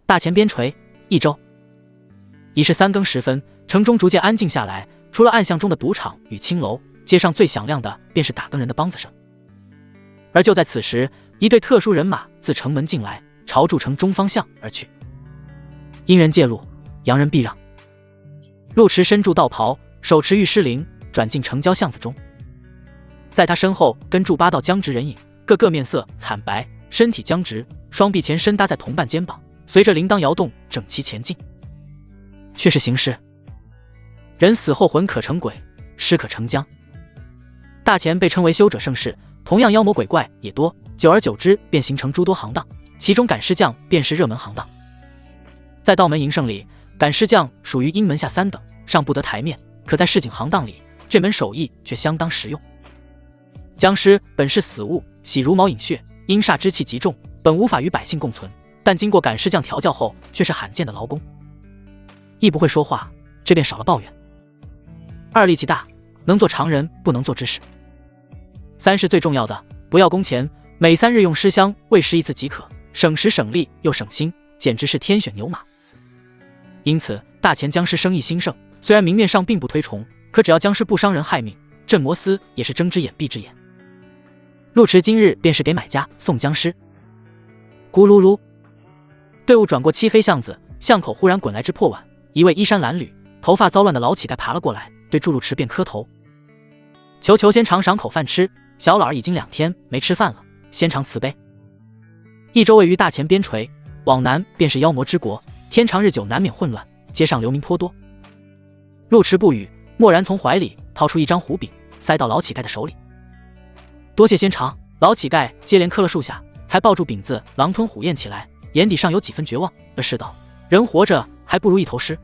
大前边陲一周。已是3更时分，城中逐渐安静下来，除了暗巷中的赌场与青楼，街上最响亮的便是打更人的梆子声。而就在此时，一队特殊人马自城门进来，朝筑城中方向而去。阴人借路，阳人避让。陆迟身着道袍，手持御狮铃，转进城郊巷子中。在他身后跟住8道僵直人影，个面色惨白，身体僵直，双臂前伸搭在同伴肩膀，随着铃铛摇动整齐前进。却是行尸。人死后魂可成鬼，尸可成僵。大前被称为修者盛世，同样妖魔鬼怪也多，久而久之便形成诸多行当，其中赶尸匠便是热门行当。在道门营生里，赶尸匠属于阴门下3等，上不得台面，可在市井行当里，这门手艺却相当实用。僵尸本是死物，喜如毛饮血，阴煞之气极重，本无法与百姓共存，但经过赶尸匠调教后，却是罕见的劳工。一不会说话，这便少了抱怨；二力气大，能做常人不能做之事；三是最重要的，不要工钱，每3日用尸香喂食1次即可，省时省力又省心，简直是天选牛马。因此大前僵尸生意兴盛，虽然明面上并不推崇，可只要僵尸不伤人害命，镇摩斯也是睁只眼闭只眼。陆迟今日便是给买家送僵尸。咕噜噜，队伍转过漆黑巷子，巷口忽然滚来只破碗，一位衣衫褴褛、头发糟乱的老乞丐爬了过来，对祝陆迟便磕头：“求先尝赏口饭吃，小老儿已经2天没吃饭了，先尝慈悲。”益州位于大前边陲，往南便是妖魔之国，天长日久难免混乱，街上流民颇多。陆迟不语，蓦然从怀里掏出一张胡饼，塞到老乞丐的手里。多谢先尝。老乞丐接连磕了数下，才抱住饼子狼吞虎咽起来，眼底上有几分绝望，是道：“人活着还不如一头尸。”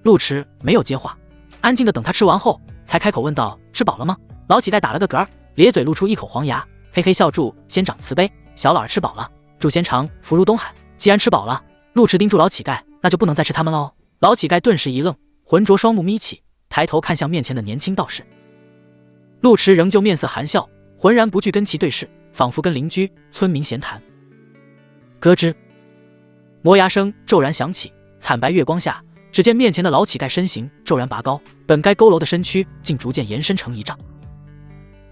陆迟没有接话，安静的等他吃完后，才开口问道：“吃饱了吗？”老乞丐打了个嗝，咧嘴露出一口黄牙，嘿嘿笑住：“先长慈悲，小老儿吃饱了，祝先尝福如东海。”既然吃饱了，陆迟盯住老乞丐，那就不能再吃他们喽。老乞丐顿时一愣，浑浊双目眯起，抬头看向面前的年轻道士。陆迟仍旧面色含笑，浑然不惧跟其对视，仿佛跟邻居村民闲谈。咯吱，磨牙声骤然响起，惨白月光下，只见面前的老乞丐身形骤然拔高，本该佝偻的身躯竟逐渐延伸成1丈，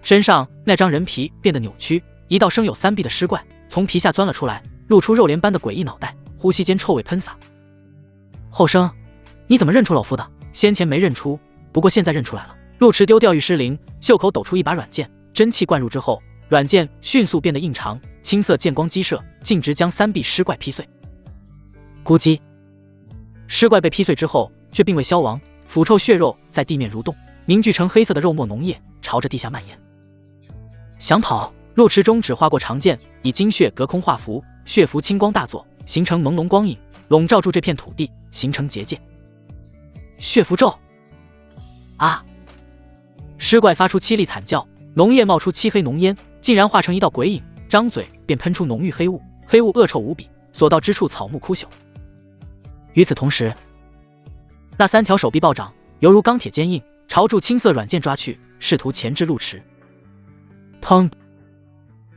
身上那张人皮变得扭曲，一道生有3臂的尸怪从皮下钻了出来，露出肉帘般的诡异脑袋，呼吸间臭味喷洒。后生，你怎么认出老夫的？先前没认出，不过现在认出来了。陆迟丢掉御狮铃，袖口抖出一把软剑，真气灌入之后，软剑迅速变得硬长，青色剑光激射，径直将3臂尸怪劈碎。咕叽，尸怪被劈碎之后，却并未消亡，腐臭血肉在地面蠕动，凝聚成黑色的肉沫浓液，朝着地下蔓延。想跑！陆迟中指划过长剑，以精血隔空画符，血符青光大作，形成朦胧光影，笼罩住这片土地，形成结界。血符咒！啊！尸怪发出凄厉惨叫，浓液冒出漆黑浓烟，竟然化成一道鬼影，张嘴便喷出浓郁黑雾，黑雾恶臭无比，所到之处草木枯朽。与此同时，那3条手臂暴涨，犹如钢铁坚硬，朝住青色软剑抓去，试图钳制陆迟。砰！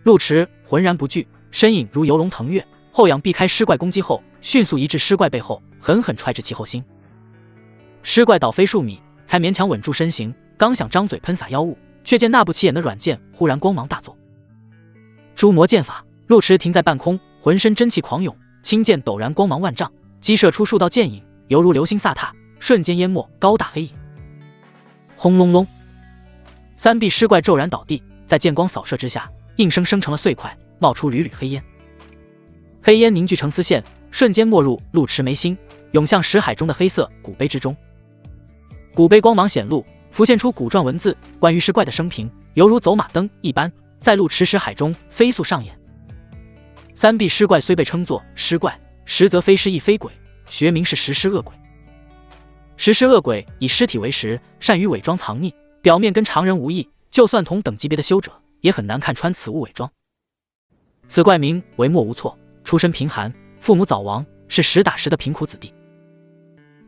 陆迟浑然不惧，身影如游龙腾跃，后仰避开尸怪攻击后，迅速移至尸怪背后，狠狠踹至其后心。尸怪倒飞数米，才勉强稳住身形，刚想张嘴喷洒妖物，却见那不起眼的软剑忽然光芒大作。诛魔剑法！陆迟停在半空，浑身真气狂涌，青剑陡然光芒万丈，激射出数道剑影，犹如流星飒沓，瞬间淹没高大黑影。轰隆隆，3臂尸怪骤然倒地，在剑光扫射之下，硬生生成了碎块，冒出缕缕黑烟。黑烟凝聚成丝线，瞬间没入陆迟眉心，涌向石海中的黑色古碑之中。古碑光芒显露，浮现出古状文字，关于尸怪的生平，犹如走马灯一般，在陆迟石海中飞速上演。3臂尸怪虽被称作尸怪，实则非尸亦非鬼，学名是食尸恶鬼。食尸恶鬼以尸体为食，善于伪装藏匿，表面跟常人无异，就算同等级别的修者，也很难看穿此物伪装。此怪名为莫无错，出身贫寒，父母早亡，是实打实的贫苦子弟。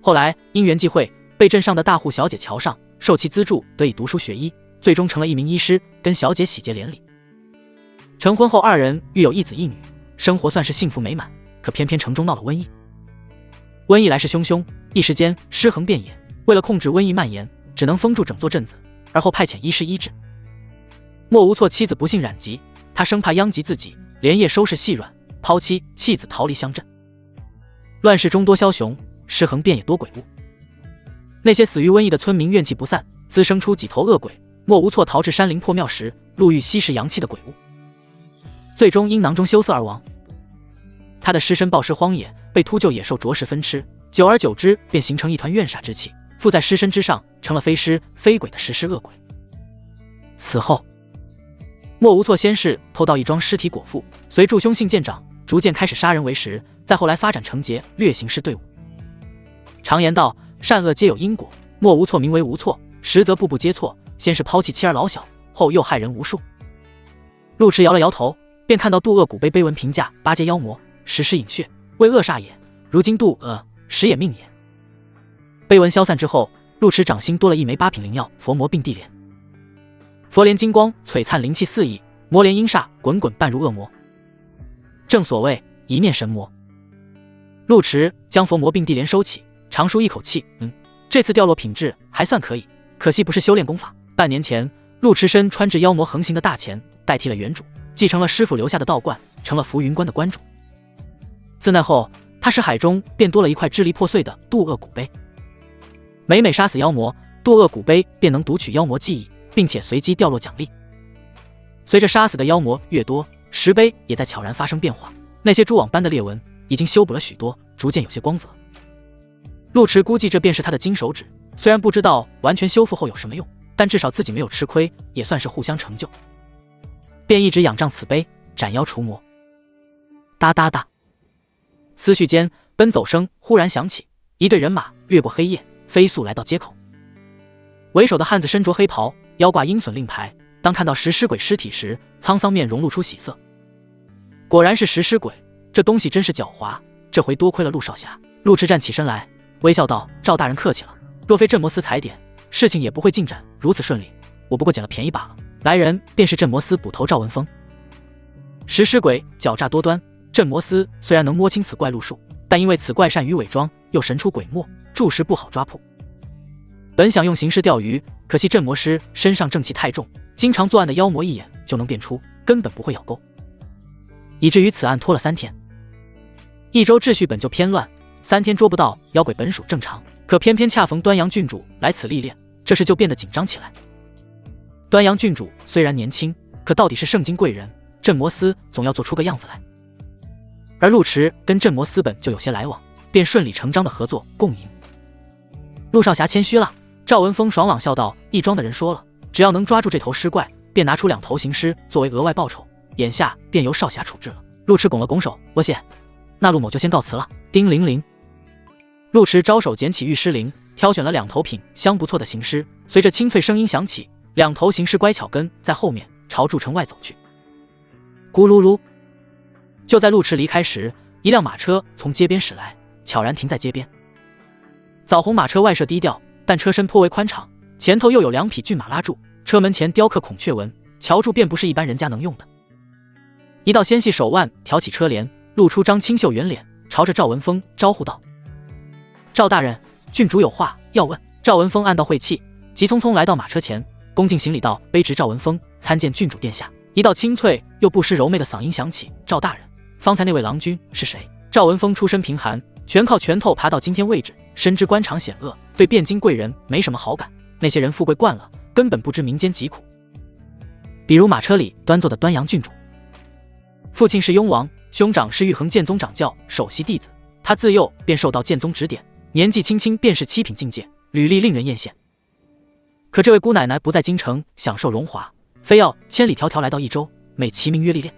后来因缘际会，被镇上的大户小姐瞧上，受其资助，得以读书学医，最终成了一名医师，跟小姐喜结连理。成婚后2人育有1子1女，生活算是幸福美满。可偏偏城中闹了瘟疫。瘟疫来势汹汹，一时间尸横遍野。为了控制瘟疫蔓延，只能封住整座镇子，而后派遣医师医治。莫无错妻子不幸染疾，他生怕殃及自己，连夜收拾细软，抛妻弃子逃离乡镇。乱世中多枭雄，尸横遍野多鬼物。那些死于瘟疫的村民怨气不散，滋生出几头恶鬼。莫无错逃至山林破庙时，路遇吸食阳气的鬼物，最终因囊中羞涩而亡。他的尸身暴尸荒野，被秃鹫野兽啄食分吃，久而久之便形成一团怨煞之气，附在尸身之上，成了非尸非鬼的食尸恶鬼。此后，莫无错先是偷盗一桩尸体果腹，随助凶性渐长，逐渐开始杀人为食，再后来发展成劫掠行尸队伍。常言道，善恶皆有因果，莫无错名为无错，实则步步皆错，先是抛弃妻儿老小，后又害人无数。陆迟摇了摇头，便看到渡恶古碑碑文评价：八阶妖魔，食尸饮血，为恶煞也。如今渡恶，实也命也。碑文消散之后，陆迟掌心多了一枚8品灵药佛魔并蒂莲。佛莲金光璀璨，灵气四溢；魔莲阴煞滚滚，半如恶魔。正所谓一念神魔。陆迟将佛魔并蒂莲收起，长舒一口气，这次掉落品质还算可以，可惜不是修炼功法。半年前，陆迟身穿至妖魔横行的大钱，代替了原主，继承了师傅留下的道观，成了浮云关的关主。自那后，他识海中便多了一块支离破碎的渡恶古碑。每杀死妖魔，渡恶古碑便能读取妖魔记忆，并且随机掉落奖励。随着杀死的妖魔越多，石碑也在悄然发生变化，那些蛛网般的裂纹已经修补了许多，逐渐有些光泽。陆迟估计这便是他的金手指，虽然不知道完全修复后有什么用，但至少自己没有吃亏，也算是互相成就。便一直仰仗此碑斩妖除魔。哒哒哒，思绪间，奔走声忽然响起，一队人马掠过黑夜，飞速来到街口。为首的汉子身着黑袍，腰挂鹰隼令牌，当看到食尸鬼尸体时，沧桑面容露出喜色。果然是食尸鬼，这东西真是狡猾，这回多亏了陆少侠。陆迟站起身来，微笑道：赵大人客气了，若非镇魔司踩点，事情也不会进展如此顺利，我不过捡了便宜罢了。来人便是镇魔司捕头赵文峰。食尸鬼狡诈多端，镇魔司虽然能摸清此怪路数，但因为此怪善于伪装，又神出鬼没，著实不好抓捕。本想用行尸钓鱼，可惜镇魔师身上正气太重，经常作案的妖魔一眼就能辨出，根本不会咬钩，以至于此案拖了3天。益州秩序本就偏乱，3天捉不到妖鬼本属正常，可偏偏恰逢端阳郡主来此历练，这事就变得紧张起来。端阳郡主虽然年轻，可到底是圣经贵人，镇魔司总要做出个样子来。而陆迟跟镇魔司本就有些来往，便顺理成章的合作共赢。陆少侠谦虚了。赵文峰爽朗笑道：义庄的人说了，只要能抓住这头尸怪，便拿出2头行尸作为额外报酬，眼下便由少侠处置了。陆迟拱了拱手，多谢，那陆某就先告辞了。叮铃铃，陆迟招手捡起玉尸铃，挑选了2头品相不错的行尸，随着清脆声音响起，2头行尸乖巧跟在后面朝筑城外走去。咕噜噜，就在陆迟离开时，一辆马车从街边驶来，悄然停在街边。枣红马车外设低调，但车身颇为宽敞，前头又有2匹骏马拉住，车门前雕刻孔雀纹，瞧住便不是一般人家能用的。一道纤细手腕挑起车帘，露出张清秀圆脸，朝着赵文峰招呼道：赵大人，郡主有话要问。赵文峰暗道晦气，急匆匆来到马车前，恭敬行礼道：卑职赵文峰参见郡主殿下。一道清脆又不失柔媚的嗓音响起：赵大人，方才那位郎君是谁？赵文峰出身贫寒，全靠拳头爬到今天位置，深知官场险恶，对汴京贵人没什么好感。那些人富贵惯了，根本不知民间疾苦。比如马车里端坐的端阳郡主，父亲是雍王，兄长是玉衡剑宗掌教，首席弟子。他自幼便受到剑宗指点，年纪轻轻便是7品境界，履历令人艳羡。可这位姑奶奶不在京城享受荣华，非要千里迢迢来到益州，美其名曰历练。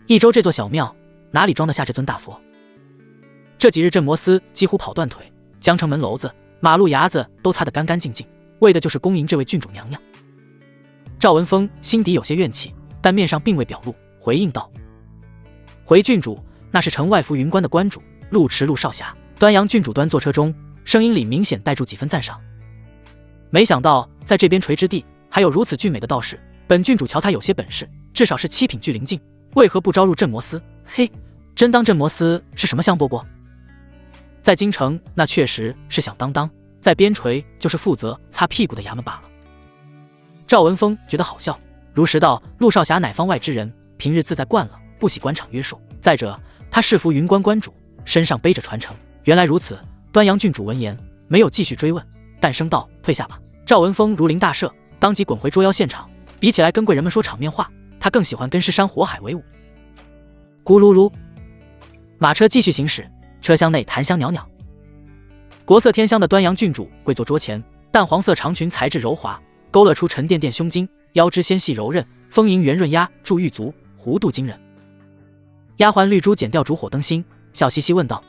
益州这座小庙哪里装得下这尊大佛？这几日镇魔司几乎跑断腿，江城门楼子、马路牙子都擦得干干净净，为的就是恭迎这位郡主娘娘。赵文峰心底有些怨气，但面上并未表露，回应道：回郡主，那是城外浮云关的关主陆迟陆少侠。端阳郡主端坐车中，声音里明显带住几分赞赏。没想到在这边陲之地还有如此俊美的道士，本郡主瞧他有些本事，至少是7品巨灵境，为何不招入镇魔司？嘿，真当镇摩司是什么香饽饽？在京城那确实是响当当，在边陲就是负责擦屁股的衙门罢了。赵文峰觉得好笑，如实道：陆少侠乃方外之人，平日自在惯了，不喜官场约束。再者，他是服云关关主，身上背着传承。原来如此。端阳郡主闻言没有继续追问，淡声道：退下吧。赵文峰如临大赦，当即滚回捉妖现场。比起来跟贵人们说场面话，他更喜欢跟尸山火海为伍。咕噜噜，马车继续行驶，车厢内檀香袅袅。国色天香的端阳郡主跪坐桌前，淡黄色长裙材质柔滑，勾勒出沉甸甸胸襟，腰肢纤细柔韧，丰盈圆润压住玉足，弧度惊人。丫鬟绿珠剪掉烛火灯芯，笑嘻嘻问道：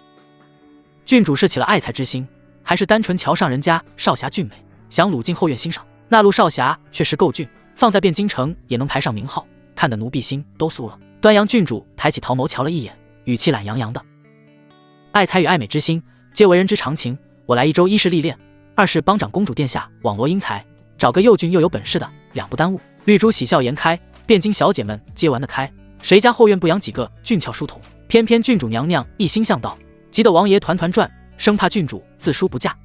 郡主是起了爱才之心，还是单纯瞧上人家少侠俊美，想掳进后院欣赏？那陆少侠确实够俊，放在汴京城也能排上名号，看得奴婢心都酥了。端阳郡主抬起桃眸瞧了一眼，语气懒洋洋的：爱才与爱美之心皆为人之常情，我来一周，一是历练，二是帮长公主殿下网罗英才，找个又俊又有本事的，两不耽误。绿珠喜笑颜开，汴京小姐们皆玩得开，谁家后院不养几个俊俏书童？偏偏郡主娘娘一心向道，急得王爷团团转，生怕郡主自输不嫁。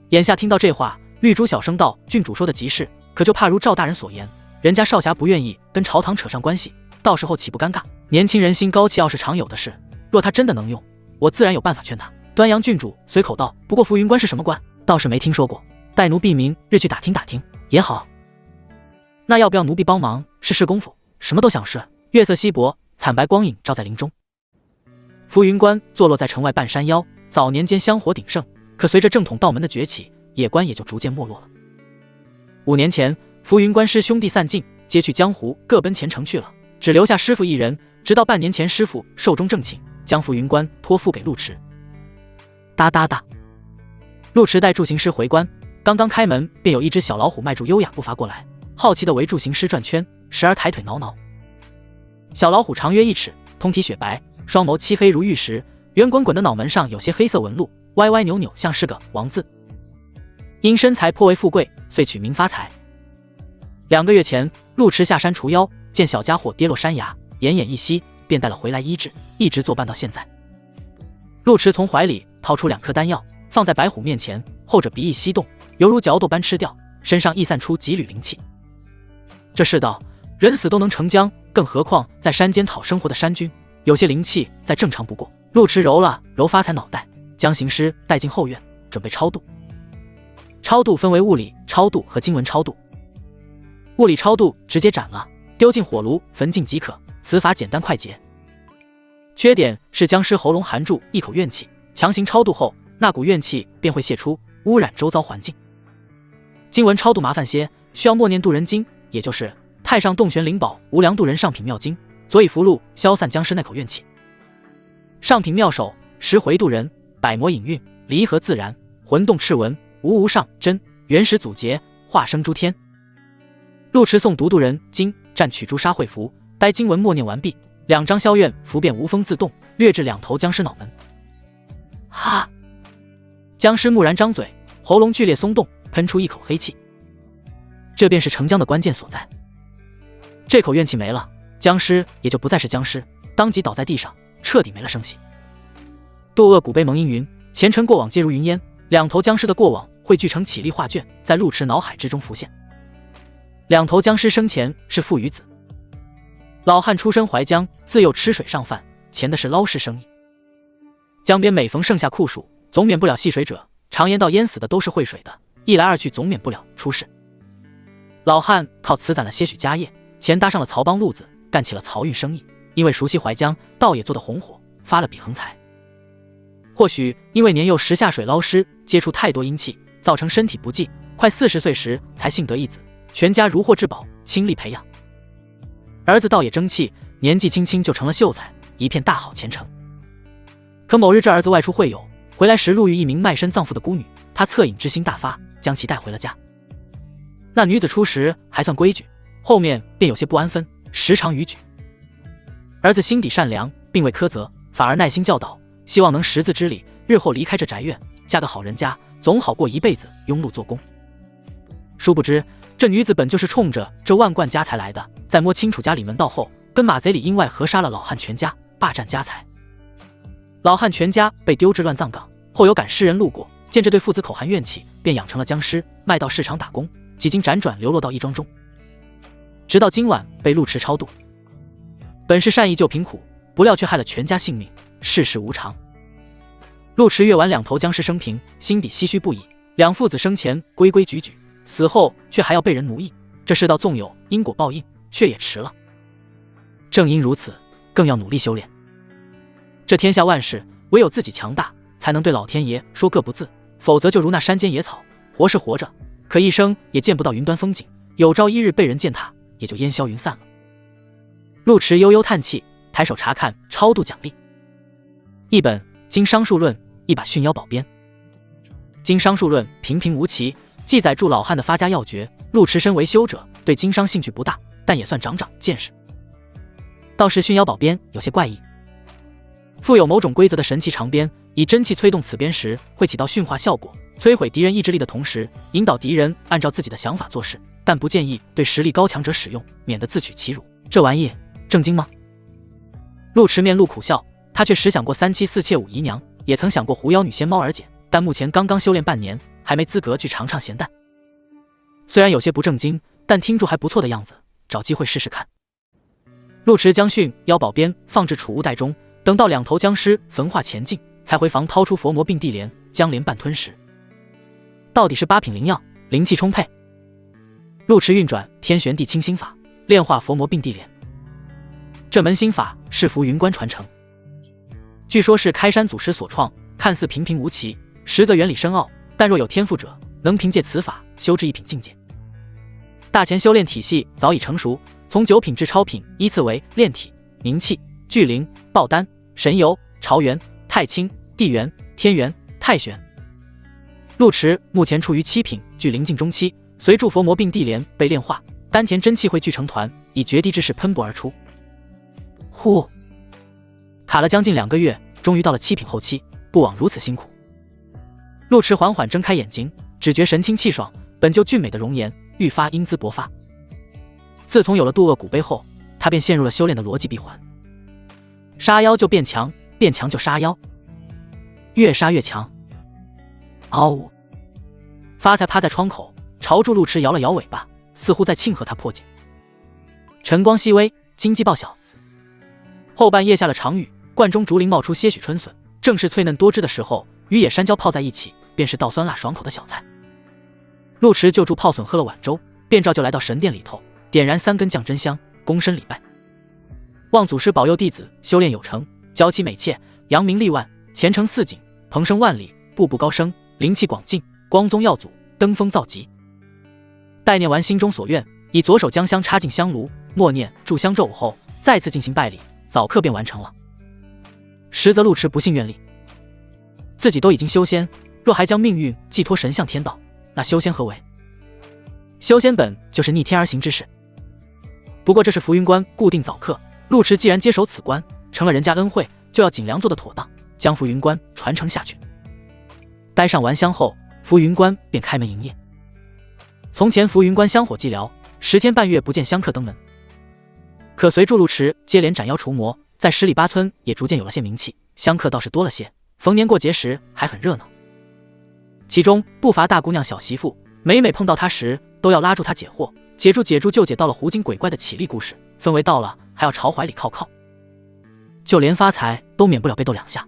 眼下听到这话，绿珠小声道：郡主说的极是，可就怕如赵大人所言，人家少侠不愿意跟朝堂扯上关系，到时候岂不尴尬？年轻人心高气傲是常有的事，若他真的能用，我自然有办法劝他。端阳郡主随口道：不过浮云关是什么关？倒是没听说过，待奴婢明日去打听打听也好。那要不要奴婢帮忙试试功夫？什么都想试。月色稀薄，惨白光影照在林中。浮云关坐落在城外半山腰，早年间香火鼎盛，可随着正统道门的崛起，野关也就逐渐没落了。5年前，浮云关师兄弟散尽，皆去江湖，各奔前程去了，只留下师傅一人。直到半年前，师傅寿终正寝，将浮云关托付给陆池。哒哒哒，陆池带助行师回关，刚刚开门，便有一只小老虎迈住优雅步伐过来，好奇地围助行师转圈，时而抬腿挠挠。小老虎长约1尺，通体雪白，双眸漆黑如玉石，圆滚滚的脑门上有些黑色纹路，歪歪扭扭，像是个王字。因身材颇为富贵，遂取名发财。2个月前，陆池下山除妖，见小家伙跌落山崖，奄奄一息，便带了回来医治，一直作伴到现在。陆池从怀里掏出2颗丹药，放在白虎面前，后者鼻翼翕动，犹如嚼豆般吃掉，身上溢散出几缕灵气。这世道，人死都能成浆，更何况在山间讨生活的山君，有些灵气再正常不过。陆池揉了揉发财脑袋，将行尸带进后院，准备超度。超度分为物理超度和经文超度。物理超度直接斩了，丢进火炉焚尽即可，此法简单快捷。缺点是僵尸喉咙含住一口怨气，强行超度后，那股怨气便会泄出，污染周遭环境。经文超度麻烦些，需要默念渡人经，也就是太上洞玄灵宝无量渡人上品妙经，佐以符箓消散僵尸那口怨气。上品妙手10回渡人，百魔引运，离合自然，魂动赤纹，无无上真，原始祖劫，化生诸天。陆池诵读渡人经，蘸取朱砂绘符，待经文默念完毕，2张消怨符便无风自动，掠至2头僵尸脑门。哈！僵尸蓦然张嘴，喉咙剧烈松动，喷出一口黑气。这便是成僵的关键所在。这口怨气没了，僵尸也就不再是僵尸，当即倒在地上，彻底没了声息。渡恶古碑蒙阴云，前尘过往皆如云烟，2头僵尸的过往汇聚成绮丽画卷，在陆池脑海之中浮现。2头僵尸生前是父与子，老汉出身淮江，自幼吃水上饭，前的是捞市生意。江边每逢盛夏酷暑，总免不了戏水者，常言道淹死的都是会水的，一来二去总免不了出事。老汉靠此攒了些许家业，前搭上了曹帮路子，干起了漕运生意，因为熟悉淮江，倒也做得红火，发了笔横财。或许因为年幼时下水捞尸，接触太多阴气，造成身体不济，快40岁时才幸得一子，全家如获至宝，倾力培养。儿子倒也争气，年纪轻轻就成了秀才，一片大好前程。可某日这儿子外出会友，回来时路遇一名卖身葬父的孤女，他恻隐之心大发，将其带回了家。那女子初时还算规矩，后面便有些不安分，时常逾矩。儿子心底善良，并未苛责，反而耐心教导，希望能识字知礼，日后离开这宅院，嫁个好人家，总好过一辈子庸碌做工。殊不知这女子本就是冲着这万贯家财来的，在摸清楚家里门道后，跟马贼里因外合杀了老汉全家，霸占家财。老汉全家被丢至乱葬岗，后有赶尸人路过，见这对父子口含怨气，便养成了僵尸，卖到市场打工，几经辗转流落到义庄中，直到今晚被陆池超度。本是善意救贫苦，不料却害了全家性命，世事无常。陆池阅完两头僵尸生平，心底唏嘘不已。两父子生前规规矩矩，死后却还要被人奴役，这世道纵有因果报应，却也迟了。正因如此，更要努力修炼。这天下万事，唯有自己强大，才能对老天爷说个不字，否则就如那山间野草，活是活着，可一生也见不到云端风景，有朝一日被人践踏，也就烟消云散了。陆池悠悠叹气，抬手查看超度奖励，一本《经商数论》，一把驯妖宝鞭。《经商数论》平平无奇，记载住老汉的发家要诀。陆池身为修者，对经商兴趣不大，但也算长见识。倒是驯妖宝鞭有些怪异，附有某种规则的神奇长鞭，以真气催动此鞭时，会起到驯化效果，摧毁敌人意志力的同时，引导敌人按照自己的想法做事，但不建议对实力高强者使用，免得自取其辱。这玩意正经吗？陆池面露苦笑，他却实想过三妻四妾五姨娘，也曾想过狐妖女仙猫儿姐，但目前刚刚修炼半年，还没资格去尝尝咸淡。虽然有些不正经，但听着还不错的样子，找机会试试看。陆池将驯妖宝鞭放置储物袋中，等到两头僵尸焚化前进，才回房掏出佛魔并地莲，将莲半吞食。到底是8品灵药，灵气充沛。陆池运转天旋地清心法，炼化佛魔并地莲。这门心法是浮云观传承，据说是开山祖师所创，看似平平无奇，实则原理深奥，但若有天赋者，能凭借此法修至1品境界。大前修炼体系早已成熟，从9品至超品依次为炼体、凝气、聚灵、爆丹、神游、朝元、太清、地元、天元、太玄。陆池目前处于7品聚灵境中期，随助佛魔并地莲被炼化，丹田真气汇聚成团，以绝地之势喷薄而出。呼，卡了将近2个月，终于到了7品后期，不枉如此辛苦。陆池缓缓睁开眼睛，只觉神清气爽，本就俊美的容颜愈发英姿勃发。自从有了渡厄古碑后，他便陷入了修炼的逻辑闭环，杀妖就变强，变强就杀妖，越杀越强。嗷呜！发财趴在窗口，朝住陆池摇了摇尾巴，似乎在庆贺他破解。晨光熹微，金鸡报晓。后半夜下了场雨，罐中竹林冒出些许春笋，正是脆嫩多汁的时候，与野山椒泡在一起，便是倒酸辣爽口的小菜。陆池就助泡笋喝了碗粥，便照旧来到神殿里头，点燃3根降真香，躬身礼拜，望祖师保佑弟子修炼有成，娇妻美妾，扬名立万，前程似锦，蓬生万里，步步高升，灵气广进，光宗耀祖，登峰造极。待念完心中所愿，以左手将香插进香炉，默念炷香咒舞后，再次进行拜礼，早课便完成了。实则陆池不信愿力，自己都已经修仙，若还将命运寄托神像天道，那修仙何为？修仙本就是逆天而行之事。不过这是浮云观固定早课，陆池既然接手此关，成了人家恩惠，就要尽量做得妥当，将浮云观传承下去。待上完香后，浮云观便开门营业。从前浮云观香火寂寥，10天半月不见香客登门。可随住陆池接连斩妖除魔，在10里8村也逐渐有了些名气，香客倒是多了些，逢年过节时还很热闹。其中不乏大姑娘小媳妇，每每碰到他时，都要拉住他解惑，解住就解到了狐精鬼怪的绮丽故事，氛围到了还要朝怀里靠，就连发财都免不了被逗2下。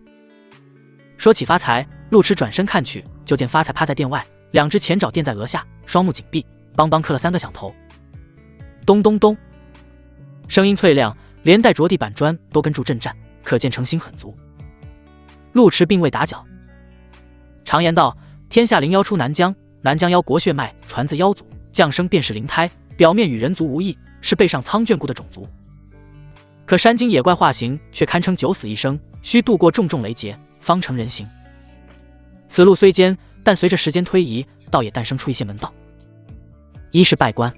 说起发财，陆池转身看去，就见发财趴在殿外，2只前爪垫在额下，双目紧闭，梆梆磕了3个响头。咚咚咚，声音脆亮，连带着地板砖都跟住震颤，可见诚心很足。陆池并未打搅。常言道，天下灵妖出南疆，南疆妖国血脉传自妖祖，降生便是灵胎，表面与人族无异，是背上苍眷顾的种族。可山精野怪化形却堪称九死一生，需度过重重雷劫，方成人形。此路虽艰，但随着时间推移，倒也诞生出一些门道。一是拜官，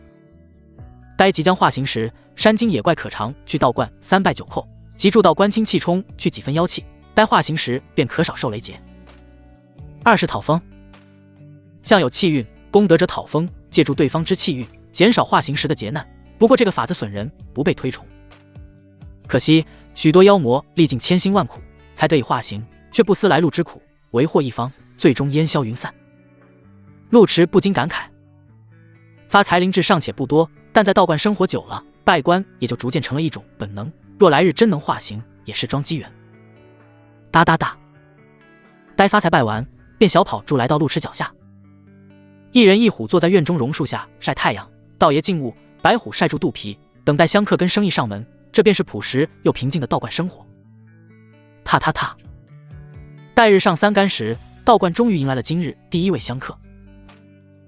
待即将化形时，山精野怪可常去道观3拜9叩，即助道官清气冲去几分妖气，待化形时便可少受雷劫。2是讨封，像有气运，功德者讨封，借助对方之气运，减少化形时的劫难。不过这个法子损人，不被推崇。可惜许多妖魔历尽千辛万苦才得以化形，却不思来路之苦，为祸一方，最终烟消云散。陆池不禁感慨，发财灵智尚且不多，但在道观生活久了，拜官也就逐渐成了一种本能，若来日真能化形，也是桩机缘。哒哒哒，待发财拜完，便小跑住来到陆池脚下。一人一虎坐在院中榕树下晒太阳，道爷进屋，白虎晒住肚皮，等待香客跟生意上门，这便是朴实又平静的道观生活。踏踏踏，待日上3竿时，道观终于迎来了今日第一位香客。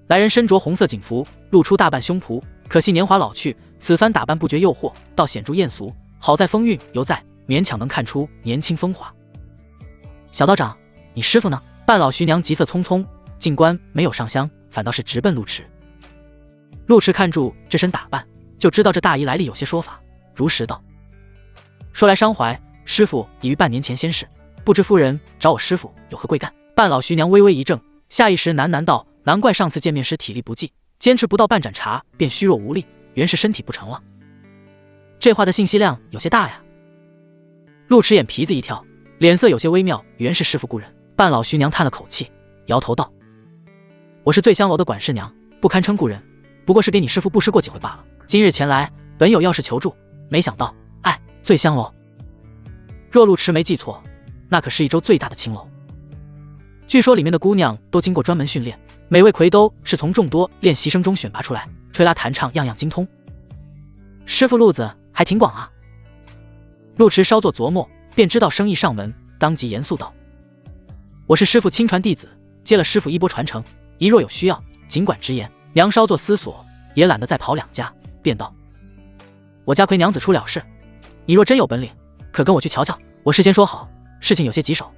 来人身着红色锦服，露出大半胸脯，可惜年华老去，此番打扮不觉诱惑，倒显著艳俗。好在风韵犹在，勉强能看出年轻风华。小道长，你师傅呢？半老徐娘急色匆匆，进关没有上香，反倒是直奔陆池。陆池看住这身打扮，就知道这大姨来历有些说法，如实道：说来伤怀，师傅已于半年前仙逝，不知夫人找我师傅有何贵干？半老徐娘微微一怔，下意识喃喃道：难怪上次见面时体力不济，坚持不到半盏茶便虚弱无力，原是身体不成了。这话的信息量有些大呀。陆池眼皮子一跳，脸色有些微妙，原是师傅故人。半老徐娘叹了口气，摇头道：我是醉香楼的管事娘，不堪称故人，不过是给你师傅布施过几回罢了。今日前来，本有要事求助，没想到，醉香楼。若陆池没记错，那可是一州最大的青楼。据说里面的姑娘都经过专门训练，每位魁都是从众多练习生中选拔出来，吹拉弹唱样样精通。师傅路子还挺广啊。陆池稍作琢磨，便知道生意上门，当即严肃道：我是师傅亲传弟子，接了师傅衣钵传承，一若有需要，尽管直言。娘稍作思索，也懒得再跑2家，便道：我家魁娘子出了事，你若真有本领，可跟我去瞧瞧。我事先说好，事情有些棘手，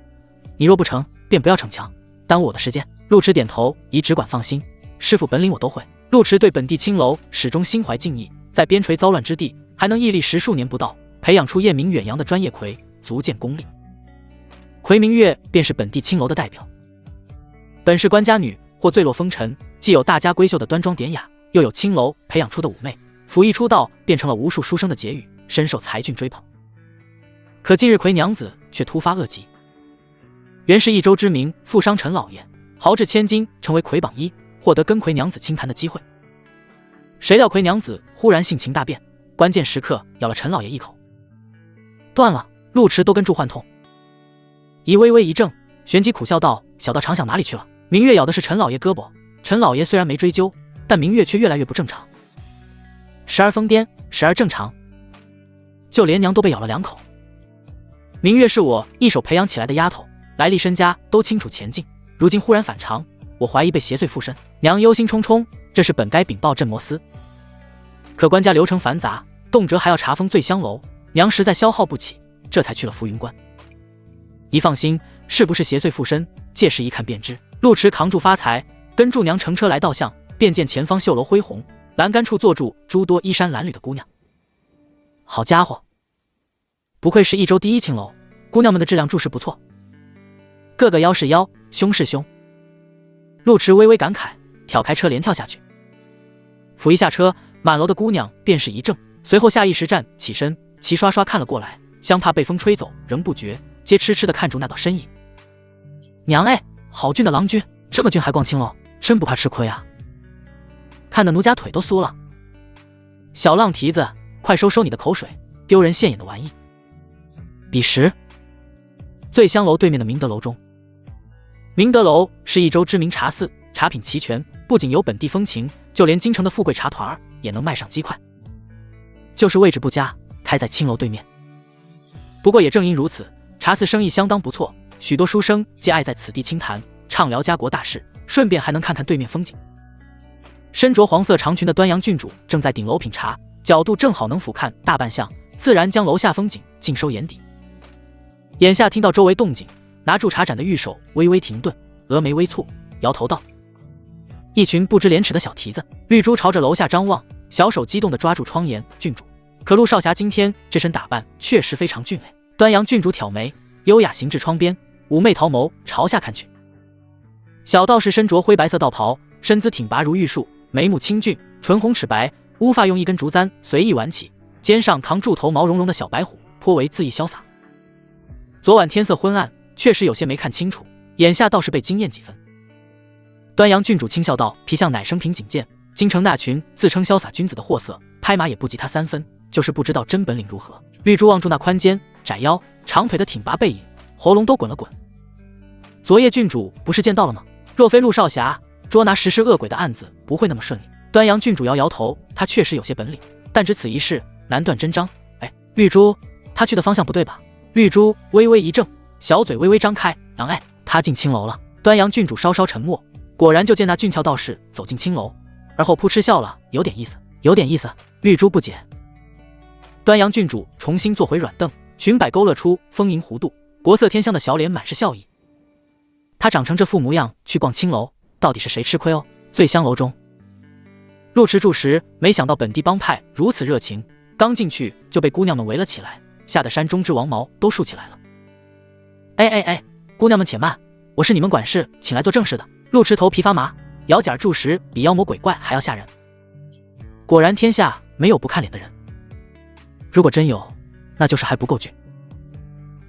你若不成，便不要逞强，耽误我的时间。陆池点头，姨只管放心，师傅本领我都会。陆池对本地青楼始终心怀敬意，在边陲糟乱之地，还能屹立10数年不到，培养出艳名远扬的专业魁，足见功力。魁明月便是本地青楼的代表，本是官家女或坠落风尘，既有大家闺秀的端庄典雅，又有青楼培养出的妩媚，甫一出道便成了无数书生的婕妤，深受才俊追捧。可近日魁娘子却突发恶疾，原是一州知名富商陈老爷豪掷千金成为魁榜1，获得跟魁娘子倾谈的机会。谁料魁娘子忽然性情大变，关键时刻咬了陈老爷一口，断了。陆池都跟住幻痛。姨微微一怔，旋即苦笑道：小道常想哪里去了？明月咬的是陈老爷胳膊，陈老爷虽然没追究，但明月却越来越不正常，时而疯癫，时而正常，就连娘都被咬了2口。明月是我一手培养起来的丫头，来历身家都清楚前进，如今忽然反常，我怀疑被邪祟附身。娘忧心忡忡，这事本该禀报镇魔司，可官家流程繁杂，动辄还要查封醉香楼，娘实在消耗不起，这才去了浮云关。姨放心，是不是邪祟附身，届时一看便知。陆池扛住发财，跟住娘乘车来到巷，便见前方绣楼恢宏，栏杆处坐住诸多衣衫褴褛的姑娘。好家伙，不愧是一州第一青楼，姑娘们的质量着实不错，个个妖是妖，凶是凶。陆池微微感慨，挑开车帘跳下去。甫一下车，满楼的姑娘便是一怔，随后下意识站起身，齐刷刷看了过来，相怕被风吹走，仍不觉，皆痴痴地看住那道身影。娘好俊的郎君，这么俊还逛青楼，真不怕吃亏啊！看得奴家腿都酥了。小浪蹄子，快收收你的口水，丢人现眼的玩意。彼时，醉香楼对面的明德楼中，明德楼是一州知名茶肆，茶品齐全，不仅有本地风情，就连京城的富贵茶团也能卖上鸡块。就是位置不佳，开在青楼对面。不过也正因如此，茶肆生意相当不错，许多书生皆爱在此地清谈，畅聊家国大事，顺便还能看看对面风景。身着黄色长裙的端阳郡主正在顶楼品茶，角度正好能俯瞰大半巷，自然将楼下风景尽收眼底。眼下听到周围动静，拿住茶盏的玉手微微停顿，峨眉微蹙，摇头道：一群不知廉耻的小蹄子。绿珠朝着楼下张望，小手激动地抓住窗沿。郡主，可陆少侠今天这身打扮确实非常俊美。端阳郡主挑眉，优雅行至窗边，妩媚桃眸朝下看去。小道士身着灰白色道袍，身姿挺拔如玉树，眉目清俊，唇红齿白，乌发用一根竹簪随意挽起，肩上扛住头毛茸茸的小白虎，颇为恣意潇洒。昨晚天色昏暗，确实有些没看清楚，眼下倒是被惊艳几分。端阳郡主轻笑道：“皮相乃生平仅见，京城那群自称潇洒君子的货色，拍马也不及他3分，就是不知道真本领如何。”绿珠望住那宽肩窄腰长腿的挺拔背影，喉咙都滚了滚。昨夜郡主不是见到了吗？若非陆少侠捉拿食尸恶鬼的案子不会那么顺利。端阳郡主摇摇头，他确实有些本领，但只此一事，难断真章。哎，绿珠，他去的方向不对吧？绿珠微微一怔，小嘴微微张开，哎，他进青楼了。端阳郡主稍稍沉默，果然就见那俊俏道士走进青楼，而后扑哧笑了，有点意思，有点意思。绿珠不解。端阳郡主重新坐回软凳，裙摆勾勒出丰盈弧度，国色天香的小脸满是笑意。他长成这副模样去逛青楼，到底是谁吃亏哦？醉香楼中，陆池住时，没想到本地帮派如此热情，刚进去就被姑娘们围了起来，吓得山中之王毛都竖起来了。哎，姑娘们且慢，我是你们管事请来做正事的。陆池头皮发麻，咬紧住时比妖魔鬼怪还要吓人。果然天下没有不看脸的人，如果真有，那就是还不够俊。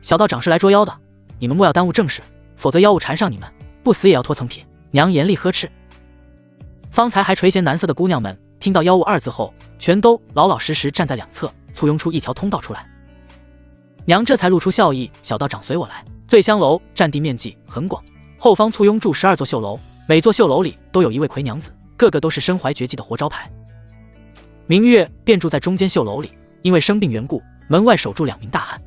小道长是来捉妖的，你们莫要耽误正事，否则妖物缠上你们，不死也要脱层皮。娘严厉呵斥。方才还垂涎男色的姑娘们听到妖物2字后，全都老老实实站在两侧，簇拥出一条通道出来。娘这才露出笑意，小道长随我来。醉香楼占地面积很广，后方簇拥住12座绣楼，每座绣楼里都有一位魁娘子，个个都是身怀绝技的活招牌。明月便住在中间绣楼里，因为生病缘故，门外守住2名大汉。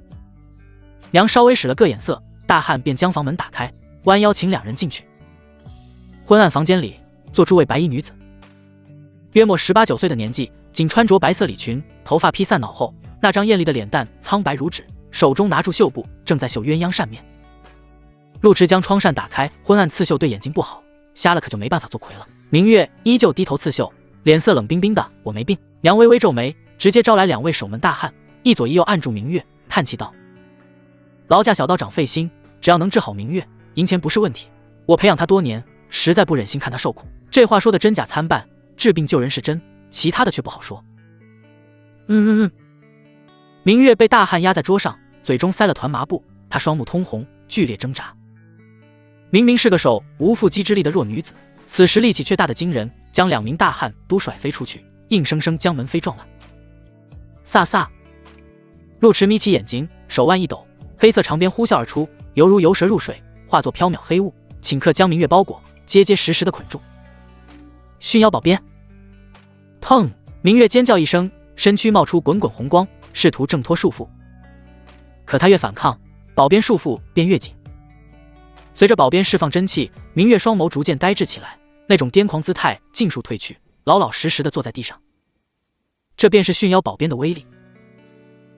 娘稍微使了个眼色，大汉便将房门打开，弯腰请2人进去。昏暗房间里坐诸位白衣女子，约莫18、19岁的年纪，仅穿着白色礼裙，头发披散脑后，那张艳丽的脸蛋苍白如纸，手中拿住绣布，正在绣鸳鸯扇面。陆池将窗扇打开，昏暗刺绣对眼睛不好，瞎了可就没办法做魁了。明月依旧低头刺绣，脸色冷冰冰的。我没病。娘微微皱眉，直接招来2位守门大汉，一左一右按住明月，叹气道：“劳驾小道长费心，只要能治好明月，银钱不是问题。我培养他多年，实在不忍心看他受苦。”这话说的真假参半，治病救人是真，其他的却不好说。明月被大汉压在桌上，嘴中塞了团麻布，她双目通红，剧烈挣扎。明明是个手无缚鸡之力的弱女子，此时力气却大得惊人，将2名大汉都甩飞出去，硬生生将门飞撞烂。飒飒！陆池眯起眼睛，手腕一抖，黑色长鞭呼啸而出，犹如游蛇入水，化作飘渺黑雾，顷刻将明月包裹，结结实实的捆住。驯妖宝鞭！砰！明月尖叫一声，身躯冒出滚滚红光，试图挣脱束缚。可他越反抗，宝鞭束缚便越紧。随着宝鞭释放真气，明月双眸逐渐呆滞起来，那种癫狂姿态尽数褪去，老老实实的坐在地上。这便是驯妖宝鞭的威力，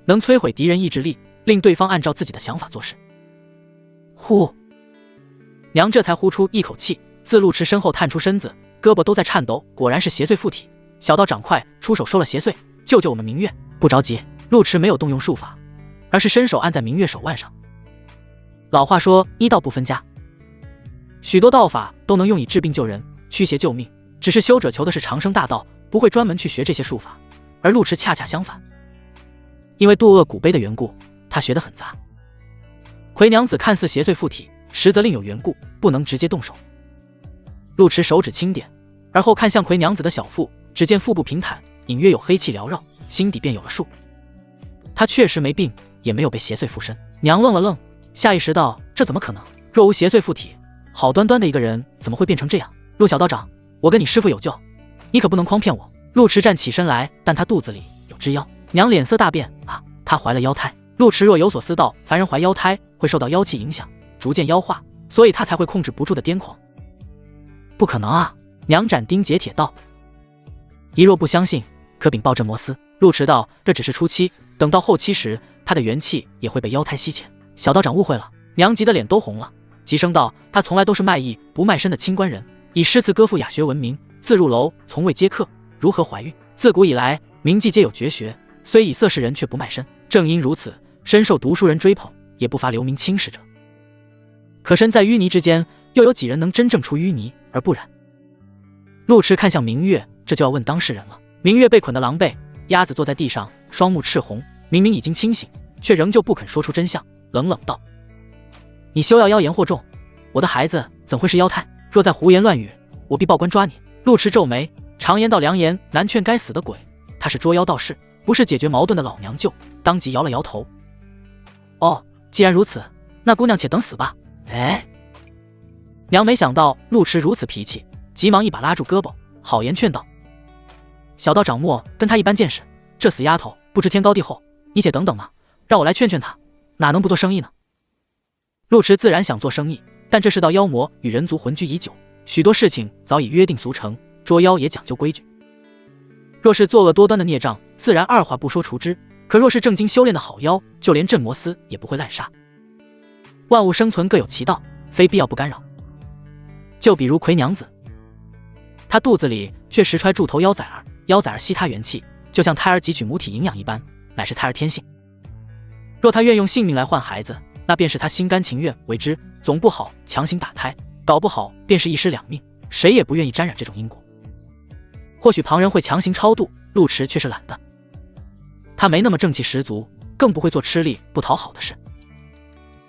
能摧毁敌人意志力，令对方按照自己的想法做事。呼！娘这才呼出一口气，自陆池身后探出身子，胳膊都在颤抖，果然是邪祟附体。小道长快出手收了邪祟，救救我们明月！不着急，陆池没有动用术法，而是伸手按在明月手腕上。老话说医道不分家，许多道法都能用以治病救人，驱邪救命，只是修者求的是长生大道，不会专门去学这些术法，而陆池恰恰相反，因为渡恶古碑的缘故，他学得很杂。魁娘子看似邪祟附体，实则另有缘故，不能直接动手。陆池手指轻点，而后看向魁娘子的小腹，只见腹部平坦，隐约有黑气缭绕，心底便有了数。他确实没病，也没有被邪祟附身。娘愣了愣，下意识道：这怎么可能？若无邪祟附体，好端端的一个人怎么会变成这样？陆小道长，我跟你师父有救，你可不能诓骗我。陆池站起身来，但他肚子里有只妖。娘脸色大变，啊，她怀了妖胎。陆池若有所思道：凡人怀妖胎会受到妖气影响，逐渐妖化，所以他才会控制不住的癫狂。不可能啊！娘斩钉截铁道。一若不相信，可禀报镇摩斯。陆池道：这只是初期，等到后期时，他的元气也会被妖胎吸潜。小道长误会了。娘急得脸都红了，急声道：他从来都是卖艺不卖身的清官人，以诗词歌赋雅学闻名，自入楼从未接客，如何怀孕？自古以来，名妓皆有绝学，虽以色示人，却不卖身。正因如此，深受读书人追捧，也不乏留名轻视者。可身在淤泥之间，又有几人能真正出淤泥而不染？陆池看向明月，这就要问当事人了。明月被捆得狼狈，鸭子坐在地上，双目赤红，明明已经清醒，却仍旧不肯说出真相，冷冷道：“你休要妖言惑众，我的孩子怎会是妖胎？若再胡言乱语，我必报官抓你。”陆迟皱眉，常言道良言难劝该死的鬼，他是捉妖道士，不是解决矛盾的老娘舅，当即摇了摇头。哦，既然如此，那姑娘且等死吧。哎，娘没想到陆迟如此脾气，急忙一把拉住胳膊，好言劝道：“小道长莫跟他一般见识，这死丫头不知天高地厚，你且等等嘛，让我来劝劝她，哪能不做生意呢？”陆迟自然想做生意，但这世道妖魔与人族混居已久，许多事情早已约定俗成，捉妖也讲究规矩。若是作恶多端的孽障，自然二话不说除之；可若是正经修炼的好妖，就连镇魔司也不会滥杀。万物生存各有其道，非必要不干扰。就比如魁娘子，她肚子里却实揣数头妖崽儿，妖崽儿吸她元气，就像胎儿汲取母体营养一般，乃是胎儿天性。若她愿用性命来换孩子，那便是她心甘情愿为之，总不好强行打胎，搞不好便是一尸两命，谁也不愿意沾染这种因果。或许旁人会强行超度，陆迟却是懒的。他没那么正气十足，更不会做吃力不讨好的事。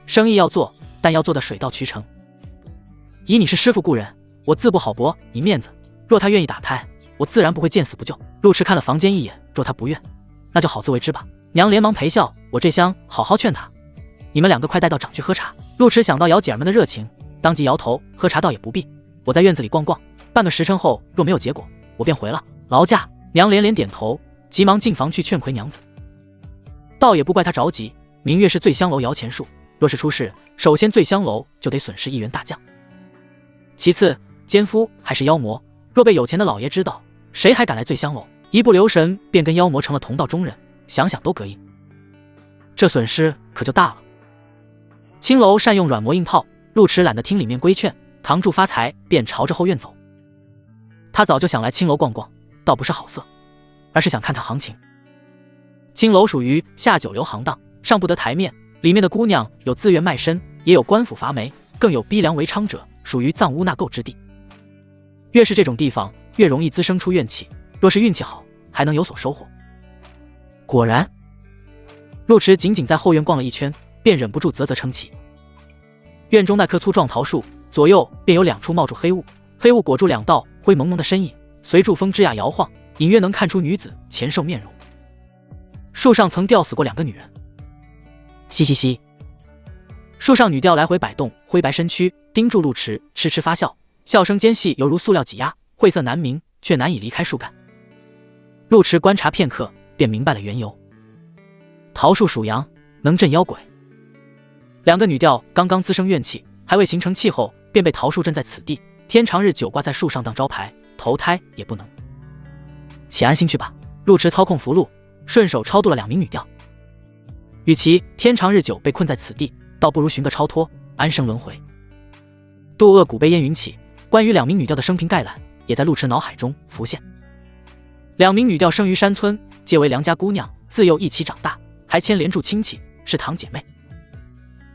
生意要做，但要做得水到渠成。以你是师傅故人，我自不好驳你面子。若他愿意打胎，我自然不会见死不救。陆迟看了房间一眼，若他不愿，那就好自为之吧。娘连忙陪笑，我这厢好好劝他。你们两个快带到长去喝茶。陆迟想到姚姐儿们的热情，当即摇头，喝茶倒也不必，我在院子里逛逛，半个时辰后若没有结果，我便回了。劳驾。娘连连点头，急忙进房去劝魁娘子。倒也不怪他着急，明月是醉香楼摇钱树，若是出事，首先醉香楼就得损失1员大将，其次奸夫还是妖魔，若被有钱的老爷知道，谁还敢来醉香楼？一不留神便跟妖魔成了同道中人，想想都膈应，这损失可就大了。青楼善用软磨硬泡，陆迟懒得听里面规劝，扛住发财便朝着后院走。他早就想来青楼逛逛，倒不是好色，而是想看看行情。青楼属于下九流行当，上不得台面，里面的姑娘有自愿卖身，也有官府罚媒，更有逼良为娼者，属于藏污纳垢之地。越是这种地方，越容易滋生出怨气，若是运气好，还能有所收获。果然，陆迟仅仅在后院逛了一圈，便忍不住啧啧称奇。院中那棵粗壮桃树左右便有2处冒出黑雾，黑雾裹住2道灰蒙蒙的身影，随住风枝桠摇晃，隐约能看出女子前瘦面容。树上曾吊死过2个女人。嘻嘻嘻，树上女吊来回摆动灰白身躯，盯住陆迟，痴痴发笑，笑声尖细犹如塑料挤压，晦涩难明，却难以离开树干。陆迟观察片刻，便明白了缘由。桃树属阳，能镇妖鬼。2个女吊刚刚滋生怨气，还未形成气候，便被桃树镇在此地，天长日久挂在树上当招牌，投胎也不能。且安心去吧。陆迟操控符箓，顺手超度了2名女吊。与其天长日久被困在此地，倒不如寻个超脱，安生轮回。渡恶谷被烟云起，关于2名女吊的生平概览也在陆迟脑海中浮现。2名女吊生于山村，皆为良家姑娘，自幼一起长大，还牵连住亲戚，是堂姐妹。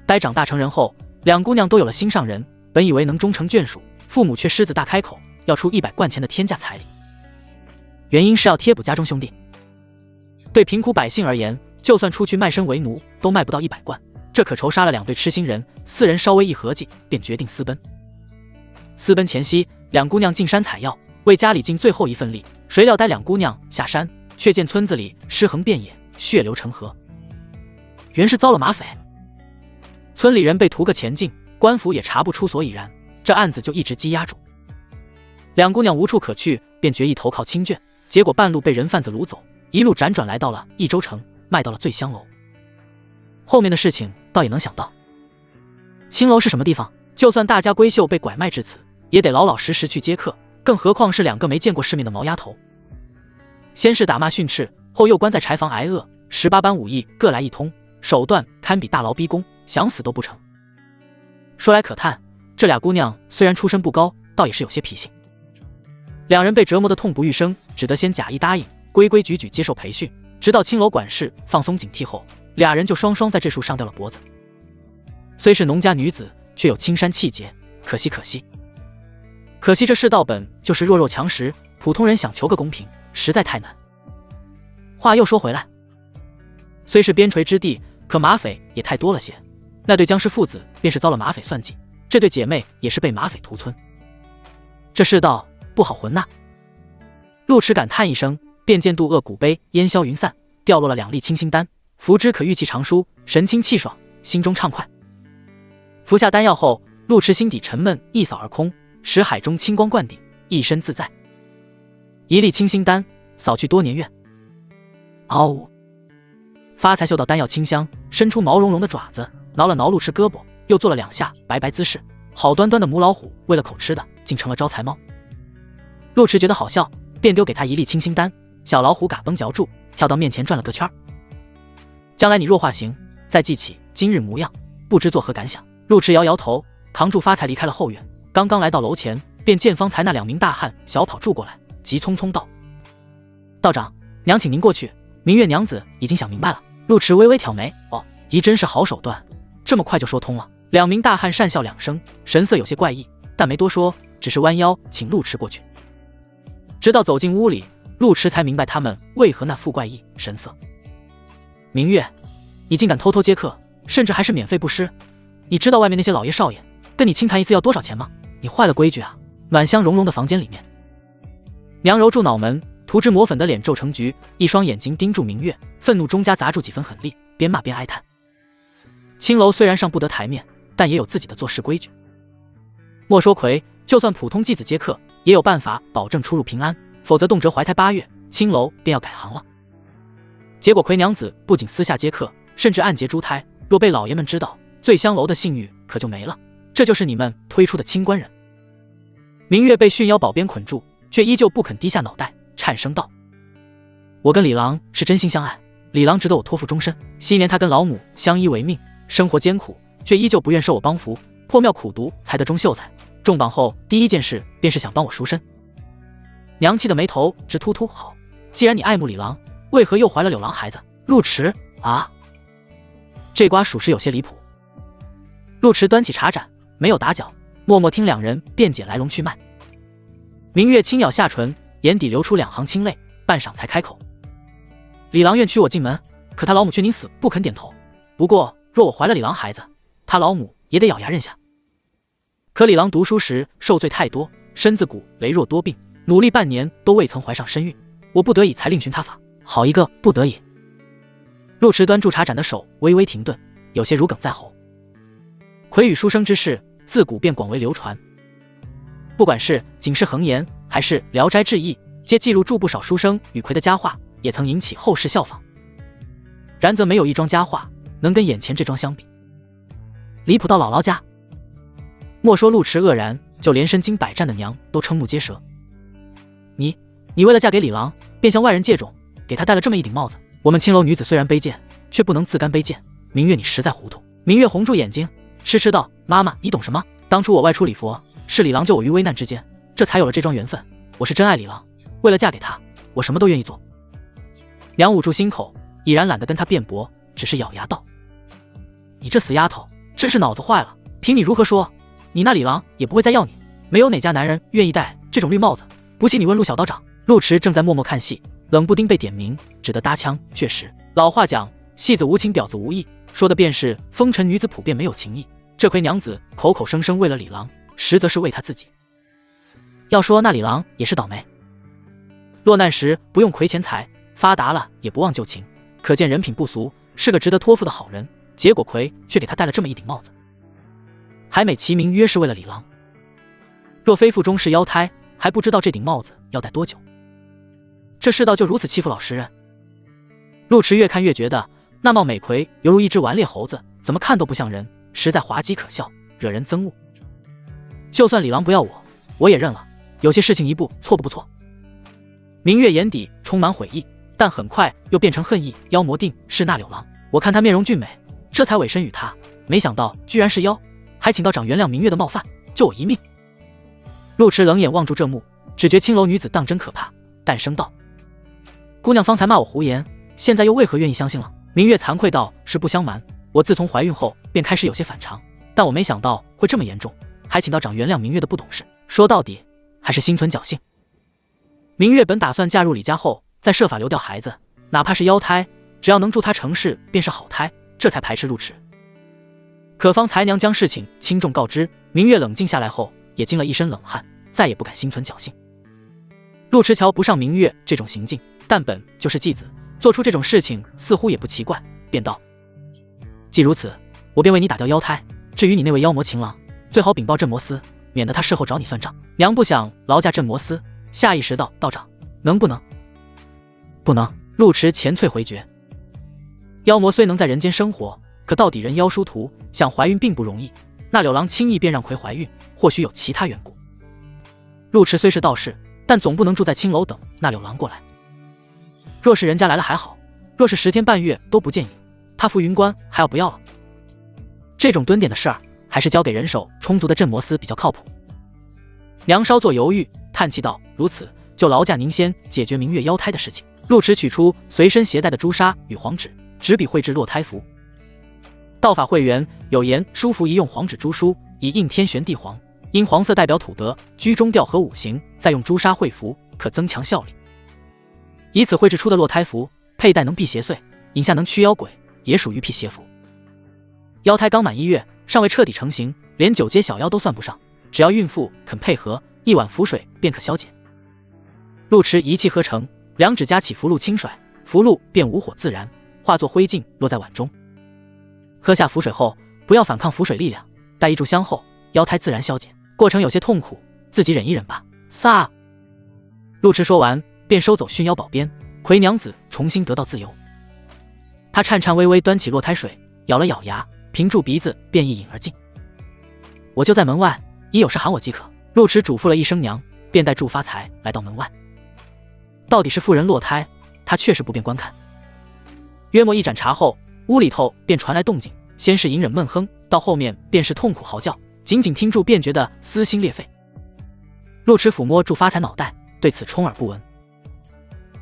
待长大成人后，2姑娘都有了心上人，本以为能终成眷属，父母却狮子大开口，要出100贯钱的天价彩礼。原因是要贴补家中兄弟。对贫苦百姓而言，就算出去卖身为奴，都卖不到100贯，这可愁杀了2对痴心人。4人稍微一合计，便决定私奔。私奔前夕，2姑娘进山采药，为家里尽最后一份力。谁料待2姑娘下山，却见村子里尸横遍野，血流成河，原是遭了马匪。村里人被屠个前进，官府也查不出所以然，这案子就一直积压住。2姑娘无处可去，便决意投靠亲眷，结果半路被人贩子掳走，一路辗转来到了益州城，卖到了醉香楼。后面的事情倒也能想到。青楼是什么地方？就算大家闺秀被拐卖至此，也得老老实实去接客，更何况是2个没见过世面的毛丫头。先是打骂训斥，后又关在柴房挨饿，18般武艺各来一通，手段堪比大牢逼宫，想死都不成。说来可叹，这2姑娘虽然出身不高，倒也是有些脾性。2人被折磨得痛不欲生，只得先假意答应，规规矩矩接受培训，直到青楼管事放松警惕后，2人就双双在这树上掉了脖子。虽是农家女子，却有青山气节，可惜可惜。可惜这世道本就是弱肉强食，普通人想求个公平，实在太难。话又说回来，虽是边陲之地，可马匪也太多了些。那对僵尸父子便是遭了马匪算计，这对姐妹也是被马匪屠村。这世道不好混呐！陆池感叹一声，便见渡厄古碑烟消云散，掉落了2粒清心丹，服之可玉气长舒，神清气爽，心中畅快。服下丹药后，陆池心底沉闷一扫而空，识海中清光灌顶，一身自在。1粒清心丹，扫去多年怨。嗷呜！发财嗅到丹药清香，伸出毛茸茸的爪子，挠了挠陆池胳膊，又做了2下白白姿势。好端端的母老虎，为了口吃的，竟成了招财猫。陆池觉得好笑，便丢给他1粒清心丹。小老虎嘎嘣嚼住，跳到面前转了个圈。将来你若化形，再记起今日模样，不知作何感想？陆池摇摇头，扛住发财离开了后院。刚刚来到楼前，便见方才那2名大汉小跑住过来，急匆匆道：“道长，娘请您过去。明月娘子已经想明白了。”陆池微微挑眉，哦，姨真是好手段，这么快就说通了。2名大汉讪笑2声，神色有些怪异，但没多说，只是弯腰请陆池过去。直到走进屋里，陆池才明白他们为何那副怪异神色。明月，你竟敢偷偷接客，甚至还是免费布施，你知道外面那些老爷少爷跟你轻谈一次要多少钱吗？你坏了规矩啊！暖香融融的房间里面，娘揉住脑门，涂脂抹粉的脸皱成局，一双眼睛盯住明月，愤怒中夹杂住几分狠戾，边骂边哀叹。青楼虽然上不得台面，但也有自己的做事规矩。莫说魁，就算普通继子接客，也有办法保证出入平安，否则动辄怀胎8月，青楼便要改行了。结果魁娘子不仅私下接客，甚至暗结珠胎，若被老爷们知道，醉香楼的信誉可就没了。这就是你们推出的清官人。明月被驯妖宝鞭捆住，却依旧不肯低下脑袋，颤声道：“我跟李郎是真心相爱，李郎值得我托付终身。昔年他跟老母相依为命，生活艰苦，却依旧不愿受我帮扶，破庙苦读才得中秀才。中榜后第一件事便是想帮我赎身。”娘气的眉头直突突。好，既然你爱慕李郎，为何又怀了柳郎孩子？陆池啊，这瓜属实有些离谱。陆池端起茶盏，没有打搅，默默听2人辩解来龙去脉。明月轻咬下唇，眼底流出2行清泪，半晌才开口：“李郎愿娶我进门，可他老母却宁死不肯点头。不过若我怀了李郎孩子，他老母也得咬牙认下。可李郎读书时受罪太多，身子骨羸弱多病，努力半年都未曾怀上身孕，我不得已才另寻他法。好一个不得已！”陆池端住茶盏的手微微停顿，有些如鲠在喉。魁与书生之事自古便广为流传，不管是《警世恒言》还是《聊斋志异》，皆记录住不少书生与魁的佳话，也曾引起后世效仿。然则没有一桩佳话能跟眼前这桩相比，离谱到姥姥家。莫说陆池愕然，就连身经百战的娘都瞠目结舌。你为了嫁给李郎，便向外人借种，给他戴了这么一顶帽子。我们青楼女子虽然卑贱，却不能自甘卑贱。明月你实在糊涂。明月红住眼睛，痴痴道：“妈妈，你懂什么？当初我外出礼佛，是李郎救我于危难之间，这才有了这桩缘分。我是真爱李郎，为了嫁给他，我什么都愿意做。”娘捂住心口，已然懒得跟他辩驳，只是咬牙道：“你这死丫头，真是脑子坏了！凭你如何说，你那李郎也不会再要你。没有哪家男人愿意戴这种绿帽子。不信你问陆小道长。”陆池正在默默看戏，冷不丁被点名，只得搭腔：“确实，老话讲，戏子无情，婊子无义，说的便是风尘女子普遍没有情义。这魁娘子口口声声为了李郎，实则是为他自己。要说那李郎也是倒霉，落难时不用魁钱财，发达了也不忘旧情，可见人品不俗，是个值得托付的好人。结果魁却给他戴了这么一顶帽子，还美其名曰是为了李郎。若非腹中是妖胎，还不知道这顶帽子要戴多久。这世道就如此欺负老实人。陆池越看越觉得那貌美魁犹如一只顽劣猴子，怎么看都不像人，实在滑稽可笑，惹人憎恶。就算李郎不要我，我也认了。有些事情一步错不错。明月眼底充满悔意，但很快又变成恨意。妖魔定是那柳郎，我看他面容俊美，这才委身与他，没想到居然是妖，还请道长原谅明月的冒犯，救我一命。陆池冷眼望住这幕，只觉青楼女子当真可怕，淡声道：“姑娘方才骂我胡言，现在又为何愿意相信了？”明月惭愧道：“实不相瞒，我自从怀孕后便开始有些反常，但我没想到会这么严重，还请道长原谅明月的不懂事。说到底，还是心存侥幸。”明月本打算嫁入李家后，再设法留掉孩子，哪怕是妖胎，只要能助他成事，便是好胎。这才排斥陆迟。可方才娘将事情轻重告知，明月冷静下来后，也惊了一身冷汗，再也不敢心存侥幸。陆迟瞧不上明月这种行径，但本就是继子，做出这种事情似乎也不奇怪，便道：既如此，我便为你打掉妖胎。至于你那位妖魔情郎，最好禀报镇魔司，免得他事后找你算账。娘不想劳驾镇魔司，下意识道：道长，能不能？不能。陆迟前脆回绝。妖魔虽能在人间生活，可到底人妖殊途，想怀孕并不容易。那柳郎轻易便让葵怀孕，或许有其他缘故。陆迟虽是道士，但总不能住在青楼等那柳郎过来。若是人家来了还好，若是10天半月都不见影，他浮云关还要不要了？这种蹲点的事儿，还是交给人手充足的镇魔司比较靠谱。娘稍作犹豫，叹气道：如此，就劳驾您先解决明月妖胎的事情。陆迟取出随身携带的朱砂与黄纸，执笔绘制落胎符。道法会员有言，书符宜用黄纸朱书，以应天旋地黄，因黄色代表土德、居中调和五行，再用朱砂绘符，可增强效力。以此绘制出的落胎符，佩戴能避邪祟，饮下能驱妖鬼，也属于辟邪符。妖胎刚满1月，尚未彻底成型，连9阶小妖都算不上，只要孕妇肯配合，1碗符水便可消解。陆迟一气呵成，2指夹起符箓轻甩，符箓便无火自燃，化作灰烬落在碗中。喝下符水后，不要反抗符水力量，待一炷香后，妖胎自然消减。过程有些痛苦，自己忍一忍吧。撒！陆迟说完，便收走驯妖宝鞭，葵娘子重新得到自由。他颤颤巍巍端起落胎水，咬了咬牙，凭住鼻子便一饮而尽。我就在门外，你有事喊我即可。陆迟嘱咐了一声娘，便带祝发财来到门外。到底是妇人落胎，他确实不便观看。约莫1盏茶后，屋里头便传来动静，先是隐忍闷哼，到后面便是痛苦嚎叫，仅仅听住便觉得撕心裂肺。陆迟抚摸祝发财脑袋，对此充耳不闻。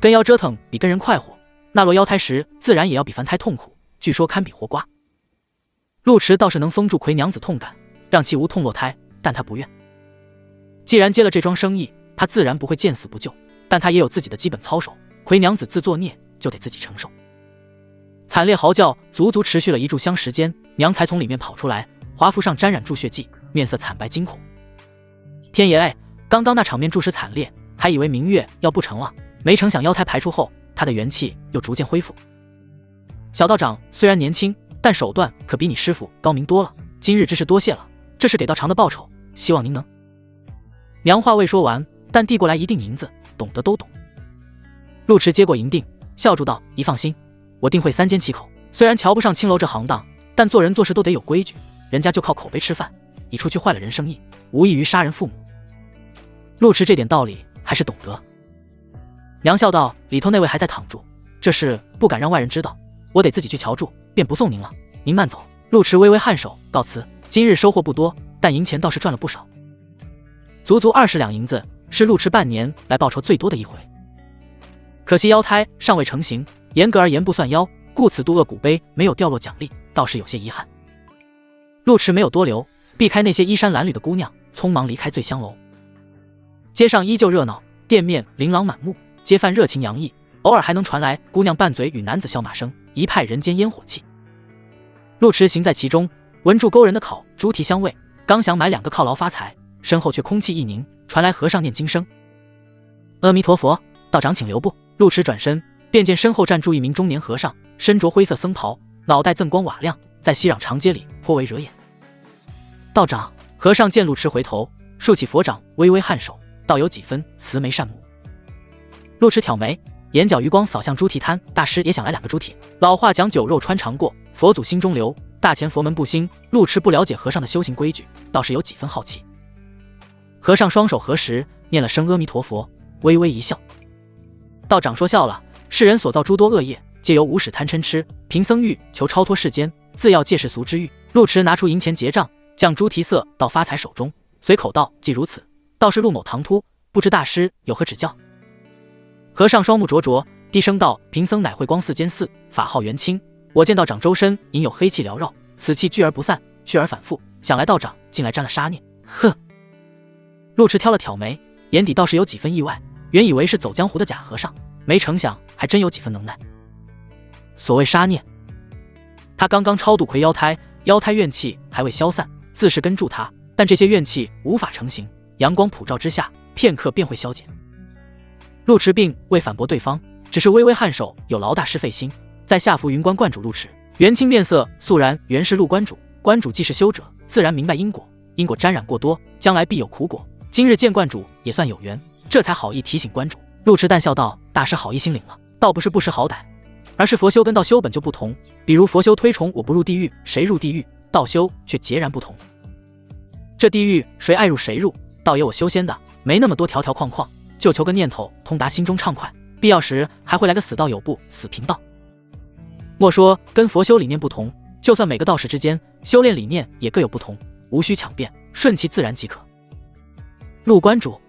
跟妖折腾比跟人快活，那落妖胎时自然也要比凡胎痛苦，据说堪比活瓜。陆迟倒是能封住葵娘子痛感，让其无痛落胎，但他不愿。既然接了这桩生意，他自然不会见死不救，但他也有自己的基本操守，葵娘子自作孽就得自己承受。惨烈嚎叫足足持续了1炷香时间，娘才从里面跑出来，华服上沾染注血迹，面色惨白惊恐。天爷哎，刚刚那场面著实惨烈，还以为明月要不成了，没成想妖胎排出后，他的元气又逐渐恢复。小道长虽然年轻，但手段可比你师傅高明多了，今日之事多谢了，这是给道长的报酬，希望您能……娘话未说完，但递过来一锭银子，懂得都懂。陆迟接过银锭，笑住道：一放心，我定会3缄其口。虽然瞧不上青楼这行当，但做人做事都得有规矩，人家就靠口碑吃饭，你出去坏了人生意，无异于杀人父母。陆迟这点道理还是懂得。娘笑道：里头那位还在躺住，这事不敢让外人知道，我得自己去瞧住，便不送您了，您慢走。陆迟微微颔首告辞，今日收获不多，但银钱倒是赚了不少，足足20两银子，是陆迟半年来报酬最多的一回。可惜妖胎尚未成型，严格而言不算妖，故此渡厄古碑没有掉落奖励，倒是有些遗憾。陆迟没有多留，避开那些衣衫褴褛的姑娘，匆忙离开醉香楼。街上依旧热闹，店面琳琅满目，街贩热情洋溢，偶尔还能传来姑娘拌嘴与男子笑骂声，一派人间烟火气。陆迟行在其中，闻住勾人的烤猪蹄香味，刚想买2个犒劳发财，身后却空气一凝，传来和尚念经声：阿弥陀佛，道长请留步。陆迟转身，便见身后站住一名中年和尚，身着灰色僧袍，脑袋锃光瓦亮，在熙攘长街里颇为惹眼。道长，和尚见陆迟回头，竖起佛掌，微微颔首，倒有几分慈眉善目。陆迟挑眉，眼角余光扫向猪蹄摊，大师也想来2个猪蹄。老话讲酒肉穿肠过，佛祖心中留，大前佛门不兴。陆迟不了解和尚的修行规矩，倒是有几分好奇。和尚双手合十，念了声阿弥陀佛，微微一笑。道长说笑了，世人所造诸多恶业，皆由无始贪嗔痴，贫僧欲求超脱世间，自要戒世俗之欲。陆迟拿出银钱结账，将猪蹄色到发财手中，随口道：既如此，倒是陆某唐突，不知大师有何指教？和尚双目灼灼，低声道：贫僧乃慧光寺监寺，法号元清。我见道长周身隐有黑气缭绕，此气聚而不散，去而反复，想来道长竟来沾了杀孽。呵。陆迟挑了挑眉，眼底倒是有几分意外，原以为是走江湖的假和尚，没成想还真有几分能耐。所谓杀孽，他刚刚超度魁妖胎，妖胎怨气还未消散，自是跟住他，但这些怨气无法成形，阳光普照之下，片刻便会消减。陆池并未反驳对方，只是微微颔首，有劳大师费心，在下服云关观主陆池。元清面色肃然，原是陆关主，关主既是修者，自然明白因果，因果沾染过多，将来必有苦果。今日见观主也算有缘，这才好意提醒观主。陆池淡笑道：“大师好意心领了，倒不是不识好歹，而是佛修跟道修本就不同。比如佛修推崇我不入地狱，谁入地狱？道修却截然不同。这地狱谁爱入谁入，倒也我修仙的，没那么多条条框框，就求个念头通达心中畅快，必要时还会来个死道有部，死贫道。莫说跟佛修理念不同，就算每个道士之间修炼理念也各有不同，无需强辩，顺其自然即可。”陆关主。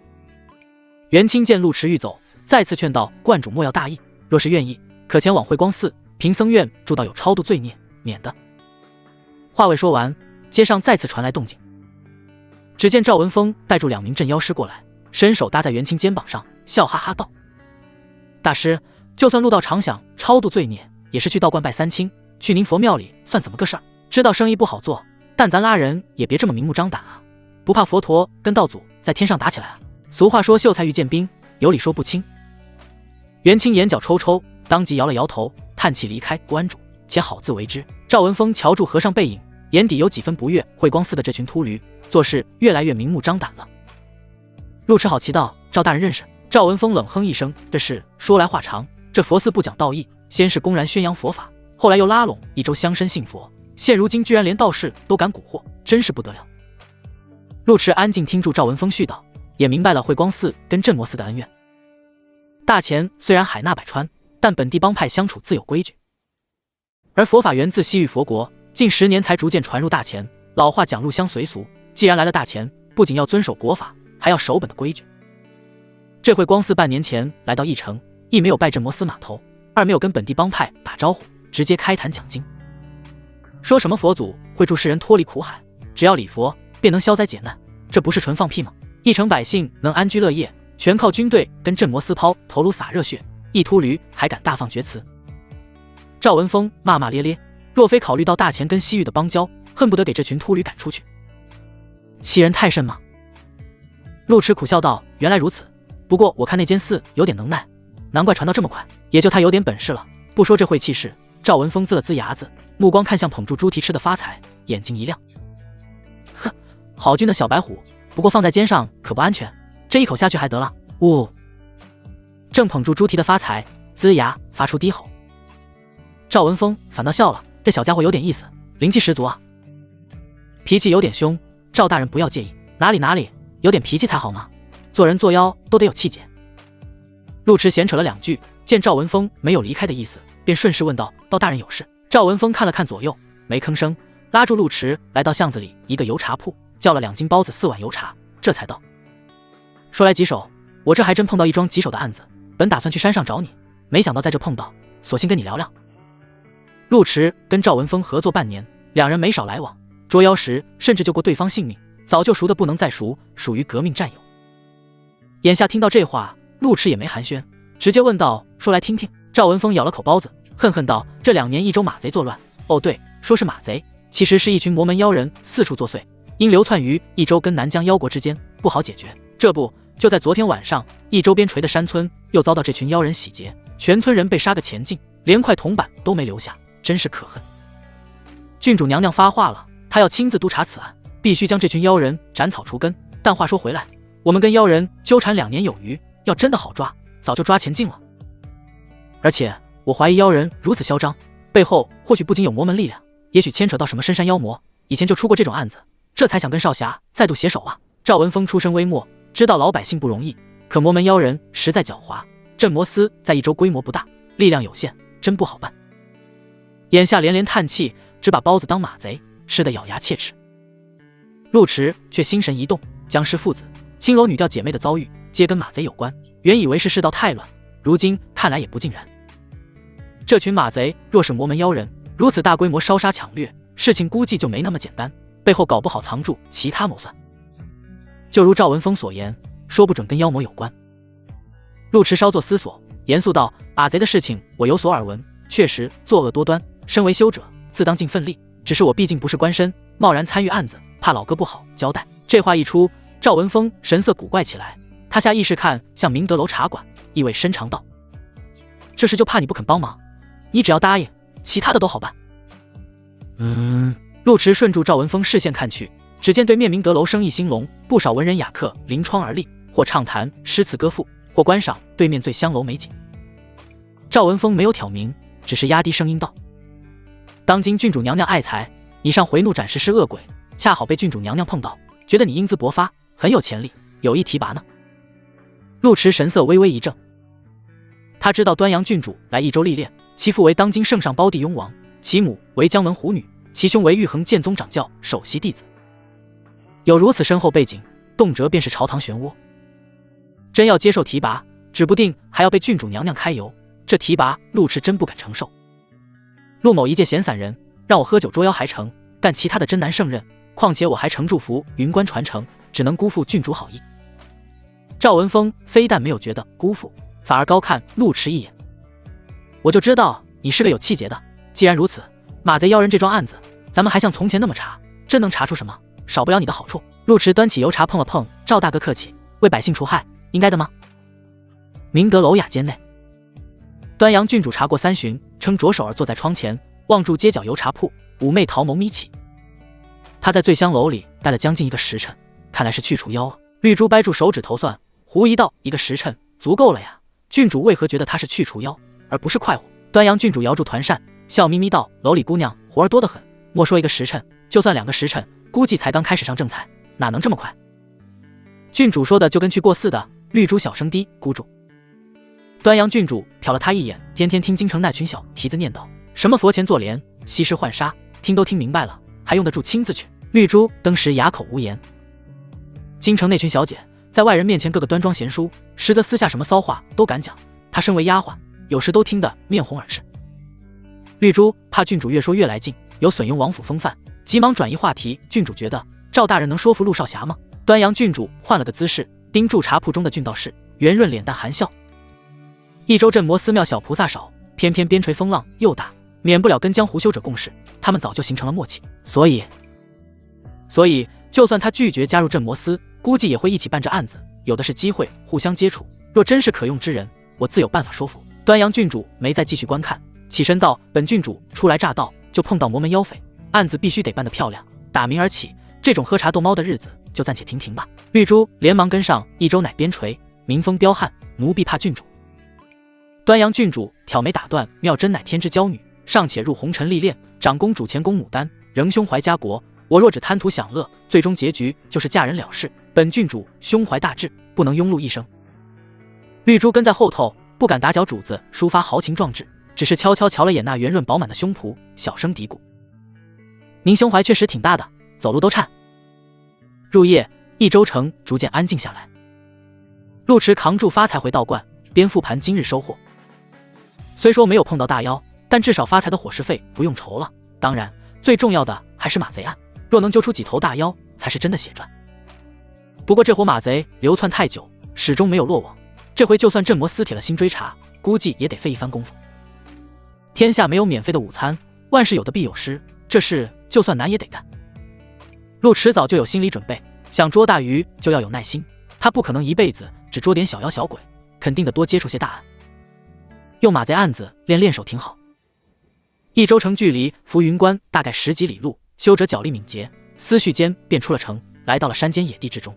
元清见陆池欲走，再次劝道：“观主莫要大意，若是愿意，可前往慧光寺贫僧院住到有超度罪孽，免得。”话未说完，街上再次传来动静。只见赵文峰带住2名镇妖师过来，伸手搭在元清肩膀上，笑哈哈道：“大师，就算陆道常想超度罪孽，也是去道观拜三清，去您佛庙里算怎么个事儿？知道生意不好做，但咱拉人也别这么明目张胆啊，不怕佛陀跟道祖在天上打起来啊？俗话说秀才遇见兵，有理说不清。”元清眼角抽抽，当即摇了摇头，叹气离开。关主，且好自为之。赵文峰瞧住和尚背影，眼底有几分不悦慧光寺的这群秃驴，做事越来越明目张胆了。陆池好奇道：“赵大人认识？”赵文峰冷哼一声：“这事说来话长，这佛寺不讲道义，先是公然宣扬佛法，后来又拉拢一州乡绅信佛，现如今居然连道士都敢蛊惑，真是不得了。”陆池安静听住赵文峰絮叨，也明白了慧光寺跟镇魔寺的恩怨。大钱虽然海纳百川，但本地帮派相处自有规矩，而佛法源自西域佛国，近10年才逐渐传入大钱。老话讲入乡随俗，既然来了大钱，不仅要遵守国法，还要守本的规矩。这慧光寺半年前来到义城，一没有拜镇魔司码头，二没有跟本地帮派打招呼，直接开坛讲经，说什么佛祖会助世人脱离苦海，只要礼佛便能消灾解难，这不是纯放屁吗？义城百姓能安居乐业，全靠军队跟镇魔司抛头颅洒热血，一秃驴还敢大放厥词。赵文峰骂骂咧咧，若非考虑到大钱跟西域的邦交，恨不得给这群秃驴赶出去，欺人太甚吗？陆池苦笑道：“原来如此，不过我看那间寺有点能耐，难怪传到这么快，也就他有点本事了。不说这晦气事。”赵文峰呲了呲牙子，目光看向捧住猪蹄吃的发财，眼睛一亮：“哼，好俊的小白虎，不过放在肩上可不安全，这一口下去还得了。”呜！正捧住猪蹄的发财呲牙发出低吼。赵文峰反倒笑了，这小家伙有点意思，灵气十足啊。脾气有点凶，赵大人不要介意。哪里，有点脾气才好嘛，做人做妖都得有气节。陆池闲扯了2句，见赵文峰没有离开的意思，便顺势问道：“道大人有事？”赵文峰看了看左右，没吭声，拉住陆池来到巷子里一个油茶铺，叫了2斤包子4碗油茶，这才道：“说来棘手，我这还真碰到一桩棘手的案子，本打算去山上找你，没想到在这碰到，索性跟你聊聊。”陆池跟赵文峰合作半年，2人没少来往，捉妖时甚至救过对方性命，早就熟得不能再熟，属于革命战友。眼下听到这话，陆池也没寒暄，直接问道：“说来听听。”赵文峰咬了口包子，恨恨道：“这2年益州马贼作乱，哦对，说是马贼，其实是一群魔门妖人四处作祟，因流窜于益州跟南疆妖国之间，不好解决。这不就在昨天晚上，益州边陲的山村又遭到这群妖人洗劫，全村人被杀个前尽，连块铜板都没留下，真是可恨。郡主娘娘发话了，她要亲自督查此案，必须将这群妖人斩草除根。但话说回来，我们跟妖人纠缠2年有余，要真的好抓，早就抓前尽了。而且我怀疑妖人如此嚣张，背后或许不仅有魔门力量，也许牵扯到什么深山妖魔，以前就出过这种案子，这才想跟少侠再度携手啊。”赵文峰出身微末，知道老百姓不容易，可魔门妖人实在狡猾，镇魔司在益州规模不大，力量有限，真不好办。眼下连连叹气，只把包子当马贼，吃得咬牙切齿。陆池却心神一动，僵尸父子、青楼女调姐妹的遭遇皆跟马贼有关，原以为是世道太乱，如今看来也不尽然。这群马贼若是魔门妖人，如此大规模烧杀抢掠，事情估计就没那么简单，背后搞不好藏住其他谋算。就如赵文峰所言，说不准跟妖魔有关。陆池稍作思索，严肃道：“马贼的事情我有所耳闻，确实作恶多端，身为修者，自当尽份力，只是我毕竟不是官绅，贸然参与案子，怕老哥不好交代。这话一出，赵文峰神色古怪起来，他下意识看向明德楼茶馆，意味深长道：“这事就怕你不肯帮忙，你只要答应，其他的都好办。”陆迟顺住赵文峰视线看去，只见对面明德楼生意兴隆，不少文人雅客临窗而立，或畅谈诗词歌赋，或观赏对面醉香楼美景。赵文峰没有挑明，只是压低声音道：“当今郡主娘娘爱财，你上回怒斩石狮恶鬼，恰好被郡主娘娘碰到，觉得你英姿勃发，很有潜力，有意提拔呢。”陆迟神色微微一怔，他知道端阳郡主来益州历练，其父为当今圣上胞弟雍王，其母为江门虎女，其兄为玉衡剑宗掌教首席弟子，有如此深厚背景，动辄便是朝堂漩涡。真要接受提拔，指不定还要被郡主娘娘开油，这提拔陆迟真不敢承受。陆某一介闲散人，让我喝酒捉妖还成，干其他的真难胜任，况且我还承祝福云关传承，只能辜负郡主好意。赵文峰非但没有觉得辜负，反而高看陆迟一眼：“我就知道你是个有气节的，既然如此，马贼妖人这桩案子，咱们还像从前那么查，真能查出什么，少不了你的好处。”陆迟端起油茶碰了碰：“赵大哥客气，为百姓除害，应该的吗？”明德楼雅间内，端阳郡主茶过3巡，撑着手儿坐在窗前，望住街角油茶铺，妩媚桃眸眯起。他在醉香楼里待了将近1个时辰，看来是去除妖啊。绿珠掰住手指头算，狐疑道：“1个时辰足够了呀，郡主为何觉得他是去除妖，而不是快活？”端阳郡主摇住团扇，笑眯眯道：“楼里姑娘活儿多得很，莫说1个时辰，就算2个时辰，估计才刚开始上正菜，哪能这么快？”郡主说的就跟去过似的。绿珠小声低咕住。端阳郡主瞟了他一眼，天天听京城那群小蹄子念叨什么佛前坐莲，西施浣纱，听都听明白了，还用得住亲自去？绿珠登时哑口无言。京城那群小姐在外人面前个个端庄贤淑，实则私下什么骚话都敢讲，她身为丫鬟，有时都听得面红耳赤。绿珠怕郡主越说越来劲，有损用王府风范，急忙转移话题：“郡主觉得赵大人能说服陆少侠吗？”端阳郡主换了个姿势，盯住茶铺中的郡道士，圆润脸蛋含笑：“益州镇魔寺庙小菩萨少，偏偏边陲风浪又大，免不了跟江湖修者共事，他们早就形成了默契，所以就算他拒绝加入镇魔司，估计也会一起办这案子，有的是机会互相接触，若真是可用之人，我自有办法说服。”端阳郡主没再继续观看，起身道：“本郡主初来乍到，就碰到魔门妖匪，案子必须得办得漂亮，打明而起，这种喝茶逗猫的日子就暂且停吧。”绿珠连忙跟上：“益州乃边陲，民风彪悍，奴婢怕郡主。”端阳郡主挑眉打断：“妙真乃天之娇女，尚且入红尘历练，长公主前宫牡丹，仍胸怀家国。我若只贪图享乐，最终结局就是嫁人了事。本郡主胸怀大志，不能庸碌一生。”绿珠跟在后头，不敢打搅主子抒发豪情壮志，只是悄悄瞧了眼那圆润饱满的胸脯，小声嘀咕：“您胸怀确实挺大的，走路都颤。”入夜，益州城逐渐安静下来。陆迟扛住发财回道观，边复盘今日收获。虽说没有碰到大妖，但至少发财的伙食费不用愁了。当然，最重要的还是马贼案，若能揪出几头大妖，才是真的血赚。不过这伙马贼流窜太久，始终没有落网，这回就算镇魔司铁了心追查，估计也得费一番功夫。天下没有免费的午餐，万事有得必有失，这事就算难也得干。陆迟早就有心理准备，想捉大鱼就要有耐心，他不可能一辈子只捉点小妖小鬼，肯定得多接触些大案。用马贼案子练手挺好。益州城距离浮云关大概10几里路，修者脚力敏捷，思绪间便出了城，来到了山间野地之中。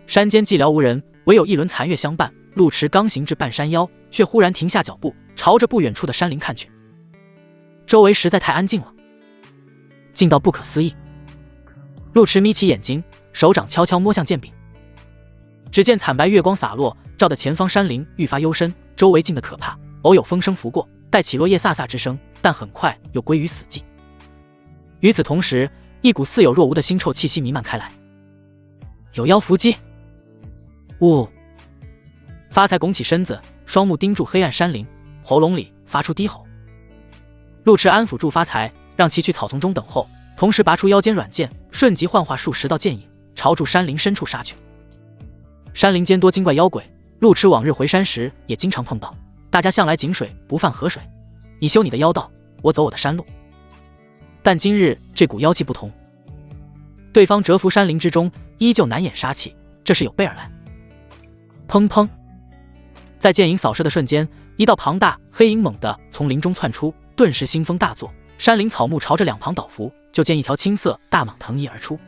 山间寂寥无人，唯有一轮残月相伴。陆迟刚行至半山腰，却忽然停下脚步，朝着不远处的山林看去。周围实在太安静了，静到不可思议。陆迟眯起眼睛，手掌悄悄摸向剑柄，只见惨白月光洒落，照得前方山林愈发幽深，周围静得可怕，偶有风声拂过，带起落叶飒飒之声，但很快又归于死寂。与此同时，一股似有若无的腥臭气息弥漫开来。有妖伏击！呜！发财拱起身子，双目盯住黑暗山林，喉咙里发出低吼。陆迟安抚住发财，让其去草丛中等候，同时拔出腰间软剑，瞬即幻化数10道剑影，朝住山林深处杀去。山林间多精怪妖鬼，陆迟往日回山时也经常碰到，大家向来井水不犯河水，你修你的妖道，我走我的山路。但今日这股妖气不同，对方蛰伏山林之中，依旧难掩杀气，这是有备而来。砰砰，在剑影扫射的瞬间，一道庞大黑影猛地从林中窜出，顿时腥风大作，山林草木朝着两旁倒伏，就见一条青色大蟒腾移而出。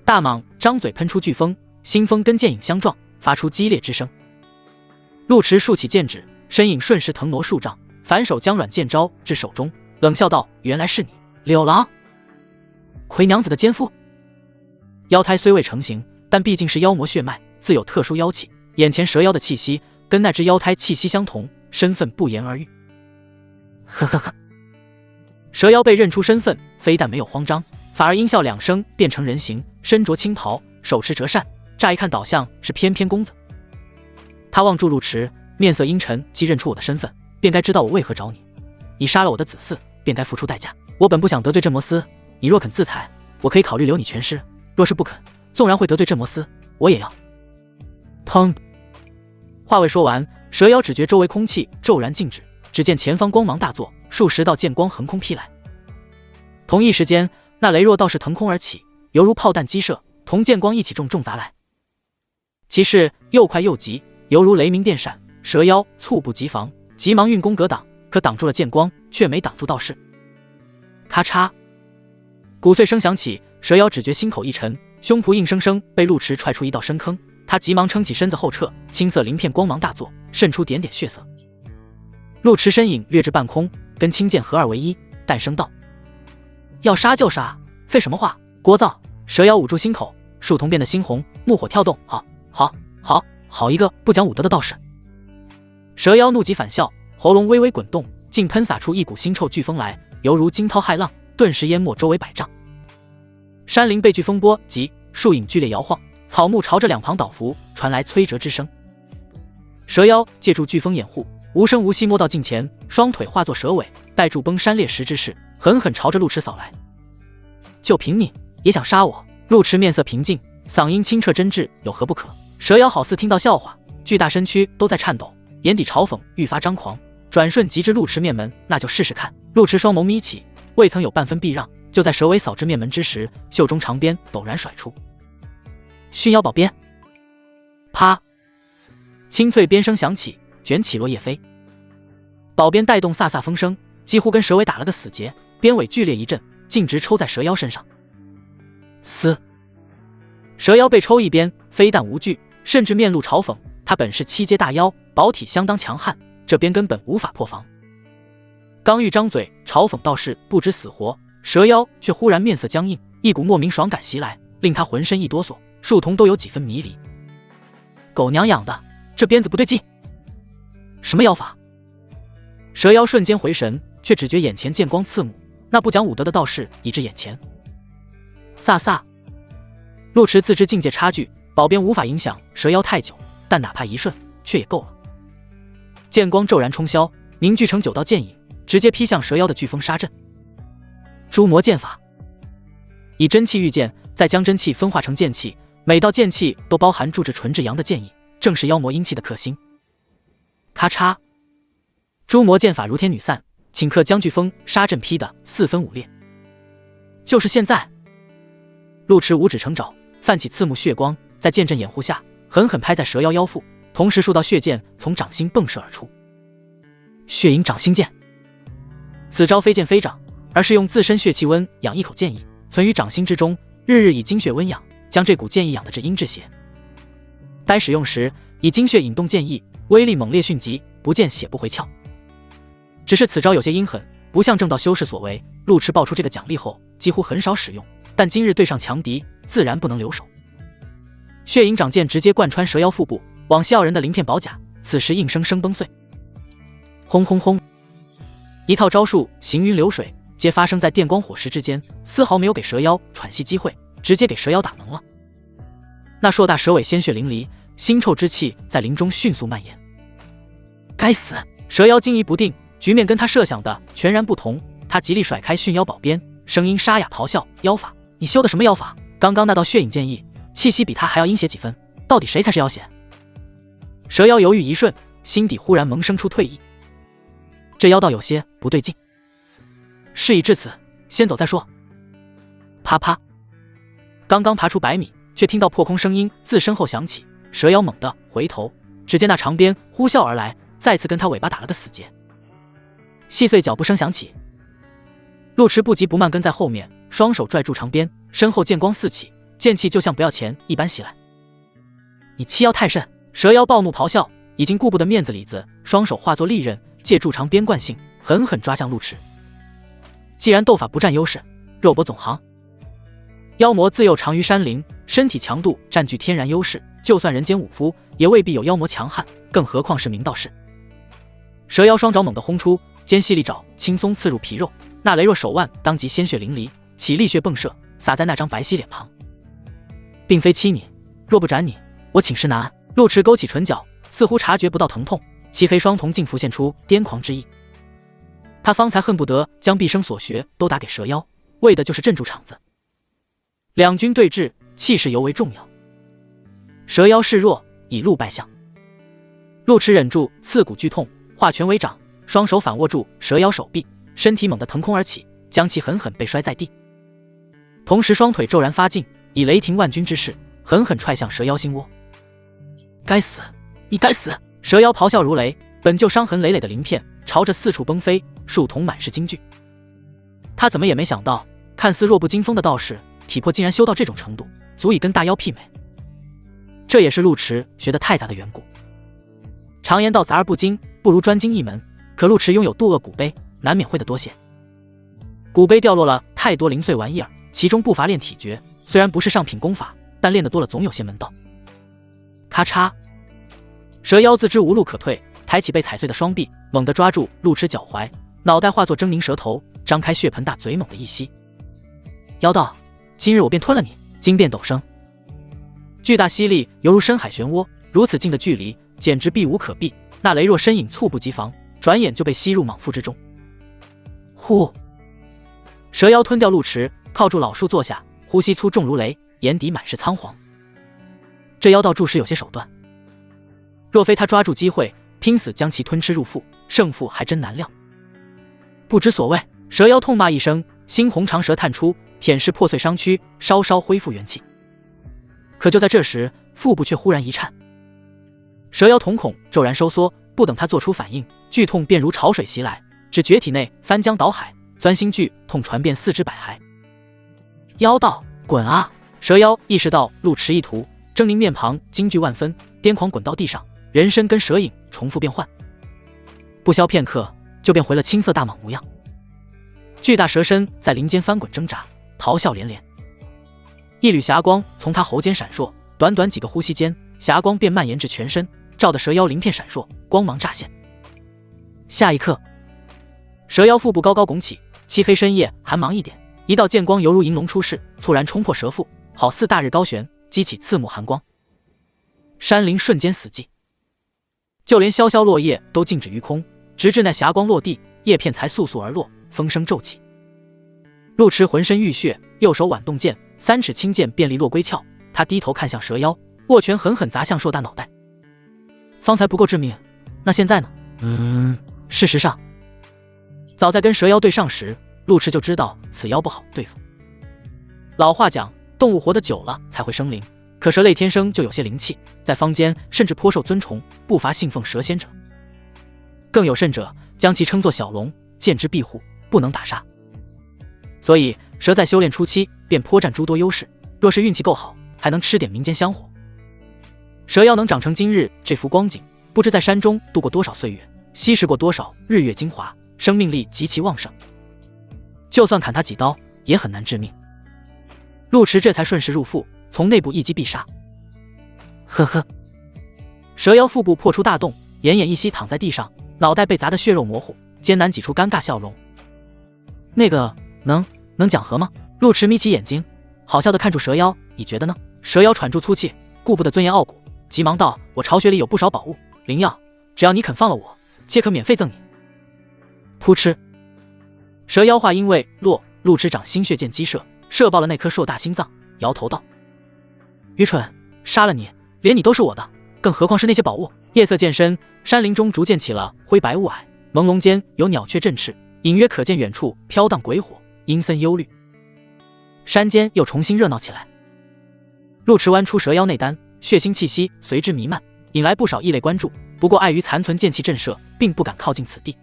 大蟒张嘴喷出飓风，腥风跟剑影相撞，发出激烈之声。陆池竖起剑指，身影瞬时腾挪数丈，反手将软剑招至手中，冷笑道：“原来是你，柳郎，魁娘子的奸夫。”妖胎虽未成形，但毕竟是妖魔血脉，自有特殊妖气。眼前蛇妖的气息跟那只妖胎气息相同，身份不言而喻。呵呵呵，蛇妖被认出身份，非但没有慌张，反而阴笑两声，变成人形，身着青袍，手持折扇，乍一看倒像是翩翩公子。他望住陆池，面色阴沉，既认出我的身份，便该知道我为何找你。你杀了我的子嗣，便该付出代价。我本不想得罪镇魔司，你若肯自裁，我可以考虑留你全尸；若是不肯，纵然会得罪镇魔司，我也要。砰！话未说完，蛇妖只觉周围空气骤然静止，只见前方光芒大作，数十道剑光横空劈来。同一时间，那雷若倒是腾空而起，犹如炮弹击射，同剑光一起重砸来。其势又快又急，犹如雷鸣电闪。蛇妖猝不及防，急忙运功格挡，可挡住了剑光，却没挡住道士。咔嚓，骨碎声响起，蛇妖只觉心口一沉，胸脯硬生生被陆池踹出一道深坑。他急忙撑起身子后撤，青色鳞片光芒大作，渗出点点血色。陆池身影掠至半空，跟青剑合二为一，淡声道：“要杀就杀，废什么话？聒噪！”蛇妖捂住心口，树瞳变得猩红，目火跳动。好一个不讲武德的道士！蛇妖怒极反笑，喉咙微微滚动，竟喷洒出一股腥臭飓风来，犹如惊涛骇浪，顿时淹没周围100丈。山林被飓风波及，树影剧烈摇晃，草木朝着两旁倒伏，传来摧折之声。蛇妖借助飓风掩护，无声无息摸到近前，双腿化作蛇尾，带住崩山裂石之势，狠狠朝着陆池扫来。就凭你也想杀我？陆池面色平静，嗓音清澈真挚，有何不可？蛇妖好似听到笑话，巨大身躯都在颤抖，眼底嘲讽愈发张狂，转瞬即至陆池面门，那就试试看。陆池双眸眯起，未曾有半分避让，就在蛇尾扫至面门之时，袖中长鞭陡然甩出，驯妖宝鞭。啪！清脆鞭声响起，卷起落叶飞。宝鞭带动飒飒风声，几乎跟蛇尾打了个死结，鞭尾剧烈一震，径直抽在蛇妖身上。嘶！蛇妖被抽一鞭，非但无惧，甚至面露嘲讽。他本是7阶大妖，宝体相当强悍，这鞭根本无法破防。刚欲张嘴嘲讽道士不知死活，蛇妖却忽然面色僵硬，一股莫名爽感袭来，令他浑身一哆嗦，树瞳都有几分迷离。狗娘养的，这鞭子不对劲！什么妖法？蛇妖瞬间回神，却只觉眼前剑光刺目，那不讲武德的道士已至眼前。飒飒！陆池自知境界差距，宝鞭无法影响蛇妖太久，但哪怕一瞬，却也够了。剑光骤然冲霄，凝聚成9道剑影，直接劈向蛇妖的飓风杀阵。诛魔剑法，以真气御剑，再将真气分化成剑气，每道剑气都包含住着纯至阳的剑意，正是妖魔阴气的克星。咔嚓！诛魔剑法如天女散，顷刻将飓风杀阵劈得4分5裂。就是现在！陆池五指成爪，泛起刺目血光，在剑阵掩护下，狠狠拍在蛇妖腰腹，同时数道血箭从掌心迸射而出。血影掌心剑，此招非剑非掌，而是用自身血气温养一口剑意，存于掌心之中，日日以精血温养，将这股剑意养得至阴至血。待使用时，以精血引动剑意，威力猛烈迅疾，不见血不回鞘。只是此招有些阴狠，不像正道修士所为。陆池爆出这个奖励后，几乎很少使用，但今日对上强敌，自然不能留手。血影掌剑直接贯穿蛇妖腹部，往西傲人的鳞片宝甲，此时硬生生崩碎。轰轰轰！一套招数行云流水，皆发生在电光火石之间，丝毫没有给蛇妖喘息机会，直接给蛇妖打懵了。那硕大蛇尾鲜血淋漓，腥臭之气在林中迅速蔓延。该死！蛇妖惊疑不定，局面跟他设想的全然不同。他极力甩开驯妖宝鞭，声音沙哑咆哮：“妖法！你修的什么妖法？刚刚那道血影剑意，气息比他还要阴邪几分，到底谁才是妖邪？”蛇妖犹豫一瞬，心底忽然萌生出退意。这妖道有些不对劲。事已至此，先走再说。啪啪，刚刚爬出100米，却听到破空声音自身后响起。蛇妖猛地回头，只见那长鞭呼啸而来，再次跟他尾巴打了个死结。细碎脚步声响起，陆池不急不慢跟在后面，双手拽住长鞭，身后剑光四起，剑气就像不要钱一般袭来。你欺妖太甚！蛇妖暴怒咆哮，已经顾不得面子里子，双手化作利刃，借助长鞭惯性，狠狠抓向陆池。既然斗法不占优势，肉搏总行。妖魔自幼长于山林，身体强度占据天然优势，就算人间武夫，也未必有妖魔强悍，更何况是明道士。蛇妖双爪猛地轰出，尖细利爪轻松刺入皮肉，那羸弱手腕当即鲜血淋漓，起力血迸射，洒在那张白皙脸庞。并非欺你，若不斩你，我寝食难安。陆池勾起唇角，似乎察觉不到疼痛，漆黑双瞳竟浮现出癫狂之意。他方才恨不得将毕生所学都打给蛇妖，为的就是镇住场子。两军对峙，气势尤为重要。蛇妖示弱，以陆败相。陆池忍住刺骨剧痛，化拳为掌，双手反握住蛇妖手臂，身体猛地腾空而起，将其狠狠被摔在地。同时双腿骤然发劲，以雷霆万钧之势狠狠踹向蛇妖心窝。该死，你该死！蛇妖咆哮如雷，本就伤痕累累的鳞片朝着四处崩飞，树丛满是金句。他怎么也没想到，看似弱不禁风的道士，体魄竟然修到这种程度，足以跟大妖媲美。这也是陆池学得太杂的缘故。常言道杂而不精，不如专精一门，可陆池拥有渡厄古碑，难免会得多些。古碑掉落了太多零碎玩意儿，其中不乏练体诀，虽然不是上品功法，但练得多了总有些门道。咔嚓，蛇妖自知无路可退，抬起被踩碎的双臂，猛地抓住陆池脚踝，脑袋化作狰狞蛇头，张开血盆大嘴猛地一吸。妖道，今日我便吞了你！惊变陡升，巨大吸力犹如深海漩涡，如此近的距离简直避无可避，那羸弱身影猝不及防，转眼就被吸入莽腹之中。呼！蛇妖吞掉陆池，靠住老树坐下，呼吸粗重如雷，眼底满是仓皇。这妖道注视有些手段，若非他抓住机会拼死将其吞吃入腹，胜负还真难料。不知所谓！蛇妖痛骂一声，猩红长舌探出，舔舐破碎伤躯，稍稍恢复元气。可就在这时，腹部却忽然一颤，蛇妖瞳孔骤然收缩，不等他做出反应，剧痛便如潮水袭来，只觉体内翻江倒海，钻心剧痛传遍四肢百骸。妖道，滚啊！蛇妖意识到陆池意图，狰狞面庞惊惧万分，癫狂滚到地上，人身跟蛇影重复变换，不消片刻就变回了青色大蟒模样。巨大蛇身在林间翻滚挣扎，咆哮连连。一缕霞光从他喉间闪烁，短短几个呼吸间，霞光便蔓延至全身，照得蛇妖鳞片闪烁，光芒乍现。下一刻，蛇妖腹部高高拱起，漆黑深夜还忙一点，一道剑光犹如银龙出世，猝然冲破蛇腹，好似大日高悬，激起刺目寒光。山林瞬间死寂，就连萧萧落叶都静止于空，直至那霞光落地，叶片才簌簌而落，风声骤起。陆池浑身浴血，右手挽动剑，3尺青剑便利落归鞘。他低头看向蛇妖，握拳狠狠砸向硕大脑袋。方才不够致命，那现在呢？事实上，早在跟蛇妖对上时，陆池就知道此妖不好对付。老话讲，动物活得久了才会生灵，可蛇类天生就有些灵气，在坊间甚至颇受尊崇，不乏信奉蛇仙者。更有甚者，将其称作小龙，见之庇护，不能打杀。所以蛇在修炼初期便颇占诸多优势，若是运气够好，还能吃点民间香火。蛇妖能长成今日这幅光景，不知在山中度过多少岁月，吸食过多少日月精华，生命力极其旺盛，就算砍他几刀也很难致命。陆池这才顺势入腹，从内部一击必杀。呵呵，蛇妖腹部破出大洞，奄奄一息躺在地上，脑袋被砸得血肉模糊，艰难挤出尴尬笑容。那个能讲和吗？陆池眯起眼睛，好笑地看住蛇妖，你觉得呢？蛇妖喘住粗气，顾不得尊严傲骨，急忙道：我巢穴里有不少宝物灵药，只要你肯放了我，皆可免费赠你。噗嗤，蛇妖话因为落，陆池掌心血箭击射爆了那颗硕大心脏，摇头道：愚蠢，杀了你，连你都是我的，更何况是那些宝物。夜色渐深，山林中逐渐起了灰白雾霭，朦胧间有鸟雀振翅，隐约可见远处飘荡鬼火，阴森忧虑。山间又重新热闹起来。陆池湾出蛇妖内丹，血腥气息随之弥漫，引来不少异类关注。不过碍于残存剑气震慑，并不敢靠近此地。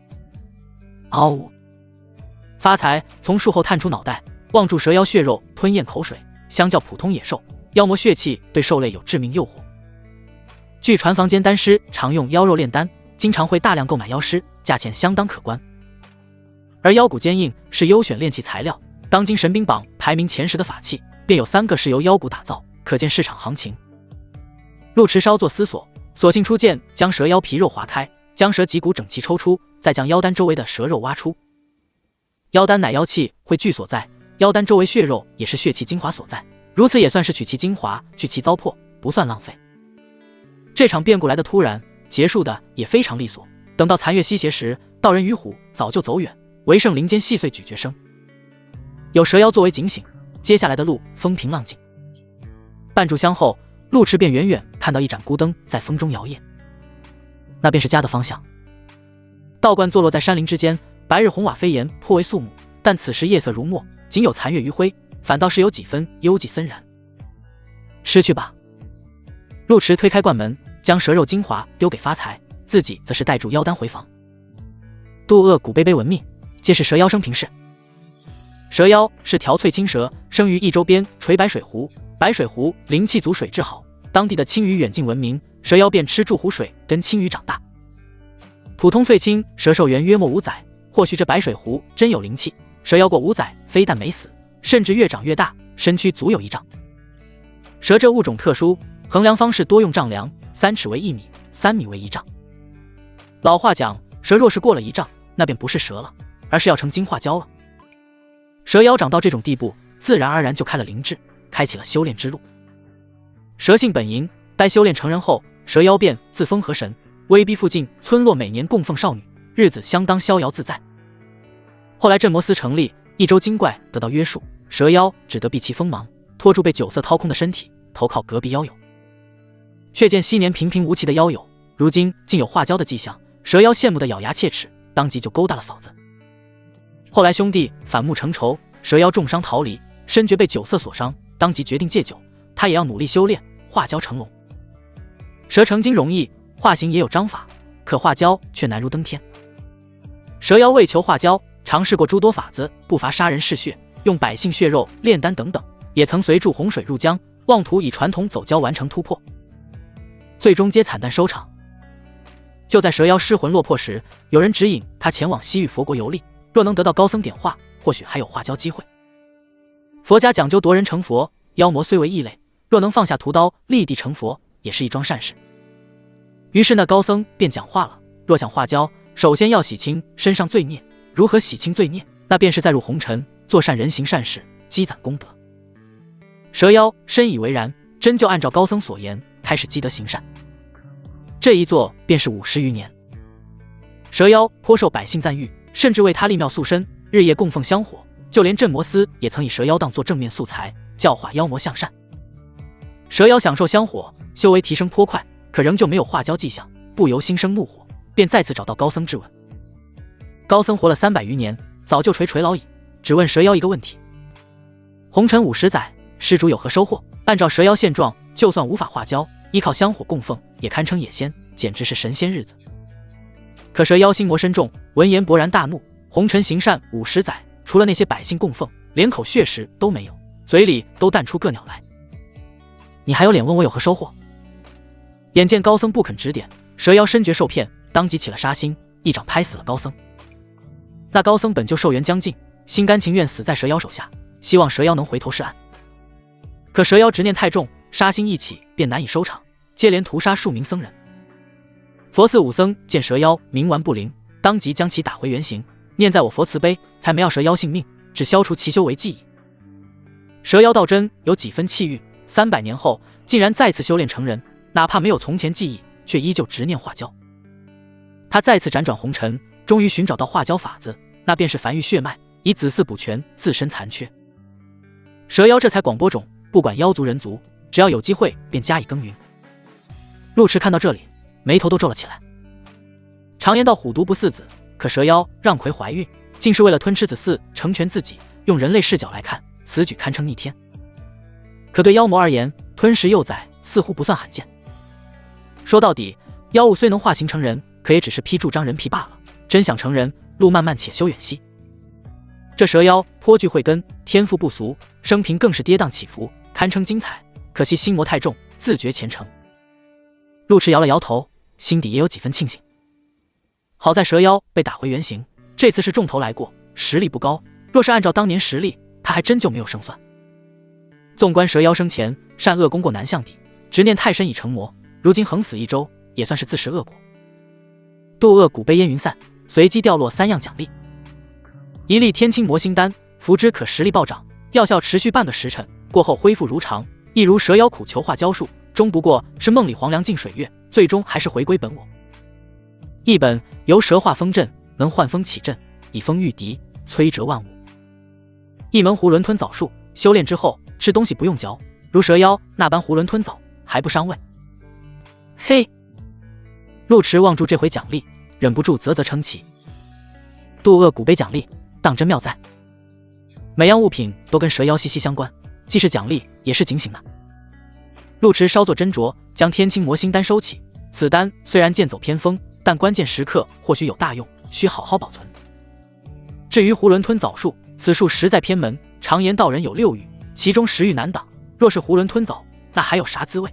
嗷呜！发财从树后探出脑袋，望住蛇妖血肉，吞咽口水。相较普通野兽，妖魔血气对兽类有致命诱惑。据传，坊间丹师常用妖肉炼丹，经常会大量购买妖尸，价钱相当可观。而妖骨坚硬是优选炼器材料，当今神兵榜排名前10的法器，便有3个是由妖骨打造，可见市场行情。陆池稍作思索，索性出剑将蛇妖皮肉划开，将蛇脊骨整齐抽出，再将妖丹周围的蛇肉挖出。妖丹乃妖气汇聚所在，妖丹周围血肉也是血气精华所在，如此也算是取其精华，去其糟粕，不算浪费。这场变故来得突然，结束的也非常利索。等到残月西斜时，道人与虎早就走远，唯剩林间细碎咀嚼声。有蛇妖作为警醒，接下来的路风平浪静。半炷香后，陆池便远远看到一盏孤灯在风中摇曳，那便是家的方向。道观坐落在山林之间，白日红瓦飞檐，颇为肃穆，但此时夜色如墨，仅有残月余晖，反倒是有几分幽寂森然。失去吧。陆池推开灌门，将蛇肉精华丢给发财，自己则是带住妖丹回房。渡恶古碑碑文秘，皆是蛇妖生平事。蛇妖是条翠青蛇，生于益州边垂白水湖，白水湖灵气足，水质好，当地的青鱼远近闻名，蛇妖便吃住湖水跟青鱼长大。普通翠青蛇寿元约莫5载，或许这白水湖真有灵气，蛇妖过5载非但没死，甚至越长越大，身躯足有1丈。蛇这物种特殊，衡量方式多用丈量，3尺为1米，3米为1丈。老话讲，蛇若是过了1丈，那便不是蛇了，而是要成精化蛟了。蛇妖长到这种地步，自然而然就开了灵智，开启了修炼之路。蛇性本淫，待修炼成人后，蛇妖便自封河神，威逼附近村落每年供奉少女，日子相当逍遥自在。后来镇魔司成立，益州精怪得到约束，蛇妖只得避其锋芒，拖住被酒色掏空的身体，投靠隔壁妖友。却见昔年平平无奇的妖友，如今竟有化蛟的迹象，蛇妖羡慕的咬牙切齿，当即就勾搭了嫂子。后来兄弟反目成仇，蛇妖重伤逃离，身觉被酒色所伤，当即决定戒酒，他也要努力修炼，化蛟成龙。蛇成精容易，化形也有章法，可化蛟却难如登天。蛇妖为求化蛟，尝试过诸多法子，不乏杀人嗜血，用百姓血肉炼丹等等，也曾随注洪水入江，妄图以传统走蛟完成突破，最终皆惨淡收场。就在蛇妖失魂落魄时，有人指引他前往西域佛国游历，若能得到高僧点化，或许还有化蛟机会。佛家讲究夺人成佛，妖魔虽为异类，若能放下屠刀立地成佛，也是一桩善事。于是那高僧便讲话了，若想化蛟，首先要洗清身上罪孽。如何洗清罪孽？那便是再入红尘，做善人行善事，积攒功德。蛇妖深以为然，真就按照高僧所言，开始积德行善。这一做便是50余年。蛇妖颇受百姓赞誉，甚至为他立庙塑身，日夜供奉香火，就连镇魔司也曾以蛇妖当作正面素材，教化妖魔向善。蛇妖享受香火，修为提升颇快，可仍旧没有化蛟迹象，不由心生怒火，便再次找到高僧质问。高僧活了300余年，早就垂老矣，只问蛇妖一个问题：红尘50载，施主有何收获？按照蛇妖现状，就算无法化蛟，依靠香火供奉，也堪称野仙，简直是神仙日子。可蛇妖心魔深重，闻言勃然大怒，红尘行善50载，除了那些百姓供奉，连口血食都没有，嘴里都淡出个鸟来。你还有脸问我有何收获？眼见高僧不肯指点，蛇妖深觉受骗，当即起了杀心，一掌拍死了高僧。那高僧本就寿元将尽，心甘情愿死在蛇妖手下，希望蛇妖能回头是岸。可蛇妖执念太重，杀心一起便难以收场，接连屠杀数名僧人。佛寺武僧见蛇妖冥顽不灵，当即将其打回原形，念在我佛慈悲，才没要蛇妖性命，只消除其修为技艺。蛇妖道真有几分气运，300年后竟然再次修炼成人，哪怕没有从前技艺，却依旧执念化蛟。他再次辗转红尘，终于寻找到化蛟法子，那便是繁育血脉，以子嗣补全自身残缺。蛇妖这才广播种，不管妖族人族，只要有机会便加以耕耘。陆池看到这里，眉头都皱了起来。常言道虎毒不饲子，可蛇妖让葵怀孕，竟是为了吞吃子嗣成全自己，用人类视角来看，此举堪称逆天。可对妖魔而言，吞食幼崽似乎不算罕见。说到底，妖物虽能化形成人，可也只是披住张人皮罢了。真想成人，路漫漫且修远兮。这蛇妖颇具慧根，天赋不俗，生平更是跌宕起伏，堪称精彩。可惜心魔太重，自觉虔诚。陆池摇了摇头，心底也有几分庆幸。好在蛇妖被打回原形，这次是重头来过，实力不高。若是按照当年实力，他还真就没有胜算。纵观蛇妖生前善恶功过难相抵，执念太深已成魔，如今横死一周，也算是自食恶果。渡恶古碑烟云散，随机掉落3样奖励：一粒天青魔心丹，服之可实力暴涨，药效持续半个时辰，过后恢复如常。一如蛇妖苦求化妖术，终不过是梦里黄粱尽水月，最终还是回归本我。一本由蛇化风阵，能换风起阵，以风御敌，摧折万物。一门囫囵吞枣术，修炼之后吃东西不用嚼，如蛇妖那般囫囵吞枣，还不伤胃。嘿，陆池望住这回奖励，忍不住啧啧称奇。渡恶古碑奖励，当真妙在。每样物品都跟蛇妖息息相关，既是奖励，也是警醒呢。陆池稍作斟酌，将天青魔心丹收起。此丹虽然剑走偏锋，但关键时刻或许有大用，需好好保存。至于囫囵吞枣术，此术实在偏门，常言道人有6欲，其中10欲难挡。若是囫囵吞枣，那还有啥滋味？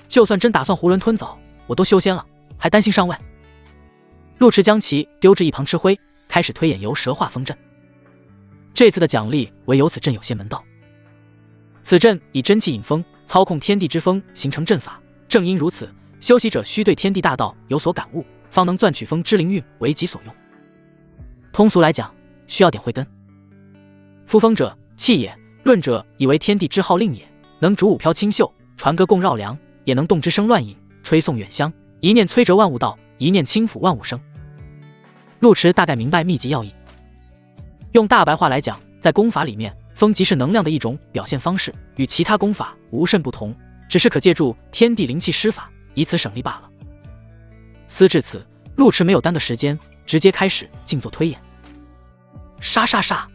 就算真打算囫囵吞枣，我都修仙了，还担心上位？陆池将其丢至一旁吃灰，开始推演由蛇化风阵。这次的奖励为由此阵有些门道。此阵以真气引风，操控天地之风，形成阵法。正因如此，修习者需对天地大道有所感悟，方能钻取风之灵韵为己所用。通俗来讲，需要点慧根。夫风者，气也；论者，以为天地之号令也，能主舞飘清秀，传歌共绕梁，也能动之声乱影，吹送远香。一念摧折万物道，一念轻抚万物生。陆池大概明白秘籍要义。用大白话来讲，在功法里面，风即是能量的一种表现方式，与其他功法无甚不同，只是可借助天地灵气施法，以此省力罢了。思至此，陆池没有耽搁时间，直接开始静坐推演。沙沙沙！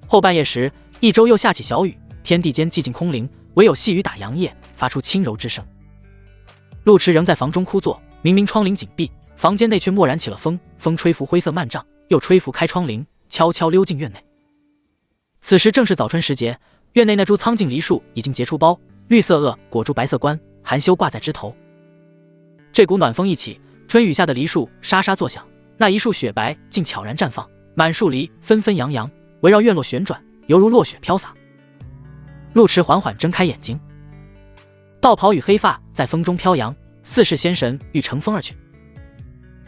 后半夜时，一周又下起小雨，天地间寂静空灵，唯有细雨打杨叶，发出轻柔之声。陆池仍在房中枯坐，明明窗棂紧闭，房间内却蓦然起了风，风吹拂灰色幔帐，又吹拂开窗棂，悄悄溜进院内。此时正是早春时节，院内那株苍劲梨树已经结出苞，绿色萼裹住白色冠，含羞挂在枝头。这股暖风一起，春雨下的梨树沙沙作响，那一束雪白竟悄然绽放，满树梨纷纷扬扬，围绕院落旋转，犹如落雪飘洒。陆池缓缓睁开眼睛，道袍与黑发在风中飘扬，似是仙神欲乘风而去。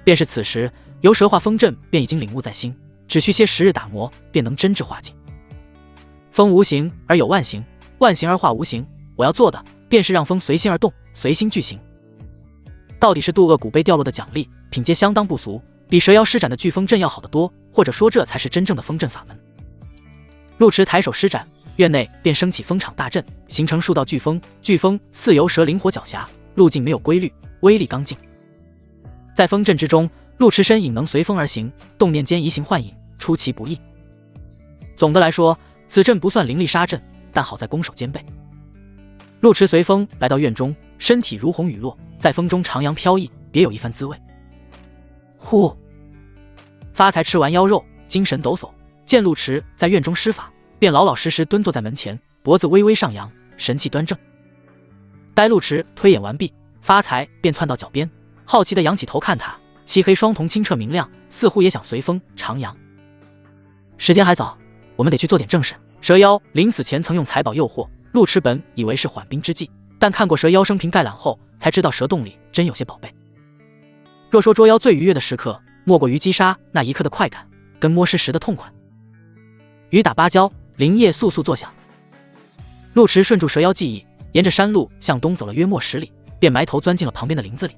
便是此时，由蛇化风阵便已经领悟在心，只需些时日打磨，便能真至化境。风无形而有万形，万形而化无形，我要做的便是让风随心而动，随心俱行。到底是渡恶古碑掉落的奖励，品阶相当不俗，比蛇妖施展的飓风阵要好得多，或者说这才是真正的风阵法门。陆池抬手施展，院内便升起风场大阵，形成数道飓风，飓风似游蛇灵活狡黠，路径没有规律，威力刚劲。在风阵之中，陆池身影能随风而行，动念间移形换影，出其不意。总的来说，此阵不算凌厉杀阵，但好在攻守兼备。陆池随风来到院中，身体如虹雨落，在风中徜徉飘逸，别有一番滋味。呼！发财吃完妖肉，精神抖擞，见陆池在院中施法，便老老实实蹲坐在门前，脖子微微上扬，神气端正。待陆池推演完毕，发财便窜到脚边，好奇地仰起头看他，漆黑双瞳清澈明亮，似乎也想随风徜徉。时间还早，我们得去做点正事。蛇妖临死前曾用财宝诱惑陆池，本以为是缓兵之计，但看过蛇妖生平概览后，才知道蛇洞里真有些宝贝。若说捉妖最愉悦的时刻，莫过于击杀那一刻的快感，跟摸尸时的痛快。雨打芭蕉，林叶簌簌作响。陆池顺住蛇妖记忆，沿着山路向东走了约莫10里，便埋头钻进了旁边的林子里。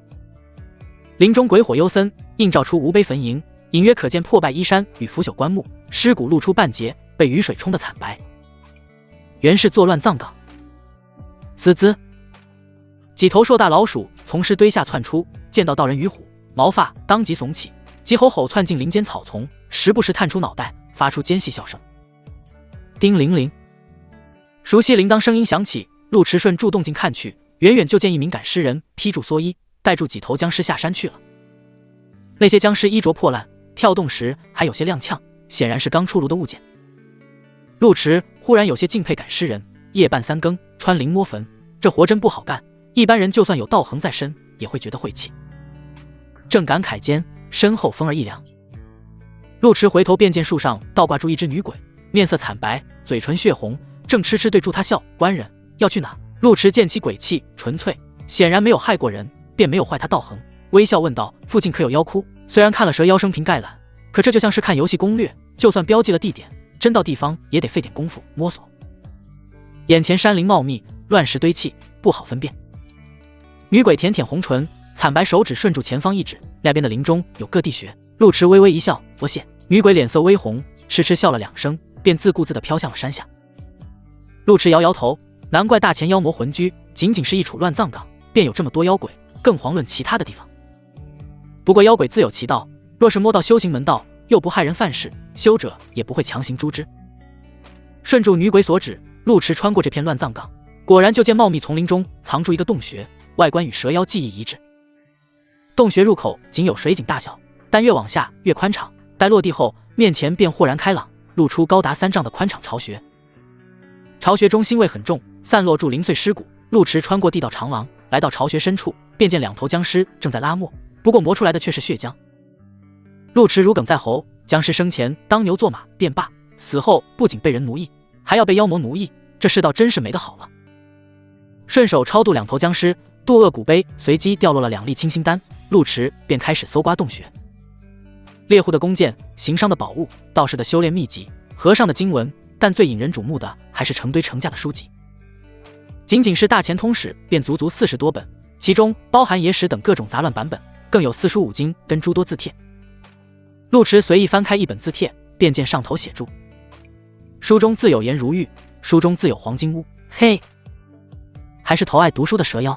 林中鬼火幽森，映照出无碑坟茔，隐约可见破败衣衫与腐朽棺木，尸骨露出半截，被雨水冲得惨白。原是作乱葬岗。滋滋，几头硕大老鼠从尸堆下窜出，见到道人与虎，毛发当即耸起，急吼吼窜进林间草丛，时不时探出脑袋，发出尖细笑声。叮铃铃，熟悉铃铛声音响起，陆迟顺助动静看去，远远就见一名赶尸人披住蓑衣，带住几头僵尸下山去了。那些僵尸衣着破烂，跳动时还有些踉跄，显然是刚出炉的物件。陆迟忽然有些敬佩赶尸人，夜半三更穿灵摸坟，这活真不好干，一般人就算有道行在身，也会觉得晦气。正感慨间，身后风儿一凉，陆迟回头便见树上倒挂住一只女鬼，面色惨白，嘴唇血红，正痴痴对住他笑。官人要去哪？陆迟见其鬼气纯粹，显然没有害过人，便没有坏他道行，微笑问道：附近可有妖窟？虽然看了蛇妖生平概览，可这就像是看游戏攻略，就算标记了地点，真到地方也得费点功夫摸索。眼前山林茂密，乱石堆砌，不好分辨。女鬼舔舔红唇，惨白手指顺住前方一指，那边的林中有个地穴。陆迟微微一笑，我谢。女鬼脸色微红，痴痴笑了两声，便自顾自地飘向了山下。陆迟摇摇头，难怪大前妖魔魂居仅仅是一处乱葬岗，便有这么多妖鬼，更遑论其他的地方。不过妖鬼自有其道，若是摸到修行门道，又不害人犯事，修者也不会强行诛之。顺住女鬼所指，陆迟穿过这片乱葬岗，果然就见茂密丛林中藏住一个洞穴，外观与蛇妖技艺一致。洞穴入口仅有水井大小，但越往下越宽敞，待落地后，面前便豁然开朗，露出高达3丈的宽敞巢穴。巢穴中腥味很重，散落住零碎尸骨。陆迟穿过地道长廊，来到巢穴深处，便见2头僵尸正在拉磨，不过磨出来的却是血浆。陆迟如鲠在喉，僵尸生前当牛做马便罢，死后不仅被人奴役，还要被妖魔奴役，这世道真是没得好了。顺手超度2头僵尸，渡厄古碑随即掉落了2粒清心丹，陆迟便开始搜刮洞穴。猎户的弓箭，行商的宝物，道士的修炼秘籍，和尚的经文，但最引人瞩目的还是成堆成架的书籍。仅仅是大前通史便足足40多本，其中包含野史等各种杂乱版本，更有四书五经跟诸多字帖。陆迟随意翻开一本字帖，便见上头写住：书中自有颜如玉，书中自有黄金屋。嘿，还是头爱读书的蛇妖。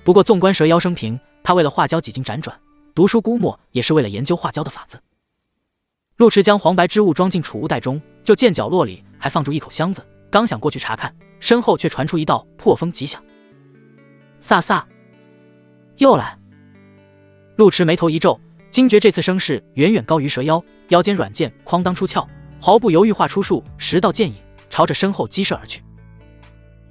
不过纵观蛇妖生平，他为了化胶几经辗转，读书估摸也是为了研究化胶的法子。陆迟将黄白之物装进储物袋中，就见角落里还放住一口箱子，刚想过去查看，身后却传出一道破风急响。飒飒，又来！陆迟眉头一皱，惊觉这次声势远远高于蛇妖，腰间软剑哐当出鞘，毫不犹豫画出数10道剑影，朝着身后击射而去。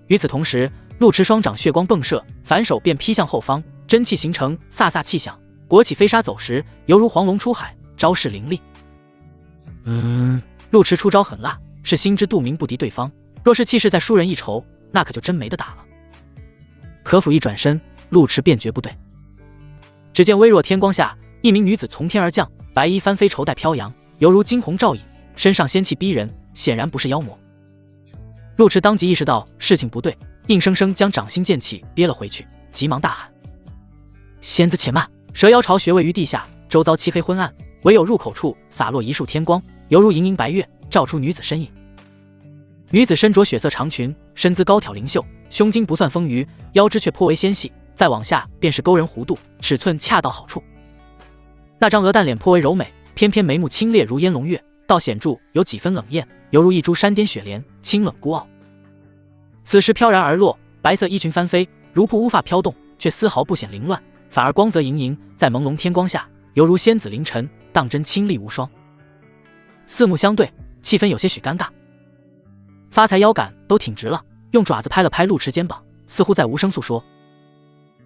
与此同时，陆迟双掌血光迸射，反手便劈向后方，真气形成，飒飒气响，裹起飞沙走石，犹如黄龙出海，招式凌厉。陆迟出招狠辣，是心知肚明不敌对方，若是气势再输人一筹，那可就真没得打了。可甫一转身，陆迟便觉不对。只见微弱天光下，一名女子从天而降，白衣翻飞，绸带飘扬，犹如惊鸿照影，身上仙气逼人，显然不是妖魔。陆迟当即意识到事情不对，硬生生将掌心剑气憋了回去，急忙大喊：仙子且慢！蛇妖巢穴位于地下，周遭漆黑昏暗，唯有入口处洒落一束天光，犹如盈盈白月，照出女子身影。女子身着血色长裙，身姿高挑灵秀，胸襟不算丰腴，腰肢却颇为纤细，再往下便是勾人弧度，尺寸恰到好处。那张鹅蛋脸颇为柔美，偏偏眉目清冽如烟笼月，倒显著有几分冷艳，犹如一株山巅雪莲，清冷孤傲。此时飘然而落，白色衣裙翻飞，如瀑乌发飘动，却丝毫不显凌乱，反而光泽盈盈，在朦胧天光下，犹如仙子凌尘，当真清丽无双。四目相对，气氛有些许尴尬。发财腰杆都挺直了，用爪子拍了拍陆迟肩膀，似乎在无声诉说：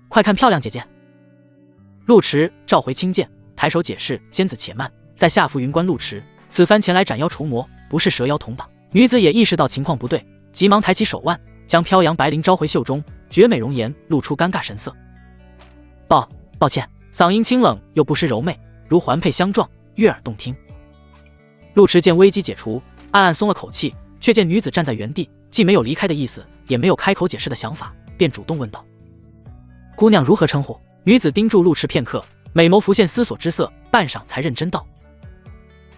快看漂亮姐姐！陆迟召回轻剑，抬手解释：仙子且慢，在下浮云观陆迟，此番前来斩妖除魔，不是蛇妖同党。女子也意识到情况不对，急忙抬起手腕，将飘扬白绫招回袖中，绝美容颜露出尴尬神色。抱歉，嗓音清冷又不失柔媚，如环佩相撞，悦耳动听。陆迟见危机解除，暗暗松了口气，却见女子站在原地，既没有离开的意思，也没有开口解释的想法，便主动问道：姑娘如何称呼？女子盯住陆迟片刻，美眸浮现思索之色，半晌才认真道：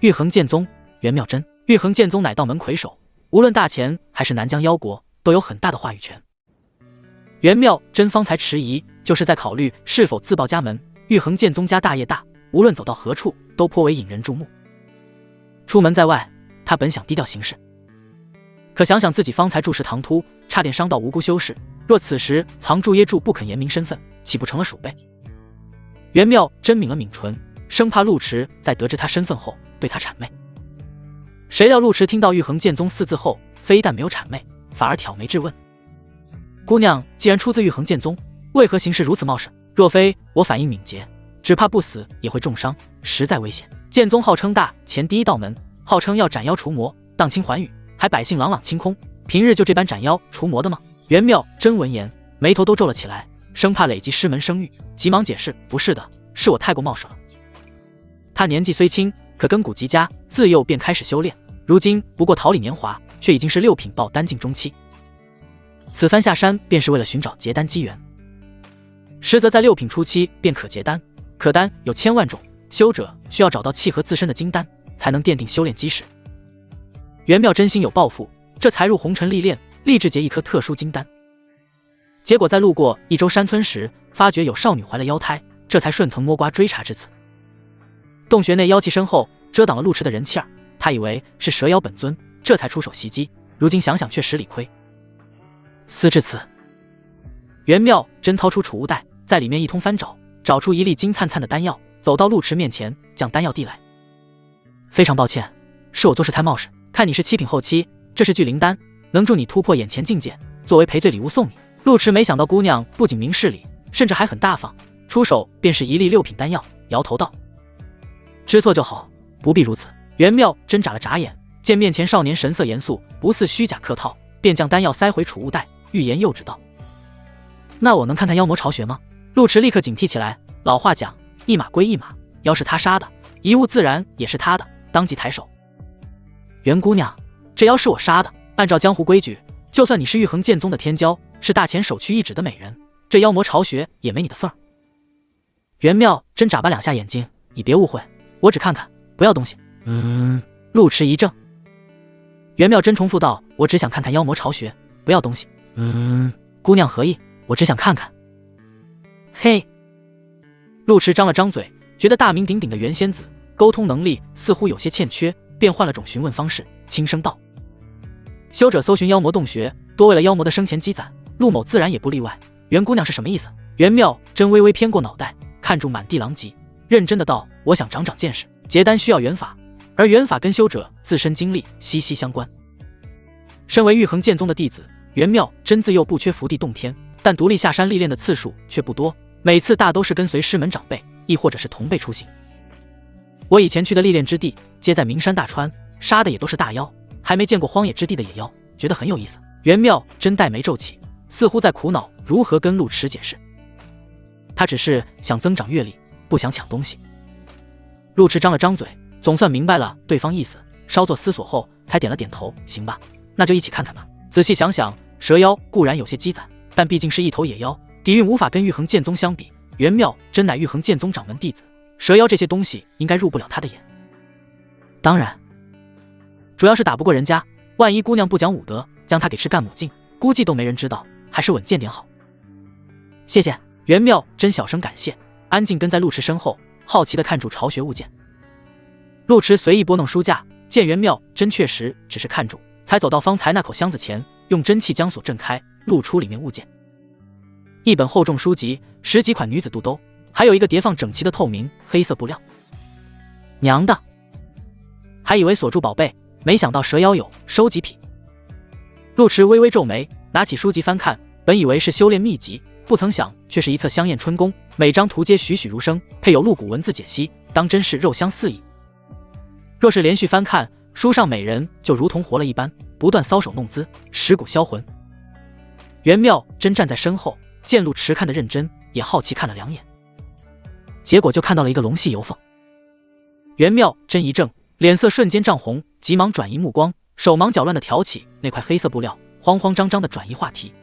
玉衡剑宗袁妙真。玉衡剑宗乃道门魁首，无论大前还是南疆妖国，都有很大的话语权。袁妙真方才迟疑，就是在考虑是否自报家门。玉衡剑宗家大业大，无论走到何处，都颇为引人注目。出门在外，他本想低调行事，可想想自己方才注视唐突，差点伤到无辜修士，若此时藏住掖住不肯言明身份，岂不成了鼠辈？袁妙真抿了抿唇，生怕陆迟在得知他身份后对他谄媚。谁料陆迟听到玉衡剑宗4字后，非但没有谄媚，反而挑眉质问：姑娘既然出自玉衡剑宗，为何行事如此冒失？若非我反应敏捷，只怕不死也会重伤，实在危险。剑宗号称大前第一道门，号称要斩妖除魔，荡清寰宇，还百姓朗朗清空，平日就这般斩妖除魔的吗？袁妙真闻言，眉头都皱了起来，生怕累积师门声誉，急忙解释：不是的，是我太过冒失了。他年纪虽轻，可根骨极佳，自幼便开始修炼，如今不过桃李年华，却已经是6品爆丹境中期。此番下山便是为了寻找结丹机缘，实则在6品初期便可结丹，可丹有1000万种，修者需要找到契合自身的金丹，才能奠定修炼基石。袁妙真心有抱负，这才入红尘历练，立志结一颗特殊金丹。结果在路过一州山村时，发觉有少女怀了妖胎，这才顺藤摸瓜追查至此。洞穴内妖气深厚，遮挡了陆迟的人气儿，他以为是蛇妖本尊，这才出手袭击，如今想想却实理亏。思至此，袁妙真掏出储物袋，在里面一通翻找，找出一粒金灿灿的丹药，走到陆迟面前，将丹药递来。非常抱歉，是我做事太冒失，看你是7品后期，这是聚灵丹，能助你突破眼前境界，作为赔罪礼物送你。陆迟没想到姑娘不仅明事理，甚至还很大方，出手便是一粒6品丹药，摇头道：知错就好，不必如此。袁妙真眨了眨眼，见面前少年神色严肃，不似虚假客套，便将丹药塞回储物袋，欲言又止道：那我能看看妖魔巢穴吗？陆迟立刻警惕起来，老话讲，一码归一码，妖是他杀的，遗物自然也是他的，当即抬手：袁姑娘，这妖是我杀的，按照江湖规矩，就算你是玉衡剑宗的天骄，是大前首屈一指的美人，这妖魔巢穴也没你的份儿。袁妙真眨巴2下眼睛，你别误会，我只看看，不要东西。陆迟一怔。袁妙真重复道：我只想看看妖魔巢穴，不要东西。姑娘何意？我只想看看。嘿。陆迟张了张嘴，觉得大名鼎鼎的袁仙子沟通能力似乎有些欠缺，便换了种询问方式，轻声道：修者搜寻妖魔洞穴，多为了妖魔的生前积攒，陆某自然也不例外。袁姑娘是什么意思？袁妙真微微偏过脑袋，看住满地狼藉，认真的道：我想长长见识，结丹需要元法，而元法跟修者自身经历息息相关。身为玉衡剑宗的弟子，袁妙真自幼不缺福地洞天，但独立下山历练的次数却不多，每次大都是跟随师门长辈，亦或者是同辈出行。我以前去的历练之地，皆在名山大川，杀的也都是大妖，还没见过荒野之地的野妖，觉得很有意思。袁妙真黛眉皱起，似乎在苦恼如何跟陆迟解释。他只是想增长阅历，不想抢东西。陆迟张了张嘴，总算明白了对方意思，稍作思索后才点了点头：行吧，那就一起看看吧。仔细想想，蛇妖固然有些积攒，但毕竟是一头野妖，底蕴无法跟玉衡剑宗相比。袁妙真乃玉衡剑宗掌门弟子，蛇妖这些东西应该入不了他的眼。当然，主要是打不过人家，万一姑娘不讲武德，将他给吃干抹净，估计都没人知道，还是稳健点好。谢谢。袁妙真小声感谢，安静跟在陆迟身后，好奇地看住巢穴物件。陆迟随意拨弄书架，见袁妙真确实只是看住，才走到方才那口箱子前，用真气将锁震开，露出里面物件。一本厚重书籍，10几款女子肚兜，还有一个叠放整齐的透明黑色布料。娘的，还以为锁住宝贝，没想到蛇妖有收集癖。陆迟微微皱眉，拿起书籍翻看，本以为是修炼秘籍，不曾想却是一册香艳春宫，每张图皆栩栩如生，配有露骨文字解析，当真是肉香四溢。若是连续翻看，书上美人就如同活了一般，不断搔首弄姿，蚀骨销魂。袁妙真站在身后，见陆迟看得认真，也好奇看了2眼，结果就看到了一个龙系油缝。袁妙真一怔，脸色瞬间涨红，急忙转移目光，手忙脚乱地挑起那块黑色布料，慌慌张张地转移话题。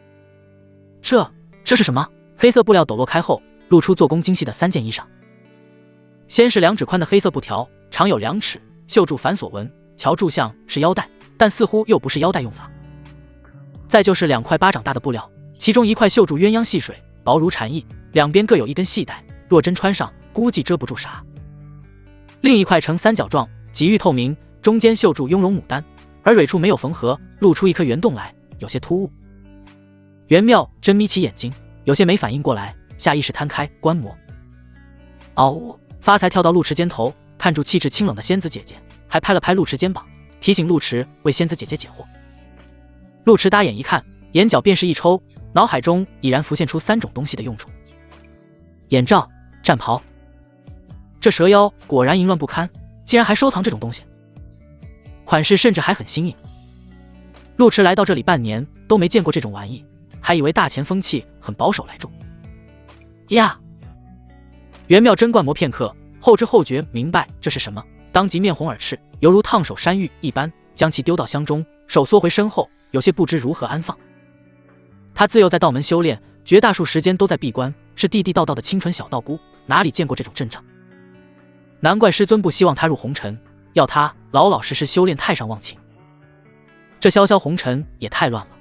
这是什么？黑色布料抖落开后，露出做工精细的3件衣裳。先是2指宽的黑色布条，长有2尺，绣铸繁琐纹，瞧柱像是腰带，但似乎又不是腰带用法。再就是2块巴掌大的布料，其中一块绣铸鸳鸯戏水，薄如蝉翼，两边各有一根细带，若真穿上，估计遮不住啥。另一块呈3角状，极玉透明，中间绣铸雍容牡丹，而蕊处没有缝合，露出一颗圆洞来，有些突兀。袁妙真眯起眼睛，有些没反应过来，下意识摊开观摩。嗷呜！发财跳到陆池肩头，看住气质清冷的仙子姐姐，还拍了拍陆池肩膀，提醒陆池为仙子姐姐解惑。陆池搭眼一看，眼角便是一抽，脑海中已然浮现出3种东西的用处：眼罩、战袍。这蛇妖果然淫乱不堪，竟然还收藏这种东西，款式甚至还很新颖。陆池来到这里半年都没见过这种玩意，还以为大钱风气很保守来着。呀！袁妙真观摩片刻，后知后觉明白这是什么，当即面红耳赤，犹如烫手山芋一般，将其丢到箱中，手缩回身后，有些不知如何安放。他自幼在道门修炼，绝大数时间都在闭关，是地地道道的清纯小道姑，哪里见过这种阵仗？难怪师尊不希望他入红尘，要他老老实实修炼太上忘情。这潇潇红尘也太乱了。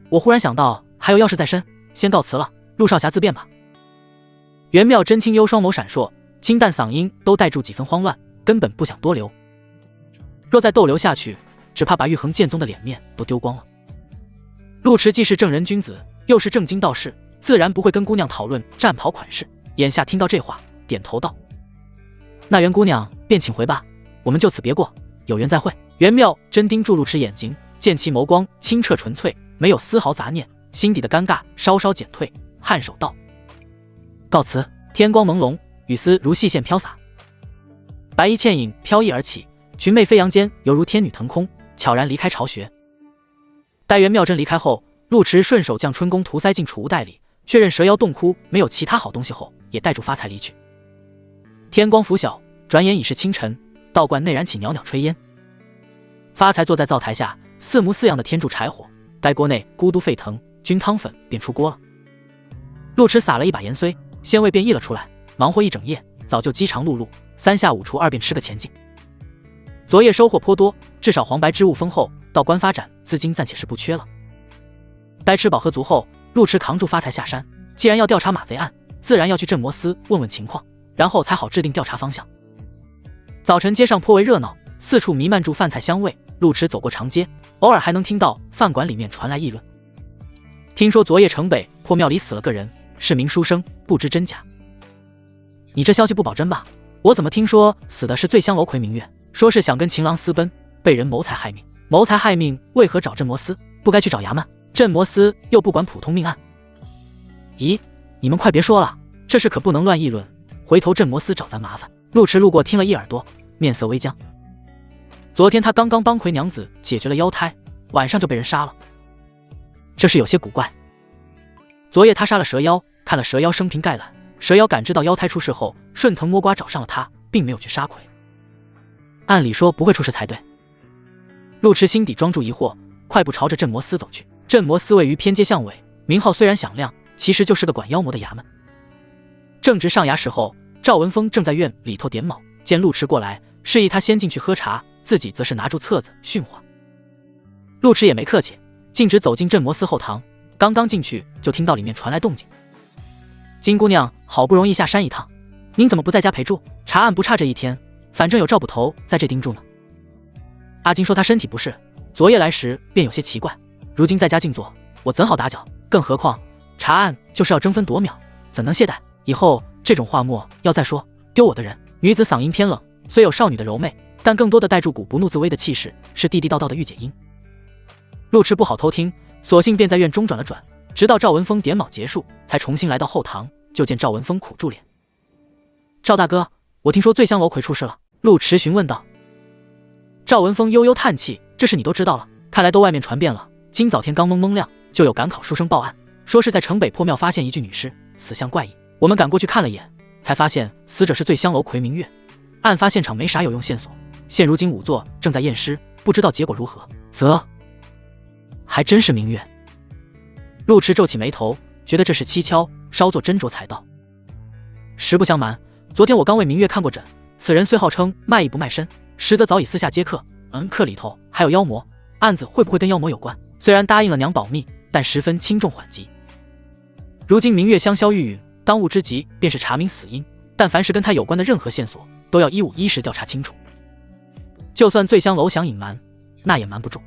我忽然想到，还有要事在身，先告辞了，陆少侠自便吧。袁妙真清幽双眸闪烁，清淡嗓音都带住几分慌乱，根本不想多留。若再逗留下去，只怕把玉衡剑宗的脸面都丢光了。陆池既是正人君子，又是正经道士，自然不会跟姑娘讨论战袍款式。眼下听到这话，点头道：“那袁姑娘便请回吧，我们就此别过，有缘再会。”袁妙真盯住陆池眼睛，见其眸光清澈纯粹，没有丝毫杂念，心底的尴尬稍稍减退，颔首道：“告辞。”天光朦胧，雨丝如细线飘洒，白衣倩影飘逸而起，裙袂飞扬间犹如天女腾空，悄然离开巢穴。待袁妙真离开后，陆池顺手将春宫图塞进储物袋里，确认蛇妖洞窟没有其他好东西后，也带住发财离去。天光拂晓，转眼已是清晨，道观内燃起袅袅炊烟。发财坐在灶台下，四模四样的添住柴火，该锅内咕嘟沸腾，菌汤粉便出锅了。陆池撒了一把盐碎，鲜味便溢了出来，忙活一整夜，早就饥肠辘辘，3下5除2便吃个前劲。昨夜收获颇多，至少黄白之物丰厚，道观发展资金暂且是不缺了。待吃饱喝足后，陆池扛住发财下山，既然要调查马贼案，自然要去镇魔司问问情况，然后才好制定调查方向。早晨街上颇为热闹，四处弥漫住饭菜香味。陆池走过长街，偶尔还能听到饭馆里面传来议论。听说昨夜城北破庙里死了个人，是名书生，不知真假。你这消息不保真吧？我怎么听说死的是醉香楼魁明月，说是想跟情郎私奔，被人谋财害命。谋财害命为何找镇魔司？不该去找衙门？镇魔司又不管普通命案。咦，你们快别说了，这事可不能乱议论，回头镇魔司找咱麻烦。陆池路过听了一耳朵，面色微僵。昨天他刚刚帮魁娘子解决了妖胎，晚上就被人杀了，这是有些古怪。昨夜他杀了蛇妖，看了蛇妖生平概览，蛇妖感知到妖胎出事后，顺藤摸瓜找上了他，并没有去杀魁。按理说不会出事才对。陆池心底装住疑惑，快步朝着镇魔司走去。镇魔司位于偏街巷尾，名号虽然响亮，其实就是个管妖魔的衙门。正值上衙时候，赵文峰正在院里头点卯，见陆池过来，示意他先进去喝茶，自己则是拿住册子训话。陆池也没客气，径直走进镇魔司后堂，刚刚进去就听到里面传来动静。金姑娘好不容易下山一趟，您怎么不在家陪住？查案不差这一天，反正有赵捕头在这盯住呢。阿金说他身体不适，昨夜来时便有些奇怪，如今在家静坐，我怎好打搅？更何况查案就是要争分夺秒，怎能懈怠？以后这种话莫要再说，丢我的人。女子嗓音偏冷，虽有少女的柔媚，但更多的带住股不怒自威的气势，是地地道道的御姐音。陆池不好偷听，索性便在院中转了转，直到赵文峰点卯结束，才重新来到后堂，就见赵文峰苦住脸。赵大哥，我听说醉香楼魁出事了。陆池询问道。赵文峰悠悠叹气，这事你都知道了，看来都外面传遍了。今早天刚蒙蒙亮，就有赶考书生报案，说是在城北破庙发现一具女尸，死相怪异。我们赶过去看了眼，才发现死者是醉香楼魁明月。案发现场没啥有用线索，现如今仵作正在验尸，不知道结果如何。则还真是明月。陆池皱起眉头，觉得这事蹊跷，稍作斟酌才道：实不相瞒，昨天我刚为明月看过诊，此人虽号称卖艺不卖身，实则早已私下接客。客里头还有妖魔，案子会不会跟妖魔有关？虽然答应了娘保密，但十分轻重缓急。如今明月香消玉殒，当务之急便是查明死因，但凡是跟他有关的任何线索，都要一五一十调查清楚。就算醉香楼想隐瞒，那也瞒不住。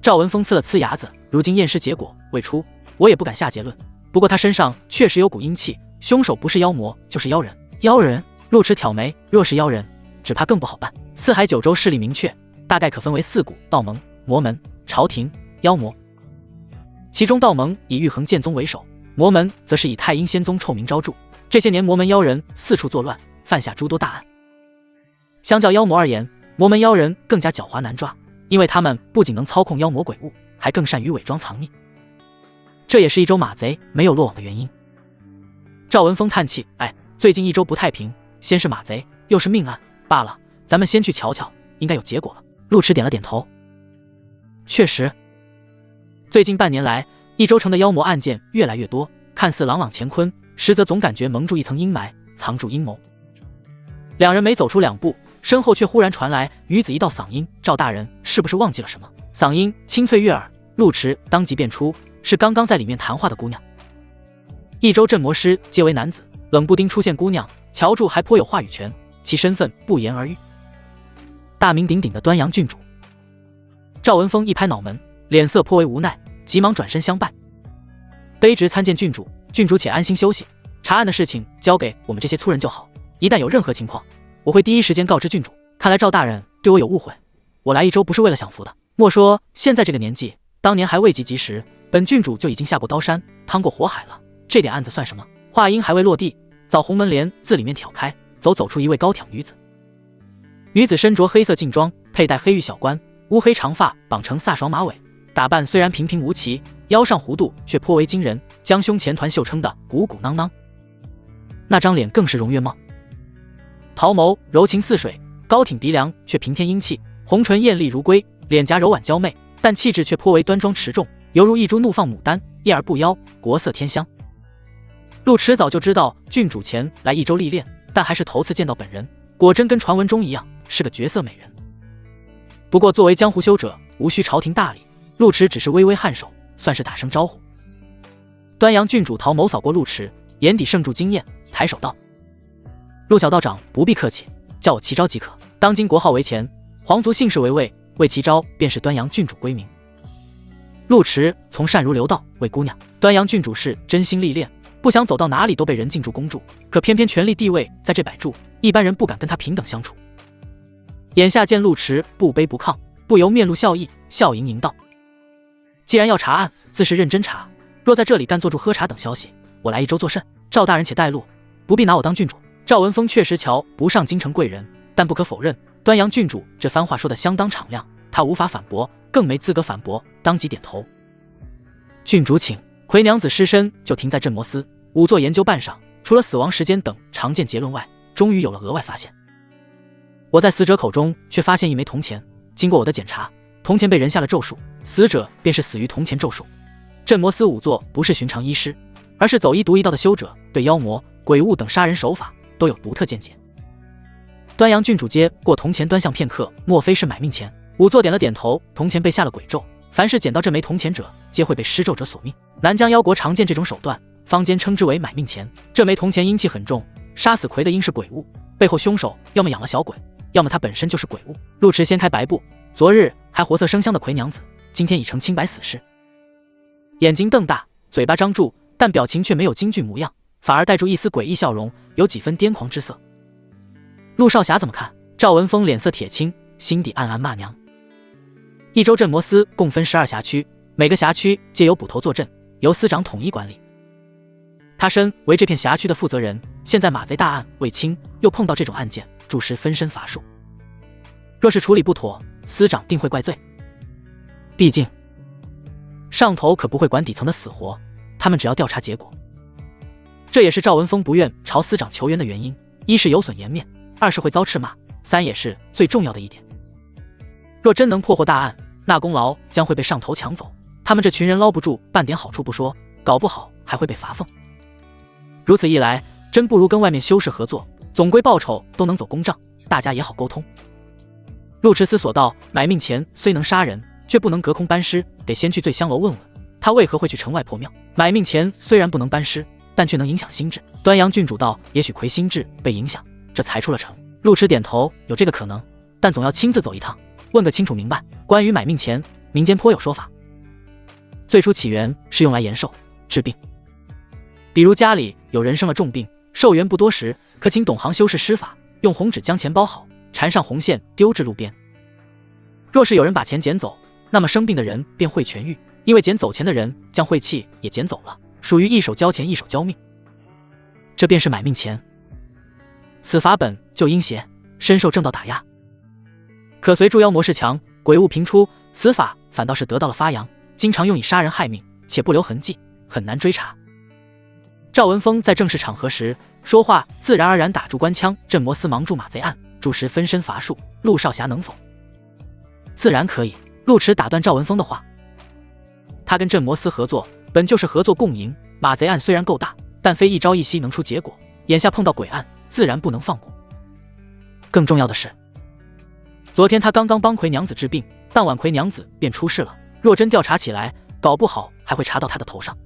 赵文峰呲了呲牙子，如今验尸结果未出，我也不敢下结论。不过他身上确实有股阴气，凶手不是妖魔就是妖人。妖人？陆池挑眉，若是妖人，只怕更不好办。四海九州势力明确，大概可分为4股：道盟、魔门、朝廷、妖魔。其中道盟以玉衡剑宗为首，魔门则是以太阴仙宗臭名昭著。这些年魔门妖人四处作乱，犯下诸多大案。相较妖魔而言，魔门妖人更加狡猾难抓，因为他们不仅能操控妖魔鬼物，还更善于伪装藏匿。这也是一州马贼没有落网的原因。赵文峰叹气，最近一州不太平，先是马贼，又是命案，罢了，咱们先去瞧瞧，应该有结果了。陆池点了点头。确实，最近半年来，益州城的妖魔案件越来越多，看似朗朗乾坤，实则总感觉蒙住一层阴霾，藏住阴谋。两人没走出2步，身后却忽然传来女子一道嗓音：“赵大人，是不是忘记了什么？”嗓音清脆悦耳，陆池当即辨出是刚刚在里面谈话的姑娘。益州镇魔师皆为男子，冷不丁出现姑娘，乔柱还颇有话语权，其身份不言而喻，大名鼎鼎的端阳郡主。赵文峰一拍脑门，脸色颇为无奈，急忙转身相拜，卑职参见郡主，郡主且安心休息，查案的事情交给我们这些粗人就好，一旦有任何情况，我会第一时间告知郡主。看来赵大人对我有误会，我来益州不是为了享福的。莫说现在这个年纪，当年还未及时，本郡主就已经下过刀山，趟过火海了，这点案子算什么？话音还未落地，早红门帘自里面挑开，走出一位高挑女子。女子身着黑色劲装，佩戴黑玉小冠，乌黑长发绑成飒爽马尾，打扮虽然平平无奇，腰上弧度却颇为惊人，将胸前团绣撑得鼓鼓囊囊。那张脸更是容月貌，桃眸柔情似水，高挺鼻梁却平添英气，红唇艳丽如龟，脸颊柔婉娇媚，但气质却颇为端庄持重，犹如一株怒放牡丹，一而不妖，国色天香。陆池早就知道郡主前来益州历练，但还是头次见到本人，果真跟传闻中一样，是个绝色美人。不过作为江湖修者，无需朝廷大礼，陆池只是微微颔首，算是打声招呼。端阳郡主桃眸扫过陆池，眼底盛注惊艳，抬手道：“陆小道长不必客气，叫我齐昭即可。当今国号为前，皇族姓氏为魏，魏齐昭便是端阳郡主归名。”陆池从善如流道：“魏姑娘，端阳郡主是真心历练，不想走到哪里都被人敬住恭住，可偏偏权力地位在这摆住，一般人不敢跟他平等相处。”眼下见陆池不卑不亢，不由面露笑意，笑盈盈道：“既然要查案，自是认真查，若在这里干坐住喝茶等消息，我来益州作甚？赵大人且带路，不必拿我当郡主。”赵文峰确实瞧不上京城贵人，但不可否认，端阳郡主这番话说得相当敞亮，他无法反驳，更没资格反驳，当即点头。郡主请。魁娘子尸身就停在镇魔司，仵作研究半晌，除了死亡时间等常见结论外，终于有了额外发现。我在死者口中却发现一枚铜钱，经过我的检查，铜钱被人下了咒术，死者便是死于铜钱咒术。镇魔司仵作不是寻常医师，而是走医读一道的修者，对妖魔、鬼物等杀人手法都有独特见解。端阳郡主接过铜钱端详片刻，莫非是买命钱？仵作点了点头，铜钱被下了鬼咒，凡是捡到这枚铜钱者，皆会被施咒者所命。南疆妖国常见这种手段，坊间称之为买命钱。这枚铜钱阴气很重，杀死魁的应是鬼物，背后凶手要么养了小鬼，要么他本身就是鬼物。陆池掀开白布，昨日还活色生香的魁娘子，今天已成清白死尸，眼睛瞪大，嘴巴张住，但表情却没有京剧模样，反而带出一丝诡异笑容，有几分癫狂之色。陆少侠怎么看？赵文峰脸色铁青，心底暗暗骂娘。益州镇魔司共分12辖区，每个辖区皆有捕头坐镇，由司长统一管理。他身为这片辖区的负责人，现在马贼大案未清，又碰到这种案件，着实分身乏术。若是处理不妥，司长定会怪罪。毕竟上头可不会管底层的死活，他们只要调查结果。这也是赵文峰不愿朝司长求援的原因，一是有损颜面，二是会遭斥骂，三也是最重要的一点。若真能破获大案，那功劳将会被上头抢走，他们这群人捞不住半点好处不说，搞不好还会被罚俸。如此一来，真不如跟外面修士合作，总归报酬都能走公账，大家也好沟通。陆池思索道：买命钱虽能杀人，却不能隔空搬尸，得先去醉香楼问问，他为何会去城外破庙。买命钱虽然不能搬尸，但却能影响心智。端阳郡主道：也许魁心智被影响，这才出了城。陆池点头：有这个可能，但总要亲自走一趟，问个清楚明白。关于买命钱，民间颇有说法。最初起源是用来延寿治病，比如家里有人生了重病，寿元不多时，可请懂行修士施法，用红纸将钱包好，缠上红线丢至路边。若是有人把钱捡走，那么生病的人便会痊愈，因为捡走钱的人将晦气也捡走了，属于一手交钱一手交命。这便是买命钱。此法本就阴邪，深受正道打压。可随助妖魔势强，鬼物频出，此法反倒是得到了发扬，经常用以杀人害命，且不留痕迹，很难追查。赵文峰在正式场合时说话自然而然打住官腔，镇摩司忙助马贼案，主持分身乏术，陆少侠能否？自然可以。陆迟打断赵文峰的话，他跟镇摩司合作本就是合作共赢，马贼案虽然够大，但非一朝一夕能出结果，眼下碰到鬼案，自然不能放过。更重要的是，昨天他刚刚帮魁娘子治病，当晚魁娘子便出事了，若真调查起来，搞不好还会查到他的头上，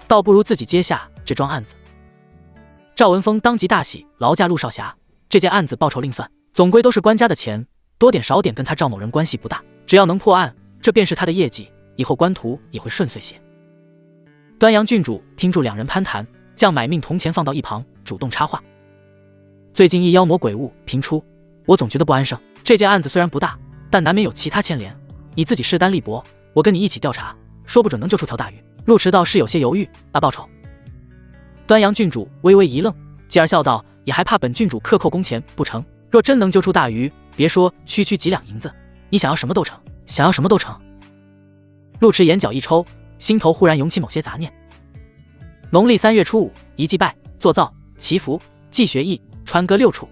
倒不如自己接下这桩案子。赵文峰当即大喜，劳驾陆少侠，这件案子报酬另算，总归都是官家的钱，多点少点跟他赵某人关系不大，只要能破案，这便是他的业绩，以后官途也会顺遂些。端阳郡主听住两人攀谈，将买命铜钱放到一旁，主动插话：最近一妖魔鬼物频出，我总觉得不安生，这件案子虽然不大，但难免有其他牵连，你自己势单力薄，我跟你一起调查，说不准能救出条大鱼。陆迟倒是有些犹豫，报酬。端阳郡主微微一愣，继而笑道：也还怕本郡主克扣工钱不成？若真能救出大鱼，别说区区几两银子，你想要什么都成，想要什么都成。陆迟眼角一抽，心头忽然涌起某些杂念。农历3月初5，一祭拜、做灶、祈福、祭学艺、穿歌6处。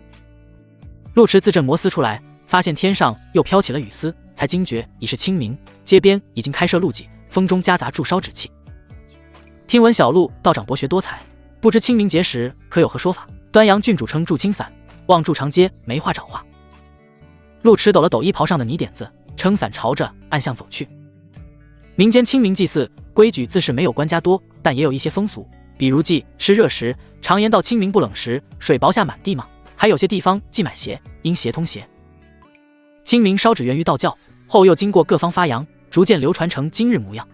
陆迟自镇摩司出来，发现天上又飘起了雨丝，才惊觉已是清明，街边已经开设路祭，风中夹杂助烧纸气。听闻小陆道长博学多才，不知清明节时可有何说法？端阳郡主称祝青伞，望祝长街没话找话。陆迟抖了抖衣袍上的泥点子，撑伞朝着暗巷走去。民间清明祭祀规矩自是没有官家多，但也有一些风俗，比如祭吃热时，常言到清明不冷时，水雹下满地嘛。还有些地方祭买鞋，因鞋通鞋。清明烧纸源于道教，后又经过各方发扬，逐渐流传成今日模样。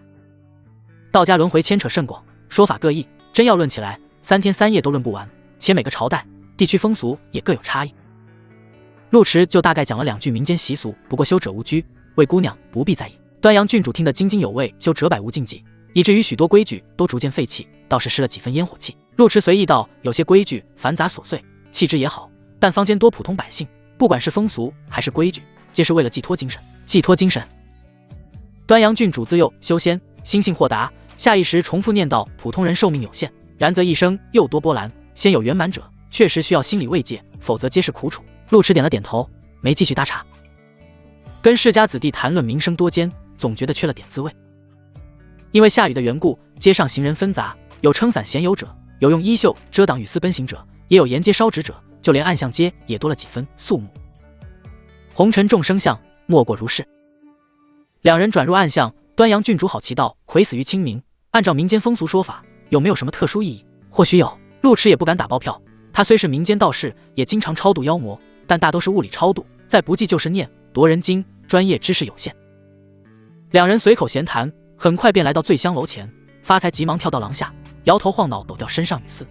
道家轮回牵扯甚广，说法各异，真要论起来，3天3夜都论不完，且每个朝代、地区风俗也各有差异。陆迟就大概讲了2句民间习俗，不过修者无拘，为姑娘不必在意。端阳郡主听得津津有味，修者百无禁忌，以至于许多规矩都逐渐废弃，倒是失了几分烟火气。陆迟随意道：有些规矩繁杂琐碎，气质也好，但坊间多普通百姓，不管是风俗还是规矩，皆是为了寄托精神。寄托精神。端阳郡主自幼修仙，心性豁达，下意识重复念道：普通人寿命有限，然则一生又多波澜，先有圆满者，确实需要心理慰藉，否则皆是苦楚。陆迟点了点头，没继续搭茬。跟世家子弟谈论名声多艰，总觉得缺了点滋味。因为下雨的缘故，街上行人纷杂，有撑伞闲游者，有用衣袖遮挡雨丝奔行者，也有沿街烧纸者，就连暗巷街也多了几分肃穆。红尘众生相，莫过如是。两人转入暗巷，端阳郡主好奇道：魁死于清明，按照民间风俗说法，有没有什么特殊意义？或许有。陆迟也不敢打包票，他虽是民间道士，也经常超度妖魔，但大都是物理超度，再不济就是念夺人经，专业知识有限。两人随口闲谈，很快便来到醉香楼前，发财急忙跳到廊下，摇头晃脑抖掉身上雨丝。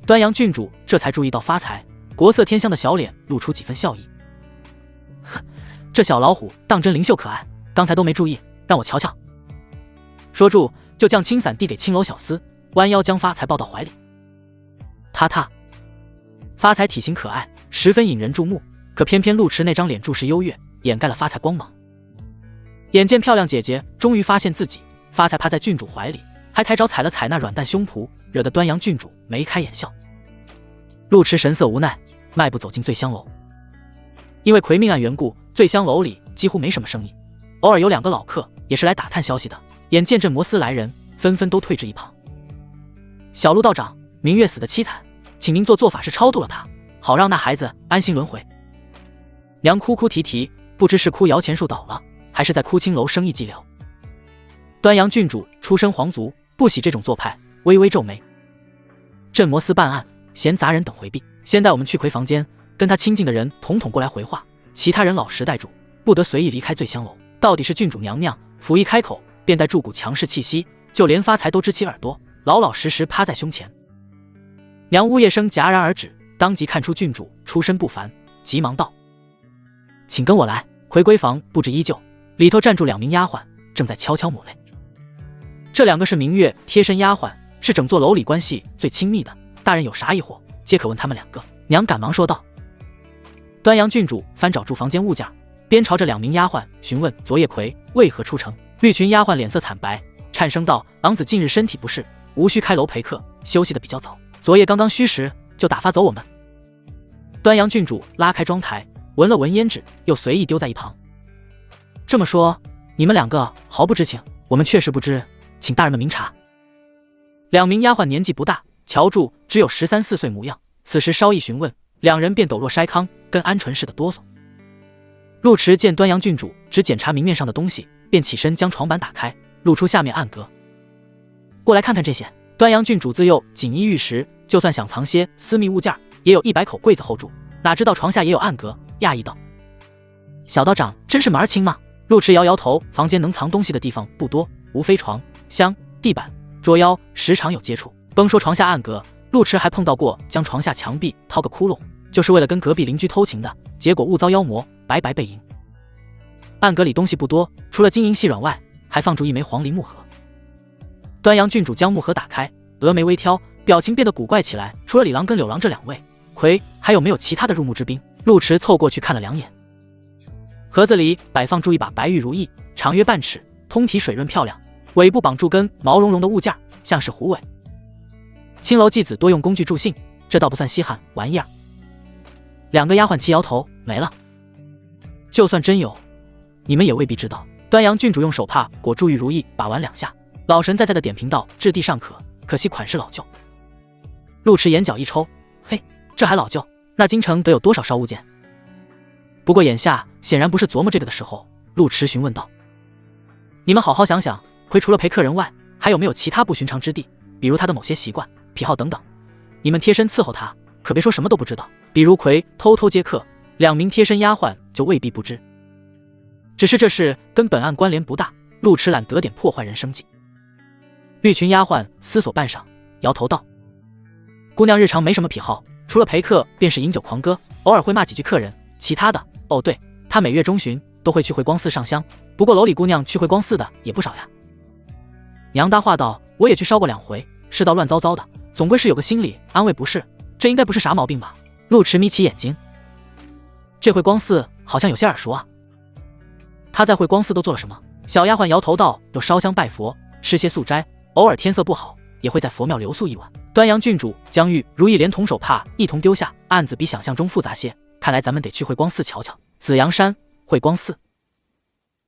端阳郡主这才注意到发财国色天香的小脸露出几分笑意。呵，这小老虎当真灵秀可爱，刚才都没注意，让我瞧瞧。说住就将青伞递给青楼小厮，弯腰将发财抱到怀里。踏踏，发财体型可爱，十分引人注目，可偏偏陆迟那张脸注视优越，掩盖了发财光芒。眼见漂亮姐姐终于发现自己，发财趴在郡主怀里，还抬脚踩了踩那软蛋胸脯，惹得端阳郡主眉开眼笑。陆迟神色无奈，迈步走进醉香楼。因为魁命案缘故，醉香楼里几乎没什么生意，偶尔有2个老客也是来打探消息的，眼见镇摩司来人，纷纷都退至一旁。小陆道长，明月死得凄惨，请您做法事超度了他，好让那孩子安心轮回。娘哭哭啼啼，不知是哭摇钱树倒了，还是在哭青楼生意寂寥。端阳郡主出身皇族，不喜这种做派，微微皱眉。镇摩司办案，嫌杂人等回避，先带我们去魁房间，跟他亲近的人统统过来回话，其他人老实待住，不得随意离开醉香楼。到底是郡主娘娘，甫一开口便带住股强势气息，就连发财都支起耳朵，老老实实趴在胸前。娘呜咽声戛然而止，当即看出郡主出身不凡，急忙道：“请跟我来。”回归房布置依旧，里头站住2名丫鬟，正在悄悄抹泪。这2个是明月贴身丫鬟，是整座楼里关系最亲密的，大人有啥疑惑，皆可问他们2个。娘赶忙说道。端阳郡主翻找住房间物件，边朝着2名丫鬟询问昨夜葵为何出城。绿裙丫鬟脸色惨白，颤声道：“郎子近日身体不适，无需开楼陪客，休息的比较早，昨夜刚刚虚实，就打发走我们。”端阳郡主拉开妆台，闻了闻胭脂，又随意丢在一旁。这么说，你们2个毫不知情？我们确实不知，请大人们明察。2名丫鬟年纪不大，乔住只有13、14岁模样。此时稍一询问，2人便抖若筛糠，跟鹌鹑似的哆嗦。陆池见端阳郡主只检查明面上的东西，便起身将床板打开，露出下面暗格。过来看看这些。端阳郡主自幼锦衣玉食，就算想藏些私密物件，也有100口柜子 hold 住，哪知道床下也有暗格，讶异道：“小道长真是门儿清吗？”陆池摇摇头，房间能藏东西的地方不多，无非床、箱、地板、桌腰，时常有接触。甭说床下暗格，陆池还碰到过将床下墙壁掏个窟窿，就是为了跟隔壁邻居偷情的，结果误遭妖魔，白白被淫。暗格里东西不多，除了金银细软外，还放住1枚黄梨木盒。端阳郡主将木盒打开，峨眉微挑，表情变得古怪起来。除了李郎跟柳郎这2位，葵还有没有其他的入目之兵？陆池凑过去看了2眼。盒子里摆放住一把白玉如意，长约半尺，通体水润漂亮，尾部绑住根毛茸茸的物件，像是狐尾。青楼妓子多用工具助兴，这倒不算稀罕玩意儿。2个丫鬟齐摇头，没了。就算真有，你们也未必知道。端阳郡主用手帕裹住玉如意，把玩2下，老神在在的点评道：“质地尚可，可惜款式老旧。”陆池眼角一抽，嘿，这还老旧？那京城得有多少烧物件？不过眼下显然不是琢磨这个的时候。陆池询问道：“你们好好想想，葵除了陪客人外，还有没有其他不寻常之地？比如他的某些习惯、癖好等等。你们贴身伺候他，可别说什么都不知道。比如葵偷偷接客，2名贴身丫鬟就未必不知。只是这事跟本案关联不大，陆池懒得点破坏人生计。”绿裙丫鬟思索半晌，摇头道：“姑娘日常没什么癖好，除了陪客便是饮酒狂歌，偶尔会骂几句客人，其他的……哦对，她每月中旬都会去惠光寺上香，不过楼里姑娘去惠光寺的也不少呀。”娘搭话道：“我也去烧过2回，世道乱糟糟的，总归是有个心理安慰不是？这应该不是啥毛病吧？”陆池眯起眼睛，这惠光寺好像有些耳熟啊。他在惠光寺都做了什么？小丫鬟摇头道：“有烧香拜佛，吃些素斋，偶尔天色不好，也会在佛庙留宿一晚。”端阳郡主将玉如意连同手帕一同丢下，案子比想象中复杂些，看来咱们得去惠光寺瞧瞧。紫阳山惠光寺。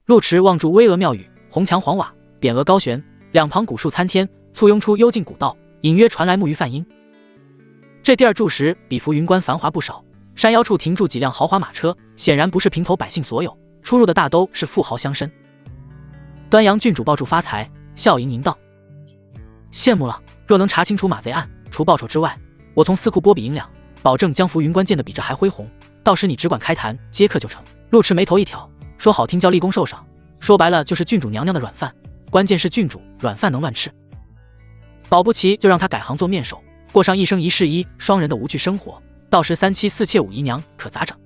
陆池望住巍峨庙宇，红墙黄瓦，匾额高悬，2旁古树参天，簇拥出幽静古道，隐约传来木鱼泛音。这地儿住时比浮云关繁华不少，山腰处停住几辆豪华马车，显然不是平头百姓所有，出入的大都是富豪乡绅。端阳郡主抱住发财，笑盈盈道：“羡慕了，若能查清楚马贼案，除报酬之外，我从司库拨笔银两，保证将浮云关建得比这还恢宏，到时你只管开坛接客就成。”陆池眉头一挑，说好听叫立功受赏，说白了就是郡主娘娘的软饭，关键是郡主软饭能乱吃，保不齐就让他改行做面首，过上1生1世1双人的无趣生活，到时3妻4妾5姨娘可咋整？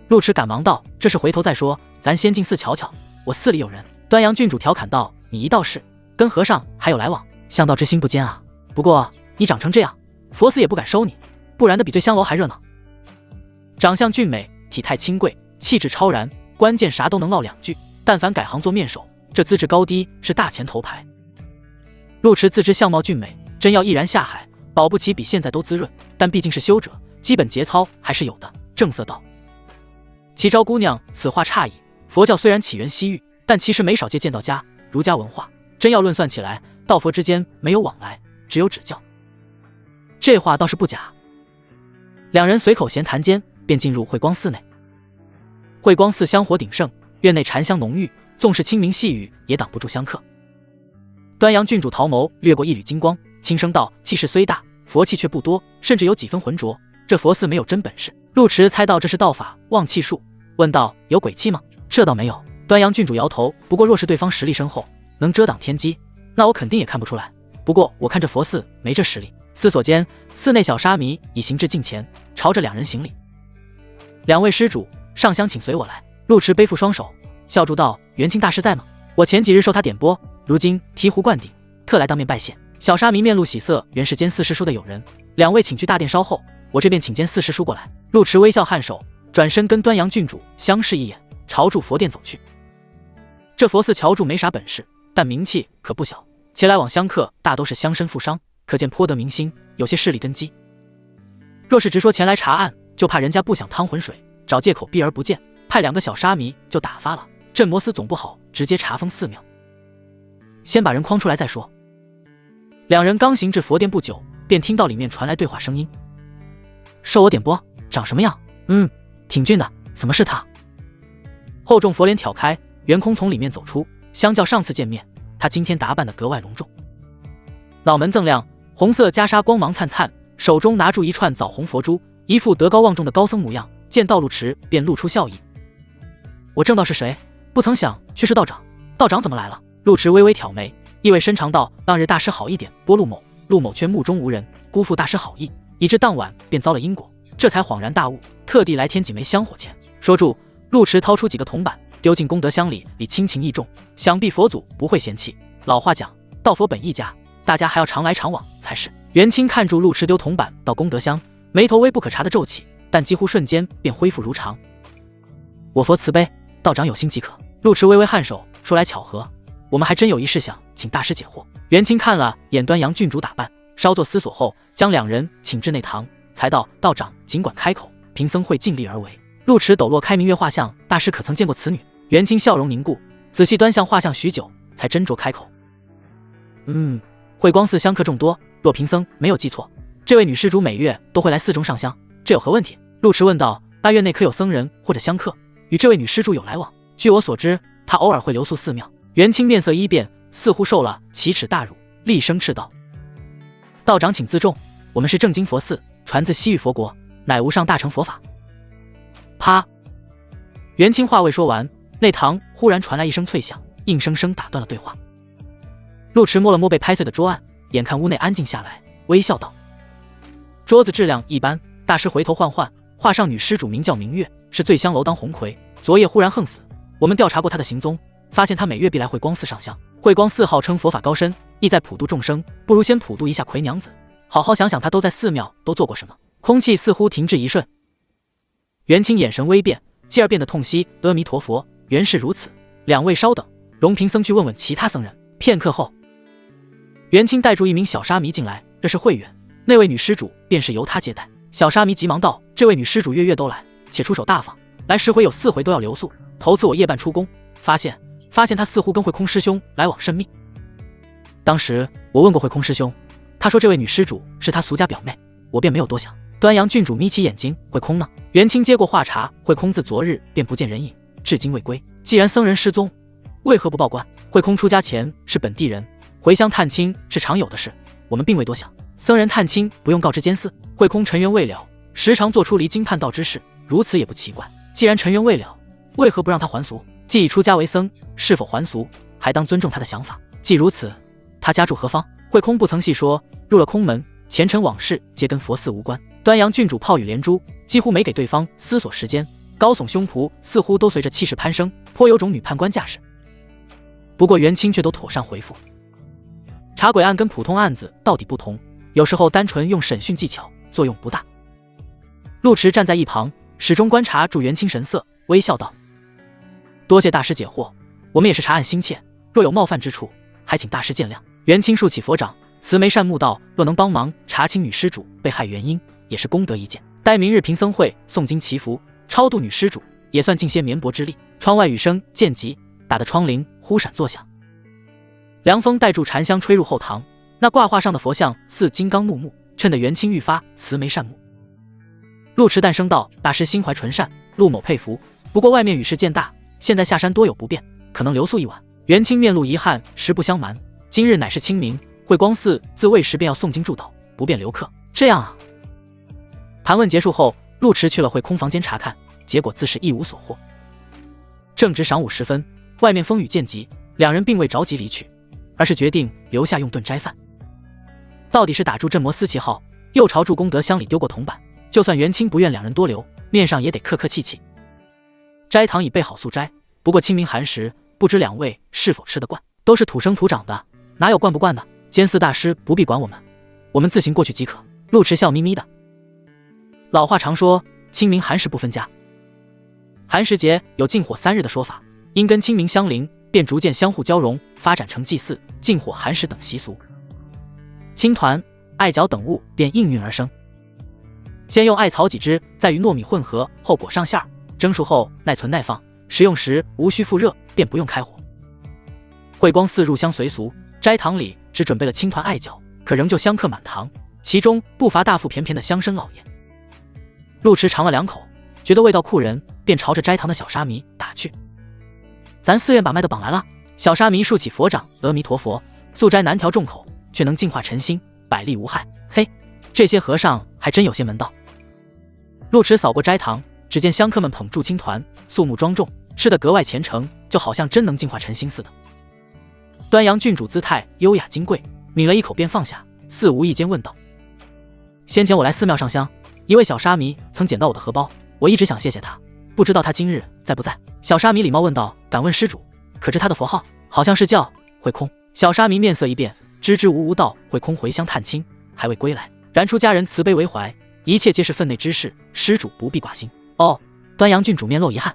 陆池赶忙道：“这事回头再说，咱先进寺瞧瞧，我寺里有人。”端阳郡主调侃道：“你一道士，跟和尚还有来往，向道之心不坚啊。不过你长成这样，佛寺也不敢收你，不然的比醉香楼还热闹。长相俊美，体态清贵，气质超然，关键啥都能唠2句，但凡改行做面首，这资质高低是大前头牌。”陆池自知相貌俊美，真要毅然下海，保不齐比现在都滋润，但毕竟是修者，基本节操还是有的。正色道：“齐昭姑娘此话差矣，佛教虽然起源西域，但其实没少借剑道家、儒家文化，真要论算起来，道佛之间没有往来，只有指教。”这话倒是不假。2人随口闲谈间，便进入惠光寺内。惠光寺香火鼎盛，院内禅香浓郁，纵是清明细雨也挡不住香客。端阳郡主桃眸掠过一缕金光，轻声道：“气势虽大，佛气却不多，甚至有几分浑浊，这佛寺没有真本事。陆池猜到这是道法旺气术，问道：“有鬼气吗？”这倒没有。端阳郡主摇头，不过若是对方实力深厚，能遮挡天机，那我肯定也看不出来。不过我看这佛寺没这实力。思索间，寺内小沙弥已行至近前，朝着两人行礼：“两位施主，上香请随我来。”陆池背负双手，笑住道：“元清大师在吗？我前几日受他点拨，如今醍醐灌顶，特来当面拜谢。”小沙弥面露喜色，原是监四师叔的友人，两位请去大殿稍后，我这边请监四师叔过来。陆池微笑颔首，转身跟端阳郡主相视一眼，朝住佛殿走去。这佛寺乔柱没啥本事，但名气可不小，前来往香客大都是乡绅富商，可见颇得民心，有些势力根基。若是直说前来查案，就怕人家不想趟浑水，找借口避而不见，派2个小沙弥就打发了。镇魔司总不好直接查封寺庙，先把人诓出来再说。两人刚行至佛殿不久，便听到里面传来对话声音：“受我点拨，长什么样？挺俊的，怎么是他？”厚重佛脸挑开，袁空从里面走出，相较上次见面，他今天打扮得格外隆重，脑门锃亮，红色袈裟光芒灿灿，手中拿住一串枣红佛珠，一副德高望重的高僧模样。见到陆池便露出笑意：“我正道是谁，不曾想却是道长，道长怎么来了？”陆池微微挑眉，意味深长道：“当日大师好意点拨陆某，陆某却目中无人，辜负大师好意，以致当晚便遭了因果，这才恍然大悟，特地来添几枚香火钱。”说住，陆池掏出几个铜板，丢进功德箱里亲情意重，想必佛祖不会嫌弃。老话讲，道佛本一家，大家还要常来常往才是。元清看住陆池丢铜板到功德箱，眉头微不可察的皱起，但几乎瞬间便恢复如常。“我佛慈悲，道长有心即可。”陆池微微颔首，说来巧合，我们还真有一事想请大师解惑。元清看了眼端阳郡主打扮，稍作思索后，将两人请至内堂，才道：“道长尽管开口，贫僧会尽力而为。”陆池抖落开明月画像，大师可曾见过此女？元清笑容凝固，仔细端详画像许久，才斟酌开口：“慧光寺香客众多，若贫僧没有记错，这位女施主每月都会来寺中上香，这有何问题？”陆池问道：“8月内可有僧人或者香客与这位女施主有来往？”据我所知，她偶尔会留宿寺庙。元清面色一变，似乎受了奇耻大辱，厉声斥道：“道长请自重，我们是正经佛寺，传自西域佛国，乃无上大乘佛法。”啪！元清话未说完，内堂忽然传来一声脆响，硬生生打断了对话。陆池摸了摸被拍碎的桌案，眼看屋内安静下来，微笑道：“桌子质量一般，大师回头换换，画上女施主名叫明月，是醉香楼当红魁，昨夜忽然横死。我们调查过她的行踪，发现她每月必来慧光寺上香。慧光寺号称佛法高深，意在普度众生，不如先普度一下魁娘子，好好想想她都在寺庙都做过什么。”空气似乎停滞一瞬，元清眼神微变，继而变得痛惜：“阿弥陀佛，原是如此。两位稍等，容贫僧去问问其他僧人。”片刻后，元清带住一名小沙弥进来，这是慧远，那位女施主便是由他接待。小沙弥急忙道：“这位女施主月月都来，且出手大方，来10回有4回都要留宿。头次我夜半出宫，发现她似乎跟慧空师兄来往甚密。当时我问过慧空师兄，他说这位女施主是他俗家表妹，我便没有多想。”端阳郡主眯起眼睛：“慧空呢？”元清接过话茬：“慧空自昨日便不见人影，至今未归。既然僧人失踪，为何不报官？慧空出家前是本地人，回乡探亲是常有的事，我们并未多想。僧人探亲不用告知监司，慧空尘缘未了，时常做出离经叛道之事，如此也不奇怪。既然尘缘未了，为何不让他还俗？既已出家为僧，是否还俗，还当尊重他的想法。既如此，他家住何方？”慧空不曾细说，入了空门，前尘往事皆跟佛寺无关。端阳郡主炮语连珠，几乎没给对方思索时间，高耸胸脯似乎都随着气势攀升，颇有种女判官架势。不过元清却都妥善回复：“查鬼案跟普通案子到底不同，有时候单纯用审讯技巧作用不大。”陆池站在一旁，始终观察住元清神色，微笑道：“多谢大师解惑，我们也是查案心切，若有冒犯之处，还请大师见谅。”元清竖起佛掌，慈眉善目道：“若能帮忙查清女施主被害原因，也是功德一件。待明日贫僧会诵经祈福，超度女施主，也算尽些绵薄之力。”窗外雨声渐急，打得窗棂忽闪作响。凉风带住禅香吹入后堂，那挂画上的佛像似金刚怒目，衬得元清愈发慈眉善目。陆池淡声道：“大师心怀纯善，陆某佩服。不过外面雨势渐大，现在下山多有不便，可能留宿一晚。”元清面露遗憾，实不相瞒，今日乃是清明，慧光寺自未时便要诵经祝祷，不便留客。这样啊。盘问结束后，陆迟去了会空房间查看，结果自是一无所获。正值晌午时分，外面风雨渐急，两人并未着急离去，而是决定留下用顿斋饭。到底是打住镇魔司旗号，又朝助功德箱里丢过铜板，就算元清不愿两人多留，面上也得客客气气。斋堂已备好素斋，不过清明寒食，不知两位是否吃得惯？都是土生土长的，哪有惯不惯的？监寺大师不必管我们，我们自行过去即可。陆迟笑眯眯的。老话常说，清明寒食不分家。寒食节有禁火3日的说法，因跟清明相邻，便逐渐相互交融，发展成祭祀、禁火、寒食等习俗。青团、艾角等物便应运而生。先用艾草几枝，再与糯米混合后裹上馅儿，蒸熟后耐存耐放，食用时无需复热，便不用开火。慧光寺入乡随俗，斋堂里只准备了青团艾角，可仍旧香客满堂，其中不乏大腹便便的乡绅老爷。陆迟尝了2口，觉得味道酷人，便朝着斋堂的小沙弥打去：“咱寺院把脉的绑来了。”小沙弥竖起佛掌：“阿弥陀佛，素斋难调众口，却能净化尘心，百利无害。”嘿，这些和尚还真有些门道。陆迟扫过斋堂，只见香客们捧住青团，肃穆庄重，吃得格外虔诚，就好像真能净化尘心似的。端阳郡主姿态优雅金贵，抿了一口便放下，似无意间问道：“先前我来寺庙上香，一位小沙弥曾捡到我的荷包，我一直想谢谢他，不知道他今日在不在？”小沙弥礼貌问道：“敢问施主，可知他的佛号？”好像是叫慧空。小沙弥面色一变，支支吾吾道：“慧空回乡探亲，还未归来，然出家人慈悲为怀，一切皆是分内之事，施主不必挂心。”哦，端阳郡主面露遗憾。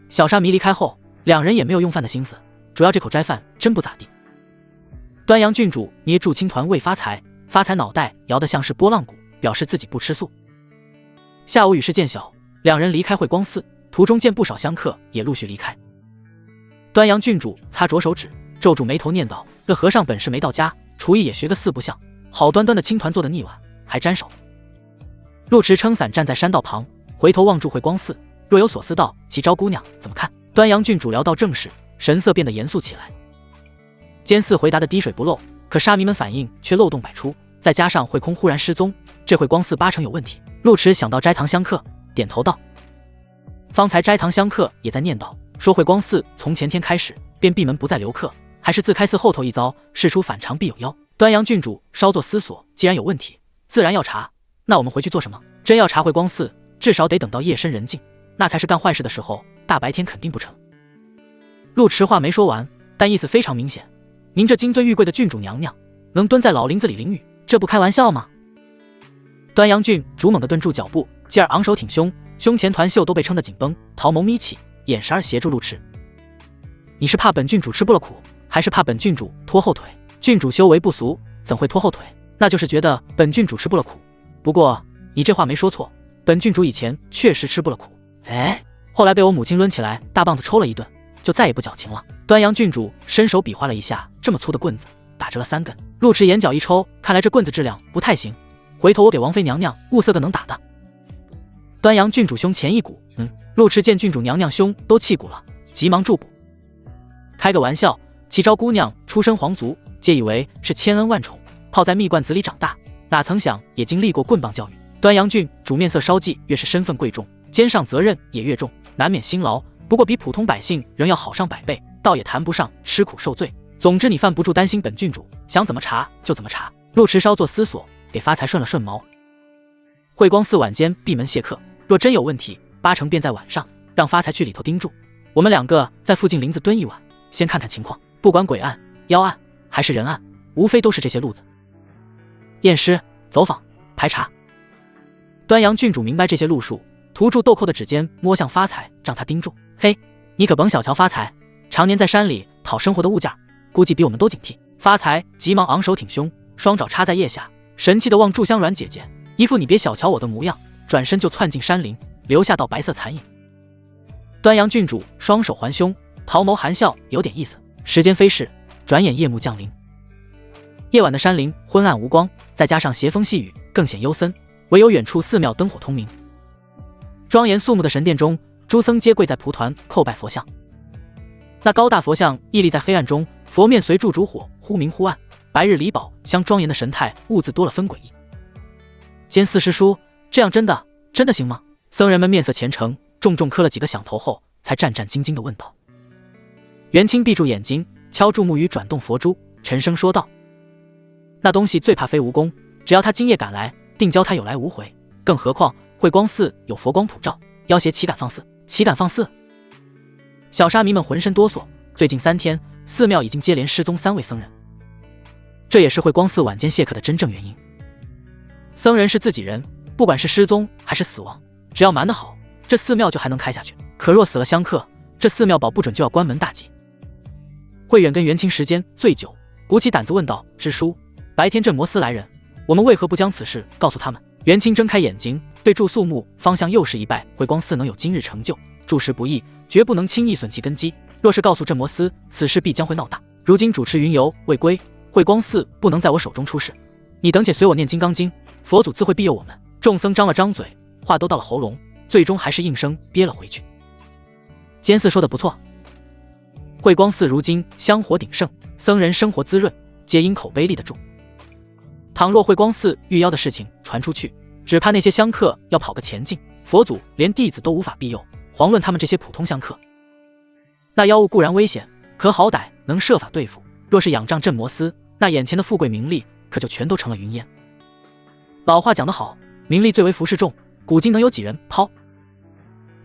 小沙弥离开后，两人也没有用饭的心思，主要这口斋饭真不咋地。端阳郡主捏住青团喂发财，发财脑袋摇得像是拨浪鼓，表示自己不吃素。下午雨势渐小，两人离开慧光寺，途中见不少香客也陆续离开。端阳郡主擦着手指，皱住眉头念道：“这和尚本事没到家，厨艺也学个4不像，好端端的青团做的腻碗，还沾手。”陆迟撑伞站在山道旁，回头望住慧光寺，若有所思道：“齐昭姑娘怎么看？”端阳郡主聊到正事，神色变得严肃起来。监寺回答的滴水不漏，可沙弥们反应却漏洞百出，再加上慧空忽然失踪，这慧光寺8成有问题。陆迟想到斋堂香客，点头道：“方才斋堂香客也在念叨，说慧光寺从前天开始便闭门不再留客，还是自开寺后头一遭，事出反常必有妖。”端阳郡主稍作思索，既然有问题，自然要查。那我们回去做什么？真要查慧光寺，至少得等到夜深人静，那才是干坏事的时候，大白天肯定不成。陆迟话没说完，但意思非常明显：您这金尊玉贵的郡主娘娘，能蹲在老林子里淋雨，这不开玩笑吗？端阳郡主猛地顿住脚步，继而昂首挺胸，胸前团袖都被撑得紧绷，桃眸眯起，眼神儿协助陆迟：“你是怕本郡主吃不了苦，还是怕本郡主拖后腿？郡主修为不俗，怎会拖后腿？那就是觉得本郡主吃不了苦。不过你这话没说错，本郡主以前确实吃不了苦，后来被我母亲抡起来大棒子抽了一顿，就再也不矫情了。”端阳郡主伸手比划了一下，这么粗的棍子打折了3根。陆迟眼角一抽，看来这棍子质量不太行，回头我给王妃娘娘物色个能打的。端阳郡主胸前一鼓，陆迟见郡主娘娘胸都气鼓了，急忙助补：“开个玩笑，齐昭姑娘出身皇族，皆以为是千恩万宠，泡在蜜罐子里长大，哪曾想也经历过棍棒教育。端阳郡主面色稍霁，越是身份贵重，肩上责任也越重，难免辛劳，不过比普通百姓仍要好上100倍，倒也谈不上吃苦受罪。总之你犯不住担心本郡主，想怎么查就怎么查。”陆迟稍作思索，给发财顺了顺毛：“慧光寺晚间闭门谢客，若真有问题，8成便在晚上，让发财去里头盯住。我们2个在附近林子蹲一晚，先看看情况。不管鬼案、妖案还是人案，无非都是这些路子。验尸、走访、排查。”端阳郡主明白这些路数，涂住豆蔻的指尖摸向发财，让他盯住：“嘿，你可甭小瞧发财，常年在山里讨生活的物件，估计比我们都警惕。”发财急忙昂首挺胸，双爪插在腋下，神气地望祝香软姐姐，一副你别小瞧我的模样，转身就窜进山林，留下道白色残影。端阳郡主双手环胸，桃眸含笑，有点意思。时间飞逝，转眼夜幕降临。夜晚的山林昏暗无光，再加上斜风细雨，更显幽森，唯有远处寺庙灯火通明。庄严肃穆的神殿中，诸僧皆跪在蒲团叩拜佛像。那高大佛像屹立在黑暗中，佛面随柱烛火忽明忽暗，白日离宝相庄严的神态兀自多了分诡异。监寺师叔，这样真的行吗？僧人们面色虔诚，重重磕了几个响头后，才战战兢兢地问道。元清闭住眼睛，敲住木鱼，转动佛珠，沉声说道：那东西最怕飞蜈蚣，只要他今夜赶来，定教他有来无回。更何况慧光寺有佛光普照，妖邪岂敢放肆？岂敢放肆？小沙弥们浑身哆嗦。最近3天，寺庙已经接连失踪3位僧人，这也是慧光寺晚间谢客的真正原因。僧人是自己人，不管是失踪还是死亡，只要瞒得好，这寺庙就还能开下去。可若死了香客，这寺庙保不准就要关门大吉。慧远跟元清时间最久，鼓起胆子问道：支书，白天镇魔司来人，我们为何不将此事告诉他们？元清睁开眼睛，对住宿木方向又是一拜。慧光寺能有今日成就，住持不易，绝不能轻易损其根基。若是告诉镇魔司，此事必将会闹大。如今主持云游未归，慧光寺不能在我手中出事。你等且随我念金刚经，佛祖自会庇佑我们。众僧张了张嘴，话都到了喉咙，最终还是应声憋了回去。监寺说的不错，慧光寺如今香火鼎盛，僧人生活滋润，皆因口碑立得住。倘若慧光寺遇妖的事情传出去，只怕那些香客要跑个前进，佛祖连弟子都无法庇佑，遑论他们这些普通香客。那妖物固然危险，可好歹能设法对付。若是仰仗镇魔司，那眼前的富贵名利可就全都成了云烟。老话讲得好，名利最为服侍众，古今能有几人抛？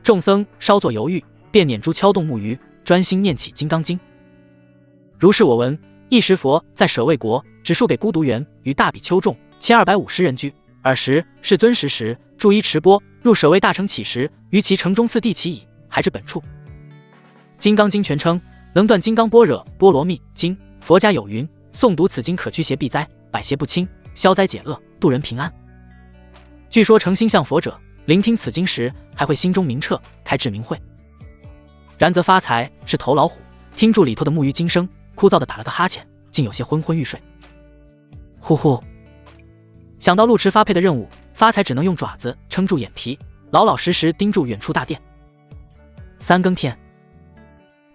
众僧稍作犹豫，便捻珠敲动木鱼，专心念起金刚经。如是我闻，一时佛在舍卫国，只述给孤独园与大比丘众1250人居。尔时世尊时住依持钵，入舍卫大城起时，于其城中次第起矣，还至本处。金刚经全称能断金刚般若波罗蜜经，佛家有云：诵读此经可驱邪避灾，百邪不侵，消灾解厄，度人平安。据说诚心向佛者聆听此经时，还会心中明澈，开智明慧。然则发财是头老虎，听住里头的木鱼经声，枯燥的打了个哈欠，竟有些昏昏欲睡。呼呼，想到路池发配的任务，发财只能用爪子撑住眼皮，老老实实盯住远处大殿。3更天，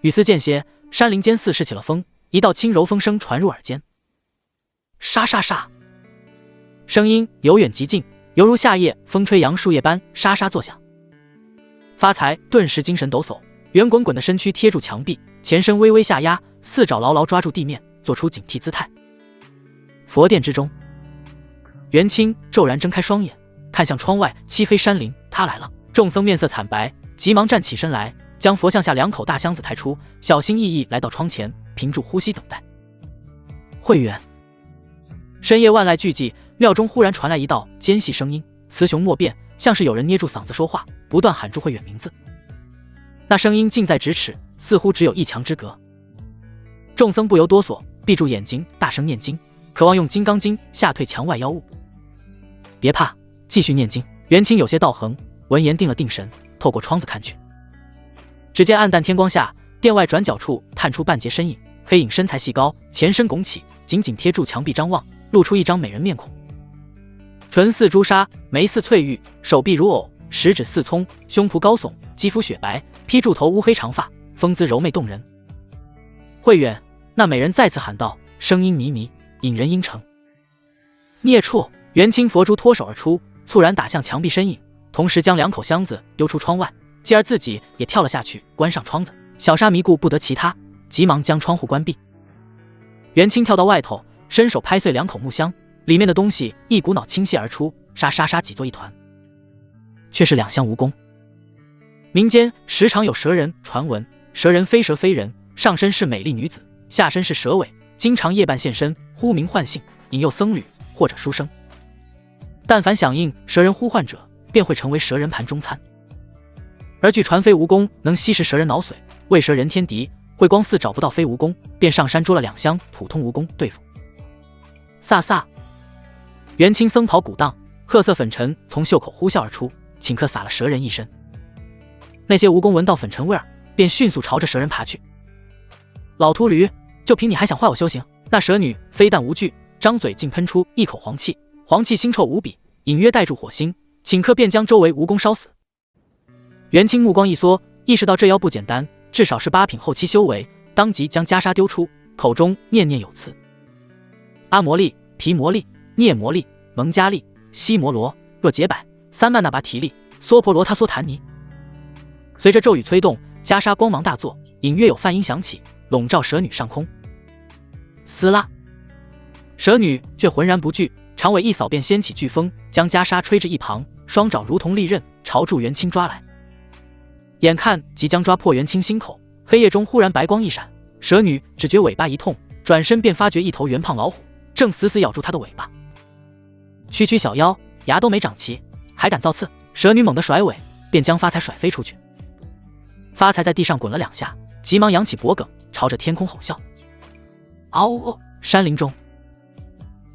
雨丝间歇，山林间似是起了风，一道轻柔风声传入耳间。沙沙沙，声音由远及近，犹如夏夜风吹杨树叶般沙沙作响。发财顿时精神抖擞，圆滚滚的身躯贴住墙壁，前身微微下压，四爪牢牢抓住地面，做出警惕姿态。佛殿之中，元清骤然睁开双眼，看向窗外漆黑山林，他来了。众僧面色惨白，急忙站起身来，将佛像下2口大箱子抬出，小心翼翼来到窗前，屏住呼吸等待。慧远，深夜万籁俱寂，庙中忽然传来一道尖细声音，雌雄莫辨，像是有人捏住嗓子说话，不断喊住慧远名字。那声音近在咫尺，似乎只有1墙之隔。众僧不由哆嗦，闭住眼睛，大声念经，渴望用金刚经吓退墙外妖物。别怕，继续念经。元清有些道行，闻言定了定神，透过窗子看去。只见暗淡天光下，殿外转角处探出半截身影，黑影身材细高，前身拱起，紧紧贴住墙壁张望，露出一张美人面孔。唇似朱砂，眉似翠玉，手臂如藕，食指似葱，胸脯高耸，肌肤雪白，披住头乌黑长发，风姿柔媚动人。慧远，那美人再次喊道，声音靡靡，引人阴沉。孽畜！元清佛珠脱手而出，猝然打向墙壁身影，同时将2口箱子丢出窗外，继而自己也跳了下去，关上窗子。小沙弥顾不得其他，急忙将窗户关闭。元清跳到外头，伸手拍碎2口木箱，里面的东西一股脑倾泻而出，沙沙沙挤作一团，却是2箱蜈蚣。民间时常有蛇人传闻，蛇人非蛇非人，上身是美丽女子，下身是蛇尾，经常夜半现身，呼名唤姓，引诱僧侣或者书生。但凡响应蛇人呼唤者，便会成为蛇人盘中餐。而据传飞蜈蚣能吸食蛇人脑髓，为蛇人天敌。慧光寺找不到飞蜈蚣，便上山捉了2箱普通蜈蚣对付。飒飒，元清僧袍鼓荡，褐色粉尘从袖口呼啸而出，顷刻洒了蛇人一身。那些蜈蚣闻到粉尘味儿，便迅速朝着蛇人爬去。老秃驴，就凭你还想坏我修行？那蛇女非但无惧，张嘴竟喷出一口黄气，黄气腥臭无比，隐约带住火星，顷刻便将周围蜈蚣烧死。元清目光一缩，意识到这妖不简单，至少是8品后期修为，当即将袈裟丢出，口中念念有词：阿摩利、毗摩利、涅摩利、蒙迦利、西摩罗、若解百、三曼那把体力，娑婆罗他娑檀尼。随着咒语催动，袈裟光芒大作，隐约有梵音响起，笼罩蛇女上空。撕拉，蛇女却浑然不惧，长尾一扫便掀起飓风，将袈裟吹至一旁，双爪如同利刃，朝祝元清抓来。眼看即将抓破元清心口，黑夜中忽然白光一闪，蛇女只觉尾巴一痛，转身便发觉一头圆胖老虎正死死咬住她的尾巴。区区小妖，牙都没长齐，还敢造次！蛇女猛地甩尾，便将发财甩飞出去。发财在地上滚了2下，急忙扬起脖颈，朝着天空吼笑。嗷呜！山林中，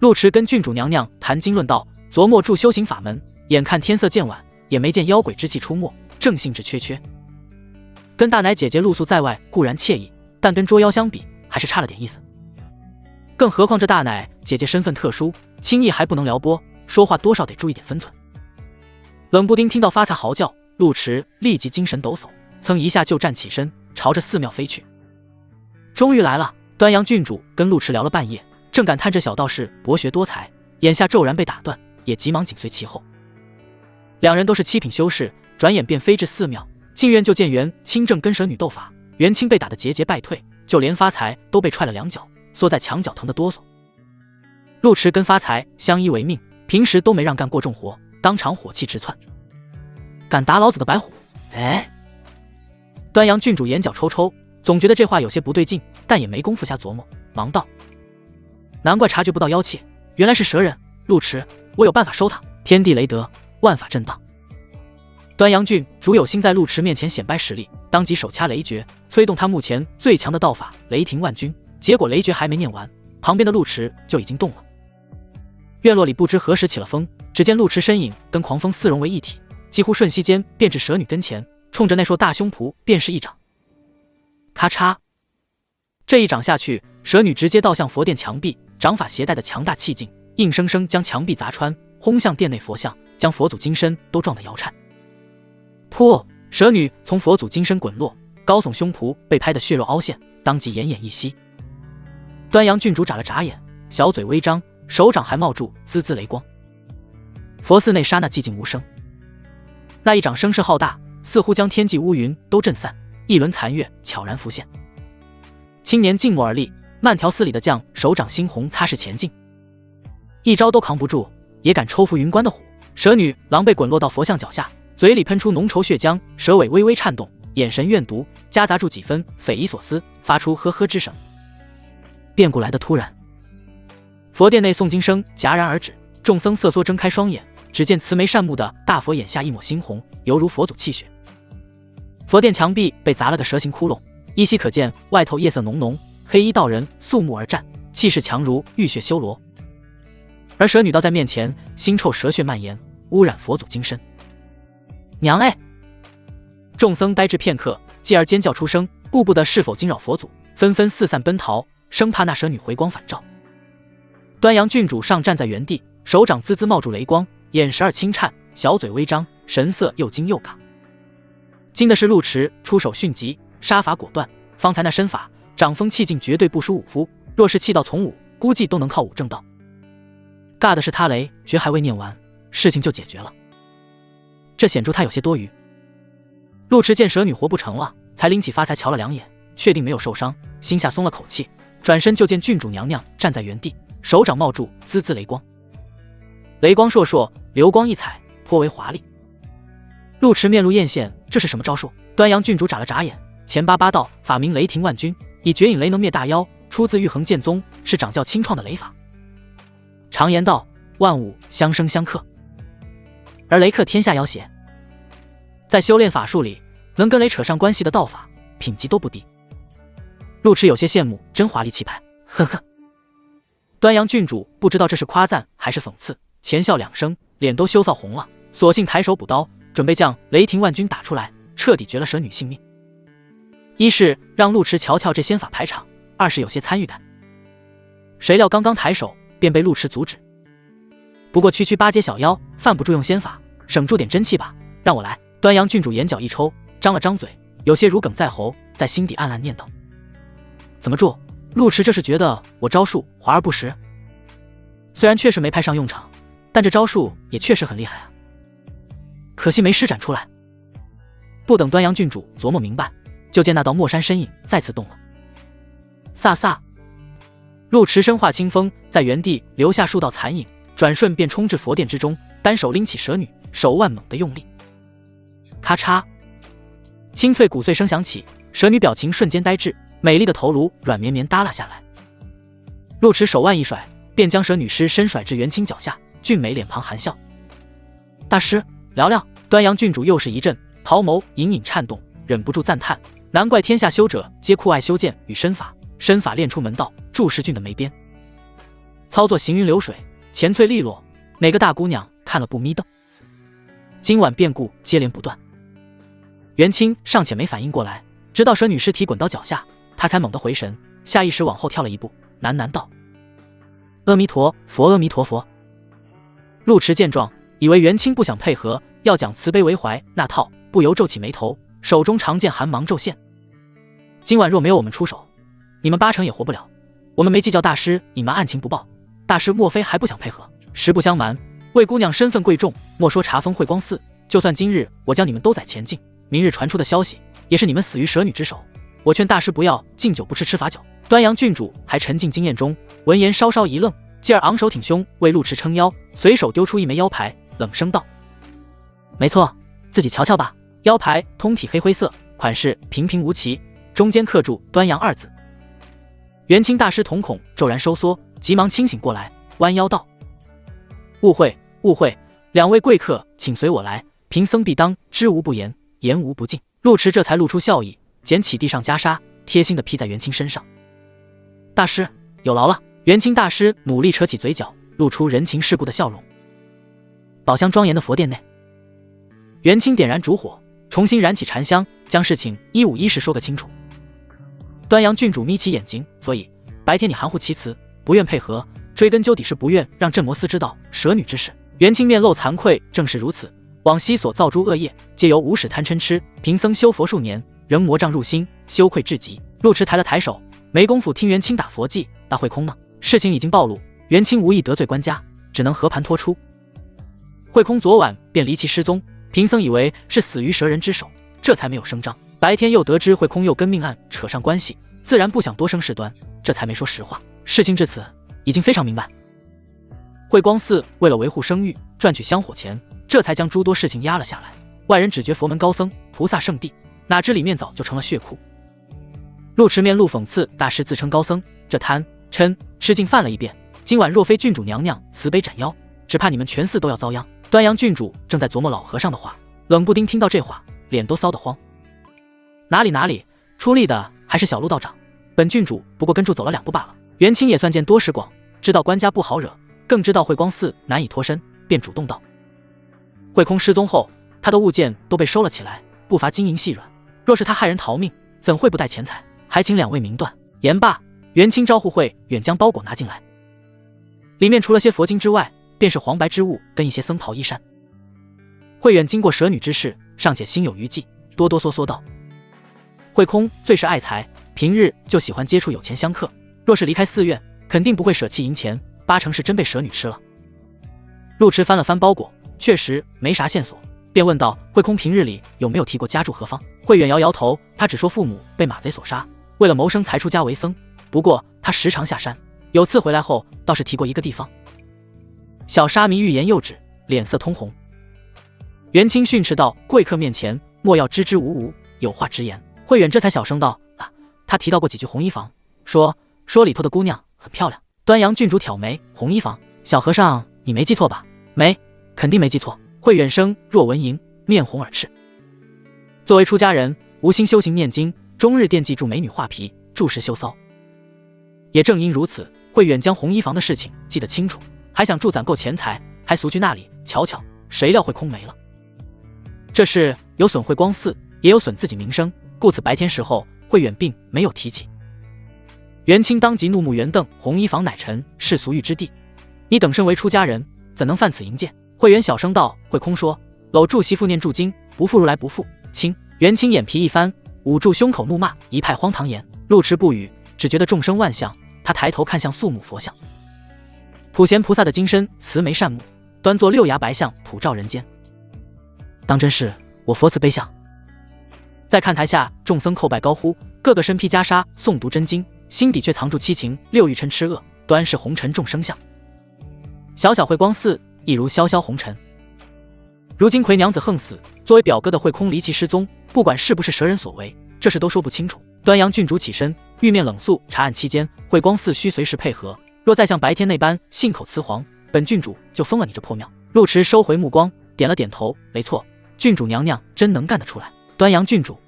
陆池跟郡主娘娘谈经论道，琢磨助修行法门。眼看天色渐晚，也没见妖鬼之气出没，正兴致缺缺。跟大奶姐姐露宿在外固然惬意，但跟捉妖相比，还是差了点意思。更何况这大奶姐姐身份特殊，轻易还不能撩拨，说话多少得注意点分寸。冷不丁听到发财嚎叫，陆池立即精神抖擞，噌一下就站起身，朝着寺庙飞去。终于来了！端阳郡主跟陆池聊了半夜，正感叹这小道士博学多才，眼下骤然被打断，也急忙紧随其后。两人都是7品修士，转眼便飞至寺庙，进院就见元清正跟蛇女斗法，元清被打得节节败退，就连发财都被踹了2脚，缩在墙角疼得哆嗦。陆池跟发财相依为命，平时都没让干过重活，当场火气直窜。敢打老子的白虎！哎！端阳郡主眼角抽抽，总觉得这话有些不对劲，但也没工夫瞎琢磨，忙道：难怪察觉不到妖气，原来是蛇人。陆池，我有办法收他。天地雷德，万法震荡。端阳郡主有心在陆池面前显摆实力，当即手掐雷诀，催动他目前最强的道法雷霆万钧。结果雷诀还没念完，旁边的陆池就已经动了。院落里不知何时起了风，只见陆池身影跟狂风4融为一体，几乎瞬息间便至蛇女跟前，冲着那双大胸脯便是一掌。咔嚓！这一掌下去，蛇女直接倒向佛殿墙壁，掌法携带的强大气劲，硬生生将墙壁砸穿，轰向殿内佛像，将佛祖金身都撞得摇颤。噗！蛇女从佛祖金身滚落，高耸胸脯被拍得血肉凹陷，当即奄奄一息。端阳郡主眨了眨眼，小嘴微张，手掌还冒住滋滋雷光。佛寺内刹那寂静无声，那一掌声势浩大，似乎将天际乌云都震散，一轮残月悄然浮现。青年静默而立，慢条斯理地将手掌猩红擦拭前进。一招都扛不住，也敢抽拂云关的虎！蛇女狼狈滚落到佛像脚下，嘴里喷出浓稠血浆，蛇尾微微颤动，眼神怨毒，夹杂住几分匪夷所思，发出呵呵之声。变故来得突然，佛殿内诵经声戛然而止，众僧瑟缩睁开双眼，只见慈眉善目的大佛眼下一抹猩红，犹如佛祖气血。佛殿墙壁被砸了个蛇形窟窿，依稀可见外头夜色浓浓，黑衣道人肃穆而站，气势强如浴血修罗。而蛇女倒在面前，腥臭蛇血蔓延，污染佛祖精身。娘哎！众僧呆滞片刻，继而尖叫出声，顾不得是否惊扰佛祖，纷纷四散奔逃，生怕那蛇女回光返照。端阳郡主上站在原地，手掌滋滋冒住雷光，眼时而轻颤，小嘴微张，神色又惊又尬。惊的是陆池出手迅疾，杀伐果断，方才那身法掌风气劲绝对不输武夫，若是气道从武，估计都能靠武正道。尬的是他雷诀还未念完，事情就解决了，这显出他有些多余。陆池见蛇女活不成了，才拎起发财瞧了2眼，确定没有受伤，心下松了口气，转身就见郡主娘娘站在原地，手掌冒住滋滋雷光，雷光烁烁，流光溢彩，颇为华丽。陆池面露艳羡，这是什么招数？端阳郡主眨了眨眼，前巴巴道：法名雷霆万钧，以绝影雷能灭大妖，出自玉衡剑宗，是掌教亲创的雷法。常言道，万物相生相克，而雷克天下妖邪。在修炼法术里，能跟雷扯上关系的道法，品级都不低。陆池有些羡慕，真华丽气派。呵呵。端阳郡主不知道这是夸赞还是讽刺，前笑2声，脸都羞臊红了，索性抬手补刀，准备将雷霆万钧打出来，彻底绝了蛇女性命。一是让陆池瞧瞧这仙法排场，二是有些参与感。谁料刚刚抬手便被陆池阻止。不过区区8阶小妖，犯不住用仙法，省住点真气吧，让我来。端阳郡主眼角一抽，张了张嘴，有些如鲠在喉，在心底暗暗念叨：怎么住？陆池这是觉得我招数华而不实？虽然确实没派上用场，但这招数也确实很厉害啊。可惜没施展出来。不等端阳郡主琢磨明白，就见那道墨山身影再次动了。飒飒，陆池身化清风，在原地留下数道残影，转瞬便冲至佛殿之中，单手拎起蛇女，手腕猛地用力，咔嚓，清脆骨碎声响起，蛇女表情瞬间呆滞，美丽的头颅软绵绵耷拉下来。陆池手腕一甩，便将蛇女尸身甩至元清脚下，俊美脸庞含笑：“大师，聊聊。”端阳郡主又是一震，桃眸隐隐颤动，忍不住赞叹：“难怪天下修者皆酷爱修剑与身法，身法练出门道，注视俊的眉边，操作行云流水，前脆利落，哪个大姑娘看了不眯瞪？”今晚变故接连不断，元清尚且没反应过来，直到蛇女尸体滚到脚下，他才猛地回神，下意识往后跳了一步，喃喃道：“阿弥陀佛，阿弥陀佛。”陆池见状，以为元清不想配合，要讲慈悲为怀那套，不由皱起眉头，手中长剑寒芒骤现。今晚若没有我们出手，你们8成也活不了。我们没计较大师隐瞒案情不报，大师莫非还不想配合？实不相瞒，魏姑娘身份贵重，莫说查封慧光寺，就算今日我将你们都宰前境，明日传出的消息也是你们死于蛇女之手。我劝大师不要敬酒不吃吃罚酒。端阳郡主还沉浸经验中，闻言稍稍一愣，继而昂首挺胸为陆池撑腰，随手丢出一枚腰牌，冷声道：“没错，自己瞧瞧吧。”腰牌通体黑灰色，款式平平无奇，中间刻住端阳2字。元清大师瞳孔骤然收缩，急忙清醒过来，弯腰道：“误会误会，两位贵客请随我来，贫僧必当知无不言，言无不尽。”陆池这才露出笑意，捡起地上袈裟，贴心地披在元清身上。“大师有劳了。”元清大师努力扯起嘴角，露出人情世故的笑容。宝香庄严的佛殿内，元清点燃烛火，重新燃起禅香，将事情一五一十说个清楚。端阳郡主眯起眼睛，所以白天你含糊其辞，不愿配合，追根究底是不愿让镇魔司知道蛇女之事。元清面露惭愧，正是如此，往昔所造诸恶业，皆由无始贪嗔痴，贫僧修佛数年，仍魔障入心，羞愧至极。陆池抬了抬手，没工夫听元清打佛偈，那慧空呢？事情已经暴露，元清无意得罪官家，只能和盘托出。慧空昨晚便离奇失踪，贫僧以为是死于蛇人之手，这才没有声张。白天又得知慧空又跟命案扯上关系，自然不想多生事端，这才没说实话。事情至此，已经非常明白。慧光寺为了维护声誉，赚取香火钱，这才将诸多事情压了下来。外人只觉佛门高僧、菩萨圣地，哪知里面早就成了血窟。陆池面露讽刺，大师自称高僧，这贪嗔痴劲犯了一遍，今晚若非郡主娘娘慈悲斩妖，只怕你们全寺都要遭殃。端阳郡主正在琢磨老和尚的话，冷不丁听到这话，脸都臊得慌。哪里，出力的还是小陆道长，本郡主不过跟住走了2步罢了。元清也算见多识广，知道官家不好惹，更知道慧光寺难以脱身，便主动道：“慧空失踪后，他的物件都被收了起来，不乏金银细软，若是他害人逃命，怎会不带钱财？还请两位明断。”言罢，元清招呼慧远将包裹拿进来，里面除了些佛经之外，便是黄白之物跟一些僧袍衣衫。慧远经过蛇女之事，尚且心有余悸，哆哆嗦嗦道：“慧空最是爱财，平日就喜欢接触有钱香客，若是离开寺院，肯定不会舍弃银钱，8成是真被蛇女吃了。”陆池翻了翻包裹，确实没啥线索，便问道：“慧空平日里有没有提过家住何方？”慧远摇摇头，他只说父母被马贼所杀，为了谋生才出家为僧，不过他时常下山，有次回来后倒是提过一个地方。小沙弥欲言又止，脸色通红。元清训斥道：“贵客面前莫要支支吾吾，有话直言。”慧远这才小声道：“他提到过几句红衣房，说里头的姑娘很漂亮。”端阳郡主挑眉：“红衣房？小和尚你没记错吧？”“没，肯定没记错。”慧远声若蚊蝇，面红耳赤。作为出家人，无心修行念经，终日惦记住美女画皮，注视羞骚。也正因如此，慧远将红衣房的事情记得清楚，还想助攒够钱财，还俗去那里瞧瞧，谁料慧空没了。这事有损慧光寺，也有损自己名声，故此白天时候慧远并没有提起。元清当即怒目圆瞪：“红衣房乃尘世俗欲之地，你等身为出家人，怎能犯此淫戒？”慧远小声道：“慧空说搂住媳妇念住经，不负如来不负亲。”元清眼皮一翻，捂住胸口怒骂，一派荒唐言。陆池不语，只觉得众生万象。他抬头看向肃穆佛像，普贤菩萨的金身慈眉善目，端坐6牙白象普照人间。当真是我佛慈悲相。在看台下，众僧叩拜高呼，个个身披袈裟，诵读真经，心底却藏住七情六欲嗔痴恶，端视红尘众生相。小小慧光寺亦如潇潇红尘。如今魁娘子横死，作为表哥的慧空离奇失踪，不管是不是蛇人所为，这事都说不清楚。端阳郡主起身，玉面冷肃，查案期间，慧光寺需随时配合，若再像白天那般信口雌黄，本郡主就封了你这破庙。陆池收回目光，点了点头，没错，郡主娘娘真能干得出来。端阳郡主。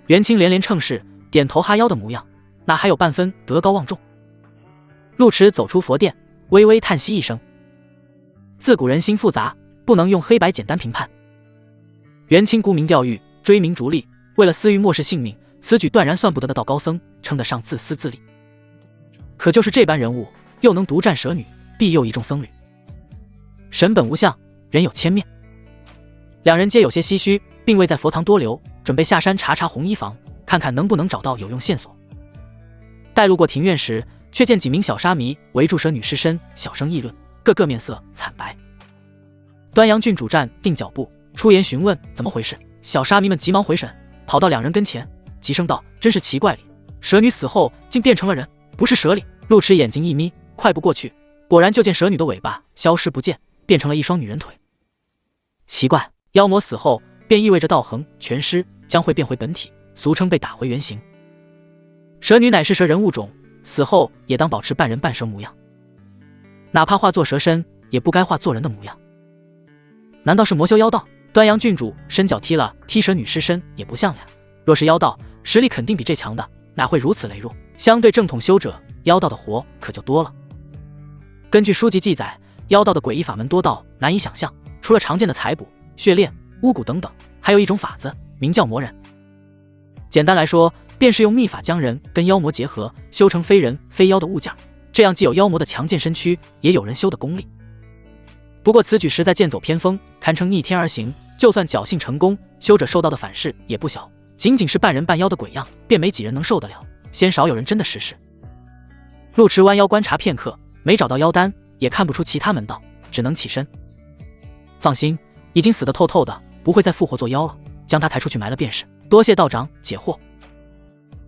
元清连连称是，点头哈腰的模样，哪还有半分德高望重？陆池走出佛殿，微微叹息一声，自古人心复杂，不能用黑白简单评判。元清沽名钓誉，追名逐利，为了私欲漠视性命，此举断然算不得的道高僧，称得上自私自利。可就是这般人物，又能独占蛇女，庇佑一众僧侣。神本无相，人有千面。两人皆有些唏嘘，并未在佛堂多留，准备下山查查红衣房，看看能不能找到有用线索。待路过庭院时，却见几名小沙弥围住蛇女尸身，小声议论，个个面色惨白。端阳郡主站定脚步，出言询问怎么回事。小沙弥们急忙回神，跑到两人跟前，急声道：“真是奇怪哩，蛇女死后竟变成了人，不是蛇哩。”陆池眼睛一眯，快步过去，果然就见蛇女的尾巴消失不见，变成了一双女人腿。奇怪，妖魔死后便意味着道行全失，将会变回本体，俗称被打回原形。蛇女乃是蛇人物种，死后也当保持半人半蛇模样，哪怕化作蛇身，也不该化作人的模样。难道是魔修妖道？端阳郡主伸脚踢了踢蛇女尸身，也不像呀。若是妖道，实力肯定比这强的，哪会如此羸弱？相对正统修者，妖道的活可就多了。根据书籍记载，妖道的诡异法门多到难以想象，除了常见的采补、血炼、巫蛊等等，还有一种法子，名叫魔人。简单来说，便是用秘法将人跟妖魔结合，修成非人非妖的物件，这样既有妖魔的强健身躯，也有人修的功力。不过此举实在剑走偏锋，堪称逆天而行，就算侥幸成功，修者受到的反噬也不小。仅仅是半人半妖的鬼样，便没几人能受得了，鲜少有人真的试试。陆池弯腰观察片刻，没找到妖丹，也看不出其他门道，只能起身。放心，已经死得透透的，不会再复活做妖了，将他抬出去埋了便是。多谢道长解惑。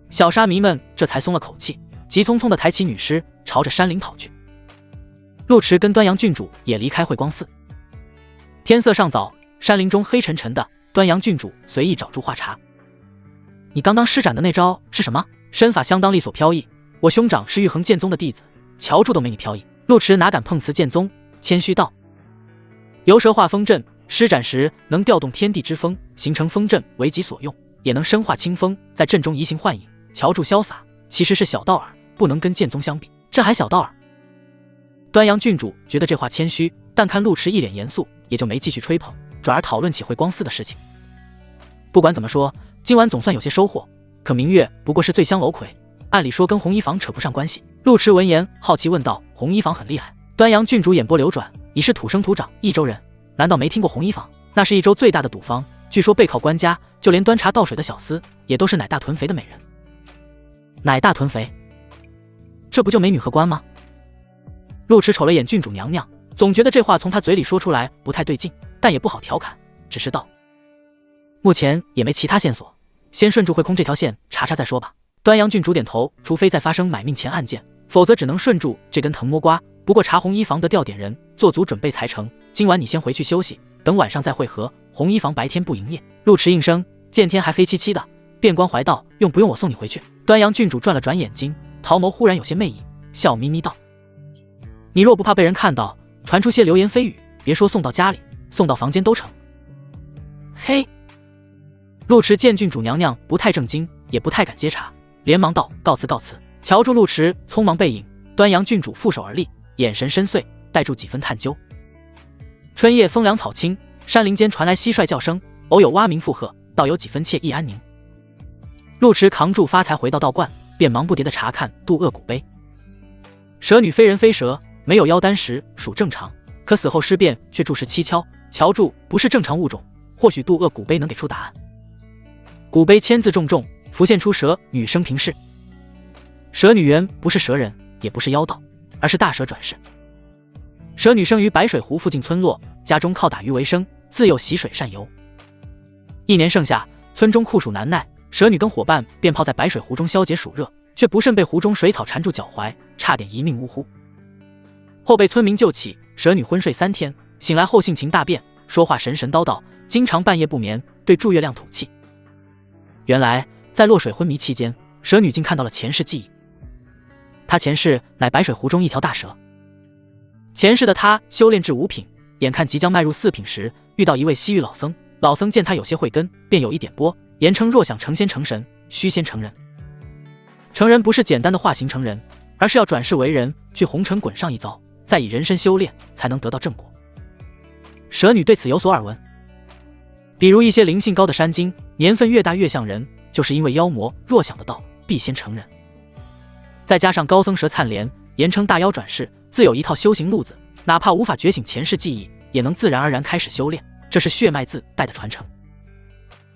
小沙弥们这才松了口气，急匆匆地抬起女尸，朝着山林跑去。陆池跟端阳郡主也离开慧光寺。天色尚早，山林中黑沉沉的，端阳郡主随意找住话茬：“你刚刚施展的那招是什么？身法相当利索飘逸，我兄长是玉衡剑宗的弟子，瞧住都没你飘逸。”陆池哪敢碰瓷剑宗，谦虚道：“游蛇化风阵，施展时能调动天地之风，形成风阵为己所用，也能身化清风，在阵中移形换影，瞧住潇洒，其实是小道耳，不能跟剑宗相比。这还小道耳？”端阳郡主觉得这话谦虚，但看陆池一脸严肃，也就没继续吹捧，转而讨论起慧光寺的事情。不管怎么说，今晚总算有些收获，可明月不过是醉香楼魁，按理说跟红衣房扯不上关系。陆池闻言好奇问道：“红衣房很厉害？”端阳郡主眼波流转，已是土生土长益州人，难道没听过红衣房？那是益州最大的赌坊，据说背靠官家，就连端茶倒水的小厮也都是奶大臀肥的美人。奶大臀肥，这不就美女荷官吗？陆池瞅了眼郡主娘娘，总觉得这话从她嘴里说出来不太对劲，但也不好调侃，只是道：“目前也没其他线索，先顺住慧空这条线查查再说吧。”端阳郡主点头，除非再发生买命钱案件，否则只能顺住这根藤摸瓜。不过查红衣房得调点人，做足准备才成。今晚你先回去休息，等晚上再会合。红衣房白天不营业。陆池应声，见天还黑漆漆的，便关怀道：“用不用我送你回去？”端阳郡主转了转眼睛，桃眸忽然有些媚意，笑眯眯道：“你若不怕被人看到，传出些流言蜚语，别说送到家里，送到房间都成。”嘿！陆池见郡主娘娘不太正经，也不太敢接茬，连忙道：“告辞告辞。”瞧住陆池匆忙背影，端阳郡主负手而立，眼神深邃，带住几分探究。春夜风凉草青，山林间传来蟋蟀叫声，偶有蛙鸣附和，倒有几分惬意安宁。陆池扛住发财回到道观，便忙不迭地查看渡恶古碑。蛇女非人非蛇，没有妖丹时属正常，可死后尸变却注视蹊跷，瞧住不是正常物种，或许渡恶古碑能给出答案。古碑签字重重，浮现出蛇女生平事。蛇女原不是蛇人，也不是妖道，而是大蛇转世。蛇女生于白水湖附近村落，家中靠打鱼为生，自幼习水善游。一年盛夏，村中酷暑难耐，蛇女跟伙伴便泡在白水湖中消解暑热，却不慎被湖中水草缠住脚踝，差点一命呜呼。后被村民救起，蛇女昏睡3天，醒来后性情大变，说话神神叨叨，经常半夜不眠，对祝月亮吐气。原来在落水昏迷期间，蛇女竟看到了前世记忆。她前世乃白水湖中一条大蛇。前世的她修炼至5品，眼看即将迈入4品时，遇到一位西域老僧。老僧见她有些慧根，便有意点拨，言称若想成仙成神，须先成人。成人不是简单的化形成人，而是要转世为人，去红尘滚上一遭，再以人身修炼，才能得到正果。蛇女对此有所耳闻，比如一些灵性高的山精，年份越大越像人，就是因为妖魔若想得到，必先成人。再加上高僧蛇灿莲，言称大妖转世，自有一套修行路子，哪怕无法觉醒前世记忆，也能自然而然开始修炼，这是血脉自带的传承。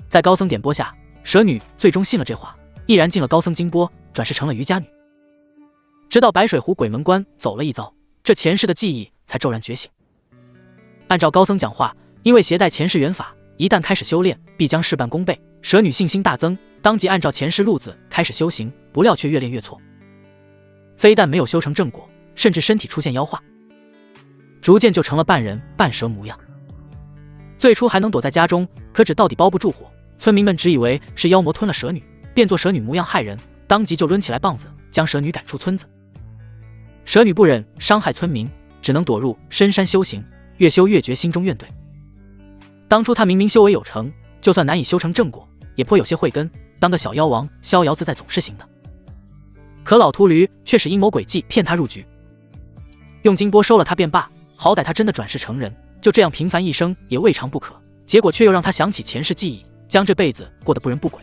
在高僧点拨下，蛇女最终信了这话，毅然进了高僧金钵，转世成了瑜伽女。直到白水湖鬼门关走了一遭，这前世的记忆才骤然觉醒。按照高僧讲话，因为携带前世元法，一旦开始修炼，必将事半功倍。蛇女信心大增，当即按照前世路子开始修行，不料却越练越错，非但没有修成正果，甚至身体出现妖化，逐渐就成了半人半蛇模样。最初还能躲在家中，可只到底包不住火，村民们只以为是妖魔吞了蛇女，变作蛇女模样害人，当即就抡起来棒子将蛇女赶出村子。蛇女不忍伤害村民，只能躲入深山修行，越修越觉心中怨怼。当初她明明修为有成，就算难以修成正果，也颇有些慧根，当个小妖王逍遥自在总是行的。可老秃驴却使阴谋诡计骗她入局，用金钵收了她便罢，好歹她真的转世成人，就这样平凡一生也未尝不可，结果却又让她想起前世记忆，将这辈子过得不人不鬼。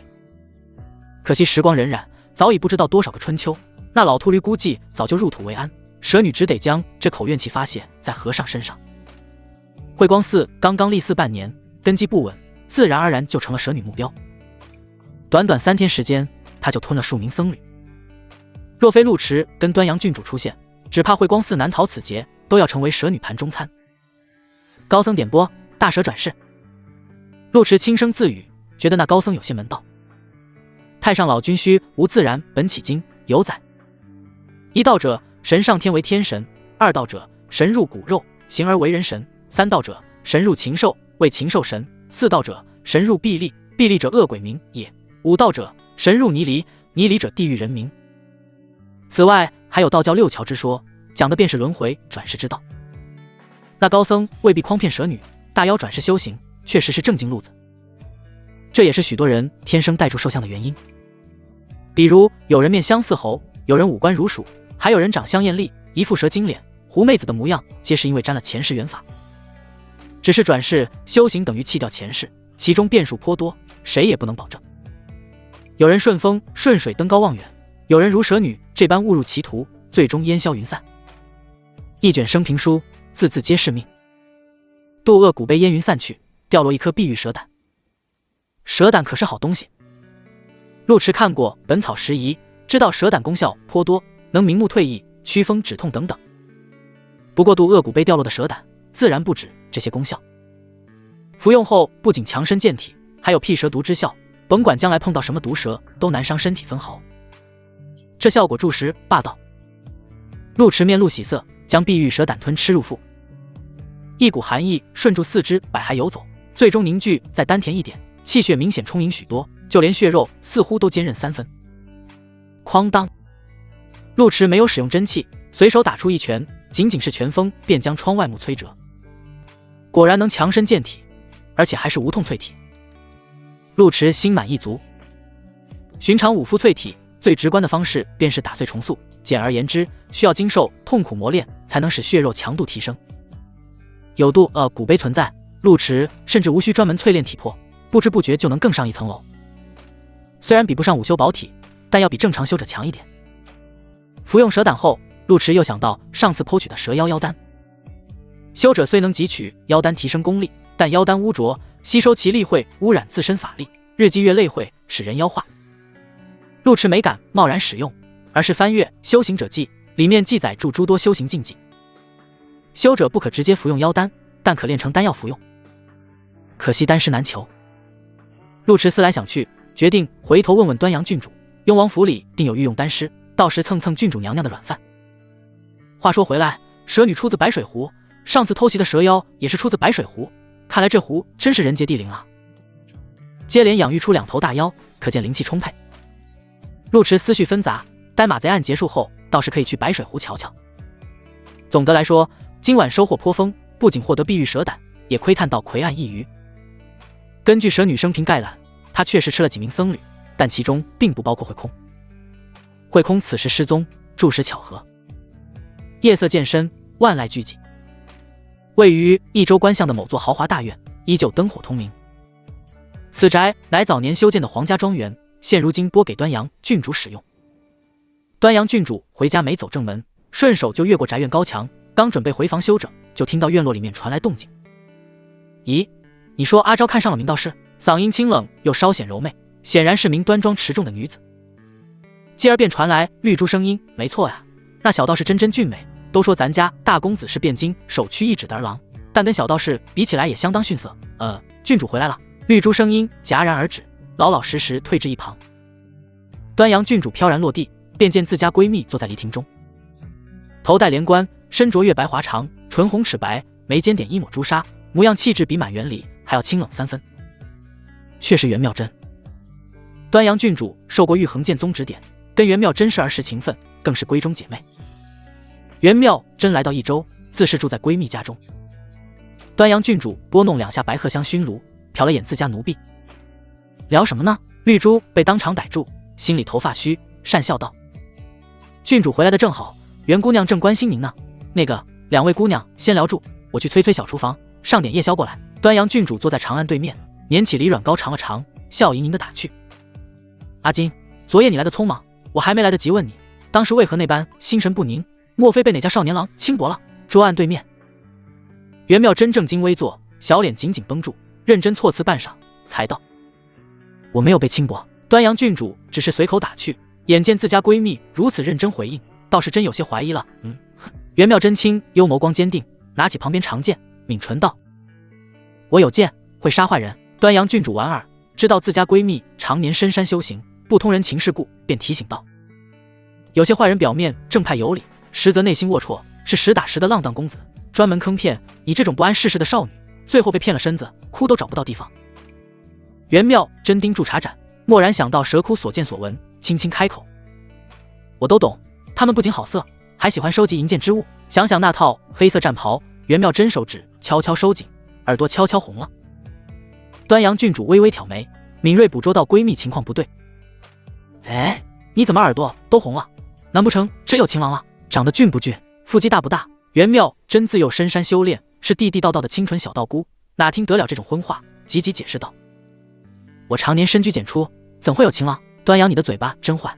可惜时光荏苒，早已不知道多少个春秋，那老秃驴估计早就入土为安，蛇女只得将这口怨气发泄在和尚身上。慧光寺刚刚立寺半年，根基不稳，自然而然就成了蛇女目标。短短3天时间，她就吞了数名僧侣。若非陆池跟端阳郡主出现，只怕慧光寺难逃此劫，都要成为蛇女盘中餐。高僧点拨，大蛇转世。陆池轻声自语，觉得那高僧有些门道。太上老君须无自然本起经有载：一道者，神上天为天神；二道者，神入骨肉，形而为人神；三道者，神入禽兽，为禽兽神；四道者，神入臂力，臂力者恶鬼名也；五道者，神入泥犁，泥犁者地狱人名。此外还有道教6桥之说，讲的便是轮回转世之道。那高僧未必诓骗蛇女，大妖转世修行确实是正经路子。这也是许多人天生带住兽相的原因，比如有人面相似猴，有人五官如鼠，还有人长相艳丽，一副蛇精脸、狐妹子的模样，皆是因为沾了前世元法。只是转世修行等于弃掉前世，其中变数颇多，谁也不能保证。有人顺风顺水登高望远，有人如蛇女这般误入歧途，最终烟消云散。一卷生平书，字字皆是命。渡恶谷碑烟云散去，掉落一颗碧玉蛇胆。蛇胆可是好东西。陆池看过《本草拾遗》，知道蛇胆功效颇多，能明目退翳、驱风止痛等等。不过渡恶谷碑掉落的蛇胆自然不止这些功效，服用后不仅强身健体，还有辟蛇毒之效，甭管将来碰到什么毒蛇，都难伤身体分毫。这效果著实霸道。陆池面露喜色，将碧玉蛇胆吞吃入腹，一股寒意顺住四肢百骸游走，最终凝聚在丹田一点，气血明显充盈许多，就连血肉似乎都坚韧3分。哐当！陆池没有使用真气，随手打出一拳，仅仅是拳风便将窗外木摧折。果然能强身健体，而且还是无痛淬体。陆池心满意足。寻常五夫淬体最直观的方式便是打碎重塑，简而言之，需要经受痛苦磨练，才能使血肉强度提升。有渡骨碑存在，陆池甚至无需专门淬炼体魄，不知不觉就能更上一层楼。虽然比不上午休宝体，但要比正常修者强一点。服用蛇胆后，陆池又想到上次剖取的蛇妖丹。修者虽能汲取妖丹提升功力，但妖丹污浊，吸收其力会污染自身法力，日积月累会使人妖化。陆池没敢贸然使用，而是翻阅《修行者记》，里面记载著诸多修行禁忌。修者不可直接服用妖丹，但可炼成丹药服用。可惜丹师难求。陆迟思来想去，决定回头问问端阳郡主，雍王府里定有御用丹师，到时蹭蹭郡主娘娘的软饭。话说回来，蛇女出自白水湖，上次偷袭的蛇妖也是出自白水湖，看来这湖真是人杰地灵啊。接连养育出2头大妖，可见灵气充沛。陆迟思绪纷杂，待马贼案结束后，倒是可以去白水湖瞧瞧。总的来说，今晚收获颇丰，不仅获得碧玉蛇胆，也窥探到魁岸一隅。根据蛇女生平概览，她确实吃了几名僧侣，但其中并不包括慧空。慧空此时失踪，著实巧合。夜色渐深，万籁俱寂。位于益州关巷的某座豪华大院，依旧灯火通明。此宅乃早年修建的皇家庄园，现如今拨给端阳郡主使用。端阳郡主回家没走正门，顺手就越过宅院高墙，刚准备回房休整，就听到院落里面传来动静。咦，你说阿昭看上了明道士？嗓音清冷又稍显柔媚，显然是名端庄持重的女子。继而便传来绿珠声音：没错呀，那小道士真俊美，都说咱家大公子是汴京首屈一指的儿郎，但跟小道士比起来也相当逊色。郡主回来了。绿珠声音戛然而止，老老实实退至一旁。端阳郡主飘然落地，便见自家闺蜜坐在梨亭中，头戴连冠，身着月白华裳，唇红齿白，眉间点一抹朱砂，模样气质比满园里还要清冷3分。却是袁妙真。端阳郡主受过玉衡剑宗指点，跟袁妙真是儿时情分，更是闺中姐妹。袁妙真来到益州，自是住在闺蜜家中。端阳郡主拨弄2下白鹤香熏炉，瞟了眼自家奴婢。聊什么呢？绿珠被当场逮住，心里头发虚，讪笑道：郡主回来的正好，袁姑娘正关心您呢。那个2位姑娘先聊住，我去催小厨房上点夜宵过来。端阳郡主坐在长案对面，捻起李软膏尝了尝，笑盈盈的打趣：阿金，昨夜你来的匆忙，我还没来得及问你，当时为何那般心神不宁？莫非被哪家少年郎轻薄了？桌案对面，袁妙真正襟危坐，小脸紧紧绷住，认真措辞半晌，才道：我没有被轻薄。端阳郡主只是随口打趣，眼见自家闺蜜如此认真回应，倒是真有些怀疑了。袁妙真卿幽眸光坚定，拿起旁边长剑，抿唇道：我有剑，会杀坏人。端阳郡主莞尔，知道自家闺蜜常年深山修行，不通人情世故，便提醒道：有些坏人表面正派有理，实则内心龌龊，是实打实的浪荡公子，专门坑骗你这种不谙世事的少女，最后被骗了身子，哭都找不到地方。袁妙真盯住茶盏，蓦然想到蛇窟所见所闻，轻轻开口：我都懂，他们不仅好色，还喜欢收集银剑之物。想想那套黑色战袍，袁妙真手指悄悄收紧，耳朵悄悄红了。端阳郡主微微挑眉，敏锐捕捉到闺蜜情况不对。哎，你怎么耳朵都红了？难不成真有情郎了？长得俊不俊？腹肌大不大？袁妙真自幼深山修炼，是地地道道的清纯小道姑，哪听得了这种荤话，急急解释道：我常年深居简出，怎会有情郎？端阳，你的嘴巴真坏。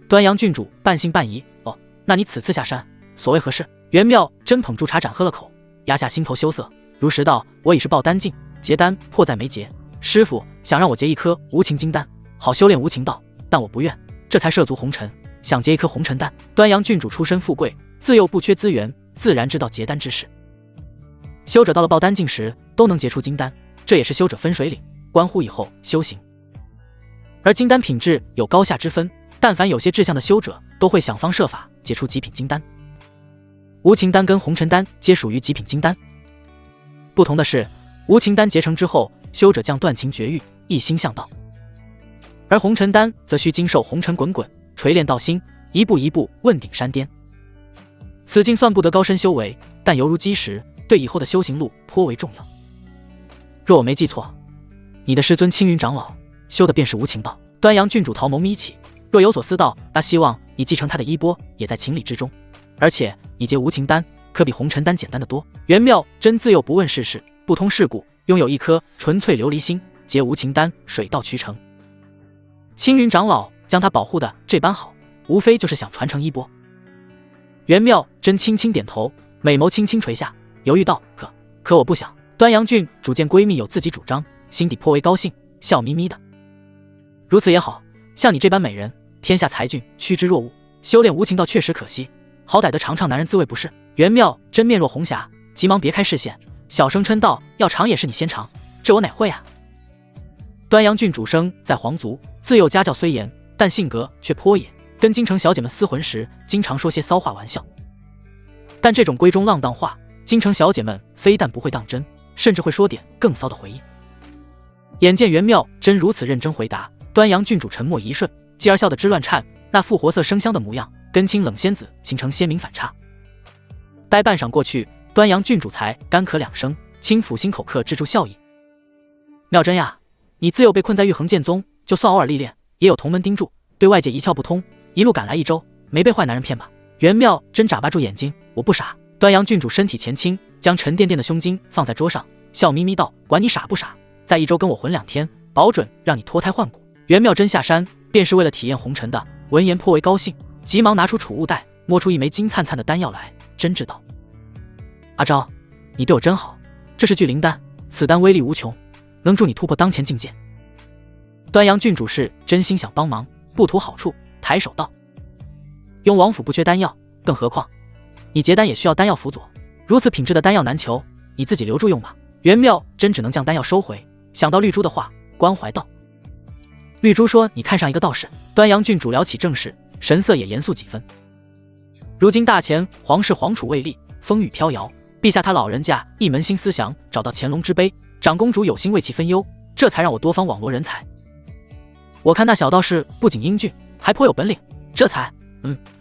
端阳郡主半信半疑：哦，那你此次下山所谓何事？袁妙真捧住茶盏喝了口，压下心头羞涩，如实道：我已是爆丹境，结丹迫在眉睫，师傅想让我结一颗无情金丹，好修炼无情道，但我不愿，这才涉足红尘，想结一颗红尘丹。端阳郡主出身富贵，自幼不缺资源，自然知道结丹之事。修者到了爆丹境时，都能结出金丹，这也是修者分水岭，关乎以后修行。而金丹品质有高下之分，但凡有些志向的修者，都会想方设法结出极品金丹。无情丹跟红尘丹皆属于极品金丹，不同的是，无情丹结成之后，修者将断情绝欲，一心向道；而红尘丹则需经受红尘滚滚，锤炼道心，一步一步问鼎山巅。此境算不得高深修为，但犹如基石，对以后的修行路颇为重要。若我没记错，你的师尊青云长老修的便是无情道。端阳郡主桃眸眯起，若有所思道：他希望你继承他的衣钵，也在情理之中。而且你结无情丹，可比红尘丹简单得多。袁妙真自幼不问世事，不通世故，拥有一颗纯粹琉璃心，结无情丹水到渠成。青云长老将他保护的这般好，无非就是想传承衣钵。袁妙真轻轻点头，美眸轻轻垂下，犹豫道：可我不想。端阳郡主见闺蜜有自己主张，心底颇为高兴，笑眯眯的：如此也好，像你这般美人，天下才俊趋之若鹜，修炼无情道确实可惜，好歹得尝尝男人滋味不是？袁妙真面若红霞，急忙别开视线，小声嗔道：要尝也是你先尝，这我哪会啊？端阳郡主生在皇族，自幼家教虽严，但性格却颇野，跟京城小姐们厮混时，经常说些骚话玩笑。但这种闺中浪荡话，京城小姐们非但不会当真，甚至会说点更骚的回应。眼见袁妙真如此认真回答，端阳郡主沉默一瞬，继而笑得支乱颤，那副活色生香的模样，跟清冷仙子形成鲜明反差。待半晌过去，端阳郡主才干咳两声，轻抚心口刻制住笑意。妙真呀，你自幼被困在玉衡剑宗，就算偶尔历练，也有同门盯住，对外界一窍不通，一路赶来一周，没被坏男人骗吧？袁妙真眨巴住眼睛，我不傻。端阳郡主身体前倾，将沉甸甸的胸襟放在桌上，笑眯眯道：管你傻不傻，在一周跟我混2天，保准让你脱胎换骨。袁妙真下山便是为了体验红尘的，闻言颇为高兴，急忙拿出储物袋，摸出一枚金灿灿的丹药来，真知道：阿昭，你对我真好，这是聚灵丹，此丹威力无穷，能助你突破当前境界。端阳郡主是真心想帮忙，不图好处，抬手道：雍王府不缺丹药，更何况你结丹也需要丹药辅佐，如此品质的丹药难求，你自己留住用吧。袁妙真只能将丹药收回，想到绿珠的话，关怀道：绿珠说你看上一个道士。端阳郡主聊起正事，神色也严肃几分。如今大前皇室皇储未立，风雨飘摇，陛下他老人家一门心思想找到乾隆之碑，长公主有心为其分忧，这才让我多方网罗人才。我看那小道士不仅英俊，还颇有本领，这才……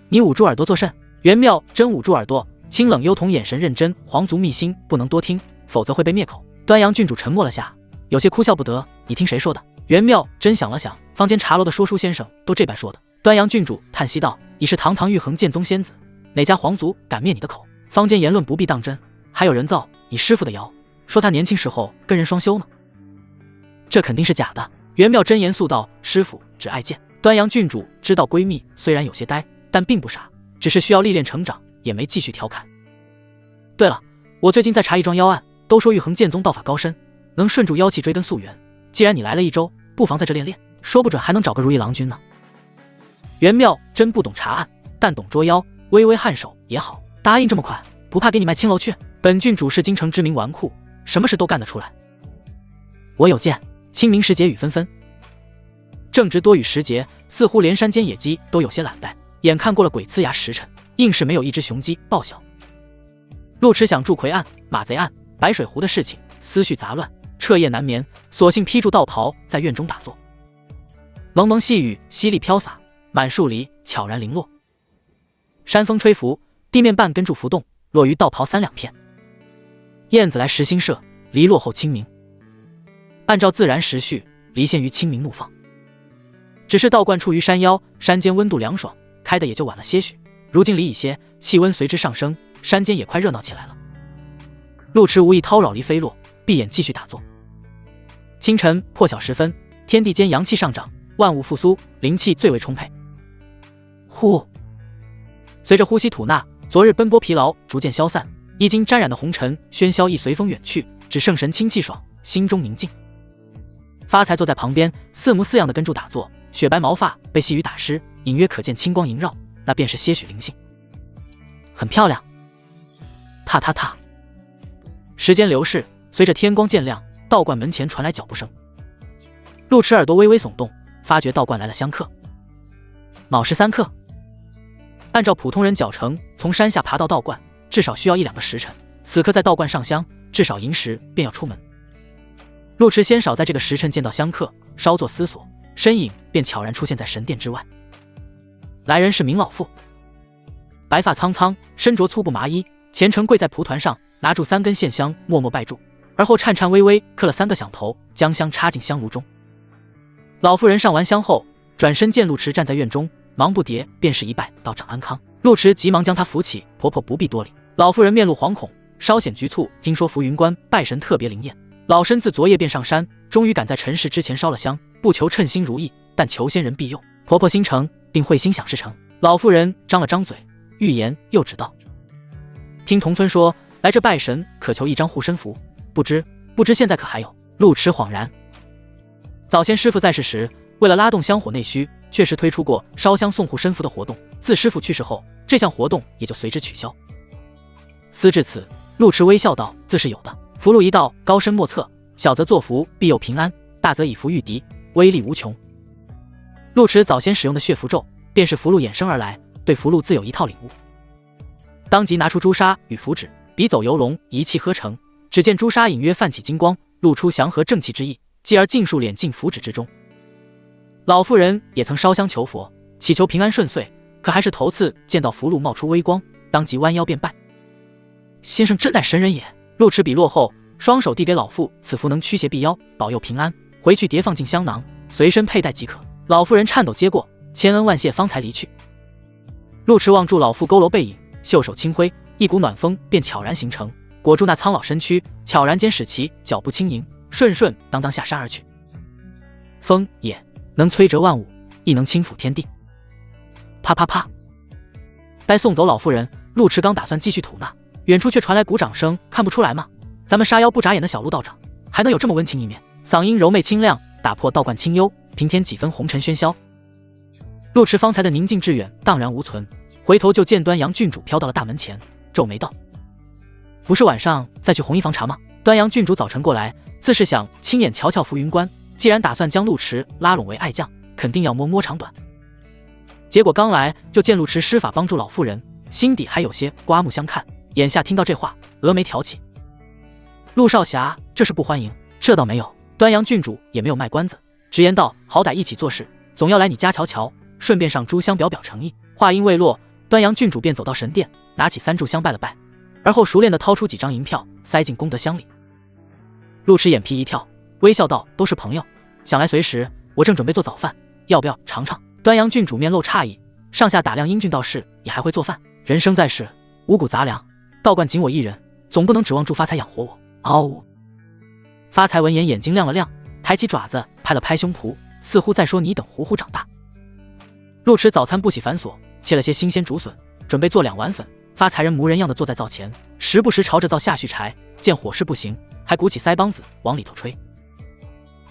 你捂住耳朵作甚？袁妙真捂住耳朵，清冷幽瞳眼神认真，皇族秘辛不能多听，否则会被灭口。端阳郡主沉默了下，有些哭笑不得，你听谁说的？袁妙真想了想，坊间茶楼的说书先生都这般说的。端阳郡主叹息道：你是堂堂玉衡剑宗仙子，哪家皇族敢灭你的口？坊间言论不必当真，还有人造你师父的谣，说他年轻时候跟人双修呢。这肯定是假的。袁妙真严肃道：师父只爱剑。端阳郡主知道闺蜜虽然有些呆，但并不傻，只是需要历练成长，也没继续调侃。对了，我最近在查一桩妖案，都说玉衡剑宗道法高深，能顺住妖气追根溯源。既然你来了一周，不妨在这练练，说不准还能找个如意郎君呢。袁妙真不懂查案，但懂捉妖，微微颔首也好，答应这么快，不怕给你卖青楼去？本郡主是京城知名纨绔，什么事都干得出来。我有见。清明时节雨纷纷，正值多雨时节，似乎连山间野鸡都有些懒怠，眼看过了鬼呲牙时辰，硬是没有一只雄鸡报晓。陆池想祝魁案、马贼案、白水湖的事情，思绪杂乱，彻夜难眠，索性披住道袍在院中打坐。蒙蒙细雨淅沥飘洒，满树篱悄然零落，山风吹拂，地面半根柱浮动，落于道袍3-2片。燕子来时新社，篱落后清明。按照自然时序，离现于清明怒放。只是道观处于山腰，山间温度凉爽，开的也就晚了些许。如今离一些，气温随之上升，山间也快热闹起来了。陆池无意叨扰离飞落，闭眼继续打坐。清晨破晓时分，天地间阳气上涨，万物复苏，灵气最为充沛。呼，随着呼吸吐纳，昨日奔波疲劳逐渐消散，衣襟沾染的红尘喧嚣亦随风远去，只剩神清气爽，心中宁静。发财坐在旁边，似模似样的跟住打坐，雪白毛发被细雨打湿，隐约可见清光萦绕，那便是些许灵性。很漂亮。踏踏踏。时间流逝，随着天光渐亮，道观门前传来脚步声。陆池耳朵微微耸动，发觉道观来了香客。卯时3刻。按照普通人脚程从山下爬到道观，至少需要1-2个时辰。此刻在道观上香，至少寅时便要出门。陆池鲜少在这个时辰见到香客，稍作思索，身影便悄然出现在神殿之外。来人是明老妇，白发苍苍，身着粗布麻衣，虔诚跪在蒲团上，拿住3根线香，默默拜祝，而后颤颤巍巍磕了3个响头，将香插进香炉中。老妇人上完香后，转身见陆池站在院中，忙不迭便是一拜，道长安康。陆池急忙将她扶起，婆婆不必多礼。老妇人面露惶恐，稍显局促，听说浮云关拜神特别灵验，老身自昨夜便上山，终于赶在辰时之前烧了香，不求称心如意，但求仙人庇佑。婆婆心诚，定会心想事成。老妇人张了张嘴，欲言又止道：听同村说来这拜神可求一张护身符，不知现在可还有？陆池恍然，早先师傅在世时，为了拉动香火内需，确实推出过烧香送护身符的活动，自师傅去世后，这项活动也就随之取消。思至此，陆池微笑道：自是有的。符箓一道高深莫测，小则作福必有平安，大则以符御敌，威力无穷。陆池早先使用的血符咒，便是符箓衍生而来，对符箓自有一套领悟。当即拿出朱砂与符纸，笔走游龙，一气呵成。只见朱砂隐约泛起金光，露出祥和正气之意，继而尽数敛进符纸之中。老妇人也曾烧香求佛，祈求平安顺遂，可还是头次见到符箓冒出微光，当即弯腰便拜。先生真乃神人也。陆池笔落后，双手递给老妇，此符能驱邪避妖，保佑平安，回去叠放进香囊，随身佩戴即可。老妇人颤抖接过，千恩万谢，方才离去。陆池望住老妇佝偻背影，袖手轻挥，一股暖风便悄然形成，裹住那苍老身躯，悄然间使其脚步轻盈，顺顺当当下杀而去。风也能摧折万物，亦能轻抚天地。啪啪啪！待送走老妇人，陆池刚打算继续吐纳，远处却传来鼓掌声。看不出来吗？咱们杀妖不眨眼的小陆道长，还能有这么温情一面？嗓音柔媚清亮，打破道观清幽，平添几分红尘喧嚣。陆池方才的宁静致远荡然无存，回头就见端阳郡主飘到了大门前，皱眉道：“不是晚上再去红衣房查吗？”端阳郡主早晨过来，自是想亲眼瞧瞧浮云关，既然打算将陆池拉拢为爱将，肯定要摸摸长短。结果刚来就见陆池施法帮助老妇人，心底还有些刮目相看，眼下听到这话，峨眉挑起：“陆少侠，这是不欢迎？”“这倒没有。”端阳郡主也没有卖关子，直言道：“好歹一起做事，总要来你家瞧瞧，顺便上炷香表表诚意。”话音未落，端阳郡主便走到神殿，拿起3炷香拜了拜，而后熟练地掏出几张银票，塞进功德箱里。陆池眼皮一跳，微笑道：“都是朋友，想来随时。我正准备做早饭，要不要尝尝？”端阳郡主面露诧异，上下打量英俊道士也还会做饭。人生在世，五谷杂粮，道观仅我一人，总不能指望祝发财养活我。嗷呜！发财闻言眼睛亮了亮，抬起爪子拍了拍胸脯，似乎在说：“你等糊糊长大。”陆池早餐不喜繁琐，切了些新鲜竹笋，准备做2碗粉。发财人模人样的坐在灶前，时不时朝着灶下续柴，见火势不行，还鼓起腮帮子往里头吹。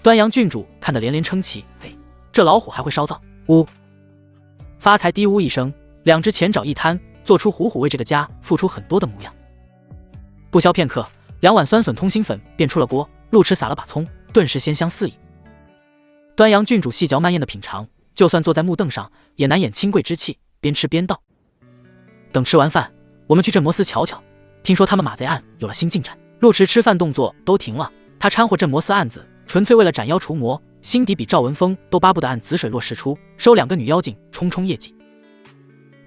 端阳郡主看得连连称奇：“嘿，这老虎还会烧灶！”呜！发财低呜一声，2只前爪一摊，做出虎虎为这个家付出很多的模样。不消片刻，2碗酸笋通心粉便出了锅，陆池撒了把葱，顿时鲜香四溢。端阳郡主细嚼慢咽的品尝，就算坐在木凳上，也难掩清贵之气，边吃边道：“等吃完饭，我们去镇魔司瞧瞧，听说他们马贼案有了新进展。”陆池吃饭动作都停了，他掺和镇魔司案子，纯粹为了斩妖除魔，心底比赵文峰都巴不得按紫水落释出，收2个女妖精冲冲业绩。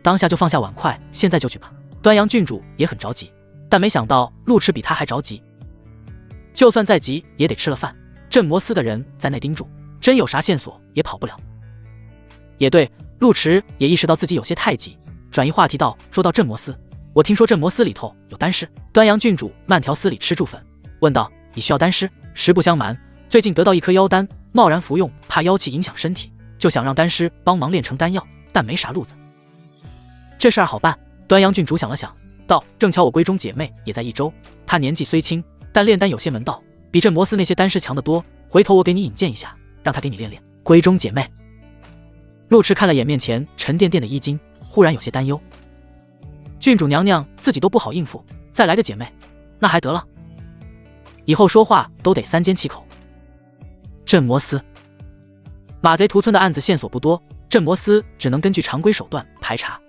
当下就放下碗筷，现在就去吧。端阳郡主也很着急，但没想到陆池比他还着急。就算再急，也得吃了饭。镇魔司的人在内盯住，真有啥线索也跑不了。也对，陆池也意识到自己有些太急，转移话题道：“说到镇魔司，我听说镇魔司里头有丹师。”端阳郡主慢条斯理吃住粉，问道：“你需要丹师？”实不相瞒，最近得到一颗妖丹，贸然服用怕妖气影响身体，就想让丹师帮忙炼成丹药，但没啥路子。这事儿好办。端阳郡主想了想，道：“正巧我闺中姐妹也在一周，她年纪虽轻，但炼丹有些门道，比镇魔司那些丹师强得多。回头我给你引荐一下，让她给你练练。”闺中姐妹。陆池看了眼面前沉甸甸的衣襟，忽然有些担忧。郡主娘娘自己都不好应付，再来个姐妹，那还得了？以后说话都得3缄其口。镇魔司马贼屠村的案子线索不多，镇魔司只能根据常规手段排查。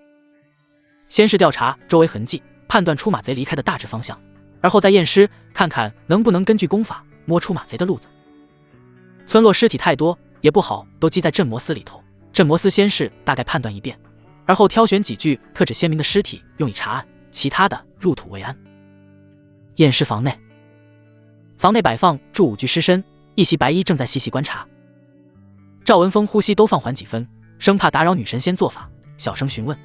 先是调查周围痕迹，判断出马贼离开的大致方向，而后再验尸，看看能不能根据功法摸出马贼的路子。村落尸体太多，也不好都积在镇魔司里头。镇魔司先是大概判断一遍，而后挑选几具特指鲜明的尸体用以查案，其他的入土为安。验尸房内，房内摆放住5具尸身，一袭白衣正在细细观察。赵文峰呼吸都放缓几分，生怕打扰女神仙做法，小声询问：“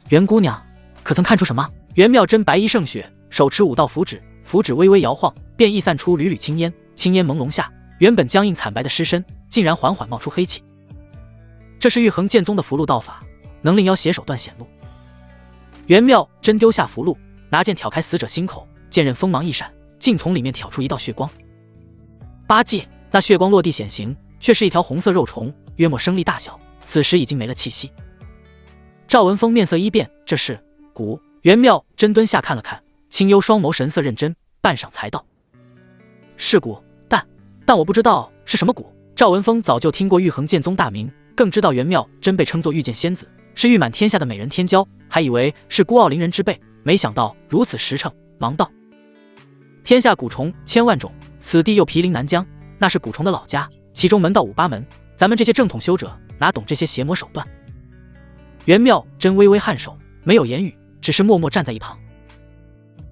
袁姑娘，可曾看出什么？”袁妙真白衣胜雪，手持5道符纸，符纸微微摇晃，便溢散出缕缕青烟，青烟朦胧下，原本僵硬惨白的尸身竟然缓缓冒出黑气。这是玉衡剑宗的符箓道法，能令妖邪手段显露。袁妙真丢下符箓，拿剑挑开死者心口，剑刃锋芒一闪，竟从里面挑出一道血光。八戒，那血光落地显形，却是一条红色肉虫，约莫升力大小，此时已经没了气息。赵文峰面色一变，这是蛊。袁妙真蹲下看了看，清幽双眸神色认真，半晌才道：“是蛊，但我不知道是什么蛊。赵文峰早就听过玉衡剑宗大名，更知道袁妙真被称作御剑仙子，是誉满天下的美人天骄，还以为是孤傲凌人之辈，没想到如此实诚，忙道：天下蛊虫千万种，此地又毗邻南疆，那是蛊虫的老家，其中门道5、8门，咱们这些正统修者哪懂这些邪魔手段？袁妙真微微颔首，没有言语，只是默默站在一旁。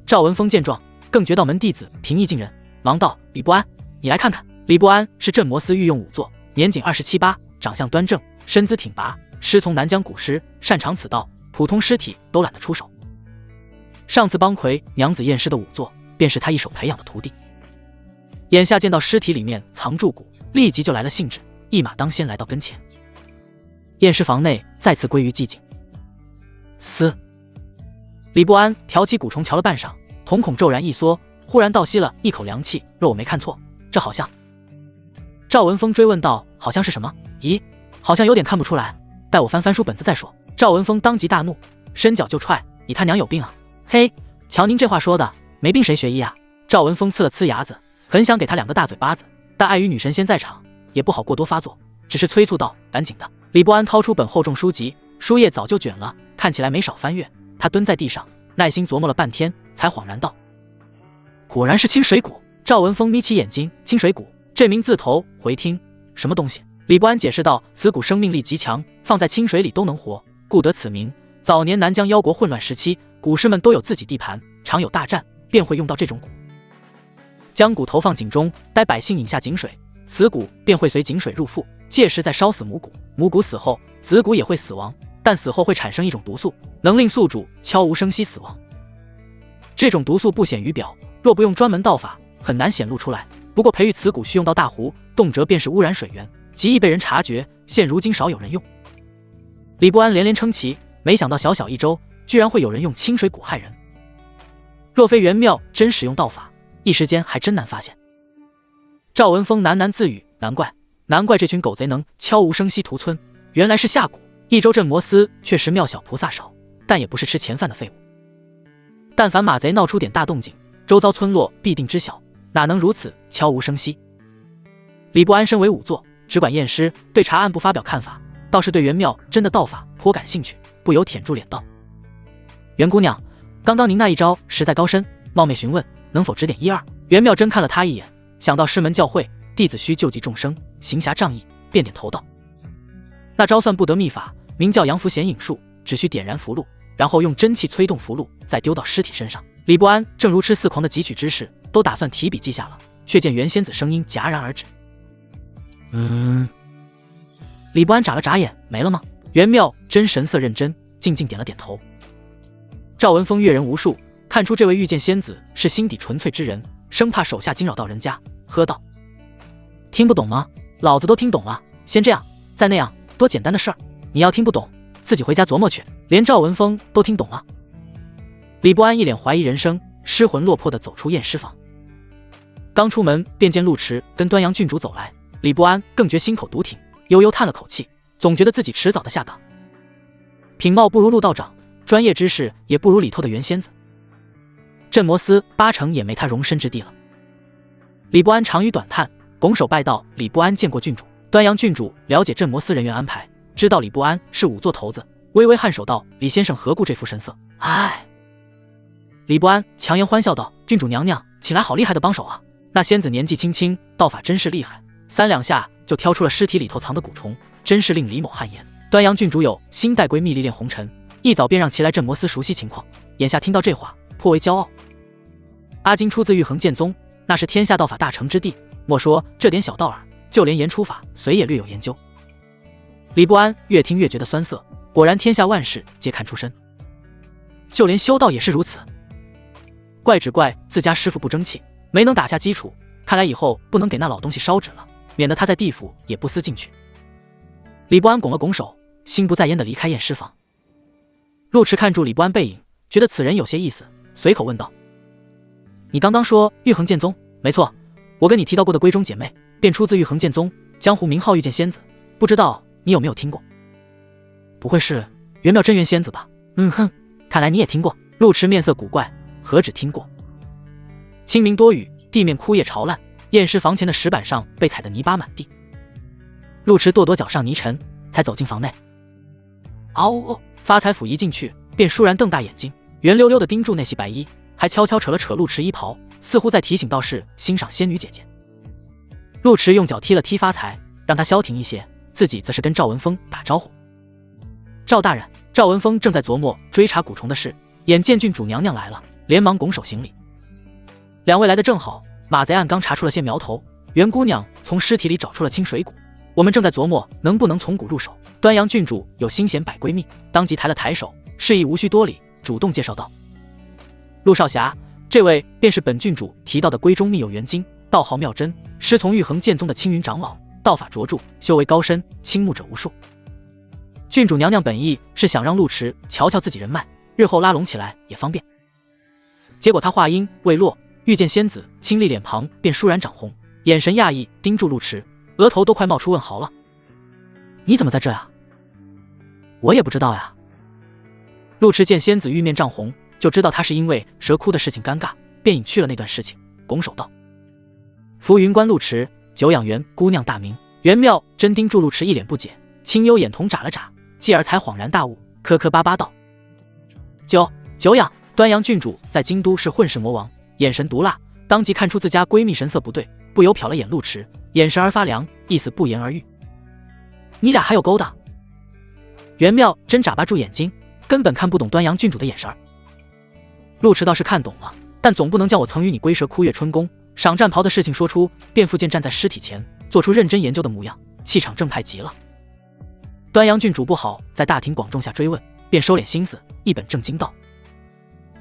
赵文峰见状，更觉到门弟子平易近人，忙道：李不安，你来看看。李不安是镇魔司御用仵作，年仅27、8，长相端正，身姿挺拔，师从南疆古师，擅长此道，普通尸体都懒得出手。上次帮魁娘子验尸的仵作，便是他一手培养的徒弟。眼下见到尸体里面藏住蛊，立即就来了兴致，一马当先来到跟前。验尸房内再次归于寂静。嘶！李不安挑起蛊虫瞧了半晌，瞳孔骤然一缩，忽然倒吸了一口凉气。若我没看错，这好像……赵文峰追问道：好像是什么？咦，好像有点看不出来，待我翻翻书本子再说。赵文峰当即大怒，伸脚就踹：你他娘有病啊！嘿，瞧您这话说的，没病谁学医啊？赵文峰呲了呲牙子，很想给他2个大嘴巴子，但碍于女神仙在场，也不好过多发作，只是催促道：赶紧的！李不安掏出本厚重书籍，书页早就卷了，看起来没少翻阅。他蹲在地上，耐心琢磨了半天，才恍然道：果然是清水蛊。赵文峰眯起眼睛，清水蛊这名字头回听什么东西？李不安解释道：此蛊生命力极强，放在清水里都能活，故得此名。早年南疆妖国混乱时期，蛊师们都有自己地盘，常有大战，便会用到这种蛊。将蛊投放井中，待百姓饮下井水，此蛊便会随井水入腹，届时再烧死母蛊，母蛊死后，子蛊也会死亡，但死后会产生一种毒素，能令宿主悄无声息死亡。这种毒素不显于表，若不用专门道法，很难显露出来。不过培育此蛊需用到大壶，动辄便是污染水源，极易被人察觉，现如今少有人用。李不安连连称奇，没想到小小一州，居然会有人用清水蛊害人。若非袁妙真使用道法，一时间还真难发现。赵文峰喃喃自语：难怪这群狗贼能悄无声息屠村，原来是下蛊。益州镇魔司确实庙小菩萨少，但也不是吃钱饭的废物。但凡马贼闹出点大动静，周遭村落必定知晓，哪能如此悄无声息？李不安身为仵作，只管验尸，对查案不发表看法，倒是对袁妙真的道法颇感兴趣，不由舔住脸道：袁姑娘，刚刚您那一招实在高深，冒昧询问，能否指点1、2？袁妙真看了他一眼，想到师门教诲，弟子需救济众生，行侠仗义，便点头道：那招算不得秘法，名叫阳符显影术，只需点燃符箓，然后用真气催动符箓，再丢到尸体身上。李不安正如痴似狂的汲取知识，都打算提笔记下了，却见袁仙子声音戛然而止。李不安眨了眨眼，没了吗？袁妙真神色认真，静静点了点头。赵文峰阅人无数，看出这位御剑仙子是心底纯粹之人，生怕手下惊扰到人家，喝道：听不懂吗？老子都听懂了，先这样，再那样，多简单的事儿，你要听不懂，自己回家琢磨去。连赵文峰都听懂了。李不安一脸怀疑人生，失魂落魄地走出验尸房。刚出门便见陆池跟端阳郡主走来，李不安更觉心口独挺，悠悠叹了口气，总觉得自己迟早的下岗。品貌不如陆道长，专业知识也不如里头的袁仙子，镇魔司8成也没他容身之地了。李不安长吁短叹，拱手拜道：李不安见过郡主。端阳郡主了解镇魔司人员安排，知道李不安是仵作头子，微微颔首道：李先生何故这副神色？唉。李不安强颜欢笑道：郡主娘娘请来好厉害的帮手啊，那仙子年纪轻轻，道法真是厉害，3两下就挑出了尸体里头藏的蛊虫，真是令李某汗颜。端阳郡主有新带闺蜜历练红尘，一早便让其来镇魔司熟悉情况，眼下听到这话，颇为骄傲。阿金出自玉衡剑宗，那是天下道法大成之地，莫说这点小道儿，就连言出法虽也略有研究。李不安越听越觉得酸涩，果然天下万事皆看出身，就连修道也是如此。怪只怪自家师傅不争气，没能打下基础，看来以后不能给那老东西烧纸了，免得他在地府也不思进去。李不安拱了拱手，心不在焉地离开验尸房。陆池看住李不安背影，觉得此人有些意思，随口问道：你刚刚说玉衡剑宗？没错，我跟你提到过的闺中姐妹便出自玉衡剑宗，江湖名号玉剑仙子，不知道你有没有听过？不会是元妙真元仙子吧？哼，看来你也听过。陆池面色古怪，何止听过？清明多雨，地面枯叶潮烂，验尸房前的石板上被踩得泥巴满地。陆池跺跺脚上泥尘，才走进房内。嗷哦！发财府一进去便倏然瞪大眼睛，圆溜溜地盯住那袭白衣，还悄悄扯了扯陆池衣袍，似乎在提醒道士欣赏仙女姐姐。陆池用脚踢了踢发财，让他消停一些，自己则是跟赵文峰打招呼。赵大人。赵文峰正在琢磨追查蛊虫的事，眼见郡主娘娘来了，连忙拱手行礼。两位来得正好，马贼案刚查出了些苗头，袁姑娘从尸体里找出了清水蛊，我们正在琢磨能不能从蛊入手。端阳郡主有心弦百闺蜜，当即抬了抬手，示意无需多礼，主动介绍道：陆少侠，这位便是本郡主提到的闺中密友袁晶，道号妙真，师从玉衡剑宗的青云长老，道法卓著，修为高深，倾慕者无数。郡主娘娘本意是想让陆池瞧瞧自己人脉，日后拉拢起来也方便。结果他话音未落，遇见仙子，清丽脸庞便倏然涨红，眼神讶异盯住陆池，额头都快冒出问号了。你怎么在这呀？我也不知道呀。陆池见仙子玉面涨红，就知道她是因为蛇窟的事情尴尬，便隐去了那段事情，拱手道：浮云观陆池，久仰袁姑娘大名。袁妙真盯住陆池一脸不解，清幽眼瞳眨了眨，继而才恍然大悟，磕磕巴巴道：久仰，端阳郡主在京都是混世魔王，眼神毒辣，当即看出自家闺蜜神色不对，不由瞟了眼陆池，眼神儿发凉，意思不言而喻。你俩还有勾当？袁妙真眨巴住眼睛，根本看不懂端阳郡主的眼神儿。陆池倒是看懂了，但总不能将我曾与你归蛇窟月春宫赏战袍的事情说出，便复见站在尸体前，做出认真研究的模样，气场正派极了。端阳郡主不好在大庭广众下追问，便收敛心思，一本正经道：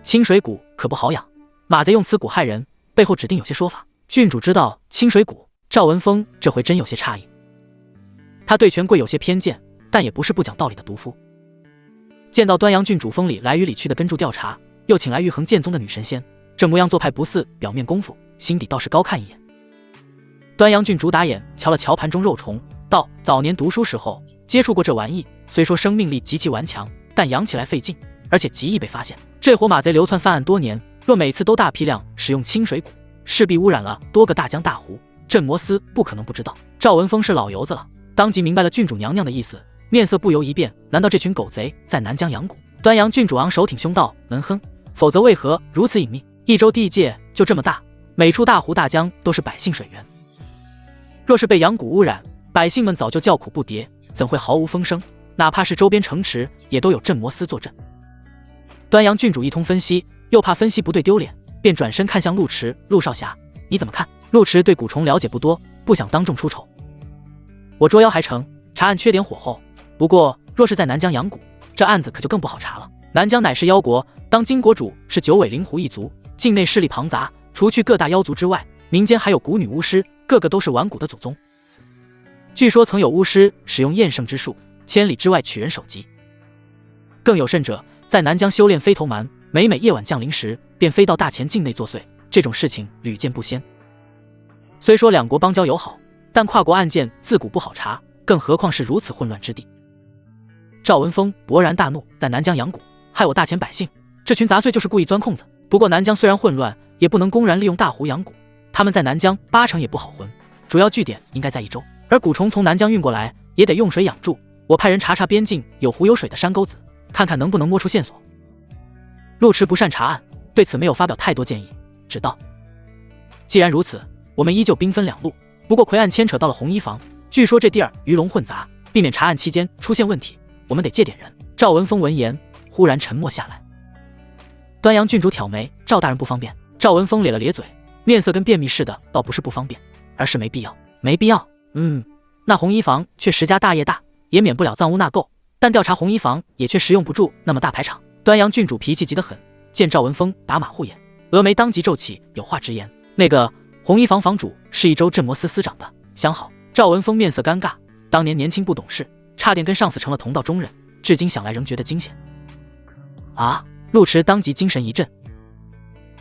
清水蛊可不好养，马贼用此蛊害人，背后指定有些说法。郡主知道清水蛊？赵文峰这回真有些诧异，他对权贵有些偏见，但也不是不讲道理的毒夫。见到端阳郡主风里来雨里去的跟住调查，又请来玉衡剑宗的女神仙，这模样做派不似表面功夫，心底倒是高看一眼。端阳郡主打眼瞧了瞧盘中肉虫，道：早年读书时候接触过这玩意，虽说生命力极其顽强，但养起来费劲，而且极易被发现。这伙马贼流窜犯案多年，若每次都大批量使用清水蛊，势必污染了多个大江大湖，镇魔司不可能不知道。赵文峰是老油子了，当即明白了郡主娘娘的意思，面色不由一变，难道这群狗贼在南疆养蛊？端阳郡主昂首挺胸道：门哼，否则为何如此隐秘？一州地界就这么大，每处大湖大江都是百姓水源，若是被养蛊污染，百姓们早就叫苦不迭，怎会毫无风声？哪怕是周边城池也都有镇魔司坐镇。端阳郡主一通分析，又怕分析不对丢脸，便转身看向陆池：陆少侠，你怎么看？陆池对蛊虫了解不多，不想当众出丑。我捉妖还成，查案缺点火候，不过若是在南疆养蛊，这案子可就更不好查了。南疆乃是妖国，当今国主是九尾灵狐一族，境内势力庞杂，除去各大妖族之外，民间还有蛊女巫师，个个都是玩蛊的祖宗。据说曾有巫师使用厌胜之术，千里之外取人首级。更有甚者，在南疆修炼飞头蛮，每夜晚降临时便飞到大前境内作祟，这种事情屡见不鲜。虽说两国邦交友好，但跨国案件自古不好查，更何况是如此混乱之地。赵文峰勃然大怒，在南疆养蛊，害我大前百姓，这群杂碎就是故意钻空子。不过南疆虽然混乱，也不能公然利用大湖养蛊，他们在南疆八成也不好混，主要据点应该在益州，而蛊虫从南疆运过来也得用水养住，我派人查查边境有湖有水的山沟子，看看能不能摸出线索。陆池不善查案，对此没有发表太多建议，只道：既然如此，我们依旧兵分两路，不过魁案牵扯到了红衣房，据说这地儿鱼龙混杂，避免查案期间出现问题，我们得借点人。赵文峰闻言忽然沉默下来。端阳郡主挑眉：赵大人不方便。赵文峰咧了咧嘴，面色跟便秘似的，倒不是不方便，而是没必要。没必要？那红衣房却十家大业大，也免不了藏污纳垢，但调查红衣房也却实用不住那么大排场。端阳郡主脾气急得很，见赵文峰打马虎眼，峨眉当即皱起，有话直言：那个红衣房房主是益州镇魔司司长的相好。赵文峰面色尴尬，当年年轻不懂事，差点跟上司成了同道中人，至今想来仍觉得惊险。啊！陆池当即精神一振，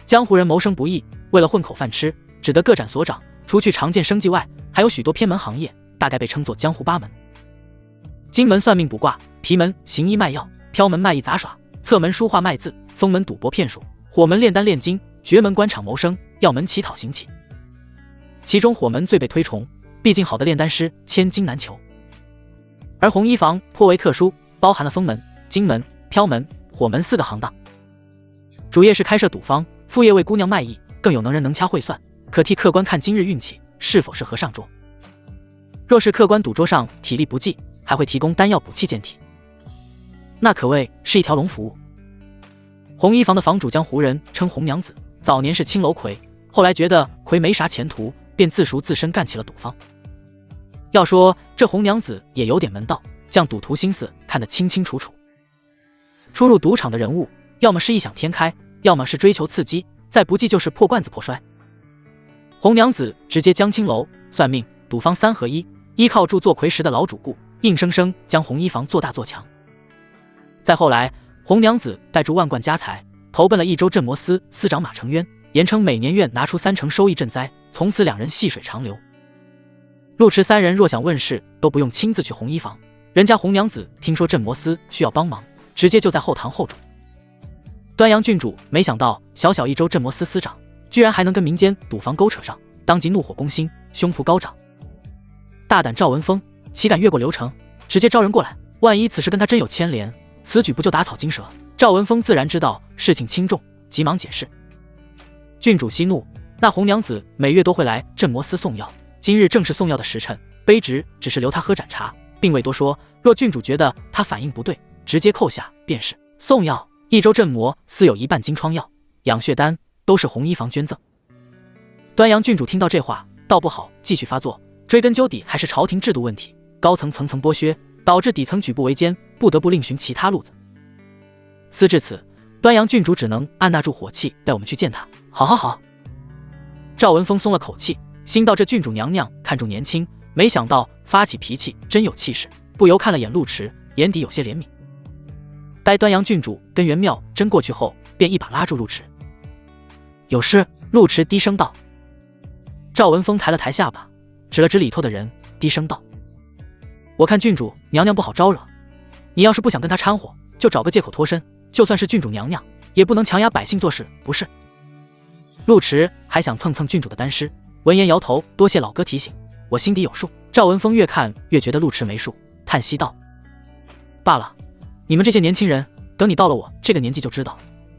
江湖人谋生不易，为了混口饭吃，只得各展所长，除去常见生计外，还有许多偏门行业，大概被称作江湖八门。金门算命卜卦，皮门行医卖药，飘门卖艺杂耍，侧门书画卖字，风门赌博骗术，火门炼丹炼金，绝门官场谋生，药门乞讨行乞。其中火门最被推崇，毕竟好的炼丹师千金难求。而红衣坊颇为特殊，包含了风门、金门、飘门、火门4个行当，主业是开设赌坊，副业为姑娘卖艺，更有能人能掐会算，可替客官看今日运气是否适合上桌。若是客官赌桌上体力不济，还会提供丹药补气健体，那可谓是一条龙服务。红衣坊的坊主江湖人称红娘子，早年是青楼魁，后来觉得魁没啥前途，便自赎自身干起了赌坊。要说这红娘子也有点门道，将赌徒心思看得清清楚楚。出入赌场的人物，要么是异想天开，要么是追求刺激，再不济就是破罐子破摔。红娘子直接将青楼、算命、赌坊3合一，依靠著作魁时的老主顾，硬生生将红衣坊做大做强。再后来，红娘子带住万贯家财，投奔了益州镇魔司司长马承渊，言称每年愿拿出30%收益赈灾，从此2人细水长流。陆池3人若想问事，都不用亲自去红衣坊，人家红娘子听说镇魔司需要帮忙，直接就在后堂候主。端阳郡主没想到小小益州镇魔司司长居然还能跟民间赌坊勾扯上，当即怒火攻心，胸脯高涨。大胆赵文峰，岂敢越过流程，直接招人过来，万一此事跟他真有牵连，此举不就打草惊蛇？赵文峰自然知道事情轻重，急忙解释。郡主息怒，那红娘子每月都会来镇魔司送药，今日正是送药的时辰，卑职只是留他喝盏茶，并未多说。若郡主觉得他反应不对，直接扣下便是。送药，益州镇魔司有1半金疮药、养血丹都是红衣坊捐赠。端阳郡主听到这话，倒不好继续发作，追根究底还是朝廷制度问题，高层层层剥削，导致底层举步维艰，不得不另寻其他路子。思至此，端阳郡主只能按捺住火气，带我们去见他。好。赵文峰松了口气，心道这郡主娘娘看重年轻，没想到发起脾气真有气势，不由看了眼陆池，眼底有些怜悯。待端阳郡主跟袁妙真过去后，便一把拉住陆池。有事？陆池低声道。赵文峰抬了抬下巴，指了指里头的人，低声道：我看郡主娘娘不好招惹，你要是不想跟她掺和，就找个借口脱身，就算是郡主娘娘，也不能强压百姓做事，不是？陆池还想蹭郡主的丹师，闻言摇头，多谢老哥提醒，我心底有数。赵文峰越看越觉得陆池没数，叹息道：罢了，你们这些年轻人，等你到了我这个年纪就知道，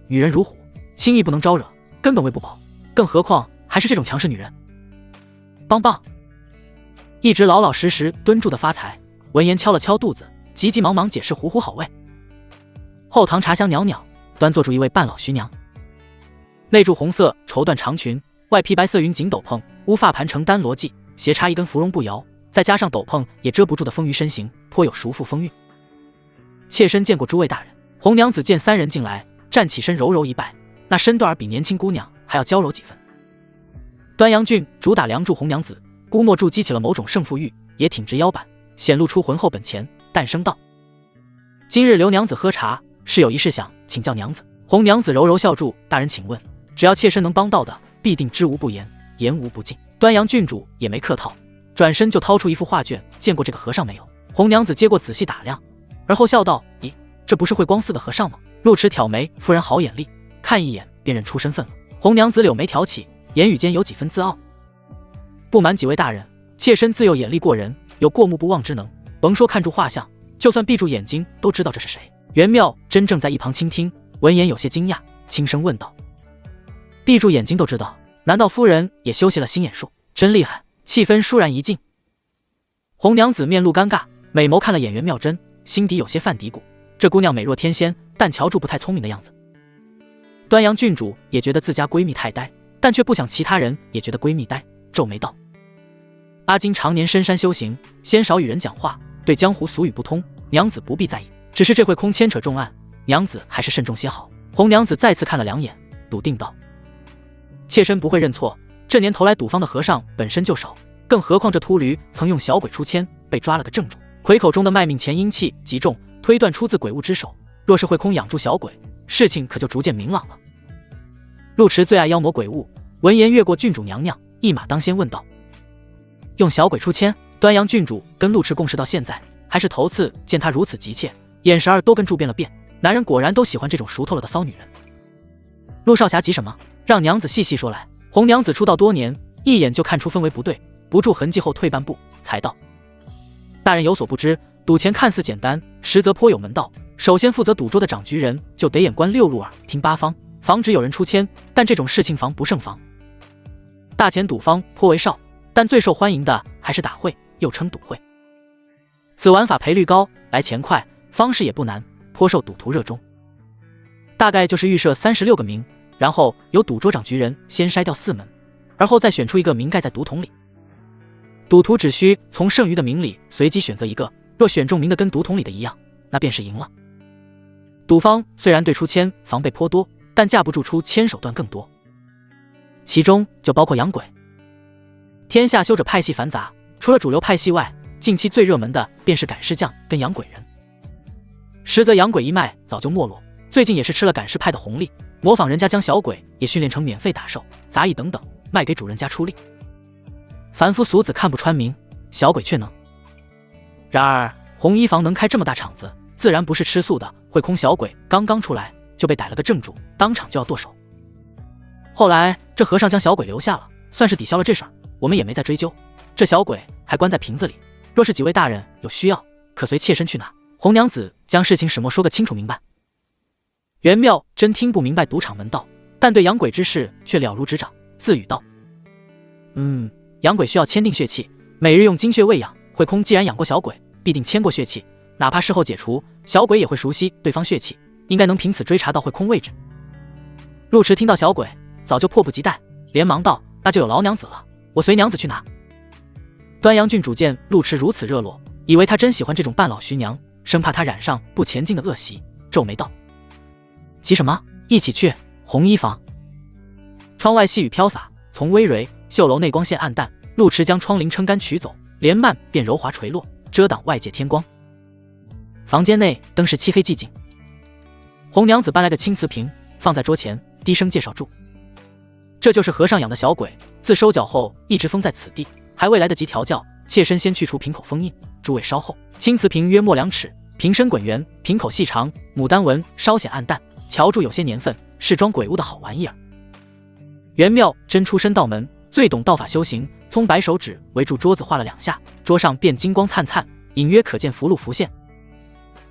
女人如虎，轻易不能招惹，根本喂不饱，更何况还是这种强势女人。棒棒！一直老老实实蹲住的发财，闻言敲了敲肚子，急急忙忙解释：糊好味。后堂茶香袅袅，端坐住一位半老徐娘，内著红色绸缎长裙，外披白色云锦斗篷，乌发盘成丹罗髻，斜插一根芙蓉步摇，再加上斗篷也遮不住的丰腴身形，颇有淑妇风韵。妾身见过诸位大人。红娘子见3人进来，站起身柔柔一拜，那身段比年轻姑娘还要娇柔几分。端阳郡主打量住红娘子，估摸住激起了某种胜负欲，也挺直腰板，显露出浑厚本钱，淡声道：今日留娘子喝茶，是有一事想请教娘子。红娘子柔柔笑住：大人请问，只要妾身能帮到的，必定知无不言，言无不尽。端阳郡主也没客套，转身就掏出一幅画卷，见过这个和尚没有？红娘子接过仔细打量，而后笑道：咦，这不是慧光寺的和尚吗？陆池挑眉，夫人好眼力，看一眼便认出身份了。红娘子柳眉挑起，言语间有几分自傲。不瞒几位大人，妾身自幼眼力过人，有过目不忘之能，甭说看住画像，就算闭住眼睛都知道这是谁。袁妙真正在一旁倾听，闻言有些惊讶，轻声问道：闭住眼睛都知道，难道夫人也修习了心眼术？真厉害！气氛倏然一静。红娘子面露尴尬，美眸看了眼袁妙真，心底有些犯嘀咕，这姑娘美若天仙，但瞧住不太聪明的样子。端阳郡主也觉得自家闺蜜太呆，但却不想其他人也觉得闺蜜呆，皱眉道：阿金常年深山修行，鲜少与人讲话，对江湖俗语不通，娘子不必在意，只是这会空牵扯重案，娘子还是慎重些好。红娘子再次看了2眼，笃定道：妾身不会认错，这年头来赌坊的和尚本身就少，更何况这秃驴曾用小鬼出千，被抓了个正着。魁口中的卖命钱阴气极重，推断出自鬼物之手，若是慧空养住小鬼，事情可就逐渐明朗了。陆池最爱妖魔鬼物，闻言越过郡主娘娘，一马当先问道：用小鬼出千？端阳郡主跟陆池共事到现在，还是头次见他如此急切，眼神儿都跟住变了变。男人果然都喜欢这种熟透了的骚女人。陆少侠急什么？让娘子细细说来。红娘子出道多年，一眼就看出氛围不对，不住痕迹后退半步，才道：“大人有所不知，赌钱看似简单，实则颇有门道。首先负责赌桌的掌局人就得眼观六路耳听八方，防止有人出千，但这种事情防不胜防。大钱赌方颇为少，但最受欢迎的还是打会，又称赌会。此玩法赔率高，来钱快，方式也不难，颇受赌徒热衷。大概就是预设36个名，然后由赌桌掌局人先筛掉4门，而后再选出一个名盖在赌筒里。赌徒只需从剩余的名里随机选择一个，若选中名的跟赌筒里的一样，那便是赢了。赌方虽然对出千防备颇多，但架不住出千手段更多，其中就包括洋鬼。天下修者派系繁杂，除了主流派系外，近期最热门的便是赶尸匠跟洋鬼人。实则洋鬼一脉早就没落，最近也是吃了赶尸派的红利，模仿人家将小鬼也训练成免费打手、杂役等等，卖给主人家出力。凡夫俗子看不穿明，小鬼却能。然而红衣房能开这么大场子，自然不是吃素的。会空小鬼刚刚出来就被逮了个正主，当场就要剁手。后来这和尚将小鬼留下了，算是抵消了这事儿，我们也没再追究。这小鬼还关在瓶子里，若是几位大人有需要，可随妾身去拿。红娘子将事情始末说个清楚明白。袁妙真听不明白赌场门道，但对养鬼之事却了如指掌，自语道：养鬼需要签订血气，每日用精血喂养。慧空既然养过小鬼，必定签过血气，哪怕事后解除，小鬼也会熟悉对方血气，应该能凭此追查到慧空位置。陆池听到小鬼，早就迫不及待，连忙道：“那就有劳娘子了，我随娘子去拿。”端阳郡主见陆池如此热络，以为他真喜欢这种半老徐娘，生怕他染上不前进的恶习，皱眉道：“急什么？一起去红衣房。”窗外细雨飘洒，从微蕤绣楼内光线暗淡，陆池将窗棂撑杆取走，帘幔便柔滑垂落，遮挡外界天光。房间内灯是漆黑寂静，红娘子搬来个青瓷瓶放在桌前，低声介绍住：“这就是和尚养的小鬼，自收缴后一直封在此地，还未来得及调教，妾身先去除瓶口封印，诸位稍后。”青瓷瓶约莫2尺，瓶身滚圆，瓶口细长，牡丹纹稍显暗淡，瞧住有些年份，是装鬼物的好玩意儿。袁妙真出身道门，最懂道法修行，葱白手指围住桌子画了2下，桌上便金光灿灿，隐约可见符箓浮现。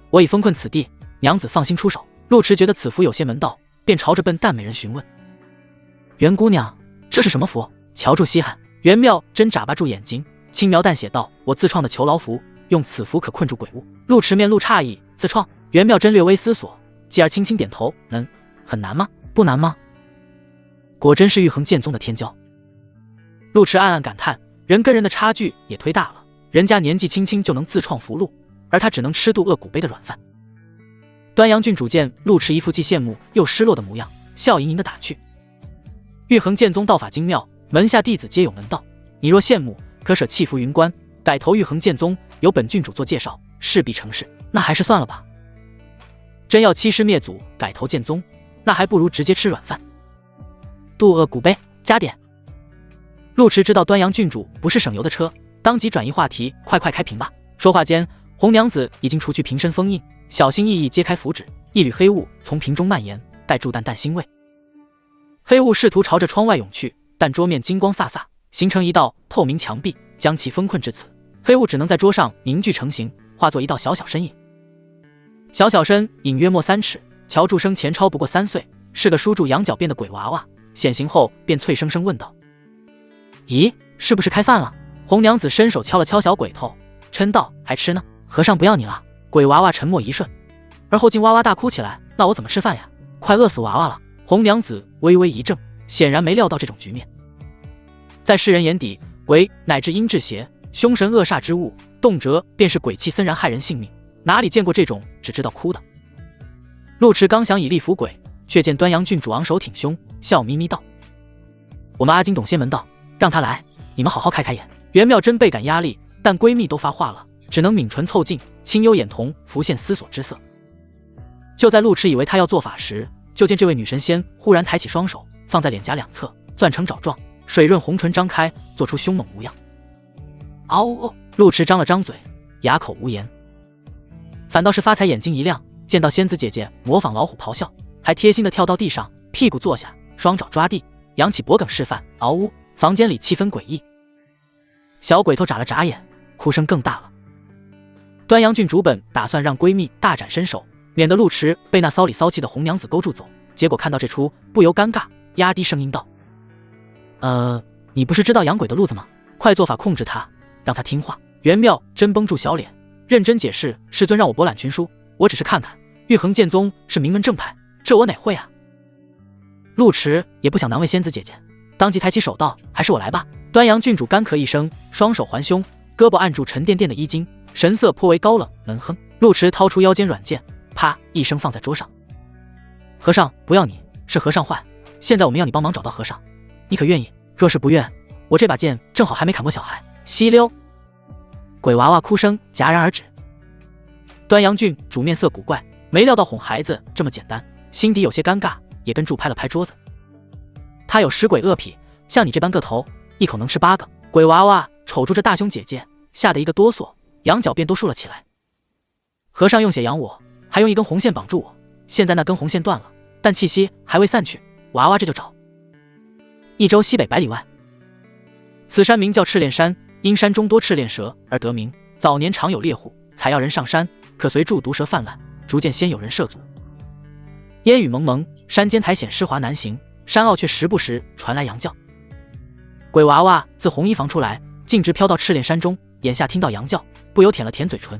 我已封困此地，娘子放心出手。陆池觉得此符有些门道，便朝着笨蛋美人询问：“袁姑娘，这是什么符？瞧住稀罕。”袁妙真眨巴住眼睛，轻描淡写道：“我自创的囚牢符，用此符可困住鬼物。”陆池面露诧异：“自创？”袁妙真略微思索，继而轻轻点头：“很难吗？不难吗？”果真是玉衡剑宗的天骄。陆池暗暗感叹，人跟人的差距也忒大了，人家年纪轻轻就能自创符箓，而他只能吃肚饿骨杯的软饭。端阳郡主见陆池一副既羡慕又失落的模样，笑盈盈地打趣：“玉衡剑宗道法精妙，门下弟子皆有门道，你若羡慕，可舍弃浮云关，改投玉衡剑宗，由本郡主做介绍，势必成事。那还是算了吧。真要欺师灭祖，改投剑宗，那还不如直接吃软饭。肚饿骨杯，加点。”陆池知道端阳郡主不是省油的车，当即转移话题：“快开瓶吧。”说话间，红娘子已经除去瓶身封印，小心翼翼揭开符纸，一缕黑雾从瓶中蔓延，带住淡淡腥味。黑雾试图朝着窗外涌去，但桌面金光飒飒，形成一道透明墙壁，将其封困至此。黑雾只能在桌上凝聚成形，化作一道小身影。小身影约莫3尺，乔祝生前超不过3岁，是个梳住羊角辫的鬼娃娃。显形后便脆生生问道：“咦，是不是开饭了？”红娘子伸手敲了敲小鬼头，嗔道：“还吃呢？和尚不要你了。”鬼娃娃沉默一瞬，而后竟哇哇大哭起来：“那我怎么吃饭呀？快饿死娃娃了！”红娘子微微一怔，显然没料到这种局面。在世人眼底，鬼乃至阴至邪、凶神恶煞之物，动辄便是鬼气森然害人性命，哪里见过这种只知道哭的？陆池刚想以力服鬼，却见端阳郡主昂首挺胸，笑眯眯道：“我们阿金懂些门道，让他来，你们好好开开眼。”袁妙真倍感压力，但闺蜜都发话了，只能抿唇凑近，清幽眼瞳浮现思索之色。就在陆池以为她要做法时，就见这位女神仙忽然抬起双手，放在脸颊两侧，攥成爪状，水润红唇张开，做出凶猛模样。嗷哦！陆池张了张嘴，哑口无言。反倒是发财眼睛一亮，见到仙子姐姐模仿老虎咆哮，还贴心的跳到地上，屁股坐下，双爪抓地，扬起脖颈示范。嗷呜！房间里气氛诡异。小鬼头眨了眨眼，哭声更大了。端阳郡主本打算让闺蜜大展身手，免得陆池被那骚里骚气的红娘子勾住走，结果看到这出，不由尴尬，压低声音道：“你不是知道养鬼的路子吗？快做法控制他，让他听话。”袁妙真绷住小脸，认真解释：“师尊让我博览群书，我只是看看。玉衡剑宗是名门正派，这我哪会啊？”陆池也不想难为仙子姐姐，当即抬起手道：“还是我来吧。”端阳郡主干咳一声，双手环胸，胳膊按住沉甸甸的衣襟，神色颇为高冷闷哼。陆池掏出腰间软剑，啪一声放在桌上：“和尚不要你，是和尚坏。现在我们要你帮忙找到和尚，你可愿意？若是不愿，我这把剑正好还没砍过小孩。”吸溜，鬼娃娃哭声戛然而止。端阳郡主面色古怪，没料到哄孩子这么简单，心底有些尴尬，也跟住拍了拍桌子。他有食鬼恶癖，像你这般个头，一口能吃8个。鬼娃娃瞅住这大胸姐姐，吓得一个哆嗦，羊角便都竖了起来。和尚用血养我，还用一根红线绑住我，现在那根红线断了，但气息还未散去，娃娃这就找。益州西北百里外，此山名叫赤练山，因山中多赤练蛇而得名。早年常有猎户采药人上山，可随著毒蛇泛滥，逐渐先有人涉足。烟雨蒙蒙，山间苔藓湿滑难行，山坳却时不时传来羊叫。鬼娃娃自红衣房出来，径直飘到赤练山中，眼下听到羊叫，不由舔了舔嘴唇。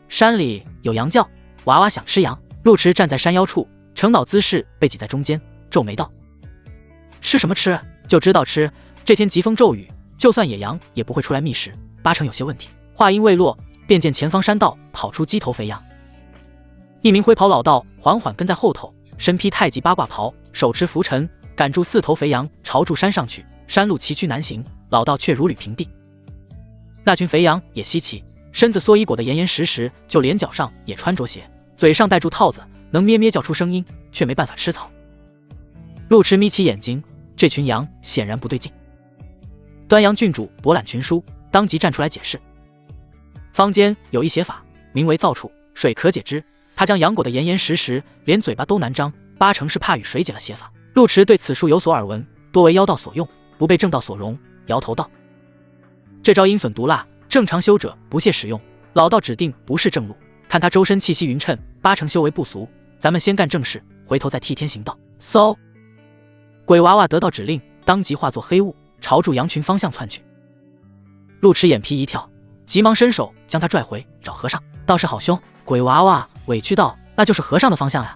山里有羊叫，娃娃想吃羊。陆池站在山腰处，成脑姿势被挤在中间，皱眉道：“吃什么吃？就知道吃。这天疾风骤雨，就算野羊也不会出来觅食，8成有些问题。”话音未落，便见前方山道跑出鸡头肥羊，一名灰袍老道缓缓跟在后头，身披太极八卦袍，手持拂尘，赶住4头肥羊朝住山上去。山路崎岖难行，老道却如履平地。那群肥羊也稀奇，身子蓑衣裹得严严实实，就连脚上也穿着鞋，嘴上戴住套子，能咩咩叫出声音，却没办法吃草。陆池眯起眼睛，这群羊显然不对劲。端阳郡主博览群书，当即站出来解释：坊间有一邪法，名为造处，水可解之。他将羊裹得严严实实，连嘴巴都难张，8成是怕雨水解了邪法。陆池对此术有所耳闻，多为妖道所用，不被正道所容，摇头道：这招阴损毒辣，正常修者不屑使用，老道指定不是正路。看他周身气息匀称，8成修为不俗，咱们先干正事，回头再替天行道。嗖！鬼娃娃得到指令，当即化作黑雾，朝住羊群方向窜去。陆池眼皮一跳，急忙伸手将他拽回，找和尚。倒是好凶！鬼娃娃委屈道：那就是和尚的方向呀。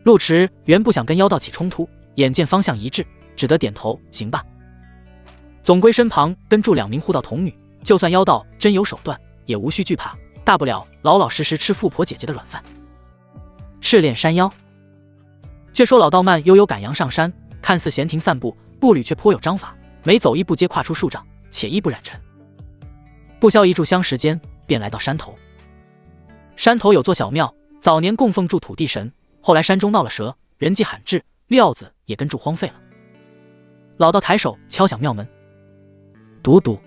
陆池原不想跟妖道起冲突，眼见方向一致，只得点头行吧。总归身旁跟住2名护道童女，就算妖道真有手段，也无需惧怕，大不了老老实实吃富婆姐姐的软饭。赤练山腰，却说老道慢悠悠赶羊上山，看似闲庭散步，步履却颇有章法，每走1步皆跨出数丈，且衣不染尘。不消1炷香时间，便来到山头。山头有座小庙，早年供奉住土地神，后来山中闹了蛇，人迹罕至，庙子也跟住荒废了。老道抬手敲响庙门，嘟嘟。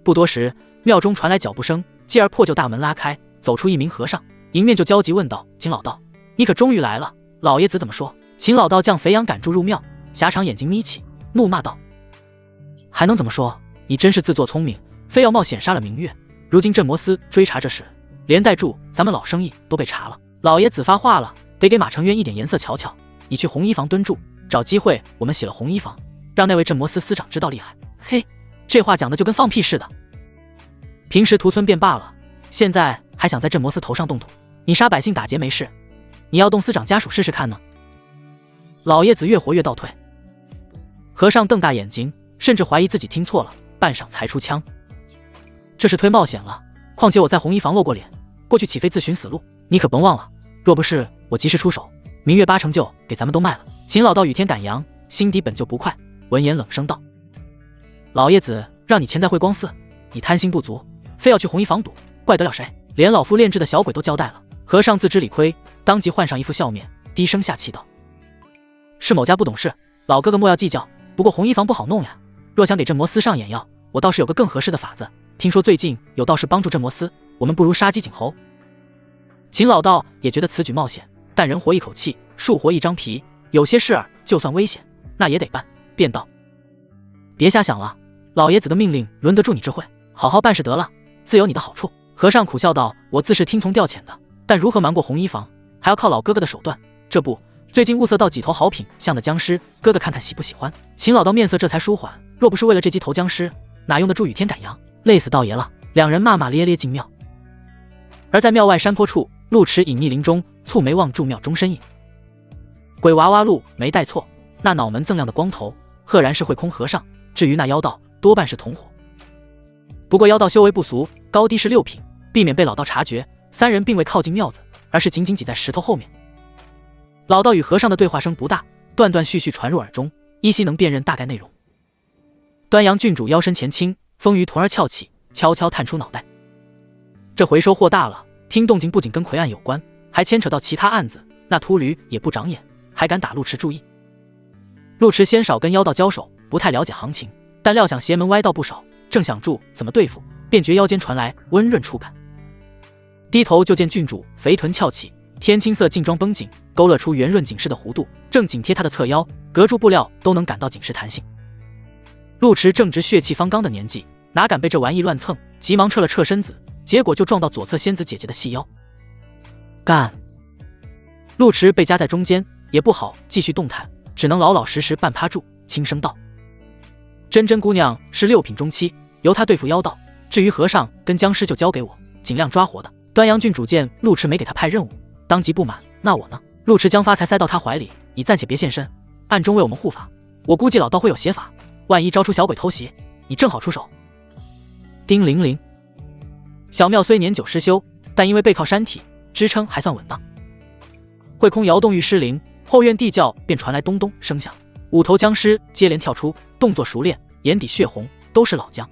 不多时，庙中传来脚步声，继而破旧大门拉开，走出1名和尚，迎面就焦急问道：秦老道，你可终于来了，老爷子怎么说？秦老道将肥羊赶住入庙，狭长眼睛眯起，怒骂道：还能怎么说？你真是自作聪明，非要冒险杀了明月。如今镇魔司追查这事，连带住咱们老生意都被查了。老爷子发话了，得给马成渊一点颜色瞧瞧。你去红衣房蹲住，找机会我们洗了红衣房，让那位镇魔司司长知道厉害。嘿，这话讲的就跟放屁似的。平时屠村便罢了，现在还想在镇魔司头上动土。你杀百姓打劫没事，你要动司长家属试试看呢？老爷子越活越倒退。和尚瞪大眼睛，甚至怀疑自己听错了，半晌才出枪：这是忒冒险了，况且我在红衣房露过脸，过去岂非自寻死路？你可甭忘了，若不是我及时出手，明月8成就给咱们都卖了。秦老道雨天赶羊，心底本就不快，闻言冷声道：老爷子让你钱在慧光寺，你贪心不足，非要去红衣房赌，怪得了谁？连老夫炼制的小鬼都交代了。和尚自知理亏，当即换上一副笑面，低声下气道：是某家不懂事，老哥哥莫要计较。不过红衣房不好弄呀，若想给镇魔司上眼药，我倒是有个更合适的法子。听说最近有道士帮助镇魔司，我们不如杀鸡儆猴。秦老道也觉得此举冒险，但人活一口气，树活一张皮，有些事儿就算危险，那也得办，便道：别瞎想了，老爷子的命令轮得住你智慧，好好办事得了，自有你的好处。和尚苦笑道：我自是听从调遣的，但如何瞒过红衣房，还要靠老哥哥的手段。这不，最近物色到几头好品相的僵尸，哥哥看看喜不喜欢。秦老道面色这才舒缓，若不是为了这几头僵尸，哪用得住雨天赶羊，累死道爷了。两人骂骂咧咧进庙。而在庙外山坡处，陆池隐匿林中，蹙眉望住庙中身影。鬼娃娃路没带错，那脑门锃亮的光头，赫然是慧空和尚。至于那妖道，多半是同伙。不过妖道修为不俗，高低是6品，避免被老道察觉，三人并未靠近庙子，而是紧紧挤在石头后面。老道与和尚的对话声不大，断断续续传入耳中，依稀能辨认大概内容。端阳郡主腰身前倾，风鱼臀儿翘起，悄悄探出脑袋。这回收获大了，听动静不仅跟魁案有关，还牵扯到其他案子。那秃驴也不长眼，还敢打陆池注意。陆池先少跟妖道交手，不太了解行情，但料想邪门歪道不少，正想住怎么对付，便觉腰间传来温润触感。低头就见郡主肥臀翘起，天青色劲装绷紧，勾勒出圆润紧实的弧度，正紧贴她的侧腰，隔住布料都能感到紧实弹性。陆池正值血气方刚的年纪，哪敢被这玩意乱蹭，急忙撤了撤身子，结果就撞到左侧仙子姐姐的细腰。干！陆池被夹在中间，也不好继续动弹，只能老老实实半趴住，轻声道：真真姑娘是6品中期，由她对付妖道，至于和尚跟僵尸就交给我，尽量抓活的。端阳郡主见陆池没给他派任务，当即不满：那我呢？陆池将发财塞到他怀里，你暂且别现身，暗中为我们护法。我估计老道会有邪法，万一招出小鬼偷袭，你正好出手。叮铃铃，小庙虽年久失修，但因为背靠山体，支撑还算稳当。慧空摇动玉狮铃，后院地窖便传来咚咚声响，5头僵尸接连跳出，动作熟练，眼底血红，都是老僵。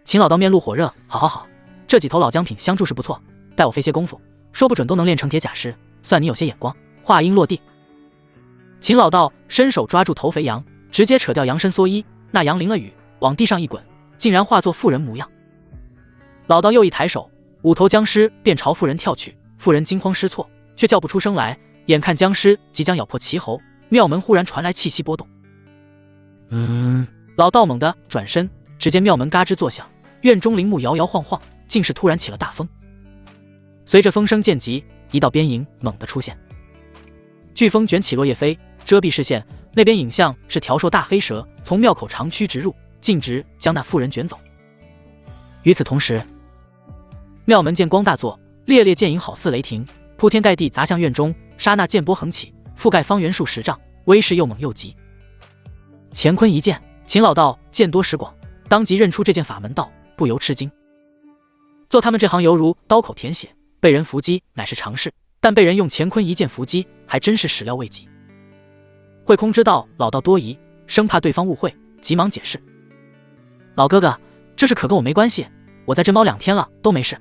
秦老道面露火热：好好好，这几头老僵品相助是不错，待我费些功夫，说不准都能练成铁甲师，算你有些眼光。话音落地，秦老道伸手抓住头肥羊，直接扯掉羊身蓑衣，那羊淋了雨，往地上一滚，竟然化作妇人模样。老道又一抬手，5头僵尸便朝妇人跳去，妇人惊慌失措，却叫不出声来。眼看僵尸即将咬破其喉，庙门忽然传来气息波动。老道猛地转身，只见庙门嘎吱作响，院中铃木摇摇晃晃，竟是突然起了大风。随着风声渐急，一道边影猛地出现，飓风卷起落叶飞，遮蔽视线。那边影像是条硕大黑蛇从庙口长驱直入，径直将那妇人卷走。与此同时，庙门见光大作，烈烈剑影好似雷霆，铺天盖地砸向院中，刹那剑波横起，覆盖方圆数10丈，威势又猛又急。乾坤一剑，秦老道剑多识广，当即认出这剑法门道，不由吃惊。做他们这行犹如刀口舔血，被人伏击乃是常事，但被人用乾坤一剑伏击，还真是始料未及。慧空知道老道多疑，生怕对方误会，急忙解释：老哥哥，这事可跟我没关系，我在这猫2天了，都没事。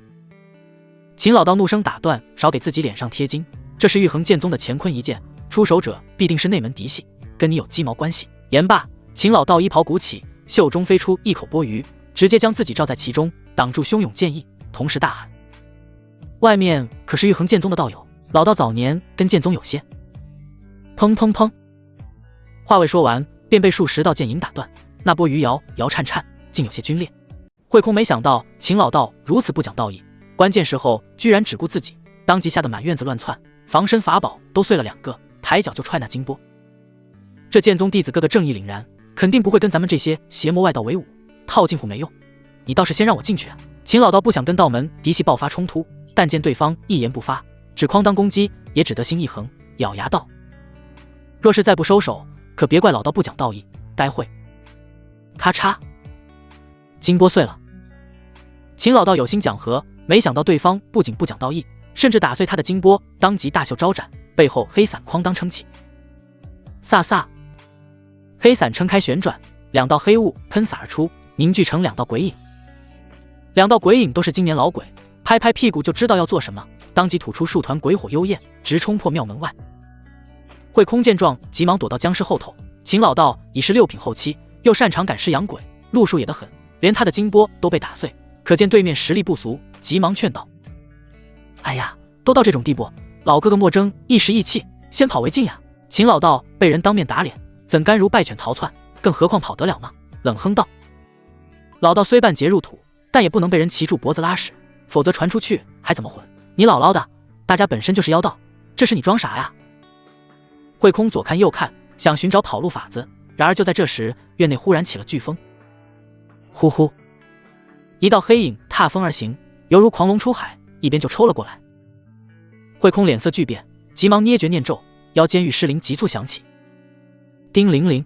秦老道怒声打断：少给自己脸上贴金，这是玉衡剑宗的乾坤一剑，出手者必定是内门嫡系，跟你有鸡毛关系。言罢，秦老道衣袍鼓起，袖中飞出一口钵盂，直接将自己罩在其中，挡住汹涌剑意，同时大喊：外面可是玉衡剑宗的道友，老道早年跟剑宗有些……砰砰砰！话未说完，便被数10道剑影打断，那钵盂摇摇颤颤，竟有些皲裂。慧空没想到秦老道如此不讲道义，关键时候居然只顾自己，当即吓得满院子乱窜，防身法宝都碎了2个，抬脚就踹那金钵。这剑宗弟子个个正义凛然，肯定不会跟咱们这些邪魔外道为伍，套近乎没用，你倒是先让我进去啊！秦老道不想跟道门嫡系爆发冲突，但见对方一言不发，只哐当攻击，也只得心一横，咬牙道：若是再不收手，可别怪老道不讲道义。待会咔嚓，金钵碎了。秦老道有心讲和，没想到对方不仅不讲道义，甚至打碎他的金钵，当即大袖招展，背后黑伞哐当撑起，飒飒，黑伞撑开旋转，2道黑雾喷洒而出，凝聚成2道鬼影。2道鬼影都是今年老鬼，拍拍屁股就知道要做什么，当即吐出数团鬼火幽焰，直冲破庙门外。慧空见状，急忙躲到僵尸后头。秦老道已是6品后期，又擅长赶尸养鬼，路数也得很，连他的金钵都被打碎，可见对面实力不俗，急忙劝道：哎呀，都到这种地步，老哥哥莫争一时意气，先跑为敬呀！秦老道被人当面打脸，怎甘如败犬逃窜，更何况跑得了吗？冷哼道：“老道虽半截入土，但也不能被人骑住脖子拉屎，否则传出去还怎么混？你姥姥的，大家本身就是妖道，这是你装傻呀？”慧空左看右看，想寻找跑路法子，然而就在这时，院内忽然起了飓风，呼呼，一道黑影踏风而行，犹如狂龙出海，一边就抽了过来。慧空脸色巨变，急忙捏诀念咒，腰间玉狮铃急促响起。叮铃铃，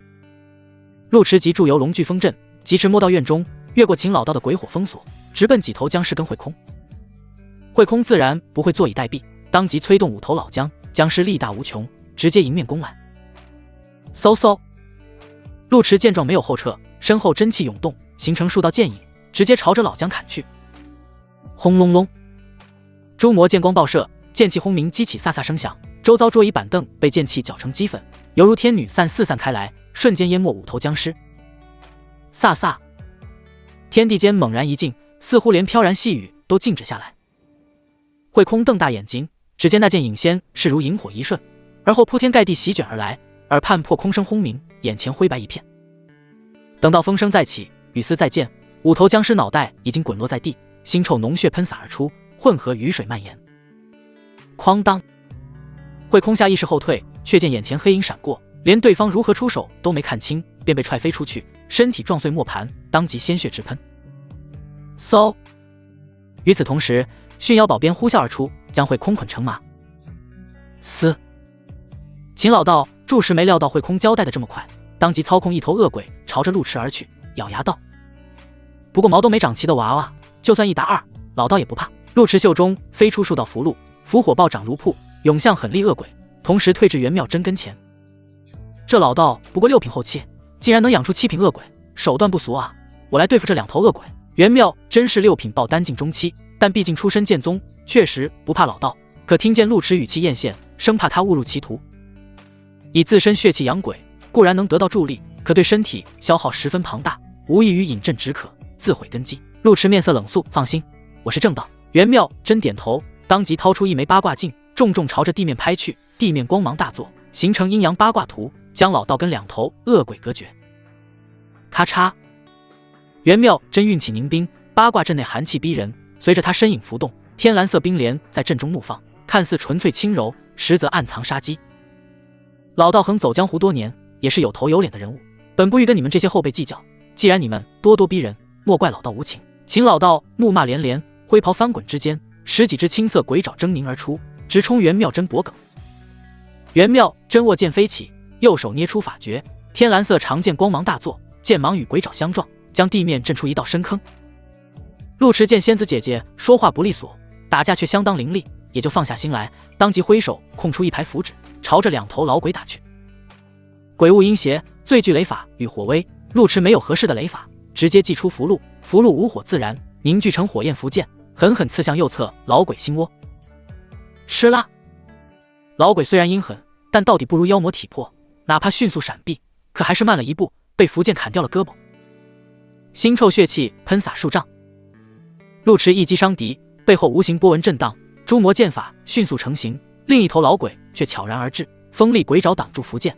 陆池急助由龙巨风阵，疾驰摸到院中，越过秦老道的鬼火封锁，直奔几头僵尸跟慧空。慧空自然不会坐以待毙，当即催动五头老僵，僵尸力大无穷，直接迎面攻来。嗖嗖，陆池见状没有后撤，身后真气涌动，形成数道剑影，直接朝着老僵砍去。轰隆隆，诸魔剑光爆射，剑气轰鸣，激起飒飒声响，周遭桌椅板凳被剑气搅成齑粉，犹如天女四散开来，瞬间淹没五头僵尸。飒飒，天地间猛然一静，似乎连飘然细雨都静止下来。慧空瞪大眼睛，只见那剑影先是如萤火一瞬，而后铺天盖地席卷而来，耳畔破空声轰鸣，眼前灰白一片。等到风声再起，雨丝再见，五头僵尸脑袋已经滚落在地，腥臭脓血喷洒而出，混合雨水蔓延。哐当，慧空下意识后退，却见眼前黑影闪过，连对方如何出手都没看清，便被踹飞出去，身体撞碎磨盘，当即鲜血直喷。嗖！与此同时，驯妖宝鞭呼啸而出，将慧空捆成麻。嘶！秦老道住时没料到慧空交代的这么快，当即操控一头恶鬼朝着陆池而去，咬牙道：“不过毛都没长齐的娃娃，就算一打二，老道也不怕。”陆池袖中飞出数道符箓，符火暴涨如瀑，涌向狠厉恶鬼，同时退至袁妙真跟前。这老道不过6品后期，竟然能养出7品恶鬼，手段不俗啊！我来对付这2头恶鬼。袁妙真是6品爆丹境中期，但毕竟出身剑宗，确实不怕老道。可听见陆池语气艳羡，生怕他误入歧途。以自身血气养鬼，固然能得到助力，可对身体消耗十分庞大，无异于饮鸩止渴，自毁根基。陆池面色冷肃，放心，我是正道。袁妙真点头，当即掏出一枚八卦镜，重重朝着地面拍去，地面光芒大作，形成阴阳八卦图，将老道跟2头恶鬼隔绝。咔嚓，袁妙真运气凝冰，八卦阵内寒气逼人，随着他身影浮动，天蓝色冰莲在阵中怒放，看似纯粹轻柔，实则暗藏杀机。老道横走江湖多年，也是有头有脸的人物，本不欲跟你们这些后辈计较，既然你们咄咄逼人，莫怪老道无情。秦老道怒骂连连，灰袍翻滚之间，10几只青色鬼爪狰狞而出，直冲袁妙真脖颈。袁妙真握剑飞起，右手捏出法诀，天蓝色长剑光芒大作，剑芒与鬼爪相撞，将地面震出一道深坑。陆池见仙子姐姐说话不利索，打架却相当凌厉，也就放下心来，当即挥手空出一排符纸，朝着2头老鬼打去。鬼物阴邪，最具雷法与火威，陆池没有合适的雷法，直接祭出符箓，符箓无火自燃，凝聚成火焰符剑，狠狠刺向右侧老鬼心窝。吃啦！老鬼虽然阴狠，但到底不如妖魔体魄，哪怕迅速闪避，可还是慢了一步，被符剑砍掉了胳膊。腥臭血气喷洒数丈，陆池一击伤敌，背后无形波纹震荡，诸魔剑法迅速成型，另一头老鬼却悄然而至，锋利鬼爪挡住符剑。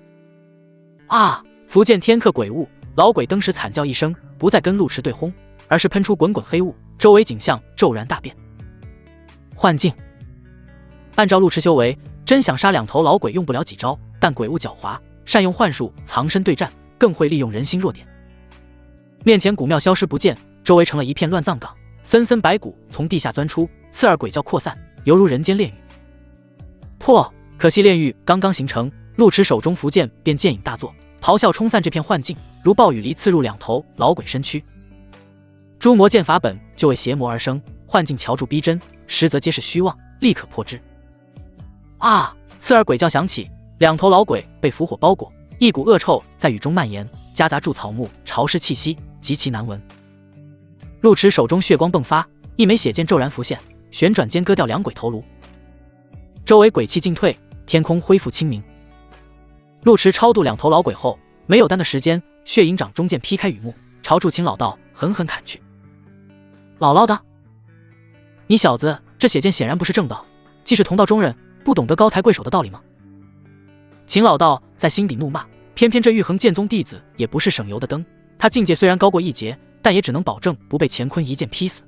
啊！符剑天克鬼物，老鬼当时惨叫一声，不再跟陆池对轰，而是喷出滚滚黑雾，周围景象骤然大变。幻境。按照陆池修为，真想杀2头老鬼用不了几招，但鬼物狡猾，善用幻术藏身对战，更会利用人心弱点。面前古庙消失不见，周围成了一片乱葬岗，森森白骨从地下钻出，刺耳鬼叫扩散，犹如人间炼狱。破！可惜炼狱刚刚形成，陆池手中符剑便剑影大作，咆哮冲散这片幻境，如暴雨离刺入2头老鬼身躯。诸魔剑法本就为邪魔而生，幻境瞧住逼真，实则皆是虚妄，立刻破之。啊！刺耳鬼叫响起，2头老鬼被符火包裹，一股恶臭在雨中蔓延，夹杂住草木潮湿气息，极其难闻。陆池手中血光迸发，一枚血剑骤然浮现，旋转间割掉2鬼头颅，周围鬼气尽退，天空恢复清明。陆池超度2头老鬼后，没有耽的时间，血影掌中剑劈开雨幕，朝住秦老道狠狠砍去。姥姥的，你小子这血剑显然不是正道，既是同道中人，不懂得高抬贵手的道理吗？秦老道在心底怒骂，偏偏这玉衡剑宗弟子也不是省油的灯，他他境界虽然高过一截，但也只能保证不被乾坤一剑劈死。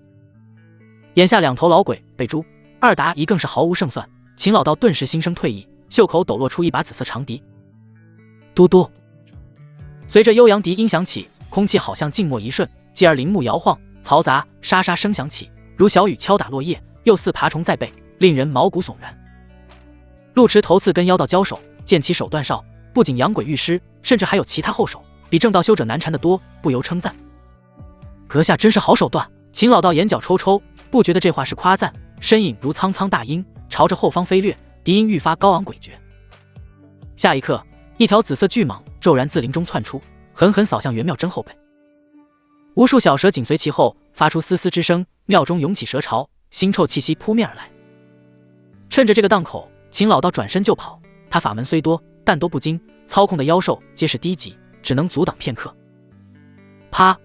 眼下2头老鬼被诛，2打1更是毫无胜算。秦老道顿时心生退意，袖口抖落出一把紫色长笛。嘟嘟，随着悠扬笛音响起，空气好像静默一瞬，继而林木摇晃，嘈杂沙沙声响起，如小雨敲打落叶，又似爬虫在背，令人毛骨悚然。陆池头次跟妖道交手，见其手段少，不仅养鬼御尸，甚至还有其他后手，比正道修者难缠得多，不由称赞。阁下真是好手段。秦老道眼角抽抽，不觉得这话是夸赞，身影如苍苍大鹰，朝着后方飞掠，笛音愈发高昂诡谲。下一刻，一条紫色巨蟒骤然自林中窜出，狠狠扫向袁妙真后背。无数小蛇紧随其后，发出嘶嘶之声，庙中涌起蛇潮，腥臭气息扑面而来。趁着这个档口，秦老道转身就跑。他法门虽多，但都不精，操控的妖兽皆是低级，只能阻挡片刻。啪！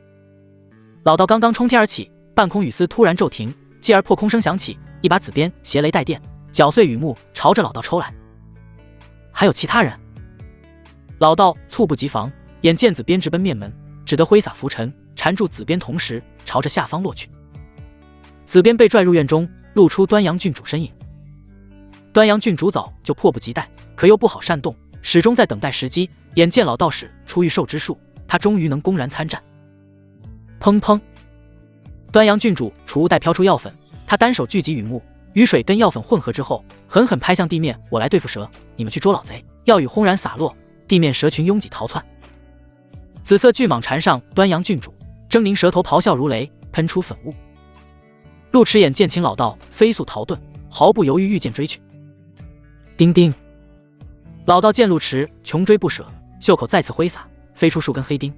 老道刚刚冲天而起，半空雨丝突然骤停，继而破空声响起，一把紫鞭携雷带电，搅碎雨幕，朝着老道抽来。还有其他人？老道猝不及防，眼见紫鞭直奔面门，只得挥洒浮尘，缠住紫鞭，同时朝着下方落去。紫鞭被拽入院中，露出端阳郡主身影。端阳郡主早就迫不及待，可又不好煽动，始终在等待时机。眼见老道使出御兽之术，他终于能公然参战。砰砰！端阳郡主储物袋飘出药粉，他单手聚集雨幕，雨水跟药粉混合之后，狠狠拍向地面。我来对付蛇，你们去捉老贼！药雨轰然洒落，地面蛇群拥挤逃窜。紫色巨蟒缠上端阳郡主，狰狞蛇头咆哮如雷，喷出粉雾。陆池眼见秦老道飞速逃遁，毫不犹豫御剑追去。叮叮！老道见陆池穷追不舍，袖口再次挥洒，飞出数根黑钉。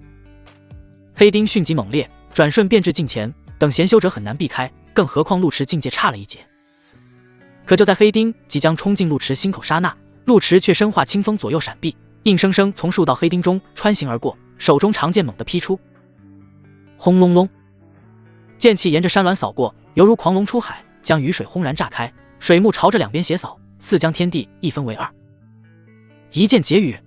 黑钉迅疾猛烈，转瞬便至近前，等闲修者很难避开，更何况陆池境界差了一截。可就在黑钉即将冲进陆池心口刹那，陆池却身化清风左右闪避，硬生生从数道黑钉中穿行而过，手中长剑猛地劈出。轰隆隆！剑气沿着山峦扫过，犹如狂龙出海，将雨水轰然炸开，水幕朝着两边斜扫，似将天地一分为二。一剑解雨。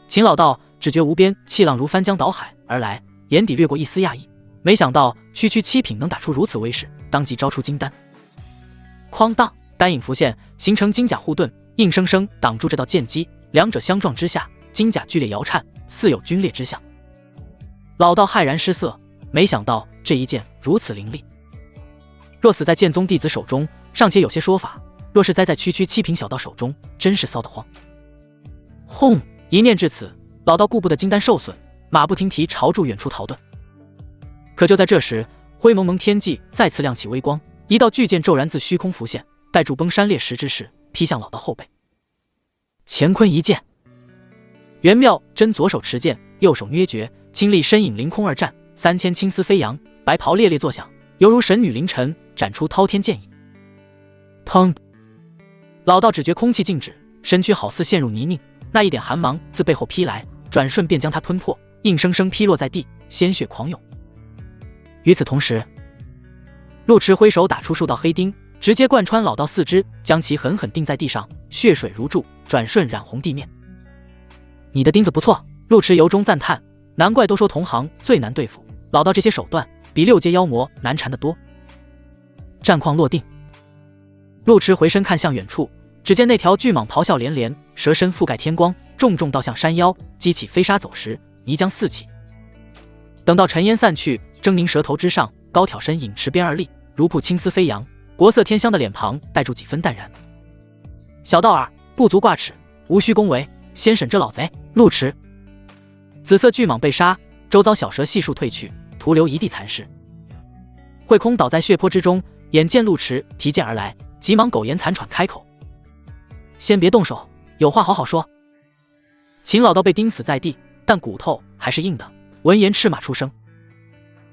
秦老道只觉无边气浪如翻江倒海而来，眼底掠过一丝讶异，没想到区区七品能打出如此威势，当即招出金丹。哐当，丹影浮现，形成金甲护盾，硬生生挡住这道剑击，两者相撞之下，金甲剧烈摇颤，似有皲裂之象。老道骇然失色，没想到这一剑如此凌厉，若死在剑宗弟子手中尚且有些说法，若是栽在区区七品小道手中，真是骚得慌。轰！一念至此，老道顾不得金丹受损，马不停蹄朝住远处逃遁。可就在这时，灰蒙蒙天际再次亮起微光，一道巨剑骤然自虚空浮现，带住崩山裂石之势，劈向老道后背。乾坤一剑。袁妙真左手持剑，右手捏诀，清丽身影凌空而战，3000青丝飞扬，白袍猎猎作响，犹如神女凌晨，展出滔天剑影。砰！老道只觉空气静止，身躯好似陷入泥泞，那一点寒芒自背后劈来，转瞬便将他吞破，硬生生劈落在地，鲜血狂涌。与此同时，陆池挥手打出数道黑钉，直接贯穿老道四肢，将其狠狠钉在地上，血水如注，转瞬染红地面。你的钉子不错，陆池由衷赞叹，难怪都说同行最难对付，老道这些手段比6阶妖魔难缠得多。战况落定，陆池回身看向远处，只见那条巨蟒咆哮连连，蛇身覆盖天光，重重倒向山腰，激起飞沙走石，泥浆四起。等到尘烟散去，狰狞蛇头之上，高挑身影持鞭而立，如瀑青丝飞扬，国色天香的脸庞带住几分淡然。小道儿，不足挂齿，无需恭维，先审这老贼。陆池。紫色巨蟒被杀，周遭小蛇悉数退去，徒留一地残尸。慧空倒在血泊之中，眼见陆池提剑而来，急忙苟延残喘开口：先别动手，有话好好说。秦老道被钉死在地，但骨头还是硬的，闻言斥骂出声，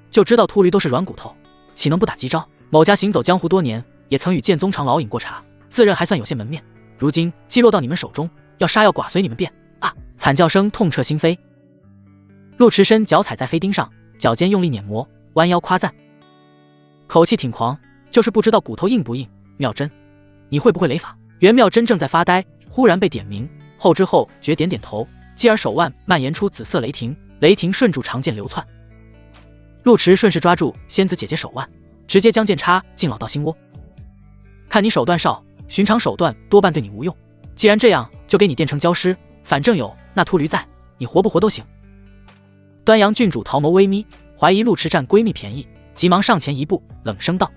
就知道秃驴都是软骨头，岂能不打几招？某家行走江湖多年，也曾与剑宗长老饮过茶，自认还算有些门面，如今击落到你们手中，要杀要剐随你们便。啊！惨叫声痛彻心扉。陆池身脚踩在黑钉上，脚尖用力碾磨，弯腰夸赞，口气挺狂，就是不知道骨头硬不硬。妙真，你会不会雷法？袁妙真正在发呆，忽然被点名，后知后觉点点头，继而手腕蔓延出紫色雷霆，雷霆顺住长剑流窜。陆池顺势抓住仙子姐姐手腕，直接将剑插进老道心窝。看你手段少，寻常手段多半对你无用。既然这样，就给你电成焦尸，反正有那秃驴在，你活不活都行。端阳郡主桃眸微眯，怀疑陆池占闺蜜便宜，急忙上前一步，冷声道：“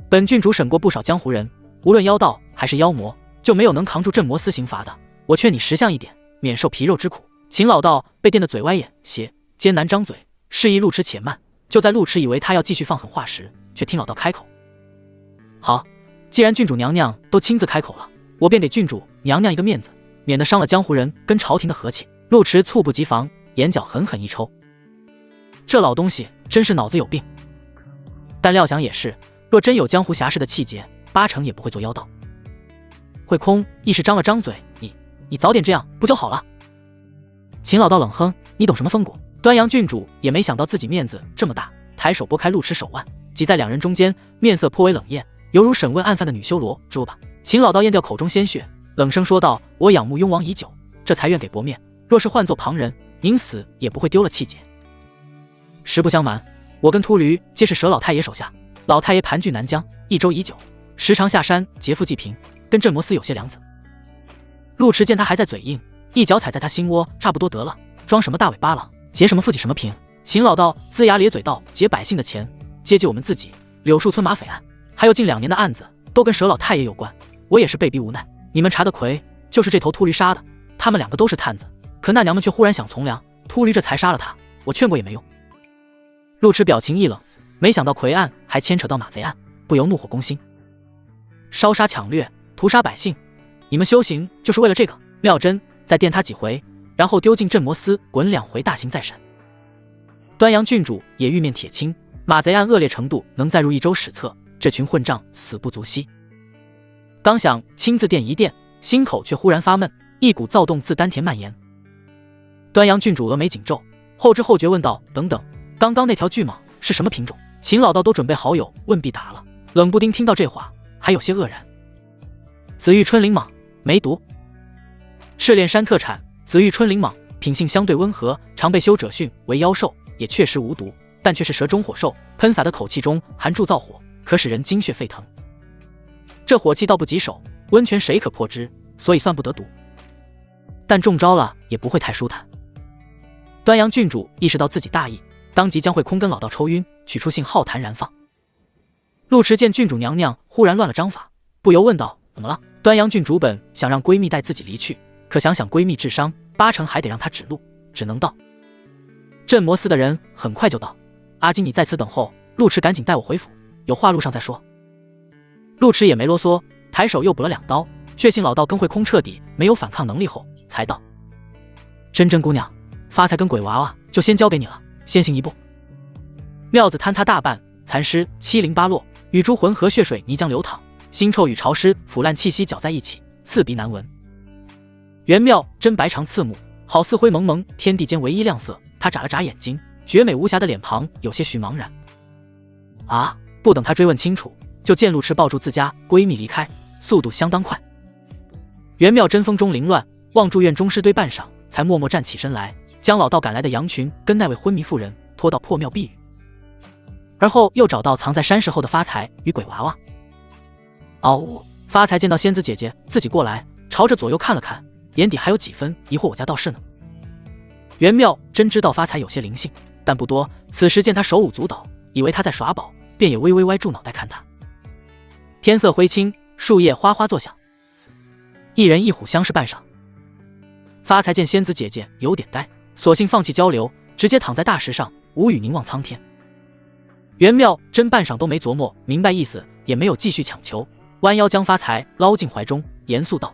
本郡主审过不少江湖人，无论妖道还是妖魔，就没有能扛住镇魔司刑罚的。我劝你识相一点，免受皮肉之苦。”秦老道被电得嘴歪眼斜，艰难张嘴，示意陆池且慢。就在陆池以为他要继续放狠话时，却听老道开口：“好，既然郡主娘娘都亲自开口了，我便给郡主娘娘一个面子，免得伤了江湖人跟朝廷的和气。”陆池猝不及防，眼角狠狠一抽，这老东西真是脑子有病。但料想也是，若真有江湖侠士的气节，8成也不会做妖道。慧空亦是张了张嘴：“你早点这样不就好了？”秦老道冷哼：“你懂什么风骨？”端阳郡主也没想到自己面子这么大，抬手拨开陆池手腕，挤在两人中间，面色颇为冷艳，犹如审问案犯的女修罗。“住吧。”秦老道咽掉口中鲜血，冷声说道：“我仰慕雍王已久，这才愿给薄面。若是换做旁人，宁死也不会丢了气节。实不相瞒，我跟秃驴皆是佘老太爷手下，老太爷盘踞南疆一周已久，时常下山劫富济贫，跟镇魔司有些梁子。”陆池见他还在嘴硬，一脚踩在他心窝：“差不多得了，装什么大尾巴狼，劫什么富济什么贫。”秦老道龇牙咧嘴道：“劫百姓的钱，接济我们自己。柳树村马匪案，还有近2年的案子，都跟佘老太爷有关。我也是被逼无奈。你们查的魁就是这头秃驴杀的，他们2个都是探子，可那娘们却忽然想从良，秃驴这才杀了他。我劝过也没用。”陆池表情一冷，没想到魁案还牵扯到马贼案，不由怒火攻心。烧杀抢掠，屠杀百姓，你们修行就是为了这个？妙真再电他几回，然后丢进镇魔司，滚2回大刑再审。端阳郡主也玉面铁青，马贼案恶劣程度能载入1周史册，这群混账死不足惜。刚想亲自电一电，心口却忽然发闷，一股躁动自丹田蔓延。端阳郡主峨眉紧皱，后知后觉问道：“等等，刚刚那条巨蟒是什么品种？”秦老道都准备好友问必答了，冷不丁听到这话，还有些愕然。紫玉春灵蟒，没毒。赤炼山特产紫玉春灵蟒，品性相对温和，常被修者训为妖兽，也确实无毒，但却是蛇中火兽，喷洒的口气中含铸造火，可使人精血沸腾。这火气倒不棘手，温泉谁可破之，所以算不得毒，但中招了也不会太舒坦。端阳郡主意识到自己大意，当即将会空跟老道抽晕，取出信号弹燃放。陆池见郡主娘娘忽然乱了章法，不由问道：“怎么了？”端阳郡主本想让闺蜜带自己离去，可想想闺蜜智商8成还得让她指路，只能道：“镇魔司的人很快就到，阿金你在此等候，陆池赶紧带我回府，有话路上再说。”陆池也没啰嗦，抬手又补了2刀，确信老道跟慧空彻底没有反抗能力后，才道：“真真姑娘，发财跟鬼娃娃就先交给你了，先行一步。”料子坍塌大半，残尸七零八落，与诸魂和血水泥浆流淌，腥臭与潮湿腐烂气息搅在一起，刺鼻难闻。元妙真白长刺目，好似灰蒙蒙天地间唯一亮色。他眨了眨眼睛，绝美无瑕的脸庞有些许茫然。啊！不等他追问清楚，就见陆池抱住自家闺蜜离开，速度相当快。元妙真风中凌乱，望住院中尸堆半晌，才默默站起身来，将老道赶来的羊群跟那位昏迷妇人拖到破庙避雨，而后又找到藏在山石后的发财与鬼娃娃。嗷呜！发财见到仙子姐姐自己过来，朝着左右看了看，眼底还有几分疑惑：我家道士呢？元妙真知道发财有些灵性，但不多。此时见他手舞足蹈，以为他在耍宝，便也微微歪住脑袋看他。天色灰青，树叶哗哗作响，一人一虎相视半晌。发财见仙子姐姐有点呆，索性放弃交流，直接躺在大石上，无语凝望苍天。元妙真半晌都没琢磨明白意思，也没有继续强求，弯腰将发财捞进怀中，严肃道：“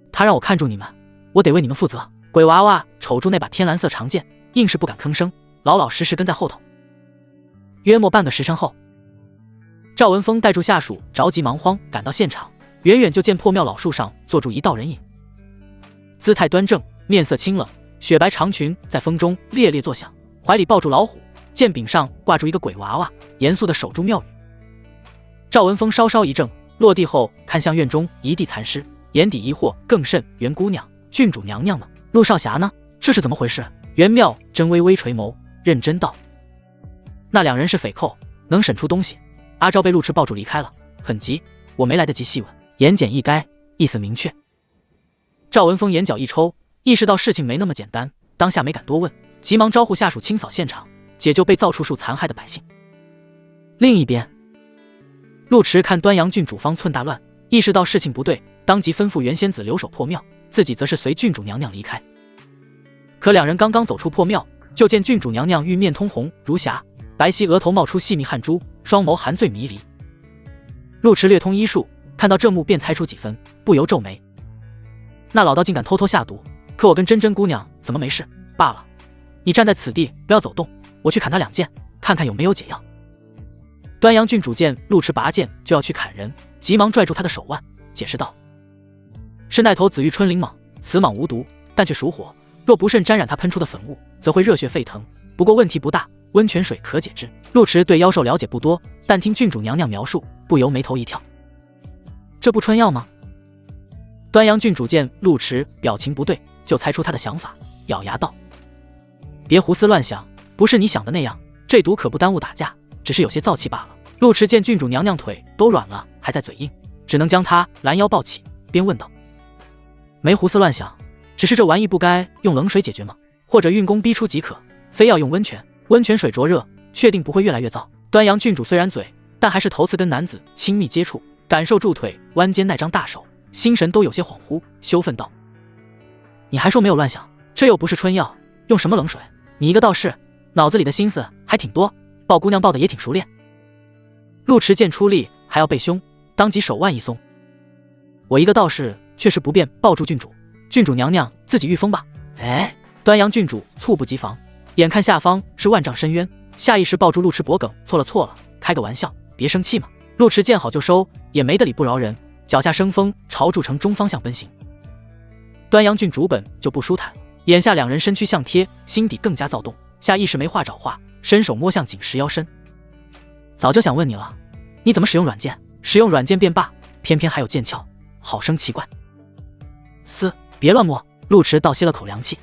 他让我看住你们，我得为你们负责。”鬼娃娃瞅住那把天蓝色长剑，硬是不敢吭声，老老实实跟在后头。约莫半个时辰后，赵文峰带住下属着急忙慌赶到现场，远远就见破庙老树上坐住一道人影，姿态端正，面色清冷，雪白长裙在风中猎猎作响，怀里抱住老虎，剑柄上挂住一个鬼娃娃，严肃地守住庙宇。赵文峰稍稍一怔，落地后看向院中一地残尸，眼底疑惑更甚：元姑娘、郡主娘娘呢？陆少侠呢？这是怎么回事？袁妙真微微垂眸，认真道：“那两人是匪寇，能审出东西。”阿昭被陆迟抱住离开了，很急，我没来得及细问，言简意赅，意思明确。赵文峰眼角一抽，意识到事情没那么简单，当下没敢多问，急忙招呼下属清扫现场，解救被造处术残害的百姓。另一边，陆迟看端阳郡主方寸大乱，意识到事情不对，当即吩咐袁仙子留守破庙，自己则是随郡主娘娘离开。可两人刚刚走出破庙，就见郡主娘娘玉面通红如霞，白皙额头冒出细密汗珠，双眸含醉迷离。陆迟略通医术，看到这幕便猜出几分，不由皱眉。那老道竟敢偷偷下毒，可我跟珍珍姑娘怎么没事？罢了，你站在此地不要走动，我去砍他2剑，看看有没有解药。端阳郡主见陆迟拔剑就要去砍人，急忙拽住他的手腕，解释道：“是那头紫玉春灵蟒，此蟒无毒，但却属火，若不慎沾染它喷出的粉雾，则会热血沸腾。不过问题不大，温泉水可解之。”陆迟对妖兽了解不多，但听郡主娘娘描述，不由眉头一跳。这不春药吗？端阳郡主见陆迟表情不对，就猜出他的想法，咬牙道：“别胡思乱想，不是你想的那样，这毒可不耽误打架，只是有些燥气罢了。”陆迟见郡主娘娘腿都软了，还在嘴硬，只能将她拦腰抱起，边问道：“没胡思乱想，只是这玩意不该用冷水解决吗？或者运功逼出即可，非要用温泉？温泉水灼热，确定不会越来越燥。”端阳郡主虽然嘴，但还是头次跟男子亲密接触，感受住腿弯肩那张大手，心神都有些恍惚，羞愤道：“你还说没有乱想，这又不是春药，用什么冷水？你一个道士，脑子里的心思还挺多，抱姑娘抱的也挺熟练。”陆迟见出力还要背凶，当即手腕一松：“我一个道士确实不便抱住郡主，郡主娘娘自己御风吧。”哎，端阳郡主猝不及防，眼看下方是万丈深渊，下意识抱住陆迟脖颈：“错了，开个玩笑，别生气嘛。”陆迟见好就收，也没得理不饶人，脚下生风，朝筑城中方向奔行。端阳郡主本就不舒坦，眼下两人身躯相贴，心底更加躁动，下意识没话找话，伸手摸向锦石腰身。早就想问你了，你怎么使用软剑？使用软剑便罢，偏偏还有剑鞘，好生奇怪。别乱摸。陆迟倒吸了口凉气。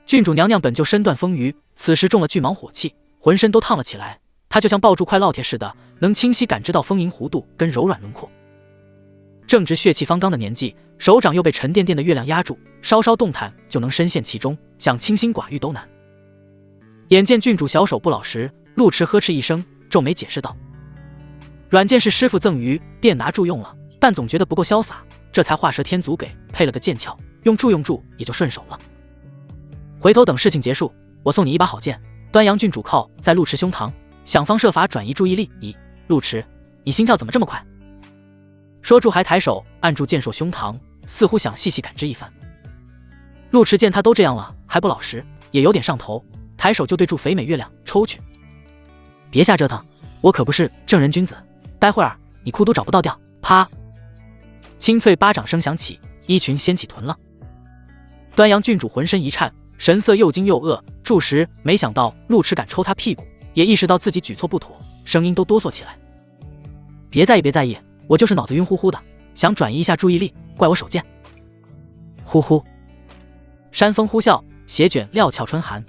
郡主娘娘本就身段丰腴，此时中了巨蟒火气，浑身都烫了起来，她就像抱住块烙铁似的，能清晰感知到丰盈弧度跟柔软轮廓。正值血气方刚的年纪，手掌又被沉甸甸的月亮压住，稍稍动弹就能深陷其中，想清心寡欲都难。眼见郡主小手不老实，陆迟呵斥一声，皱眉解释道：“软剑是师傅赠予，便拿住用了，但总觉得不够潇洒，这才画蛇添足给配了个剑鞘，用住也就顺手了。回头等事情结束，我送你一把好剑。”端阳郡主靠在陆迟胸膛，想方设法转移注意力。“咦，陆迟，你心跳怎么这么快？”说住还抬手按住剑硕胸膛，似乎想细细感知一番。陆迟见他都这样了还不老实，也有点上头，抬手就对住肥美月亮抽去。“别瞎折腾，我可不是正人君子，待会儿你裤都找不到掉。”啪！清脆巴掌声响起，衣裙掀起臀了。端阳郡主浑身一颤，神色又惊又愕，住时没想到陆迟敢抽他屁股，也意识到自己举措不妥，声音都哆嗦起来：“别在意，我就是脑子晕乎乎的，想转移一下注意力，怪我手贱。”呼呼，山风呼啸，斜卷料峭春寒。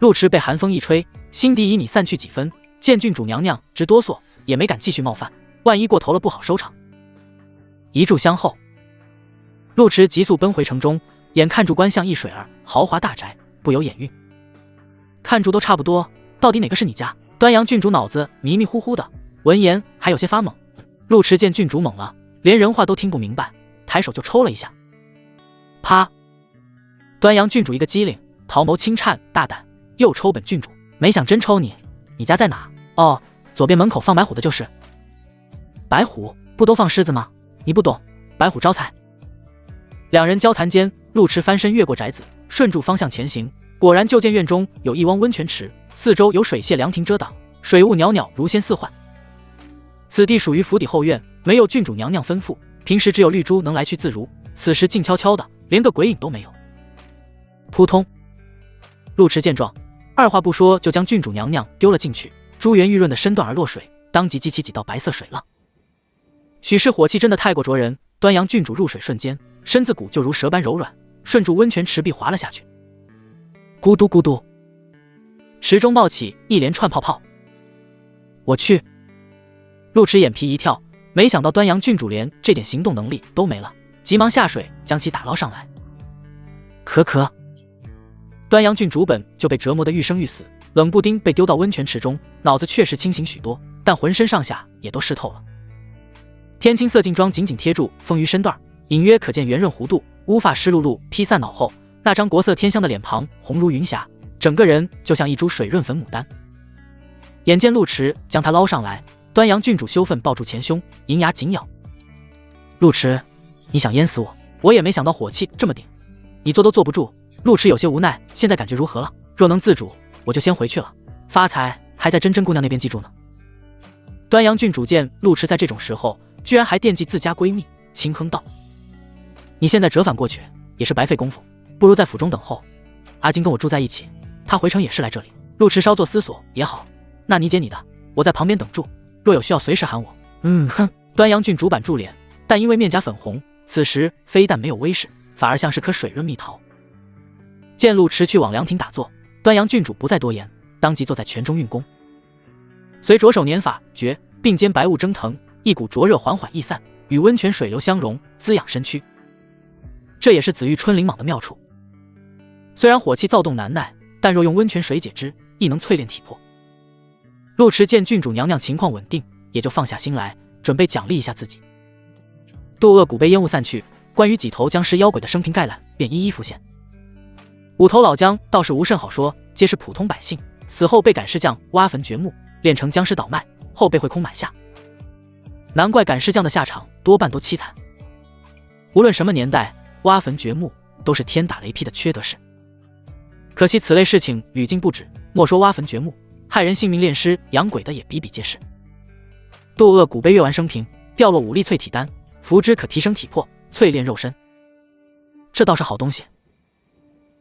陆迟被寒风一吹，心底旖旎散去几分，见郡主娘娘直哆嗦，也没敢继续冒犯，万一过头了不好收场。一炷香后，陆迟急速奔回城中，眼看住观巷一水儿豪华大宅，不由眼晕。看住都差不多，到底哪个是你家？端阳郡主脑子迷迷糊糊的，闻言还有些发懵。陆迟见郡主懵了，连人话都听不明白，抬手就抽了一下。啪！端阳郡主一个机灵，桃眸轻颤，大胆，又抽本郡主。没想真抽你，你家在哪？哦，左边门口放白虎的就是。白虎不都放狮子吗？你不懂，白虎招财。两人交谈间，陆迟翻身越过宅子，顺住方向前行，果然就见院中有一汪温泉池，四周有水榭凉亭遮挡，水雾袅袅，如仙似幻。此地属于府邸后院，没有郡主娘娘吩咐，平时只有绿珠能来去自如，此时静悄悄的，连个鬼影都没有。扑通！陆迟见状，二话不说就将郡主娘娘丢了进去，珠圆玉润的身段而落水，当即激起几道白色水浪。许是火气真的太过灼人，端阳郡主入水瞬间，身子骨就如蛇般柔软，顺住温泉池壁滑了下去。咕嘟咕嘟，池中冒起一连串泡泡。我去！陆池眼皮一跳，没想到端阳郡主连这点行动能力都没了，急忙下水将其打捞上来。可，端阳郡主本就被折磨得欲生欲死，冷不丁被丢到温泉池中，脑子确实清醒许多，但浑身上下也都湿透了。天青色劲装紧紧贴住丰腴身段，隐约可见圆润弧度，乌发湿漉漉披散脑后，那张国色天香的脸庞红如云霞，整个人就像一株水润粉牡丹。眼见陆池将他捞上来，端阳郡主羞愤抱住前胸，银牙紧咬。陆池，你想淹死我？我也没想到火气这么顶，你坐都坐不住。陆池有些无奈，现在感觉如何了？若能自主，我就先回去了，发财还在真真姑娘那边记住呢。端阳郡主见陆池在这种时候居然还惦记自家闺蜜，轻哼道：你现在折返过去也是白费功夫，不如在府中等候。阿金跟我住在一起，他回城也是来这里。陆池稍作思索，也好，那你姐你的，我在旁边等住，若有需要随时喊我。哼！端阳郡主板住脸，但因为面颊粉红，此时非但没有威势，反而像是颗水润蜜桃。见陆池去往凉亭打坐，端阳郡主不再多言，当即坐在泉中运功，随着手捻法诀，并肩白雾蒸腾，一股灼热缓缓溢散，与温泉水流相融，滋养身躯。这也是紫玉春灵蟒的妙处，虽然火气躁动难耐，但若用温泉水解之，亦能淬炼体魄。陆池见郡主娘娘情况稳定，也就放下心来，准备奖励一下自己。渡恶谷被烟雾散去，关于几头僵尸妖鬼的生平概览便一一浮现。五头老僵倒是无甚好说，皆是普通百姓，死后被赶尸匠挖坟掘墓，炼成僵尸倒脉，后被会空埋下。难怪赶尸匠的下场多半都凄惨。无论什么年代，挖坟掘墓都是天打雷劈的缺德事。可惜此类事情屡禁不止，莫说挖坟掘墓，害人性命炼尸养鬼的也比比皆是。渡恶谷被阅完生平，掉落5粒淬体丹，服之可提升体魄，淬炼肉身。这倒是好东西。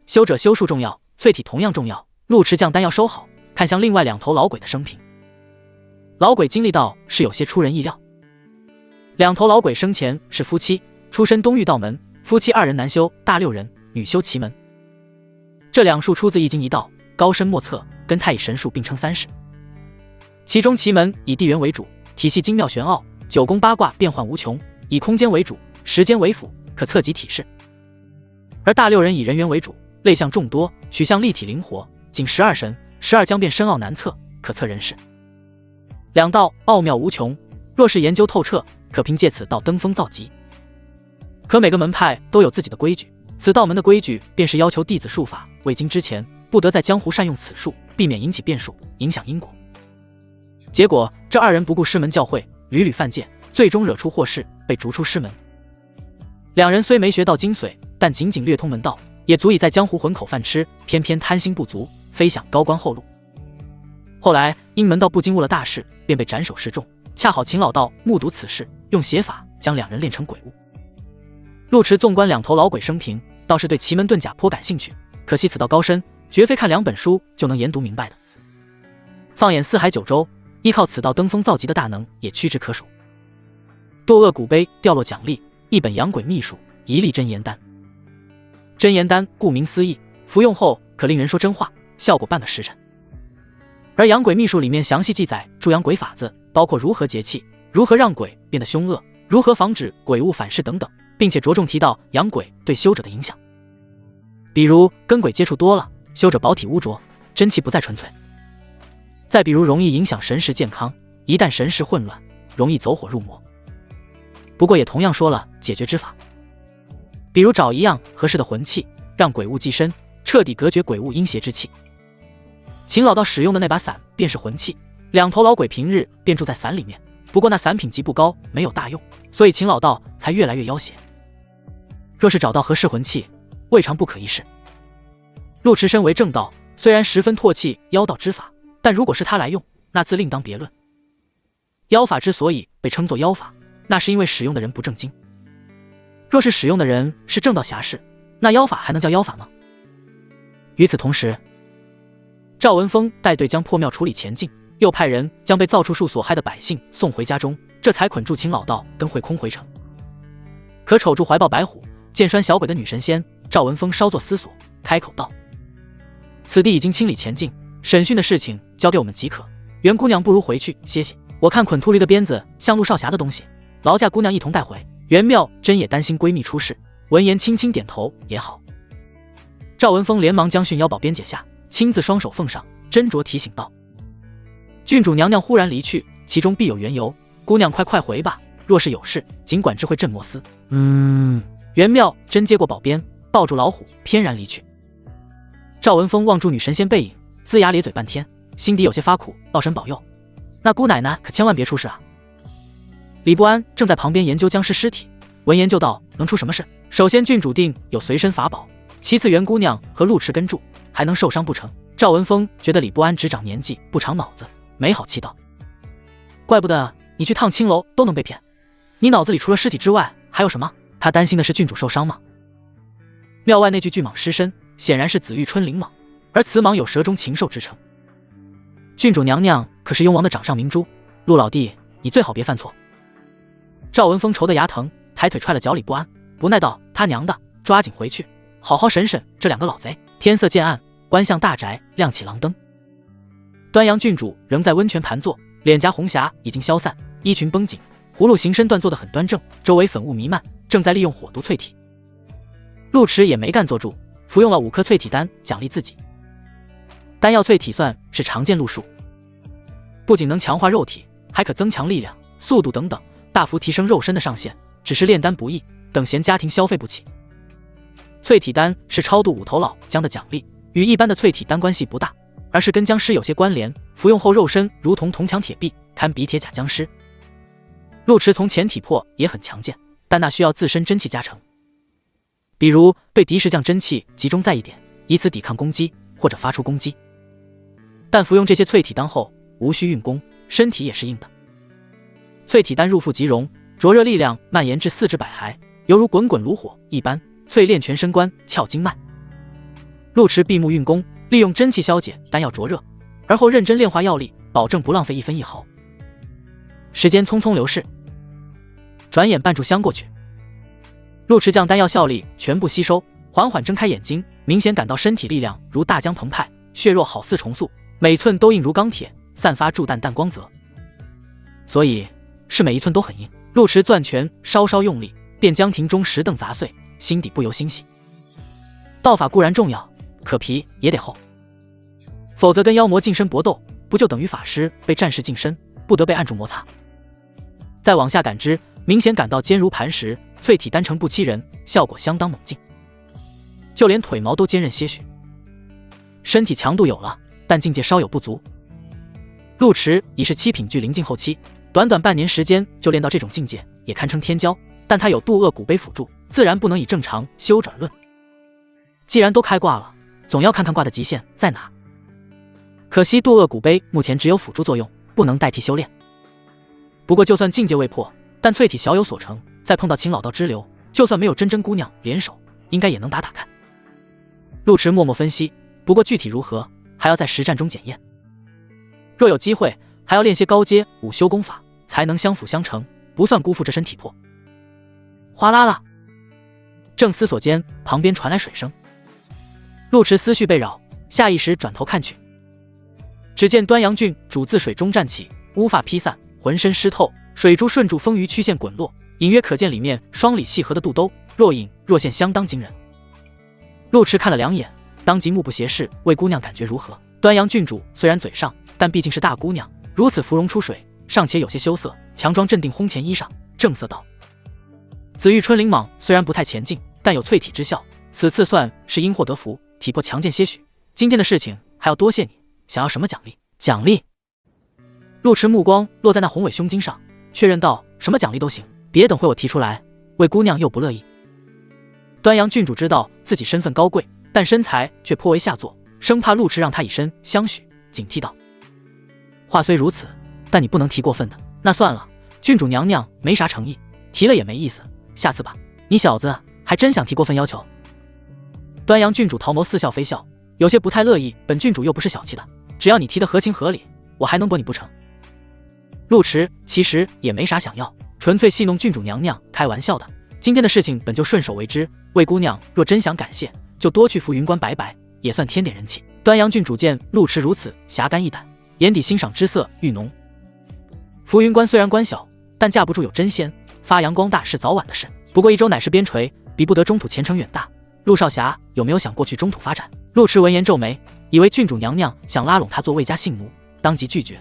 修者修术重要，淬体同样重要。陆池将丹要收好，看向另外2头老鬼的生平。老鬼经历到是有些出人意料。2头老鬼生前是夫妻，出身东域道门，夫妻2人男修大六人，女修奇门。这2术出自一经一道，高深莫测，跟太乙神术并称3式。其中奇门以地缘为主，体系精妙玄奥，9宫8卦变幻无穷；以空间为主，时间为辅，可测及体势。而大六人以人缘为主，类象众多，取向立体灵活，仅12神，12将变深奥难测，可测人事。2道奥妙无穷，若是研究透彻，可凭借此道登峰造极。可每个门派都有自己的规矩，此道门的规矩便是要求弟子术法未经之前，不得在江湖善用此术，避免引起变数，影响因果。结果这2人不顾师门教诲，屡屡犯戒，最终惹出祸事，被逐出师门。2人虽没学到精髓，但仅仅略通门道，也足以在江湖混口饭吃，偏偏贪心不足，非想高官厚禄。后来因门道不经误了大事，便被斩首示众。恰好秦老道目睹此事，用邪法将2人炼成鬼物。陆池纵观2头老鬼生平，倒是对奇门遁甲颇感兴趣，可惜此道高深，绝非看2本书就能研读明白的。放眼四海九州，依靠此道登峰造极的大能也屈指可数。堕恶古碑掉落奖励一本养鬼秘术，1粒真言丹。真言丹顾名思义，服用后可令人说真话，效果半个时辰。而养鬼秘术里面详细记载助养鬼法子，包括如何节气，如何让鬼变得凶恶，如何防止鬼物反噬等等，并且着重提到养鬼对修者的影响。比如跟鬼接触多了，修者宝体污浊，真气不再纯粹。再比如容易影响神识健康，一旦神识混乱，容易走火入魔。不过也同样说了解决之法，比如找一样合适的魂器，让鬼物寄身，彻底隔绝鬼物阴邪之气。秦老道使用的那把伞便是魂器，2头老鬼平日便住在伞里面，不过那伞品级不高，没有大用，所以秦老道才越来越要挟。若是找到合适魂器，未尝不可一试。陆池身为正道，虽然十分唾弃妖道之法，但如果是他来用，那自另当别论。妖法之所以被称作妖法，那是因为使用的人不正经。若是使用的人是正道侠士，那妖法还能叫妖法吗？与此同时，赵文峰带队将破庙处理前进，又派人将被造处术所害的百姓送回家中，这才捆住秦老道跟慧空回城。可瞅住怀抱白虎、剑拴小鬼的女神仙，赵文峰稍作思索，开口道：此地已经清理前进，审讯的事情交给我们即可。袁姑娘不如回去歇歇，我看捆秃驴的鞭子像陆少侠的东西，劳驾姑娘一同带回。袁妙真也担心闺蜜出事，闻言轻轻点头，也好。赵文峰连忙将训腰保鞭解下，亲自双手奉上，斟酌提醒道：郡主娘娘忽然离去，其中必有缘由，姑娘快回吧，若是有事，尽管知会镇莫司。袁妙真接过保鞭，抱住老虎，翩然离去。赵文峰望住女神仙背影，龇牙咧嘴半天，心底有些发苦，道神保佑，那姑奶奶可千万别出事啊。李不安正在旁边研究僵尸尸体，闻言就道：能出什么事？首先郡主定有随身法宝，其次袁姑娘和陆池跟住，还能受伤不成？赵文峰觉得李不安只长年纪不长脑子，没好气道：怪不得你去趟青楼都能被骗，你脑子里除了尸体之外还有什么？他担心的是郡主受伤吗？庙外那具巨蟒尸身显然是紫玉春灵蟒，而此蟒有蛇中禽兽之称。郡主娘娘可是雍王的掌上明珠，陆老弟你最好别犯错。赵文峰愁得牙疼，抬腿踹了脚李不安，不耐道：他娘的，抓紧回去好好审审这两个老贼。天色渐暗，关巷大宅亮起廊灯，端阳郡主仍在温泉盘坐，脸颊红霞已经消散，衣裙绷紧，葫芦形身段坐得很端正，周围粉雾弥漫，正在利用火毒淬体。陆池也没干坐住，服用了5颗淬体丹奖励自己。丹药淬体算是常见路数，不仅能强化肉体，还可增强力量、速度等等，大幅提升肉身的上限，只是炼丹不易，等闲家庭消费不起。淬体丹是超度5头老僵的奖励，与一般的淬体丹关系不大，而是跟僵尸有些关联，服用后肉身如同铜墙铁壁，堪比铁甲僵尸。陆池从前体魄也很强健，但那需要自身真气加成，比如对敌时将真气集中在一点，以此抵抗攻击或者发出攻击。但服用这些淬体丹后无需运功，身体也是硬的。淬体丹入腹即溶，灼热力量蔓延至4至百骸，犹如滚滚炉火一般，淬炼全身关窍经脉。陆池闭目运功，利用真气消解丹药灼热，而后认真炼化药力，保证不浪费一分一毫。时间匆匆流逝，转眼半炷香过去，陆池将丹药效力全部吸收，缓缓睁开眼睛，明显感到身体力量如大江澎湃，血肉好似重塑，每寸都硬如钢铁，散发柱淡淡光泽，所以是每一寸都很硬。陆池攥拳稍稍用力，便将庭中石凳砸碎，心底不由欣喜。道法固然重要，可皮也得厚，否则跟妖魔近身搏斗，不就等于法师被战士近身，不得被按住摩擦。再往下感知，明显感到坚如磐石，淬体丹成不欺人，效果相当猛劲，就连腿毛都坚韧些许。身体强度有了，但境界稍有不足。陆池已是7品具灵境后期，短短半年时间就练到这种境界，也堪称天骄。但他有渡厄古碑辅助，自然不能以正常修转论。既然都开挂了，总要看看挂的极限在哪。可惜渡厄古碑目前只有辅助作用，不能代替修炼。不过就算境界未破，但淬体小有所成，再碰到秦老道支流，就算没有真姑娘联手，应该也能打看。陆池默默分析，不过具体如何，还要在实战中检验。若有机会，还要练些高阶武修功法，才能相辅相成，不算辜负这身体魄。哗啦啦，正思索间，旁边传来水声。陆池思绪被扰，下意识转头看去，只见端阳郡主自水中站起，乌发披散，浑身湿透，水珠顺住丰腴曲线滚落，隐约可见里面双里细合的肚兜，若隐若现，相当惊人。陆池看了2眼，当即目不斜视，魏姑娘感觉如何？端阳郡主虽然嘴上，但毕竟是大姑娘，如此芙蓉出水，尚且有些羞涩，强装镇定，烘前衣裳，正色道：紫玉春灵蟒虽然不太前进，但有淬体之效，此次算是因祸得福，体魄强健些许。今天的事情还要多谢你，想要什么奖励？奖励？陆池目光落在那宏伟胸襟上，确认道：什么奖励都行，别等会我提出来，魏姑娘又不乐意。端阳郡主知道自己身份高贵，但身材却颇为下作，生怕陆池让她以身相许，警惕道：话虽如此，但你不能提过分的。那算了，郡主娘娘没啥诚意，提了也没意思，下次吧。你小子还真想提过分要求？端阳郡主桃眸似笑非笑，有些不太乐意。本郡主又不是小气的，只要你提的合情合理，我还能驳你不成？陆池其实也没啥想要，纯粹戏弄郡主娘娘，开玩笑的。今天的事情本就顺手为之，魏姑娘若真想感谢，就多去浮云关摆摆，也算添点人气。端阳郡主见陆池如此侠肝义胆，眼底欣赏之色愈浓。浮云关虽然官小，但架不住有真仙，发扬光大是早晚的事。不过一州乃是边陲，比不得中土前程远大。陆少侠有没有想过去中土发展？陆池闻言皱眉，以为郡主娘娘想拉拢他做魏家信奴，当即拒绝。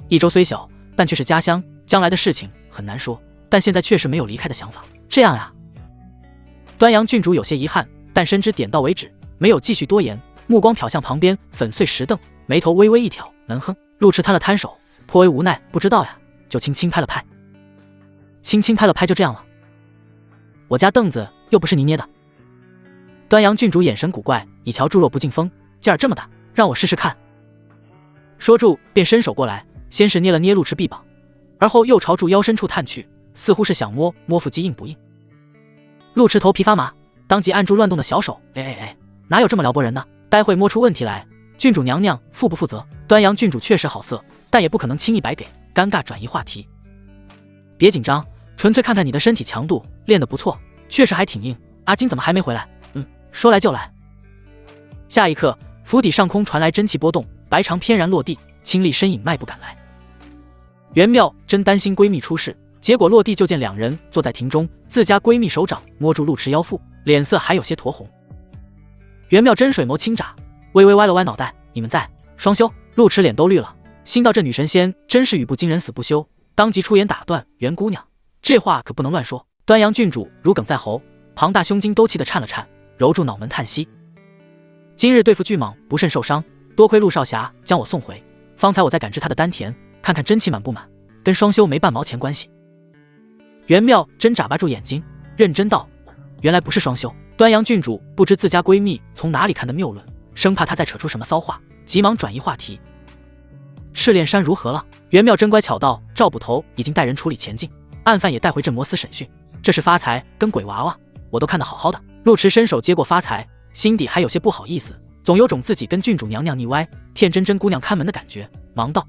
益州虽小，但却是家乡，将来的事情很难说，但现在确实没有离开的想法。这样呀？端阳郡主有些遗憾，但深知点到为止，没有继续多言，目光瞟向旁边粉碎石凳，眉头微微一挑，能哼。陆池摊了摊手，颇为无奈，不知道呀，就轻轻拍了拍。轻轻拍了拍就这样了？我家凳子又不是你捏的。端阳郡主眼神古怪，已瞧猪肉不进风，劲儿这么大，让我试试看。说住便伸手过来，先是捏了捏陆池臂膀，而后又朝住腰深处探去，似乎是想摸摸腹肌硬不硬。陆池头皮发麻，当即按住乱动的小手，哪有这么撩拨人的？待会摸出问题来，郡主娘娘负不负责？端阳郡主确实好色，但也不可能轻易白给，尴尬转移话题。别紧张，纯粹看看你的身体强度，练得不错，确实还挺硬。阿金怎么还没回来？说来就来。下一刻，府邸上空传来真气波动，白裳翩然落地，清丽身影迈步赶来。袁妙真担心闺蜜出事，结果落地就见两人坐在庭中，自家闺蜜手掌摸住陆池腰腹，脸色还有些酡红。袁妙真水眸轻眨，微微歪了歪脑袋：“你们在双休？”陆池脸都绿了，心道这女神仙真是语不惊人死不休，当即出言打断：“袁姑娘，这话可不能乱说。”端阳郡主如鲠在喉，庞大胸襟都气得颤了颤，揉住脑门叹息：“今日对付巨蟒不慎受伤，多亏陆少侠将我送回。方才我在感知他的丹田，看看真气满不满，跟双修没半毛钱关系。”袁妙真眨巴住眼睛，认真道：“原来不是双修。”端阳郡主不知自家闺蜜从哪里看的谬论，生怕她再扯出什么骚话，急忙转移话题：“赤炼山如何了？”袁妙真乖巧道：“赵捕头已经带人处理前进，案犯也带回镇摩司审讯。这是发财跟鬼娃娃，我都看得好好的。”陆池伸手接过发财，心底还有些不好意思，总有种自己跟郡主娘娘腻歪，骗真真姑娘看门的感觉，忙道：“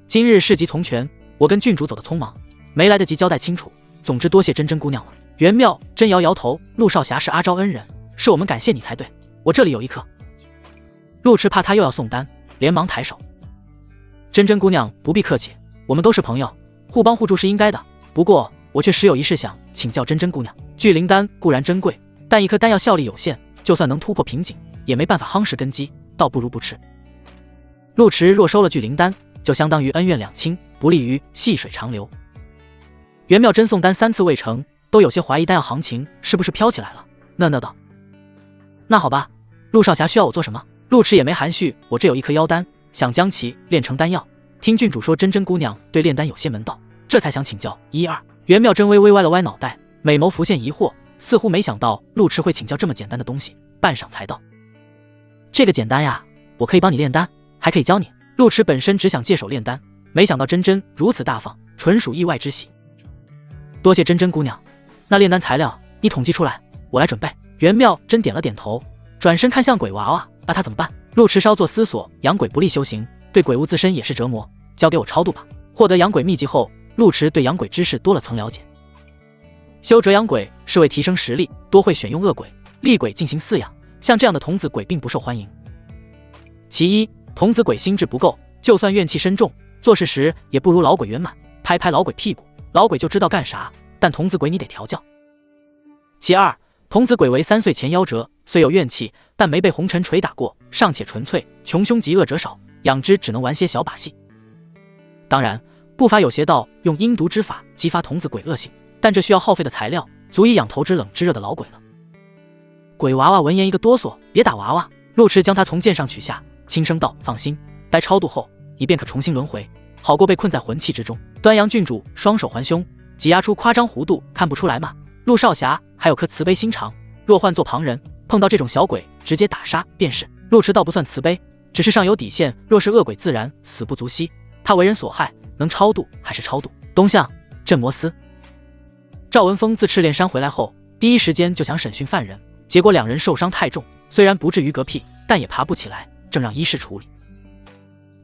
今日事急从权，我跟郡主走得匆忙，没来得及交代清楚。总之多谢真真姑娘了。”袁妙真摇摇头：“陆少侠是阿昭恩人，是我们感谢你才对。我这里有一客。”陆池怕他又要送单，连忙抬手：“真真姑娘不必客气，我们都是朋友，互帮互助是应该的。不过我却实有一事想请教真真姑娘。聚灵丹固然珍贵，但一颗丹药效力有限，就算能突破瓶颈，也没办法夯实根基，倒不如不吃。”陆池若收了聚灵丹，就相当于恩怨两清，不利于细水长流。袁妙真送丹3次未成，都有些怀疑丹药行情是不是飘起来了，讷讷道：“那好吧，陆少侠需要我做什么？”陆池也没含蓄：“我这有一颗妖丹，想将其炼成丹药。听郡主说真真姑娘对炼丹有些门道，这才想请教一二。”袁妙真微微歪了歪脑袋，美眸浮现疑惑，似乎没想到陆池会请教这么简单的东西，半晌才道：“这个简单呀，我可以帮你炼丹，还可以教你。”陆池本身只想借手炼丹，没想到真真如此大方，纯属意外之喜。多谢真真姑娘，那炼丹材料你统计出来，我来准备。袁妙真点了点头，转身看向鬼娃娃：“那他怎么办？”陆池稍作思索：“养鬼不利修行，对鬼物自身也是折磨，交给我超度吧。”获得养鬼秘籍后，陆池对养鬼知识多了层了解。修折养鬼是为提升实力，多会选用恶鬼、厉鬼进行饲养，像这样的童子鬼并不受欢迎。其一，童子鬼心智不够，就算怨气深重，做事时也不如老鬼圆满，拍拍老鬼屁股，老鬼就知道干啥，但童子鬼你得调教。其二，童子鬼为3岁前夭折，虽有怨气，但没被红尘捶打过，尚且纯粹，穷凶极恶者少，养之只能玩些小把戏。当然，不乏有邪道用阴毒之法激发童子鬼恶性，但这需要耗费的材料足以养头之冷之热的老鬼了。鬼娃娃闻言一个哆嗦：“别打娃娃。”陆池将他从剑上取下，轻声道：“放心，待超度后，以便可重新轮回，好过被困在魂气之中。”端阳郡主双手环胸，挤压出夸张弧度，看不出来吗？陆少侠还有颗慈悲心肠，若换做旁人，碰到这种小鬼，直接打杀便是。陆池倒不算慈悲，只是尚有底线，若是恶鬼自然死不足惜。他为人所害，能超度还是超度。东向镇摩司。赵文峰自赤炼山回来后，第一时间就想审讯犯人，结果两人受伤太重，虽然不至于嗝屁，但也爬不起来，正让医师处理。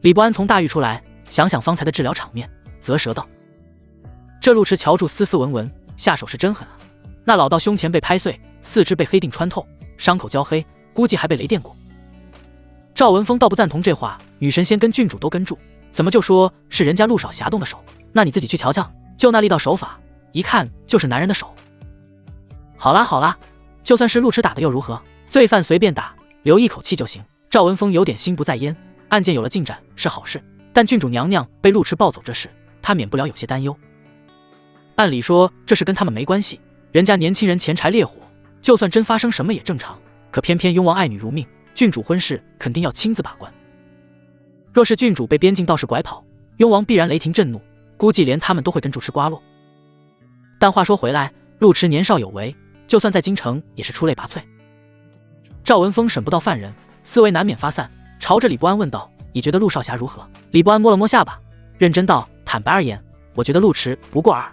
李不安从大狱出来，想想方才的治疗场面，啧舌道：“这陆池瞧住斯斯文文，下手是真狠啊！那老道胸前被拍碎，四肢被黑锭穿透，伤口焦黑，估计还被雷电过。”赵文峰倒不赞同这话，女神仙跟郡主都跟住，怎么就说是人家陆少侠动的手？那你自己去瞧瞧，就那力道手法，一看就是男人的手。好啦好啦，就算是路痴打的又如何？罪犯随便打，留一口气就行。赵文峰有点心不在焉，案件有了进展是好事，但郡主娘娘被路痴抱走这事，他免不了有些担忧。按理说这事跟他们没关系，人家年轻人钱柴烈火，就算真发生什么也正常。可偏偏雍王爱女如命，郡主婚事肯定要亲自把关。若是郡主被边境道士拐跑，雍王必然雷霆震怒，估计连他们都会跟住吃瓜落。但话说回来，路痴年少有为，就算在京城也是出类拔萃。赵文峰审不到犯人，思维难免发散，朝着李不安问道：“你觉得陆少侠如何？”李不安摸了摸下巴，认真道：“坦白而言，我觉得陆痴不过尔，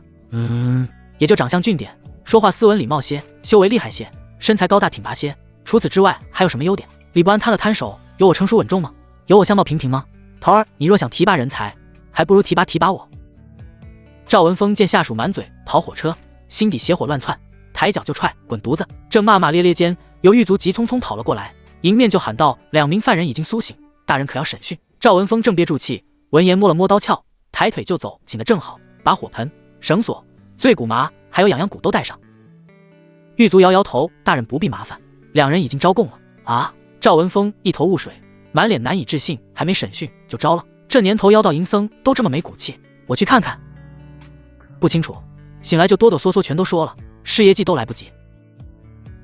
也就长相俊点，说话斯文礼貌些，修为厉害些，身材高大挺拔些。除此之外，还有什么优点？”李不安摊了摊手：“有我成熟稳重吗？有我相貌平平吗？头儿，你若想提拔人才，还不如提拔我。”赵文峰见下属满嘴跑火车，心底邪火乱窜，抬脚就踹，滚犊子！正骂骂咧咧间，有狱卒急匆匆跑了过来，迎面就喊道：“2名犯人已经苏醒，大人可要审讯？”赵文峰正憋住气，闻言摸了摸刀鞘，抬腿就走，紧得正好，把火盆、绳索、醉骨麻还有痒痒骨都带上。狱卒摇摇头：“大人不必麻烦，2人已经招供了。”啊！赵文峰一头雾水，满脸难以置信，还没审讯就招了？这年头妖道淫僧都这么没骨气？我去看看。不清楚，醒来就哆哆嗦嗦全都说了，事业计都来不及。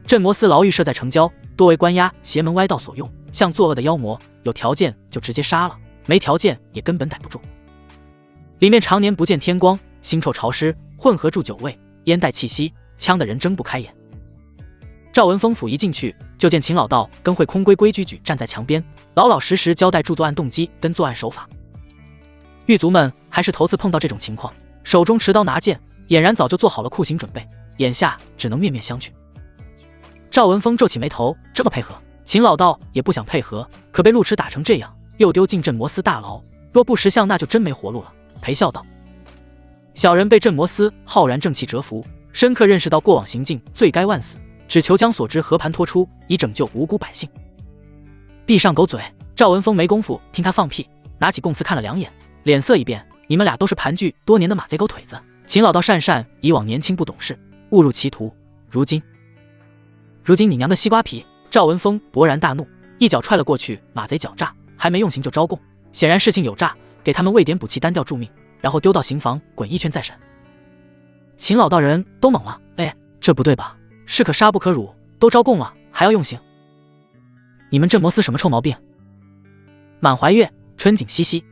镇魔司牢狱设在城郊，多为关押邪门歪道所用，像作恶的妖魔，有条件就直接杀了，没条件也根本逮不住。里面常年不见天光，腥臭潮湿，混合住酒味，烟带气息，呛得人睁不开眼。赵文峰甫一进去，就见秦老道跟会空规矩站在墙边，老老实实交代著作案动机跟作案手法。狱卒们还是头次碰到这种情况，手中持刀拿剑，俨然早就做好了酷刑准备，眼下只能面面相觑。赵文峰皱起眉头，这么配合？秦老道也不想配合，可被路痴打成这样，又丢进镇魔司大牢，若不识相，那就真没活路了。陪笑道：“小人被镇魔司浩然正气折服，深刻认识到过往行径罪该万死，只求将所知和盘托出，以拯救无辜百姓。”闭上狗嘴！赵文峰没工夫听他放屁，拿起供词看了2眼，脸色一变：“你们俩都是盘踞多年的马贼狗腿子。”秦老道讪讪：“以往年轻不懂事，误入歧途，如今你娘的西瓜皮！”赵文峰勃然大怒，一脚踹了过去。马贼狡诈，还没用刑就招供，显然事情有诈，给他们喂点补气，单调助命，然后丢到刑房滚一圈再审。秦老道人都懵了：“哎，这不对吧？是可杀不可辱，都招供了还要用刑？你们镇魔司什么臭毛病？”满怀月，春景熙熙，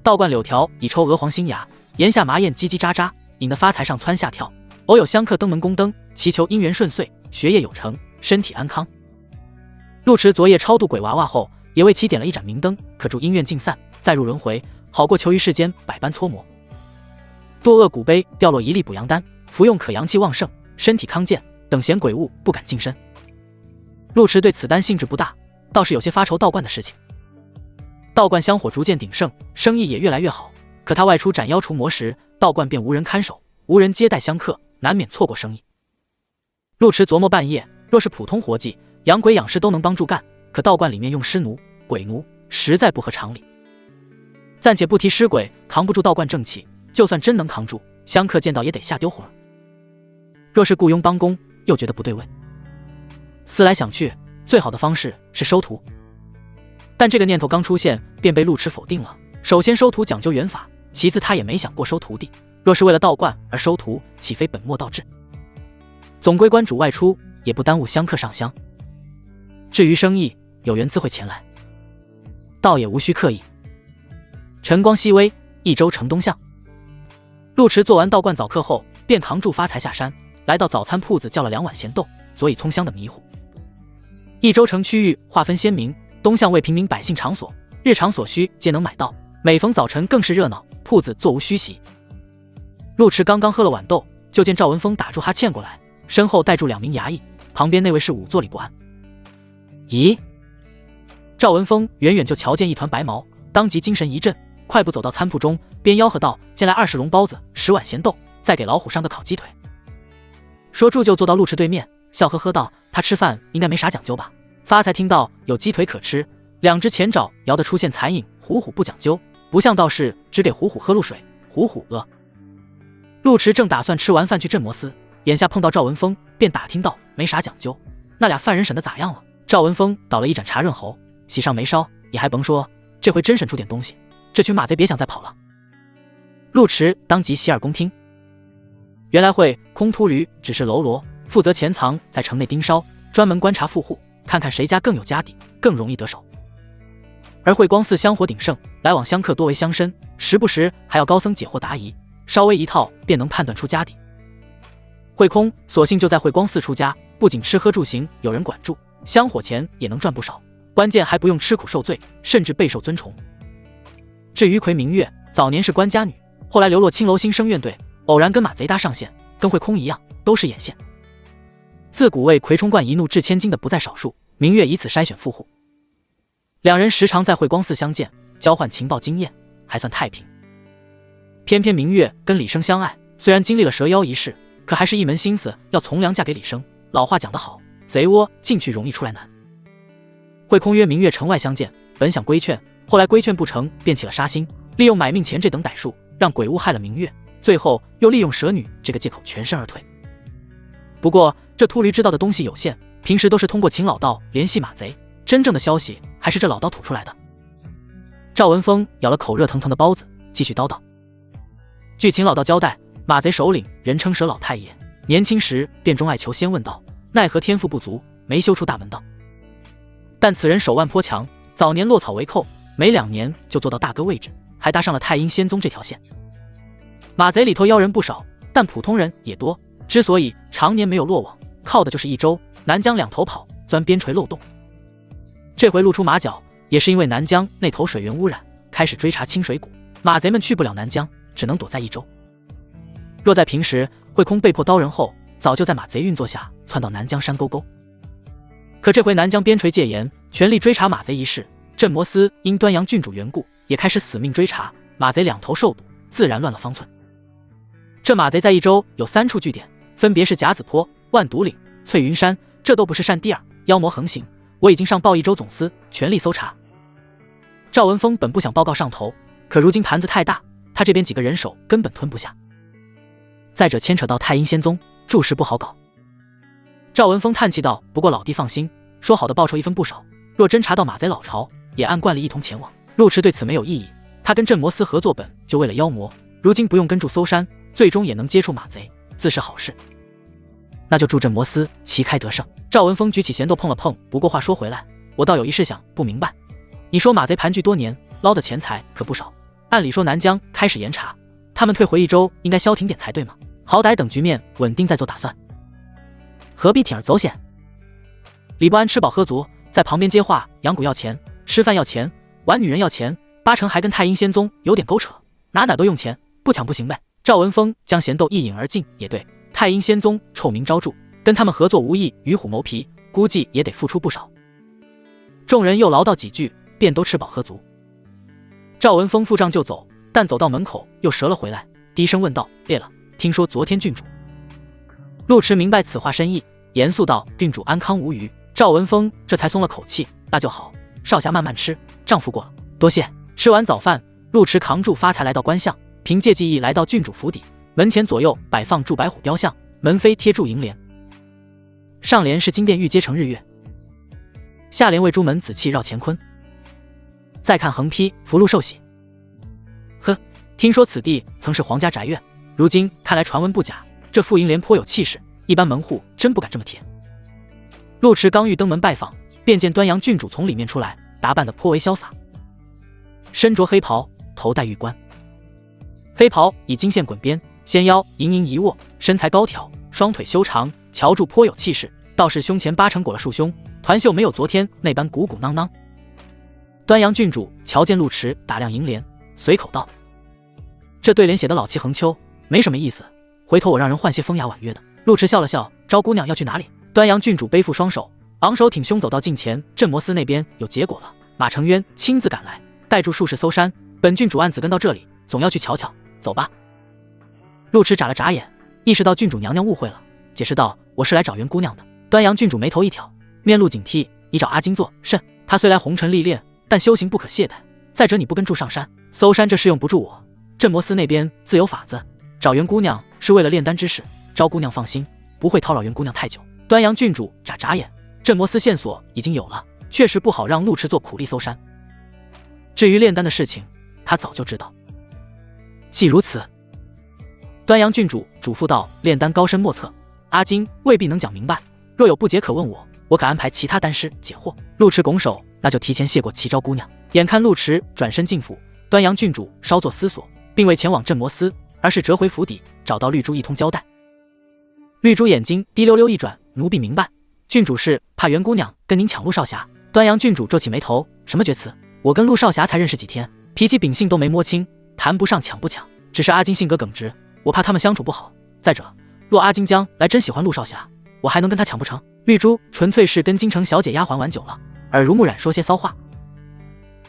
道观柳条已抽鹅黄新芽，檐下麻燕叽叽喳喳，引得发财上蹿下跳。偶有香客登门宫灯，祈求姻缘顺遂，学业有成，身体安康。陆池昨夜超度鬼娃娃后，也为其点了一盏明灯，可助阴怨尽散，再入轮回，好过求于世间百般搓磨。多恶古碑掉落一粒补阳丹，服用可阳气旺盛，身体康健，等闲鬼物不敢近身。陆池对此丹兴致不大，倒是有些发愁道观的事情。道观香火逐渐鼎盛，生意也越来越好，可他外出斩妖除魔时，道观便无人看守，无人接待香客，难免错过生意。陆池琢磨半夜，若是普通活计，养鬼养尸都能帮助干，可道观里面用尸奴、鬼奴，实在不合常理。暂且不提尸鬼扛不住道观正气，就算真能扛住，香客见到也得吓丢魂儿。若是雇佣帮工，又觉得不对味。思来想去，最好的方式是收徒。但这个念头刚出现，便被陆池否定了。首先，收徒讲究缘法；其次，他也没想过收徒弟。若是为了道观而收徒，岂非本末倒置？总归观主外出，也不耽误香客上香。至于生意，有缘自会前来，倒也无需刻意。晨光熹微，一周城东向。陆池做完道观早课后，便扛住发财下山，来到早餐铺子叫了2碗咸豆，佐以葱香的迷糊。一州城区域划分鲜明，东向为平民百姓场所，日常所需皆能买到，每逢早晨更是热闹，铺子座无虚席。陆池刚刚喝了碗豆，就见赵文峰打住哈欠过来，身后带住2名衙役，旁边那位是仵作李不安。咦？赵文峰远远就瞧见一团白毛，当即精神一振，快步走到餐铺中，边吆喝道：“进来20笼包子，10碗咸豆，再给老虎上个烤鸡腿。”说住就坐到陆池对面，笑呵呵道：“他吃饭应该没啥讲究吧？”发财听到有鸡腿可吃，两只前爪摇得出现残影，虎虎不讲究，不像道士只给虎虎喝露水，虎虎饿。陆池正打算吃完饭去镇魔司，眼下碰到赵文峰，便打听道：“没啥讲究，那俩犯人审得咋样了？”赵文峰倒了一盏茶润喉，喜上眉梢，也还甭说，这回真审出点东西，这群马贼别想再跑了。陆池当即洗耳恭听。原来会空秃驴只是喽啰，负责潜藏在城内盯梢，专门观察富户，看看谁家更有家底，更容易得手。而慧光寺香火鼎盛，来往香客多为乡绅，时不时还要高僧解惑答疑，稍微一套便能判断出家底。慧空索性就在慧光寺出家，不仅吃喝住行有人管住，香火钱也能赚不少，关键还不用吃苦受罪，甚至备受尊崇。至于魁明月，早年是官家女，后来流落青楼新生院队，偶然跟马贼搭上线，跟慧空一样，都是眼线。自古为葵冲冠一怒掷千金的不在少数，明月以此筛选富户。两人时常在慧光寺相见，交换情报经验，还算太平。偏偏明月跟李生相爱，虽然经历了蛇妖一事，可还是一门心思要从良嫁给李生。老话讲得好，贼窝进去容易出来难。慧空约明月城外相见，本想规劝，后来规劝不成，便起了杀心，利用买命钱这等歹术，让鬼物害了明月，最后又利用蛇女这个借口全身而退。不过这秃驴知道的东西有限，平时都是通过秦老道联系马贼，真正的消息还是这老道吐出来的。赵文峰咬了口热腾腾的包子，继续叨叨。据秦老道交代，马贼首领人称蛇老太爷，年轻时便钟爱求仙问道，奈何天赋不足，没修出大门道。但此人手腕颇强，早年落草为寇，没2年就做到大哥位置，还搭上了太阴仙宗这条线。马贼里头妖人不少，但普通人也多，之所以常年没有落网，靠的就是一周南疆两头跑，钻边陲漏洞。这回露出马脚，也是因为南疆那头水源污染，开始追查清水谷，马贼们去不了南疆，只能躲在一周。若在平时，慧空被迫刀人后，早就在马贼运作下窜到南疆山沟沟。可这回南疆边陲戒严，全力追查马贼一事，镇魔司因端阳郡主缘故，也开始死命追查，马贼两头受堵，自然乱了方寸。这马贼在一周有3处据点，分别是甲子坡、万独岭、翠云山，这都不是善地儿，妖魔横行。我已经上报一州总司，全力搜查。赵文峰本不想报告上头，可如今盘子太大，他这边几个人手根本吞不下。再者牵扯到太阴仙宗，著实不好搞。赵文峰叹气道：“不过老弟放心，说好的报酬一分不少，若真查到马贼老巢，也按惯例一同前往。”陆池对此没有异议，他跟镇魔司合作本就为了妖魔，如今不用跟住搜山，最终也能接触马贼，自是好事。那就祝镇魔司旗开得胜。赵文峰举起弦豆碰了碰，不过话说回来，我倒有一事想不明白。你说马贼盘踞多年，捞的钱财可不少，按理说南疆开始严查，他们退回一州应该消停点才对吗？好歹等局面稳定再做打算，何必铤而走险？李不安吃饱喝足，在旁边接话：养蛊要钱，吃饭要钱，玩女人要钱，8成还跟太阴仙宗有点勾扯，哪都用钱，不抢不行呗。赵文峰将弦豆一饮而尽，也对，太阴仙宗臭名昭著，跟他们合作无异与虎谋皮，估计也得付出不少。众人又唠叨几句，便都吃饱喝足。赵文峰付账就走，但走到门口又折了回来，低声问道：烈了，听说昨天郡主……陆池明白此话深意，严肃道：郡主安康无虞。赵文峰这才松了口气，那就好，少侠慢慢吃，丈夫过了，多谢。吃完早饭，陆池扛住发财来到官巷，凭借记忆来到郡主府邸，门前左右摆放住白虎雕像，门扉贴住楹联，上联是金殿玉阶成日月，下联为朱门紫气绕乾坤。再看横批福禄寿喜。呵，听说此地曾是皇家宅院，如今看来传闻不假，这副楹联颇有气势，一般门户真不敢这么贴。陆池刚欲登门拜访，便见端阳郡主从里面出来，打扮得颇为潇洒，身着黑袍，头戴玉冠，黑袍以金线滚边，纤腰盈盈一握，身材高挑，双腿修长，瞧住颇有气势，倒是胸前8成裹了束胸，团袖没有昨天那般鼓鼓囊囊。端阳郡主瞧见陆池，打量楹联，随口道：这对联写得老气横秋，没什么意思，回头我让人换些风雅婉约的。陆池笑了笑：招姑娘要去哪里？端阳郡主背负双手，昂首挺胸走到近前，镇魔司那边有结果了，马承渊亲自赶来，带住术士搜山，本郡主案子跟到这里，总要去瞧瞧，走吧。陆池眨了眨眼，意识到郡主娘娘误会了，解释道：我是来找袁姑娘的。端阳郡主眉头一挑，面露警惕：你找阿金做甚？她虽来红尘历练，但修行不可懈怠。再者，你不跟住上山搜山，这事用不住我。镇魔司那边自有法子，找袁姑娘是为了炼丹之事，招姑娘放心，不会叨扰袁姑娘太久。端阳郡主眨眨眼，镇魔司线索已经有了，确实不好让陆迟做苦力搜山。至于炼丹的事情，他早就知道。既如此，端阳郡主嘱咐道：“炼丹高深莫测，阿金未必能讲明白。若有不解可问我，我可安排其他丹师解惑。”陆迟拱手，那就提前谢过齐昭姑娘。眼看陆迟转身进府，端阳郡主稍作思索，并未前往镇魔司，而是折回府邸，找到绿珠一通交代。绿珠眼睛滴溜溜一转，奴婢明白，郡主是怕袁姑娘跟您抢陆少侠。端阳郡主皱起眉头，什么决词？我跟陆少侠才认识几天，脾气秉性都没摸清，谈不上抢不抢，只是阿金性格耿直，我怕他们相处不好。再者，若阿金将来真喜欢陆少侠，我还能跟他抢不成？绿珠纯粹是跟京城小姐丫鬟玩久了，耳濡目染说些骚话。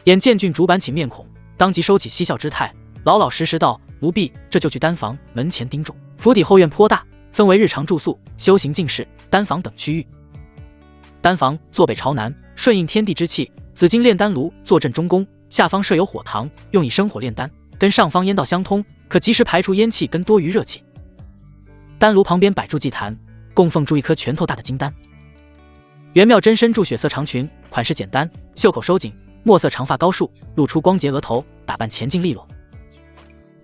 眼见郡主板起面孔，当即收起嬉笑之态，老老实实道：“奴婢这就去丹房门前盯住。府邸后院颇大，分为日常住宿、修行进士、丹房等区域。丹房坐北朝南，顺应天地之气。紫金炼丹炉坐镇中宫，下方设有火塘，用以生火炼丹，跟上方烟道相通，可及时排除烟气跟多余热气。丹炉旁边摆筑祭坛，供奉出一颗拳头大的金丹。袁妙真身著血色长裙，款式简单，袖口收紧，墨色长发高束，露出光洁额头，打扮前进利落。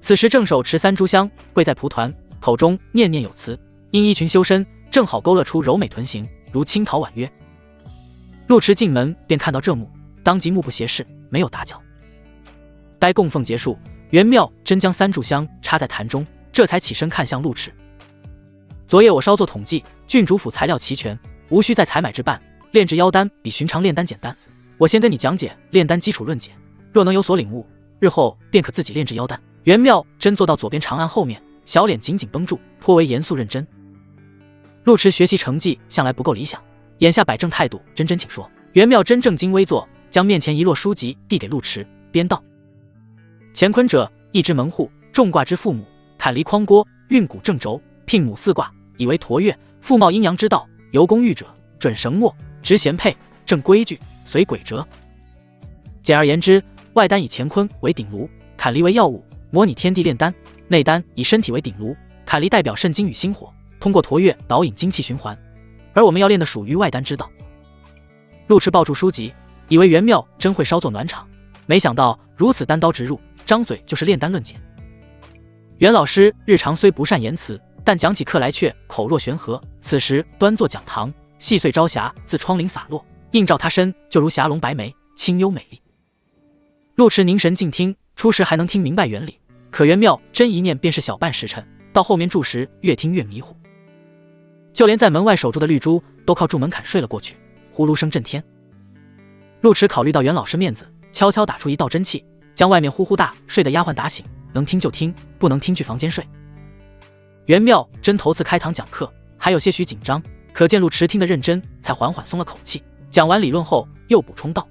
此时正手持3炷香，跪在蒲团，口中念念有词，因衣裙修身，正好勾勒出柔美臀形，如青桃婉约。陆迟进门便看到这幕，当即目不斜视，没有打搅。待供奉结束，袁妙真将3炷香插在坛中，这才起身看向陆迟。昨夜我稍作统计，郡主府材料齐全，无需再采买置办，炼制妖丹比寻常炼丹简单。我先跟你讲解炼丹基础论解，若能有所领悟，日后便可自己炼制妖丹。袁妙真坐到左边长案后面，小脸紧紧绷住，颇为严肃认真。陆迟学习成绩向来不够理想，眼下摆正态度，真请说。袁妙真正襟危坐，将面前一摞书籍递给陆迟，边道：乾坤者，一之门户，众卦之父母，坎离匡郭，运谷正轴，聘母4卦，以为驼月，复茂阴阳之道，由功御者，准绳墨，执贤配，正规矩，随轨辙。简而言之，外丹以乾坤为顶炉，坎离为药物，模拟天地炼丹；内丹以身体为顶炉，坎离代表肾精与心火，通过驼月导引精气循环。而我们要练的属于外丹之道。陆迟抱住书籍，以为袁妙真会稍作暖场，没想到如此单刀直入，张嘴就是炼丹论解。袁老师日常虽不善言辞，但讲起课来却口若悬河。此时端坐讲堂，细碎朝霞自窗棂洒落，映照他身就如霞龙白眉，清幽美丽。陆迟凝神静听，初时还能听明白原理，可袁妙真一念便是小半时辰，到后面住时越听越迷糊。就连在门外守住的绿珠都靠住门槛睡了过去，呼噜声震天。陆迟考虑到袁老师面子，悄悄打出一道真气，将外面呼呼大睡的丫鬟打醒，能听就听，不能听去房间睡。袁妙真头次开堂讲课，还有些许紧张，可见陆迟听得认真，才缓缓松了口气。讲完理论后，又补充道：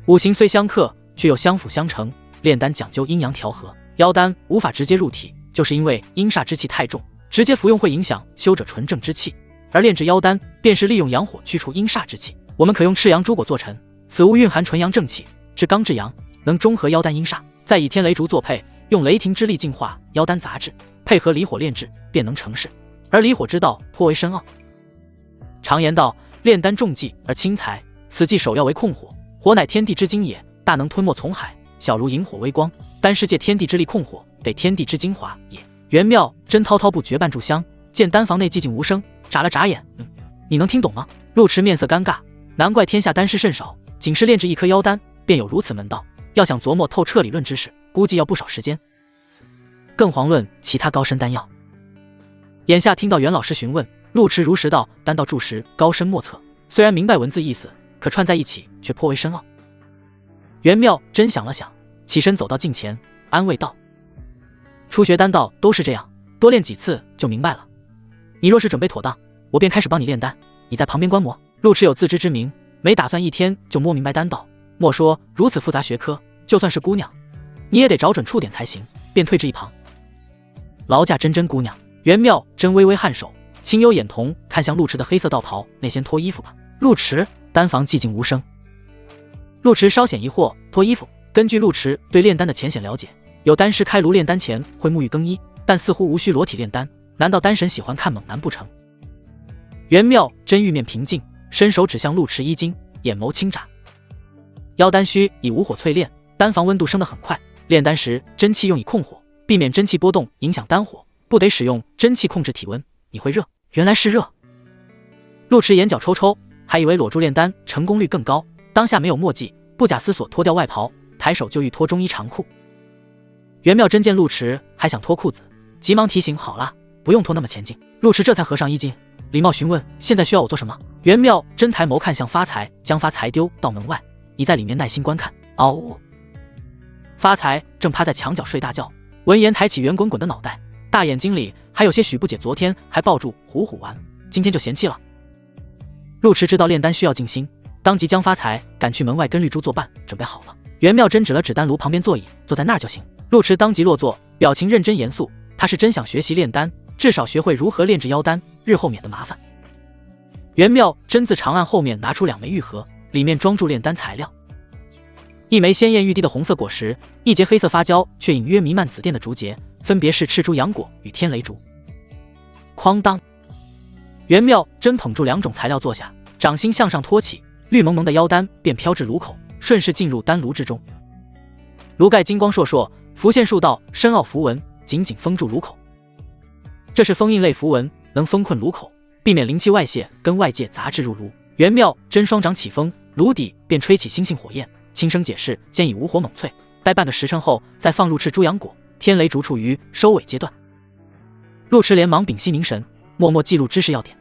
五行虽相克，却又相辅相成，炼丹讲究阴阳调和，妖丹无法直接入体，就是因为阴煞之气太重，直接服用会影响修者纯正之气，而炼制妖丹便是利用阳火驱除阴煞之气。我们可用赤阳珠果做成，此物蕴含纯阳正气，至刚至阳，能中和妖丹阴煞，再以天雷烛作配，用雷霆之力净化妖丹杂质，配合离火炼制，便能成事。而离火之道颇为深奥。常言道，炼丹重技而轻财，此技首要为控火，火乃天地之精也，大能吞没从海，小如萤火微光，丹是借天地之力控火，得天地之精华也。袁妙真滔滔不绝半炷香，见丹房内寂静无声，眨了眨眼，你能听懂吗？陆迟面色尴尬，难怪天下丹师甚少，仅是炼制一颗妖丹便有如此门道，要想琢磨透彻理论知识，估计要不少时间，更遑论其他高深丹药。眼下听到袁老师询问，陆迟如实道：丹道著实高深莫测，虽然明白文字意思，可串在一起却颇为深奥。袁妙真想了想，起身走到近前，安慰道：初学丹道都是这样，多练几次就明白了。你若是准备妥当，我便开始帮你炼丹，你在旁边观摩。陆迟有自知之明，没打算一天就摸明白丹道，莫说如此复杂学科，就算是姑娘，你也得找准触点才行，便退至一旁。劳驾真姑娘。袁妙真微微颔首，清幽眼瞳看向陆迟的黑色道袍，那先脱衣服吧。陆迟，丹房寂静无声。陆池稍显疑惑，脱衣服。根据陆池对炼丹的浅显了解，有丹师开炉炼丹前会沐浴更衣，但似乎无需裸体炼丹。难道丹神喜欢看猛男不成？袁妙真玉面平静，伸手指向陆池衣襟，眼眸轻眨。妖丹须以无火淬炼，丹房温度升得很快。炼丹时真气用以控火，避免真气波动影响丹火，不得使用真气控制体温。你会热？原来是热。陆池眼角抽抽，还以为裸住炼丹成功率更高，当下没有墨迹，不假思索脱掉外袍，抬手就欲脱中衣长裤。袁妙真见陆池还想脱裤子，急忙提醒：好啦，不用脱那么前进。陆池这才合上衣襟，礼貌询问：现在需要我做什么？袁妙真抬眸看向发财，将发财丢到门外，你在里面耐心观看。嗷呜！发财正趴在墙角睡大觉，闻言抬起圆滚滚的脑袋，大眼睛里还有些许不解，昨天还抱住虎虎玩，今天就嫌弃了。陆池知道炼丹需要静心，当即将发财赶去门外跟绿珠作伴，准备好了。袁妙真指了指丹炉旁边座椅，坐在那儿就行。陆池当即落座，表情认真严肃，他是真想学习炼丹，至少学会如何炼制妖丹，日后免得麻烦。袁妙真自长案后面拿出2枚玉盒，里面装住炼丹材料，一枚鲜艳欲滴的红色果实，一节黑色发胶却隐约弥漫紫电的竹节，分别是赤珠阳果与天雷竹。哐当，袁妙真捧住2种材料坐下，掌心向上托起，绿蒙蒙的妖丹便飘至炉口，顺势进入丹炉之中。炉盖金光烁烁，浮现数道深奥符文，紧紧封住炉口。这是封印类符文，能封困炉口，避免灵气外泄跟外界杂质入炉。袁妙真双掌起风，炉底便吹起星星火焰，轻声解释，先以无火猛淬，待半个时辰后再放入赤珠阳果、天雷竹，处于收尾阶段。陆池连忙屏息凝神，默默记录知识要点。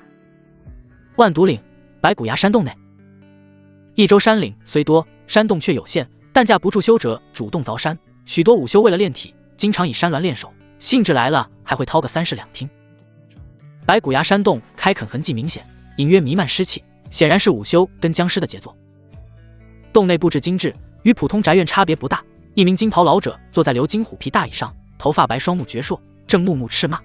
万毒岭白骨崖山洞内，益州山岭虽多，山洞却有限，但架不住修者主动凿山，许多武修为了练体，经常以山峦练手，兴致来了还会掏个3室2厅。白骨崖山洞开垦痕迹明显，隐约弥漫湿气，显然是武修跟僵尸的杰作。洞内布置精致，与普通宅院差别不大。一名金袍老者坐在鎏金虎皮大椅上，头发白，双目矍铄，正目目斥骂。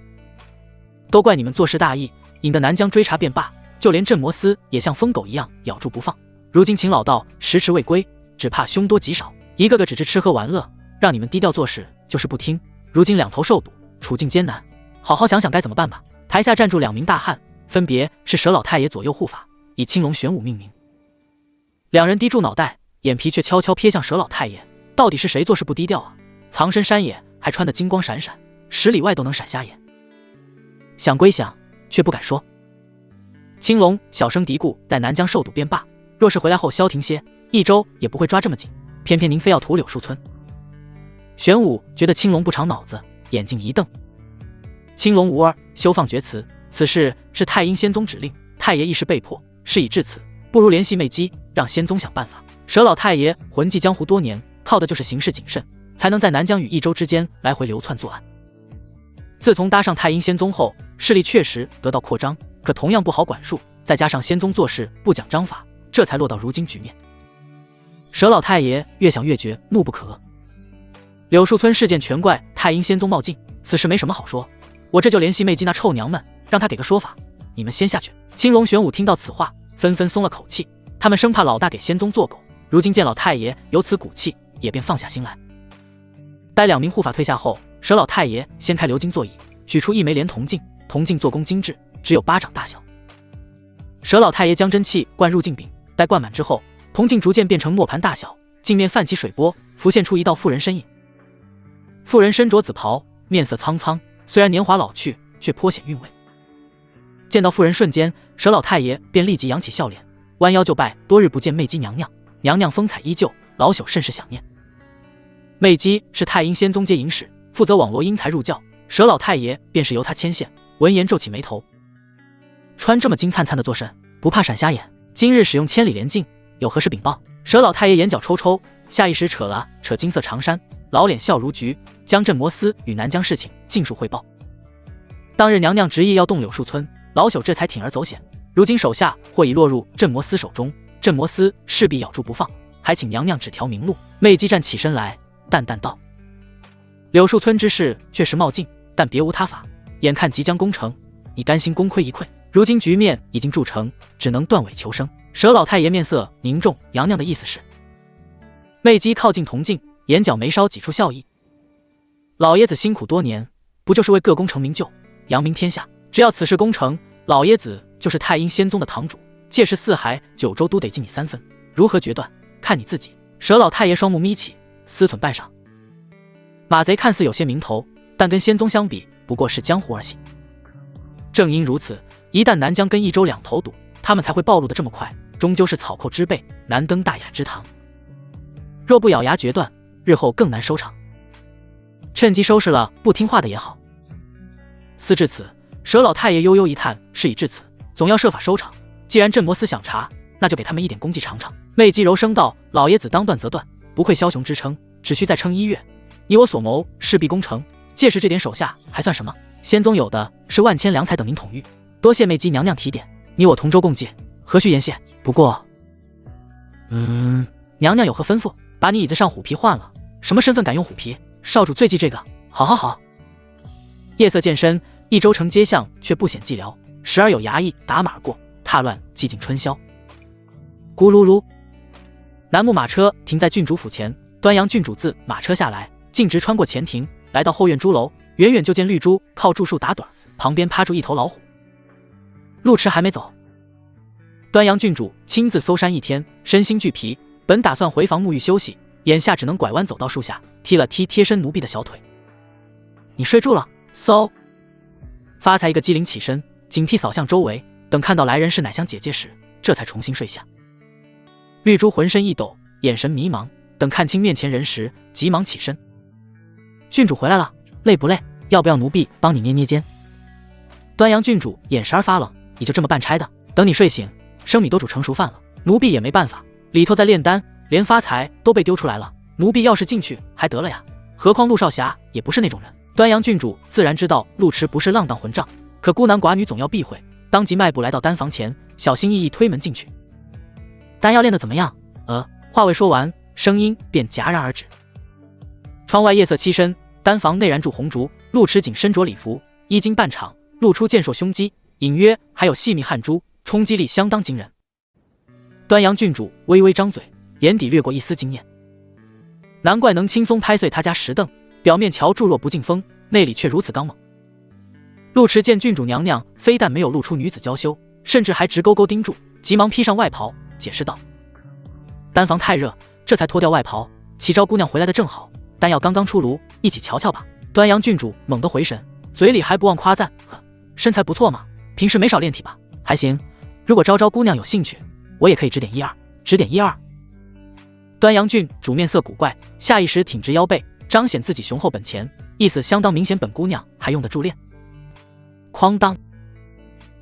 都怪你们做事大意，引得南疆追查便罢，就连镇魔司也像疯狗一样咬住不放。如今秦老道迟迟未归，只怕凶多吉少，一个个只知吃喝玩乐，让你们低调做事就是不听。如今2头受堵，处境艰难，好好想想该怎么办吧。台下站住2名大汉，分别是佘老太爷左右护法，以青龙玄武命名。2人低住脑袋，眼皮却悄悄瞥向佘老太爷，到底是谁做事不低调啊？藏身山野，还穿得金光闪闪，10里外都能闪瞎眼。想归想，却不敢说。青龙小声嘀咕，待南疆受堵便罢，若是回来后消停些，益州也不会抓这么紧，偏偏您非要屠柳树村。玄武觉得青龙不长脑子，眼睛一瞪。青龙无儿，休放厥词，此事是太阴仙宗指令，太爷一时被迫，事已至此，不如联系魅姬，让仙宗想办法。佘老太爷混迹江湖多年，靠的就是行事谨慎，才能在南疆与益州之间来回流窜作案。自从搭上太阴仙宗后，势力确实得到扩张，可同样不好管束，再加上仙宗做事不讲章法，这才落到如今局面。佘老太爷越想越觉怒不可遏。柳树村事件全怪太阴仙宗冒进，此事没什么好说，我这就联系魅姬那臭娘们，让她给个说法。你们先下去。青龙玄武听到此话，纷纷松了口气，他们生怕老大给仙宗做狗，如今见老太爷有此骨气，也便放下心来。待2名护法退下后，佘老太爷掀开鎏金座椅，取出1枚连铜镜，铜镜做工精致，只有巴掌大小。佘老太爷将真气灌入镜柄，待灌满之后，铜镜逐渐变成磨盘大小，镜面泛起水波，浮现出一道妇人身影。妇人身着紫袍，面色苍苍，虽然年华老去，却颇显韵味。见到妇人瞬间，佘老太爷便立即扬起笑脸，弯腰就拜，多日不见魅姬娘娘，娘娘风采依旧，老朽甚是想念。魅姬是太阴仙宗接引使，负责网罗阴才入教，佘老太爷便是由他牵线。闻言皱起眉头，穿这么金灿灿的作甚，不怕闪瞎眼？今日使用千里连镜，有何事禀报？佘老太爷眼角抽抽，下意识扯了扯金色长衫，老脸笑如菊，将镇魔司与南疆事情尽数汇报。当日娘娘执意要动柳树村，老朽这才铤而走险，如今手下或已落入镇魔司手中，镇魔司势必咬住不放，还请娘娘指条明路。魅姬站起身来，淡淡道：柳树村之事确实冒进，但别无他法，眼看即将攻城，你甘心功亏一篑？如今局面已经铸成，只能断尾求生。佘老太爷面色凝重，娘娘的意思是？媚姬靠近铜镜，眼角眉梢挤出笑意。老爷子辛苦多年，不就是为各功成名就，扬名天下？只要此事功成，老爷子就是太阴仙宗的堂主，届时四海九州都得敬你3分。如何决断，看你自己。佘老太爷双目眯起，思忖半晌。马贼看似有些名头，但跟仙宗相比，不过是江湖儿戏。正因如此，一旦南疆跟益州两头堵，他们才会暴露得这么快。终究是草寇之辈，难登大雅之堂。若不咬牙决断，日后更难收场。趁机收拾了不听话的也好。思至此，佘老太爷悠悠一叹，事已至此，总要设法收场。既然镇魔司想查，那就给他们一点功绩尝尝。媚姬柔声道：“老爷子当断则断，不愧枭雄之称，只需再撑1月，你我所谋势必功成。届时这点手下还算什么？仙宗有的是万千良才等您统御。多谢媚姬娘娘提点，你我同舟共济，何须言谢？不过，娘娘有何吩咐？把你椅子上虎皮换了，什么身份敢用虎皮？少主最忌这个。好好好。”夜色渐深，益州城街巷却不显寂寥，时而有衙役打马过，踏乱寂静春宵。咕噜噜，楠木马车停在郡主府前，端阳郡主自马车下来，径直穿过前庭，来到后院朱楼，远远就见绿珠靠柱树打盹，旁边趴住一头老虎。陆迟还没走。端阳郡主亲自搜山一天，身心俱疲，本打算回房沐浴休息，眼下只能拐弯走到树下，踢了踢贴身奴婢的小腿。你睡住了？嗖！发财一个机灵起身，警惕扫向周围，等看到来人是乃香姐姐时，这才重新睡下。绿珠浑身一抖，眼神迷茫，等看清面前人时，急忙起身。郡主回来了，累不累？要不要奴婢帮你捏捏肩？端阳郡主眼神发冷，你就这么办差的？等你睡醒，生米都煮成熟饭了，奴婢也没办法。里头在炼丹，连发财都被丢出来了，奴婢要是进去还得了呀？何况陆少侠也不是那种人。端阳郡主自然知道陆迟不是浪荡混账，可孤男寡女总要避讳，当即迈步来到丹房前，小心翼翼推门进去。丹药练得怎么样？话未说完，声音便戛然而止。窗外夜色凄深，丹房内燃著红烛，陆迟仅身着礼服，衣襟半敞，露出健硕胸肌，隐约还有细密汗珠，冲击力相当惊人。端阳郡主微微张嘴，眼底掠过一丝惊艳。难怪能轻松拍碎他家石凳，表面瞧注若不进风，内里却如此刚猛。陆迟见郡主娘娘非但没有露出女子娇羞，甚至还直勾勾盯住，急忙披上外袍，解释道：“丹房太热，这才脱掉外袍。齐昭姑娘回来的正好，丹药刚刚出炉，一起瞧瞧吧。”端阳郡主猛地回神，嘴里还不忘夸赞：“呵，身材不错嘛，平时没少练体吧？还行。如果昭昭姑娘有兴趣，我也可以指点一二。指点一二。”端阳郡主面色古怪，下意识挺直腰背，彰显自己雄厚本钱，意思相当明显，本姑娘还用得住练。哐当，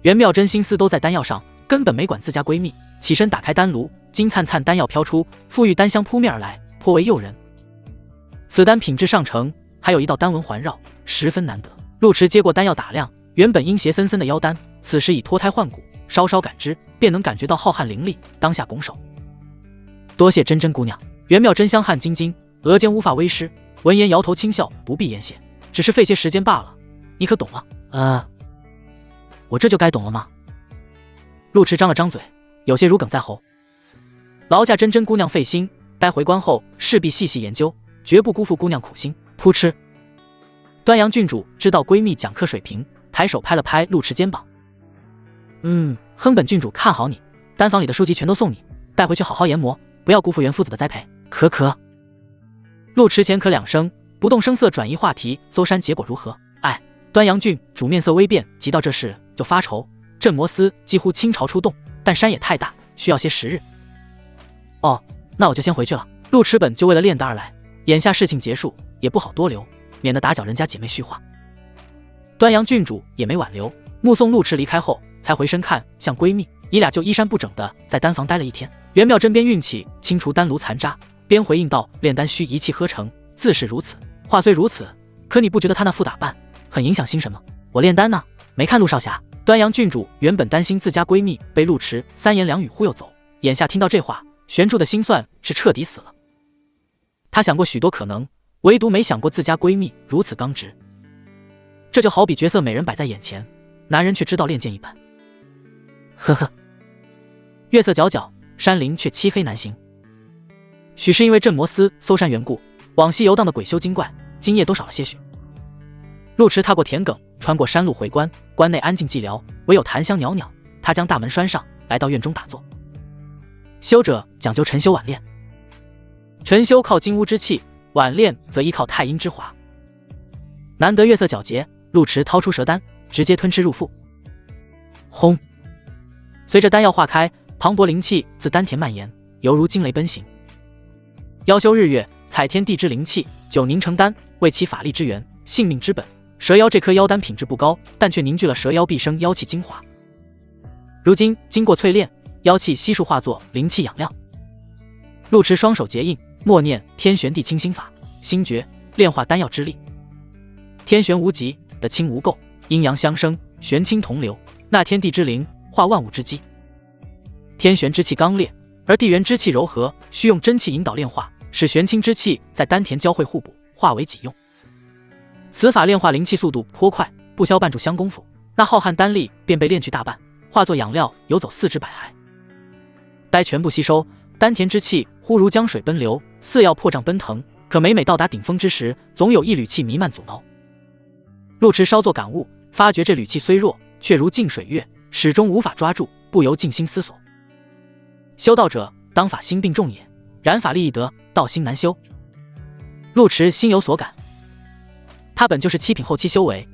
袁妙真心思都在丹药上，根本没管自家闺蜜，起身打开丹炉，金灿灿丹药飘出，馥郁丹香扑面而来，颇为诱人。此丹品质上乘，还有一道丹纹环绕，十分难得。陆迟接过丹药打量，原本阴邪森森的妖丹，此时已脱胎换骨，稍稍感知便能感觉到浩瀚凌厉，当下拱手。多谢真真姑娘。袁妙真香汗津津，额间乌发微湿，闻言摇头轻笑，不必言谢，只是费些时间罢了，你可懂了？我这就该懂了吗？陆迟张了张嘴，有些如鲠在喉。劳驾真真姑娘费心，待回关后势必细细研究，绝不辜负姑娘苦心。噗嗤。端阳郡主知道闺蜜讲课水平，抬手拍了拍陆迟肩膀。哼，本郡主看好你，丹房里的书籍全都送你，带回去好好研磨，不要辜负袁夫子的栽培。可。陆迟浅咳两声，不动声色转移话题，搜山结果如何？端阳郡主面色微变，急到这事就发愁。镇魔司几乎倾巢出动，但山也太大，需要些时日。那我就先回去了。陆迟本就为了炼丹而来，眼下事情结束，也不好多留，免得打搅人家姐妹叙话。端阳郡主也没挽留，目送陆迟离开后，才回身看向闺蜜，你俩就衣衫不整的在丹房待了一天。袁妙真边运气清除丹炉残渣，边回应道：“炼丹需一气呵成，自是如此。话虽如此，可你不觉得她那副打扮很影响心神吗？我炼丹呢，没看陆少侠。”端阳郡主原本担心自家闺蜜被陆迟三言两语忽悠走，眼下听到这话，悬柱的心算是彻底死了。她想过许多可能，唯独没想过自家闺蜜如此刚直。这就好比绝色美人摆在眼前，男人却知道练剑一般。呵呵。月色皎皎，山林却漆黑难行。许是因为镇魔司搜山缘故，往西游荡的鬼修精怪今夜都少了些许。陆迟踏过田埂，穿过山路回关，关内安静寂寥，唯有檀香袅袅。他将大门拴上，来到院中打坐。修者讲究晨修晚练，晨修靠金乌之气，晚练则依靠太阴之华。难得月色皎洁，陆迟掏出蛇丹，直接吞吃入腹。轰！随着丹药化开，磅礴灵气自丹田蔓延，犹如惊雷奔行。妖修日月，采天地之灵气，久凝成丹，为其法力之源，性命之本。蛇妖这颗妖丹品质不高，但却凝聚了蛇妖毕生妖气精华。如今经过淬炼，妖气悉数化作灵气养料。陆迟双手结印，默念天玄地清心法，心诀炼化丹药之力。天玄无极，的清无垢，阴阳相生，玄清同流，纳天地之灵，化万物之机。天玄之气刚烈，而地元之气柔和，需用真气引导炼化，使玄清之气在丹田交汇互补，化为己用。此法炼化灵气速度颇快，不消半炷香功夫，那浩瀚丹力便被炼去大半，化作养料游走4至100骸。待全部吸收，丹田之气忽如江水奔流，似要破障奔腾，可每到达顶峰之时，总有一缕气弥漫阻挠。陆迟稍作感悟，发觉这缕气虽弱，却如静水月，始终无法抓住，不由静心思索。修道者当法心并重也，然法力易得，道心难修。陆迟心有所感，他本就是7品后期修为，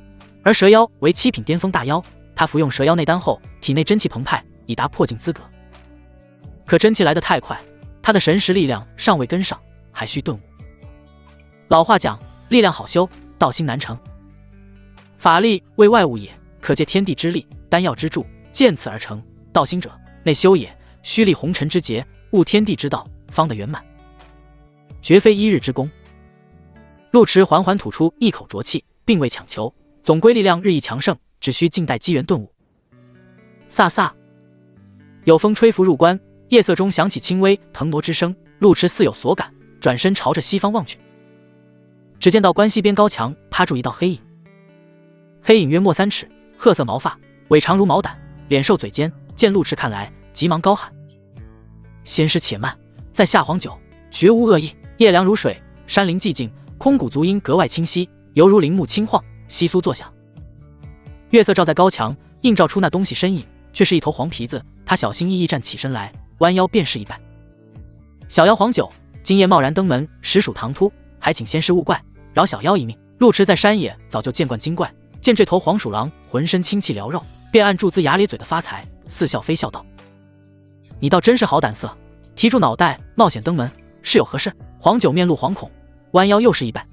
而蛇妖为7品巅峰大妖，他服用蛇妖内丹后，体内真气澎湃，已达破境资格。可真气来得太快，他的神识力量尚未跟上，还需顿悟。老话讲，力量好修，道心难成。法力为外物也，可借天地之力，丹药之助，见此而成。道心者，内修也，须立红尘之劫，悟天地之道，方得圆满，绝非一日之功。陆迟缓缓吐出一口浊气，并未强求，总归力量日益强盛，只需静待机缘顿悟。飒飒，有风吹拂入关，夜色中响起轻微腾挪之声。陆迟似有所感，转身朝着西方望去，只见到关西边高墙趴住一道黑影，黑影约莫3尺，褐色毛发，尾长如毛胆，脸瘦嘴尖，见陆迟看来，急忙高喊：仙师且慢，在下黄九，绝无恶意。夜凉如水，山林寂静，空谷足音格外清晰，犹如林木轻晃，窸窣作响。月色照在高墙，映照出那东西身影，却是一头黄皮子。他小心翼翼站起身来，弯腰便是一拜：小妖黄九，今夜贸然登门，实属唐突，还请仙师勿怪，饶小妖一命。陆迟在山野早就见惯精怪，见这头黄鼠狼浑身清气缭绕，便按住龇牙咧嘴的发财，似笑非笑道：你倒真是好胆色，提住脑袋冒险登门，是有何事？黄九面露惶恐，弯腰又是一拜：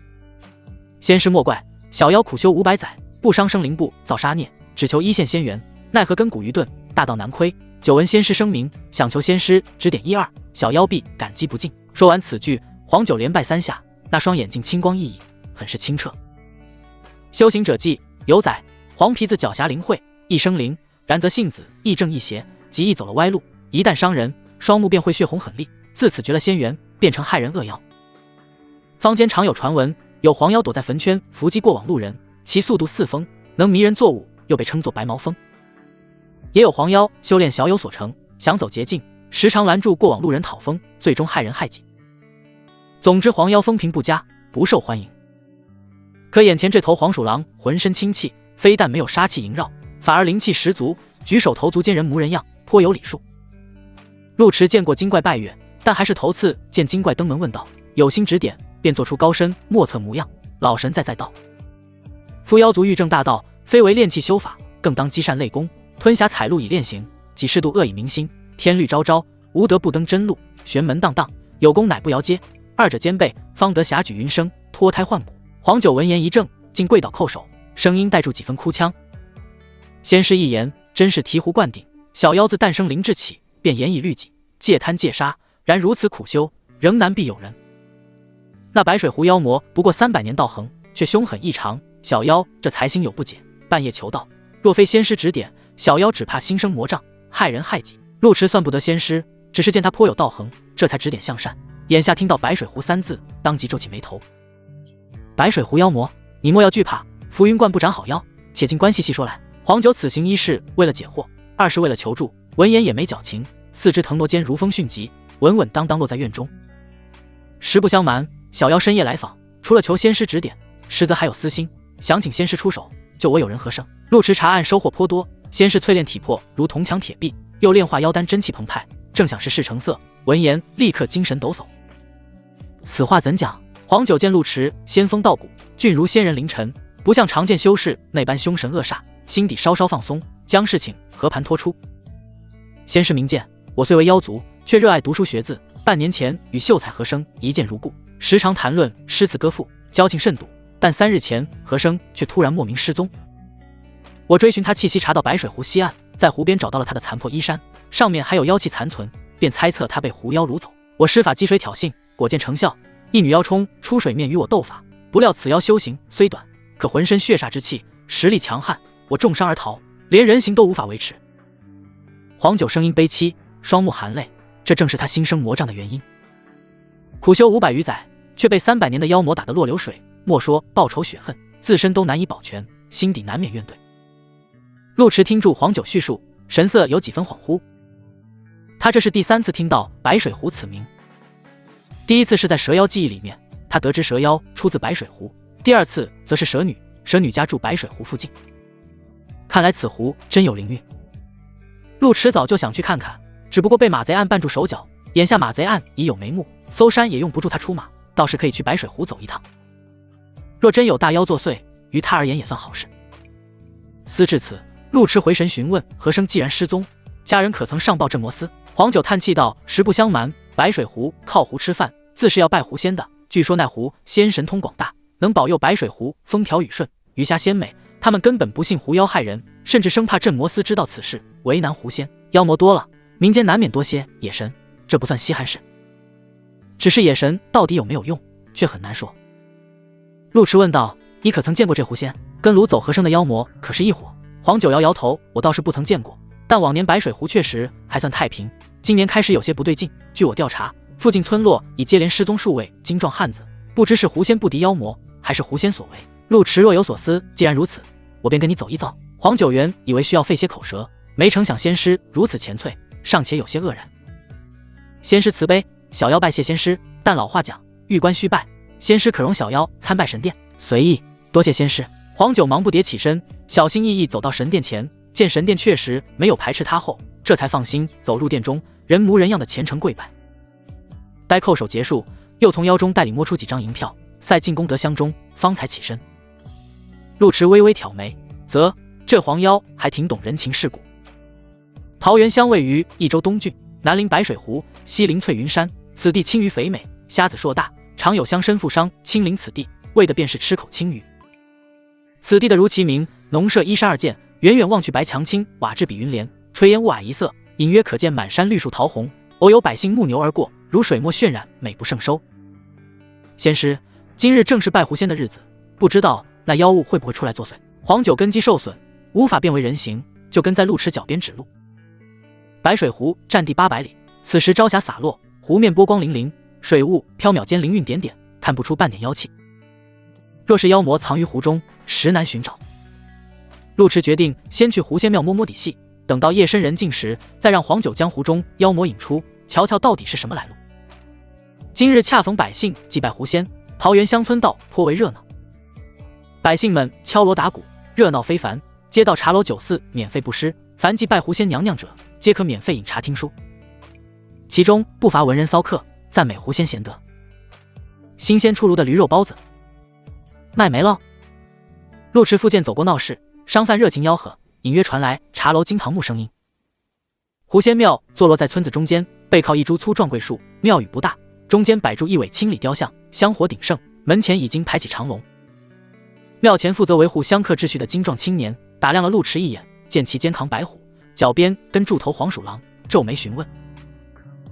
仙师莫怪，小妖苦修500载，不伤生灵部造杀孽，只求一线仙缘，奈何根骨愚钝，大道难窥。久闻仙师声名，想求仙师指点1、2，小妖必感激不尽。说完此句，黄九连拜3下，那双眼睛清光熠熠，很是清澈。修行者记有载，黄皮子狡黠灵慧，一生灵，然则性子亦正亦邪，极易走了歪路，一旦伤人，双目便会血红狠厉，自此绝了仙缘，变成害人恶妖。坊间常有传闻，有黄妖躲在坟圈伏击过往路人，其速度似风，能迷人作舞，又被称作白毛风。也有黄妖修炼小有所成，想走捷径，时常拦住过往路人讨风，最终害人害己。总之黄妖风评不佳，不受欢迎。可眼前这头黄鼠狼浑身清气，非但没有杀气萦绕，反而灵气十足，举手投足间人模人样，颇有礼数。陆迟见过精怪拜月，但还是头次见精怪登门问道，有心指点，便做出高深莫测模样。老神在道：夫妖族欲证大道，非为炼气修法，更当积善累功，吞霞采露以炼行，即适度恶以明心。天律昭昭，无德不登真路，玄门荡荡，有功乃不摇阶，二者兼备，方得霞举云生，脱胎换骨。黄九闻言一怔，竟跪倒叩首，声音带住几分哭腔：仙师一言，真是醍醐灌顶。小妖自诞生灵智起，便严以律己，戒贪戒杀，然如此苦修，仍难避有人。那白水湖妖魔不过300年道行，却凶狠异常，小妖这才心有不解，半夜求道：若非仙师指点，小妖只怕心生魔障，害人害己。陆迟算不得仙师，只是见他颇有道行，这才指点向善。眼下听到白水湖3字，当即皱起眉头：白水湖妖魔，你莫要惧怕，浮云观不长好妖，且尽关系细说来。黄九此行一是为了解惑，二是为了求助，闻言也没矫情，四肢腾挪间如风迅疾，稳稳当当落在院中。实不相瞒，小妖深夜来访，除了求仙师指点，实则还有私心，想请仙师出手救我友人和生。陆池查案收获颇多，先是淬炼体魄如铜墙铁壁，又炼化妖丹真气澎湃，正想是事成色，闻言立刻精神抖擞。此话怎讲？黄九见陆池仙风道骨，俊如仙人凌尘，不像常见修士那般凶神恶煞，心底稍稍放松，将事情和盘托出。仙师明鉴，我虽为妖族，却热爱读书学字，半年前与秀才和生一见如故，时常谈论诗词歌赋，交情甚笃。但3日前和生却突然莫名失踪，我追寻他气息查到白水湖西岸，在湖边找到了他的残破衣衫，上面还有妖气残存，便猜测他被狐妖掳走。我施法积水挑衅，果见成效，一女妖冲出水面与我斗法，不料此妖修行虽短，可浑身血煞之气，实力强悍，我重伤而逃，连人形都无法维持。黄九声音悲凄，双目含泪，这正是他心生魔障的原因。苦修500余载，却被300年的妖魔打得落流水，莫说报仇雪恨，自身都难以保全，心底难免怨怼。陆池听住黄九叙述，神色有几分恍惚。他这是第3次听到白水湖此名，第一次是在蛇妖记忆里面，他得知蛇妖出自白水湖，第2次则是蛇女家住白水湖附近。看来此湖真有灵韵。陆池早就想去看看，只不过被马贼案绊住手脚，眼下马贼案已有眉目，搜山也用不住他出马，倒是可以去白水湖走一趟。若真有大妖作祟，于他而言也算好事。思至此，陆池回神询问和生既然失踪，家人可曾上报镇魔司？黄九叹气道：实不相瞒，白水湖靠湖吃饭，自是要拜狐仙的。据说那湖仙神通广大，能保佑白水湖风调雨顺，鱼虾鲜美。他们根本不信狐妖害人，甚至生怕镇魔司知道此事，为难狐仙。妖魔多了，民间难免多些野神，这不算稀罕事。只是野神到底有没有用，却很难说。陆池问道：你可曾见过这狐仙？跟掳走和生的妖魔可是一伙？黄九摇摇头：我倒是不曾见过，但往年白水湖确实还算太平，今年开始有些不对劲。据我调查，附近村落已接连失踪数位精壮汉子，不知是狐仙不敌妖魔，还是狐仙所为。陆池若有所思，既然如此，我便跟你走一遭。黄九原以为需要费些口舌，没成想仙师如此前脆，尚且有些愕然。仙师慈悲，小妖拜谢仙师，但老话讲，欲观须拜，仙师可容小妖参拜神殿。随意，多谢仙师。黄九忙不迭起身，小心翼翼走到神殿前，见神殿确实没有排斥他后，这才放心走入殿中，人模人样的虔诚跪拜。待叩首结束，又从腰中袋里摸出几张银票，塞进功德箱中，方才起身。陆池微微挑眉，则这黄妖还挺懂人情世故。桃源乡位于益州东郡，南临白水湖，西临翠云山，此地青鱼肥美，虾子硕大，常有乡绅富商亲临此地，为的便是吃口青鱼。此地的如其名，农舍依山而建，远远望去白墙青，瓦质比云连，炊烟雾霭一色，隐约可见满山绿树桃红，偶有百姓牧牛而过，如水墨渲染，美不胜收。仙师，今日正是拜狐仙的日子，不知道那妖物会不会出来作祟？黄九根基受损，无法变为人形，就跟在陆池脚边指路。白水湖占地800里，此时朝霞洒落，湖面波光粼粼，水雾缥缈间灵韵点点，看不出半点妖气。若是妖魔藏于湖中，实难寻找。陆池决定先去狐仙庙摸摸底细，等到夜深人静时，再让黄九将湖中妖魔引出，瞧瞧到底是什么来路。今日恰逢百姓祭拜狐仙，桃源乡村道颇为热闹。百姓们敲锣打鼓，热闹非凡，街道茶楼酒肆免费不施，凡祭拜狐仙娘娘者，皆可免费饮茶听书。其中不乏文人骚客，赞美狐仙贤德。新鲜出炉的驴肉包子卖没了。陆池附近走过闹市，商贩热情吆喝，隐约传来茶楼金堂木声音。狐仙庙坐落在村子中间，背靠一株粗壮桂树，庙宇不大，中间摆筑一尾青礼雕像，香火鼎盛，门前已经排起长龙。庙前负责维护香客秩序的精壮青年打量了陆池一眼，见其肩扛白虎，脚边跟住头黄鼠狼，皱眉询问：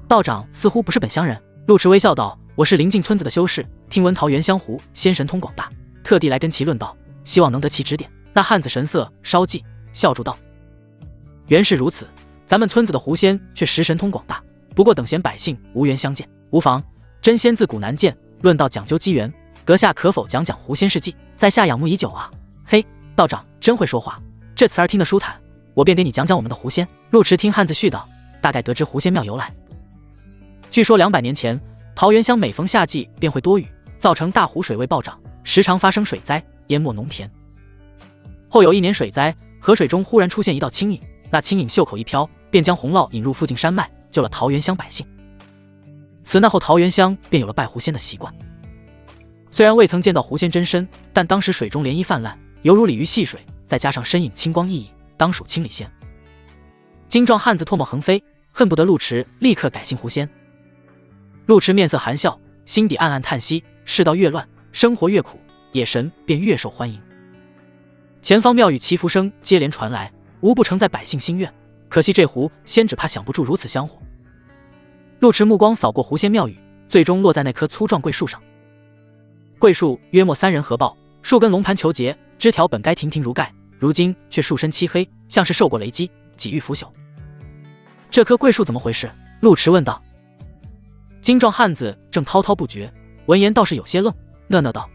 道长似乎不是本乡人？陆池微笑道：我是临近村子的修士，听闻桃源乡湖仙神通广大，特地来跟其论道，希望能得其指点。那汉子神色稍霁，笑住道：原是如此，咱们村子的狐仙却实神通广大，不过等闲百姓无缘相见，无妨，真仙自古难见，论道讲究机缘，阁下可否讲讲狐仙事迹？在下仰慕已久啊。嘿，道长真会说话，这词儿听得舒坦，我便给你讲讲我们的狐仙。陆池听汉子絮叨，大概得知狐仙庙由来。据说200年前，桃源乡每逢夏季便会多雨，造成大湖水位暴涨，时常发生水灾，淹没农田。后有一年水灾，河水中忽然出现一道青影，那青影袖口一飘，便将洪涝引入附近山脉，救了桃源乡百姓。此那后桃源乡便有了拜狐仙的习惯。虽然未曾见到狐仙真身，但当时水中涟漪泛滥，犹如鲤鱼戏水，再加上身影清光熠熠，当属清理仙。精壮汉子唾沫横飞，恨不得陆池立刻改姓狐仙。陆池面色含笑，心底暗暗叹息，世道越乱，生活越苦，野神便越受欢迎。前方庙宇祈福声接连传来，无不承载百姓心愿，可惜这狐仙只怕想不住如此香火。陆池目光扫过狐仙庙宇，最终落在那棵粗壮桂树上。桂树约莫3人合抱，树根龙盘球结，枝条本该亭亭如盖，如今却树身漆黑，像是受过雷击，几欲腐朽。这棵桂树怎么回事？陆池问道。精壮汉子正滔滔不绝，闻言倒是有些愣，讷讷道：“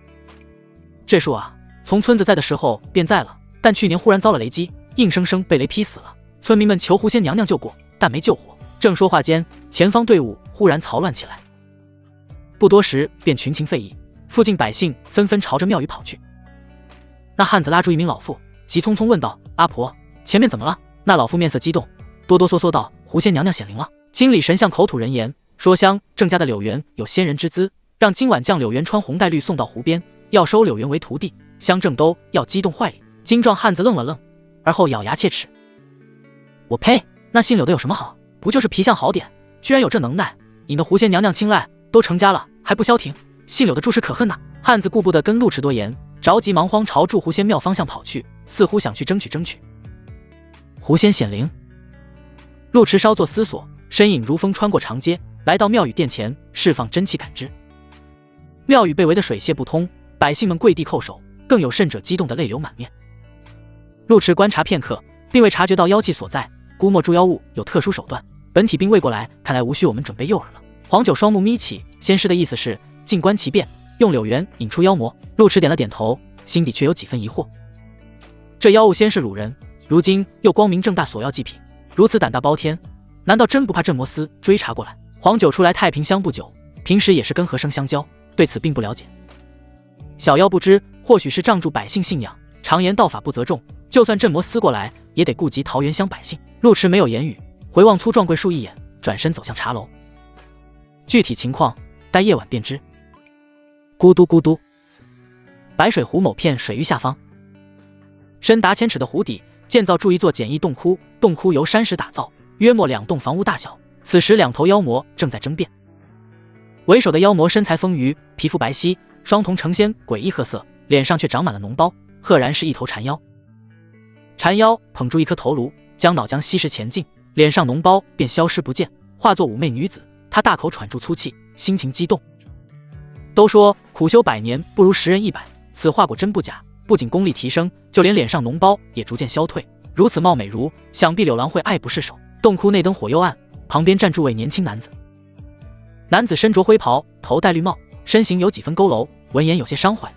这树啊，从村子在的时候便在了，但去年忽然遭了雷击，硬生生被雷劈死了。村民们求狐仙娘娘救过，但没救活。”正说话间，前方队伍忽然嘈乱起来，不多时便群情沸议，附近百姓纷纷朝着庙宇跑去。那汉子拉住一名老妇，急匆匆问道：“阿婆，前面怎么了？”那老妇面色激动，哆哆嗦嗦道：“狐仙娘娘显灵了。”经理神像口吐人言，说乡郑家的柳园有仙人之姿，让今晚将柳园穿红带绿送到湖边，要收柳园为徒弟，乡郑都要激动坏礼。精壮汉子愣了愣，而后咬牙切齿：“我呸！那姓柳的有什么好？不就是皮相好点，居然有这能耐，引得狐仙娘娘青睐，都成家了还不消停，姓柳的诸事可恨呐！”汉子顾不得跟陆池多言，着急忙慌朝祝狐仙庙方向跑去，似乎想去争取。狐仙显灵。陆池稍作思索，身影如风穿过长街，来到庙宇殿前，释放真气感知。庙宇被围得水泄不通，百姓们跪地叩首，更有甚者激动得泪流满面。陆池观察片刻，并未察觉到妖气所在，估摸诸妖物有特殊手段，本体并未过来，看来无需我们准备诱饵了。黄九双目眯起，仙师的意思是静观其变，用柳园引出妖魔。陆池点了点头，心底却有几分疑惑。这妖物先是掳人，如今又光明正大索要祭品，如此胆大包天，难道真不怕镇魔司追查过来？黄九出来太平乡不久，平时也是跟和珅相交，对此并不了解。小妖不知，或许是仗助百姓信仰，常言道法不责众，就算镇魔司过来，也得顾及桃源乡百姓。陆池没有言语，回望粗壮桂树一眼，转身走向茶楼。具体情况待夜晚便知。咕嘟咕嘟，白水湖某片水域下方，深达千尺的湖底建造出一座简易洞窟，洞窟由山石打造，约莫2栋房屋大小。此时2头妖魔正在争辩。为首的妖魔身材丰腴，皮肤白皙，双瞳呈现诡异褐色，脸上却长满了脓包，赫然是一头缠妖。缠妖捧住一颗头颅，将脑浆吸食前进，脸上脓包便消失不见，化作妩媚女子。她大口喘住粗气，心情激动。都说苦修100年不如10人100，此话果真不假，不仅功力提升，就连脸上脓包也逐渐消退。如此貌美如，想必柳郎会爱不释手。洞窟内灯火幽暗，旁边站住位年轻男子。男子身着灰袍，头戴绿帽，身形有几分佝偻，闻言有些伤怀。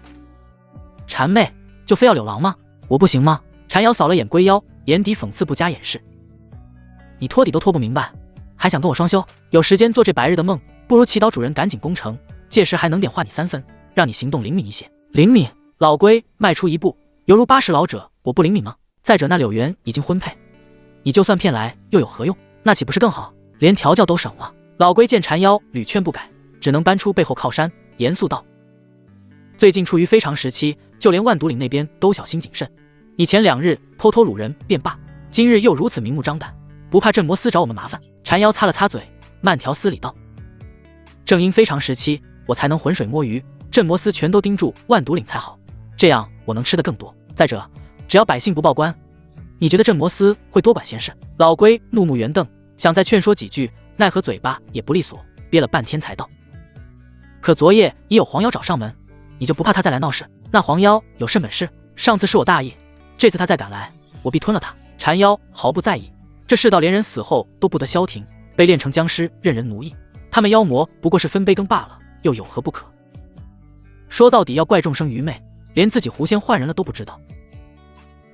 谄媚，就非要柳郎吗？我不行吗？缠妖扫了眼龟妖，眼底讽刺不加掩饰。你托底都托不明白，还想跟我双修？有时间做这白日的梦，不如祈祷主人赶紧攻城，届时还能点化你3分，让你行动灵敏一些。灵敏？老龟迈出一步，犹如80老者，我不灵敏吗？再者那柳园已经婚配，你就算骗来又有何用？那岂不是更好？连调教都省了。老龟见缠妖屡劝不改，只能搬出背后靠山，严肃道：最近处于非常时期，就连万毒岭那边都小心谨慎。你前2日偷偷掳人便罢，今日又如此明目张胆，不怕镇魔司找我们麻烦？缠妖擦了擦嘴，慢条斯理道：正因非常时期，我才能浑水摸鱼，镇魔司全都盯住万毒岭才好，这样我能吃得更多。再者，只要百姓不报官，你觉得镇魔司会多管闲事？老龟怒目圆瞪，想再劝说几句，奈何嘴巴也不利索，憋了半天才道：可昨夜已有黄妖找上门，你就不怕他再来闹事？那黄妖有甚本事？上次是我大意，这次他再敢来，我必吞了他。缠妖毫不在意，这世道连人死后都不得消停，被炼成僵尸任人奴役，他们妖魔不过是分杯羹罢了，又有何不可？说到底要怪众生愚昧，连自己狐仙换人了都不知道。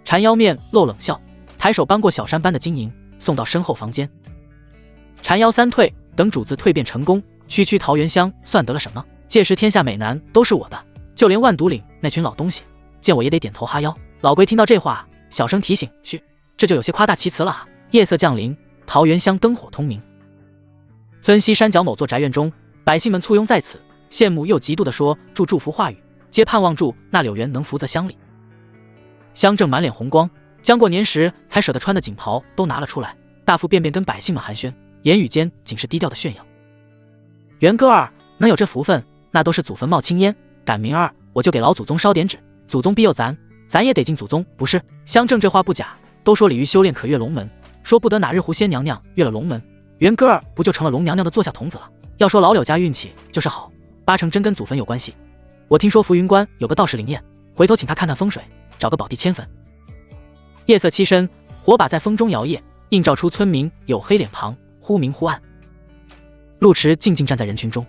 缠妖面露冷笑，抬手搬过小山般的金银，送到身后房间。缠妖3退，等主子蜕变成功，区桃源乡算得了什么？届时天下美男都是我的，就连万独岭那群老东西，见我也得点头哈腰。老龟听到这话，小声提醒：嘘，这就有些夸大其词了啊。夜色降临，桃源乡灯火通明。村西山脚某座宅院中，百姓们簇拥在此，羡慕又嫉妒地说祝福话语，皆盼望住那柳园能福泽乡里。乡正满脸红光，将过年时才舍得穿的锦袍都拿了出来，大腹便便跟百姓们寒暄，言语间仅是低调的炫耀。元哥儿能有这福分，那都是祖坟冒青烟，赶明儿我就给老祖宗烧点纸，祖宗庇佑咱，咱也得敬祖宗，不是？乡正这话不假，都说鲤鱼修炼可跃龙门，说不得哪日狐仙娘娘跃了龙门，元哥儿不就成了龙娘娘的座下童子了？要说老柳家运气就是好，八成真跟祖坟有关系。我听说浮云关有个道士灵验，回头请他看看风水，找个宝地迁坟。夜色栖身，火把在风中摇曳，映照出村民黝黑脸庞，忽明忽暗。陆池静静站在人群中，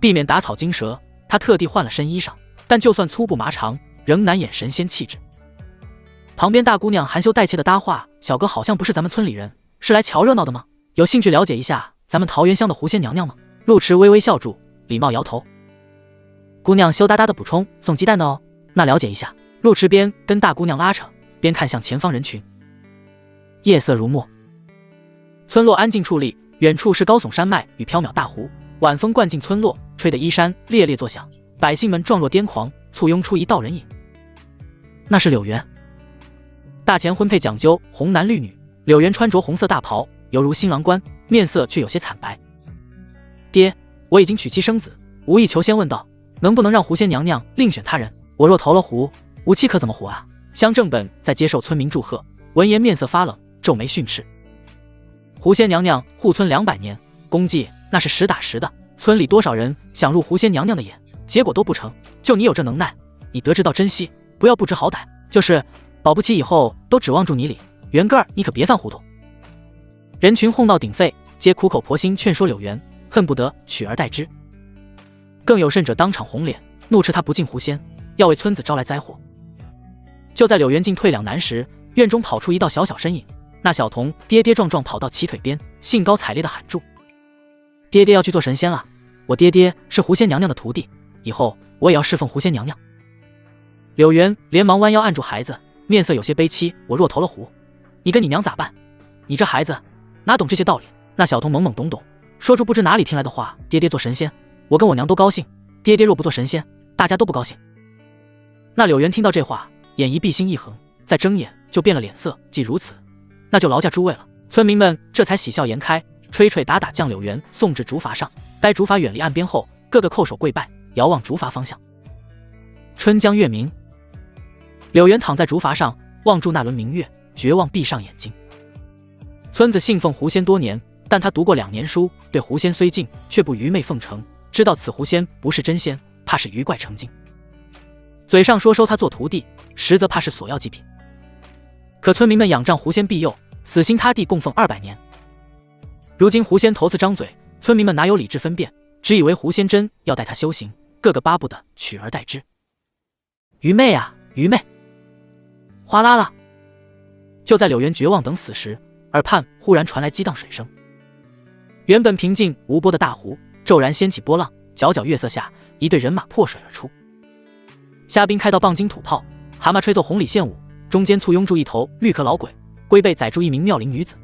避免打草惊蛇，他特地换了身衣裳，但就算粗布麻长，仍难掩神仙气质。旁边大姑娘含羞带怯的搭话：小哥好像不是咱们村里人，是来瞧热闹的吗？有兴趣了解一下咱们桃源乡的狐仙娘娘吗？陆池微微笑住，礼貌摇头。姑娘羞答答的补充：送鸡蛋的哦，那了解一下。陆池边跟大姑娘拉扯，边看向前方人群。夜色如墨，村落安静矗立，远处是高耸山脉与缥缈大湖，晚风灌进村落，吹得衣衫猎猎作响，百姓们状若癫狂，簇拥出一道人影。那是柳园。大前婚配讲究红男绿女，柳园穿着红色大袍，犹如新郎官，面色却有些惨白。爹，我已经娶妻生子，无意求仙问道，能不能让狐仙娘娘另选他人？我若投了湖，无妻可怎么活啊？乡正本在接受村民祝贺，闻言面色发冷，皱眉训斥。狐仙娘娘护村200年，功绩那是实打实的，村里多少人想入狐仙娘娘的眼，结果都不成，就你有这能耐，你得知道珍惜，不要不知好歹，就是保不齐以后都指望住你哩。元哥儿，你可别犯糊涂。人群哄闹鼎沸，皆苦口婆心劝说柳园，恨不得取而代之。更有甚者当场红脸，怒斥他不敬狐仙，要为村子招来灾祸。就在柳园进退两难时，院中跑出一道小小身影，那小童跌跌撞撞跑到旗腿边，兴高采烈地喊住：爹爹要去做神仙了，我爹爹是狐仙娘娘的徒弟，以后我也要侍奉狐仙娘娘。柳园连忙弯腰按住孩子，面色有些悲戚：我若投了湖，你跟你娘咋办？你这孩子哪懂这些道理？那小童懵懵懂懂，说出不知哪里听来的话：爹爹做神仙，我跟我娘都高兴，爹爹若不做神仙，大家都不高兴。那柳园听到这话，眼一闭心一横，再睁眼就变了脸色。既如此，那就劳驾诸位了。村民们这才喜笑颜开，吹吹打打将柳园送至竹筏上。待竹筏远离岸边后，个个叩首跪拜，遥望竹筏方向。春江月明，柳园躺在竹筏上，望住那轮明月，绝望闭上眼睛。村子信奉狐仙多年，但他读过2年书，对狐仙虽敬，却不愚昧奉承，知道此狐仙不是真仙，怕是鱼怪成精。嘴上说收他做徒弟，实则怕是索要祭品。可村民们仰仗狐仙庇佑，死心塌地供奉200年。如今狐仙头次张嘴，村民们哪有理智分辨，只以为狐仙真要带他修行，个个巴不得取而代之。愚昧啊，愚昧！哗啦啦！就在柳园绝望等死时，耳畔忽然传来激荡水声。原本平静无波的大湖骤然掀起波浪，皎皎月色下，一队人马破水而出。虾兵开到棒金土炮，蛤蟆吹奏红里线舞，中间簇拥住一头绿壳老鬼，龟背载住一名妙龄女子。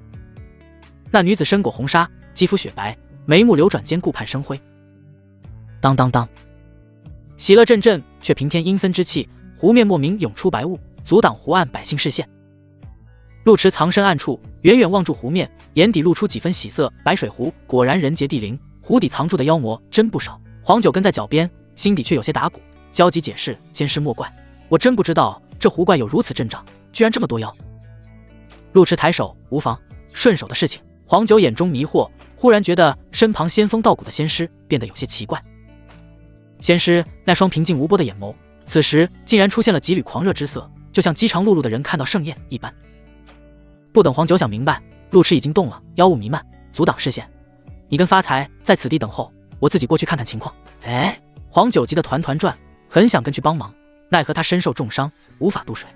那女子身裹红纱，肌肤雪白，眉目流转间顾盼生辉。当当当，喜乐阵阵，却平添阴森之气，湖面莫名涌出白雾，阻挡湖岸百姓视线。陆池藏身暗处，远远望住湖面，眼底露出几分喜色。白水湖果然人杰地灵，湖底藏住的妖魔真不少。黄九跟在脚边，心底却有些打鼓，焦急解释：仙师莫怪，我真不知道这湖怪有如此阵仗，居然这么多妖。陆池抬手：无妨，顺手的事情。黄九眼中迷惑，忽然觉得身旁仙风道骨的仙师变得有些奇怪。仙师那双平静无波的眼眸，此时竟然出现了几缕狂热之色，就像饥肠辘辘的人看到盛宴一般。不等黄九想明白，陆池已经动了，妖雾弥漫，阻挡视线。你跟发财在此地等候，我自己过去看看情况。哎，黄九急得团团转，很想跟去帮忙，奈何他身受重伤，无法渡水。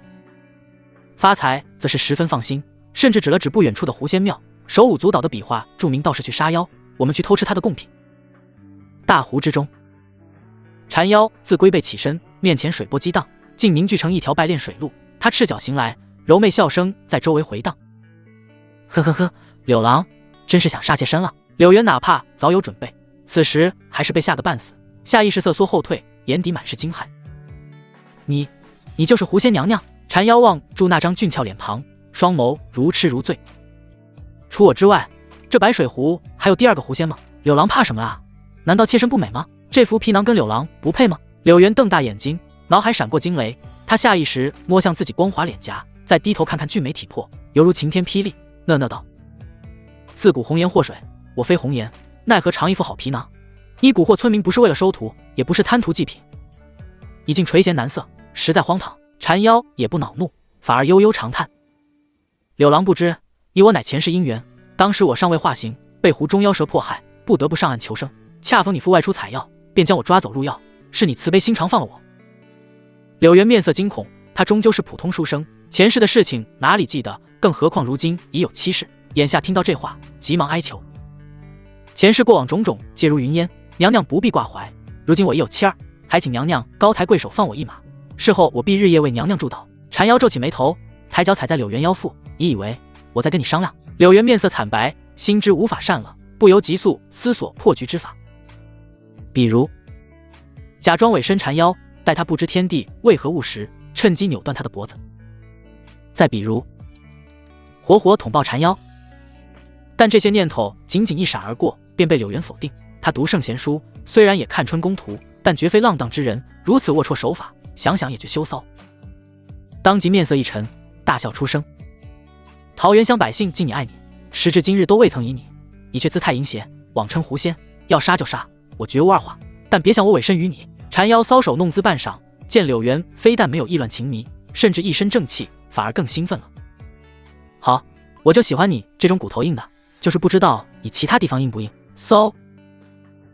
发财则是十分放心，甚至指了指不远处的狐仙庙，手舞足蹈的比划，著名道士去杀妖，我们去偷吃他的贡品。大湖之中。缠妖自龟背起身，面前水波激荡，竟凝聚成一条白练水路。他赤脚行来，柔媚笑声在周围回荡。呵呵呵，柳郎真是想杀妾身了。柳原哪怕早有准备，此时还是被吓个半死，下意识瑟缩后退，眼底满是惊骇。你就是狐仙娘娘？缠妖望住那张俊俏脸庞，双眸如痴如醉。除我之外，这白水湖还有第二个狐仙吗？柳郎怕什么啊？难道妾身不美吗？这副皮囊跟柳郎不配吗？柳原瞪大眼睛，脑海闪过惊雷，他下意识摸向自己光滑脸颊，再低头看看俊美体魄，犹如晴天霹雳，讷讷道：自古红颜祸水，我非红颜，奈何尝一副好皮囊？你蛊惑村民不是为了收徒，也不是贪图祭品，已经垂涎难色，实在荒唐。缠妖也不恼怒，反而悠悠长叹：柳郎不知，以我乃前世姻缘，当时我尚未化形，被湖中妖蛇迫害，不得不上岸求生，恰逢你父外出采药，便将我抓走入药，是你慈悲心肠放了我。柳原面色惊恐，他终究是普通书生，前世的事情哪里记得，更何况如今已有妻室，眼下听到这话，急忙哀求：前世过往种种皆如云烟，娘娘不必挂怀，如今我已有妻儿，还请娘娘高抬贵手放我一马，事后我必日夜为娘娘祝祷。缠妖皱起眉头，抬脚踩在柳原腰腹，你以为我在跟你商量？柳原面色惨白，心知无法善了，不由急速思索破局之法，比如假装委身缠妖，待他不知天地为何物时，趁机扭断他的脖子；再比如活活捅爆缠妖。但这些念头仅仅一闪而过，便被柳原否定。他读圣贤书，虽然也看春宫图，但绝非浪荡之人，如此龌龊手法，想想也觉羞臊。当即面色一沉，大笑出声：桃源乡百姓敬你爱你，时至今日都未曾疑你，你却姿态淫邪，妄称狐仙，要杀就杀，我绝无二话，但别想我委身于你。缠妖搔首弄姿半晌，见柳原非但没有意乱情迷，甚至一身正气，反而更兴奋了。好，我就喜欢你这种骨头硬的，就是不知道你其他地方硬不硬。嗖，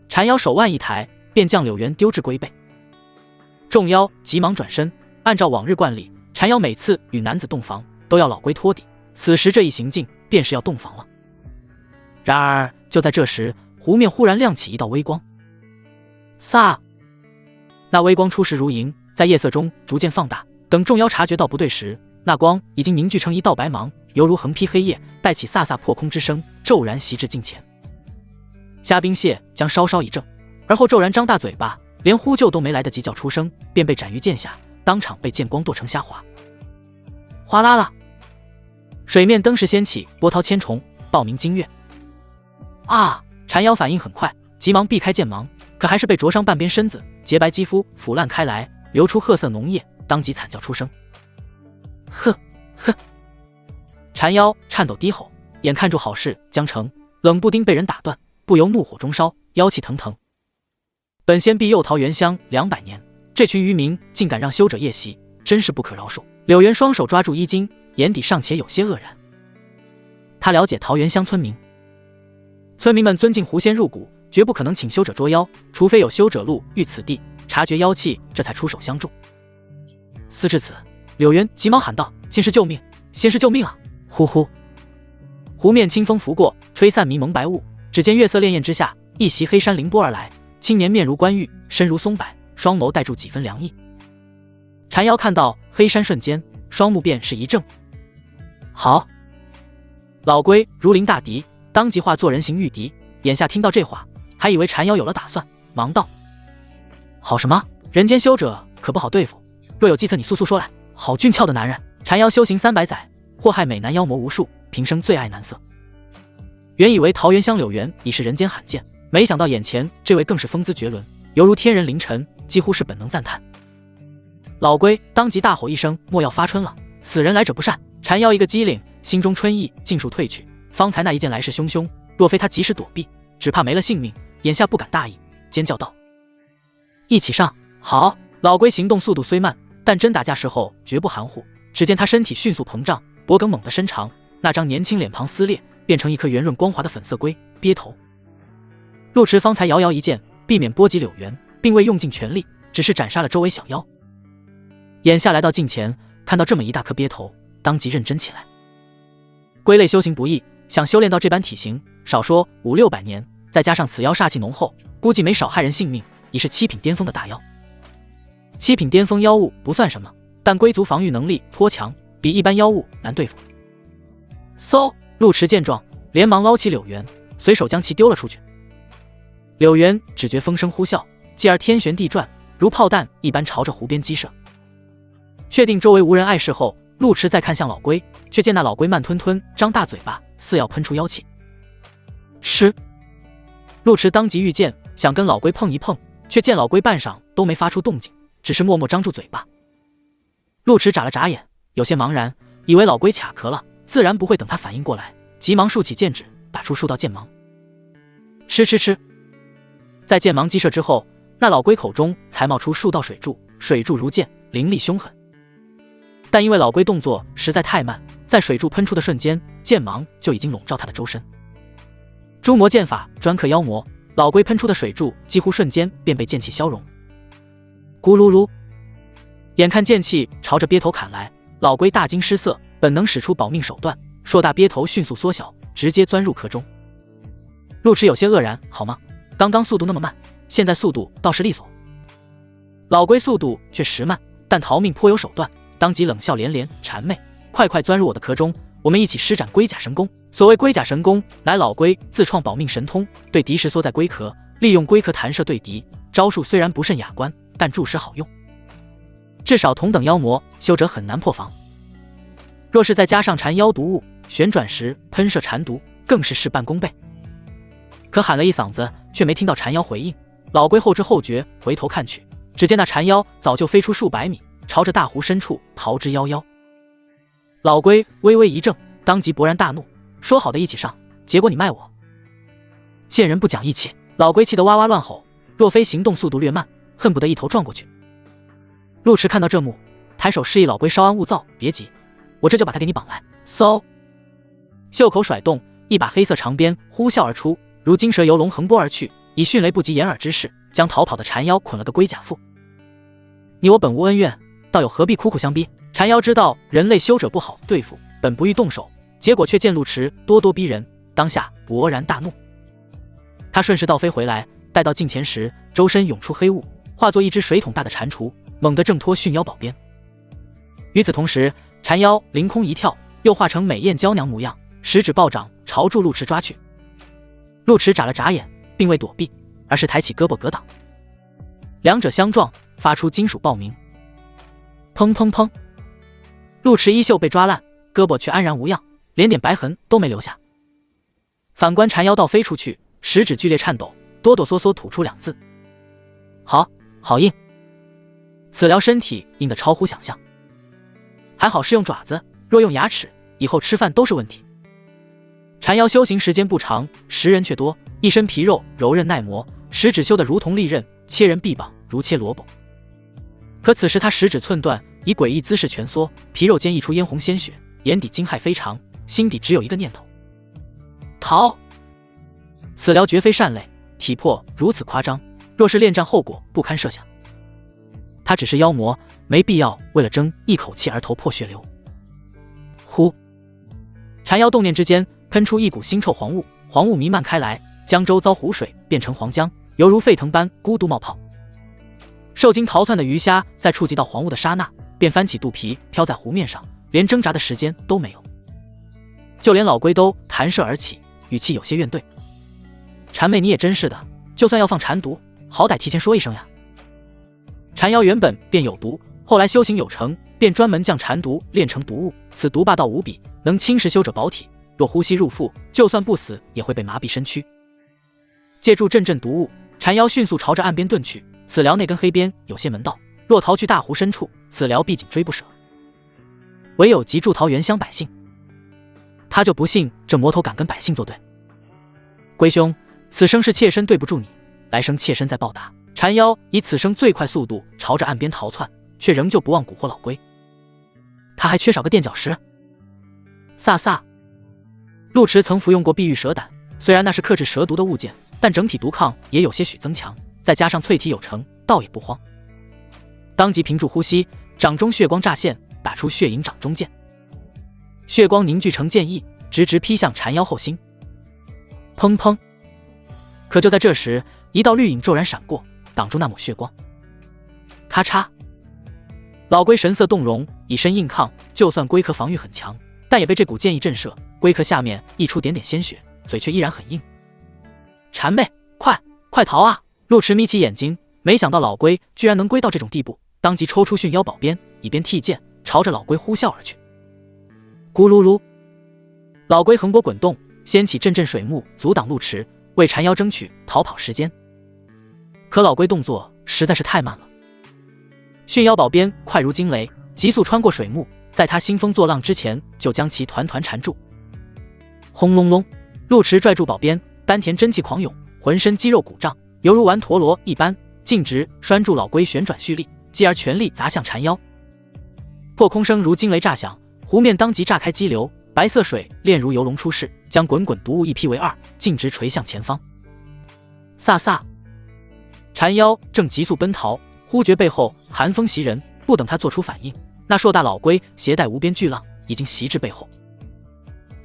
缠妖手腕一抬，便将柳原丢至龟背。众妖急忙转身，按照往日惯例，缠妖每次与男子洞房都要老龟托底，此时这一行径便是要洞房了。然而就在这时，湖面忽然亮起一道微光，飒！那微光初时如银，在夜色中逐渐放大，等众妖察觉到不对时，那光已经凝聚成一道白芒，犹如横劈黑夜，带起飒飒破空之声，骤然袭至近前。虾兵蟹将稍稍一怔，而后骤然张大嘴巴，连呼救都没来得及叫出声，便被斩于剑下，当场被剑光剁成虾滑。哗啦啦，水面登时掀起波涛千重，暴鸣惊跃。啊！缠妖反应很快，急忙避开剑芒，可还是被灼伤半边身子，洁白肌肤腐烂开来，流出褐色脓液，当即惨叫出声。呵呵！缠妖颤抖低吼，眼看住好事将成，冷不丁被人打断，不由怒火中烧，妖气腾腾。本仙必诱桃源乡200年，这群渔民竟敢让修者夜袭，真是不可饶恕。柳原双手抓住衣襟，眼底尚且有些愕然。他了解桃源乡村民，村民们尊敬狐仙入骨，绝不可能请修者捉妖，除非有修者路遇此地，察觉妖气，这才出手相助。思至此，柳原急忙喊道：仙师救命，仙师救命啊！呼呼，湖面清风拂过，吹散迷蒙白雾，只见月色潋滟之下，一袭黑衫凌波而来，青年面如冠玉，身如松柏，双眸带住几分凉意。缠妖看到黑衫，瞬间双目便是一怔。好！老龟如临大敌，当即化作人形御敌，眼下听到这话，还以为缠妖有了打算，忙道：好什么？人间修者可不好对付，若有计策你速速说来。好俊俏的男人！缠妖修行300载，祸害美男妖魔无数，平生最爱男色。原以为桃源乡柳原已是人间罕见，没想到眼前这位更是风姿绝伦，犹如天人临尘，几乎是本能赞叹。老龟当即大吼一声：莫要发春了，此人来者不善！缠妖一个机灵，心中春意尽数褪去，方才那一剑来势汹汹，若非他及时躲避，只怕没了性命，眼下不敢大意，尖叫道：一起上！好！老龟行动速度虽慢，但真打架时候绝不含糊。只见他身体迅速膨胀，脖梗猛地伸长，那张年轻脸庞撕裂，变成一颗圆润光滑的粉色龟鳖头。陆池方才遥遥一剑，避免波及柳原，并未用尽全力，只是斩杀了周围小妖。眼下来到近前，看到这么一大颗鳖头，当即认真起来。龟类修行不易，想修炼到这般体型，少说500-600年，再加上此妖煞气浓厚，估计没少害人性命，已是7品巅峰的大妖。7品巅峰妖物不算什么，但龟族防御能力颇强，比一般妖物难对付。嗖！陆池见状，连忙捞起柳原，随手将其丢了出去。柳原只觉风声呼啸，继而天旋地转，如炮弹一般朝着湖边击射。确定周围无人碍事后，陆池再看向老龟，却见那老龟慢吞吞张大嘴巴，似要喷出妖气。吃！陆池当即御剑，想跟老龟碰一碰，却见老龟半晌都没发出动静，只是默默张住嘴巴。陆池眨了眨眼，有些茫然，以为老龟卡壳了，自然不会等他反应过来，急忙竖起剑指，打出数道剑芒。吃！在剑芒击射之后，那老龟口中才冒出数道水柱，水柱如剑，凌厉凶狠。但因为老龟动作实在太慢，在水柱喷出的瞬间，剑芒就已经笼罩他的周身。诛魔剑法专克妖魔，老龟喷出的水柱几乎瞬间便被剑气消融。咕噜噜！眼看剑气朝着鳖头砍来，老龟大惊失色，本能使出保命手段，硕大鳖头迅速缩小，直接钻入壳中。陆池有些愕然，好吗？刚刚速度那么慢，现在速度倒是利索。老龟速度却实慢，但逃命颇有手段，当即冷笑连连，谄媚，快钻入我的壳中，我们一起施展龟甲神功。所谓龟甲神功，乃老龟自创保命神通，对敌时缩在龟壳，利用龟壳弹射对敌，招数虽然不甚雅观，但著实好用，至少同等妖魔修者很难破防。若是再加上缠妖毒物，旋转时喷射缠毒，更是事半功倍。可喊了一嗓子，却没听到缠妖回应。老龟后知后觉，回头看去，只见那缠妖早就飞出数百米，朝着大湖深处逃之夭夭。老龟微微一怔，当即勃然大怒，说好的一起上，结果你卖我！贱人不讲义气！老龟气得哇哇乱吼，若非行动速度略慢，恨不得一头撞过去。陆池看到这幕，抬手示意老龟稍安勿躁，别急，我这就把他给你绑来。嗖！袖口甩动，一把黑色长鞭呼啸而出，如金蛇游龙横拨而去，以迅雷不及掩耳之势将逃跑的缠妖捆了个龟甲腹。你我本无恩怨，倒有何必苦苦相逼？缠妖知道人类修者不好对付，本不欲动手，结果却见陆池咄咄逼人，当下勃然大怒。他顺势倒飞回来，待到近前时，周身涌出黑雾，化作一只水桶大的蟾蜍，猛地挣脱驯妖宝鞭。与此同时，缠妖凌空一跳，又化成美艳娇娘模样，食指暴掌朝住陆池抓去。陆池眨了眨眼，并未躲避，而是抬起胳膊格挡。两者相撞，发出金属爆鸣。砰砰砰！陆池衣袖被抓烂，胳膊却安然无恙，连点白痕都没留下。反观缠妖倒飞出去，食指剧烈颤抖，哆哆嗦嗦吐出2字：好硬。此疗身体硬得超乎想象，还好是用爪子，若用牙齿，以后吃饭都是问题。缠妖修行时间不长，食人却多，一身皮肉柔韧耐磨，食指修得如同利刃，切人臂膀如切萝卜。可此时他食指寸断，以诡异姿势蜷缩，皮肉间溢出嫣红鲜血，眼底惊骇非常，心底只有一个念头：逃！此疗绝非善类，体魄如此夸张，若是恋战后果不堪设想。他只是妖魔，没必要为了争一口气而头破血流。呼！缠妖动念之间，喷出一股腥臭黄雾，黄雾弥漫开来，将周遭湖水变成黄浆，犹如沸腾般咕嘟冒泡。受惊逃窜的鱼虾在触及到黄雾的刹那，便翻起肚皮飘在湖面上，连挣扎的时间都没有。就连老龟都弹射而起，语气有些怨怼：缠妹你也真是的，就算要放缠毒，好歹提前说一声呀。缠妖原本便有毒，后来修行有成，便专门将缠毒炼成毒物，此毒霸道无比，能侵蚀修者宝体，若呼吸入腹，就算不死也会被麻痹身躯。借助阵阵毒雾，缠妖迅速朝着岸边遁去。此寮那根黑鞭有些门道，若逃去大湖深处，此寮必紧追不舍，唯有急助逃原乡百姓。他就不信这魔头敢跟百姓作对。龟兄，此生是妾身对不住你，来生妾身再报答。缠妖以此生最快速度朝着岸边逃窜，却仍旧不忘蛊惑老龟。他还缺少个垫脚石。飒飒！陆池曾服用过碧玉蛇胆，虽然那是克制蛇毒的物件，但整体毒抗也有些许增强，再加上淬体有成，倒也不慌。当即屏住呼吸，掌中血光乍现，打出血影掌中剑。血光凝聚成剑意，直直劈向缠妖后心。砰砰！可就在这时，一道绿影骤然闪过，挡住那抹血光。咔嚓！老龟神色动容，以身硬抗，就算龟壳防御很强，但也被这股剑意震慑，龟壳下面溢出点点鲜血，嘴却依然很硬。谄媚，快逃啊！陆池眯起眼睛，没想到老龟居然能龟到这种地步，当即抽出驯妖宝鞭，以便替剑，朝着老龟呼啸而去。咕噜噜，老龟横波滚动，掀起阵阵水幕，阻挡陆池，为缠妖争取逃跑时间。可老龟动作实在是太慢了，驯妖宝鞭快如惊雷，急速穿过水幕，在他兴风作浪之前，就将其团团缠住。轰隆隆，陆池拽住宝鞭，丹田真气狂涌，浑身肌肉鼓胀，犹如玩陀螺一般，径直拴住老龟旋转蓄力，继而全力砸向缠妖。破空声如惊雷炸响，湖面当即炸开激流，白色水炼如游龙出世，将滚滚毒雾一劈为二，径直垂向前方。飒飒，缠妖正急速奔逃，忽觉背后寒风袭人，不等他做出反应，那硕大老龟携带无边巨浪已经袭至背后。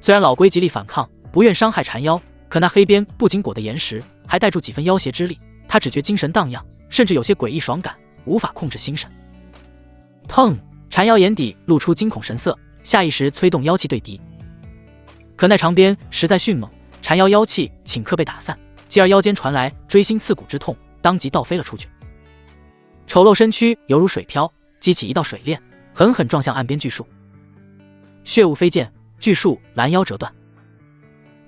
虽然老龟极力反抗，不愿伤害缠妖，可那黑边不仅裹得严实，还带住几分妖邪之力，他只觉精神荡漾，甚至有些诡异爽感，无法控制心神。砰！缠妖眼底露出惊恐神色，下意识催动妖气对敌。可那长鞭实在迅猛，缠妖妖气顷刻被打散，继而腰间传来锥心刺骨之痛，当即倒飞了出去。丑陋身躯犹如水漂，激起一道水链，狠狠撞向岸边巨树。血雾飞溅，巨树拦腰折断，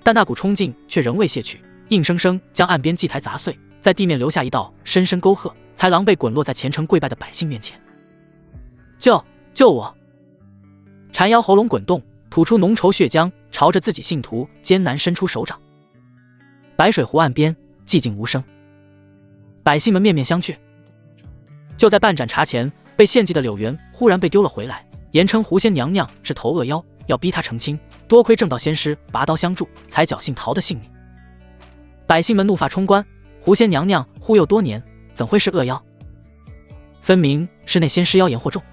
但那股冲劲却仍未泄去，硬生生将岸边祭台砸碎，在地面留下一道深深沟壑，才狼狈滚落在虔诚跪拜的百姓面前。救我！缠妖喉咙滚动，吐出浓稠血浆，朝着自己信徒艰难伸出手掌。白水湖岸边寂静无声，百姓们面面相觑。就在半盏茶前，被献祭的柳原忽然被丢了回来，言称狐仙娘娘是头恶妖，要逼他成亲，多亏正道仙师拔刀相助，才侥幸逃得性命。百姓们怒发冲冠，狐仙娘娘忽悠多年，怎会是恶妖？分明是那仙师妖言惑众。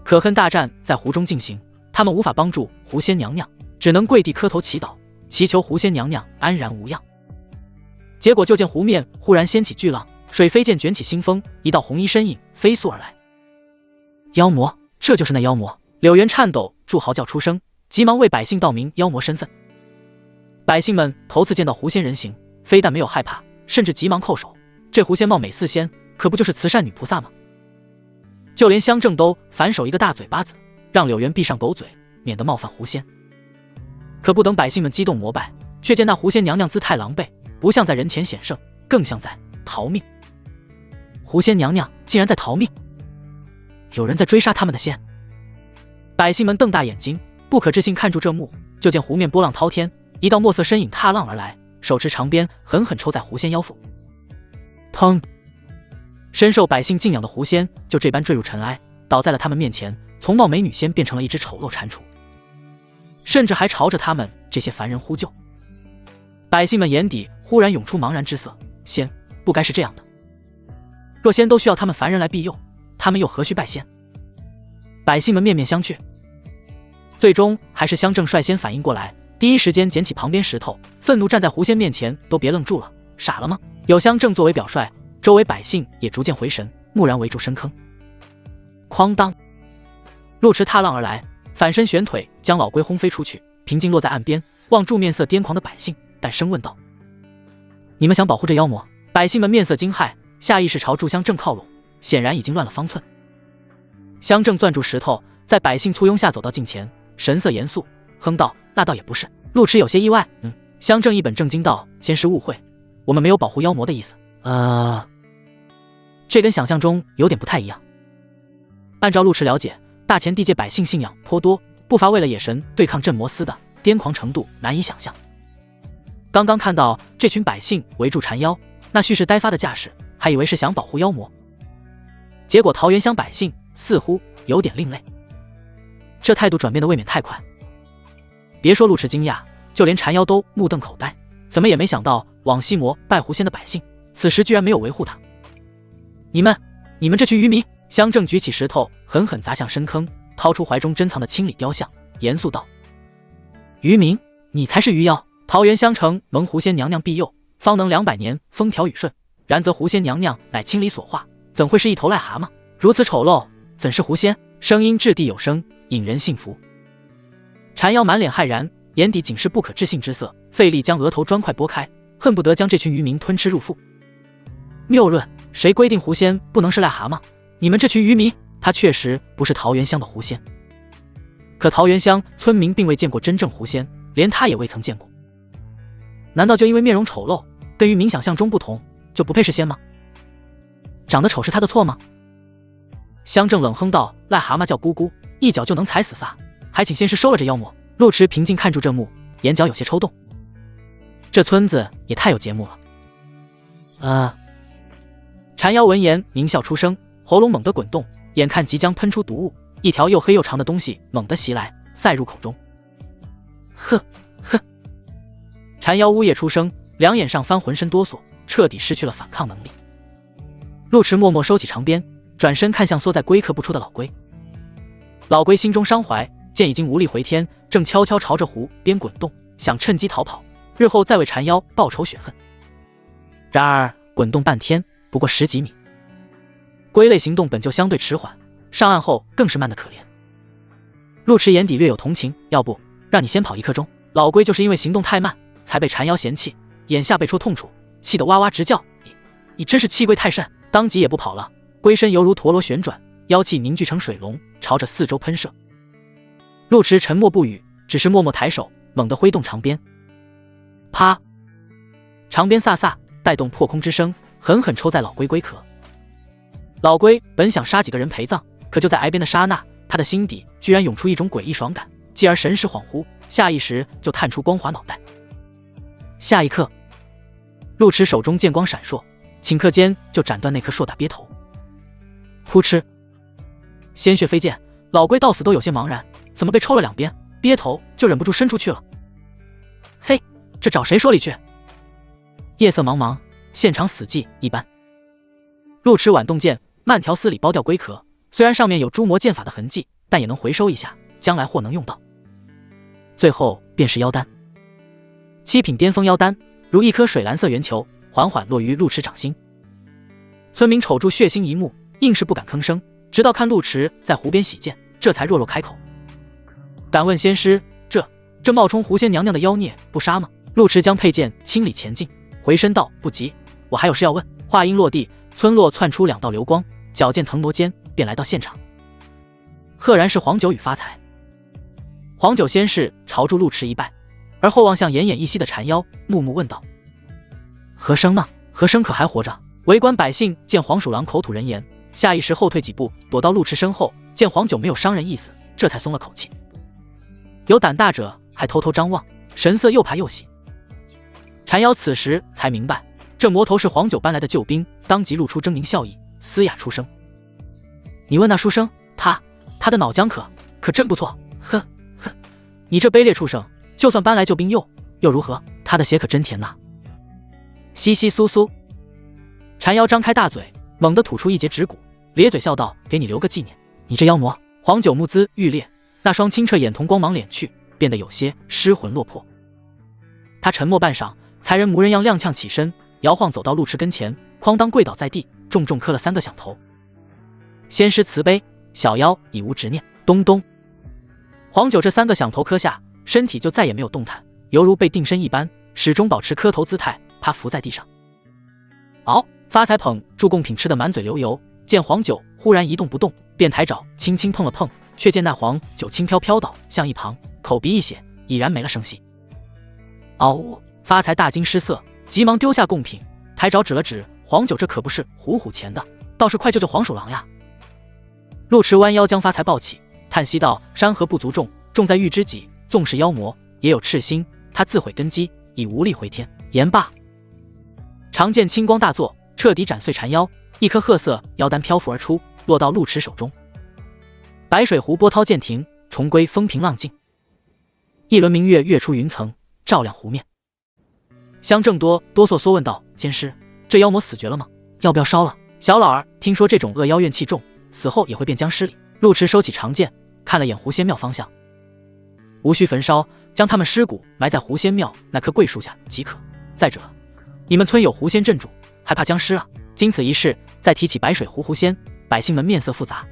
可恨大战在湖中进行，他们无法帮助狐仙娘娘，只能跪地磕头祈祷，祈求狐仙娘娘安然无恙。结果就见湖面忽然掀起巨浪，水飞溅卷起腥风，一道红衣身影飞速而来。妖魔，这就是那妖魔！柳原颤抖，助嚎叫出声，急忙为百姓道明妖魔身份。百姓们头次见到狐仙人形，非但没有害怕，甚至急忙叩首。这狐仙貌美似仙，可不就是慈善女菩萨吗？就连乡正都反手一个大嘴巴子，让柳原闭上狗嘴，免得冒犯狐仙。可不等百姓们激动膜拜，却见那狐仙娘娘姿态狼狈，不像在人前显圣，更像在逃命。狐仙娘娘竟然在逃命，有人在追杀他们的仙。百姓们瞪大眼睛，不可置信看住这幕，就见湖面波浪滔天，一道墨色身影踏浪而来，手持长鞭狠狠抽在狐仙腰腹。砰！深受百姓敬仰的狐仙就这般坠入尘埃，倒在了他们面前，从貌美女仙变成了一只丑陋蟾蜍，甚至还朝着他们这些凡人呼救。百姓们眼底忽然涌出茫然之色，仙不该是这样的，若仙都需要他们凡人来庇佑，他们又何须拜仙？百姓们面面相觑，最终还是乡正率先反应过来，第一时间捡起旁边石头，愤怒站在狐仙面前，都别愣住了，傻了吗？有乡正作为表率，周围百姓也逐渐回神，蓦然围住深坑。哐当，陆池踏浪而来，反身旋腿将老龟轰飞出去，平静落在岸边，望住面色癫狂的百姓，淡声问道：你们想保护这妖魔？百姓们面色惊骇，下意识朝住乡正靠拢，显然已经乱了方寸。乡正攥住石头，在百姓簇拥下走到近前，神色严肃，哼道：那倒也不是。陆池有些意外，乡正一本正经道：仙师误会，我们没有保护妖魔的意思。这跟想象中有点不太一样。按照陆池了解，大前地界百姓信仰颇多，不乏为了野神对抗镇魔司的，癫狂程度难以想象。刚刚看到这群百姓围住缠妖，那蓄势待发的架势，还以为是想保护妖魔，结果桃源乡百姓似乎有点另类，这态度转变的未免太快。别说陆池惊讶，就连缠妖都目瞪口呆，怎么也没想到往西魔拜狐仙的百姓此时居然没有维护他。你们这群愚民！乡正举起石头狠狠砸向深坑，掏出怀中珍藏的清理雕像，严肃道：愚民，你才是余妖！桃源乡城蒙狐仙娘娘庇佑，方能200年风调雨顺。然则狐仙娘娘乃清理所化，怎会是一头癞蛤蟆？如此丑陋，怎是狐仙？声音掷地有声，引人信服。缠妖满脸骇然，眼底尽是不可置信之色，费力将额头砖块拨开，恨不得将这群渔民吞吃入腹。谬论，谁规定狐仙不能是癞蛤蟆？你们这群渔民，他确实不是桃源乡的狐仙。可桃源乡村民并未见过真正狐仙，连他也未曾见过。难道就因为面容丑陋，跟渔民想象中不同，就不配是仙吗？长得丑是他的错吗？乡正冷哼道：“癞蛤蟆叫姑姑，一脚就能踩死仨，还请仙师收了这妖魔。”陆池平静看住这幕，眼角有些抽动。这村子也太有节目了。缠妖闻言狞笑出声，喉咙猛地滚动，眼看即将喷出毒雾，一条又黑又长的东西猛地袭来，塞入口中。呵呵！缠妖呜咽出声，两眼上翻，浑身哆嗦，彻底失去了反抗能力。陆池默默收起长鞭，转身看向缩在龟壳不出的老龟。老龟心中伤怀，见已经无力回天，正悄悄朝着湖边滚动，想趁机逃跑，日后再为缠妖报仇雪恨。然而滚动半天，不过10几米。龟类行动本就相对迟缓，上岸后更是慢得可怜。陆池眼底略有同情，要不让你先跑1刻钟。老龟就是因为行动太慢，才被缠妖嫌弃，眼下被戳痛处，气得哇哇直叫。你真是气龟太甚！当即也不跑了，龟身犹如陀螺旋转，妖气凝聚成水龙，朝着四周喷射。陆池沉默不语，只是默默抬手，猛地挥动长鞭。啪！长鞭飒飒，带动破空之声，狠狠抽在老龟龟壳。老龟本想杀几个人陪葬，可就在挨鞭的刹那，他的心底居然涌出一种诡异爽感，继而神识恍惚，下意识就探出光滑脑袋。下一刻，陆池手中剑光闪烁，顷刻间就斩断那颗硕大鳖头。扑哧，鲜血飞溅，老龟到死都有些茫然，怎么被抽了2鞭，鳖头就忍不住伸出去了？嘿，这找谁说理去？夜色茫茫，现场死寂一般。陆池挽动剑，慢条斯理剥掉龟壳，虽然上面有诛魔剑法的痕迹，但也能回收一下，将来或能用到。最后便是妖丹，7品巅峰妖丹，如一颗水蓝色圆球，缓缓落于陆池掌心。村民瞅住血腥一幕，硬是不敢吭声，直到看陆池在湖边洗剑，这才弱弱开口：“敢问仙师，这冒充狐仙娘娘的妖孽不杀吗？”陆池将佩剑清理前进，回身道：“不急，我还有事要问。”话音落地，村落窜出2道流光，矫健腾挪间便来到现场。赫然是黄九与发财。黄九先是朝住陆池一拜，而后望向奄奄一息的缠妖，木木问道：“和生呢？和生可还活着？”围观百姓见黄鼠狼口吐人言，下意识后退几步，躲到陆池身后，见黄九没有伤人意思，这才松了口气。有胆大者还偷偷张望，神色又怕又喜。缠妖此时才明白，这魔头是黄九搬来的救兵，当即露出狰狞笑意，嘶哑出声：“你问那书生，他的脑浆可真不错，哼，你这卑劣畜生，就算搬来救兵又如何？他的血可真甜呐！”窸窸窣窣，缠妖张开大嘴，猛地吐出一截指骨，咧嘴笑道：“给你留个纪念。”你这妖魔！黄九目眦欲裂，那双清澈眼瞳光芒敛去，变得有些失魂落魄。他沉默半晌，才人模人样踉跄起身，摇晃走到陆池跟前，哐当跪倒在地，重重磕了3个响头。仙师慈悲，小妖已无执念。咚咚，黄九这3个响头磕下，身体就再也没有动弹，犹如被定身一般，始终保持磕头姿态，趴伏在地上。嗷！发财捧助贡品吃得满嘴流油，见黄九忽然一动不动，便抬爪轻轻碰了碰，却见那黄九轻飘飘倒向一旁，口鼻一血，已然没了声息。嗷呜！发财大惊失色，急忙丢下贡品，抬爪指了指黄九，这可不是虎钳的，倒是快救救黄鼠狼呀！陆池弯腰将发财抱起，叹息道：“山河不足重，重在遇知己。纵是妖魔，也有赤心。他自毁根基，已无力回天。”言罢，长剑青光大作，彻底斩碎缠妖，一颗褐色妖丹漂浮而出，落到陆池手中。白水湖波涛渐停，重归风平浪静。一轮明月跃出云层，照亮湖面。香正哆嗦嗦问道：“仙师，这妖魔死绝了吗？要不要烧了？”小老儿听说这种恶妖怨气重，死后也会变僵尸里。陆池收起长剑，看了眼狐仙庙方向，无需焚烧，将他们尸骨埋在狐仙庙那棵桂树下即可。再者，你们村有狐仙镇主，还怕僵尸啊？经此一事，再提起白水湖狐仙，百姓们面色复杂。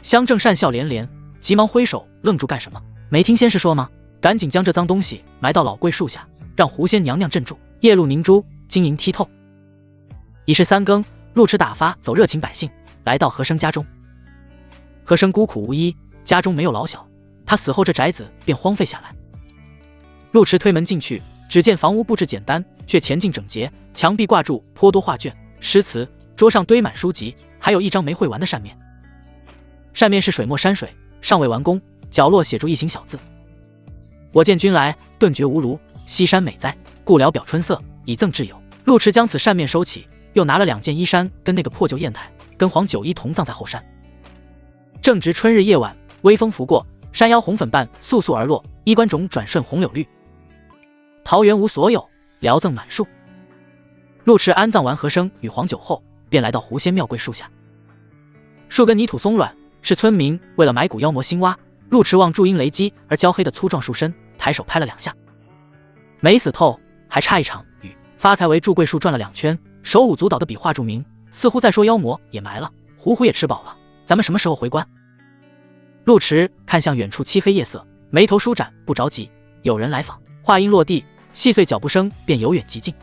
乡正善笑连连，急忙挥手，愣住干什么？没听仙师说吗？赶紧将这脏东西埋到老桂树下，让狐仙娘娘镇住。夜露凝珠，晶莹剔透。已是3更，路迟打发走热情百姓，来到和生家中。和生孤苦无依，家中没有老小，他死后这宅子便荒废下来。路迟推门进去，只见房屋布置简单，却前进整洁，墙壁挂住颇多画卷、诗词，桌上堆满书籍，还有一张没绘完的扇面。扇面是水墨山水，尚未完工，角落写住一行小字：我见君来，顿觉无如，西山美哉，故聊表春色，以赠挚友。路迟将此扇面收起，又拿了2件衣衫跟那个破旧砚台，跟黄九衣同葬在后山。正值春日夜晚，微风拂过，山腰红粉瓣簌簌而落，衣冠冢转瞬红柳绿。桃园无所有，聊赠满树。路迟安葬完和生与黄九后，便来到狐仙庙桂树下。树根泥土松软，是村民为了埋骨妖魔新挖。路迟望柱因雷击而焦黑的粗壮树身，抬手拍了2下，没死透，还差一场雨。发财为祝桂树转了2圈，手舞足蹈的比划注明，似乎在说妖魔也埋了，狐狐也吃饱了，咱们什么时候回关？路迟看向远处漆黑夜色，眉头舒展，不着急。有人来访。话音落地，细碎脚步声便由远及近。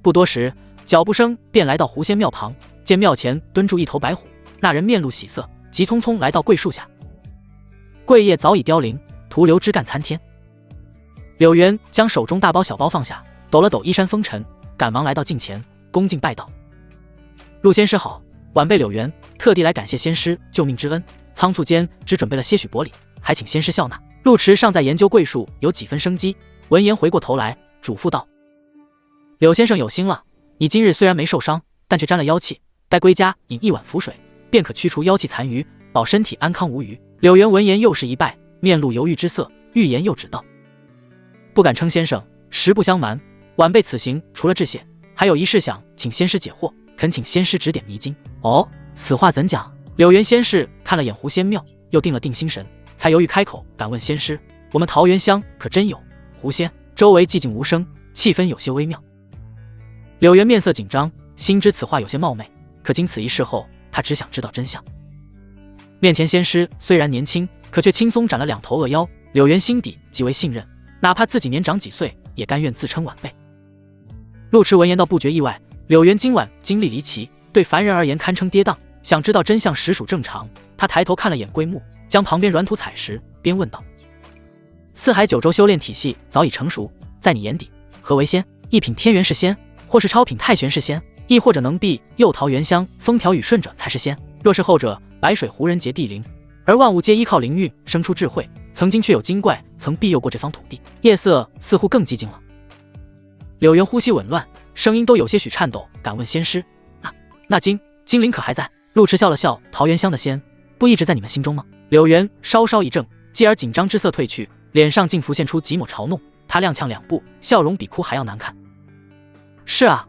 不多时，脚步声便来到狐仙庙旁，见庙前蹲住一头白虎，那人面露喜色，急匆匆来到桂树下。桂叶早已凋零，徒留枝干参天。柳原将手中大包小包放下，抖了抖衣衫风尘，赶忙来到近前，恭敬拜道：陆仙师好，晚辈柳原特地来感谢仙师救命之恩，仓促间只准备了些许薄礼，还请仙师笑纳。路迟尚在研究桂树有几分生机，闻言回过头来嘱咐道：柳先生有心了，你今日虽然没受伤，但却沾了妖气，待归家饮1碗符水，便可驱除妖气残余，保身体安康无虞。柳原闻言又是一拜，面露犹豫之色，欲言又止道：不敢称先生，实不相瞒，晚辈此行除了致谢，还有一事想请仙师解惑，恳请仙师指点迷津。哦，此话怎讲？柳原仙士看了眼狐仙庙，又定了定心神，才犹豫开口，敢问仙师，我们桃源乡可真有狐仙？周围寂静无声，气氛有些微妙。柳原面色紧张，心知此话有些冒昧，可经此一事后，他只想知道真相。面前仙师虽然年轻，可却轻松斩了2头恶妖，柳原心底极为信任，哪怕自己年长几岁，也甘愿自称晚辈。路迟闻言倒不觉意外，柳原今晚经历离奇，对凡人而言堪称跌宕，想知道真相实属正常。他抬头看了眼龟木，将旁边软土踩实，边问道：四海9州修炼体系早已成熟，在你眼底何为仙？一品天元是仙，或是超品太玄是仙，亦或者能避右桃源乡风调雨顺者才是仙。若是后者，白水湖人杰地灵，而万物皆依靠灵运生出智慧，曾经却有精怪曾庇佑过这方土地。夜色似乎更寂静了。柳原呼吸紊乱，声音都有些许颤抖，敢问仙师，那精灵可还在？路迟笑了笑，桃源乡的仙不一直在你们心中吗？柳原稍稍一怔，继而紧张之色褪去，脸上竟浮现出几抹嘲弄。他踉跄2步，笑容比哭还要难看。是啊，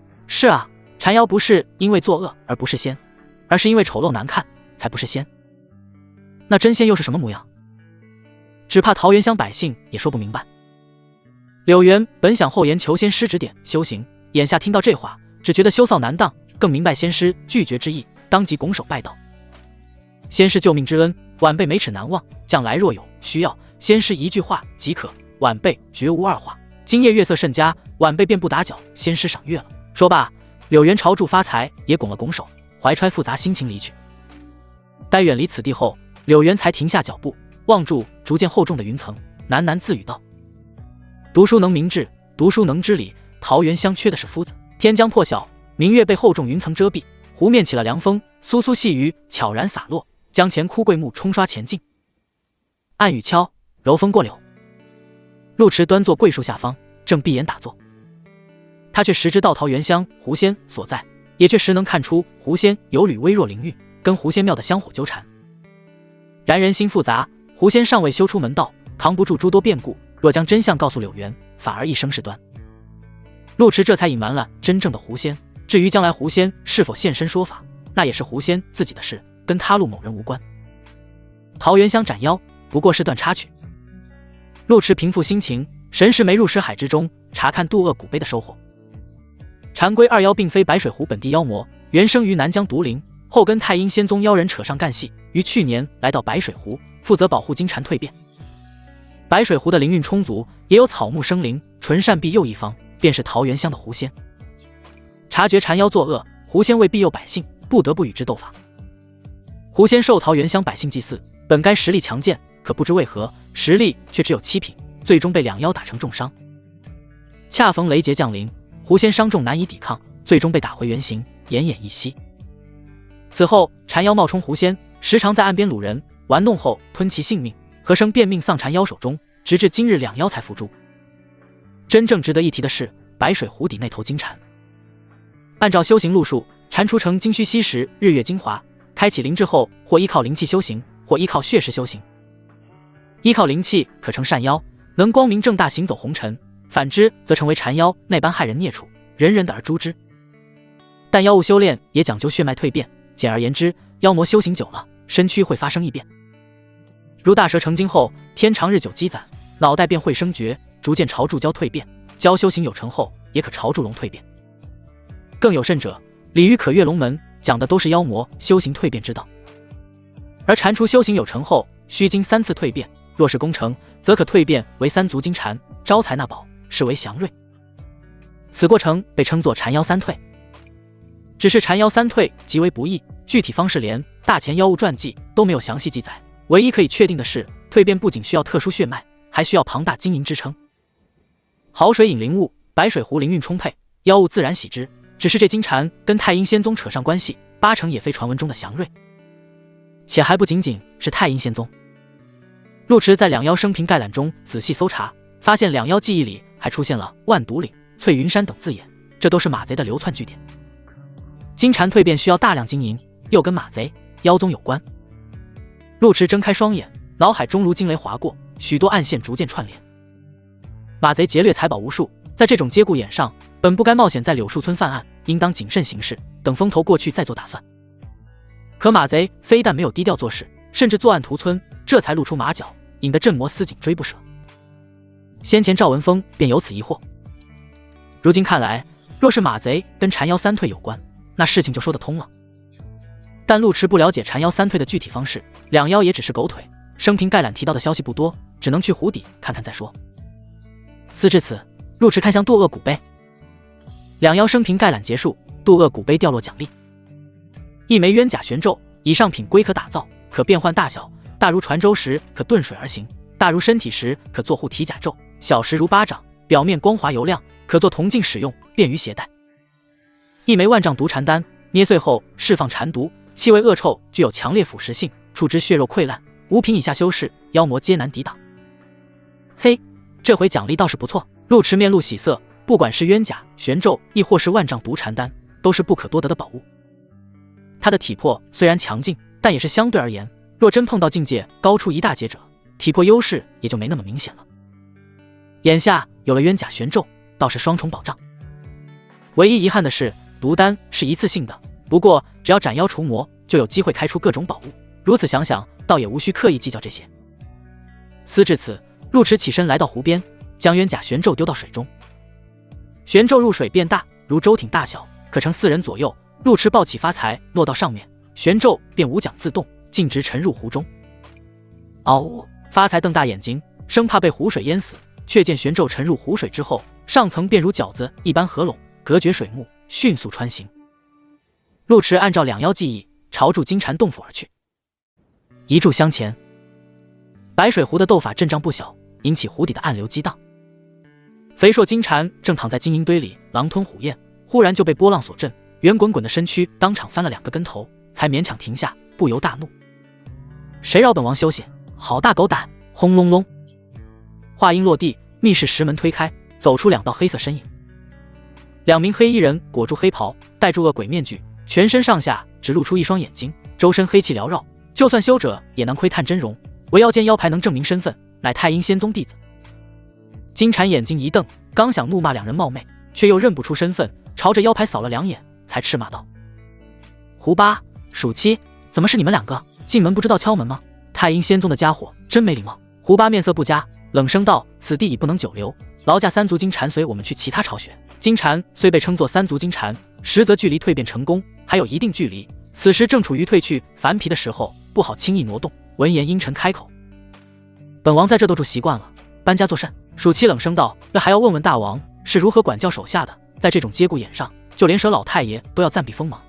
缠妖不是因为作恶而不是仙，而是因为丑陋难看才不是仙。那真仙又是什么模样？只怕桃源乡百姓也说不明白。柳原本想后言求仙师指点修行，眼下听到这话，只觉得羞臊难当，更明白仙师拒绝之意，当即拱手拜道：仙师救命之恩，晚辈没齿难忘，将来若有需要，仙师一句话即可，晚辈绝无二话。今夜月色甚佳，晚辈便不打搅仙师赏月了。说罢，柳原朝祝发财也拱了拱手，怀揣复杂心情离去。待远离此地后，柳原才停下脚步，望住逐渐厚重的云层，喃喃自语道：读书能明志，读书能知理，桃源乡缺的是夫子。天将破晓，明月被厚重云层遮蔽，湖面起了凉风，簌簌细雨悄然洒落，将前枯桂木冲刷前进。暗雨敲，柔风过柳。路迟端坐桂树下方，正闭眼打坐。他却实知道桃源乡狐仙所在，也确实能看出狐仙有缕微弱灵运，跟狐仙庙的香火纠缠。然人心复杂，狐仙尚未修出门道，扛不住诸多变故，若将真相告诉柳原，反而一生事端。路迟这才隐瞒了真正的狐仙，至于将来狐仙是否现身说法，那也是狐仙自己的事，跟他路某人无关。桃源乡斩妖不过是段插曲。路迟平复心情，神识没入识海之中，查看渡恶古碑的收获。禅龟二妖并非白水湖本地妖魔，原生于南疆独林，后跟太阴仙宗妖人扯上干系，于去年来到白水湖，负责保护金蝉蜕变。白水湖的灵运充足，也有草木生灵，纯善庇佑一方，便是桃源乡的狐仙。察觉禅妖作恶，狐仙为庇佑百姓，不得不与之斗法。狐仙受桃源乡百姓祭祀，本该实力强健，可不知为何实力却只有7品，最终被两妖打成重伤。恰逢雷劫降临，狐仙伤重难以抵抗，最终被打回原形，奄奄一息。此后禅妖冒充狐仙，时常在岸边掳人，玩弄后吞其性命，和生便命丧禅妖手中，直至今日两妖才伏诛。真正值得一提的是白水湖底那头金蝉。按照修行路数，蟾蜍成金须吸食日月精华，开启灵智后，或依靠灵气修行，或依靠血识修行。依靠灵气可成善妖，能光明正大行走红尘，反之则成为禅妖，那般害人孽畜，人人的而诛之。但妖物修炼也讲究血脉蜕变，简而言之，妖魔修行久了，身躯会发生异变。如大蛇成精后，天长日久积攒，脑袋便会生绝，逐渐朝柱蛟蜕变；蛟修行有成后，也可朝柱龙蜕变。更有甚者，鲤鱼可跃龙门，讲的都是妖魔修行蜕变之道。而蟾蜍修行有成后，须经3次蜕变，若是功成，则可蜕变为3足金蝉，招财纳宝，是为祥瑞。此过程被称作禅妖3蜕。只是禅妖3蜕极为不易，具体方式连大前妖物传记都没有详细记载。唯一可以确定的是，蜕变不仅需要特殊血脉，还需要庞大金银支撑。好水引灵物，白水湖灵运充沛，妖物自然喜之。只是这金蝉跟太阴仙宗扯上关系，8成也非传闻中的祥瑞，且还不仅仅是太阴仙宗。陆池在两妖生平概览中仔细搜查，发现两妖记忆里还出现了万独岭、翠云山等字眼，这都是马贼的流窜据点。金蝉蜕变需要大量金银，又跟马贼、妖宗有关。陆池睁开双眼，脑海中如惊雷划过，许多暗线逐渐串联。马贼劫掠财宝无数，在这种节骨眼上，本不该冒险在柳树村犯案，应当谨慎行事，等风头过去再做打算。可马贼非但没有低调做事，甚至作案屠村，这才露出马脚，引得镇魔司警追不舍。先前赵文峰便有此疑惑，如今看来，若是马贼跟禅妖3蜕有关，那事情就说得通了。但陆池不了解禅妖3蜕的具体方式，两妖也只是狗腿，生平概览提到的消息不多，只能去湖底看看再说。思至此，陆池看向渡恶古碑。两妖生平概览结束，渡恶古碑掉落奖励一枚冤甲玄咒，以上品龟可打造，可变换大小，大如船舟时可遁水而行，大如身体时可做护体甲胄，小时如巴掌，表面光滑油亮，可做铜镜使用，便于携带。一枚万丈毒蝉丹，捏碎后释放蝉毒，气味恶臭，具有强烈腐蚀性，触之血肉溃烂，5品以下修士妖魔皆难抵挡。嘿，这回奖励倒是不错。陆池面露喜色，不管是冤甲、玄咒，亦或是万丈毒蝉丹，都是不可多得的宝物。他的体魄虽然强劲，但也是相对而言，若真碰到境界高出一大截者，体魄优势也就没那么明显了。眼下有了冤甲玄咒，倒是双重保障。唯一遗憾的是，毒丹是一次性的，不过只要斩妖除魔，就有机会开出各种宝物。如此想想，倒也无需刻意计较这些。思至此，陆池起身来到湖边，将冤甲玄咒丢到水中。玄咒入水变大，如舟艇大小，可盛4人左右。陆池抱起发财落到上面，玄咒便无桨自动，径直沉入湖中。嗷呜！发财瞪大眼睛，生怕被湖水淹死，却见玄咒沉入湖水之后，上层便如饺子一般合拢，隔绝水幕，迅速穿行。陆池按照两妖记忆，朝住金蝉洞府而去。一炷香前，白水湖的斗法阵仗不小，引起湖底的暗流激荡。肥硕金蝉正躺在金银堆里狼吞虎咽，忽然就被波浪所震，圆滚滚的身躯当场翻了2个跟头，才勉强停下，不由大怒：谁扰本王休息？好大狗胆！轰隆隆，话音落地，密室石门推开，走出2道黑色身影。2名黑衣人裹住黑袍，戴住恶鬼面具，全身上下只露出一双眼睛，周身黑气缭绕，就算修者也难窥探真容，唯腰间腰牌能证明身份，乃太阴仙宗弟子。金蝉眼睛一瞪，刚想怒骂2人冒昧，却又认不出身份，朝着腰牌扫了2眼，才斥骂道：胡八、鼠七，怎么是你们2个？进门不知道敲门吗？太阴仙宗的家伙真没礼貌。胡八面色不佳，冷声道：此地已不能久留，劳驾三足金蝉随我们去其他巢穴。金蝉虽被称作三足金蝉，实则距离蜕变成功还有一定距离，此时正处于褪去凡皮的时候，不好轻易挪动。闻言，阴沉开口：“本王在这都住习惯了，搬家作甚？”暑七冷声道：“那还要问问大王是如何管教手下的？在这种节骨眼上，就连佘老太爷都要暂避锋芒。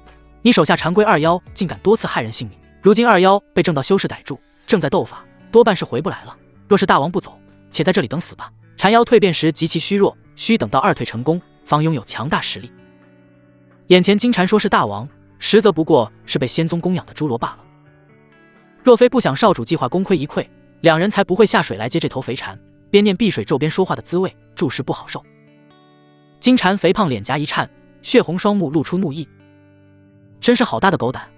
你手下常规二妖竟敢多次害人性命，如今二妖被正道修士逮住，正在斗法，多半是回不来了。若是大王不走，且在这里等死吧。蝉妖蜕变时极其虚弱，需等到二蜕成功，方拥有强大实力。眼前金蝉说是大王，实则不过是被仙宗供养的侏罗罢了。若非不想少主计划功亏一篑，两人才不会下水来接这头肥蝉。边念碧水咒边说话的滋味，着实不好受。”金蝉肥胖脸颊一颤，血红双目露出怒意：“真是好大的狗胆！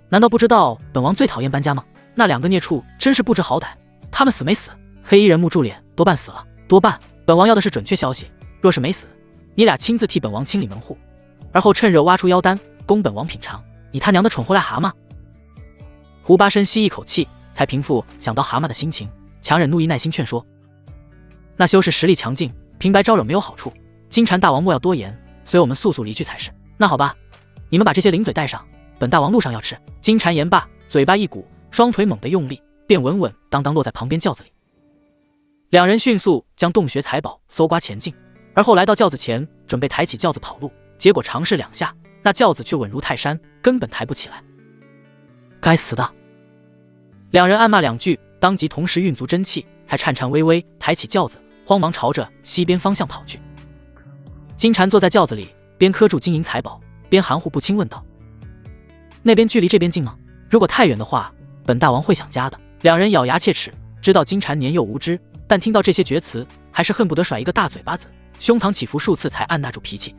难道不知道本王最讨厌搬家吗？那两个孽畜真是不知好歹，他们死没死？”黑衣人木住脸：“多半死了，多半。本王要的是准确消息，若是没死，你俩亲自替本王清理门户，而后趁热挖出妖丹，供本王品尝。你他娘的蠢货癞蛤蟆！”胡巴深吸一口气，才平复想到蛤蟆的心情，强忍怒意，耐心劝说：“那修士实力强劲，平白招惹没有好处。金蝉大王莫要多言，随我们速速离去才是。那好吧，你们把这些零嘴带上，本大王路上要吃。”金蝉言罢，嘴巴一鼓，双腿猛地用力，便稳稳当当落在旁边轿子里。两人迅速将洞穴财宝搜刮前进，而后来到轿子前，准备抬起轿子跑路，结果尝试2下，那轿子却稳如泰山，根本抬不起来。该死的！两人暗骂2句，当即同时运足真气，才颤颤巍巍抬起轿子，慌忙朝着西边方向跑去。金蝉坐在轿子里，边磕住金银财宝，边含糊不清问道：“那边距离这边近吗？如果太远的话，本大王会想家的。”两人咬牙切齿，知道金蝉年幼无知，但听到这些绝词，还是恨不得甩一个大嘴巴子，胸膛起伏数次才按捺住脾气。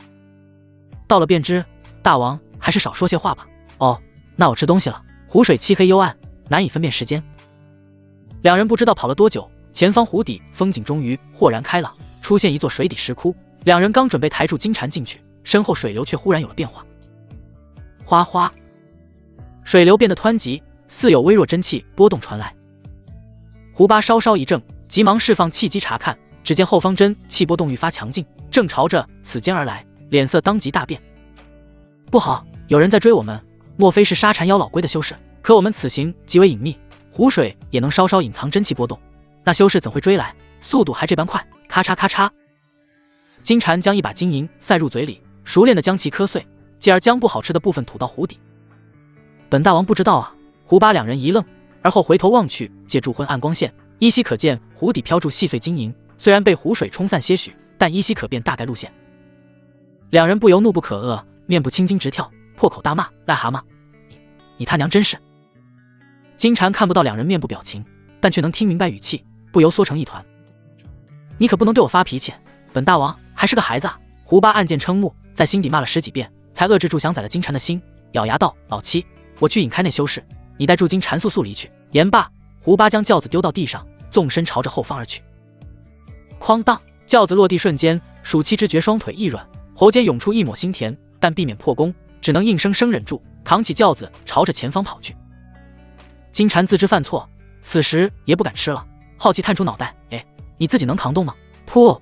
到了便知，大王还是少说些话吧。哦，那我吃东西了。湖水漆黑幽暗，难以分辨时间。两人不知道跑了多久，前方湖底风景终于豁然开朗，出现一座水底石窟。两人刚准备抬住金蝉进去，身后水流却忽然有了变化，哗哗，水流变得湍急，似有微弱真气波动传来。胡巴稍稍一怔，急忙释放气机查看，只见后方真气波动愈发强劲，正朝着此间而来，脸色当即大变。不好，有人在追我们，莫非是杀蝉妖老龟的修士？可我们此行极为隐秘，湖水也能稍稍隐藏真气波动，那修士怎会追来？速度还这般快！咔嚓咔嚓，金蝉将一把金银塞入嘴里，熟练地将其磕碎，继而将不好吃的部分吐到湖底。本大王不知道啊！胡巴两人一愣，而后回头望去，借助昏暗光线，依稀可见湖底飘住细碎金银，虽然被湖水冲散些许，但依稀可辨大概路线。两人不由怒不可遏，面部青筋直跳，破口大骂：“癞蛤蟆，你他娘真是！”金蝉看不到两人面部表情，但却能听明白语气，不由缩成一团。你可不能对我发脾气，本大王还是个孩子啊！胡巴暗箭瞠目，在心底骂了10几遍，才遏制住想宰了金蝉的心，咬牙道：“老七，我去引开那修士，你带住金蝉速速离去。”言罢，胡巴将轿子丢到地上，纵身朝着后方而去。哐当，轿子落地瞬间，暑七之觉双腿一软，喉间涌出一抹腥甜，但避免破功，只能硬生生忍住，扛起轿子朝着前方跑去。金蝉自知犯错，此时也不敢吃了，好奇探出脑袋：“哎，你自己能扛动吗？”噗！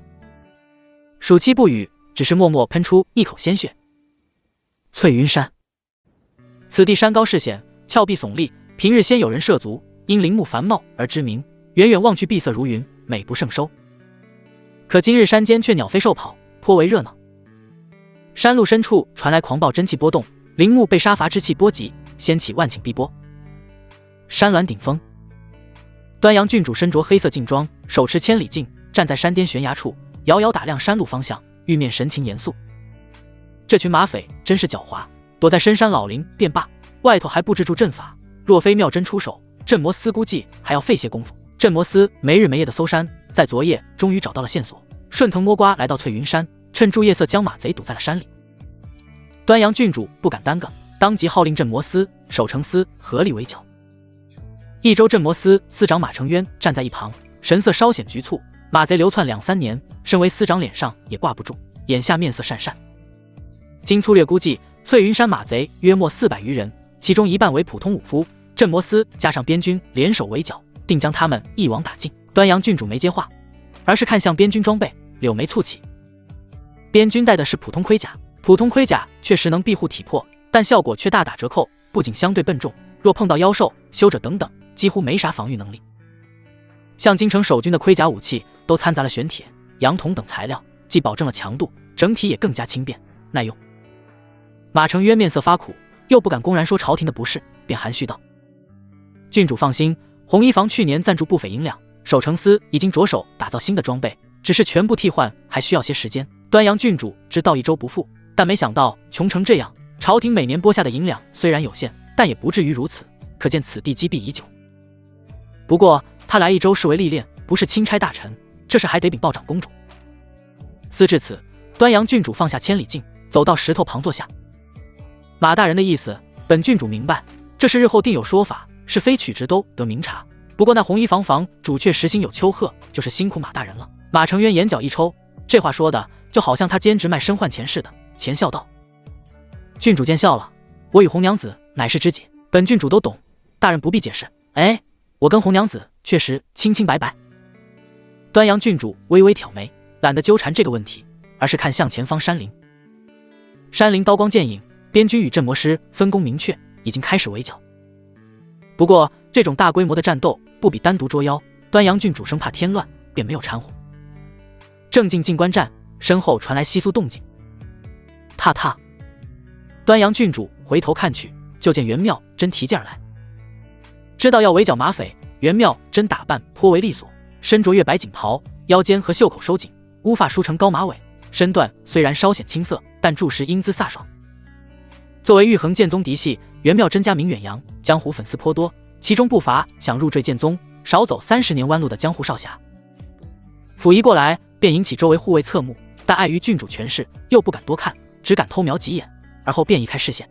暑七不语，只是默默喷出一口鲜血。翠云山，此地山高势险，峭壁耸立，平日鲜有人涉足，因林木繁茂而知名，远远望去碧色如云，美不胜收。可今日山间却鸟飞兽跑，颇为热闹。山路深处传来狂暴真气波动，林木被杀伐之气波及，掀起万顷碧波。山峦顶峰，端阳郡主身着黑色劲装，手持千里镜，站在山巅悬崖处，遥遥打量山路方向，玉面神情严肃。这群马匪真是狡猾，躲在深山老林便罢，外头还布置住阵法，若非妙真出手，镇魔司估计还要费些功夫。镇魔司没日没夜的搜山，在昨夜终于找到了线索，顺藤摸瓜来到翠云山，趁住夜色将马贼堵在了山里。端阳郡主不敢耽搁，当即号令镇魔司、守城司合力围剿。益州镇魔司司长马成渊站在一旁，神色稍显局促。马贼流窜2、3年，身为司长脸上也挂不住，眼下面色讪讪。经粗略估计，翠云山马贼约莫400余人，其中一半为普通武夫，镇魔司加上边军联手围剿，定将他们一网打尽。端阳郡主没接话，而是看向边军装备，柳眉蹙起。边军戴的是普通盔甲，普通盔甲确实能庇护体魄，但效果却大打折扣，不仅相对笨重，若碰到妖兽、修者等等，几乎没啥防御能力。像京城守军的盔甲武器都掺杂了玄铁、阳铜等材料，既保证了强度，整体也更加轻便耐用。马承渊面色发苦，又不敢公然说朝廷的不是，便含蓄道：“郡主放心，红衣坊去年赞助不菲银两，守城司已经着手打造新的装备，只是全部替换还需要些时间。端阳郡主知道一周不复，但没想到穷成这样。朝廷每年拨下的银两虽然有限，但也不至于如此，可见此地积弊已久。不过他来一周是为历练，不是钦差大臣，这事还得禀报长公主。”思至此，端阳郡主放下千里镜，走到石头旁坐下。马大人的意思，本郡主明白，这事日后定有说法，是非曲直都得明察。不过那红衣坊房主却实心有丘壑，就是辛苦马大人了。马承渊眼角一抽，这话说的就好像他兼职卖身换钱似的，前笑道：“郡主见笑了，我与红娘子乃是知己，本郡主都懂，大人不必解释。哎，我跟红娘子确实清清白白。”端阳郡主微微挑眉，懒得纠缠这个问题，而是看向前方山林。山林刀光剑影，边军与镇魔师分工明确，已经开始围剿。不过这种大规模的战斗不比单独捉妖，端阳郡主生怕添乱，便没有掺和。正进关战，身后传来窸窣动静。踏踏，端阳郡主回头看去，就见袁妙真提劲儿来。知道要围剿马匪，袁妙真打扮颇为利索，身着月白锦袍，腰间和袖口收紧，乌发梳成高马尾，身段虽然稍显青涩，但著实英姿飒爽。作为玉衡剑宗嫡系，袁妙真家名远扬，江湖粉丝颇多，其中不乏想入赘剑宗、少走30年弯路的江湖少侠。甫一过来，便引起周围护卫侧目，但碍于郡主权势，又不敢多看，只敢偷瞄几眼，而后便移开视线。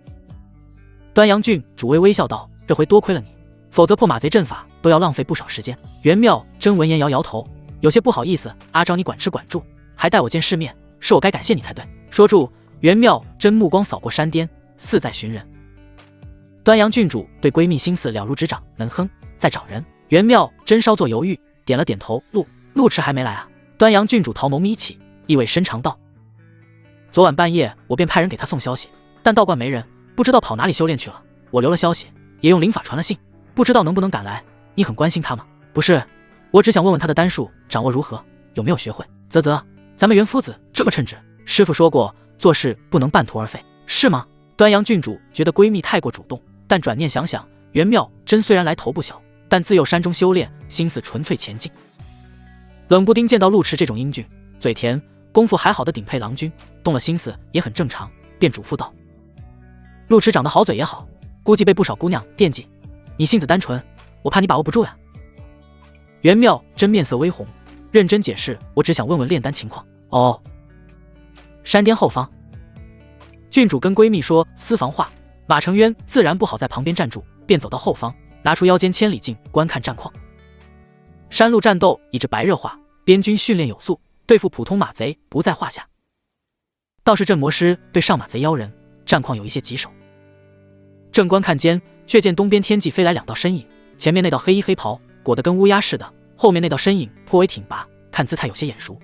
端阳郡主微微笑道：“这回多亏了你，否则破马贼阵法都要浪费不少时间。”袁妙真闻言摇摇头，有些不好意思：“阿昭你管吃管住，还带我见世面，是我该感谢你才对。”说住，袁妙真目光扫过山巅，似在寻人。端阳郡主对闺蜜心思了如指掌，能哼，在找人。袁妙真稍作犹豫，点了点头：“陆迟还没来啊？”端阳郡主桃眸眯起，意味深长道：“昨晚半夜我便派人给他送消息，但道观没人，不知道跑哪里修炼去了。我留了消息，也用灵法传了信，不知道能不能赶来。你很关心他吗？”“不是，我只想问问他的丹术掌握如何，有没有学会。”“啧，咱们袁夫子这么称职，师傅说过做事不能半途而废，是吗？”端阳郡主觉得闺蜜太过主动，但转念想想，袁妙真虽然来头不小，但自幼山中修炼，心思纯粹前进。冷不丁见到陆迟这种英俊，嘴甜，功夫还好的顶配郎君，动了心思也很正常，便嘱咐道：“陆迟长得好嘴也好，估计被不少姑娘惦记。你性子单纯，我怕你把握不住呀。”袁妙真面色微红，认真解释：“我只想问问炼丹情况。”“哦。”山巅后方，郡主跟闺蜜说私房话，马承渊自然不好在旁边站住，便走到后方，拿出腰间千里镜观看战况。山路战斗已至白热化，边军训练有素，对付普通马贼不在话下。倒是镇魔师对上马贼妖人，战况有一些棘手。正观看间，却见东边天际飞来2道身影，前面那道黑衣黑袍裹得跟乌鸦似的，后面那道身影颇为挺拔，看姿态有些眼熟。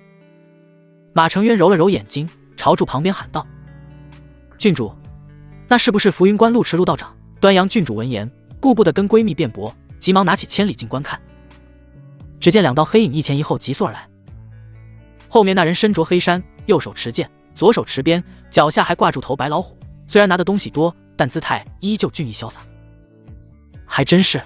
马承渊揉了揉眼睛，朝住旁边喊道：“郡主，那是不是浮云观陆迟陆道长？”端阳郡主闻言，顾不得跟闺蜜辩驳，急忙拿起千里镜观看。只见2道黑影一前一后急速而来，后面那人身着黑衫，右手持剑，左手持鞭，脚下还挂住头白老虎，虽然拿的东西多，但姿态依旧俊逸潇洒。还真是。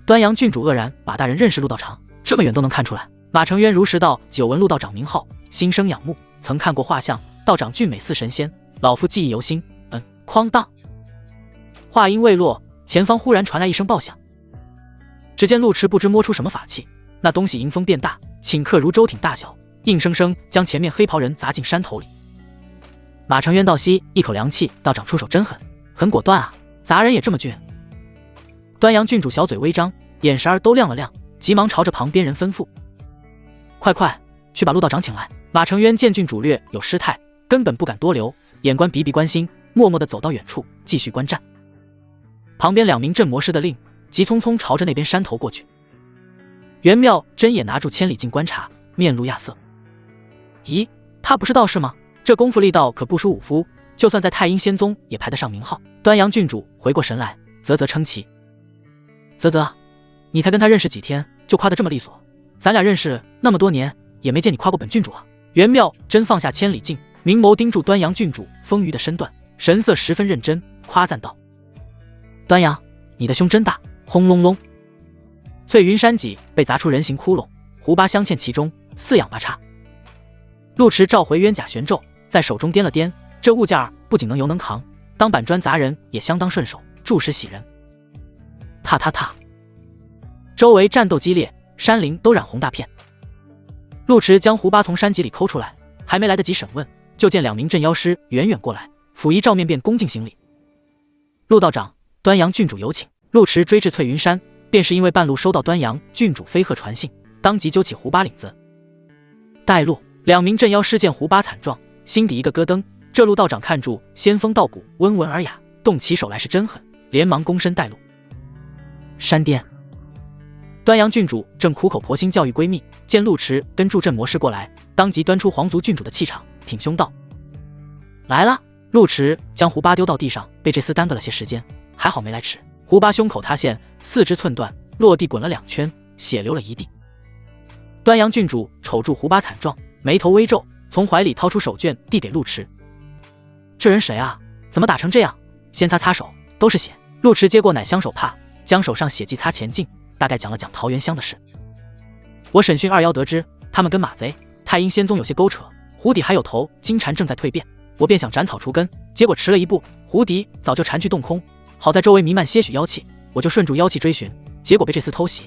端阳郡主愕然：“马大人认识陆道长？这么远都能看出来？”马承渊如实道：“久闻陆道长名号，心生仰慕，曾看过画像，道长俊美似神仙，老夫记忆犹新。”哐当，话音未落，前方忽然传来一声爆响。只见陆迟不知摸出什么法器，那东西迎风变大，顷刻如舟艇大小，硬生生将前面黑袍人砸进山头里。马承渊倒吸一口凉气，道长出手真狠，很果断啊，砸人也这么俊。端阳郡主小嘴微张，眼神儿都亮了亮，急忙朝着旁边人吩咐：“快去把陆道长请来。”马承渊见郡主略有失态，根本不敢多留，眼观鼻鼻关心，默默地走到远处继续观战。旁边2名镇魔师的令，急匆匆朝着那边山头过去。袁妙真也拿住千里镜观察，面露亚色。咦，他不是道士吗？这功夫力道可不输武夫，就算在太阴仙宗也排得上名号。端阳郡主回过神来，啧啧称奇。啧，你才跟他认识几天，就夸得这么利索？咱俩认识那么多年，也没见你夸过本郡主啊。袁妙真放下千里镜，明眸盯住端阳郡主丰腴的身段，神色十分认真，夸赞道：端阳，你的胸真大！轰隆隆，翠云山脊被砸出人形窟窿，胡巴镶嵌其中，四仰八叉。陆池召回冤甲玄咒，在手中掂了掂，这物件儿不仅能游能扛，当板砖砸人也相当顺手，助时喜人。踏踏踏，周围战斗激烈，山林都染红大片。陆池将胡巴从山脊里抠出来，还没来得及审问，就见2名镇妖师远远过来，甫一照面便恭敬行礼。陆道长，端阳郡主有请。陆池追至翠云山，便是因为半路收到端阳郡主飞鹤传信，当即揪起胡巴领子带路。2名镇妖师见胡巴惨状，心底一个咯噔。这陆道长看住仙风道骨温文尔雅，动起手来是真狠，连忙躬身带路。山巅，端阳郡主正苦口婆心教育闺蜜，见陆池跟助镇魔师过来，当即端出皇族郡主的气场，挺胸道：来了。陆池将胡巴丢到地上，被这厮耽搁了些时间，还好没来迟。胡巴胸口塌陷，四肢寸断，落地滚了2圈，血流了一地。端阳郡主瞅住胡巴惨状，眉头微皱，从怀里掏出手绢递给陆池。这人谁啊？怎么打成这样？先擦擦手，都是血。陆池接过乃香手帕，将手上血迹擦前镜，大概讲了讲桃源乡的事。我审讯2妖得知，他们跟马贼、太阴仙宗有些勾扯，湖底还有头金蝉正在蜕变，我便想斩草除根，结果迟了一步，湖底早就蝉去洞空。好在周围弥漫些许妖气，我就顺住妖气追寻，结果被这厮偷袭。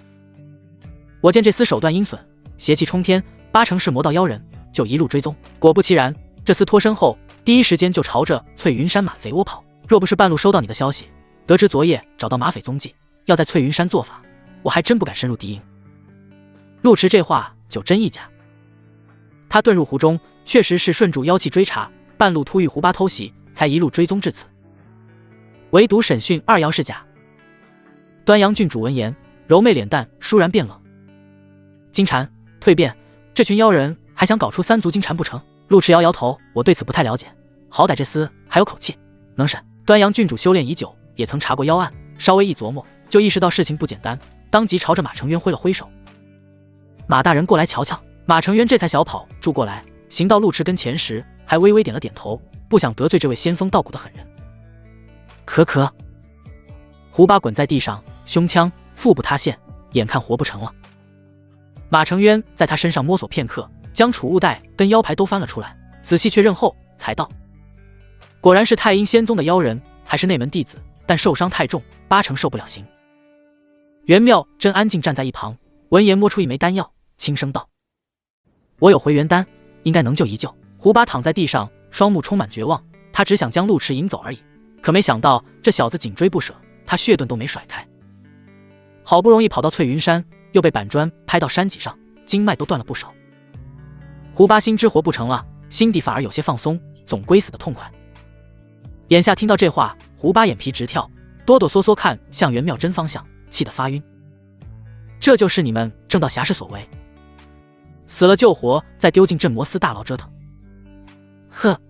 我见这厮手段阴损，邪气冲天，8成是魔道妖人，就一路追踪。果不其然，这厮脱身后，第一时间就朝着翠云山马贼窝跑。若不是半路收到你的消息，得知昨夜找到马匪踪迹，要在翠云山做法，我还真不敢深入敌营。陆池这话就真亦假。他遁入湖中，确实是顺住妖气追查，半路突遇胡巴偷袭，才一路追踪至此。唯独审讯2妖是假。端阳郡主闻言，柔媚脸蛋倏然变冷。金蝉蜕变，这群妖人还想搞出3足金蝉不成？陆池摇摇头，我对此不太了解，好歹这厮还有口气，能审。端阳郡主修炼已久，也曾查过妖案，稍微一琢磨，就意识到事情不简单，当即朝着马成渊挥了挥手。马大人过来瞧瞧。马成渊这才小跑住过来，行到陆池跟前时，还微微点了点头，不想得罪这位仙风道骨的狠人。可胡巴滚在地上，胸腔腹部塌陷，眼看活不成了。马成渊在他身上摸索片刻，将储物袋跟腰牌都翻了出来，仔细确认后才道：果然是太阴仙宗的妖人，还是内门弟子，但受伤太重，8成受不了刑。袁妙真安静站在一旁，闻言摸出一枚丹药，轻声道：我有回元丹，应该能救一救。胡巴躺在地上，双目充满绝望，他只想将陆池引走而已，可没想到这小子紧追不舍，他血遁都没甩开。好不容易跑到翠云山，又被板砖拍到山脊上，经脉都断了不少。胡巴心知活不成了，心底反而有些放松，总归死得痛快。眼下听到这话，胡巴眼皮直跳，哆哆嗦嗦看向袁妙真方向，气得发晕。这就是你们正道侠士所为，死了救活，再丢进镇魔司大牢折腾。呵。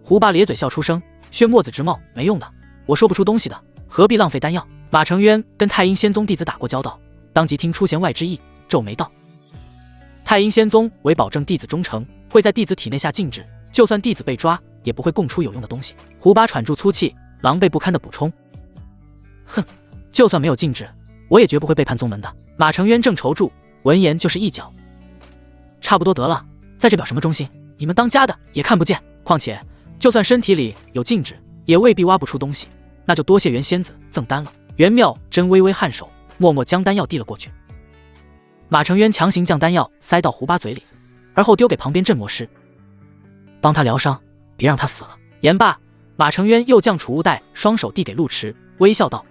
胡巴咧嘴笑出声，血沫子直冒，没用的，我说不出东西的，何必浪费丹药？马成渊跟太阴仙宗弟子打过交道，当即听出弦外之意，皱眉道：太阴仙宗为保证弟子忠诚，会在弟子体内下禁制，就算弟子被抓，也不会供出有用的东西。胡巴喘住粗气，狼狈不堪的补充：哼，就算没有禁制，我也绝不会背叛宗门的。马成渊正踌躇，闻言就是一脚：差不多得了，在这表什么忠心？你们当家的也看不见。况且就算身体里有禁制，也未必挖不出东西，那就多谢袁仙子赠丹了。袁妙真微微颔首，默默将丹药递了过去。马成渊强行将丹药塞到胡巴嘴里，而后丢给旁边镇魔师：帮他疗伤，别让他死了。言罢，马成渊又将储物袋双手递给陆池，微笑道：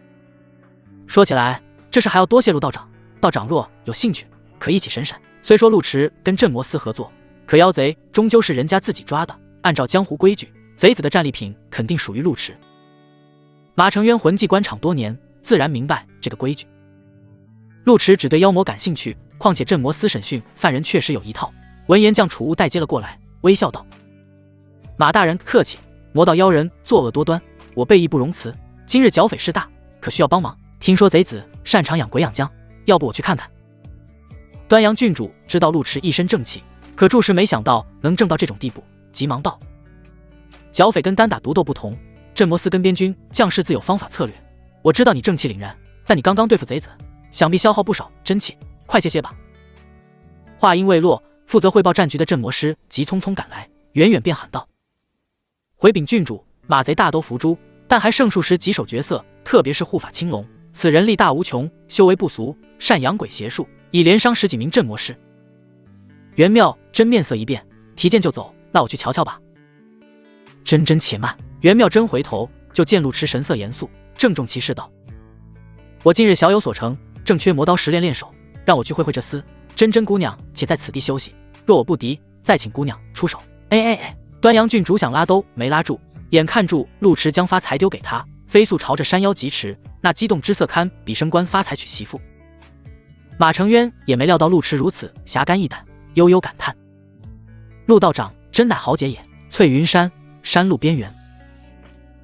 说起来，这事还要多谢陆道长，道长若有兴趣，可一起审审。虽说陆池跟镇魔司合作，可妖贼终究是人家自己抓的，按照江湖规矩，贼子的战利品肯定属于陆池。马成渊魂技官场多年，自然明白这个规矩。陆池只对妖魔感兴趣，况且镇魔司审讯犯人确实有一套，闻言将储物袋接了过来，微笑道：“马大人客气，魔道妖人作恶多端，我备义不容辞。今日剿匪事大，可需要帮忙？听说贼子擅长养鬼养将，要不我去看看？”端阳郡主知道陆迟一身正气，可著实没想到能正到这种地步，急忙道：“剿匪跟单打独斗不同，镇魔司跟边军将士自有方法策略。我知道你正气凛然，但你刚刚对付贼子，想必消耗不少真气，快歇歇吧。”话音未落，负责汇报战局的镇魔师急匆匆赶来，远远便喊道：“回禀郡主，马贼大都伏诛，但还剩数十棘手角色，特别是护法青龙，此人力大无穷，修为不俗，善养鬼邪术，已连伤10几名镇魔师。”袁妙真面色一变，提剑就走：“那我去瞧瞧吧。”真且慢！袁妙真回头，就见陆迟神色严肃，郑重其事道：“我近日小有所成，正缺魔刀10练练手，让我去会会这厮。真姑娘且在此地休息，若我不敌，再请姑娘出手。”端阳郡主想拉都没拉住，眼看住陆迟将发财丢给他，飞速朝着山腰疾驰，那激动之色堪比升官发财娶媳妇。马承渊也没料到陆迟如此侠肝义胆，悠悠感叹：“陆道长真乃豪杰也！”翠云山山路边缘，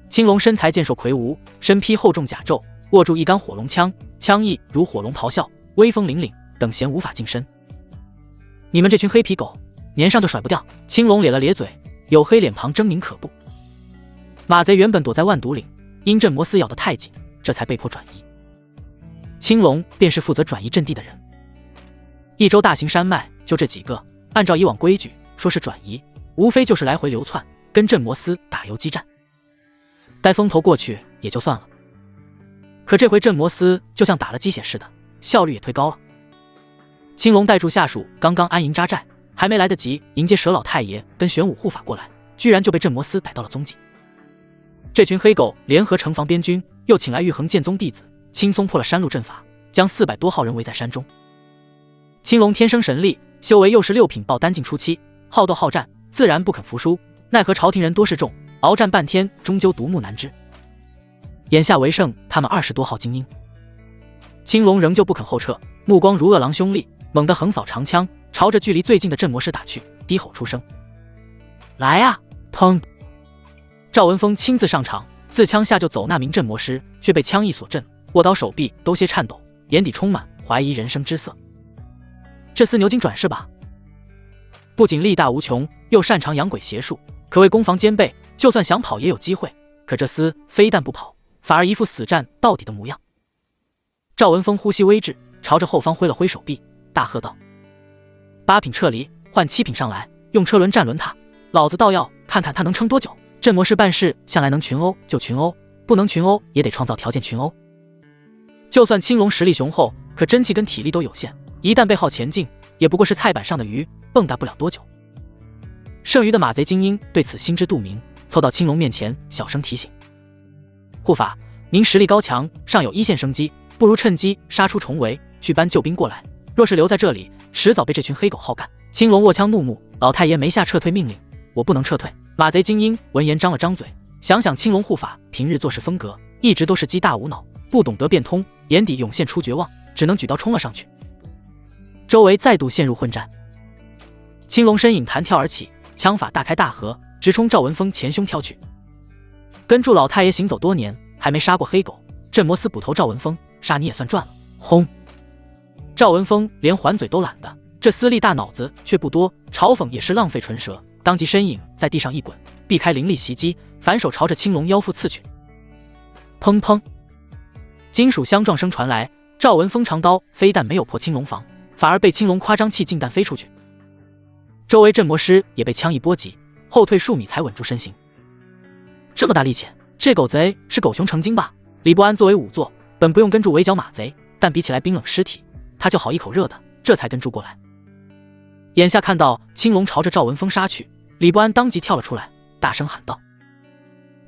青龙身材健硕魁梧，身披厚重甲胄，握住一杆火龙枪，枪意如火龙咆哮，威风凛凛，等闲无法近身。“你们这群黑皮狗，粘上就甩不掉！”青龙咧了咧嘴，黝黑脸庞狰狞可怖。马贼原本躲在万毒岭，因镇魔司咬得太紧，这才被迫转移。青龙便是负责转移阵地的人。益州大型山脉就这几个，按照以往规矩，说是转移，无非就是来回流窜，跟镇魔司打游击战。待风头过去也就算了，可这回镇魔司就像打了鸡血似的，效率也推高了。青龙带住下属刚刚安营扎寨，还没来得及迎接佘老太爷跟玄武护法过来，居然就被镇魔司逮到了踪迹。这群黑狗联合城防边军，又请来玉衡剑宗弟子，轻松破了山路阵法，将400多号人围在山中。青龙天生神力，修为又是6品爆丹境初期，好斗好战，自然不肯服输，奈何朝廷人多势众，鏖战半天，终究独木难支。眼下唯剩他们20多号精英，青龙仍旧不肯后撤，目光如饿狼凶厉，猛地横扫长枪，朝着距离最近的镇魔师打去，低吼出声：“来啊！”砰！赵文峰亲自上场，自枪下就走那名镇魔师，却被枪意所震，握刀手臂都些颤抖，眼底充满怀疑人生之色。这厮牛筋转世吧？不仅力大无穷，又擅长养鬼邪术，可谓攻防兼备，就算想跑也有机会。可这厮非但不跑，反而一副死战到底的模样。赵文峰呼吸微滞，朝着后方挥了挥手臂，大喝道：“8品撤离，换7品上来，用车轮战轮他，老子倒要看看他能撑多久。”镇魔师办事向来能群殴就群殴，不能群殴也得创造条件群殴。就算青龙实力雄厚，可真气跟体力都有限，一旦被耗前进，也不过是菜板上的鱼，蹦跶不了多久。剩余的马贼精英对此心知肚明，凑到青龙面前小声提醒：“护法，您实力高强，尚有1线生机，不如趁机杀出重围，去搬救兵过来。若是留在这里，迟早被这群黑狗耗干。”青龙握枪怒目：“老太爷没下撤退命令，我不能撤退。”马贼精英闻言张了张嘴，想想青龙护法平日做事风格，一直都是鸡大无脑，不懂得变通，眼底涌现出绝望，只能举刀冲了上去。周围再度陷入混战，青龙身影弹跳而起，枪法大开大合，直冲赵文峰前胸挑去。跟住老太爷行走多年，还没杀过黑狗，镇魔司捕头赵文峰，杀你也算赚了。轰！赵文峰连还嘴都懒得，这厮力大脑子却不多，嘲讽也是浪费唇舌，当即身影在地上一滚，避开凌厉袭击，反手朝着青龙腰腹刺去。砰砰！金属相撞声传来，赵文峰长刀非但没有破青龙防，反而被青龙夸张气劲弹飞出去。周围镇魔师也被枪一波及，后退数米才稳住身形。这么大力气，这狗贼是狗熊成精吧？李不安作为仵作，本不用跟住围剿马贼，但比起来冰冷尸体，他就好一口热的，这才跟住过来。眼下看到青龙朝着赵文峰杀去，李不安当即跳了出来，大声喊道：“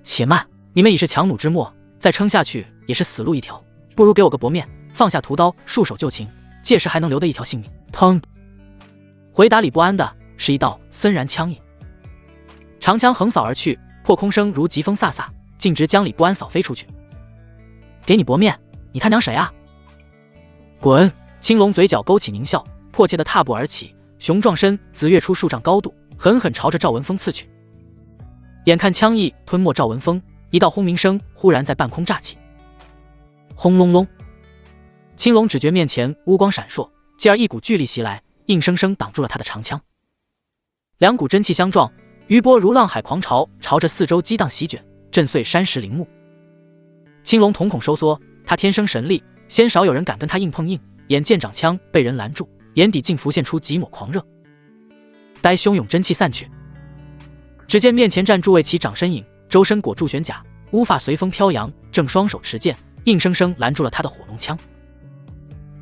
且慢！你们已是强弩之末，再撑下去也是死路一条，不如给我个薄面，放下屠刀，束手就擒，届时还能留得一条性命。”砰！回答李不安的是一道森然枪影，长枪横扫而去，破空声如疾风飒飒，径直将李不安扫飞出去。给你薄面，你他娘谁啊？滚！青龙嘴角勾起狞笑，迫切地踏步而起，雄壮身子跃出数丈高度，狠狠朝着赵文峰刺去。眼看枪意吞没赵文峰，一道轰鸣声忽然在半空炸起，轰隆隆，青龙只觉面前乌光闪烁，继而一股巨力袭来，硬生生挡住了他的长枪。两股真气相撞，余波如浪海狂潮，朝着四周激荡席卷，震碎山石林木。青龙瞳孔收缩，他天生神力，鲜少有人敢跟他硬碰硬。眼见长枪被人拦住，眼底竟浮现出几抹狂热。待汹涌真气散去，只见面前站住位骑长身影，周身裹住玄甲，乌发随风飘扬，正双手持剑，硬生生拦住了他的火龙枪。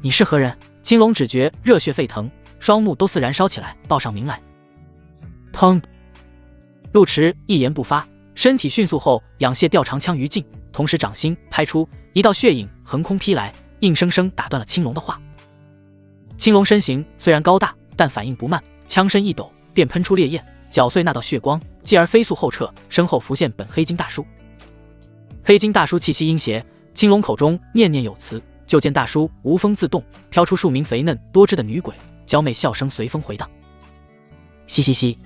你是何人？青龙只觉热血沸腾，双目都似燃烧起来，报上名来。砰！陆迟一言不发，身体迅速后仰卸吊长枪于颈，同时掌心拍出一道血影横空劈来，硬生生打断了青龙的话。青龙身形虽然高大，但反应不慢，枪身一抖便喷出烈焰，搅碎那道血光，继而飞速后撤，身后浮现本黑金大叔。黑金大叔气息阴邪，青龙口中念念有词，就见大叔无风自动，飘出数名肥嫩多汁的女鬼，娇媚笑声随风回荡。嘻嘻嘻。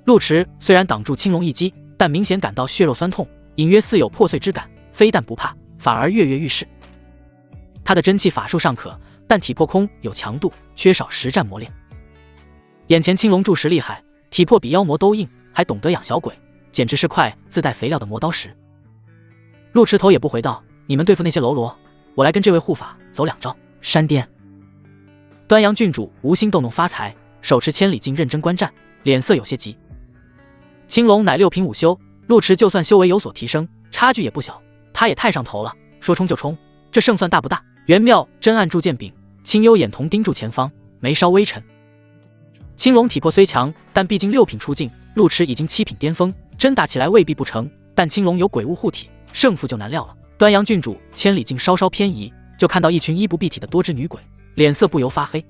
陆迟虽然挡住青龙一击，但明显感到血肉酸痛，隐约似有破碎之感，非但不怕，反而跃跃欲试。他的真气法术尚可，但体魄空有强度，缺少实战磨练。眼前青龙著实厉害，体魄比妖魔都硬，还懂得养小鬼，简直是块自带肥料的磨刀石。陆迟头也不回道：你们对付那些喽啰，我来跟这位护法走两招。山巅，端阳郡主无心逗弄发财，手持千里镜认真观战，脸色有些急。青龙乃6品5修，陆迟就算修为有所提升，差距也不小，他也太上头了，说冲就冲，这胜算大不大？玄妙真暗铸剑柄，清幽眼瞳盯住前方，眉梢微沉。青龙体魄虽强，但毕竟6品出境，陆迟已经7品巅峰，真打起来未必不成，但青龙有鬼物护体，胜负就难料了。端阳郡主千里镜稍稍偏移，就看到一群衣不蔽体的多只女鬼，脸色不由发黑。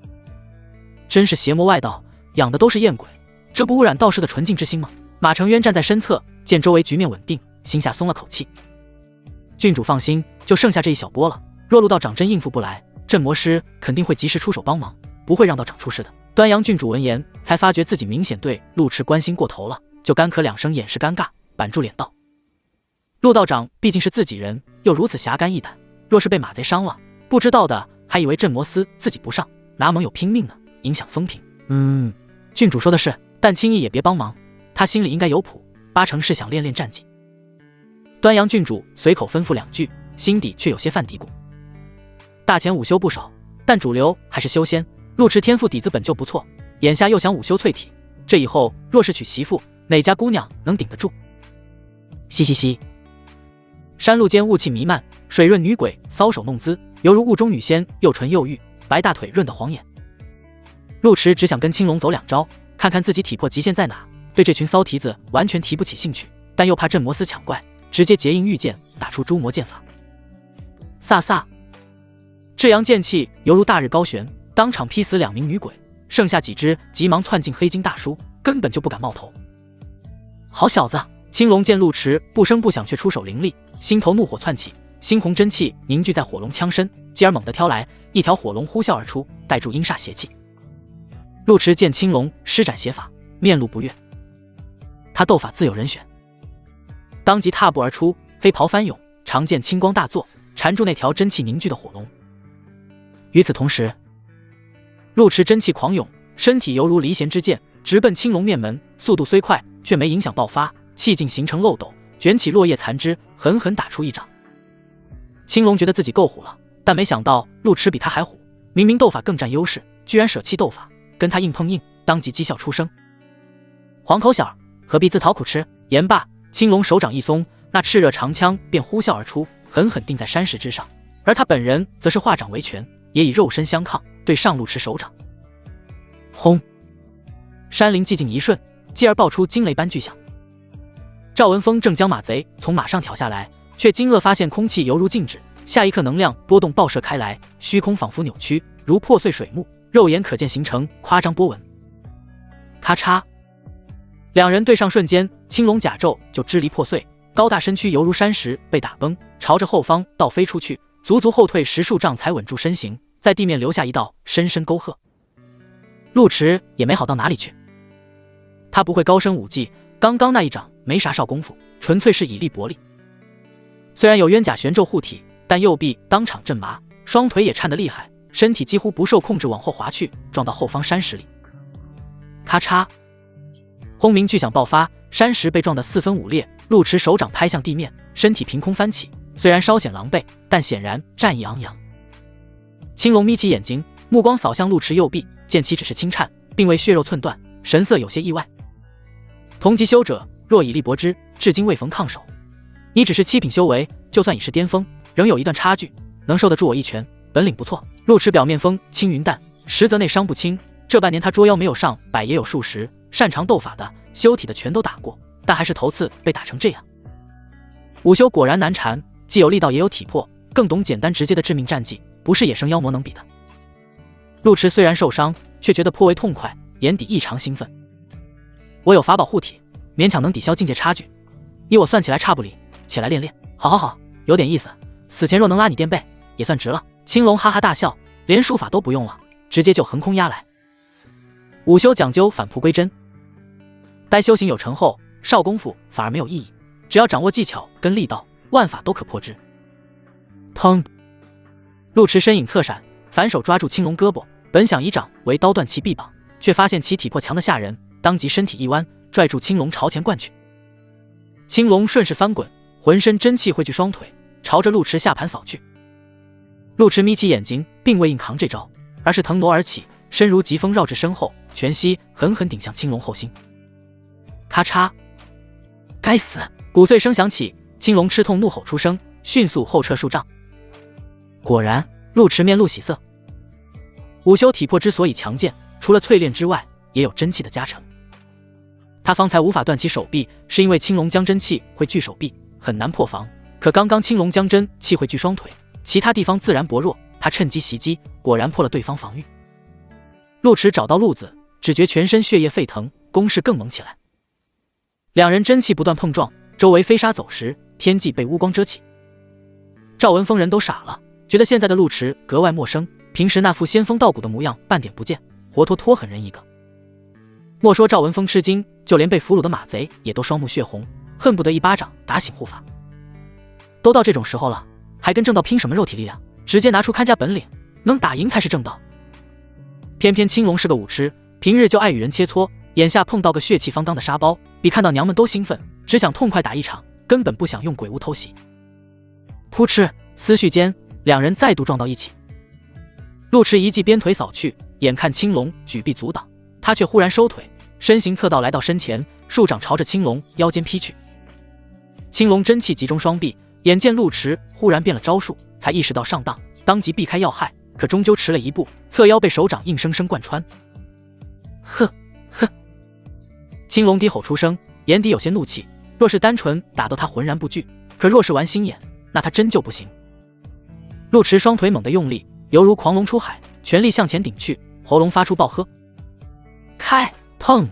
真是邪魔外道，养的都是艳鬼，这不污染道士的纯净之心吗？马承渊站在身侧，见周围局面稳定，心下松了口气。郡主放心，就剩下这一小波了，若陆道长真应付不来，镇魔师肯定会及时出手帮忙，不会让道长出事的。端阳郡主闻言，才发觉自己明显对陆迟关心过头了，就干咳2声掩饰尴尬，板住脸道：陆道长毕竟是自己人，又如此侠肝义胆，若是被马贼伤了，不知道的还以为镇魔司自己不上，拿盟友拼命呢，影响风评。郡主说的是，但轻易也别帮忙，他心里应该有谱，8成是想练练战绩。端阳郡主随口吩咐2句，心底却有些犯嘀咕。大前5修不少，但主流还是修仙。陆迟天赋底子本就不错，眼下又想5修淬体，这以后若是娶媳妇，哪家姑娘能顶得住？嘻嘻嘻。山路间雾气弥漫，水润女鬼搔首弄姿，犹如雾中女仙，又纯又玉，白大腿润得晃眼。陆迟只想跟青龙走2招，看看自己体魄极限在哪，对这群骚蹄子完全提不起兴趣，但又怕镇魔司抢怪，直接结印御剑，打出诸魔剑法。飒飒，至阳剑气犹如大日高悬，当场劈死2名女鬼，剩下几只急忙窜进黑金大叔，根本就不敢冒头。好小子！青龙见陆迟不声不响却出手凌厉，心头怒火窜起，猩红真气凝聚在火龙枪身，继而猛地挑来一条火龙呼啸而出，带住阴煞邪气。陆迟见青龙施展邪法，面露不悦，他斗法自有人选，当即踏步而出，黑袍翻涌，长剑青光大作，缠住那条真气凝聚的火龙。与此同时，陆迟真气狂涌，身体犹如离弦之箭，直奔青龙面门，速度虽快，却没影响爆发，气劲形成漏斗，卷起落叶残枝，狠狠打出一掌。青龙觉得自己够虎了，但没想到陆迟比他还虎，明明斗法更占优势，居然舍弃斗法跟他硬碰硬，当即讥笑出声：黄口小，何必自讨苦吃？言罢，青龙手掌一松，那炽热长枪便呼啸而出，狠狠钉在山石之上，而他本人则是化掌为拳，也以肉身相抗，对上陆迟手掌。轰！山林寂静一瞬，继而爆出惊雷般巨响。赵文峰正将马贼从马上挑下来，却惊愕发现空气犹如静止，下一刻能量波动爆射开来，虚空仿佛扭曲，如破碎水幕，肉眼可见形成夸张波纹。咔嚓，2人对上瞬间，青龙甲胄就支离破碎，高大身躯犹如山石被打崩，朝着后方倒飞出去，足足后退10数丈才稳住身形，在地面留下一道深深沟壑。陆池也没好到哪里去，他不会高深武技，刚刚那一掌没啥少功夫，纯粹是以力搏力。虽然有冤甲玄咒护体，但右臂当场震麻，双腿也颤得厉害，身体几乎不受控制往后滑去，撞到后方山石里。咔嚓，轰鸣巨响爆发，山石被撞得四分五裂，陆池手掌拍向地面，身体凭空翻起，虽然稍显狼狈，但显然战意昂扬。青龙眯起眼睛，目光扫向陆池右臂，见其只是轻颤，并未血肉寸断，神色有些意外。同级修者若以力搏之，至今未逢抗手。你只是7品修为，就算已是巅峰，仍有一段差距，能受得住我一拳，本领不错。陆池表面风轻云淡，实则内伤不轻。这半年他捉妖没有上百也有数十，擅长斗法的、修体的全都打过，但还是头次被打成这样。武修果然难缠，既有力道也有体魄，更懂简单直接的致命战技，不是野生妖魔能比的。陆池虽然受伤，却觉得颇为痛快，眼底异常兴奋。我有法宝护体，勉强能抵消境界差距，依我算起来差不离，起来练练。好好好，有点意思，死前若能拉你垫背，也算值了。青龙哈哈大笑，连术法都不用了，直接就横空压来。武修讲究返璞归真，待修行有成后，少功夫反而没有意义，只要掌握技巧跟力道，万法都可破之。砰！陆池身影侧闪，反手抓住青龙胳膊，本想以掌为刀断其臂膀，却发现其体魄强得吓人，当即身体一弯，拽住青龙朝前灌去。青龙顺势翻滚，浑身真气汇聚双腿，朝着陆池下盘扫去。陆池眯起眼睛，并未硬扛这招，而是腾挪而起，身如疾风绕至身后，拳膝狠狠顶向青龙后心。咔嚓！该死！骨碎声响起，青龙吃痛怒吼出声，迅速后撤数丈。果然，陆池面露喜色。武修体魄之所以强健，除了淬炼之外，也有真气的加成。他方才无法断其手臂，是因为青龙将真气汇聚手臂，很难破防。可刚刚青龙将真气汇聚双腿，其他地方自然薄弱，他趁机袭击，果然破了对方防御。陆池找到路子，只觉全身血液沸腾，攻势更猛起来。两人真气不断碰撞，周围飞沙走石，天际被乌光遮起。赵文峰人都傻了，觉得现在的陆池格外陌生，平时那副仙风道骨的模样半点不见，活脱脱狠人一个。莫说赵文峰吃惊，就连被俘虏的马贼也都双目血红，恨不得一巴掌打醒护法。都到这种时候了，还跟正道拼什么肉体力量？直接拿出看家本领，能打赢才是正道。偏偏青龙是个武痴，平日就爱与人切磋，眼下碰到个血气方刚的沙包，比看到娘们都兴奋，只想痛快打一场，根本不想用鬼屋偷袭。扑哧，思绪间，两人再度撞到一起。陆池一记鞭腿扫去，眼看青龙举臂阻挡，他却忽然收腿，身形侧倒来到身前，数掌朝着青龙腰间劈去。青龙真气集中双臂，眼见陆池忽然变了招数，才意识到上当，当即避开要害，可终究迟了一步，侧腰被手掌硬生生贯穿。呵呵！青龙低吼出声，眼底有些怒气。若是单纯打斗他浑然不惧，可若是玩心眼，那他真就不行。陆池双腿猛地用力，犹如狂龙出海，全力向前顶去，喉咙发出暴喝。开！砰！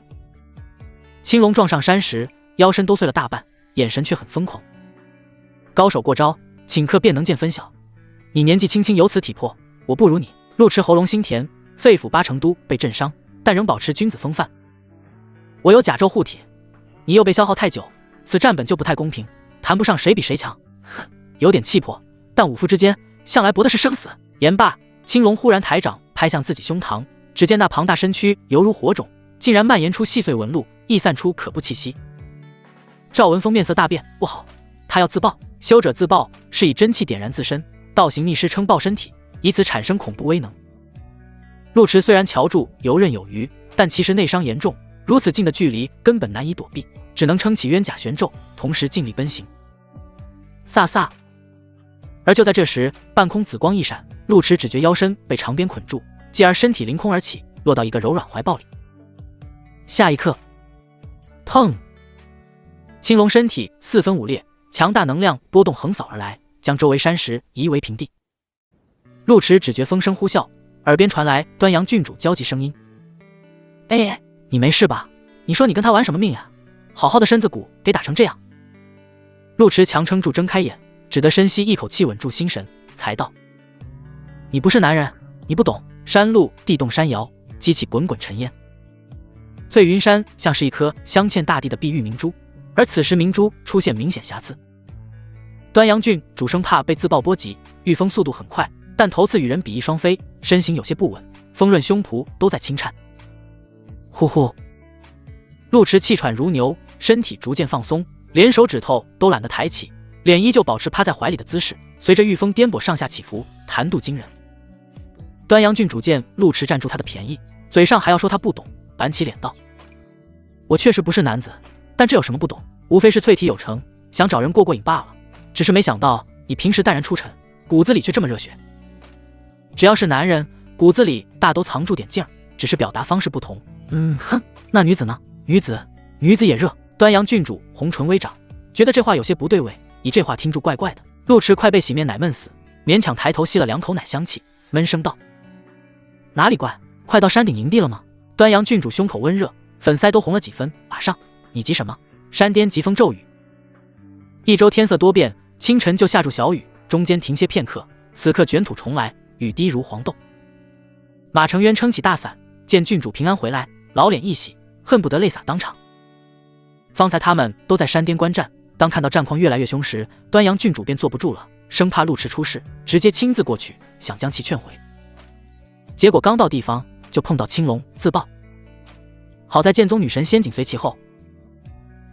青龙撞上山石，腰身都碎了大半，眼神却很疯狂。高手过招，顷刻便能见分晓。你年纪轻轻有此体魄，我不如你。陆池喉咙心甜，肺腑8成都被震伤，但仍保持君子风范。我有甲胄护体，你又被消耗太久，此战本就不太公平，谈不上谁比谁强。哼，有点气魄，但武夫之间向来搏的是生死。言罢，青龙忽然抬掌拍向自己胸膛，只见那庞大身躯犹如火种，竟然蔓延出细碎纹路，溢散出可怖气息。赵文峰面色大变，不好，他要自爆。修者自爆是以真气点燃自身，道行逆施撑爆身体，以此产生恐怖威能。陆池虽然瞧住游刃有余，但其实内伤严重，如此近的距离根本难以躲避，只能撑起冤甲玄咒，同时尽力奔行。飒飒！而就在这时，半空紫光一闪，陆池只觉腰身被长鞭捆住，继而身体凌空而起，落到一个柔软怀抱里。下一刻，砰！青龙身体四分五裂，强大能量波动横扫而来，将周围山石夷为平地。陆池只觉风声呼啸，耳边传来端阳郡主焦急声音：“哎，你没事吧？你说你跟他玩什么命呀？好好的身子骨给打成这样。”陆池强撑住睁开眼，只得深吸一口气稳住心神，才道：“你不是男人，你不懂。山路地动山摇，激起滚滚尘烟。醉云山像是一颗镶嵌大地的碧玉明珠，而此时明珠出现明显瑕疵。端阳郡主生怕被自爆波及，御风速度很快，但头次与人比翼双飞，身形有些不稳，丰润胸脯都在轻颤。呼呼，陆池气喘如牛，身体逐渐放松，连手指头都懒得抬起，脸依旧保持趴在怀里的姿势，随着御风颠簸上下起伏，弹度惊人。端阳郡主见陆池占住他的便宜，嘴上还要说他不懂，板起脸道：我确实不是男子，但这有什么不懂，无非是淬体有成，想找人过过瘾罢了。只是没想到你平时淡然出尘，骨子里却这么热血。只要是男人，骨子里大都藏住点劲儿，只是表达方式不同。哼，那女子呢？女子也热。端阳郡主红唇微长，觉得这话有些不对味，你这话听着怪怪的。陆池快被洗面奶闷死，勉强抬头吸了2口奶香气，闷声道：哪里怪？快到山顶营地了吗？端阳郡主胸口温热，粉腮都红了几分。马上。你急什么？山巅疾风骤雨。一周天色多变，清晨就下住小雨，中间停歇片刻，此刻卷土重来，雨滴如黄豆。马承渊撑起大伞，见郡主平安回来，老脸一喜，恨不得泪洒当场。方才他们都在山巅观战，当看到战况越来越凶时，端阳郡主便坐不住了，生怕陆池出事，直接亲自过去，想将其劝回。结果刚到地方，就碰到青龙自爆。好在剑宗女神仙紧随其后，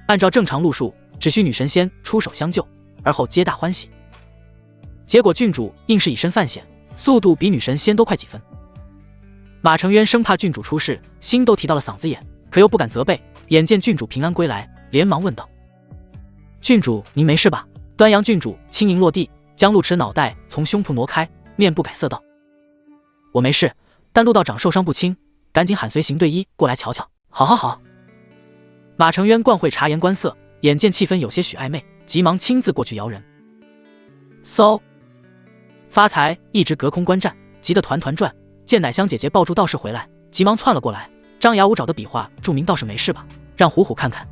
按照正常路数，只需女神仙出手相救，而后皆大欢喜。结果郡主硬是以身犯险，速度比女神仙都快几分。马承渊生怕郡主出事，心都提到了嗓子眼，可又不敢责备。眼见郡主平安归来，连忙问道：郡主您没事吧？端阳郡主轻盈落地，将陆池脑袋从胸脯挪开，面不改色道：我没事，但陆道长受伤不轻，赶紧喊随行队医过来瞧瞧。好。马承渊惯会察言观色，眼见气氛有些许暧昧，急忙亲自过去摇人。嗖！发财一直隔空观战，急得团团转，见奶香姐姐抱住道士回来，急忙窜了过来，张牙舞爪的比划，注明道士没事吧，让虎虎看看。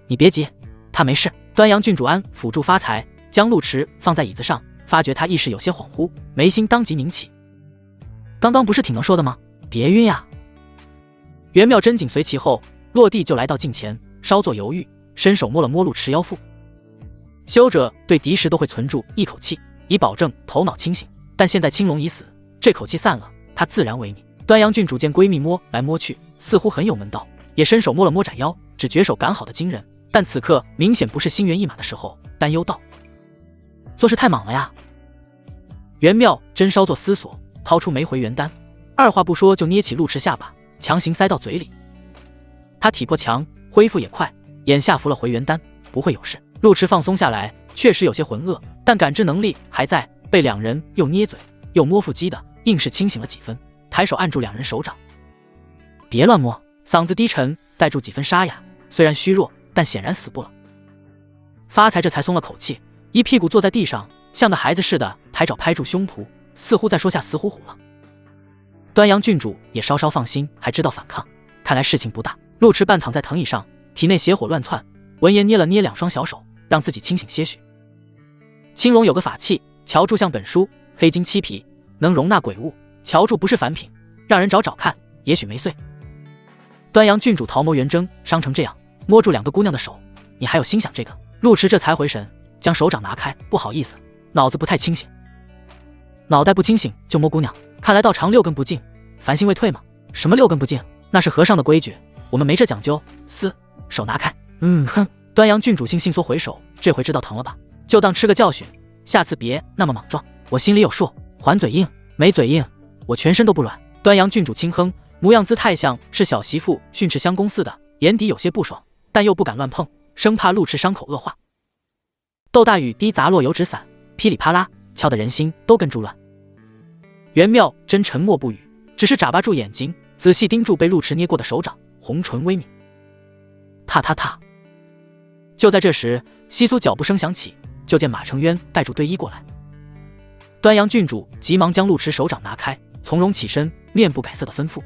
你别急，他没事。端阳郡主安辅助发财，将陆池放在椅子上，发觉他意识有些恍惚，眉心当即拧起。刚刚不是挺能说的吗？别晕呀！袁妙真紧随其后，落地就来到近前，稍作犹豫，伸手摸了摸陆池腰腹。修者对敌时都会存住一口气，以保证头脑清醒，但现在青龙已死，这口气散了，他自然萎靡。端阳郡主见闺蜜摸来摸去，似乎很有门道，也伸手摸了摸斩腰，只觉手感好的惊人，但此刻明显不是心猿意马的时候，担忧道：做事太莽了呀。袁妙真稍作思索，掏出枚回元丹，二话不说就捏起陆池下巴，强行塞到嘴里。他体魄强，恢复也快，眼下服了回元丹，不会有事。陆池放松下来，确实有些浑噩，但感知能力还在，被两人又捏嘴又摸腹肌的，硬是清醒了几分，抬手按住两人手掌。别乱摸，嗓子低沉，带住几分沙哑，虽然虚弱，但显然死不了。发财这才松了口气，一屁股坐在地上，像个孩子似的抬爪拍住胸脯，似乎在说下死虎虎了。端阳郡主也稍稍放心，还知道反抗，看来事情不大。陆池半躺在藤椅上，体内邪火乱窜，闻言捏了捏两双小手，让自己清醒些许。青龙有个法器，瞧住像本书，黑金漆皮，能容纳鬼物，瞧住不是凡品，让人找找看，也许没碎。端阳郡主桃眸圆睁，伤成这样，摸住两个姑娘的手，你还有心想这个？陆池这才回神，将手掌拿开，不好意思，脑子不太清醒。脑袋不清醒就摸姑娘，看来道长6根不净，凡心未退吗？什么6根不净？那是和尚的规矩，我们没这讲究。手拿开。端阳郡主性缩回手，这回知道疼了吧？就当吃个教训，下次别那么莽撞。我心里有数，还嘴硬，没嘴硬，我全身都不软。端阳郡主轻哼，模样姿态像是小媳妇训斥相公似的，眼底有些不爽，但又不敢乱碰，生怕陆池伤口恶化。豆大雨滴砸落油纸伞，噼里啪啦，敲得人心都跟住乱。袁妙真沉默不语，只是眨巴住眼睛，仔细盯住被陆池捏过的手掌，红唇微抿。踏。就在这时，窸窣脚步声响起，就见马承渊带住队医过来。端阳郡主急忙将陆池手掌拿开，从容起身，面不改色的吩咐：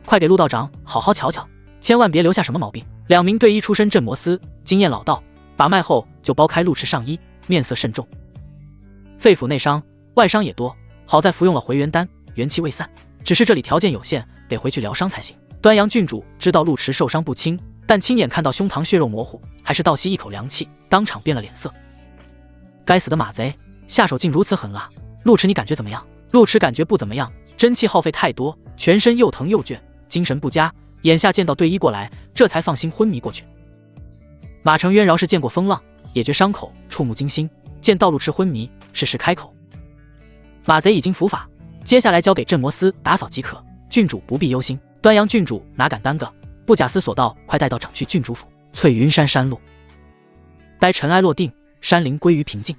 快给陆道长好好瞧瞧，千万别留下什么毛病。2名队医出身镇摩斯，经验老道，把脉后就剥开陆池上衣，面色慎重。肺腑内伤，外伤也多，好在服用了回元丹，元气未散，只是这里条件有限，得回去疗伤才行。端阳郡主知道陆迟受伤不轻，但亲眼看到胸膛血肉模糊，还是倒吸一口凉气，当场变了脸色。该死的马贼，下手竟如此狠辣！陆迟，你感觉怎么样？陆迟感觉不怎么样，真气耗费太多，全身又疼又倦，精神不佳。眼下见到队医过来，这才放心昏迷过去。马承渊饶是见过风浪，也觉伤口触目惊心，见到陆迟昏迷，适时开口：马贼已经伏法，接下来交给镇魔司打扫即可，郡主不必忧心。端阳郡主哪敢耽搁，不假思索道：快带道长去郡主府。翠云山山路，待尘埃落定，山林归于平静。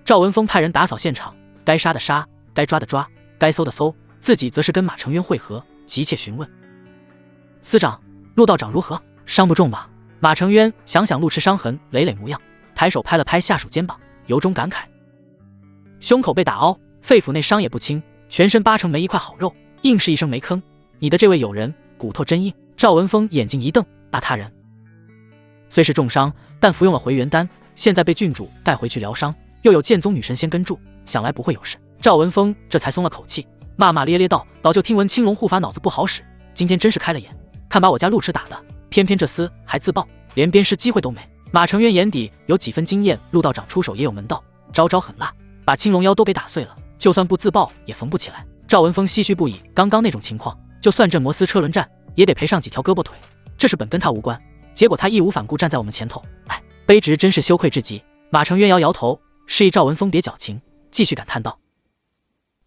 赵文峰派人打扫现场，该杀的杀，该抓的抓，该搜的搜，自己则是跟马承渊会合，急切询问：司长，陆道长如何？伤不重吧？马承渊想想陆迟伤痕累累模样，抬手拍了拍下属肩膀，由衷感慨：胸口被打凹，肺腑内伤也不轻，全身8成没一块好肉，硬是一声没吭。你的这位友人骨头真硬。赵文峰眼睛一瞪：他人虽是重伤，但服用了回元丹，现在被郡主带回去疗伤，又有剑宗女神仙跟住，想来不会有事。赵文峰这才松了口气，骂骂咧咧道：早就听闻青龙护法脑子不好使，今天真是开了眼，看把我家陆迟打的，偏偏这厮还自爆，连鞭尸机会都没。马承渊眼底有几分经验，陆道长出手也有门道，招招狠辣，把青龙腰都给打碎了，就算不自爆也缝不起来。赵文峰唏嘘不已，刚刚那种情况，就算镇魔司车轮战，也得赔上几条胳膊腿，这事本跟他无关，结果他义无反顾站在我们前头，卑职真是羞愧至极。马承渊摇摇头，示意赵文峰别矫情，继续感叹道：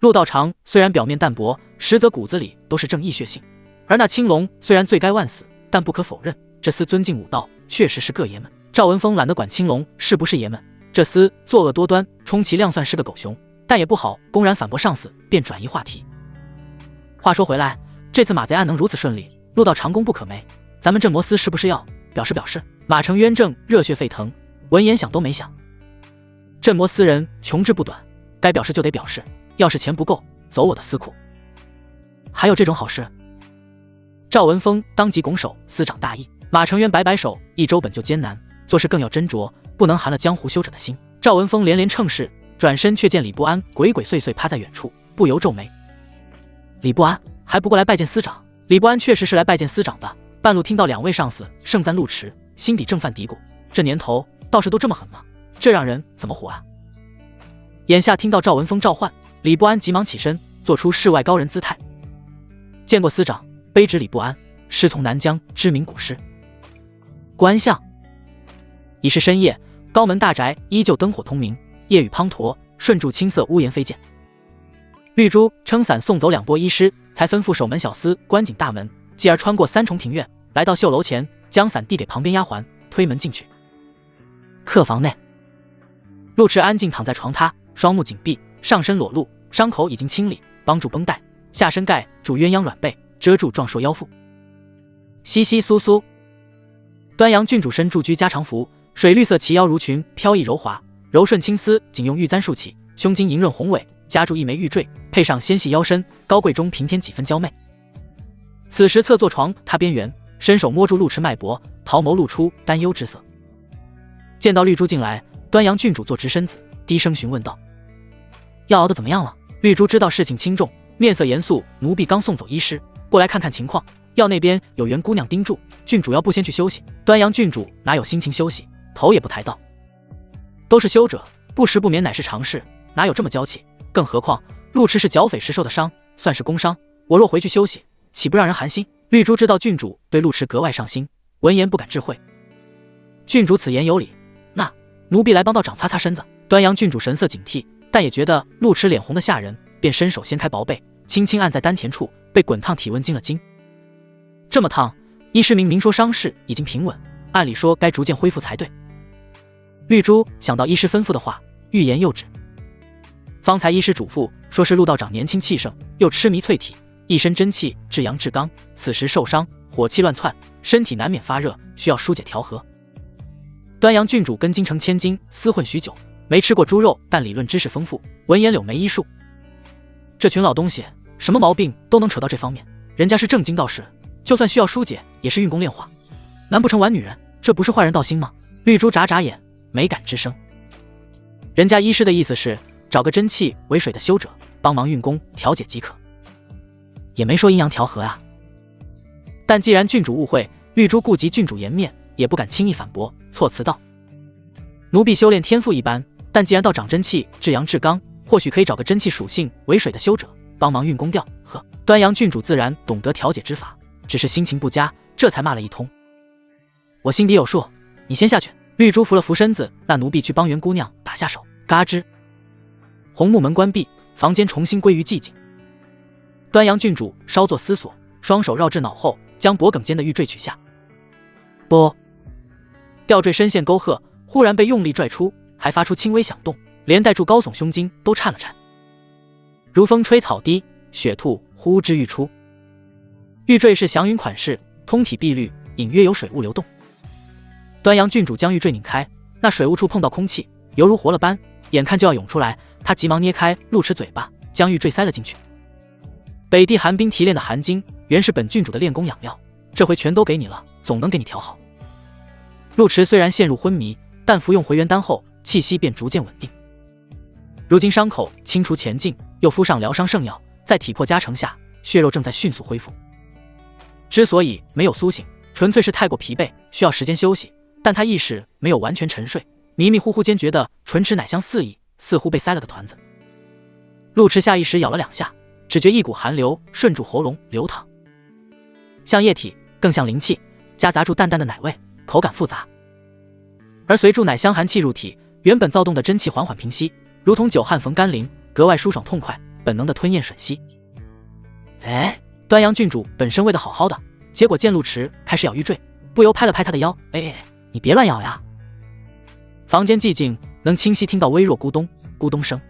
陆道长虽然表面淡薄，实则骨子里都是正义血性，而那青龙虽然罪该万死，但不可否认，这厮尊敬武道，确实是个爷们。赵文峰懒得管青龙是不是爷们，这厮作恶多端，充其量算是个狗熊，但也不好公然反驳上司，便转移话题。话说回来，这次马贼案能如此顺利，陆道长功不可没，咱们镇魔司是不是要表示表示？马承渊正热血沸腾，闻言想都没想，镇魔司人穷志不短，该表示就得表示，要是钱不够，走我的司库。还有这种好事？赵文峰当即拱手：司长大意。马承渊摆摆手：一周本就艰难，做事更要斟酌，不能寒了江湖修者的心。赵文峰连连称是，转身却见李不安鬼鬼祟祟趴在远处，不由皱眉：李不安还不过来拜见司长？李不安确实是来拜见司长的，半路听到2位上司盛赞陆迟，心底正犯嘀咕：这年头道士都这么狠吗？这让人怎么活啊？眼下听到赵文峰召唤，李不安急忙起身，做出世外高人姿态：见过司长，卑职李不安，师从南疆知名古师。观相。已是深夜，高门大宅依旧灯火通明，夜雨滂沱，顺住青色屋檐飞溅。绿珠撑伞送走2波医师，才吩咐守门小厮关紧大门，继而穿过3重庭院，来到绣楼前，将伞递给旁边丫鬟，推门进去。客房内，陆迟安静躺在床榻，双目紧闭，上身裸露，伤口已经清理，帮助绷带，下身盖住鸳鸯软被，遮住壮硕腰腹。窸窸窣窣，端阳郡主身住居家常服，水绿色齐腰襦裙飘逸柔滑，柔顺青丝仅用玉簪束起，胸襟莹润宏伟，夹住一枚玉坠，配上纤细腰身，高贵中平添几分娇媚。此时侧坐床榻边缘，伸手摸住陆迟脉搏，桃眸露出担忧之色。见到绿珠进来，端阳郡主坐直身子，低声询问道：药熬得怎么样了？绿珠知道事情轻重，面色严肃：奴婢刚送走医师，过来看看情况，药那边有袁姑娘盯住，郡主要不先去休息。端阳郡主哪有心情休息，头也不抬道：都是修者，不食不眠乃是常事，哪有这么娇气？更何况陆迟是剿匪时受的伤，算是工伤，我若回去休息，岂不让人寒心？绿珠知道郡主对陆迟格外上心，闻言不敢置喙：郡主此言有理，那奴婢来帮道长擦擦身子。端阳郡主神色警惕，但也觉得陆迟脸红的吓人，便伸手掀开薄被，轻轻按在丹田处，被滚烫体温惊了惊。这么烫，医师明说伤势已经平稳，按理说该逐渐恢复才对。绿珠想到医师吩咐的话，欲言又止。方才医师嘱咐说是陆道长年轻气盛，又痴迷淬体，一身真气至阳至刚，此时受伤，火气乱窜，身体难免发热，需要疏解调和。端阳郡主跟京城千金厮混许久，没吃过猪肉，但理论知识丰富，闻言柳眉医术。这群老东西什么毛病都能扯到这方面，人家是正经道士，就算需要疏解也是运功炼化，难不成玩女人？这不是坏人道心吗？绿珠眨眨眼，没敢吱声。人家医师的意思是找个真气为水的修者帮忙运功调解即可。也没说阴阳调和啊。但既然郡主误会，玉珠顾及郡主颜面，也不敢轻易反驳，措辞道：“奴婢修炼天赋一般，但既然到长真气至阳至刚，或许可以找个真气属性为水的修者帮忙运功调和。”端阳郡主自然懂得调解之法，只是心情不佳，这才骂了一通。我心底有数，你先下去。绿珠扶了扶身子，那奴婢去帮袁姑娘打下手。嘎吱，红木门关闭，房间重新归于寂静。端阳郡主稍作思索，双手绕至脑后，将脖颈间的玉坠取下。啵，吊坠深陷沟壑，忽然被用力拽出，还发出轻微响动，连带住高耸胸襟都颤了颤。如风吹草低，雪兔呼之欲出。玉坠是祥云款式，通体碧绿，隐约有水雾流动。端阳郡主将玉坠拧开，那水雾处碰到空气，犹如活了般，眼看就要涌出来，她急忙捏开露齿嘴巴，将玉坠塞了进去。北地寒冰提炼的寒精，原是本郡主的练功养料，这回全都给你了，总能给你调好。陆池虽然陷入昏迷，但服用回元丹后，气息便逐渐稳定。如今伤口清除前劲，又敷上疗伤圣药，在体魄加成下，血肉正在迅速恢复。之所以没有苏醒，纯粹是太过疲惫，需要时间休息。但他意识没有完全沉睡，迷迷糊糊间觉得唇齿奶香四溢，似乎被塞了个团子。陆池下意识咬了2下，只觉一股寒流顺住喉咙流淌，像液体，更像灵气，夹杂住淡淡的奶味，口感复杂。而随住奶香寒气入体，原本躁动的真气缓缓平息，如同久旱逢甘霖，格外舒爽痛快，本能的吞咽吮吸。端阳郡主本身喂得好好的，结果见陆池开始咬玉坠，不由拍了拍他的腰，你别乱咬呀。房间寂静，能清晰听到微弱咕咚咕咚声。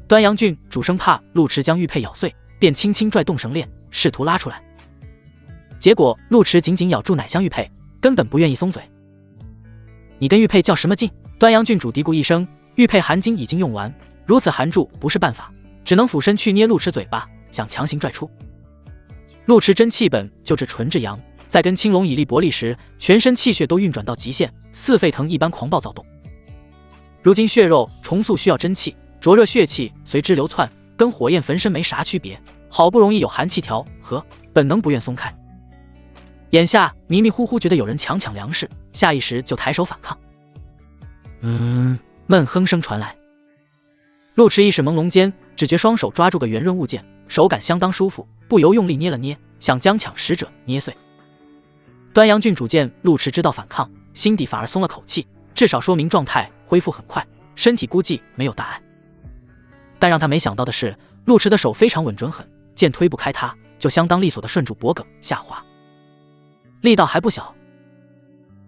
端阳郡主生怕陆池将玉佩咬碎，便轻轻拽动绳链，试图拉出来。结果陆池紧紧咬住奶香玉佩，根本不愿意松嘴。你跟玉佩较什么劲？端阳郡主嘀咕一声，玉佩寒精已经用完，如此含住不是办法，只能俯身去捏陆池嘴巴，想强行拽出。陆池真气本就至纯至阳，在跟青龙以力搏力时，全身气血都运转到极限，似沸腾一般狂暴躁动。如今血肉重塑需要真气，灼热血气随之流窜，跟火焰焚身没啥区别。好不容易有寒气调和，本能不愿松开。眼下迷迷糊糊觉得有人强抢粮食，下意识就抬手反抗。闷哼声传来，陆池意识朦胧间，只觉双手抓住个圆润物件，手感相当舒服，不由用力捏了捏，想将抢食者捏碎。端阳郡主见陆池知道反抗，心底反而松了口气，至少说明状态恢复很快，身体估计没有大碍。但让他没想到的是，陆池的手非常稳准狠，见推不开他，就相当利索地顺住脖颈下滑，力道还不小。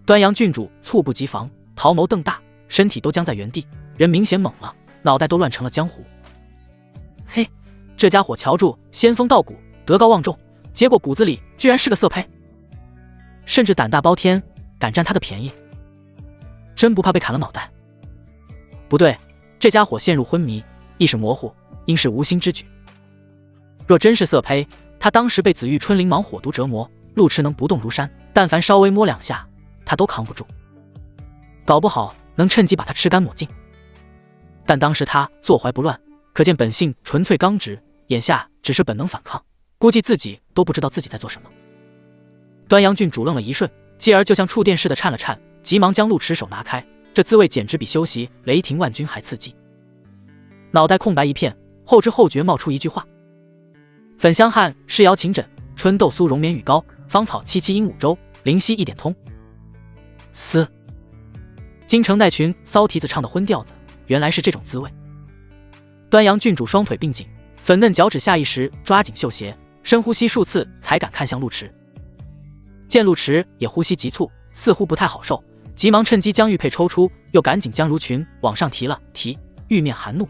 端阳郡主猝不及防，桃眸瞪大，身体都僵在原地，人明显懵了，脑袋都乱成了浆糊。嘿，这家伙瞧住仙风道骨，德高望重，结果骨子里居然是个色胚，甚至胆大包天，敢占他的便宜，真不怕被砍了脑袋？不对，这家伙陷入昏迷，意识模糊，应是无心之举。若真是色胚，他当时被紫玉春灵芒火毒折磨，陆池能不动如山，但凡稍微摸2下，他都扛不住，搞不好能趁机把他吃干抹净。但当时他坐怀不乱，可见本性纯粹刚直，眼下只是本能反抗，估计自己都不知道自己在做什么。端阳郡主愣了一瞬，继而就像触电似的颤了颤，急忙将陆池手拿开，这滋味简直比修习雷霆万钧还刺激。脑袋空白一片，后知后觉冒出一句话：粉香汗湿瑶琴枕，春豆酥蓉绵羽糕，芳草萋萋鹦鹉洲，灵犀一点通。京城奈群骚蹄子唱的荤调子，原来是这种滋味。端阳郡主双腿并紧，粉嫩脚趾下意识抓紧绣鞋，深呼吸数次才敢看向陆池。见陆池也呼吸急促，似乎不太好受，急忙趁机将玉佩抽出，又赶紧将如裙往上提了提，玉面含怒。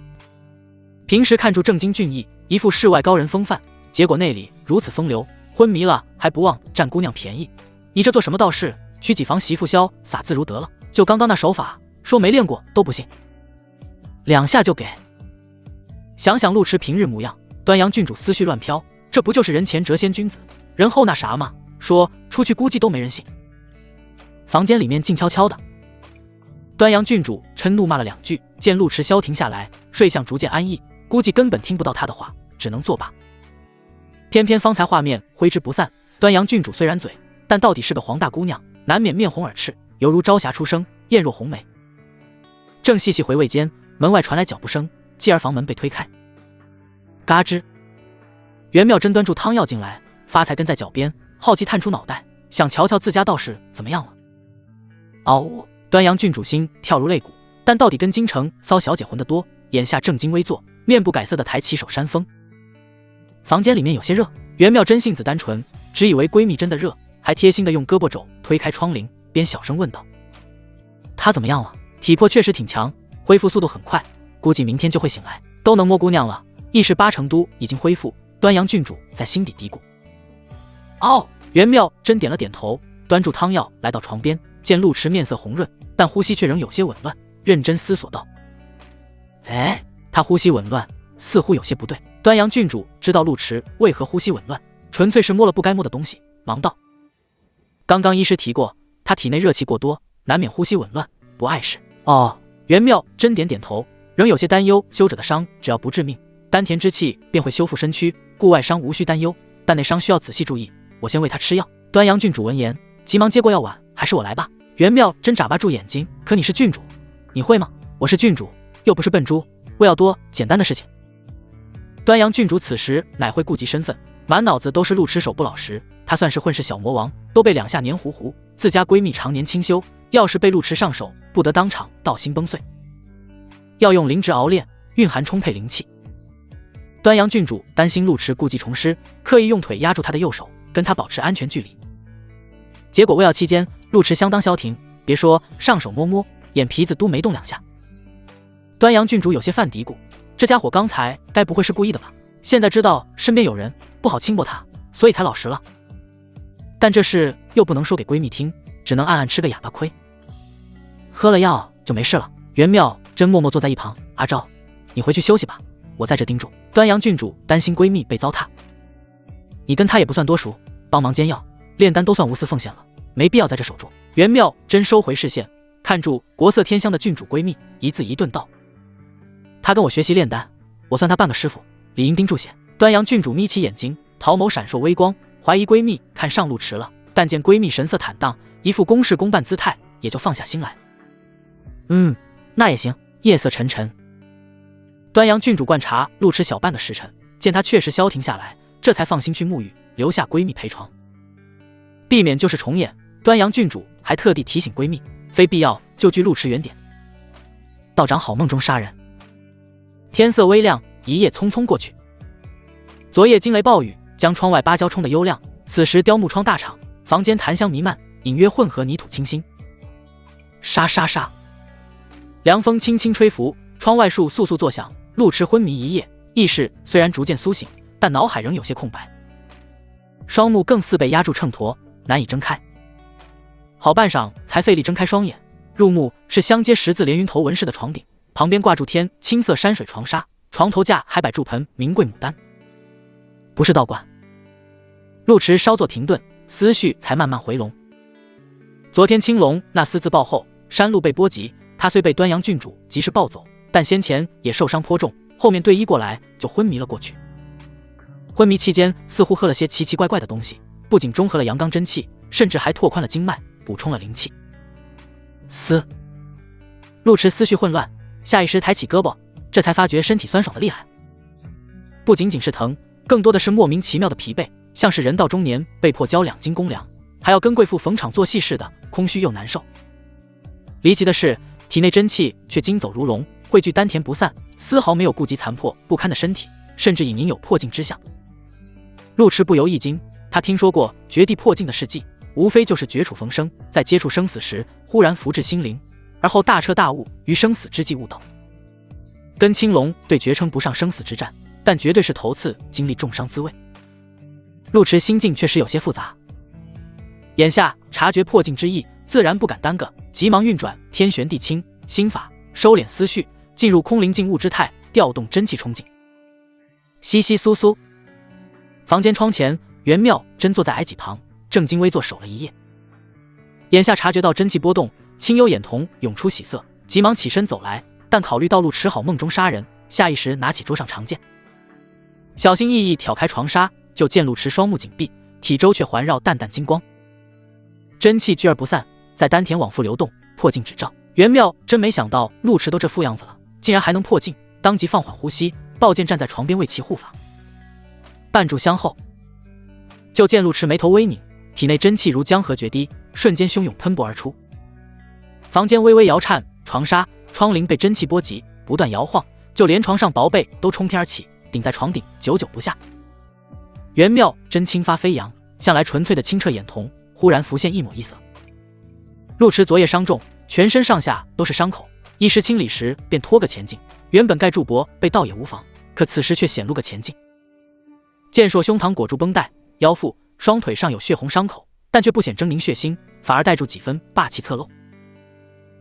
平时看住正经俊逸，一副世外高人风范，结果内里如此风流，昏迷了还不忘占姑娘便宜。你这做什么道士？娶几房媳妇潇洒自如得了，就刚刚那手法，说没练过都不信，2下就给。想想陆池平日模样，端阳郡主思绪乱飘，这不就是人前谪仙君子，人后那啥吗？说出去估计都没人信。房间里面静悄悄的，端阳郡主嗔怒骂了2句，见陆池消停下来，睡相逐渐安逸，估计根本听不到他的话，只能作罢。偏偏方才画面挥之不散，端阳郡主虽然嘴，但到底是个黄大姑娘，难免面红耳赤，犹如朝霞初升，艳若红梅。正细细回味间，门外传来脚步声，继而房门被推开。嘎吱，袁妙真端住汤药进来，发财跟在脚边，好奇探出脑袋，想瞧瞧自家道士怎么样了。嗷呜！端阳郡主心跳如肋骨，但到底跟京城骚小姐混得多，眼下正襟危坐，面不改色的抬起手扇风。房间里面有些热，袁妙真性子单纯，只以为闺蜜真的热，还贴心的用胳膊肘推开窗棂，边小声问道：她怎么样了？体魄确实挺强，恢复速度很快，估计明天就会醒来，都能摸姑娘了，一时8成都已经恢复。端阳郡主在心底嘀咕。哦，袁妙真点了点头，端住汤药来到床边，见陆池面色红润，但呼吸却仍有些紊乱，认真思索道：哎，他呼吸紊乱，似乎有些不对。端阳郡主知道陆池为何呼吸紊乱，纯粹是摸了不该摸的东西，忙道：刚刚医师提过，他体内热气过多，难免呼吸紊乱，不碍事。哦，袁妙真点点头，仍有些担忧，修者的伤只要不致命，丹田之气便会修复身躯，故外伤无需担忧，但内伤需要仔细注意，我先为他吃药。端阳郡主闻言，急忙接过药碗，还是我来吧。袁妙真眨巴住眼睛，可你是郡主，你会吗？我是郡主，又不是笨猪，为要多简单的事情。端阳郡主此时乃会顾及身份，满脑子都是路痴手不老实，她算是混世小魔王，都被两下黏糊糊，自家闺蜜常年清修，要是被路痴上手，不得当场道心崩碎。要用灵芝熬炼，蕴含充沛灵气。端阳郡主担心路痴故技重施，刻意用腿压住她的右手，跟她保持安全距离。结果喂药期间，路痴相当消停，别说上手摸摸，眼皮子都没动两下。端阳郡主有些犯嘀咕，这家伙刚才该不会是故意的吧？现在知道身边有人，不好轻薄他，所以才老实了。但这事又不能说给闺蜜听，只能暗暗吃个哑巴亏。喝了药就没事了。袁妙真默默坐在一旁，阿昭，你回去休息吧，我在这盯住。端阳郡主担心闺蜜被糟蹋，你跟她也不算多熟，帮忙煎药炼丹都算无私奉献了，没必要在这守住。袁妙真收回视线，看住国色天香的郡主闺蜜，一字一顿道：她跟我学习炼丹，我算她半个师傅，理应盯住些。端阳郡主眯起眼睛，桃眸闪烁微光，怀疑闺蜜看上路迟了，但见闺蜜神色坦荡，一副公事公办姿态，也就放下心来。那也行。夜色沉沉，端阳郡主观察路痴小半的时辰，见她确实消停下来，这才放心去沐浴，留下闺蜜陪床。避免就是重演，端阳郡主还特地提醒闺蜜，非必要就距路痴远点。道长好梦中杀人。天色微亮，一夜匆匆过去。昨夜惊雷暴雨，将窗外芭蕉冲得幽亮，此时雕木窗大敞，房间檀香弥漫，隐约混合泥土清新。沙沙沙，凉风轻轻吹拂，窗外树簌簌作响。路痴昏迷一夜，意识虽然逐渐苏醒，但脑海仍有些空白，双目更似被压住秤砣，难以睁开。好半晌才费力睁开双眼，入目是相接十字连云头纹饰的床顶，旁边挂住天青色山水床纱，床头架还摆住盆名贵牡丹。不是道观。路痴稍作停顿，思绪才慢慢回笼。昨天青龙那私自报后，山路被波及，他虽被端阳郡主及时抱走，但先前也受伤颇重，后面队医过来就昏迷了过去。昏迷期间似乎喝了些奇奇怪怪的东西，不仅中和了阳刚真气，甚至还拓宽了经脉，补充了灵气。路痴思绪混乱，下意识抬起胳膊，这才发觉身体酸爽的厉害。不仅仅是疼，更多的是莫名其妙的疲惫，像是人到中年被迫交2斤公粮，还要跟贵妇逢场作戏似的，空虚又难受。离奇的是，体内真气却经走如龙，汇聚丹田不散，丝毫没有顾及残破不堪的身体，甚至隐隐有破镜之象。路痴不由一惊，他听说过绝地破镜的事迹，无非就是绝处逢生，在接触生死时忽然福至心灵，而后大彻大悟，于生死之际悟道。跟青龙对决称不上生死之战，但绝对是头次经历重伤滋味。路痴心境确实有些复杂，眼下察觉破镜之意，自然不敢耽搁，急忙运转天旋地清心法，收敛思绪，进入空灵静物之态，调动真气冲劲。窸窸窣窣，房间窗前，袁妙真坐在矮几旁，正襟危坐守了一夜。眼下察觉到真气波动，清幽眼瞳涌出喜色，急忙起身走来，但考虑到路痴好梦中杀人，下意识拿起桌上长剑，小心翼翼挑开床纱，就见陆池双目紧闭，体周却环绕淡淡金光，真气聚而不散，在丹田往复流动，破镜指照。袁妙真没想到陆池都这副样子了，竟然还能破镜，当即放缓呼吸，抱剑站在床边为其护法。半炷香后，就见陆池眉头微拧，体内真气如江河决堤，瞬间汹涌喷薄而出。房间微微摇颤，床纱、窗棂被真气波及，不断摇晃，就连床上薄被都冲天而起，顶在床顶，久久不下。袁妙真青发飞扬，向来纯粹的清澈眼瞳忽然浮现一抹异色。陆池昨夜伤重，全身上下都是伤口，一时清理时便脱个前劲，原本盖住脖被倒也无妨，可此时却显露个前劲。健硕胸膛裹住绷带，腰腹、双腿上有血红伤口，但却不显狰狞血腥，反而带住几分霸气侧漏。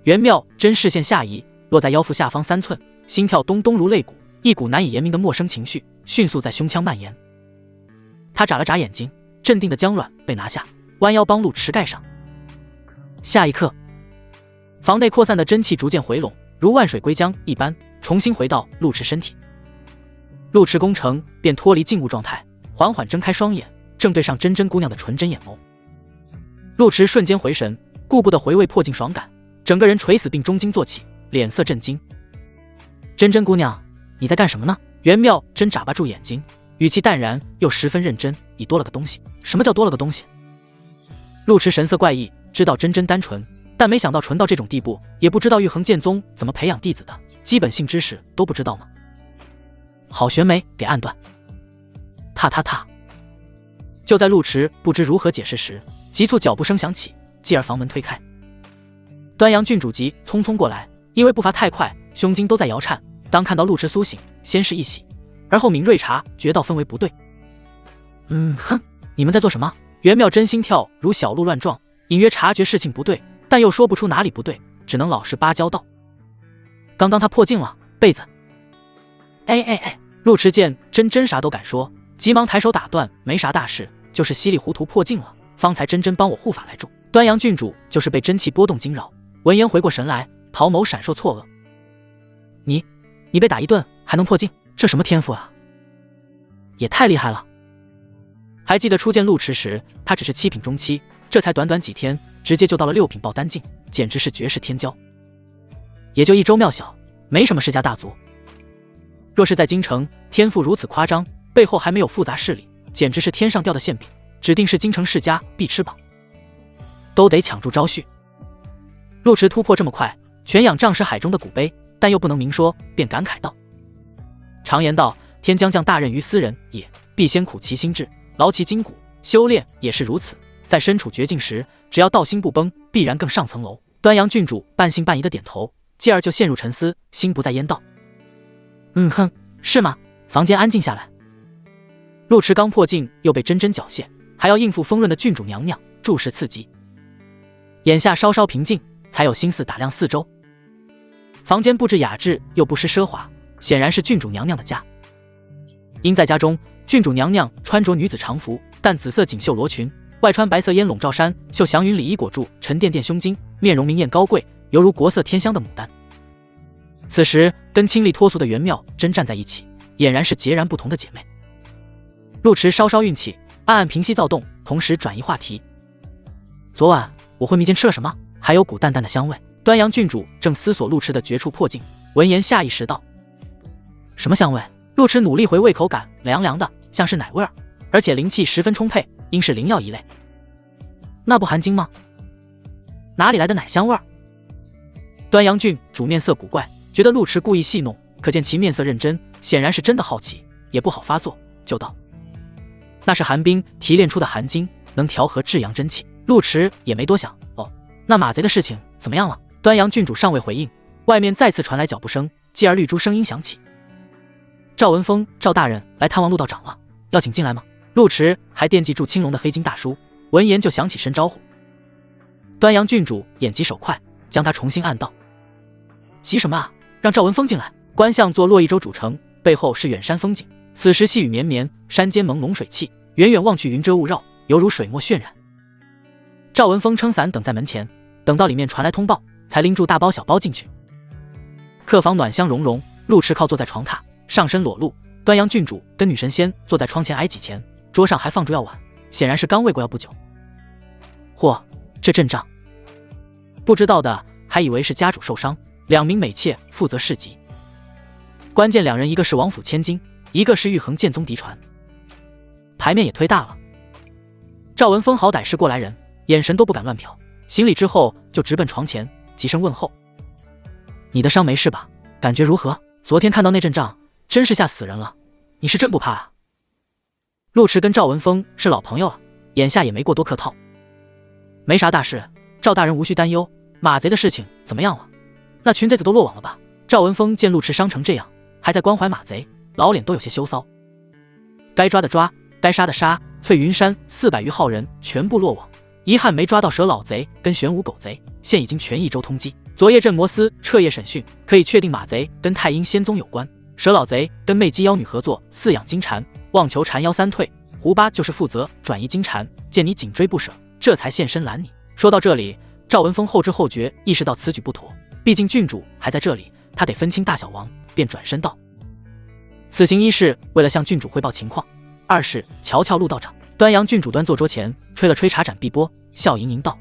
袁妙真视线下移，落在腰腹下方3寸，心跳咚咚如肋骨，一股难以言明的陌生情绪迅速在胸腔蔓延。他眨了眨眼睛，镇定的僵软被拿下，弯腰帮陆池盖上。下一刻，房内扩散的真气逐渐回笼，如万水归江一般，重新回到陆池身体。陆池功成，便脱离静物状态，缓缓睁开双眼，正对上真真姑娘的纯真眼眸。陆池瞬间回神，顾不得回味破镜爽感，整个人垂死并中惊坐起，脸色震惊。真真姑娘，你在干什么呢？袁妙真眨巴住眼睛，语气淡然又十分认真，已多了个东西。什么叫多了个东西？陆池神色怪异，知道真真单纯，但没想到纯到这种地步，也不知道玉衡剑宗怎么培养弟子的，基本性知识都不知道吗？好悬眉给按断。踏踏踏。就在陆池不知如何解释时，急促脚步声响起，继而房门推开。端阳郡主急匆匆过来，因为步伐太快，胸襟都在摇颤。当看到陆池苏醒，先是一喜，而后敏锐察觉到氛围不对。你们在做什么？袁妙真心跳如小鹿乱撞，隐约察觉事情不对，但又说不出哪里不对，只能老实巴交道：刚刚他破镜了，被子。陆池见真啥都敢说，急忙抬手打断：没啥大事，就是稀里糊涂破镜了，方才真帮我护法来住。端阳郡主就是被真气波动惊扰。闻言回过神来，桃眸闪烁错愕：你被打一顿还能破镜，这什么天赋啊？也太厉害了。还记得初见陆池时，他只是7品中期，这才短短几天，直接就到了6品爆丹境，简直是绝世天骄。也就一州庙小，没什么世家大族。若是在京城，天赋如此夸张，背后还没有复杂势力，简直是天上掉的馅饼，指定是京城世家必吃饱，都得抢住招婿。陆池突破这么快，全仰仗识海中的古碑，但又不能明说，便感慨道：常言道，天将降大任于斯人也，必先苦其心志，劳其筋骨，修炼也是如此。在身处绝境时，只要道心不崩，必然更上层楼。端阳郡主半信半疑的点头，继而就陷入沉思，心不在焉道：是吗？房间安静下来。陆池刚破镜，又被真缴械，还要应付丰润的郡主娘娘，诸事刺激。眼下稍稍平静，才有心思打量四周。房间布置雅致，又不失奢华，显然是郡主娘娘的家。因在家中，郡主娘娘穿着女子常服，淡紫色锦绣罗裙，外穿白色烟笼罩衫，绣祥云里衣裹住沉甸甸胸襟，面容明艳高贵，犹如国色天香的牡丹。此时跟清丽脱俗的袁妙真站在一起，俨然是截然不同的姐妹。陆池稍稍运气，暗暗平息躁动，同时转移话题：昨晚我会迷间吃了什么？还有股淡淡的香味。端阳郡主正思索陆池的绝处破镜，闻言下意识道：什么香味？陆池努力回味，口感凉凉的，像是奶味儿，而且灵气十分充沛，应是灵药一类。那不含精吗？哪里来的奶香味儿？端阳郡主面色古怪，觉得陆池故意戏弄，可见其面色认真，显然是真的好奇，也不好发作，就道：那是寒冰提炼出的寒精，能调和至阳真气。陆池也没多想，那马贼的事情怎么样了？端阳郡主尚未回应，外面再次传来脚步声，继而绿珠声音响起：赵文峰，赵大人来探望陆道长了，要请进来吗？陆池还惦记住青龙的黑金大叔，闻言就响起声招呼。端阳郡主眼疾手快，将他重新按道：急什么啊，让赵文峰进来。观象作洛邑州主城，背后是远山风景，此时细雨绵绵，山间朦胧水汽，远远望去云遮雾绕，犹如水墨渲染。赵文峰撑伞等在门前，等到里面传来通报，才拎住大包小包进去。客房暖香融融，陆池靠坐在床榻，上身裸露，端阳郡主跟女神仙坐在窗前矮几前，桌上还放着药碗，显然是刚喂过药不久。嚯，这阵仗！不知道的还以为是家主受伤，2名美妾负责侍疾。关键2人，一个是王府千金，一个是玉衡剑宗嫡传，牌面也忒大了。赵文峰好歹是过来人，眼神都不敢乱瞟，行礼之后就直奔床前，急声问候：“你的伤没事吧？感觉如何？昨天看到那阵仗，真是吓死人了。你是真不怕啊？”陆迟跟赵文峰是老朋友了，眼下也没过多客套。没啥大事，赵大人无需担忧。马贼的事情怎么样了？那群贼子都落网了吧？赵文峰见陆迟伤成这样，还在关怀马贼，老脸都有些羞臊。该抓的抓，该杀的杀，翠云山400余号人全部落网，遗憾没抓到蛇老贼跟玄武狗贼，现已经全益州通缉。昨夜镇摩司彻夜审讯，可以确定马贼跟太阴仙宗有关，蛇老贼跟魅姬妖女合作饲养金蝉，妄求缠妖3退。胡巴就是负责转移金蝉，见你紧追不舍，这才现身拦你。说到这里，赵文峰后知后觉，意识到此举不妥，毕竟郡主还在这里，他得分清大小王，便转身道：“此行一是为了向郡主汇报情况，二是瞧瞧陆道长。”端阳郡主端坐桌前，吹了吹茶盏碧波，笑盈盈道：“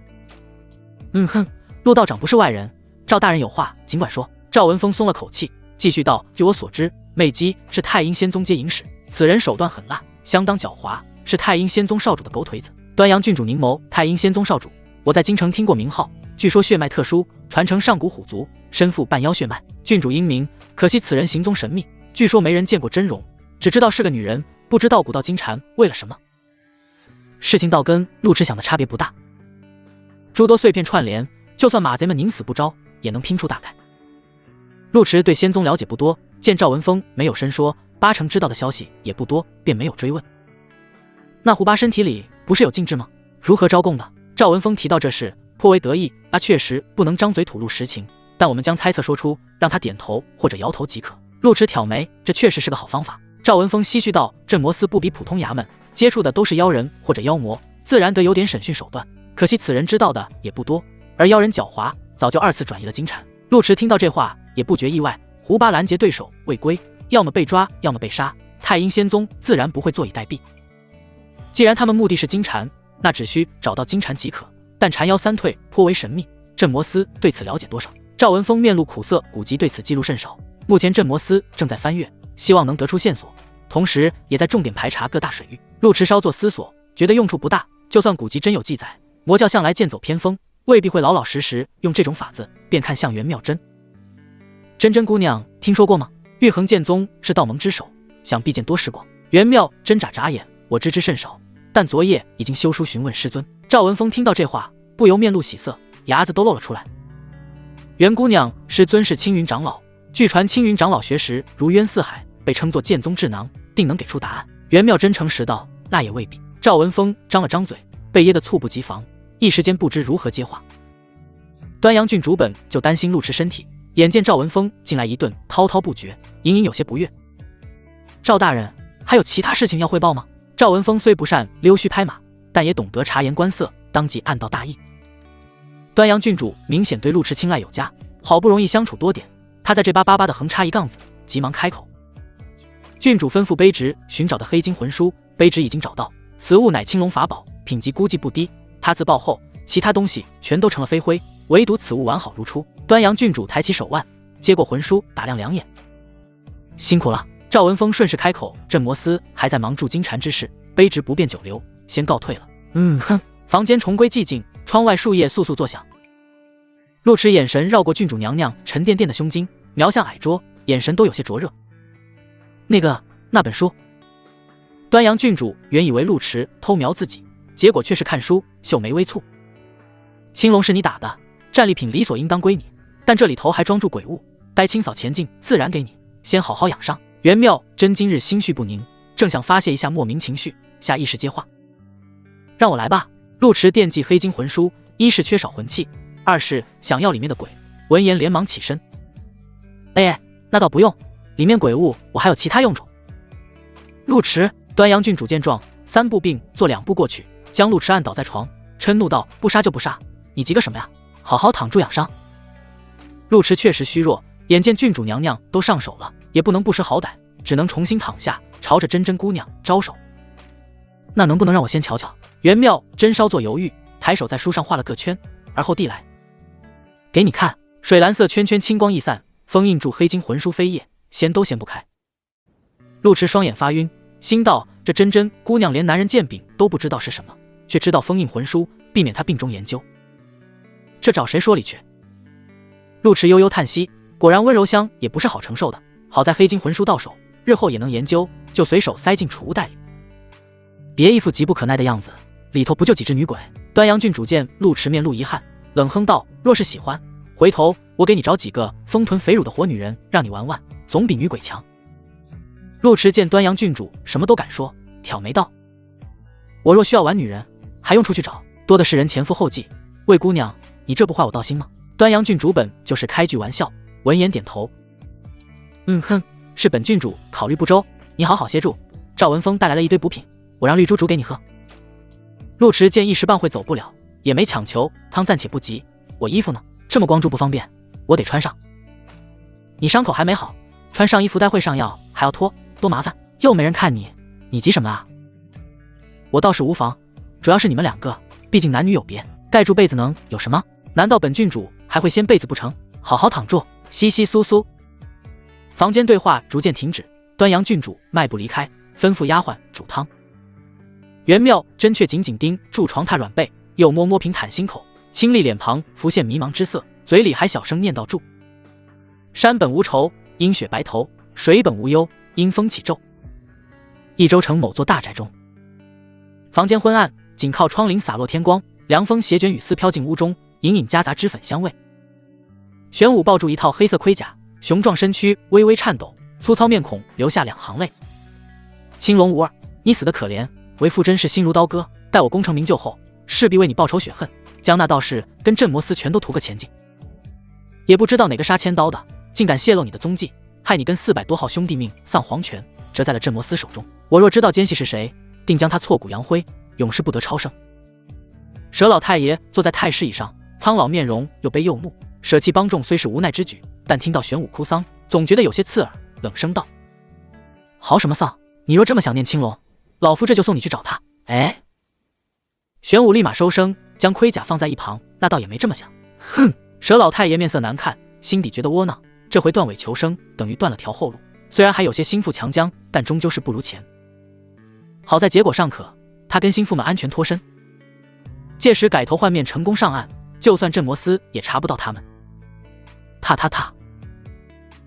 哼，陆道长不是外人，赵大人有话尽管说。”赵文峰松了口气，继续道：“据我所知，魅姬是太阴仙宗接引使，此人手段狠辣，相当狡猾，是太阴仙宗少主的狗腿子。”端阳郡主凝眸，太阴仙宗少主，我在京城听过名号，据说血脉特殊，传承上古虎族，身负半妖血脉。郡主英明，可惜此人行踪神秘，据说没人见过真容，只知道是个女人，不知道古道金蝉为了什么。事情倒跟陆迟想的差别不大，诸多碎片串联，就算马贼们宁死不招，也能拼出大概。陆迟对仙宗了解不多，见赵文峰没有深说，8成知道的消息也不多，便没有追问。那胡巴身体里不是有禁制吗？如何招供的？赵文峰提到这事，颇为得意。确实不能张嘴吐露实情，但我们将猜测说出，让他点头或者摇头即可。陆迟挑眉，这确实是个好方法。赵文峰唏嘘道：“镇摩司不比普通衙门，接触的都是妖人或者妖魔，自然得有点审讯手段。可惜此人知道的也不多，而妖人狡猾，早就2次转移了金蝉。”陆迟听到这话也不觉意外，胡巴拦截对手未归，要么被抓，要么被杀，太阴仙宗自然不会坐以待毙。既然他们目的是金蝉，那只需找到金蝉即可。但缠妖3退颇为神秘，镇摩司对此了解多少？赵文峰面露苦涩，古籍对此记录甚少。目前镇摩司正在翻阅，希望能得出线索，同时也在重点排查各大水域。陆迟稍作思索，觉得用处不大。就算古籍真有记载，魔教向来剑走偏锋，未必会老老实实用这种法子，便看向元妙真。真真姑娘听说过吗？玉衡剑宗是道盟之首，想必见多识广。元妙真眨眨眼，我知之甚少，但昨夜已经修书询问师尊。赵文峰听到这话，不由面露喜色，牙子都露了出来。袁姑娘，师尊是青云长老，据传青云长老学识如渊似海，被称作剑宗智囊，定能给出答案。袁妙真诚实道：“那也未必。”赵文峰张了张嘴，被噎得猝不及防，一时间不知如何接话。端阳郡主本就担心陆迟身体，眼见赵文峰进来一顿滔滔不绝，隐隐有些不悦。赵大人，还有其他事情要汇报吗？赵文峰虽不善溜须拍马，但也懂得察言观色，当即暗道大意。端阳郡主明显对陆迟青睐有加，好不容易相处多点，他在这巴巴的横插一杠子，急忙开口：“郡主吩咐卑职寻找的黑金魂书，卑职已经找到，此物乃青龙法宝，品级估计不低。他自爆后，其他东西全都成了飞灰，唯独此物完好如初。”端阳郡主抬起手腕，接过魂书，打量2眼：“辛苦了。”赵文峰顺势开口：“镇摩司还在忙助金蝉之事，卑职不便久留，先告退了。”房间重归寂静，窗外树叶簌簌作响。陆迟眼神绕过郡主娘娘沉甸甸的胸襟，瞄向矮桌，眼神都有些灼热。那本书。端阳郡主原以为陆迟偷瞄自己，结果却是看书，秀眉微蹙。青龙是你打的，战利品理所应当归你，但这里头还装住鬼物，该清扫前境自然给你，先好好养伤。袁妙真今日心绪不宁，正想发泄一下莫名情绪，下意识接话：“让我来吧。”陆迟惦记黑金魂书，一是缺少魂器，二是想要里面的鬼。闻言连忙起身：“那倒不用，里面鬼物我还有其他用处。”陆迟，端阳郡主见状，3步并作2步过去，将陆迟按倒在床，嗔怒道：“不杀就不杀，你急个什么呀？好好躺住养伤。”陆迟确实虚弱，眼见郡主娘娘都上手了，也不能不识好歹，只能重新躺下，朝着真真姑娘招手：“那能不能让我先瞧瞧？袁妙真稍作犹豫，抬手在书上画了个圈，而后递来，给你看。水蓝色圈圈清光一散，封印住黑金魂书扉页，掀都掀不开。陆迟双眼发晕，心道这真真姑娘连男人剑柄都不知道是什么，却知道封印魂书，避免她病中研究，这找谁说理去？陆迟悠悠叹息，果然温柔乡也不是好承受的，好在黑金魂书到手，日后也能研究，就随手塞进储物袋里。别一副急不可耐的样子，里头不就几只女鬼？端阳郡主见陆迟面露遗憾，冷哼道：若是喜欢，回头我给你找几个丰臀肥乳的活女人让你玩玩，总比女鬼强。陆迟见端阳郡主什么都敢说，挑眉道：我若需要玩女人，还用出去找？多的是人前赴后继。魏姑娘，你这不坏我道心吗？端阳郡主本就是开句玩笑，闻言点头。哼，是本郡主考虑不周，你好好歇住。赵文峰带来了一堆补品，我让绿珠煮给你喝。陆迟见一时半会走不了，也没强求，汤暂且不急，我衣服呢？这么光住不方便，我得穿上。你伤口还没好，穿上衣服待会上药还要脱，多麻烦，又没人看你，你急什么啊？我倒是无妨，主要是你们两个，毕竟男女有别，盖住被子能有什么？难道本郡主还会掀被子不成？好好躺住，窸窸窣窣。房间对话逐渐停止，端阳郡主迈步离开，吩咐丫鬟煮汤。袁妙真却紧紧盯住床榻软被，又摸摸平坦心口，清丽脸庞浮现迷茫之色，嘴里还小声念叨住：山本无愁，阴雪白头；水本无忧，阴风起骤。益州城某座大宅中，房间昏暗，仅靠窗棂洒落天光，凉风斜卷雨丝飘进屋中，隐隐夹杂脂粉香味。玄武抱住一套黑色盔甲，雄壮身躯微微颤抖，粗糙面孔流下2行泪。青龙无二，你死得可怜，为父真是心如刀割，待我功成名就后，势必为你报仇雪恨，将那道士跟镇魔司全都屠个前景。也不知道哪个杀千刀的，竟敢泄露你的踪迹，害你跟400多号兄弟命丧黄泉，折在了镇魔司手中。我若知道奸细是谁，定将他挫骨扬灰，永世不得超生。佘老太爷坐在太师椅上，苍老面容又悲又怒，舍弃帮众虽是无奈之举，但听到玄武哭丧，总觉得有些刺耳，冷声道：嚎什么丧？你若这么想念青龙，老夫这就送你去找他。哎，玄武立马收声，将盔甲放在一旁，那倒也没这么想。哼！佘老太爷面色难看，心底觉得窝囊，这回断尾求生，等于断了条后路。虽然还有些心腹强将，但终究是不如前。好在结果尚可，他跟心腹们安全脱身。届时改头换面成功上岸，就算镇魔司也查不到他们。踏踏踏，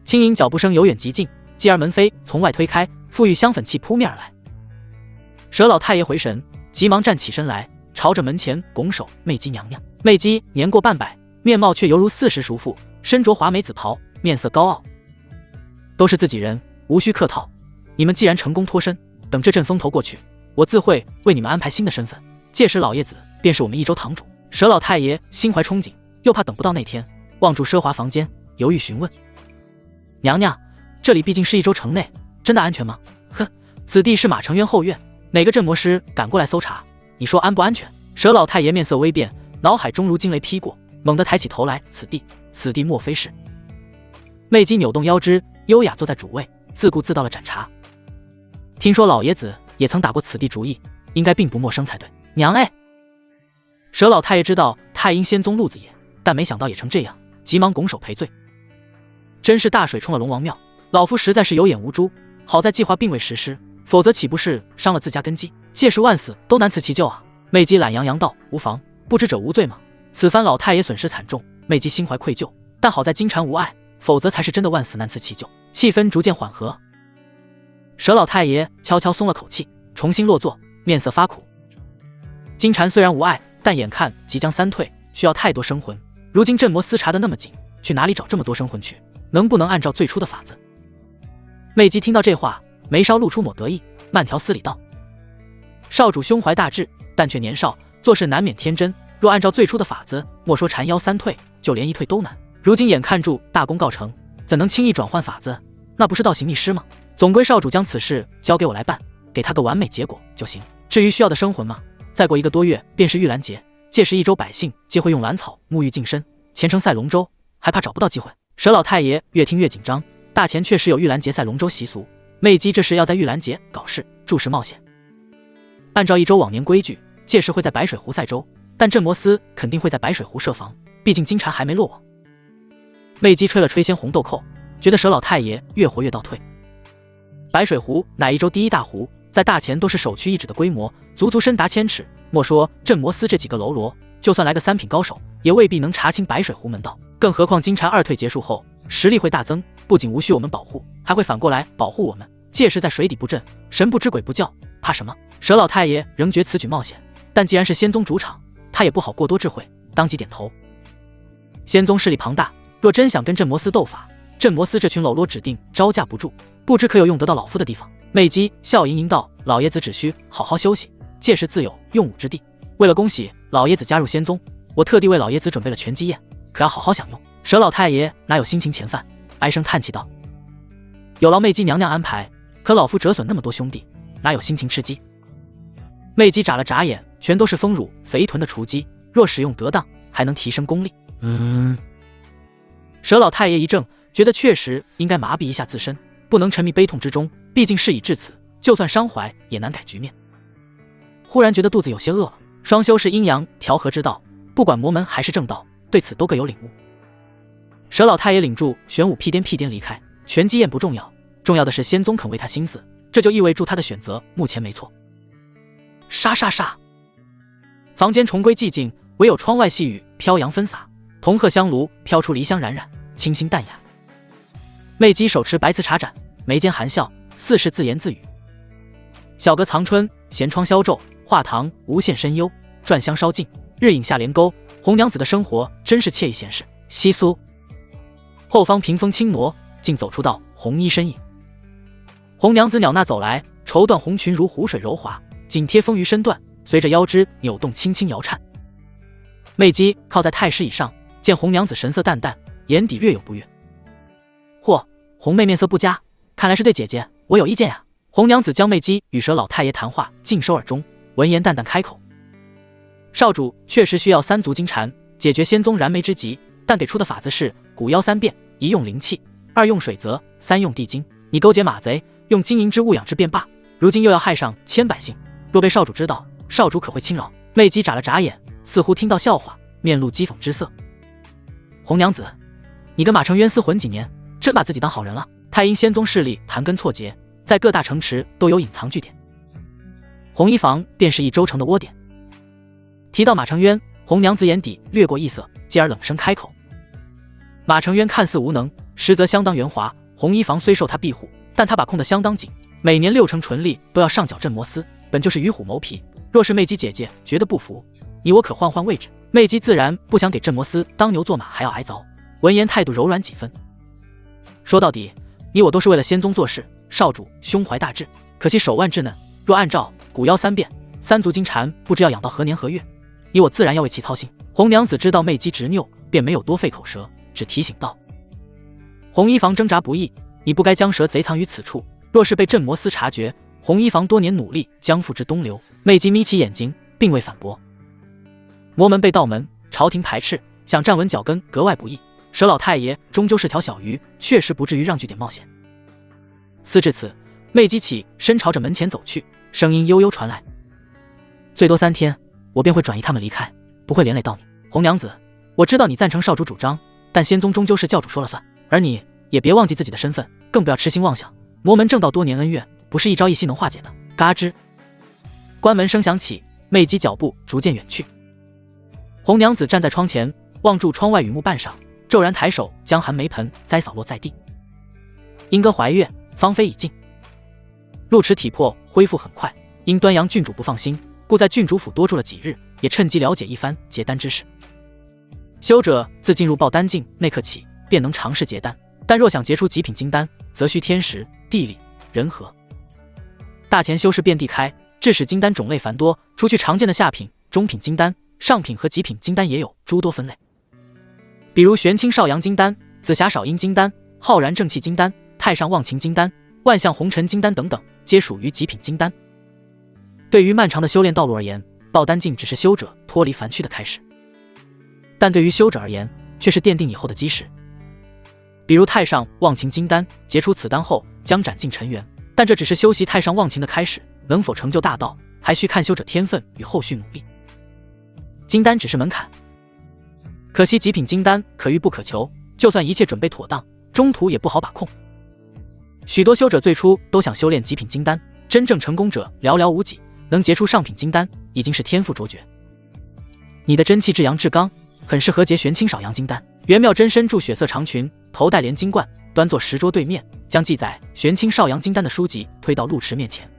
轻盈脚步声由远及近，继而门扉从外推开，馥郁香粉气扑面而来。佘老太爷回神，急忙站起身来，朝着门前拱手：媚姬娘娘。媚姬年过半百，面貌却犹如40熟妇，身着华美紫袍，面色高傲。都是自己人，无需客套。你们既然成功脱身，等这阵风头过去，我自会为你们安排新的身份，届时老爷子便是我们益州堂主。佘老太爷心怀憧憬，又怕等不到那天，望住奢华房间，犹豫询问：娘娘，这里毕竟是益州城内，真的安全吗？哼，此地是马城渊后院，哪个镇魔师敢过来搜查？你说安不安全？佘老太爷面色微变，脑海中如惊雷劈过，猛地抬起头来，此地莫非是？媚姬扭动腰肢，优雅坐在主位，自顾自到了盏茶。听说老爷子也曾打过此地主意，应该并不陌生才对。娘哎！佘老太爷知道太阴仙宗路子也，但没想到也成这样，急忙拱手赔罪。真是大水冲了龙王庙，老夫实在是有眼无珠，好在计划并未实施，否则岂不是伤了自家根基？届时万死都难辞其咎啊！媚姬懒洋洋道：无妨，不知者无罪嘛。此番老太爷损失惨重，媚姬心怀愧疚，但好在金蝉无碍，否则才是真的万死难辞其咎。气氛逐渐缓和，佘老太爷悄悄松了口气，重新落座，面色发苦。金蝉虽然无碍，但眼看即将3退，需要太多生魂。如今镇魔司查得那么紧，去哪里找这么多生魂去？能不能按照最初的法子？媚姬听到这话，眉梢露出抹得意，慢条斯理道：少主胸怀大志，但却年少，做事难免天真。若按照最初的法子，莫说缠腰3退，就连1退都难。如今眼看住大功告成，怎能轻易转换法子？那不是倒行逆施吗？总归少主将此事交给我来办，给他个完美结果就行。至于需要的生魂嘛，再过1个多月便是玉兰节，届时益州百姓皆会用兰草沐浴净身，虔诚赛龙舟，还怕找不到机会？佘老太爷越听越紧张，大前确实有玉兰节赛龙舟习俗，媚姬这是要在玉兰节搞事，注释冒险。按照一周往年规矩，届时会在白水湖赛州，但镇摩斯肯定会在白水湖设防，毕竟金蝉还没落网。魅姬吹了吹鲜红豆蔻，觉得佘老太爷越活越倒退。白水湖乃一州第一大湖，在大前都是首屈一指的规模，足足深达1000尺。莫说镇摩斯这几个喽啰，就算来个3品高手，也未必能查清白水湖门道。更何况金蝉2退结束后，实力会大增，不仅无需我们保护，还会反过来保护我们。届时在水底布阵，神不知鬼不叫，怕什么？佘老太爷仍觉此举冒险，但既然是仙宗主场，他也不好过多智慧，当即点头。仙宗势力庞大，若真想跟镇摩斯斗法，镇摩斯这群喽啰指定招架不住，不知可有用得到老夫的地方。魅姬笑盈盈道：“老爷子只需好好休息，届时自有用武之地。为了恭喜老爷子加入仙宗，我特地为老爷子准备了全鸡宴，可要好好享用。”佘老太爷哪有心情前饭，唉声叹气道：“有劳魅姬娘娘安排，可老夫折损那么多兄弟，哪有心情吃鸡？”魅姬眨了眨眼，全都是丰乳肥臀的雏鸡，若使用得当，还能提升功力。佘老太爷一怔，觉得确实应该麻痹一下自身，不能沉迷悲痛之中，毕竟事已至此，就算伤怀也难改局面。忽然觉得肚子有些饿了，双修是阴阳调和之道，不管魔门还是正道，对此都各有领悟。佘老太爷领住玄武屁颠离开，全鸡宴不重要，重要的是仙宗肯为他心思，这就意味住他的选择目前没错。沙沙沙，房间重归寂静，唯有窗外细雨飘扬纷洒，铜鹤香炉飘出梨香冉冉，清新淡雅。魅姬手持白瓷茶盏，眉间含笑，似是自言自语：“小阁藏春，闲窗消皱，画堂无限深幽，篆香稍尽，日影下帘钩。红娘子的生活真是惬意闲适。”窸窣，后方屏风轻挪，竟走出道红衣身影。红娘子袅娜走来，绸缎红裙如湖水柔滑，紧贴丰腴身段，随着腰肢扭动轻轻摇颤。魅姬靠在太师椅上，见红娘子神色淡淡，眼底略有不悦。嚯，红妹面色不佳，看来是对姐姐我有意见呀。红娘子将魅姬与佘老太爷谈话尽收耳中，闻言淡淡开口：“少主确实需要3足金蝉，解决仙宗燃眉之急，但给出的法子是古妖3变：1用灵气，2用水泽，3用地精。你勾结马贼，用金银之物养之便罢，如今又要害上千百姓，若被少主知道，少主可会轻饶？”魅姬眨了眨眼，似乎听到笑话，面露讥讽之色。红娘子，你跟马成渊厮混几年，真把自己当好人了？太阴仙宗势力盘根错节，在各大城池都有隐藏据点，红衣房便是一州城的窝点。提到马成渊，红娘子眼底掠过异色，继而冷声开口：“马成渊看似无能，实则相当圆滑。红衣房虽受他庇护，但他把控得相当紧，每年6成纯利都要上缴镇摩斯，本就是与虎谋皮。若是魅姬姐姐觉得不服，你我可换换位置。”魅姬自然不想给镇摩斯当牛做马，还要挨凿，闻言态度柔软几分。说到底，你我都是为了仙宗做事，少主胸怀大志，可惜手腕稚嫩。若按照古妖3变，3足金蝉不知要养到何年何月，你我自然要为其操心。红娘子知道魅姬执拗，便没有多费口舌，只提醒道：“红衣房挣扎不易，你不该将蛇贼藏于此处。若是被镇摩斯察觉，红衣房多年努力将付之东流。”魅姬眯起眼睛，并未反驳。魔门被道门，朝廷排斥，想站稳脚跟格外不易。佘老太爷终究是条小鱼，确实不至于让据点冒险。思至此，魅姬起身朝着门前走去，声音悠悠传来：“最多3天，我便会转移他们离开，不会连累到你。红娘子，我知道你赞成少主主张，但仙宗终究是教主说了算，而你也别忘记自己的身份，更不要痴心妄想。魔门正道多年恩怨，不是一朝一夕能化解的。”嘎吱，关门声响起，魅姬脚步逐渐远去。红娘子站在窗前，望住窗外雨幕半晌，骤然抬手将寒梅盆栽扫落在地。莺歌怀月，芳菲已尽，陆池体魄恢复很快，因端阳郡主不放心，故在郡主府多住了几日，也趁机了解一番结丹之事。修者自进入爆丹境那刻起，便能尝试结丹，但若想结出极品金丹，则需天时、地利、人和。大前修士遍地开，致使金丹种类繁多，除去常见的下品、中品金丹，上品和极品金丹也有诸多分类，比如玄清少阳金丹、紫霞少阴金丹、浩然正气金丹、太上忘情金丹、万象红尘金丹等等，皆属于极品金丹。对于漫长的修炼道路而言，爆丹境只是修者脱离凡躯的开始，但对于修者而言，却是奠定以后的基石。比如太上忘情金丹，结出此丹后将斩尽尘缘，但这只是修习太上忘情的开始，能否成就大道，还需看修者天分与后续努力。金丹只是门槛，可惜极品金丹可遇不可求，就算一切准备妥当，中途也不好把控。许多修者最初都想修炼极品金丹，真正成功者寥寥无几，能结出上品金丹已经是天赋卓绝。你的真气至阳至刚，很适合结玄清少阳金丹。元妙真身著血色长裙，头戴连金冠，端坐石桌对面，将记载玄清少阳金丹的书籍推到陆池面前。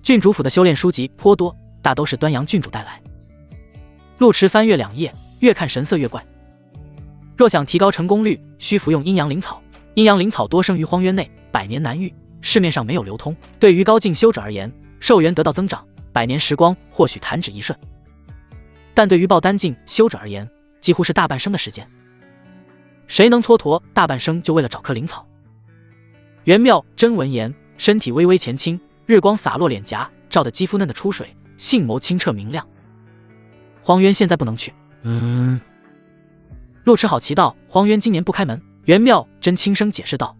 郡主府的修炼书籍颇多，大都是端阳郡主带来。陆池翻阅2页，越看神色越怪。若想提高成功率，需服用阴阳灵草。阴阳灵草多生于荒渊内，百年难遇，市面上没有流通。对于高境修者而言，寿元得到增长，百年时光或许弹指一瞬，但对于爆丹境修者而言，几乎是大半生的时间。谁能蹉跎大半生就为了找颗灵草？元妙真闻言，身体微微前倾，日光洒落脸颊，照得肌肤嫩得出水，杏眸清澈明亮。荒渊现在不能去。陆池好奇道：荒渊今年不开门。元妙真轻声解释道：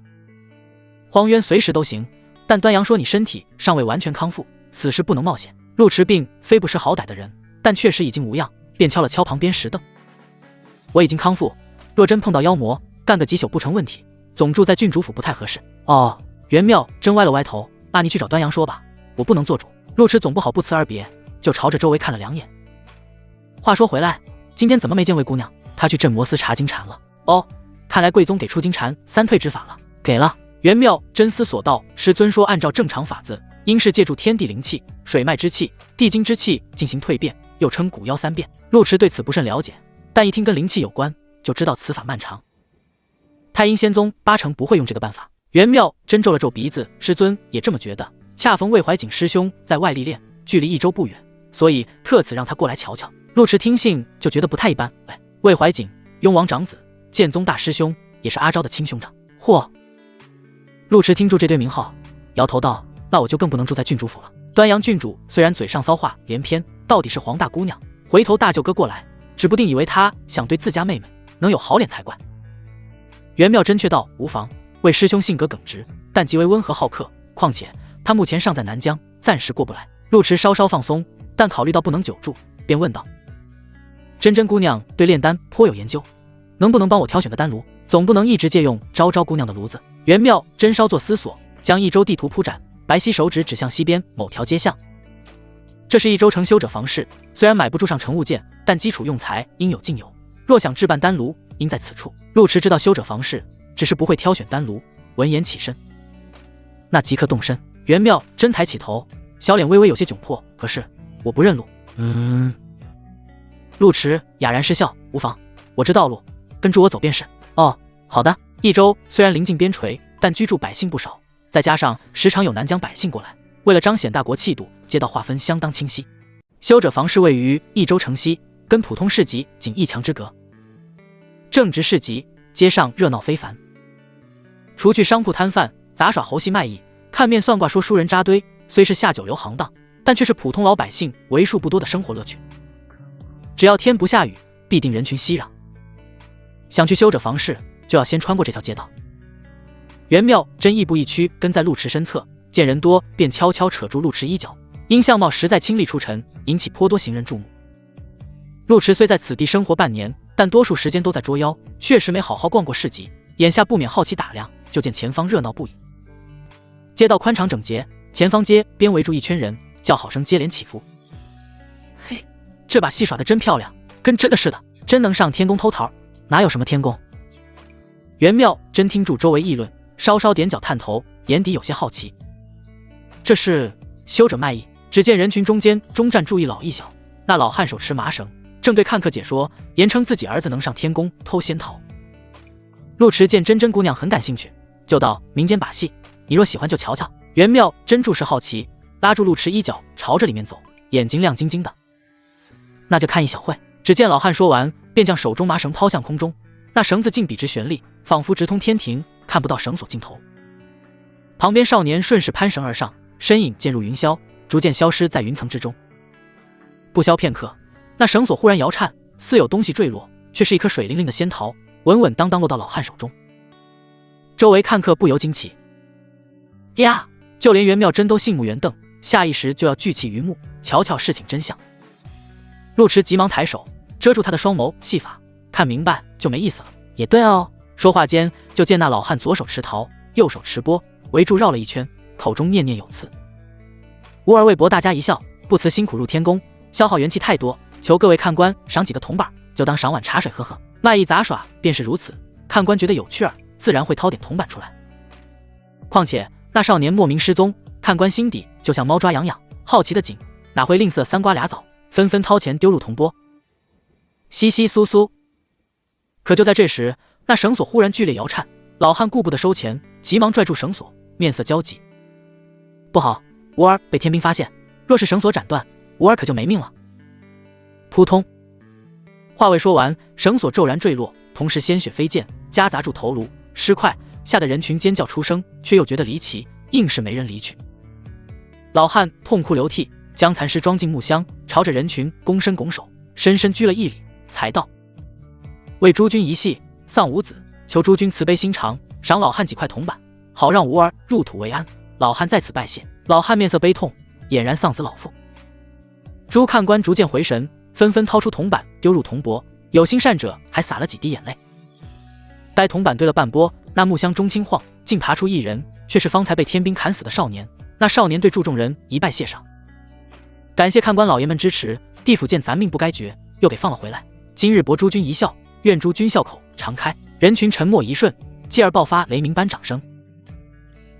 荒渊随时都行，但端阳说你身体尚未完全康复，此事不能冒险。陆池并非不识好歹的人，但确实已经无恙，便敲了敲旁边石凳。我已经康复，若真碰到妖魔，干个几宿不成问题。总住在郡主府不太合适。哦，元妙真歪了歪头，那你去找端阳说吧，我不能做主。陆池总不好不辞而别，就朝着周围看了2眼。话说回来，今天怎么没见魏姑娘？她去镇魔司查金蝉了。哦，看来贵宗给出金蝉3退之法了。给了。元妙真思索道：师尊说按照正常法子，应是借助天地灵气、水脉之气、地精之气进行蜕变，又称古妖3变。陆池对此不甚了解，但一听跟灵气有关，就知道此法漫长。太阴仙宗8成不会用这个办法。元妙真皱了皱鼻子，师尊也这么觉得。恰逢魏怀瑾师兄在外历练，距离益州不远，所以特此让他过来瞧瞧。陆池听信就觉得不太一般。魏怀瑾，雍王长子，剑宗大师兄，也是阿昭的亲兄长。嚯！陆池听住这堆名号，摇头道：那我就更不能住在郡主府了。端阳郡主虽然嘴上骚话连篇，到底是黄大姑娘，回头大舅哥过来，指不定以为她想对自家妹妹能有好脸才怪。元妙真却道：无妨，魏师兄性格耿直，但极为温和好客，况且他目前尚在南疆，暂时过不来。陆池稍稍放松，但考虑到不能久住，便问道：真真姑娘对炼丹颇有研究，能不能帮我挑选个丹炉？总不能一直借用昭昭姑娘的炉子。元妙真稍作思索，将益州地图铺展，白皙手指指向西边某条街巷。这是益州城修者房室，虽然买不住上乘物件，但基础用材应有尽有。若想置办丹炉，应在此处。陆池知道修者房室，只是不会挑选丹炉。闻言起身，那即刻动身。元妙真抬起头，小脸微微有些窘迫。可是我不认路。陆池哑然失笑：无妨，我知道路，跟住我走便是。哦，好的。益州虽然临近边陲，但居住百姓不少，再加上时常有南疆百姓过来，为了彰显大国气度，街道划分相当清晰。修者房室位于益州城西，跟普通市集仅1墙之隔。正值市集，街上热闹非凡，除去商铺摊贩杂耍猴戏卖艺、看面算卦说书人扎堆，虽是下九流行当，但却是普通老百姓为数不多的生活乐趣。只要天不下雨，必定人群熙攘。想去修者房室，就要先穿过这条街道。元妙真亦步亦趋跟在陆池身侧，见人多便悄悄扯住陆池衣角，因相貌实在清丽出尘，引起颇多行人注目。陆池虽在此地生活半年，但多数时间都在捉妖，确实没好好逛过市集，眼下不免好奇打量，就见前方热闹不已。街道宽敞整洁，前方街边围住一圈人，叫好声接连起伏。嘿，这把戏耍得真漂亮，跟真的似的，真能上天宫偷桃。哪有什么天宫？元妙真听住周围议论，稍稍点脚探头，眼底有些好奇。这是修者卖艺。只见人群中间中站住一老一小，那老汉手持麻绳，正对看客解说，言称自己儿子能上天宫偷仙桃。陆池见真真姑娘很感兴趣，就道：民间把戏，你若喜欢就瞧瞧。元妙真注视好奇，拉住陆池衣角，朝着里面走，眼睛亮晶晶的。那就看一小会。只见老汉说完，便将手中麻绳抛向空中，那绳子竟笔直悬立，仿佛直通天庭，看不到绳索尽头。旁边少年顺势攀绳而上，身影渐入云霄，逐渐消失在云层之中。不消片刻，那绳索忽然摇颤，似有东西坠落，却是一颗水灵灵的仙桃，稳稳当当落到老汉手中。周围看客不由惊奇呀，就连元妙真都杏目圆瞪，下意识就要聚气于目，瞧瞧事情真相。陆迟急忙抬手遮住他的双眸，戏法看明白就没意思了。也对哦。说话间，就见那老汉左手持桃，右手持钵，围住绕了一圈，口中念念有词。吾儿为博大家一笑，不辞辛苦入天宫，消耗元气太多，求各位看官赏几个铜板，就当赏碗茶水喝喝。卖艺杂耍便是如此，看官觉得有趣儿，自然会掏点铜板出来。况且那少年莫名失踪，看官心底就像猫抓痒痒，好奇的紧，哪会吝啬3瓜2枣，纷纷掏钱丢入铜钵。窸窸窣窣。可就在这时，那绳索忽然剧烈摇颤，老汉顾不得收钱，急忙拽住绳索，面色焦急。不好，吾儿被天兵发现，若是绳索斩断，吾儿可就没命了。扑通！话未说完，绳索骤然坠落，同时鲜血飞溅，夹杂住头颅，尸块，吓得人群尖叫出声，却又觉得离奇，硬是没人离去。老汉痛哭流涕，将残尸装进木箱，朝着人群躬身拱手，深深鞠了一礼，才道：为诸君一戏，丧吾子，求诸君慈悲心肠，赏老汉几块铜板，好让吾儿入土为安。老汉在此拜谢。老汉面色悲痛，俨然丧子老父。诸看官逐渐回神，纷纷掏出铜板丢入铜钵，有心善者还洒了几滴眼泪。待铜板堆了半钵，那木箱中轻晃，竟爬出一人，却是方才被天兵砍死的少年。那少年对祝众人一拜谢上，感谢看官老爷们支持，地府见咱命不该绝，又给放了回来。今日博诸君一笑，愿诸君笑口常开。人群沉默一瞬，继而爆发雷鸣般掌声。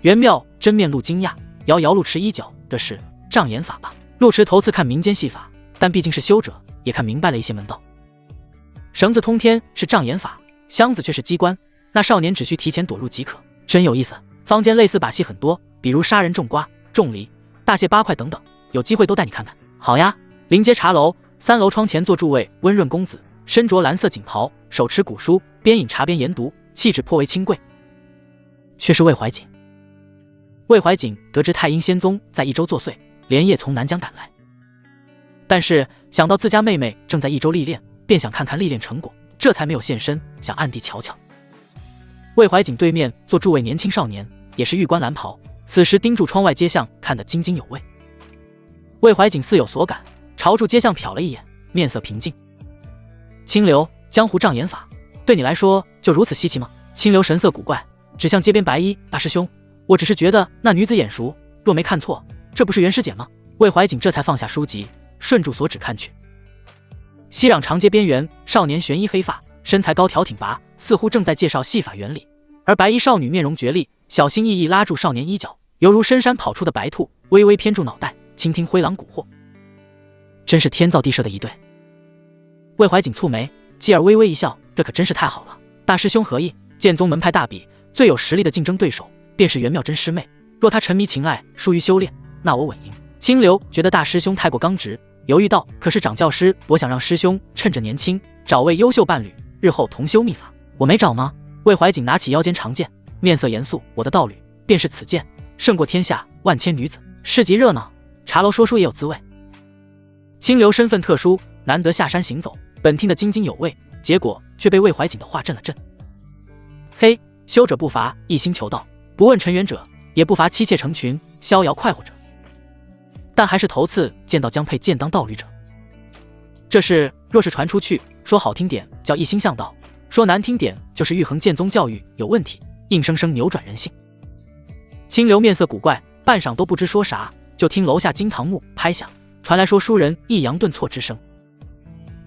元妙真面露惊讶，摇摇陆迟衣角，这是障眼法吧？陆迟头次看民间戏法，但毕竟是修者，也看明白了一些门道。绳子通天是障眼法，箱子却是机关，那少年只需提前躲入即可，真有意思。坊间类似把戏很多，比如杀人种瓜、种梨、大卸8块等等，有机会都带你看看。好呀！临街茶楼3楼窗前坐诸位温润公子，身着蓝色锦袍，手持古书，边饮茶边研读，气质颇为清贵。却是魏怀瑾。魏怀瑾得知太阴仙宗在益州作祟，连夜从南疆赶来，但是想到自家妹妹正在益州历练，便想看看历练成果，这才没有现身，想暗地瞧瞧。魏怀瑾对面坐诸位年轻少年，也是玉冠蓝袍，此时盯住窗外街巷，看得津津有味。魏怀瑾似有所感，朝住街巷瞟了一眼，面色平静。清流江湖障眼法，对你来说就如此稀奇吗？清流神色古怪，指向街边白衣大师兄，我只是觉得那女子眼熟，若没看错，这不是袁师姐吗？魏怀瑾这才放下书籍，顺住所指看去。熙攘长街边缘，少年悬衣黑发，身材高挑挺拔，似乎正在介绍戏法原理，而白衣少女面容绝丽，小心翼翼拉住少年衣角，犹如深山跑出的白兔，微微偏住脑袋，倾听灰狼蛊惑。真是天造地设的一对。魏怀瑾蹙眉，继而微微一笑，这可真是太好了。大师兄何意？剑宗门派大比，最有实力的竞争对手便是袁妙真师妹，若她沉迷情爱，疏于修炼，那我稳赢。清流觉得大师兄太过刚直，犹豫道：可是掌教师我想让师兄趁着年轻找位优秀伴侣，日后同修秘法，我没找吗？魏怀瑾拿起腰间长剑，面色严肃，我的道侣便是此剑，胜过天下万千女子。市集热闹，茶楼说书也有滋味。清流身份特殊，难得下山行走，本听得津津有味，结果却被魏怀瑾的话震了震。嘿，修者不乏一心求道，不问尘缘者，也不乏妻妾成群，逍遥快活者，但还是头次见到将配剑当道侣者。这事若是传出去，说好听点叫一心向道，说难听点就是玉衡剑宗教育有问题，硬生生扭转人性。清流面色古怪，半晌都不知说啥，就听楼下金堂木拍响，传来说书人抑扬顿挫之声。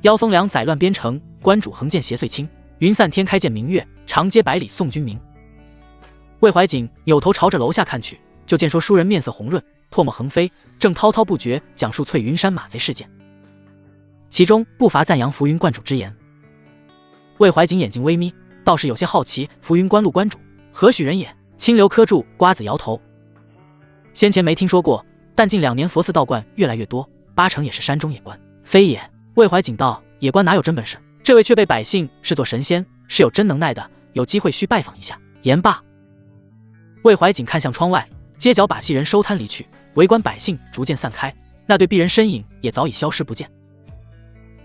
妖风凉载乱边城，关主横剑邪祟清，云散天开见明月，长街百里送君名。魏怀瑾扭头朝着楼下看去，就见说书人面色红润，唾沫横飞，正滔滔不绝讲述翠云山马贼事件，其中不乏赞扬浮云观主之言。魏怀瑾眼睛微眯，倒是有些好奇，浮云观路观主何许人也？清流磕住瓜子摇头，先前没听说过，但近2年佛寺道观越来越多，8成也是山中野官。非也。魏怀瑾道：野官哪有真本事？这位却被百姓视作神仙，是有真能耐的，有机会需拜访一下。言罢，魏怀瑾看向窗外，街角把戏人收摊离去，围观百姓逐渐散开，那对璧人身影也早已消失不见。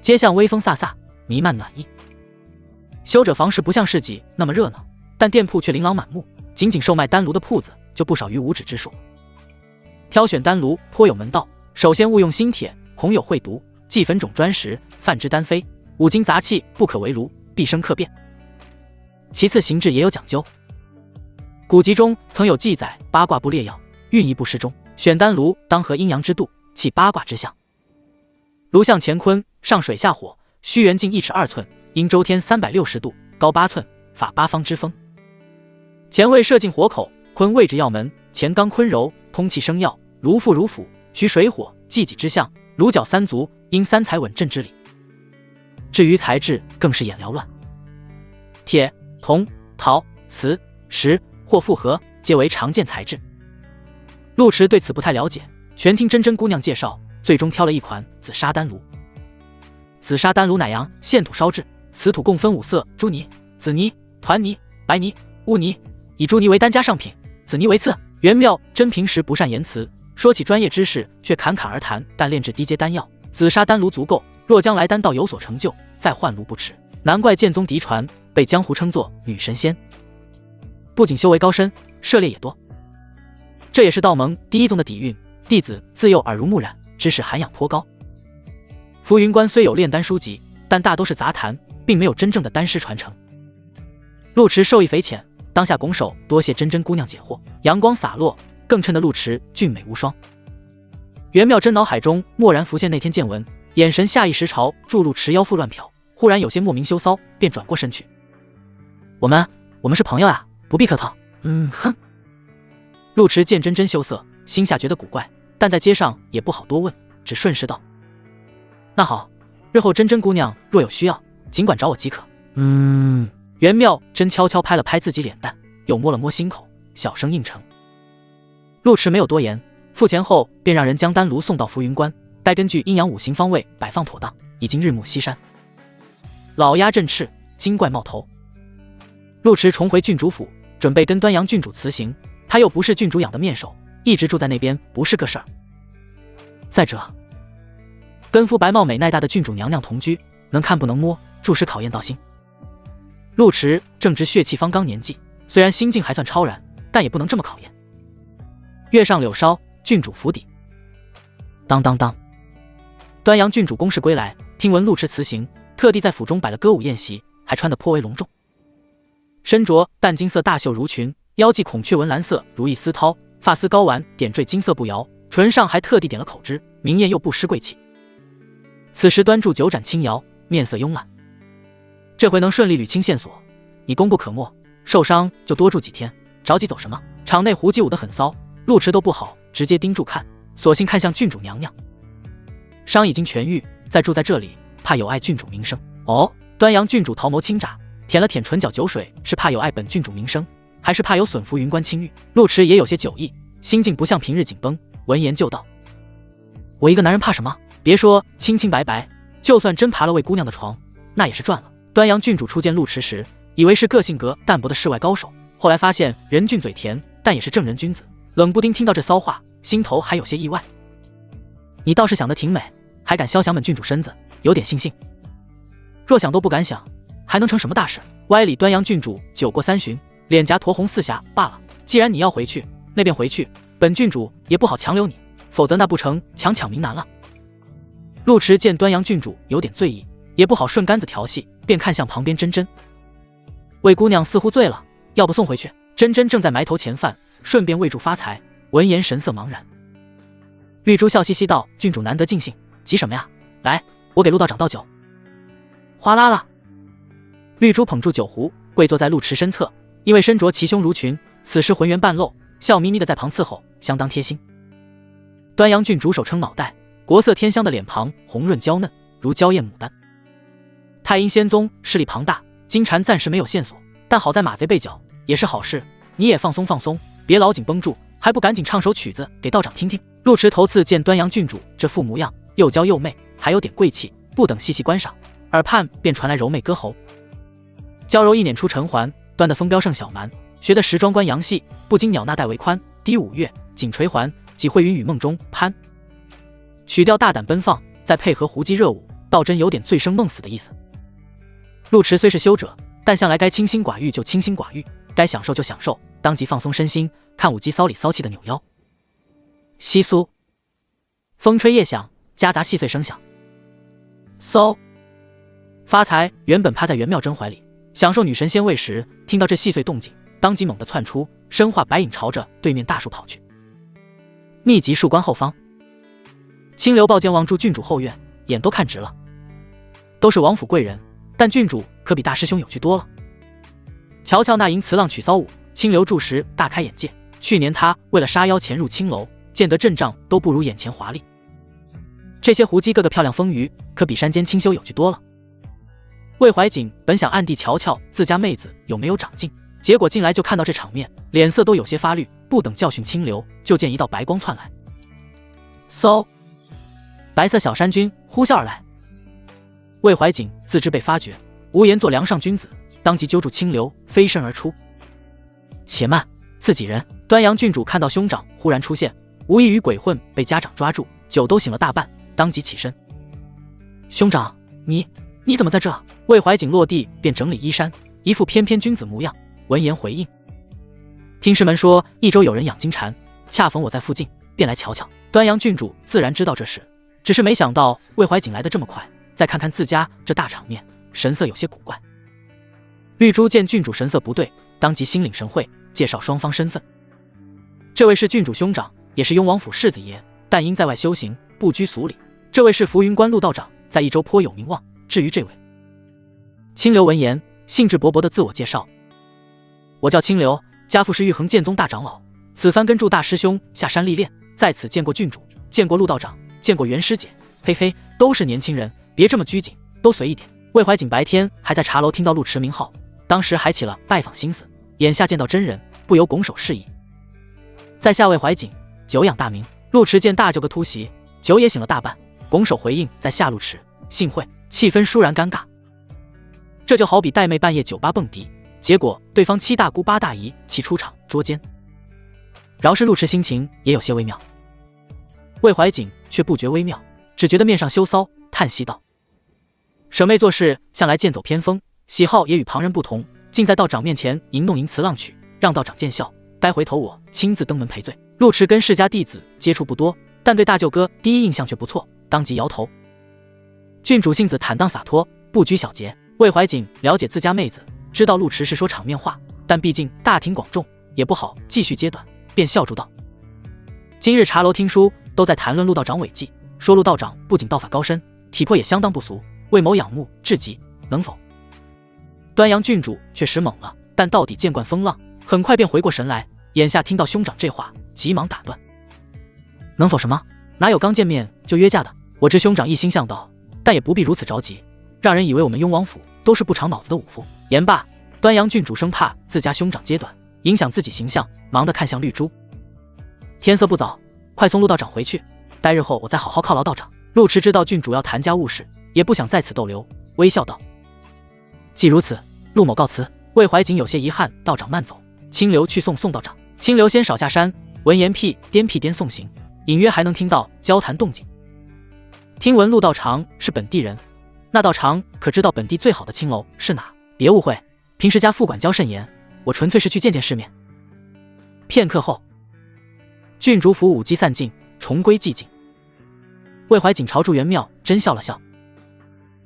街巷微风飒飒，弥漫暖意。修者房市不像市集那么热闹，但店铺却琳琅满目，仅仅售卖丹炉的铺子就不少于5指之数。挑选丹炉颇有门道，首先勿用新铁，恐有秽毒；忌粉种砖石，泛之丹飞。五金杂器不可为炉，必生客变。其次形制也有讲究，古籍中曾有记载：八卦不列要，运一不失中。选丹炉当合阴阳之度，弃八卦之象。炉向乾坤，上水下火，须圆径1尺2寸，应周天360度，高8寸，法八方之风。乾位射进火口，坤位置要门，乾刚坤柔，通气生药，炉复如釜，取水火，济己之象，炉角三足，应三才稳阵之理。至于材质，更是眼缭乱，铁、铜、陶、瓷、石或复合，皆为常见材质。陆池对此不太了解，全听真真姑娘介绍，最终挑了一款紫砂丹炉。紫砂丹炉乃阳现土烧制，此土共分5色：朱泥、紫泥、团泥、白泥、乌泥，以朱泥为单家上品，紫泥为次。袁妙真平时不善言辞，说起专业知识却侃侃而谈，但炼制低阶丹药，紫砂丹炉足够，若将来丹道有所成就，再换炉不迟。难怪剑宗嫡传，被江湖称作女神仙。不仅修为高深，涉猎也多，这也是道盟第一宗的底蕴，弟子自幼耳濡目染，知识涵养颇高。浮云观虽有炼丹书籍，但大都是杂谈，并没有真正的丹师传承。陆池受益匪浅，当下拱手多谢真真姑娘解惑，阳光洒落，更衬得陆池俊美无双。袁妙真脑海中蓦然浮现那天见闻，眼神下意识朝祝陆池腰腹乱瞟，忽然有些莫名羞臊，便转过身去。我们是朋友啊，不必客套。哼。陆池见真真羞涩，心下觉得古怪，但在街上也不好多问，只顺势道：那好，日后真真姑娘若有需要，尽管找我即可。袁妙真悄悄拍了拍自己脸蛋，又摸了摸心口，小声应承。陆池没有多言，付钱后便让人将丹炉送到浮云观，待根据阴阳五行方位摆放妥当，已经日暮西山。老鸭振翅，精怪冒头。陆池重回郡主府，准备跟端阳郡主辞行，他又不是郡主养的面首，一直住在那边不是个事儿。再者，跟肤白貌美耐大的郡主娘娘同居，能看不能摸，着实考验道心。陆池正值血气方刚年纪，虽然心境还算超然，但也不能这么考验。月上柳梢，郡主府邸。当当当，端阳郡主公事归来，听闻陆池辞行，特地在府中摆了歌舞宴席，还穿得颇为隆重。身着淡金色大袖襦裙，腰系孔雀纹蓝色如意丝绦，发丝高挽点缀金色步摇，唇上还特地点了口脂，明艳又不失贵气。此时端住9盏青瑶，面色慵懒。这回能顺利捋清线索，你功不可没，受伤就多住几天，着急走什么？场内胡姬舞得很骚，陆池都不好直接盯住看，索性看向郡主娘娘。伤已经痊愈，再住在这里，怕有碍郡主名声。哦，端阳郡主桃眸轻眨，舔了舔唇角酒水，是怕有碍本郡主名声，还是怕有损浮云观清誉？陆池也有些酒意，心境不像平日紧绷，闻言就道：我一个男人怕什么？别说清清白白，就算真爬了位姑娘的床，那也是赚了。端阳郡主初见陆池时，以为是个性格淡泊的世外高手，后来发现人俊嘴甜，但也是正人君子。冷不丁听到这骚话，心头还有些意外。你倒是想得挺美，还敢肖想本郡主身子，有点信心。若想都不敢想，还能成什么大事？歪理端阳郡主酒过3巡，脸颊酡红似霞。罢了，既然你要回去，那便回去，本郡主也不好强留你，否则那不成抢民男了。陆池见端阳郡主有点醉意，也不好顺杆子调戏，便看向旁边真真。魏姑娘似乎醉了，要不送回去？真真正在埋头前饭，顺便喂猪发财，闻言神色茫然。绿珠笑嘻嘻道：郡主难得尽兴，急什么呀？来，我给陆道长倒酒。哗啦啦，绿珠捧住酒壶，跪坐在陆池身侧，因为身着齐胸襦裙，此时浑圆半露，笑眯眯的在旁伺候，相当贴心。端阳郡主手撑脑袋，国色天香的脸庞红润娇嫩，如娇艳牡丹。太阴仙宗势力庞大，金蝉暂时没有线索，但好在马贼被剿，也是好事。你也放松放松，别老紧绷住，还不赶紧唱首曲子给道长听听？陆池头次见端阳郡主这副模样，又娇又媚，还有点贵气，不等细细观赏，耳畔便传来柔媚歌喉。娇柔一捻出尘环，端得风标胜小蛮，学得时装观洋戏，不禁鸟纳带为宽，低五月，紧垂环，几会云雨梦中攀。曲调大胆奔放，再配合胡姬热舞，倒真有点醉生梦死的意思。陆池虽是修者，但向来该清心寡欲就清心寡欲，该享受就享受，当即放松身心，看舞姬骚里骚气的扭腰。窸窣，风吹叶响，夹杂细碎声响。嗖！发财原本趴在袁妙珍怀里，享受女神仙味时，听到这细碎动静，当即猛地窜出，身化白影，朝着对面大树跑去。秘籍树关后方，清流抱肩望住郡主后院，眼都看直了。都是王府贵人，但郡主可比大师兄有趣多了。瞧瞧那吟词浪曲骚舞，清流住时大开眼界。去年他为了杀妖潜入青楼，见得阵仗都不如眼前华丽。这些狐姬个个漂亮丰腴，可比山间清修有趣多了。魏怀瑾本想暗地瞧瞧自家妹子有没有长进，结果进来就看到这场面，脸色都有些发绿，不等教训清流，就见一道白光窜来。嗖！白色小山君呼啸而来。魏怀瑾自知被发觉，无颜做梁上君子，当即揪住清流，飞身而出。且慢，自己人！端阳郡主看到兄长忽然出现，无异于鬼混被家长抓住，酒都醒了大半，当即起身。兄长，你怎么在这？魏怀瑾落地便整理衣衫，一副翩翩君子模样。闻言回应：听师门说益州有人养金蝉，恰逢我在附近，便来瞧瞧。端阳郡主自然知道这事，只是没想到魏怀瑾来得这么快。再看看自家这大场面，神色有些古怪。绿珠见郡主神色不对，当即心领神会，介绍双方身份。这位是郡主兄长，也是雍王府世子爷，但因在外修行，不拘俗礼。这位是浮云观陆道长，在益州颇有名望。至于这位，清流闻言，兴致勃勃地自我介绍：我叫清流，家父是玉衡剑宗大长老，此番跟助大师兄下山历练，在此见过郡主，见过陆道长，见过袁师姐。嘿嘿，都是年轻人，别这么拘谨，都随意点。魏怀瑾白天还在茶楼听到陆池名号，当时还起了拜访心思，眼下见到真人，不由拱手示意。在下魏怀瑾，久仰大名。陆池见大舅哥突袭，酒也醒了大半，拱手回应：在下陆池，幸会。气氛倏然尴尬。这就好比带妹半夜酒吧蹦迪，结果对方七大姑八大姨齐出场捉奸。饶是陆池心情也有些微妙，魏怀瑾却不觉微妙，只觉得面上羞臊，叹息道：舍妹做事向来剑走偏锋，喜好也与旁人不同，竟在道长面前吟弄吟词浪曲，让道长见笑。待回头我亲自登门赔罪。陆池跟世家弟子接触不多，但对大舅哥第一印象却不错，当即摇头。郡主性子坦荡洒脱，不拘小节。魏怀瑾了解自家妹子，知道陆池是说场面话，但毕竟大庭广众，也不好继续揭短，便笑住道：今日茶楼听书都在谈论陆道长伟绩，说陆道长不仅道法高深，体魄也相当不俗，魏某仰慕至极，能否？端阳郡主却实懵了，但到底见惯风浪，很快便回过神来，眼下听到兄长这话，急忙打断：能否什么？哪有刚见面就约架的？我知兄长一心向道，但也不必如此着急，让人以为我们雍王府都是不长脑子的武夫。言罢，端阳郡主生怕自家兄长揭短，影响自己形象，忙地看向绿珠。天色不早，快送陆道长回去，待日后我再好好犒劳道长。陆池知道郡主要谈家务事，也不想在此逗留，微笑道：既如此，陆某告辞。魏怀瑾有些遗憾，道长慢走，清流去送道长。清流先少下山，闻言屁颠送行，隐约还能听到交谈动静。听闻陆道长是本地人，那道长可知道本地最好的青楼是哪？别误会，平时家副管教甚严，我纯粹是去见见世面。片刻后，郡主府舞姬散尽，重归寂静。魏怀瑾朝祝袁妙真笑了笑：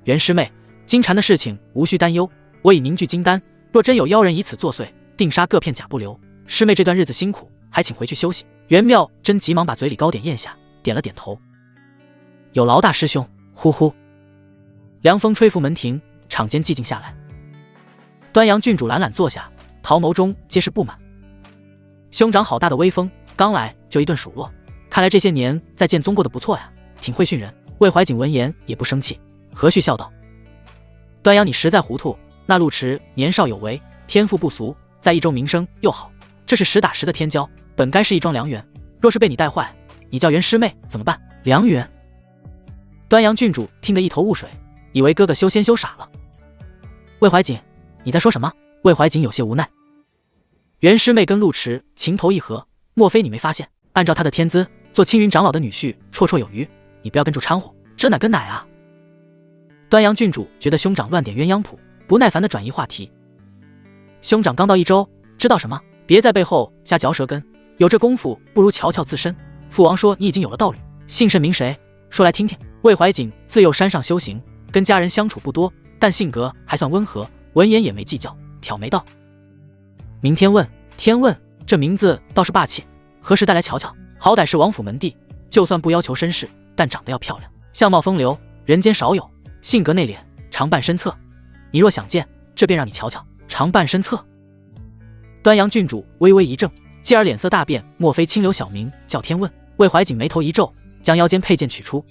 袁师妹，金蝉的事情无需担忧，我已凝聚金丹，若真有妖人以此作祟，定杀各片甲不留。师妹这段日子辛苦，还请回去休息。袁妙真急忙把嘴里糕点咽下，点了点头：有劳大师兄。呼呼，凉风吹拂门庭，场间寂静下来。端阳郡主懒懒坐下，桃眸中皆是不满。兄长好大的威风，刚来就一顿数落，看来这些年在剑宗过得不错呀，挺会训人。魏怀瑾闻言也不生气，和煦笑道：端阳你实在糊涂，那陆池年少有为，天赋不俗，在益州名声又好，这是实打实的天骄，本该是一桩良缘。若是被你带坏，你叫袁师妹怎么办？良缘？端阳郡主听得一头雾水，以为哥哥修仙修傻了。魏怀瑾，你在说什么？魏怀瑾有些无奈。袁师妹跟陆池情投意合，莫非你没发现？按照她的天资，做青云长老的女婿绰绰有余，你不要跟住掺和，这哪跟哪啊？端阳郡主觉得兄长乱点鸳鸯谱，不耐烦地转移话题。兄长刚到益州，知道什么？别在背后瞎嚼舌根，有这功夫不如瞧瞧自身。父王说你已经有了道侣，姓甚名谁？说来听听。魏怀瑾自幼山上修行，跟家人相处不多，但性格还算温和，闻言也没计较，挑眉道：名天问。天问，这名字倒是霸气，何时带来瞧瞧？好歹是王府门第，就算不要求身世，但长得要漂亮，相貌风流，人间少有，性格内敛，常伴身侧。你若想见，这便让你瞧瞧。常伴身侧。端阳郡主微微一怔，继而脸色大变，莫非清流小名叫天问？魏怀瑾眉头一皱，将腰间佩剑取出。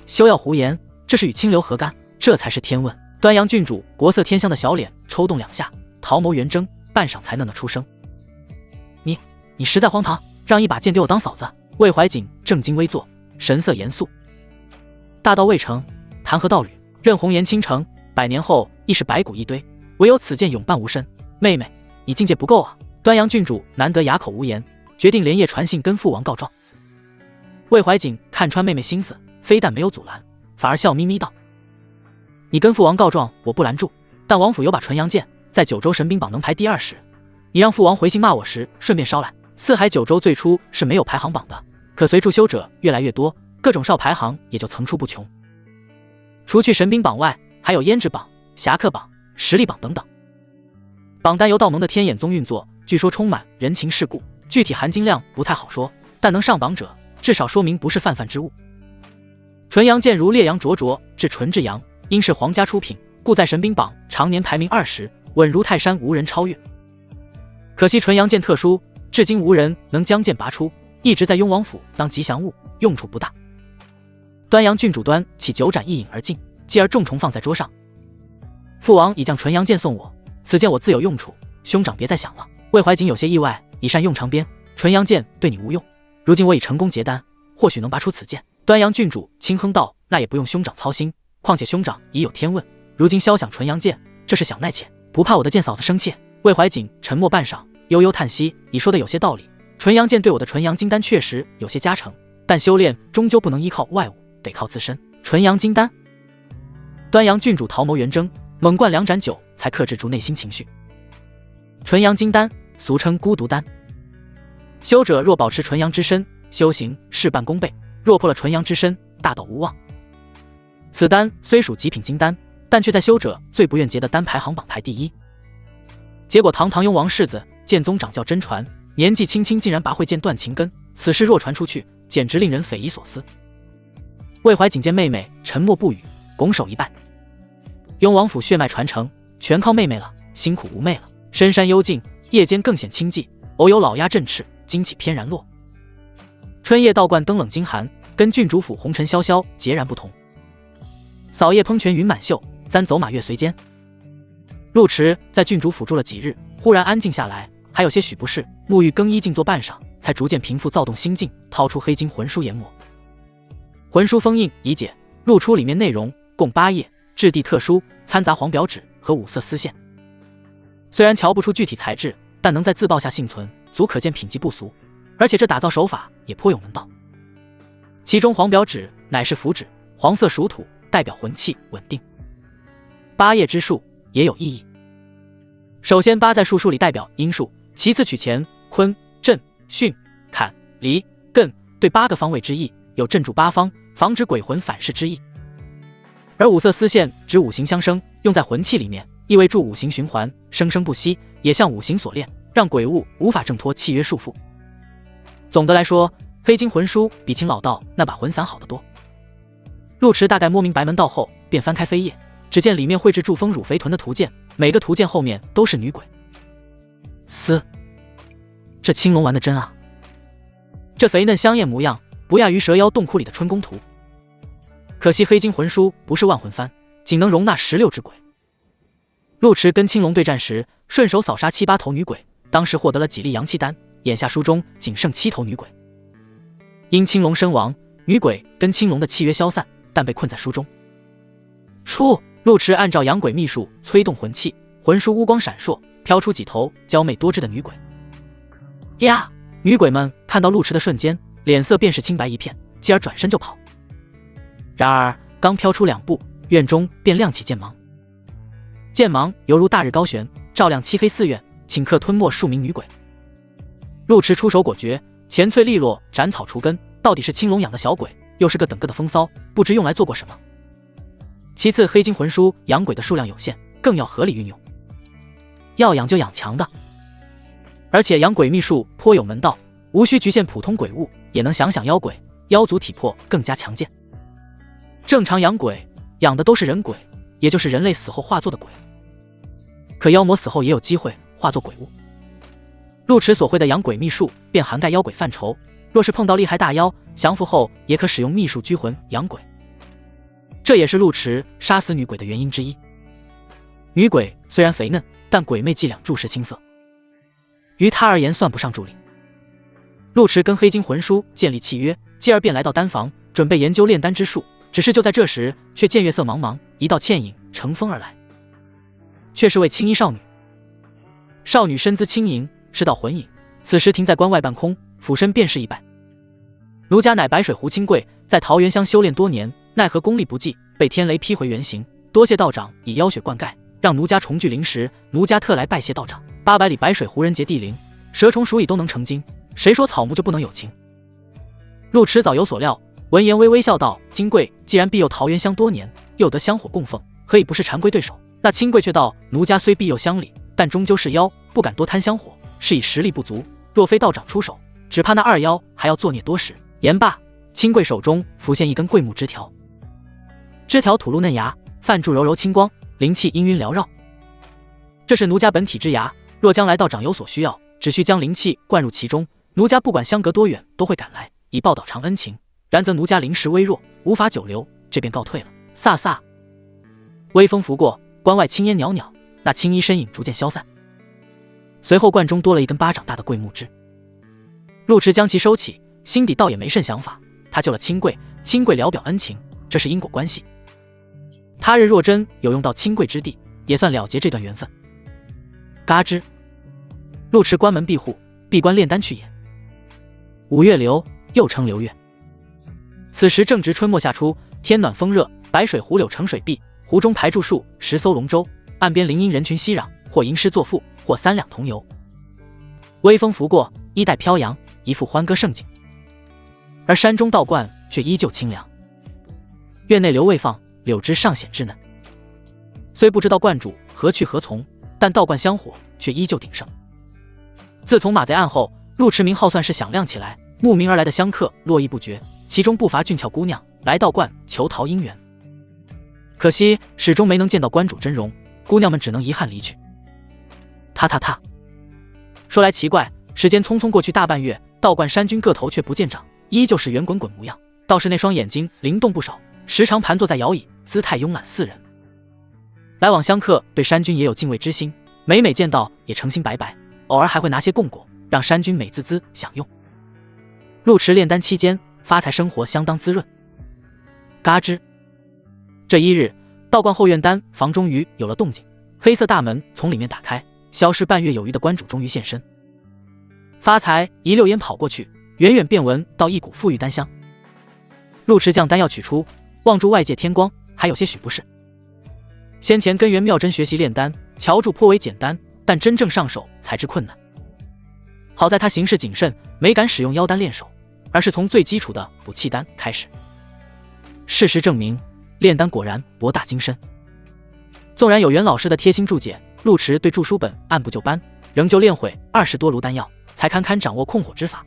休要胡言，这是与清流何干？这才是天问。端阳郡主国色天香的小脸抽动两下，桃眸圆睁，半晌才讷讷出声：你实在荒唐，让一把剑给我当嫂子？魏怀瑾正襟危坐，神色严肃。大道未成，谈何道侣？任红颜倾城，100年后亦是白骨一堆，唯有此剑永伴无身。妹妹，你境界不够啊！端阳郡主难得哑口无言，决定连夜传信跟父王告状。魏怀瑾看穿妹妹心思，非但没有阻拦，反而笑眯眯道：你跟父王告状我不拦住，但王府有把纯阳剑，在9州神兵榜能排第20，你让父王回信骂我时顺便捎来。四海9州最初是没有排行榜的，可随处修者越来越多，各种少排行也就层出不穷。除去神兵榜外，还有胭脂榜、侠客榜、实力榜等等。榜单由道盟的天眼宗运作，据说充满人情世故，具体含金量不太好说，但能上榜者，至少说明不是泛泛之物。纯阳剑如烈阳灼灼，至纯至阳，因是皇家出品，故在神兵榜常年排名20，稳如泰山，无人超越。可惜纯阳剑特殊，至今无人能将剑拔出，一直在雍王府当吉祥物，用处不大。端阳郡主端起酒盏一饮而尽，继而重重放在桌上。父王已将纯阳剑送我，此剑我自有用处，兄长别再想了。魏怀瑾有些意外，以善用长鞭，纯阳剑对你无用，如今我已成功结丹，或许能拔出此剑。端阳郡主轻哼道：那也不用兄长操心，况且兄长已有天问，如今消想纯阳剑，这是想耐且，不怕我的剑嫂子生气。魏怀瑾沉默半晌，悠悠叹息：你说的有些道理，纯阳剑对我的纯阳金丹确实有些加成，但修炼终究不能依靠外物，得靠自身。纯阳金丹。端阳郡主桃眸圆睁，猛灌2盏酒，才克制住内心情绪。纯阳金丹俗称孤独丹，修者若保持纯阳之身，修行事半功倍，若破了纯阳之身，大道无望。此丹虽属极品金丹，但却在修者最不愿结的丹排行榜排第1。结果堂雍王世子剑宗掌教真传，年纪轻轻竟然拔会剑断情根，此事若传出去，简直令人匪夷所思。魏怀瑾见妹妹沉默不语，拱手一拜：雍王府血脉传承，全靠妹妹了，辛苦无妹了。深山幽静，夜间更显清寂，偶有老鸦振翅，惊起翩然落。春夜道观灯冷惊寒，跟郡主府红尘萧萧截然不同。扫叶烹泉云满袖，簪走马月随肩。陆池在郡主府住了几日，忽然安静下来，还有些许不适，沐浴更衣静坐半晌，才逐渐平复躁动心境，掏出黑金魂书研磨。魂书封印已解，露出里面内容共8页，质地特殊，掺杂黄表纸和5色丝线。虽然瞧不出具体材质，但能在自报下幸存，足可见品级不俗，而且这打造手法也颇有门道。其中黄表纸乃是符纸，黄色属土，代表魂气稳定。8页之数也有意义。首先8在术数里代表阴数，其次取乾、坤、震、巽、坎、离、艮对8个方位之意，有镇住8方，防止鬼魂反噬之意。而5色丝线指5行相生，用在魂气里面，意味助5行循环，生生不息，也像5行锁链，让鬼物无法挣脱契约束缚。总的来说，黑金魂书比秦老道那把魂伞好得多。陆池大概摸明白门道后，便翻开扉页，只见里面绘制祝封乳肥臀的图鉴，每个图鉴后面都是女鬼。这青龙玩的真啊！这肥嫩香艳模样，不亚于蛇妖洞窟里的春宫图。可惜黑金魂书不是万魂幡，仅能容纳16只鬼。陆池跟青龙对战时，顺手扫杀7、8头女鬼，当时获得了几粒阳气丹，眼下书中仅剩7头女鬼。因青龙身亡，女鬼跟青龙的契约消散，但被困在书中。陆池按照养鬼秘术催动魂气，魂书乌光闪烁，飘出几头娇媚多汁的女鬼。呀！女鬼们看到陆池的瞬间，脸色便是青白一片，继而转身就跑。然而刚飘出2步，院中便亮起剑芒。剑芒犹如大日高悬，照亮漆黑寺院，顷刻吞没数名女鬼。陆池出手果决，前翠利落，斩草除根，到底是青龙养的小鬼，又是个等个的风骚，不知用来做过什么。其次，黑金魂书养鬼的数量有限，更要合理运用，要养就养强的。而且养鬼秘术颇有门道，无需局限普通鬼物，也能想妖鬼，妖族体魄更加强健。正常养鬼养的都是人鬼，也就是人类死后化作的鬼，可妖魔死后也有机会化作鬼物。陆池所会的养鬼秘术便涵盖妖鬼范畴，若是碰到厉害大妖，降服后也可使用秘术拘魂养鬼。这也是陆池杀死女鬼的原因之一。女鬼虽然肥嫩，但鬼魅伎俩著实青涩，于他而言算不上助力。陆池跟黑金魂书建立契约，继而便来到丹房，准备研究炼丹之术。只是就在这时，却见月色茫茫，一道倩影乘风而来，却是位青衣少女。少女身姿轻盈，是道魂影，此时停在关外半空，俯身便是一拜。奴家乃白水湖清贵，在桃源乡修炼多年，奈何功力不济，被天雷劈回原形。多谢道长以妖血灌溉，让奴家重聚灵石，奴家特来拜谢道长。800里白水湖人杰地灵，蛇虫鼠蚁都能成精，谁说草木就不能有情？陆池早有所料，闻言微微笑道：金贵既然庇佑桃源乡多年，又得香火供奉，何以不是禅龟对手？那清贵却道：奴家虽庇佑乡里，但终究是妖，不敢多贪香火，是以实力不足，若非道长出手，只怕那二妖还要作孽多时。言罢，清贵手中浮现一根桂木枝条，枝条吐露嫩芽，泛注柔柔清光，灵气氤氲缭绕。这是奴家本体之芽，若将来道长有所需要，只需将灵气灌入其中，奴家不管相隔多远都会赶来，以报道长恩情。然则奴家灵石微弱，无法久留，这便告退了。飒飒，微风拂过，关外青烟袅袅，那青衣身影逐渐消散。随后罐中多了一根巴掌大的桂木枝，陆池将其收起，心底倒也没甚想法。他救了清贵，清贵聊表恩情，这是因果关系。他日若真有用到清贵之地，也算了结这段缘分。嘎吱，陆池关门闭户，闭关炼丹去也。五月流，又称流月。此时正值春末夏初，天暖风热，白水湖柳成水碧，湖中排住数10艘龙舟，岸边林荫人群熙攘，或吟诗作赋，或三两同游。微风拂过，衣带飘扬，一副欢歌盛景。而山中道观却依旧清凉，院内柳未放，柳枝尚显稚嫩。虽不知道观主何去何从，但道观香火却依旧鼎盛。自从马贼案后，陆池名号算是响亮起来，慕名而来的香客络绎不绝，其中不乏俊俏姑娘来道观求桃姻缘。可惜始终没能见到观主真容，姑娘们只能遗憾离去。踏，说来奇怪，时间匆匆过去大半月，道观山君个头却不见长，依旧是圆滚滚模样，倒是那双眼睛灵动不少，时常盘坐在摇椅，姿态慵懒似人。来往香客对山君也有敬畏之心，每每见到也诚心白白，偶尔还会拿些供果让山君美滋滋享用。陆池炼丹期间，发财生活相当滋润。嘎吱，这一日，道观后院丹房终于有了动静，黑色大门从里面打开，消失半月有余的观主终于现身。发财一溜烟跑过去，远远便闻到一股馥郁丹香。陆池将丹药取出，望住外界天光，还有些许不适。先前跟袁妙真学习炼丹，瞧住颇为简单，但真正上手才知困难。好在他行事谨慎，没敢使用妖丹练手，而是从最基础的补气丹开始。事实证明，炼丹果然博大精深。纵然有袁老师的贴心注解，陆池对注书本按部就班，仍旧炼毁20多炉丹药，才堪堪掌握控火之法。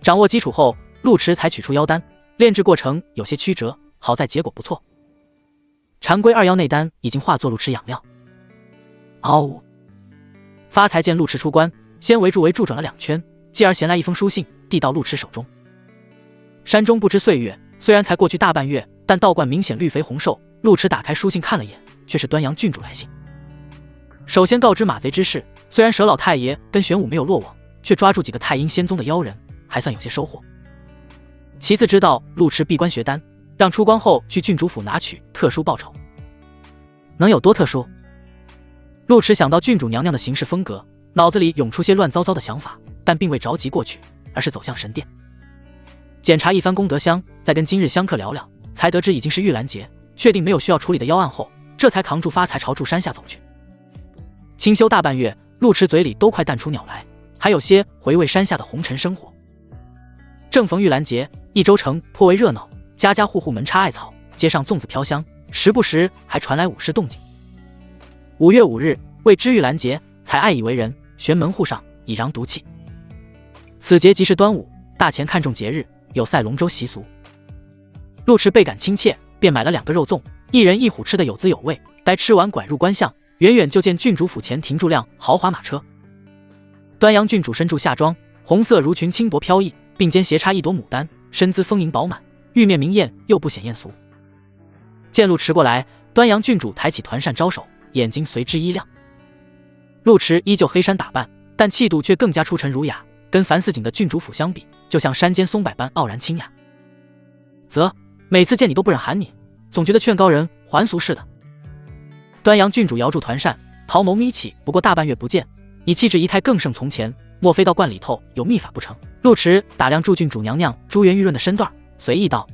掌握基础后，陆池才取出妖丹，炼制过程有些曲折，好在结果不错。禅龟二妖内丹已经化作陆池养料。嗷呜！发财见陆池出关，先围住转了2圈，继而衔来一封书信，递到陆池手中。山中不知岁月，虽然才过去大半月，但道观明显绿肥红瘦。陆池打开书信看了眼，却是端阳郡主来信。首先告知马贼之事，虽然佘老太爷跟玄武没有落网，却抓住几个太阴仙宗的妖人，还算有些收获。其次知道陆池闭关学丹，让出关后去郡主府拿取特殊报酬。能有多特殊？陆池想到郡主娘娘的行事风格，脑子里涌出些乱糟糟的想法，但并未着急过去，而是走向神殿，检查一番功德箱，再跟今日香客聊聊，才得知已经是玉兰节，确定没有需要处理的妖案后，这才扛住发财朝住山下走去。清修大半月，陆池嘴里都快淡出鸟来，还有些回味山下的红尘生活，正逢玉兰节，益州城颇为热闹，家家户户门插艾草，街上粽子飘香，时不时还传来舞狮动静。5月5日，为知玉兰节，才爱以为人，悬门户上，以禳毒气。此节即是端午，大钱看重节日，有赛龙舟习俗。陆池倍感亲切，便买了2个肉粽，一人一虎，吃得有滋有味。待吃完，拐入官巷，远远就见郡主府前停住辆豪华马车。端阳郡主身着夏装，红色襦裙轻薄飘逸，并肩斜插一朵牡丹，身姿丰盈饱满，玉面明艳又不显艳俗。见陆池过来，端阳郡主抬起团扇招手，眼睛随之一亮。陆池依旧黑衫打扮，但气度却更加出尘儒雅，跟樊四锦的郡主府相比，就像山间松柏般傲然清雅。啧，每次见你都不忍喊你，总觉得劝高人还俗似的。端阳郡主摇住团扇，桃眸眯起，不过大半月不见，你气质仪态更胜从前，莫非道观里头有秘法不成？陆池打量驻郡主娘娘珠圆玉润的身段，随意道：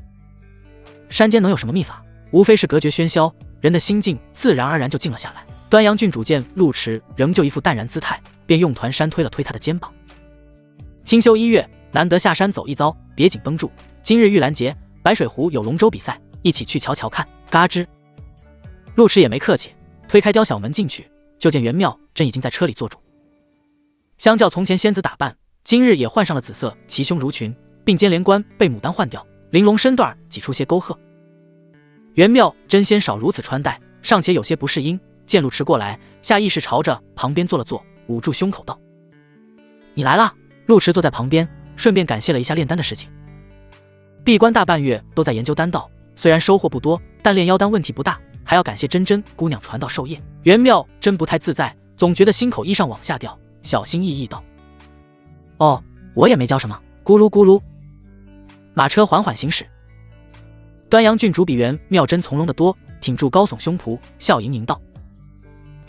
山间能有什么秘法？无非是隔绝喧嚣，人的心境自然而然就静了下来。端阳郡主见陆池仍旧一副淡然姿态，便用团扇推了推他的肩膀。清修1月，难得下山走一遭，别紧绷住。今日玉兰节，白水湖有龙舟比赛，一起去瞧瞧看。嘎吱，陆池也没客气，推开雕小门进去，就见袁妙真已经在车里坐住。相较从前仙子打扮，今日也换上了紫色齐胸襦裙，并肩连冠被牡丹换掉，玲珑身段挤出些沟壑。袁妙真仙少如此穿戴，尚且有些不适应，见陆池过来，下意识朝着旁边坐了坐，捂住胸口道：你来啦。陆池坐在旁边，顺便感谢了一下炼丹的事情。闭关大半月都在研究丹道，虽然收获不多，但炼妖丹问题不大，还要感谢珍珍姑娘传道授业。袁妙真不太自在，总觉得心口衣上往下掉，小心翼翼道：哦，我也没教什么。咕噜咕噜，马车缓缓行驶。端阳郡主比袁妙真从容得多，挺住高耸胸脯，笑盈盈道：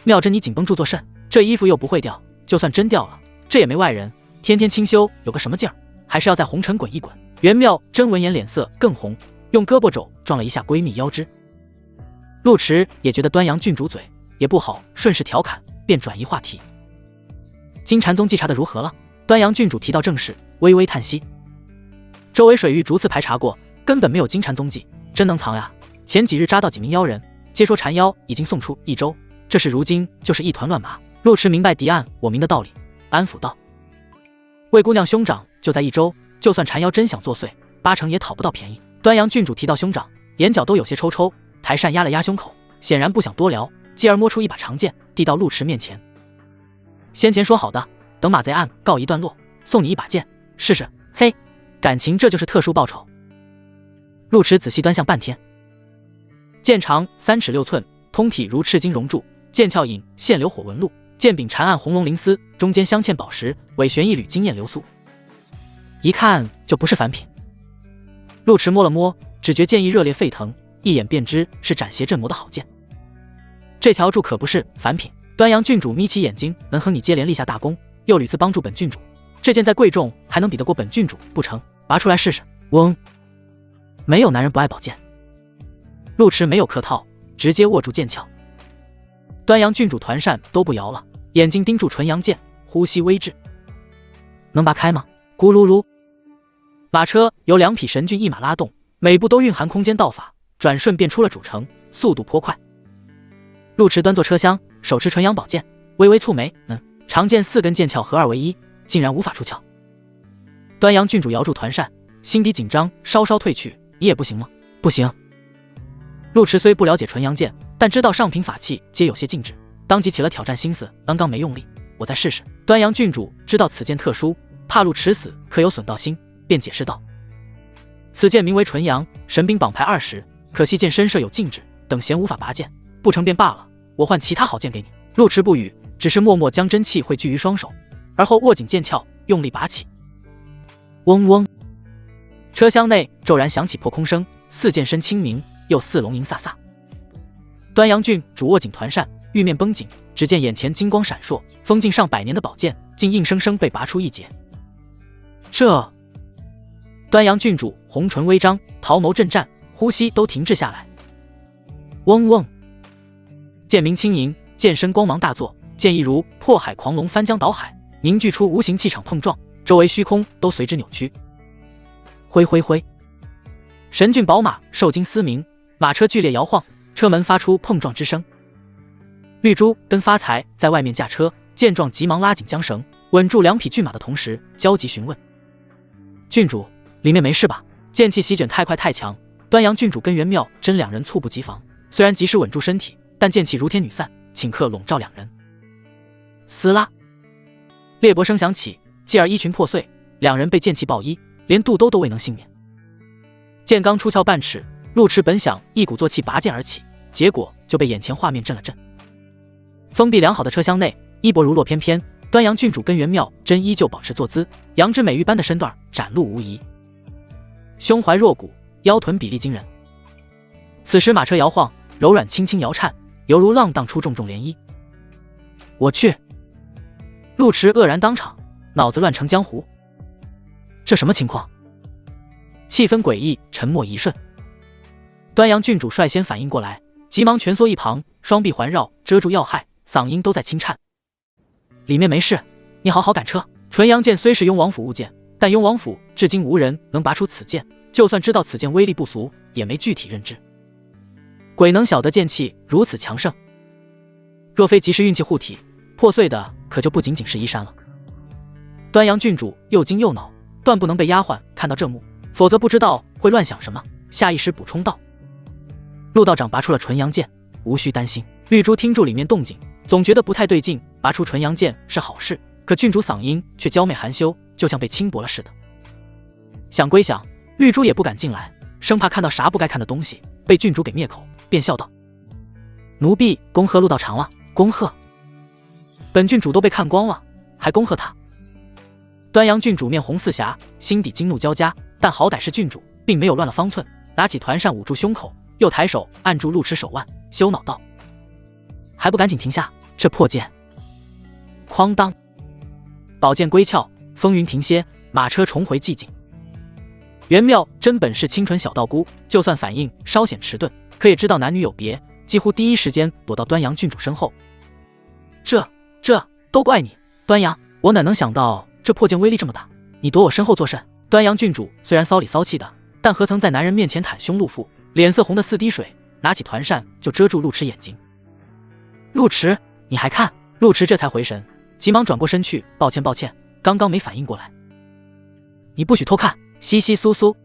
妙真你紧绷住做甚？这衣服又不会掉，就算真掉了，这也没外人，天天清修有个什么劲儿？还是要在红尘滚一滚。袁妙真闻言脸色更红，用胳膊肘撞了一下闺蜜腰肢。陆池也觉得端阳郡主嘴也不好，顺势调侃，便转移话题：金禅宗稽查的如何了？端阳郡主提到正事，微微叹息：周围水域逐次排查过，根本没有金禅宗迹，真能藏呀！前几日扎到几名妖人，皆说禅妖已经送出益州，这事如今就是一团乱麻。陆池明白敌暗我明的道理，安抚道：魏姑娘兄长就在益州，就算禅妖真想作祟，8成也讨不到便宜。端阳郡主提到兄长，眼角都有些抽抽，抬扇压了压胸口，显然不想多聊，继而摸出一把长剑，递到陆池面前：先前说好的，等马贼案告一段落，送你一把剑试试。嘿，感情这就是特殊报酬。陆池仔细端详半天，剑长3尺6寸，通体如赤金熔铸，剑鞘引现流火纹路，剑柄缠按红龙鳞丝，中间镶嵌宝石，尾悬一缕金焰流苏，一看就不是凡品。陆池摸了摸，只觉剑意热烈沸腾，一眼便知是斩邪镇魔的好剑。这瞧住可不是凡品。端阳郡主眯起眼睛，能和你接连立下大功，又屡次帮助本郡主，这剑再贵重，还能比得过本郡主不成？拔出来试试。嗡！没有男人不爱宝剑。陆池没有客套，直接握住剑鞘。端阳郡主团扇都不摇了，眼睛盯住纯阳剑，呼吸微滞。能拔开吗？咕噜噜。马车由2匹神骏一马拉动，每步都蕴含空间道法，转瞬便出了主城，速度颇快。陆池端坐车厢，手持纯阳宝剑，微微蹙眉，长剑4根剑鞘合二为一，竟然无法出鞘。端阳郡主摇住团扇，心底紧张稍稍退去，你也不行吗？不行。陆池虽不了解纯阳剑，但知道上品法器皆有些禁止，当即起了挑战心思，刚刚没用力，我再试试。端阳郡主知道此剑特殊，怕陆池死可有损到心，便解释道：此剑名为纯阳，神兵榜排20，可惜剑身设有禁止，等闲无法拔剑，不成便罢了，我换其他好剑给你。陆池不语，只是默默将真气汇聚于双手，而后握紧剑鞘，用力拔起。嗡嗡，车厢内骤然响起破空声，4剑声清明，又4龙吟飒飒。端阳郡主握紧团扇，玉面绷紧，只见眼前金光闪烁，封禁上100年的宝剑竟硬生生被拔出一截。这……端阳郡主红唇微张，桃眸震颤，呼吸都停滞下来。嗡嗡，剑鸣轻盈，剑身光芒大作，剑意如破海狂龙翻江倒海，凝聚出无形气场碰撞，周围虚空都随之扭曲。挥挥挥！神骏宝马受惊嘶鸣，马车剧烈摇晃，车门发出碰撞之声。绿珠跟发财在外面驾车，见状急忙拉紧缰绳，稳住两匹骏马的同时，焦急询问：“郡主，里面没事吧？”剑气席卷太快太强，端阳郡主跟袁妙真两人猝不及防，虽然及时稳住身体，但剑气如天女散，顷刻笼罩两人。撕拉！裂帛声响起，继而衣裙破碎，两人被剑气爆衣，连肚兜都未能幸免。剑刚出鞘半尺，陆迟本想一鼓作气拔剑而起，结果就被眼前画面震了震。封闭良好的车厢内，衣帛如落翩翩，端阳郡主跟袁妙真依旧保持坐姿，杨之美玉般的身段展露无遗，胸怀若谷，腰臀比例惊人。此时马车摇晃，柔软轻轻摇颤，犹如浪荡出重重涟漪。我去！陆迟愕然当场，脑子乱成浆糊。这什么情况？气氛诡异，沉默一瞬。端阳郡主率先反应过来，急忙蜷缩一旁，双臂环绕遮住要害，嗓音都在轻颤。里面没事，你好好赶车。纯阳剑虽是雍王府物件，但雍王府至今无人能拔出此剑，就算知道此剑威力不俗，也没具体认知。鬼能晓得剑气如此强盛？若非及时运气护体，破碎的可就不仅仅是衣衫了。端阳郡主又惊又恼，断不能被丫鬟看到这幕，否则不知道会乱想什么。下意识补充道：“陆道长拔出了纯阳剑，无需担心。”绿珠听住里面动静，总觉得不太对劲，拔出纯阳剑是好事，可郡主嗓音却娇媚含羞，就像被轻薄了似的。想归想，绿珠也不敢进来，生怕看到啥不该看的东西，被郡主给灭口，便笑道：“奴婢恭贺陆道长了。”恭贺！本郡主都被看光了，还恭贺他？端阳郡主面红似霞，心底惊怒交加，但好歹是郡主，并没有乱了方寸，拿起团扇捂住胸口，又抬手按住陆迟手腕，羞恼道：“还不赶紧停下这破剑！”哐当，宝剑归鞘，风云停歇，马车重回寂静。袁妙真本是清纯小道姑，就算反应稍显迟钝，可也知道男女有别，几乎第一时间躲到端阳郡主身后。这都怪你，端阳，我哪能想到这破剑威力这么大？你躲我身后作甚？端阳郡主虽然骚里骚气的，但何曾在男人面前袒胸露腹，脸色红得似滴水，拿起团扇就遮住陆迟眼睛。陆迟，你还看？陆迟这才回神，急忙转过身去，抱歉，刚刚没反应过来。你不许偷看！窸窸窣窣，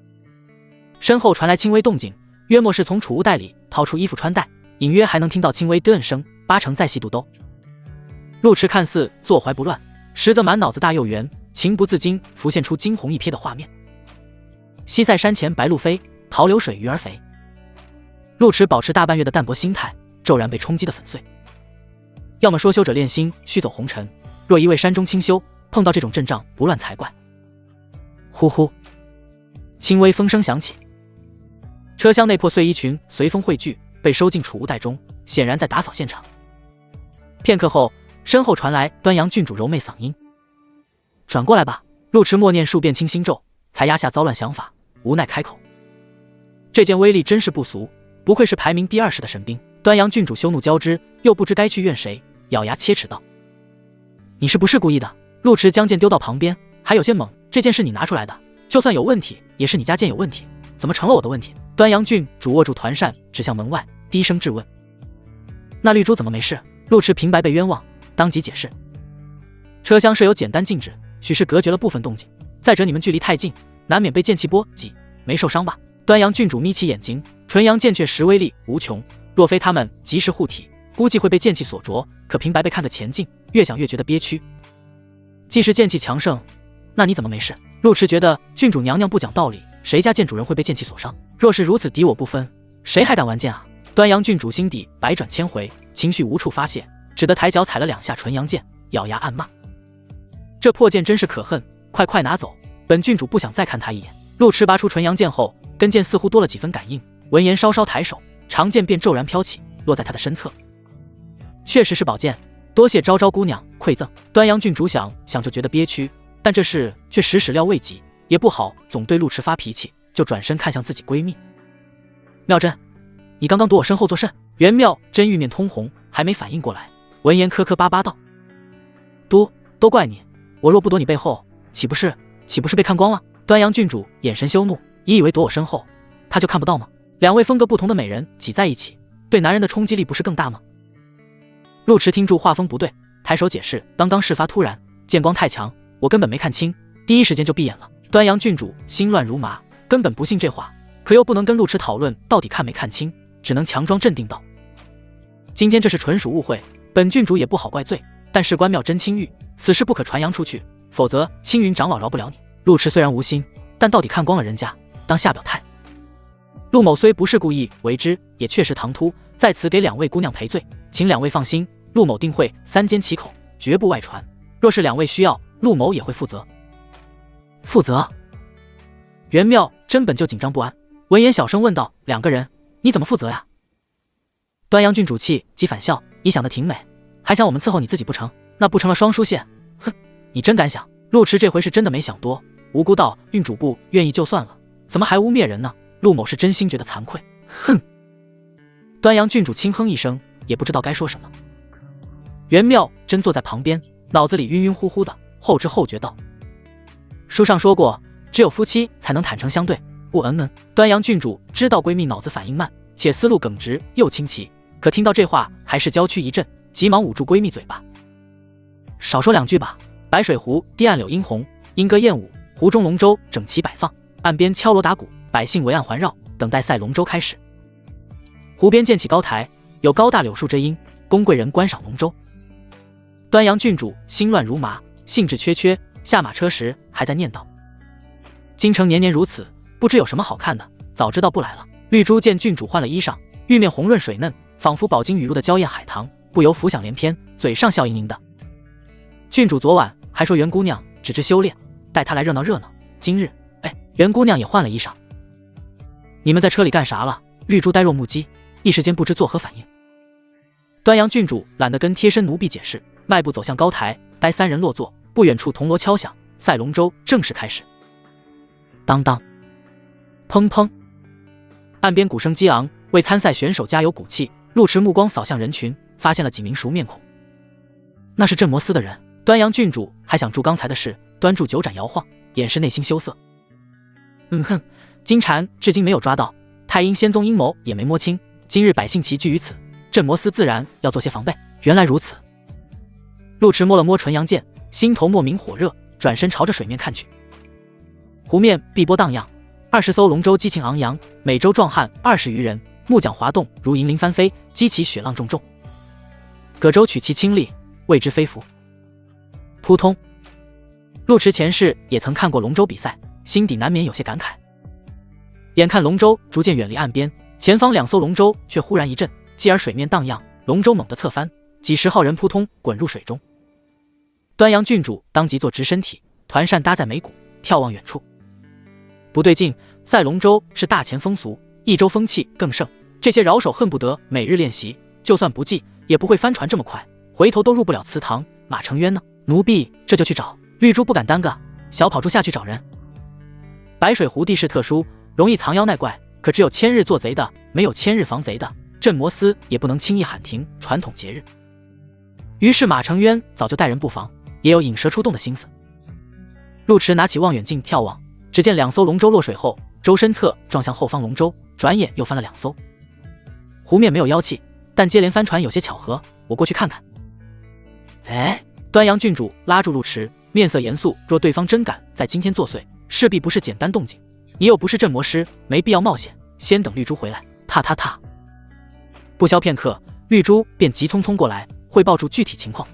身后传来轻微动静，约莫是从储物袋里掏出衣服穿戴，隐约还能听到轻微的声，八成在细肚兜。陆迟看似坐怀不乱，实则满脑子大又圆，情不自禁浮现出惊鸿一瞥的画面。西塞山前白鹭飞，桃流水鱼儿肥。陆迟保持大半月的淡泊心态，骤然被冲击的粉碎。要么说修者炼心须走红尘，若一位山中清修，碰到这种阵仗不乱才怪。呼呼，轻微风声响起，车厢内破碎衣裙随风汇聚，被收进储物袋中，显然在打扫现场。片刻后，身后传来端阳郡主柔媚嗓音：“转过来吧。”陆迟默念数遍清心咒，才压下骚乱想法，无奈开口：“这件威力真是不俗，不愧是排名第20的神兵。”端阳郡主羞怒交织，又不知该去怨谁，咬牙切齿道：“你是不是故意的？”陆迟将剑丢到旁边，还有些懵：“这件是你拿出来的，就算有问题，也是你家剑有问题，怎么成了我的问题？”端阳郡主握住团扇，指向门外，低声质问：“那绿珠怎么没事？”陆迟平白被冤枉，当即解释：“车厢设有简单禁止，许是隔绝了部分动静，再者你们距离太近，难免被剑气波及，没受伤吧？”端阳郡主眯起眼睛，纯阳剑确实威力无穷，若非他们及时护体，估计会被剑气所着，可平白被看得前进，越想越觉得憋屈。既是剑气强盛，那你怎么没事？陆迟觉得郡主娘娘不讲道理，谁家剑主人会被剑气所伤？若是如此敌我不分，谁还敢玩剑啊？端阳郡主心底百转千回，情绪无处发泄，只得抬脚踩了2下纯阳剑，咬牙暗骂：“这破剑真是可恨，快拿走，本郡主不想再看他一眼。”陆迟拔出纯阳剑后，跟剑似乎多了几分感应，闻言稍稍抬手，长剑便骤然飘起，落在他的身侧。确实是宝剑，多谢昭昭姑娘馈赠。端阳郡主想就觉得憋屈，但这事却始料未及，也不好总对陆迟发脾气，就转身看向自己闺蜜：“妙真，你刚刚躲我身后作甚？”袁妙真玉面通红，还没反应过来，闻言磕磕巴巴道：“都怪你，我若不躲你背后，岂不是被看光了？”端阳郡主眼神羞怒，你以为躲我身后，他就看不到吗？两位风格不同的美人挤在一起，对男人的冲击力不是更大吗？陆池听住话锋不对，抬手解释，刚刚事发突然，剑光太强，我根本没看清，第一时间就闭眼了。端阳郡主心乱如麻，根本不信这话，可又不能跟陆池讨论到底看没看清，只能强装镇定道：今天这是纯属误会，本郡主也不好怪罪，但事关妙真青玉，此事不可传扬出去，否则青云长老饶不了你。陆池虽然无心，但到底看光了人家，当下表态。陆某虽不是故意为之，也确实唐突，在此给两位姑娘赔罪，请两位放心，陆某定会三缄其口，绝不外传。若是两位需要，陆某也会负责。负责？袁妙真本就紧张不安，闻言小声问道：两个人，你怎么负责呀？端阳郡主气急反笑：你想得挺美，还想我们伺候你自己不成？那不成了双输线？哼，你真敢想！陆池这回是真的没想多，无辜道：郡主不愿意就算了，怎么还污蔑人呢？陆某是真心觉得惭愧。哼！端阳郡主轻哼一声，也不知道该说什么。袁妙真坐在旁边，脑子里晕晕乎乎的，后知后觉道：书上说过，只有夫妻才能坦诚相对。端阳郡主知道闺蜜脑子反应慢，且思路耿直又清奇，可听到这话还是娇躯一震，急忙捂住闺蜜嘴巴：少说两句吧。白水湖堤岸柳荫红，莺歌燕舞，湖中龙舟整齐摆放，岸边敲锣打鼓，百姓围岸环绕，等待赛龙舟开始。湖边建起高台，有高大柳树遮阴，供贵人观赏龙舟。端阳郡主心乱如麻，兴致缺缺，下马车时还在念叨：京城年年如此，不知有什么好看的，早知道不来了。绿珠见郡主换了衣裳，玉面红润水嫩，仿佛饱经雨露的娇艳海棠，不由浮想联翩，嘴上笑盈盈的。郡主昨晚还说袁姑娘只知修炼，带她来热闹热闹，今日袁姑娘也换了衣裳。你们在车里干啥了？绿珠呆若木鸡，一时间不知作何反应。端阳郡主懒得跟贴身奴婢解释，迈步走向高台，待三人落座，不远处铜锣敲响，赛龙舟正式开始。当当，砰砰，岸边鼓声激昂，为参赛选手加油鼓气。陆池目光扫向人群，发现了几名熟面孔，那是镇魔司的人。端阳郡主还想助刚才的事，端住酒盏摇晃，掩饰内心羞涩。哼，金蝉至今没有抓到，太阴仙宗阴谋也没摸清，今日百姓齐聚于此，镇魔司自然要做些防备。原来如此。陆池摸了摸纯阳剑，心头莫名火热，转身朝着水面看去。湖面碧波荡漾，20艘龙舟激情昂扬，每舟壮汉20余人，木桨滑动如银铃翻飞，激起雪浪重重。葛舟取其轻力，为之飞浮。扑通！陆池前世也曾看过龙舟比赛，心底难免有些感慨。眼看龙舟逐渐远离岸边，前方2艘龙舟却忽然一震，继而水面荡漾，龙舟猛地侧翻，几十号人扑通滚入水中。端阳郡主当即坐直身体，团扇搭在眉骨，眺望远处。不对劲，赛龙舟是大前风俗，益州风气更盛，这些饶手恨不得每日练习，就算不济也不会翻船这么快，回头都入不了祠堂。马成渊呢？奴婢这就去找。绿珠不敢耽搁，小跑出下去找人。白水湖地势特殊，容易藏妖耐怪，可只有千日做贼的，没有千日防贼的。镇魔司也不能轻易喊停传统节日。于是马成渊早就带人布防，也有引蛇出洞的心思。陆池拿起望远镜眺望，只见2艘龙舟落水后，舟身侧撞向后方龙舟，转眼又翻了2艘。湖面没有妖气，但接连翻船有些巧合，我过去看看。端阳郡主拉住陆池，面色严肃，若对方真敢在今天作祟，势必不是简单动静。你又不是镇魔师，没必要冒险，先等绿珠回来。踏。不消片刻，绿珠便急匆匆过来，汇报出具体情况。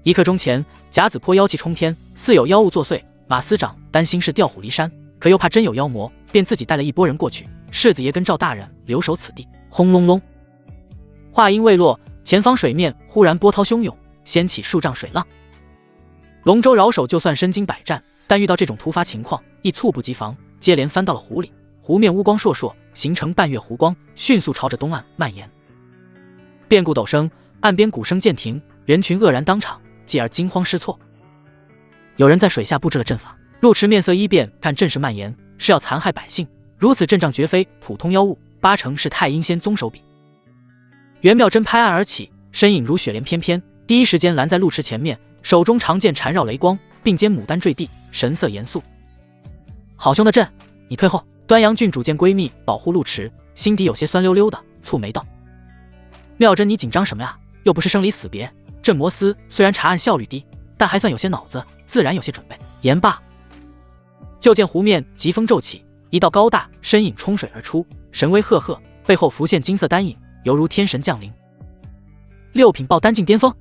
1刻钟前，甲子坡妖气冲天，似有妖物作祟。马司长担心是调虎离山，可又怕真有妖魔，便自己带了一拨人过去。世子爷跟赵大人留守此地。轰隆隆，话音未落，前方水面忽然波涛汹涌，掀起数丈水浪。龙舟饶手就算身经百战，但遇到这种突发情况，亦猝不及防，接连翻到了湖里。湖面乌光烁烁，形成半月湖光，迅速朝着东岸蔓延。变故陡生，岸边鼓声渐停，人群愕然当场，继而惊慌失措。有人在水下布置了阵法。陆池面色一变，看阵势蔓延，是要残害百姓。如此阵仗绝非普通妖物，8成是太阴仙宗手笔。袁妙真拍案而起，身影如雪莲翩翩，第一时间拦在陆池前面，手中长剑缠绕雷光，并肩牡丹坠地，神色严肃。好凶的阵，你退后。端阳郡主见闺蜜保护陆池，心底有些酸溜溜的，蹙眉道：妙真，你紧张什么呀？又不是生离死别。镇魔司虽然查案效率低，但还算有些脑子，自然有些准备。言罢，就见湖面疾风骤起，一道高大身影冲水而出，神威赫赫，背后浮现金色丹影，犹如天神降临。六品爆丹境巅峰，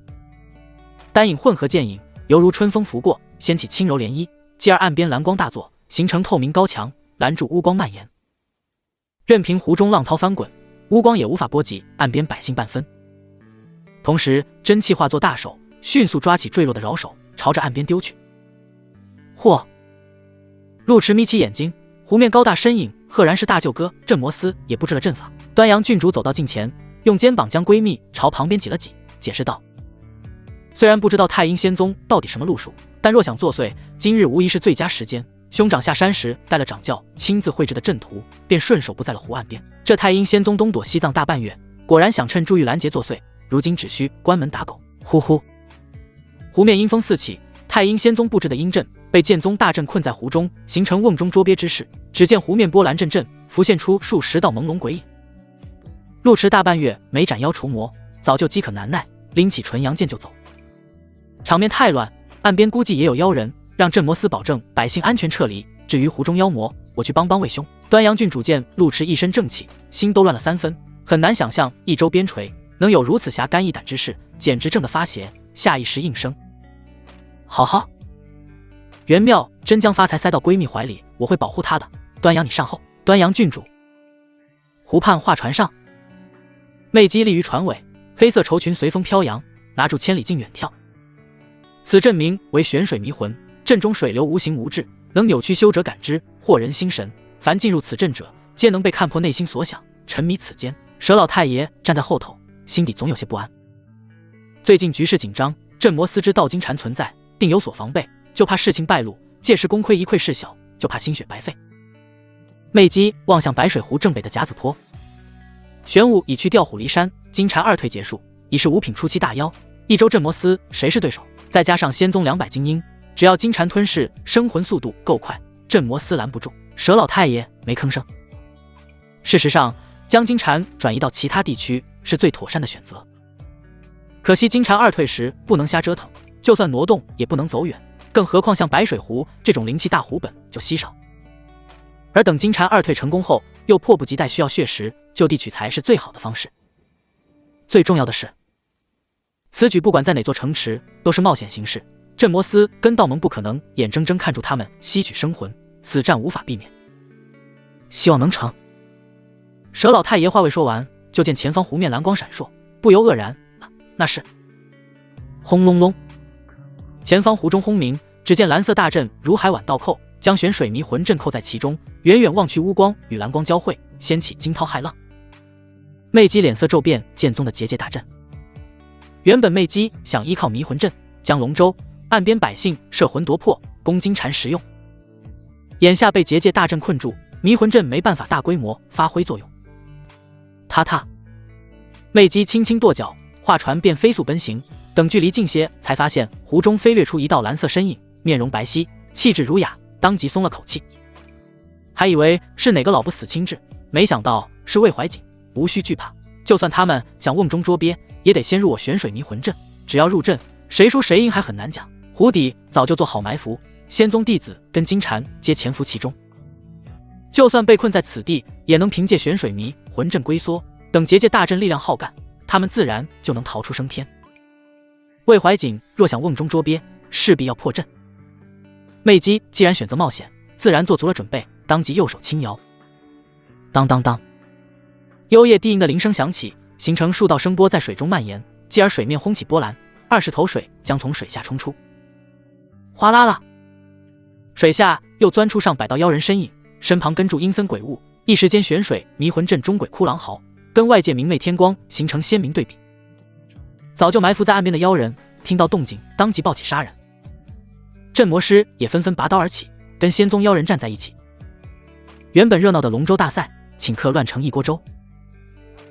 丹影混合剑影，犹如春风拂过，掀起轻柔涟漪，继而岸边蓝光大作，形成透明高墙，拦住乌光蔓延。任凭湖中浪涛翻滚，乌光也无法波及岸边百姓半分。同时真气化作大手，迅速抓起坠落的饶手，朝着岸边丢去。嚯！陆池眯起眼睛，湖面高大身影赫然是大舅哥镇魔司，也布置了阵法。端阳郡主走到近前，用肩膀将闺蜜朝旁边挤了挤，解释道：虽然不知道太阴仙宗到底什么路数，但若想作祟，今日无疑是最佳时间。兄长下山时带了掌教亲自绘制的阵图，便顺手布在了湖岸边。这太阴仙宗东躲西藏大半月，果然想趁珠玉拦截作祟，如今只需关门打狗。呼呼！湖面阴风四起，太阴仙宗布置的阴阵被剑宗大阵困在湖中，形成瓮中捉鳖之势。只见湖面波澜阵阵，浮现出数十道朦胧鬼影。陆池大半月没斩妖除魔，早就饥渴难耐，拎起纯阳剑就走。场面太乱，岸边估计也有妖人，让镇魔司保证百姓安全撤离。至于湖中妖魔，我去帮魏兄。端阳郡主见陆池一身正气，心都乱了3分，很难想象一州边陲能有如此侠肝义胆之事，简直正的发邪，下意识应声：好好。袁妙真将发财塞到闺蜜怀里，我会保护她的。端阳你上后。端阳郡主。湖畔画船上，魅姬立于船尾，黑色绸裙随风飘扬，拿住千里镜远眺。此阵名为玄水迷魂，阵中水流无形无质，能扭曲修者感知，惑人心神。凡进入此阵者，皆能被看破内心所想，沉迷此间。佘老太爷站在后头，心底总有些不安。最近局势紧张，镇魔司知道金蝉存在，定有所防备，就怕事情败露，届时功亏一篑事小，就怕心血白费。魅姬望向白水湖正北的甲子坡，玄武已去调虎离山，金蝉二退结束，已是5品初期大妖。一州镇魔司谁是对手？再加上仙宗200精英，只要金蝉吞噬生魂速度够快，镇魔司拦不住。佘老太爷没吭声。事实上，将金蝉转移到其他地区是最妥善的选择。可惜金蝉二退时不能瞎折腾，就算挪动也不能走远，更何况像白水湖这种灵气大湖本就稀少。而等金蝉二退成功后，又迫不及待需要血石，就地取材是最好的方式。最重要的是，此举不管在哪座城池都是冒险行事，镇魔司跟道盟不可能眼睁睁看住他们吸取生魂，此战无法避免。希望能成。佘老太爷话未说完，就见前方湖面蓝光闪烁，不由愕然，那是……轰隆隆，前方湖中轰鸣，只见蓝色大阵如海碗倒扣，将玄水迷魂阵扣在其中，远远望去，乌光与蓝光交汇，掀起惊涛骇浪。魅姬脸色骤变，剑宗的结界大阵。原本魅姬想依靠迷魂阵将龙舟岸边百姓摄魂夺魄，供金蝉食用，眼下被结界大阵困住，迷魂阵没办法大规模发挥作用。踏踏，魅姬轻轻跺脚，画船便飞速奔行。等距离近些，才发现湖中飞掠出一道蓝色身影，面容白皙，气质儒雅，当即松了口气。还以为是哪个老不死亲至，没想到是魏怀瑾。无需惧怕，就算他们想瓮中捉鳖，也得先入我玄水迷魂阵。只要入阵，谁输谁赢还很难讲。湖底早就做好埋伏，仙宗弟子跟金蝉皆潜伏其中。就算被困在此地，也能凭借玄水迷魂阵龟缩，等结界大阵力量耗干，他们自然就能逃出升天。魏怀瑾若想瓮中捉鳖，势必要破阵。魅姬既然选择冒险，自然做足了准备，当即右手轻摇，当当当，幽咽低吟的铃声响起，形成数道声波在水中蔓延，继而水面轰起波澜，20头水将从水下冲出。哗啦啦，水下又钻出上百道妖人身影，身旁跟住阴森鬼物，一时间玄水迷魂阵中鬼哭狼嚎，跟外界明媚天光形成鲜明对比。早就埋伏在岸边的妖人听到动静，当即抱起杀人。镇魔师也纷纷拔刀而起，跟仙宗妖人站在一起。原本热闹的龙舟大赛，顷刻乱成一锅粥。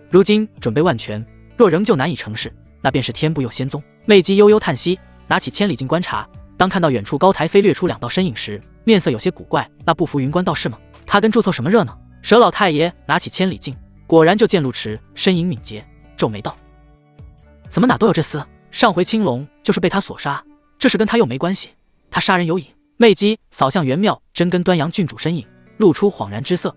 如今准备万全，若仍旧难以成事，那便是天不佑仙宗。魅姬悠悠叹息，拿起千里镜观察，当看到远处高台飞掠出2道身影时，面色有些古怪。那不服云关道士吗？他跟注凑什么热闹？佘老太爷拿起千里镜，果然就见陆迟身影敏捷，皱眉道：“怎么哪都有这厮？上回青龙就是被他所杀，这事跟他又没关系。他杀人有瘾。”媚姬扫向袁妙真跟端阳郡主身影，露出恍然之色。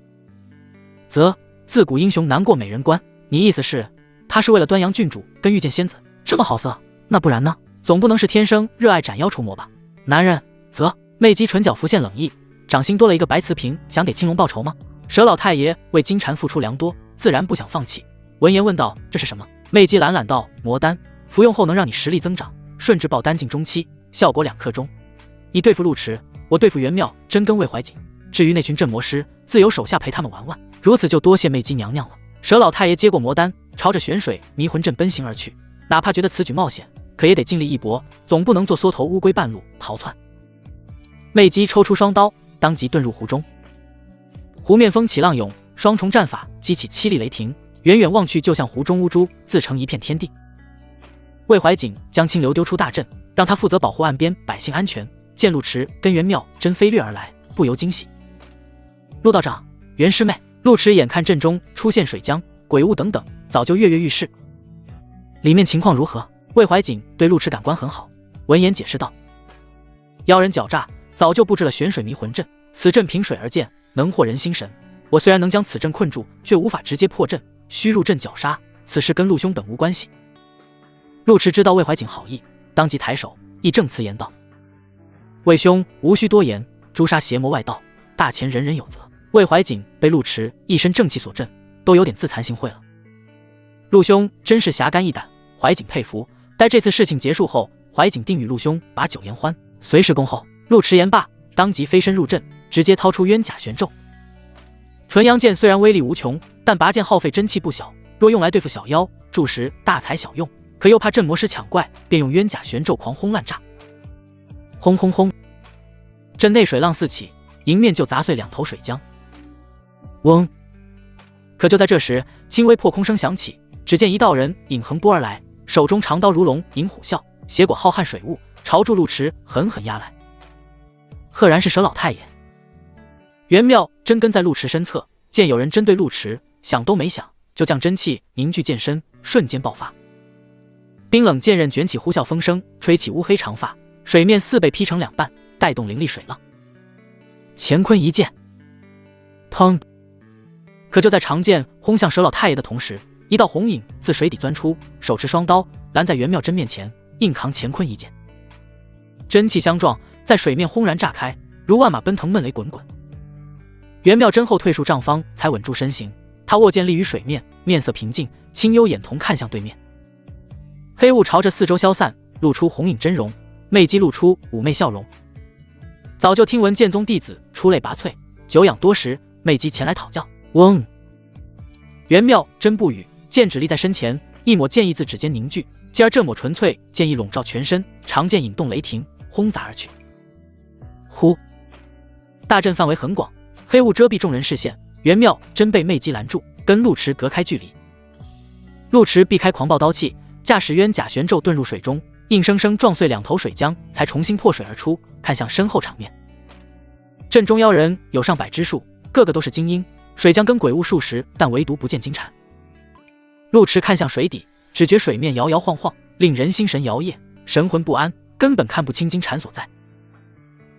则自古英雄难过美人关，你意思是他是为了端阳郡主跟遇见仙子这么好色？那不然呢？总不能是天生热爱斩妖除魔吧？男人则媚姬唇角浮现冷意，掌心多了一个白瓷瓶，想给青龙报仇吗？佘老太爷为金蝉付出良多，自然不想放弃。闻言问道：“这是什么？”媚姬懒懒道：“魔丹，服用后能让你实力增长，顺至爆丹境中期，效果2刻钟。你对付陆迟，我对付袁妙真跟魏怀瑾。至于那群镇魔师，自有手下陪他们玩玩。如此就多谢媚姬娘娘了。”佘老太爷接过魔丹，朝着玄水迷魂阵奔行而去。哪怕觉得此举冒险，可也得尽力一搏，总不能做缩头乌龟半路逃窜。媚姬抽出双刀，当即遁入湖中。湖面风起浪涌，双重战法激起凄厉雷霆，远远望去就像湖中乌珠，自成一片天地。魏怀瑾将清流丢出大阵，让他负责保护岸边百姓安全。见陆迟跟袁妙真飞掠而来，不由惊喜。陆道长，袁师妹。陆迟眼看阵中出现水浆、鬼物等等，早就跃跃欲试。里面情况如何？魏怀瑾对陆迟感官很好，闻言解释道：“妖人狡诈，早就布置了玄水迷魂阵，此阵凭水而建，能惑人心神。我虽然能将此阵困住，却无法直接破阵，需入阵绞杀。此事跟陆兄等无关系。”陆迟知道魏怀瑾好意，当即抬手义正辞言道：“魏兄无需多言，诛杀邪魔外道，大前人人有责。”魏怀瑾被陆迟一身正气所镇，都有点自惭形秽了。陆兄真是侠肝义胆，怀瑾佩服。待这次事情结束后，怀瑾定与陆兄把酒言欢，随时恭候。陆迟言罢，当即飞身入阵，直接掏出冤甲玄咒。纯阳剑虽然威力无穷，但拔剑耗费真气不小，若用来对付小妖，助时大材小用，可又怕镇魔师抢怪，便用冤甲玄咒狂轰滥炸。轰轰轰！阵内水浪四起，迎面就砸碎2头水浆。嗡！可就在这时，轻微破空声响起，只见一道人影横波而来，手中长刀如龙迎虎啸，携裹浩瀚水雾，朝住陆迟狠狠压来。赫然是佘老太爷。袁妙真跟在陆迟身侧，见有人针对陆迟，想都没想，就将真气凝聚剑身，瞬间爆发。冰冷剑刃卷起呼啸风声，吹起乌黑长发，水面似被劈成2半，带动凌厉水浪。乾坤一剑，砰！可就在长剑轰向佘老太爷的同时，一道红影自水底钻出，手持双刀拦在袁妙真面前，硬扛乾坤一剑。真气相撞，在水面轰然炸开，如万马奔腾，闷雷滚滚。袁妙真后退数丈方才稳住身形，他握剑立于水面，面色平静，清幽眼瞳看向对面。黑雾朝着四周消散，露出红影真容，媚姬露出妩媚笑容。早就听闻剑宗弟子出类拔萃，久仰多时，媚姬前来讨教。嗡！袁妙真不语，剑指立在身前，一抹剑意自指尖凝聚，继而这抹纯粹剑意笼罩全身，长剑引动雷霆，轰砸而去。呼！大阵范围很广，黑雾遮蔽众人视线，袁妙真被媚姬拦住，跟陆迟隔开距离。陆迟避开狂暴刀气，驾驶冤甲玄咒遁入水中，硬生生撞碎2头水浆，才重新破水而出，看向身后场面。阵中妖人有上百之数，个个都是精英，水浆跟鬼物数十，但唯独不见金蝉。陆迟看向水底，只觉水面摇摇晃晃，令人心神摇曳，神魂不安，根本看不清金蝉所在。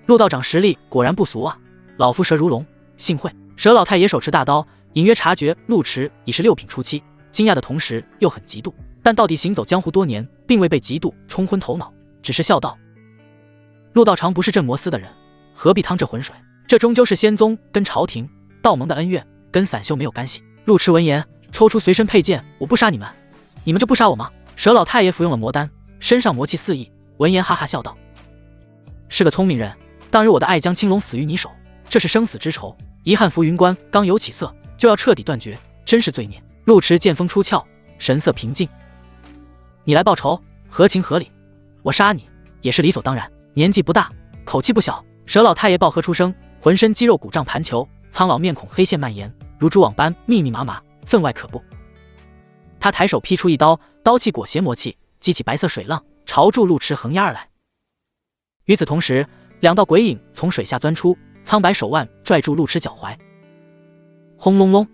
陆道长实力果然不俗啊，老夫蛇如龙，幸会。佘老太爷手持大刀，隐约察觉陆迟已是6品初期，惊讶的同时又很嫉妒，但到底行走江湖多年，并未被嫉妒冲昏头脑，只是笑道：“陆道长不是镇魔司的人，何必趟这浑水？这终究是仙宗跟朝廷道盟的恩怨，跟散修没有干系。”陆迟闻言，抽出随身佩剑：“我不杀你们，你们就不杀我吗？”佘老太爷服用了魔丹，身上魔气四溢，闻言哈哈笑道：“是个聪明人，当日我的爱将青龙死于你手，这是生死之仇，遗憾浮云关刚有起色，就要彻底断绝，真是罪孽。”陆迟剑锋出鞘，神色平静：“你来报仇，合情合理，我杀你也是理所当然。年纪不大，口气不小。”佘老太爷暴喝出声，浑身肌肉鼓胀盘球，苍老面孔黑线蔓延，如蛛网般密密麻麻，分外可怖。他抬手劈出一刀，刀气裹挟魔气，激起白色水浪，朝住陆迟横压而来。与此同时，两道鬼影从水下钻出，苍白手腕拽住陆池脚踝。轰隆隆，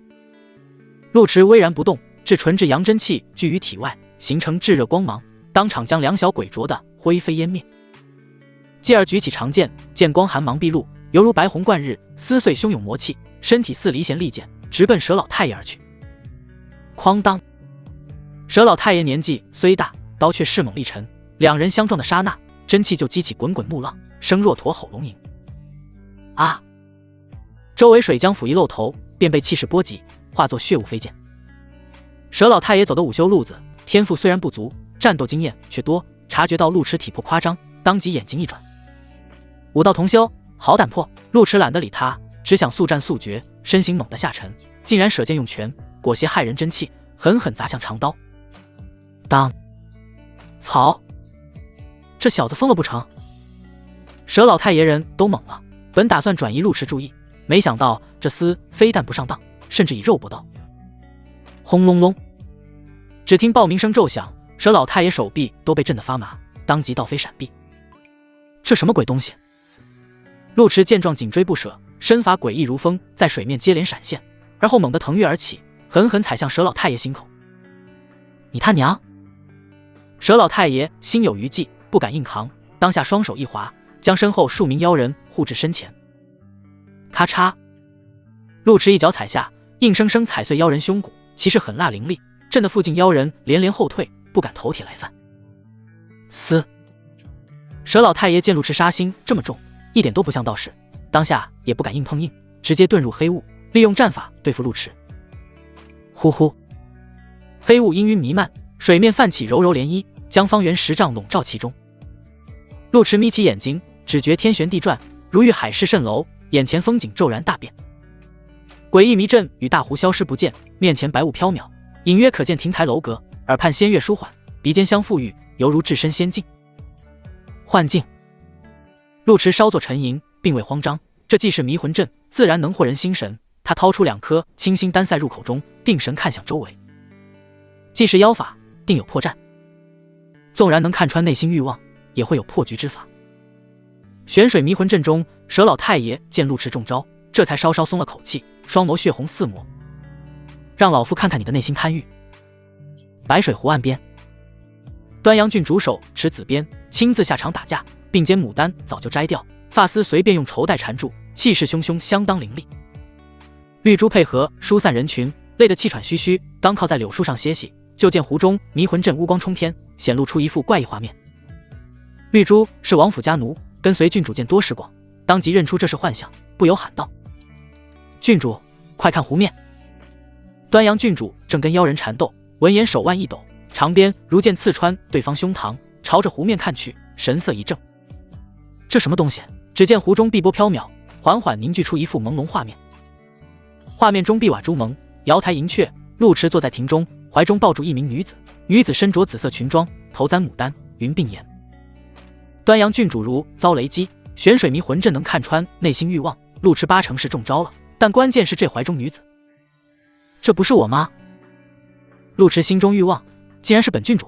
陆池巍然不动，至纯质阳真气聚于体外，形成炙热光芒，当场将两小鬼灼得灰飞烟灭。继而举起长剑，剑光寒芒毕露，犹如白虹贯日，撕碎汹涌魔气，身体似离弦利箭，直奔佘老太爷而去。哐当！佘老太爷年纪虽大，刀却势猛力沉，两人相撞的刹那，真气就激起滚滚木浪，声若驼吼龙吟。啊！周围水浆甫一露头，便被气势波及，化作血雾飞溅。佘老太爷走的午休路子，天赋虽然不足，战斗经验却多，察觉到陆池体魄夸张，当即眼睛一转。武道同修，好胆魄！陆池懒得理他，只想速战速决，身形猛地下沉，竟然舍剑用拳，裹挟骇人真气，狠狠砸向长刀。当！草！这小子疯了不成？佘老太爷人都懵了，本打算转移陆池注意，没想到这厮非但不上当，甚至以肉搏刀。轰隆隆！只听爆鸣声骤响，佘老太爷手臂都被震得发麻，当即倒飞闪避。这什么鬼东西？陆池见状紧追不舍，身法诡异如风，在水面接连闪现，而后猛地腾跃而起，狠狠踩向佘老太爷心口。你他娘！佘老太爷心有余悸，不敢硬扛，当下双手一划，将身后数名妖人护至身前。咔嚓！陆池一脚踩下，硬生生踩碎妖人胸骨，气势狠辣凌厉，震得附近妖人连连后退，不敢头铁来犯。嘶！佘老太爷见陆池杀心这么重，一点都不像道士，当下也不敢硬碰硬，直接遁入黑雾，利用战法对付陆池。呼呼！黑雾氤氲弥漫，水面泛起柔柔涟漪，将方圆10丈笼罩其中。陆池眯起眼睛，只觉天旋地转，如遇海市蜃楼，眼前风景骤然大变。诡异迷阵与大湖消失不见，面前白雾飘渺，隐约可见亭台楼阁，耳畔仙乐舒缓，鼻尖相馥郁，犹如置身仙境。幻境！陆池稍作沉吟，并未慌张，这既是迷魂阵，自然能惑人心神。他掏出2颗清心丹塞入口中，定神看向周围。既是妖法，定有破绽。纵然能看穿内心欲望，也会有破局之法。玄水迷魂阵中，佘老太爷见陆池中招，这才稍稍松了口气，双眸血红似墨。让老夫看看你的内心贪欲。白水湖岸边，端阳郡主手持紫鞭，亲自下场打架，并肩牡丹早就摘掉，发丝随便用绸带缠住，气势汹汹，相当凌厉。绿珠配合疏散人群，累得气喘吁吁，刚靠在柳树上歇息，就见湖中迷魂阵乌光冲天，显露出一副怪异画面。绿珠是王府家奴，跟随郡主见多识广，当即认出这是幻象，不由喊道：郡主，快看湖面！端阳郡主正跟妖人缠斗，闻言手腕一抖，长鞭如剑刺穿对方胸膛，朝着湖面看去，神色一正。这什么东西？只见湖中碧波飘渺，缓缓凝聚出一幅朦胧画面。画面中碧瓦朱蒙，瑶台银阙，陆池坐在亭中，怀中抱住一名女子，女子身着紫色裙装，头簪牡丹，云鬓颜。端阳郡主如遭雷击，玄水迷魂阵能看穿内心欲望，陆池8成是中招了，但关键是这怀中女子，这不是我吗？陆池心中欲望，竟然是本郡主。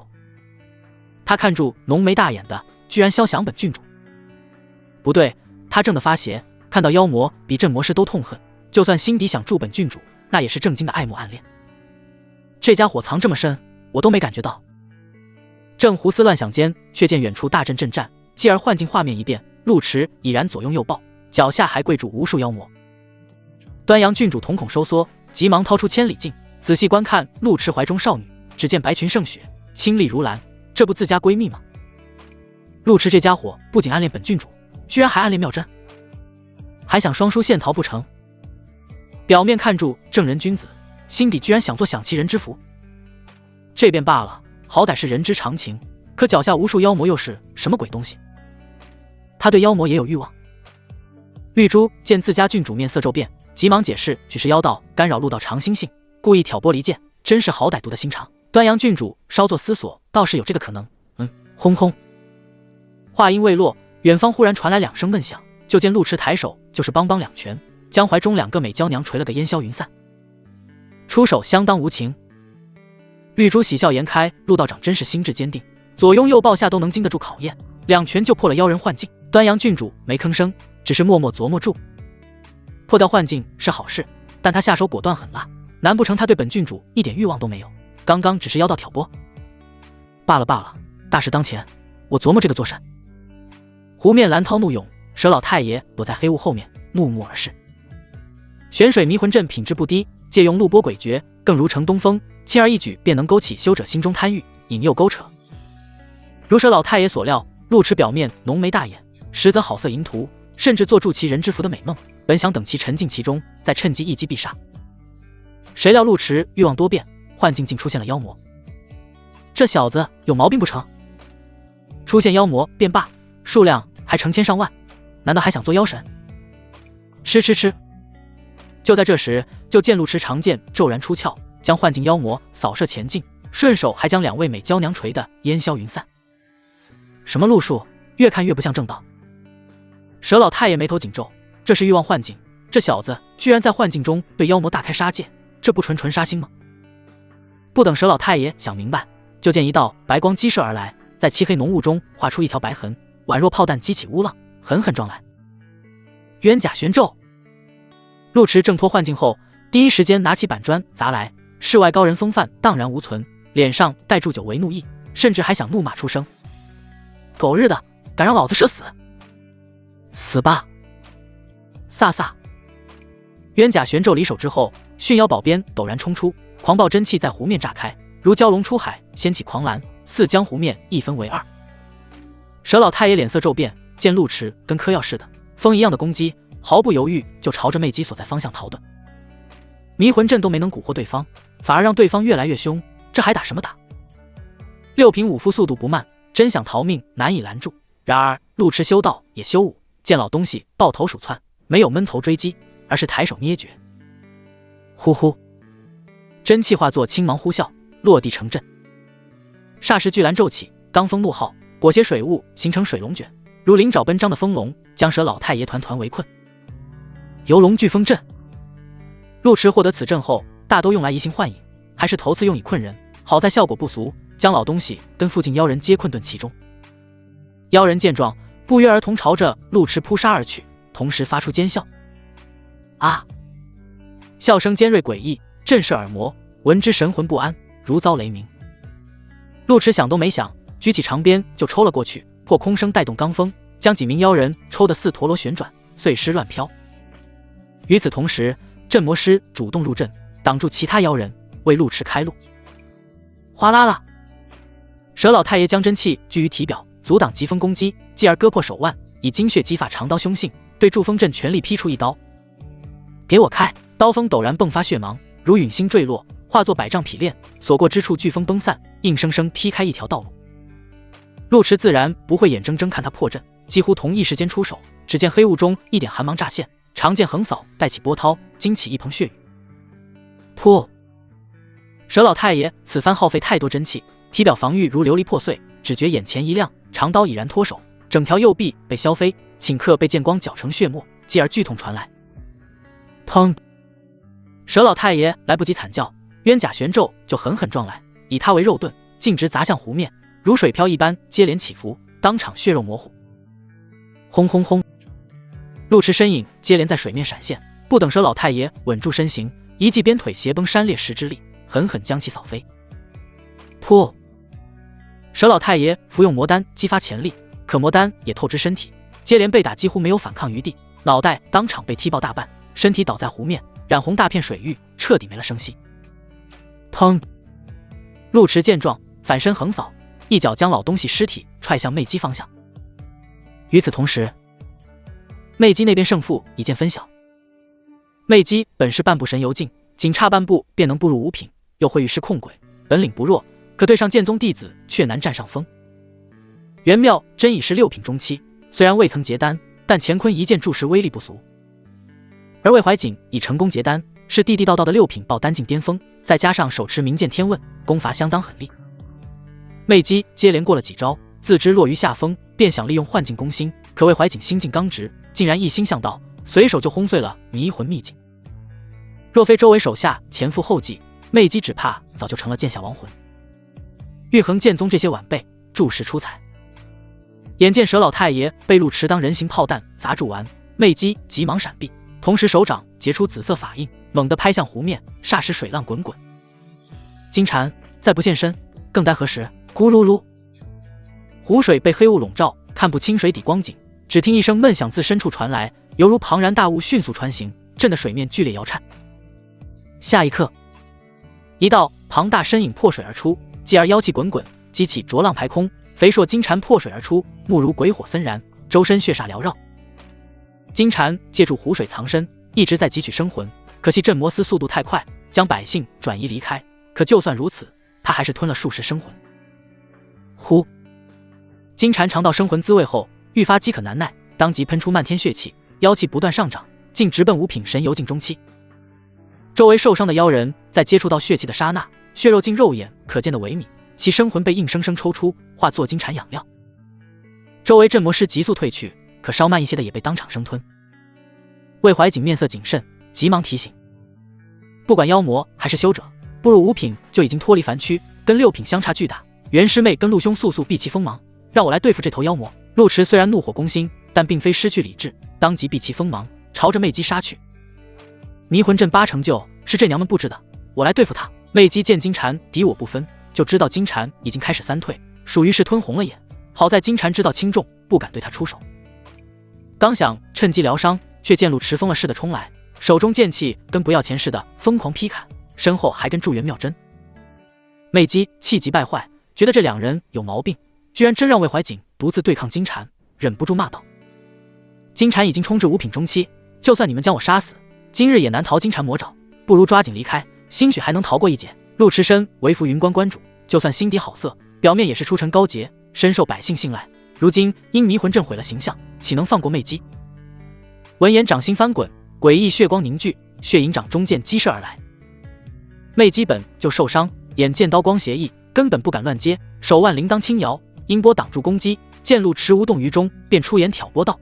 他看住浓眉大眼的，居然肖想本郡主。不对，他正的发邪，看到妖魔比镇魔师都痛恨，就算心底想助本郡主，那也是正经的爱慕暗恋。这家伙藏这么深，我都没感觉到。正胡思乱想间，却见远处大阵阵战，继而幻境画面一变，陆池已然左拥右抱，脚下还跪住无数妖魔。端阳郡主瞳孔收缩，急忙掏出千里镜，仔细观看陆池怀中少女，只见白裙胜雪，清丽如兰，这不自家闺蜜吗？陆池这家伙不仅暗恋本郡主，居然还暗恋妙真，还想双输陷逃不成？表面看住正人君子，心底居然想做享其人之福。这便罢了，好歹是人之常情，可脚下无数妖魔又是什么鬼东西？他对妖魔也有欲望。绿珠见自家郡主面色骤变，急忙解释许是妖道干扰陆道长心性，故意挑拨离间，真是好歹毒的心肠。端阳郡主稍作思索，倒是有这个可能。轰轰！话音未落，远方忽然传来2声闷响，就见陆池抬手就是邦邦2拳，将怀中2个美娇娘捶了个烟消云散。出手相当无情。绿珠喜笑颜开，陆道长真是心智坚定，左拥右抱下都能经得住考验，2拳就破了妖人幻境。端阳郡主没吭声，只是默默琢磨住。破掉幻境是好事，但他下手果断狠辣，难不成他对本郡主一点欲望都没有？刚刚只是妖道挑拨。罢了罢了，大事当前，我琢磨这个做甚？湖面蓝涛怒涌，佘老太爷躲在黑雾后面，怒目而视。玄水迷魂阵品质不低，借用陆波诡诀，更如乘东风，轻而易举便能勾起修者心中贪欲，引诱勾扯。如佘老太爷所料，陆池表面浓眉大眼，实则好色淫徒，甚至做助其人之福的美梦，本想等其沉浸其中，再趁机一击必杀。谁料陆池欲望多变，幻境竟出现了妖魔。这小子有毛病不成？出现妖魔便罢，数量还成千上万，难道还想做妖神？吃！就在这时，就见陆池长剑骤然出鞘，将幻境妖魔扫射前进，顺手还将两位美娇娘锤得烟消云散。什么路数，越看越不像正道。佘老太爷眉头紧皱，这是欲望幻境，这小子居然在幻境中对妖魔大开杀戒，这不纯杀心吗？不等佘老太爷想明白，就见一道白光激射而来，在漆黑浓雾中画出一条白痕，宛若炮弹激起乌浪，狠狠撞来。冤甲玄咒！陆池挣脱幻境后，第一时间拿起板砖砸来，世外高人风范荡然无存，脸上带住久违怒意，甚至还想怒骂出声。狗日的，敢让老子射死！死吧！飒飒！冤甲玄咒离手之后，驯妖宝鞭陡然冲出，狂暴真气在湖面炸开，如蛟龙出海，掀起狂澜，似将湖面一分为二。佘老太爷脸色骤变，见陆池跟嗑药似的，风一样的攻击，毫不犹豫就朝着魅姬所在方向逃遁。迷魂阵都没能蛊惑对方，反而让对方越来越凶，这还打什么打？六品武夫速度不慢，真想逃命难以拦住。然而陆池修道也修武，见老东西抱头鼠窜，没有闷头追击，而是抬手捏诀。呼呼，真气化作青芒呼啸，落地成阵。霎时巨澜骤起，罡风怒号，裹挟水雾形成水龙卷，如灵爪奔张的风龙，将佘老太爷团团围困。游龙飓风阵。陆池获得此阵后，大都用来移形换影，还是头次用以困人，好在效果不俗，将老东西跟附近妖人皆困顿其中。妖人见状，不约而同朝着陆池扑杀而去，同时发出尖笑。啊！笑声尖锐诡异，震慑耳膜，闻之神魂不安，如遭雷鸣。陆池想都没想，举起长鞭就抽了过去，破空声带动罡风，将几名妖人抽得似陀螺旋转，碎尸乱飘。与此同时，镇魔师主动入阵，挡住其他妖人，为陆池开路。哗啦啦！佘老太爷将真气聚于体表，阻挡疾风攻击，继而割破手腕，以精血击发长刀凶性，对筑风阵全力劈出一刀。给我开！刀锋陡然迸发血芒，如陨星坠落，化作百丈劈链，所过之处飓风崩散，硬生生劈开一条道路。陆池自然不会眼睁睁看他破阵，几乎同一时间出手，只见黑雾中一点寒芒乍现，长剑横扫，带起波涛，惊起一蓬血雨。噗！佘老太爷此番耗费太多真气，体表防御如琉璃破碎，只觉眼前一亮，长刀已然脱手，整条右臂被削飞，顷刻被剑光搅成血沫，继而剧痛传来。砰！佘老太爷来不及惨叫，冤甲玄咒就狠狠撞来，以他为肉盾，径直砸向湖面，如水漂一般接连起伏，当场血肉模糊。轰轰轰！陆池身影接连在水面闪现，不等佘老太爷稳住身形，一记鞭腿斜崩山裂石之力，狠狠将其扫飞。噗！佘老太爷服用魔丹激发潜力，可魔丹也透支身体，接连被打几乎没有反抗余地，脑袋当场被踢爆大半，身体倒在湖面，染红大片水域，彻底没了声息。砰！陆池见状，反身横扫，一脚将老东西尸体踹向魅姬方向。与此同时，魅姬那边胜负已见分晓。魅姬本是半步神游境，仅差半步便能步入五品，又会御师控鬼，本领不弱，可对上剑宗弟子却难占上风。袁妙真已是6品中期，虽然未曾结丹，但乾坤一剑注释威力不俗。而魏怀瑾已成功结丹，是地地道道的6品爆丹境巅峰，再加上手持明剑天问，攻伐相当狠厉。魅姬接连过了几招，自知落于下风，便想利用幻境攻心，可魏怀瑾心境刚直，竟然一心向道，随手就轰碎了迷魂秘境。若非周围手下前赴后继，魅姬只怕早就成了剑下亡魂。玉衡剑宗这些晚辈，著实出彩。眼见佘老太爷被陆池当人形炮弹砸住完，魅姬急忙闪避，同时手掌结出紫色法印，猛地拍向湖面，霎时水浪滚滚。金蝉再不现身，更待何时？咕噜噜，湖水被黑雾笼罩，看不清水底光景，只听一声闷响自深处传来，犹如庞然大物迅速穿行，震得水面剧烈摇颤。下一刻，一道庞大身影破水而出，继而妖气滚滚，激起浊浪排空，肥硕金蝉破水而出，目如鬼火森然，周身血煞缭绕。金蝉借助湖水藏身，一直在汲取生魂，可惜镇魔司速度太快，将百姓转移离开。可就算如此，他还是吞了数十生魂。呼！金蝉尝到生魂滋味后，愈发饥渴难耐，当即喷出漫天血气，妖气不断上涨，竟直奔五品神游境中期。周围受伤的妖人在接触到血气的刹那，血肉竟肉眼可见的萎靡，其生魂被硬生生抽出，化作金蝉养料。周围镇魔师急速退去，可稍慢一些的也被当场生吞。魏怀瑾面色谨慎，急忙提醒：不管妖魔还是修者，步入五品就已经脱离凡躯，跟6品相差巨大。袁师妹跟陆兄速避其锋芒，让我来对付这头妖魔。陆池虽然怒火攻心，但并非失去理智，当即避其锋芒，朝着魅姬杀去。迷魂阵8成就是这娘们布置的，我来对付他。魅姬见金蝉敌我不分，就知道金蝉已经开始3退，属于是吞红了眼。好在金蝉知道轻重，不敢对他出手。刚想趁机疗伤，却见陆池疯了似的冲来，手中剑气跟不要钱似的疯狂劈砍，身后还跟助援妙针。魅姬气急败坏，觉得这两人有毛病，居然真让魏怀瑾独自对抗金蝉，忍不住骂道：金蝉已经冲至5品中期，就算你们将我杀死，今日也难逃金蝉魔爪，不如抓紧离开，兴许还能逃过一劫。陆池身为浮云关关主，就算心底好色，表面也是出尘高洁，深受百姓信赖，如今因迷魂阵毁了形象，岂能放过魅姬？闻言掌心翻滚，诡异血光凝聚，血影掌中剑激射而来。魅姬本就受伤，眼见刀光斜熠，根本不敢乱接，手腕铃铛轻摇，音波挡住攻击，见陆池无动于衷，便出言挑拨道：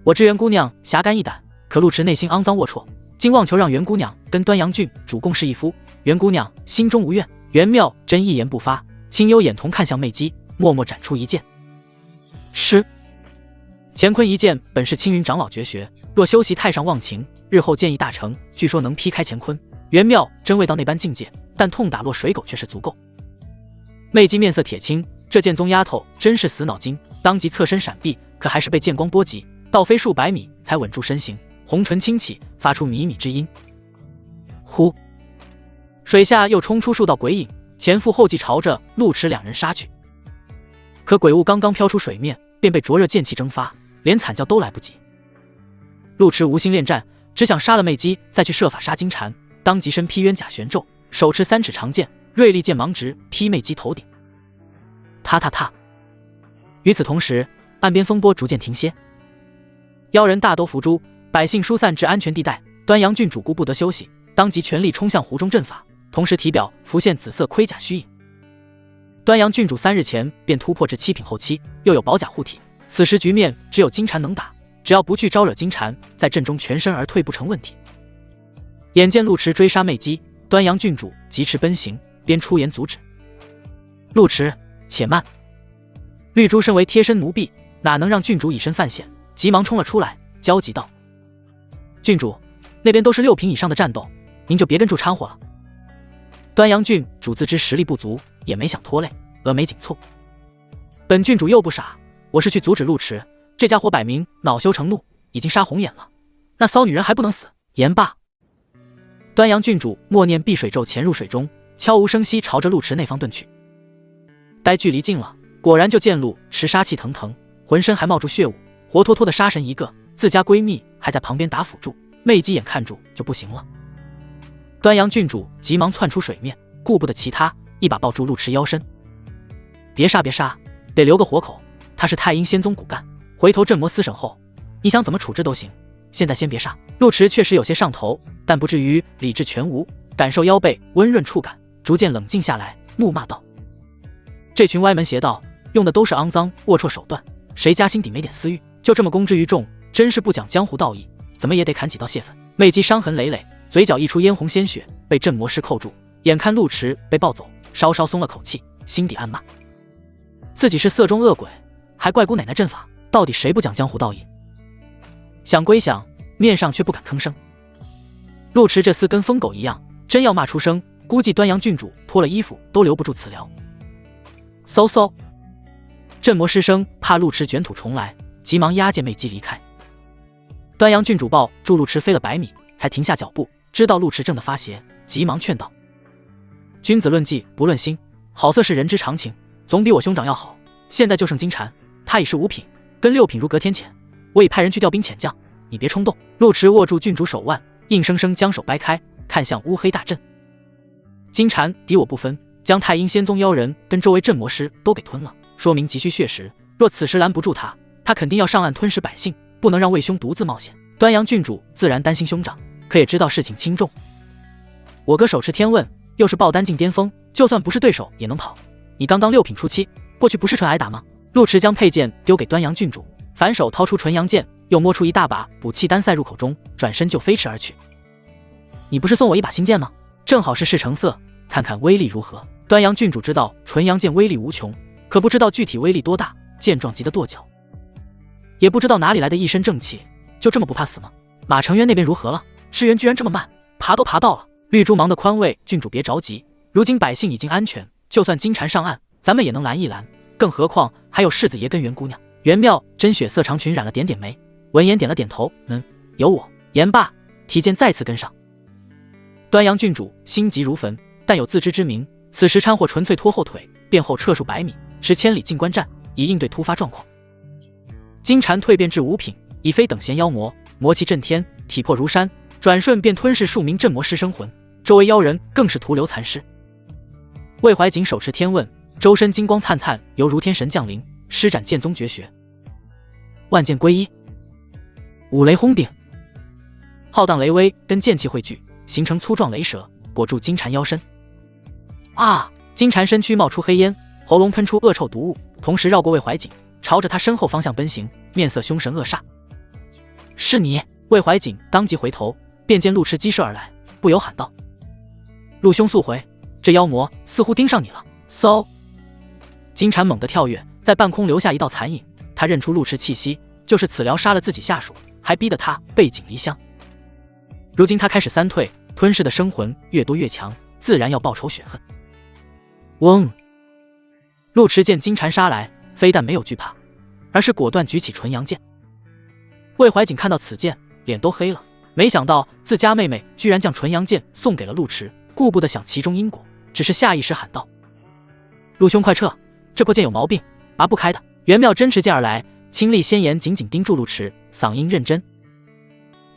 我知袁姑娘侠肝义胆，可陆池内心肮脏龌龊，竟妄求让袁姑娘跟端阳郡主共侍一夫。袁姑娘心中无怨。袁妙真一言不发，清幽眼瞳看向魅姬，默默斩出一剑。吃！乾坤一剑本是青云长老绝学，若修习太上忘情，日后剑意大成，据说能劈开乾坤。袁妙真未到那般境界，但痛打落水狗却是足够。魅姬面色铁青，这剑宗丫头真是死脑筋，当即侧身闪避，可还是被剑光波及，倒飞数百米才稳住身形，红唇轻启，发出靡靡之音。呼！水下又冲出数道鬼影，前赴后继朝着陆池两人杀去。可鬼物刚刚飘出水面，便被灼热剑气蒸发，连惨叫都来不及。陆池无心恋战，只想杀了魅姬，再去设法杀金蝉，当即身披冤甲玄咒，手持3尺长剑，锐利剑芒直劈魅姬头顶。踏踏踏！与此同时，岸边风波逐渐停歇，妖人大都伏诛，百姓疏散至安全地带。端阳郡主顾不得休息，当即全力冲向湖中阵法，同时体表浮现紫色盔甲虚影。端阳郡主3日前便突破至7品后期，又有宝甲护体，此时局面只有金蝉能打，只要不去招惹金蝉，在阵中全身而退不成问题。眼见陆池追杀魅姬，端阳郡主疾驰奔行，边出言阻止：陆池，且慢！绿珠身为贴身奴婢，哪能让郡主以身犯险，急忙冲了出来，焦急道：郡主，那边都是6品以上的战斗，您就别跟住掺和了。端阳郡主自知实力不足，也没想拖累，峨眉紧蹙：本郡主又不傻，我是去阻止陆池，这家伙摆明恼羞成怒，已经杀红眼了，那骚女人还不能死。言罢，端阳郡主默念避水咒，潜入水中，悄无声息朝着陆池那方遁去。待距离近了，果然就见陆池杀气腾腾，浑身还冒出血雾，活脱脱的杀神一个，自家闺蜜还在旁边打辅助，魅姬眼看住就不行了。端阳郡主急忙窜出水面，顾不得其他，一把抱住陆池腰身：别杀别杀，得留个活口，他是太阴仙宗骨干，回头镇魔司审后，你想怎么处置都行，现在先别杀。陆池确实有些上头，但不至于理智全无，感受腰背温润触感，逐渐冷静下来，怒骂道：这群歪门邪道用的都是肮脏龌龊手段，谁家心底没点私欲，就这么公之于众，真是不讲江湖道义，怎么也得砍几刀泄愤。魅姬伤痕累累，嘴角溢出嫣红鲜血，被镇魔师扣住，眼看陆池被抱走，稍稍松了口气，心底暗骂：自己是色中恶鬼，还怪姑奶奶阵法，到底谁不讲江湖道义？想归想，面上却不敢吭声。陆池这厮跟疯狗一样，真要骂出声，估计端阳郡主脱了衣服都留不住此聊。嗖嗖，镇魔师生怕陆池卷土重来，急忙押解魅姬离开。端阳郡主抱住陆池飞了100米，才停下脚步，知道陆池正的发邪，急忙劝道：君子论迹不论心，好色是人之常情，总比我兄长要好。现在就剩金蝉，他已是5品，跟6品如隔天浅，我已派人去调兵遣将，你别冲动。陆池握住郡主手腕，硬生生将手掰开，看向乌黑大阵。金蝉敌我不分，将太阴仙宗妖人跟周围镇魔师都给吞了，说明急需血食。若此时拦不住他，他肯定要上岸吞噬百姓，不能让魏兄独自冒险。端阳郡主自然担心兄长，可也知道事情轻重。我哥手持天问，又是爆丹境巅峰，就算不是对手也能跑。你刚6品初期，过去不是纯挨打吗？陆池将佩剑丢给端阳郡主，反手掏出纯阳剑，又摸出一大把补气丹塞入口中，转身就飞驰而去。你不是送我一把新剑吗？正好是试成色，看看威力如何。端阳郡主知道纯阳剑威力无穷，可不知道具体威力多大，剑状急得跺脚，也不知道哪里来的一身正气，就这么不怕死吗？马成渊那边如何了？支援居然这么慢，爬都爬到了。绿珠忙得宽慰郡主别着急，如今百姓已经安全，就算金蝉上岸，咱们也能拦一拦，更何况还有世子爷跟袁姑娘。袁妙真血色长裙染了点点眉，闻言点了点头，有我。言罢，提剑再次跟上。端阳郡主心急如焚，但有自知之明，此时掺和纯粹拖后腿，便后撤数100米，持千里进关战，以应对突发状况。金蝉蜕变至5品，已非等闲妖魔，魔气震天，体魄如山，转瞬便吞噬数名镇魔师生魂，周围妖人更是徒留残尸。魏怀瑾手持天问，周身金光灿灿，犹如天神降临，施展剑宗绝学万剑归一，五雷轰顶，浩荡雷威跟剑气汇聚，形成粗壮雷蛇，裹住金蝉腰身。啊！金蝉身躯冒出黑烟，喉咙喷出恶臭毒物，同时绕过魏怀瑾，朝着他身后方向奔行，面色凶神恶煞。是你！魏怀瑾当即回头，便见陆池激射而来，不由喊道：陆兄速回，这妖魔似乎盯上你了。嗖！金蝉猛地跳跃，在半空留下一道残影，他认出陆池气息，就是此辽杀了自己下属，还逼得他背井离乡。如今他开始3退，吞噬的生魂越多越强，自然要报仇雪恨。嗡！陆池见金蝉杀来，非但没有惧怕，而是果断举起纯阳剑。魏怀瑾看到此剑，脸都黑了，没想到自家妹妹居然将纯阳剑送给了陆池，顾不得想其中因果，只是下意识喊道：陆兄快撤，这破剑有毛病，拔不开的。袁妙真持剑而来，清丽鲜颜紧紧盯住陆池，嗓音认真：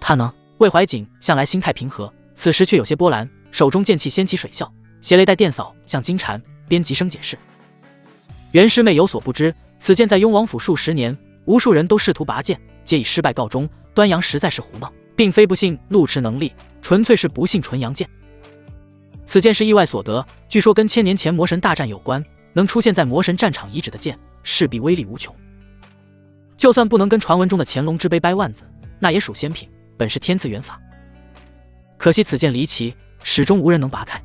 他能？魏怀瑾向来心态平和，此时却有些波澜，手中剑气掀起水啸，携雷带电扫向金蝉，边急声解释。袁师妹有所不知，此剑在雍王府数10年，无数人都试图拔剑，皆以失败告终。端阳实在是胡闹，并非不信陆池能力，纯粹是不信纯阳剑。此剑是意外所得，据说跟1000年前魔神大战有关，能出现在魔神战场遗址的剑，势必威力无穷。就算不能跟传闻中的乾隆之杯掰腕子，那也属仙品，本是天赐元法。可惜此剑离奇，始终无人能拔开。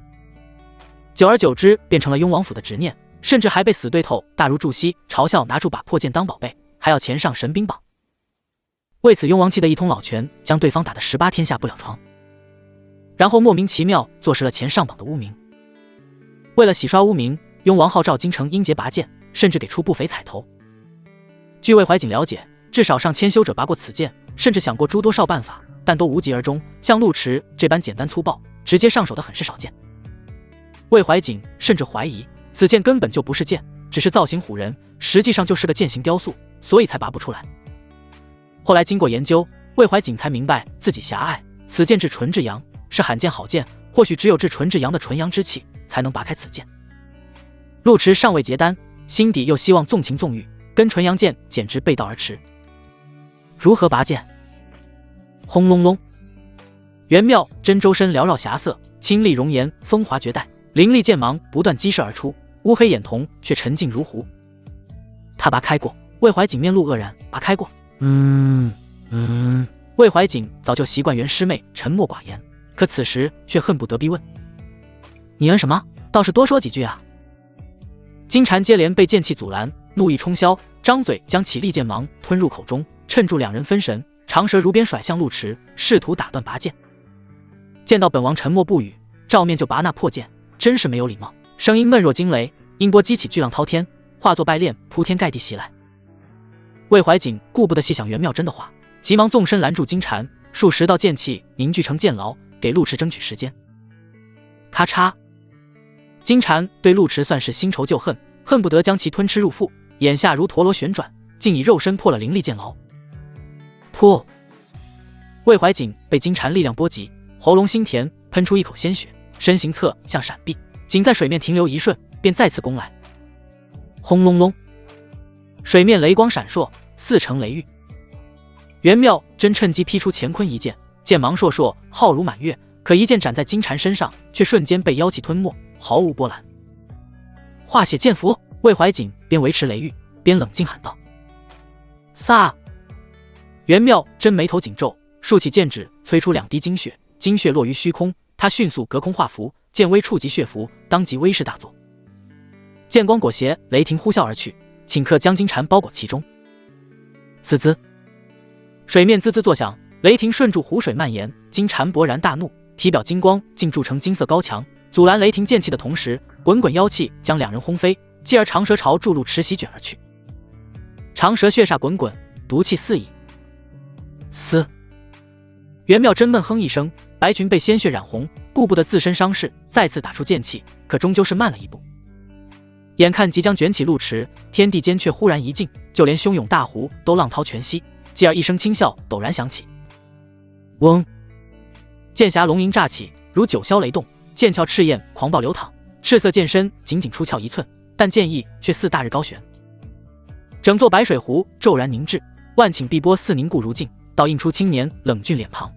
久而久之，变成了雍王府的执念，甚至还被死对头大如祝熹嘲笑拿出把破剑当宝贝，还要前上神兵榜。为此，雍王气得一通老拳，将对方打得18天下不了床，然后莫名其妙坐实了前上榜的污名。为了洗刷污名，雍王号召京城英杰拔剑，甚至给出不菲彩头。据魏怀瑾了解，至少上千修者拔过此剑，甚至想过诸多少办法，但都无疾而终。像陆池这般简单粗暴直接上手的很是少见。魏怀瑾甚至怀疑此剑根本就不是剑，只是造型唬人，实际上就是个剑形雕塑，所以才拔不出来。后来经过研究，魏怀瑾才明白自己狭隘，此剑至纯至阳，是罕见好剑，或许只有至纯至阳的纯阳之气才能拔开此剑。陆池尚未结丹，心底又希望纵情纵欲，跟纯阳剑简直背道而驰。如何拔剑？轰隆隆，袁妙真周身缭绕霞色，清丽容颜风华绝代，凌厉剑芒不断激射而出，乌黑眼瞳却沉静如湖。他拔开过。魏怀瑾面露愕然，拔开过。魏怀瑾早就习惯袁师妹沉默寡言，可此时却恨不得逼问：你什么？倒是多说几句啊！金蝉接连被剑气阻拦，怒意冲霄，张嘴将起利剑芒吞入口中，趁住两人分神，长蛇如鞭甩向陆池，试图打断拔剑。见到本王沉默不语，照面就拔那破剑，真是没有礼貌。声音闷若惊雷，音波激起巨浪滔天，化作败链铺天盖地袭来。魏怀瑾顾不得细想袁妙真的话，急忙纵身拦住金蝉，数十道剑气凝聚成剑牢，给陆池争取时间。咔嚓！金蝉对陆池算是新仇旧恨，恨不得将其吞吃入腹，眼下如陀螺旋转，竟以肉身破了凌厉剑牢。噗！魏怀瑾被金蝉力量波及，喉咙心田，喷出一口鲜血，身形侧向闪避，仅在水面停留一瞬，便再次攻来。轰隆隆！水面雷光闪烁，似成雷狱。袁妙真趁机劈出乾坤一剑，剑芒烁烁，浩如满月，可一剑斩在金蝉身上，却瞬间被妖气吞没，毫无波澜。化血剑符！魏怀瑾边维持雷域，边冷静喊道：“撒！”袁妙真眉头紧皱，竖起剑指，催出2滴精血，精血落于虚空，他迅速隔空画符，剑威触及血符，当即威势大作。剑光裹挟，雷霆呼啸而去，顷刻将金蝉包裹其中。滋滋，水面滋滋作响，雷霆顺住湖水蔓延，金蝉勃然大怒，体表金光竟铸成金色高墙，阻拦雷霆剑气的同时，滚滚妖气将两人轰飞，继而长蛇朝筑路池席卷而去。长蛇血煞滚滚，毒气四溢。嘶！袁妙真闷哼一声，白裙被鲜血染红，顾不得自身伤势，再次打出剑气，可终究是慢了一步。眼看即将卷起陆池，天地间却忽然一静，就连汹涌大湖都浪涛全息，继而一声轻笑陡然响起。嗡！剑匣龙吟乍起，如九霄雷动，剑鞘赤焰狂暴流淌，赤色剑身仅仅出鞘1寸，但剑意却似大日高悬。整座白水湖骤然凝滞，万顷碧波似凝固如镜，倒映出青年冷峻脸庞。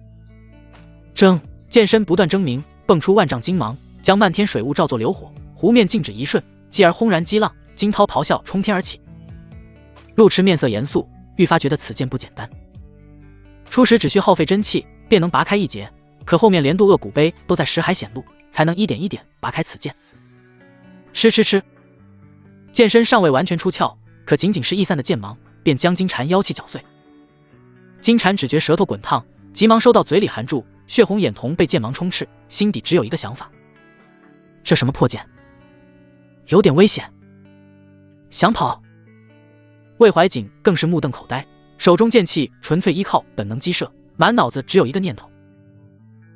铮！剑身不断争鸣，迸出万丈金芒，将漫天水雾照作流火，湖面静止一瞬，继而轰然激浪，惊涛咆哮冲天而起。陆池面色严肃，愈发觉得此剑不简单。初时只需耗费真气便能拔开一截，可后面连渡恶骨碑都在识海显露，才能一点一点拔开此剑。吃吃吃！剑身尚未完全出鞘，可仅仅是逸散的剑芒便将金蝉妖气搅碎。金蝉只觉舌头滚烫，急忙收到嘴里含住，血红眼瞳被剑芒充斥，心底只有一个想法：这什么破剑？有点危险。想跑！魏怀瑾更是目瞪口呆，手中剑气纯粹依靠本能击射，满脑子只有一个念头：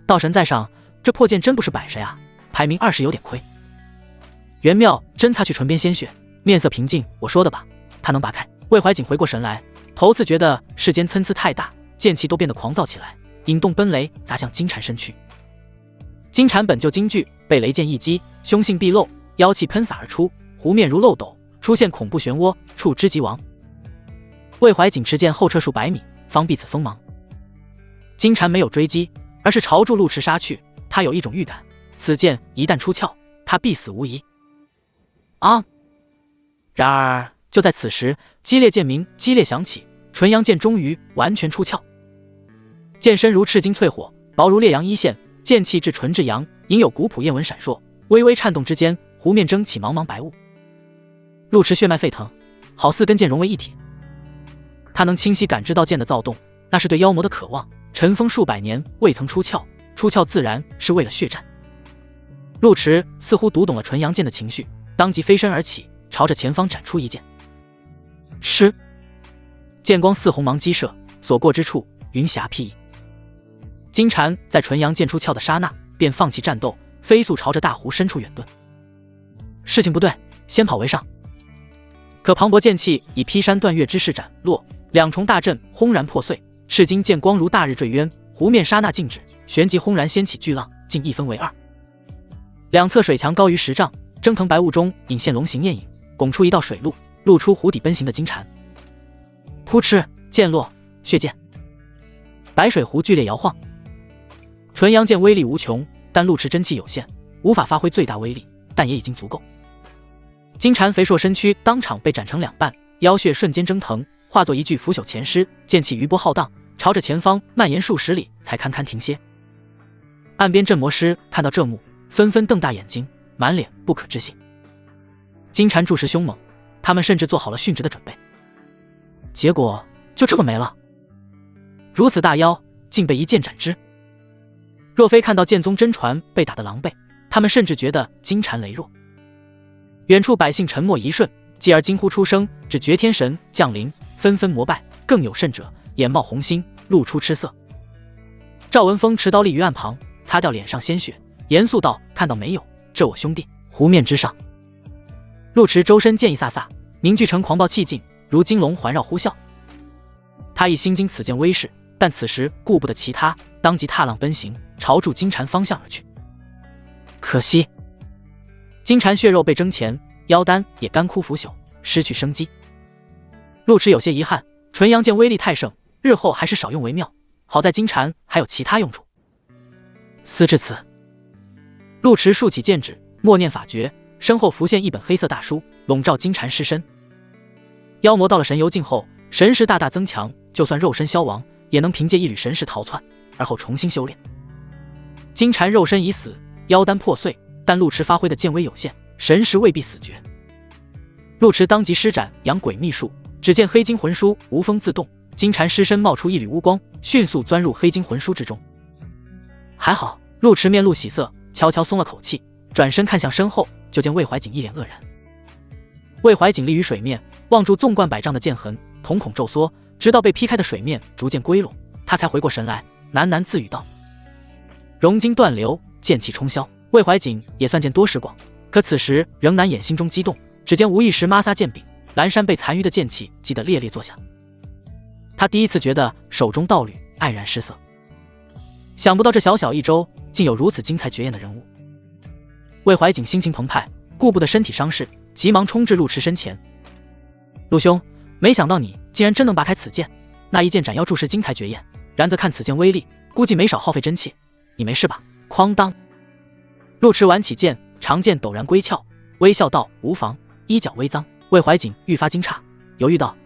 道神在上，这破剑真不是摆设呀，排名20有点亏。袁妙真擦去唇边鲜血，面色平静：我说的吧，他能拔开。魏怀瑾回过神来，头次觉得世间参差太大，剑气都变得狂躁起来，引动奔雷砸向金蝉身躯。金蝉本就惊惧，被雷剑一击，凶性毕露，妖气喷洒而出，湖面如漏斗，出现恐怖漩涡，触之即亡。魏怀瑾持剑后撤数百米，方避此锋芒。金蝉没有追击，而是朝住陆池杀去。他有一种预感，此剑一旦出鞘，他必死无疑。啊！然而就在此时，激烈剑鸣激烈响起，纯阳剑终于完全出鞘。剑身如赤金淬火，薄如烈阳一线，剑气至纯至阳，隐有古朴焰纹闪烁，微微颤动之间，湖面蒸起茫茫白雾。陆池血脉沸腾，好似跟剑融为一体。他能清晰感知到剑的躁动，那是对妖魔的渴望。尘封数百年未曾出鞘，出鞘自然是为了血战。陆池似乎读懂了纯阳剑的情绪，当即飞身而起，朝着前方斩出一剑。吃！剑光似红芒激射，所过之处云霞披翼。金蝉在纯阳剑出鞘的刹那，便放弃战斗，飞速朝着大湖深处远遁。事情不对，先跑为上。可磅礴剑气以劈山断岳之势斩落，两重大阵轰然破碎，赤金剑光如大日坠渊，湖面刹那静止，旋即轰然掀起巨浪，竟一分为二。两侧水墙高于10丈，蒸腾白雾中隐现龙形焰影，拱出一道水路，露出湖底奔行的金蝉。扑哧，剑落，血溅，白水湖剧烈摇晃。纯阳剑威力无穷，但陆池真气有限，无法发挥最大威力，但也已经足够。金蝉肥硕身躯当场被斩成2半，妖血瞬间蒸腾，化作一具腐朽前尸，剑气余波浩荡，朝着前方蔓延数十里，才堪堪停歇。岸边镇魔师看到这幕，纷纷瞪大眼睛，满脸不可置信。金蝉注视凶猛，他们甚至做好了殉职的准备。结果就这么没了。如此大妖，竟被一剑斩之。若非看到剑宗真传被打得狼狈，他们甚至觉得金蝉羸弱。远处百姓沉默一瞬，继而惊呼出声，指绝天神降临，纷纷膜拜，更有甚者眼冒红星，露出赤色。赵文峰持刀立于岸旁，擦掉脸上鲜血，严肃道：“看到没有，这我兄弟。”湖面之上，陆池周身剑意飒飒，凝聚成狂暴气劲，如金龙环绕呼啸。他亦心惊此剑威势，但此时顾不得其他，当即踏浪奔行，朝住金蝉方向而去。可惜金蝉血肉被蒸前，妖丹也干枯腐朽，失去生机。陆池有些遗憾，纯阳剑威力太盛，日后还是少用为妙。好在金蝉还有其他用处。思至此，陆池竖起剑指，默念法诀，身后浮现一本黑色大书，笼罩金蝉尸身。妖魔到了神游境后，神识大大增强，就算肉身消亡，也能凭借一缕神识逃窜，而后重新修炼。金蝉肉身已死，妖丹破碎，但陆池发挥的剑威有限，神识未必死绝。陆池当即施展养鬼秘术，只见黑金魂书无风自动，金蝉尸身冒出一缕乌光，迅速钻入黑金魂书之中。还好，陆池面露喜色，悄悄松了口气，转身看向身后，就见魏怀瑾一脸愕然。魏怀瑾立于水面，望住纵贯百丈的剑痕，瞳孔骤缩，直到被劈开的水面逐渐归拢，他才回过神来，喃喃自语道：“熔金断流，剑气冲霄。”魏怀瑾也算见多识广，可此时仍难掩心中激动。只见无意识抹撒剑柄，蓝山被残余的剑气击得猎猎作响。他第一次觉得手中道侣黯然失色，想不到这小小一周竟有如此精彩绝艳的人物。魏怀瑾心情澎湃，顾不得身体伤势，急忙冲至陆池身前：“陆兄，没想到你竟然真能拔开此剑，那一剑斩妖注释精彩绝艳，然则看此剑威力，估计没少耗费真气。你没事吧？”哐当，陆池挽起剑，长剑陡然归鞘，微笑道：“无妨，衣角微脏。”魏怀瑾愈发惊诧，犹豫道：“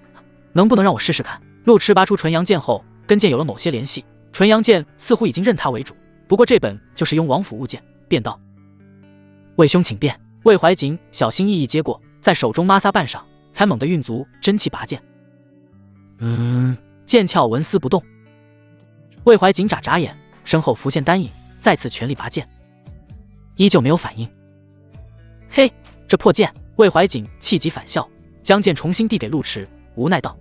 能不能让我试试看？”陆池拔出纯阳剑后，跟剑有了某些联系，纯阳剑似乎已经认他为主，不过这本就是雍王府物件，便道：“魏兄请便。”魏怀瑾小心翼翼接过，在手中抹撒半晌，才猛地运足真气拔剑。剑鞘纹丝不动。魏怀瑾眨眨眼，身后浮现丹影，再次全力拔剑，依旧没有反应。嘿，这破剑！魏怀瑾气急反笑，将剑重新递给陆池，无奈道：“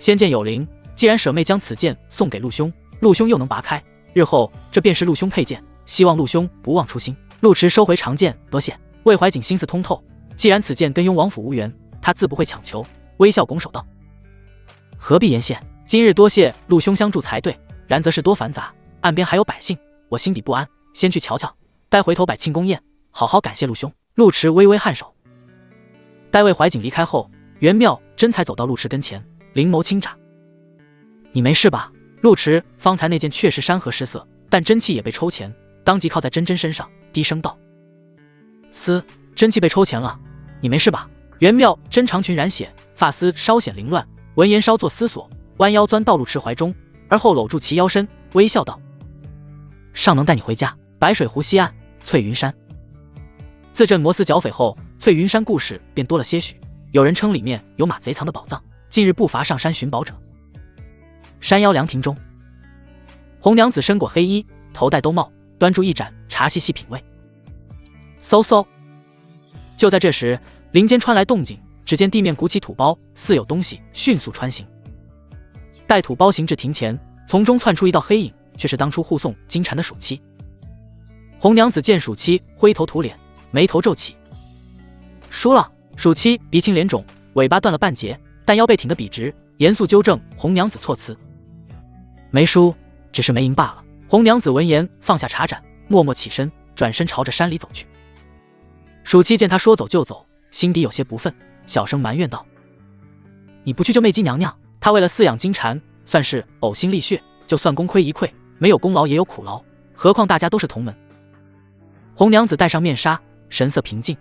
仙剑有灵，既然舍妹将此剑送给陆兄，陆兄又能拔开，日后这便是陆兄佩剑，希望陆兄不忘初心。”陆池收回长剑，多谢。魏怀瑾心思通透，既然此剑跟雍王府无缘，他自不会强求，微笑拱手道：“何必言谢，今日多谢陆兄相助才对，然则事多繁杂，岸边还有百姓，我心底不安，先去瞧瞧，待回头摆庆功宴，好好感谢陆兄。”陆池微微颔首。待魏怀瑾离开后，袁妙真才走到陆池跟前，灵眸轻眨：“你没事吧？”陆池方才那剑确实山河失色，但真气也被抽前，当即靠在真真身上，低声道：“真气被抽前了，你没事吧？”袁妙真长裙染血，发丝稍显凌乱，闻言稍作思索，弯腰钻到陆池怀中，而后搂住其腰身，微笑道：“尚能带你回家。”白水湖西岸，翠云山。自镇摩斯剿匪后，翠云山故事便多了些许，有人称里面有马贼藏的宝藏，近日不乏上山寻宝者。山腰凉亭中，红娘子身裹黑衣，头戴兜帽，端住一盏茶细细品味。嗖嗖！就在这时，林间传来动静，只见地面鼓起土包，似有东西迅速穿行。待土包行至庭前，从中窜出一道黑影，却是当初护送金蝉的暑期。红娘子见暑期灰头土脸，眉头皱起。输了。暑期鼻青脸肿，尾巴断了半截，但腰背挺得笔直，严肃纠正红娘子措辞：“没输，只是没赢罢了。”红娘子闻言放下茶盏，默默起身，转身朝着山里走去。暑期见他说走就走，心底有些不忿，小声埋怨道：“你不去救媚姬娘娘，她为了饲养金蝉，算是呕心沥血，就算功亏一篑，没有功劳也有苦劳，何况大家都是同门。”红娘子戴上面纱，神色平静：“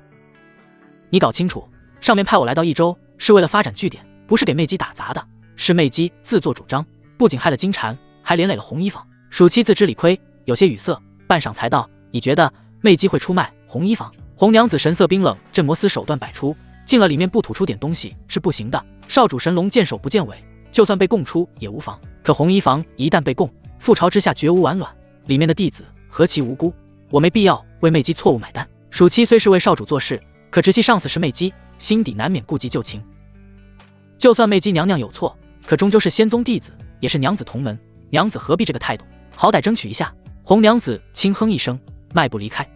你搞清楚，上面派我来到益州，是为了发展据点，不是给媚姬打杂的。是媚姬自作主张，不仅害了金蝉，还连累了红衣坊。”暑期自知理亏，有些语塞，半晌才道：“你觉得媚姬会出卖红衣坊？”红娘子神色冰冷，镇魔司手段百出，进了里面不吐出点东西是不行的。少主神龙见首不见尾，就算被供出也无妨。可红衣房一旦被供，覆巢之下绝无完卵，里面的弟子何其无辜，我没必要为媚姬错误买单。暑期虽是为少主做事，可直系上司是媚姬，心底难免顾及旧情。就算媚姬娘娘有错，可终究是仙宗弟子，也是娘子同门，娘子何必这个态度？好歹争取一下。红娘子轻哼一声，迈步离开。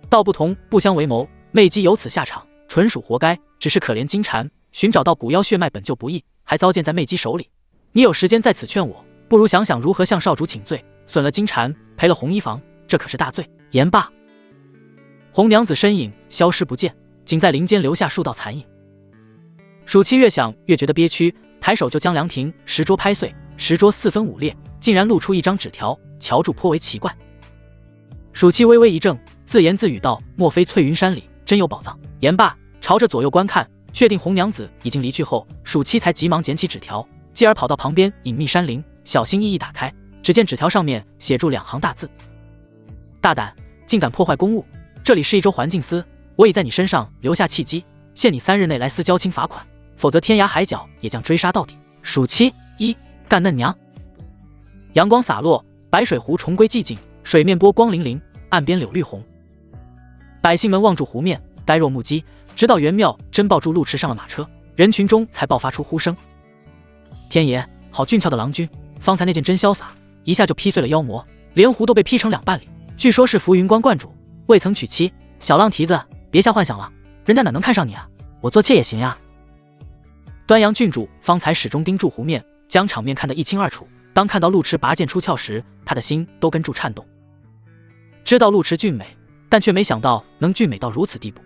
道不同不相为谋，媚姬有此下场，纯属活该。只是可怜金蝉寻找到古妖血脉本就不易，还遭践在媚姬手里。你有时间在此劝我，不如想想如何向少主请罪，损了金蝉，赔了红衣房，这可是大罪。言罢，红娘子身影消失不见，仅在林间留下数道残影。暑期越想越觉得憋屈，抬手就将凉亭石桌拍碎，石桌四分五裂，竟然露出一张纸条，瞧住颇为奇怪。暑期微微一怔，自言自语道：莫非翠云山里真有宝藏？言罢，朝着左右观看，确定红娘子已经离去后，暑期才急忙捡起纸条，继而跑到旁边隐秘山林，小心翼翼打开。只见纸条上面写住2行大字：大胆，竟敢破坏公务！这里是一州环境司，我已在你身上留下契机，限你3日内来司交清罚款，否则天涯海角也将追杀到底。暑期一干嫩娘。阳光洒落，白水湖重归寂静，水面波光粼粼，岸边柳绿红。百姓们望住湖面，呆若木鸡，直到袁妙真抱住陆池上了马车，人群中才爆发出呼声。天爷，好俊俏的郎君，方才那剑真潇洒，一下就劈碎了妖魔，连湖都被劈成2半里。据说是浮云观观主，未曾娶妻。小浪蹄子，别瞎幻想了，人家哪能看上你啊？我做妾也行呀。端阳郡主方才始终盯住湖面，将场面看得一清二楚。当看到陆池拔剑出鞘时，他的心都跟住颤动。知道陆池俊美，但却没想到能俊美到如此地步，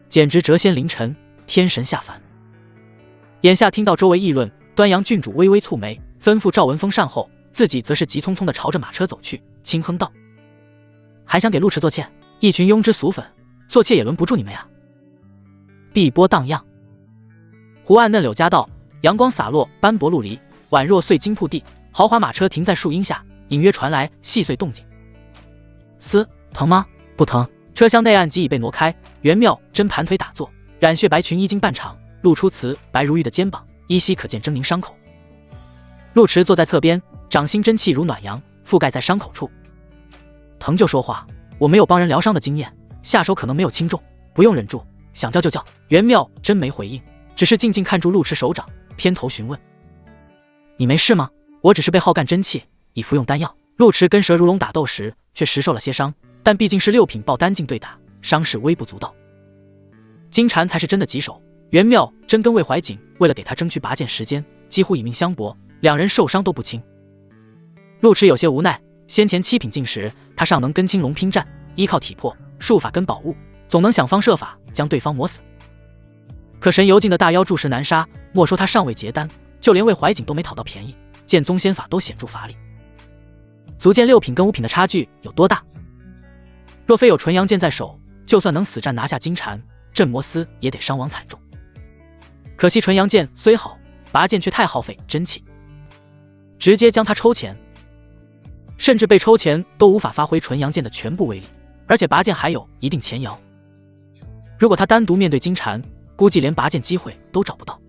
简直谪仙凌尘，天神下凡。眼下听到周围议论，端阳郡主微微蹙眉，吩咐赵文峰善后，自己则是急匆匆地朝着马车走去，轻哼道：还想给陆池做妾？一群庸脂俗粉，做妾也轮不住你们呀。碧波荡漾，湖岸嫩柳夹道，阳光洒落，斑驳陆离，宛若碎金铺地。豪华马车停在树荫下，隐约传来细碎动静。疼吗？不疼。车厢内岸即已被挪开，袁妙真盘腿打坐，染血白裙衣襟半场，露出瓷白如玉的肩膀，依稀可见狰狞伤口。陆池坐在侧边，掌心真气如暖阳，覆盖在伤口处。疼就说话，我没有帮人疗伤的经验，下手可能没有轻重，不用忍住，想叫就叫。袁妙真没回应，只是静静看住陆池手掌，偏头询问：你没事吗？我只是被耗干真气，已服用丹药。陆池跟蛇如龙打斗时却实受了些伤，但毕竟是6品爆丹境对打，伤势微不足道。金蝉才是真的棘手，袁妙真跟魏怀瑾为了给他争取拔剑时间，几乎以命相搏，两人受伤都不轻。陆池有些无奈，先前7品境时，他尚能跟青龙拼战，依靠体魄、术法跟宝物，总能想方设法将对方磨死。可神游境的大妖筑石难杀，莫说他尚未结丹，就连魏怀瑾都没讨到便宜，剑宗仙法都显著乏力。足见6品跟5品的差距有多大。若非有纯阳剑在手，就算能死战拿下金蝉，镇魔司也得伤亡惨重。可惜纯阳剑虽好，拔剑却太耗费真气，直接将他抽前，甚至被抽前都无法发挥纯阳剑的全部威力，而且拔剑还有一定前摇。如果他单独面对金蝉，估计连拔剑机会都找不到。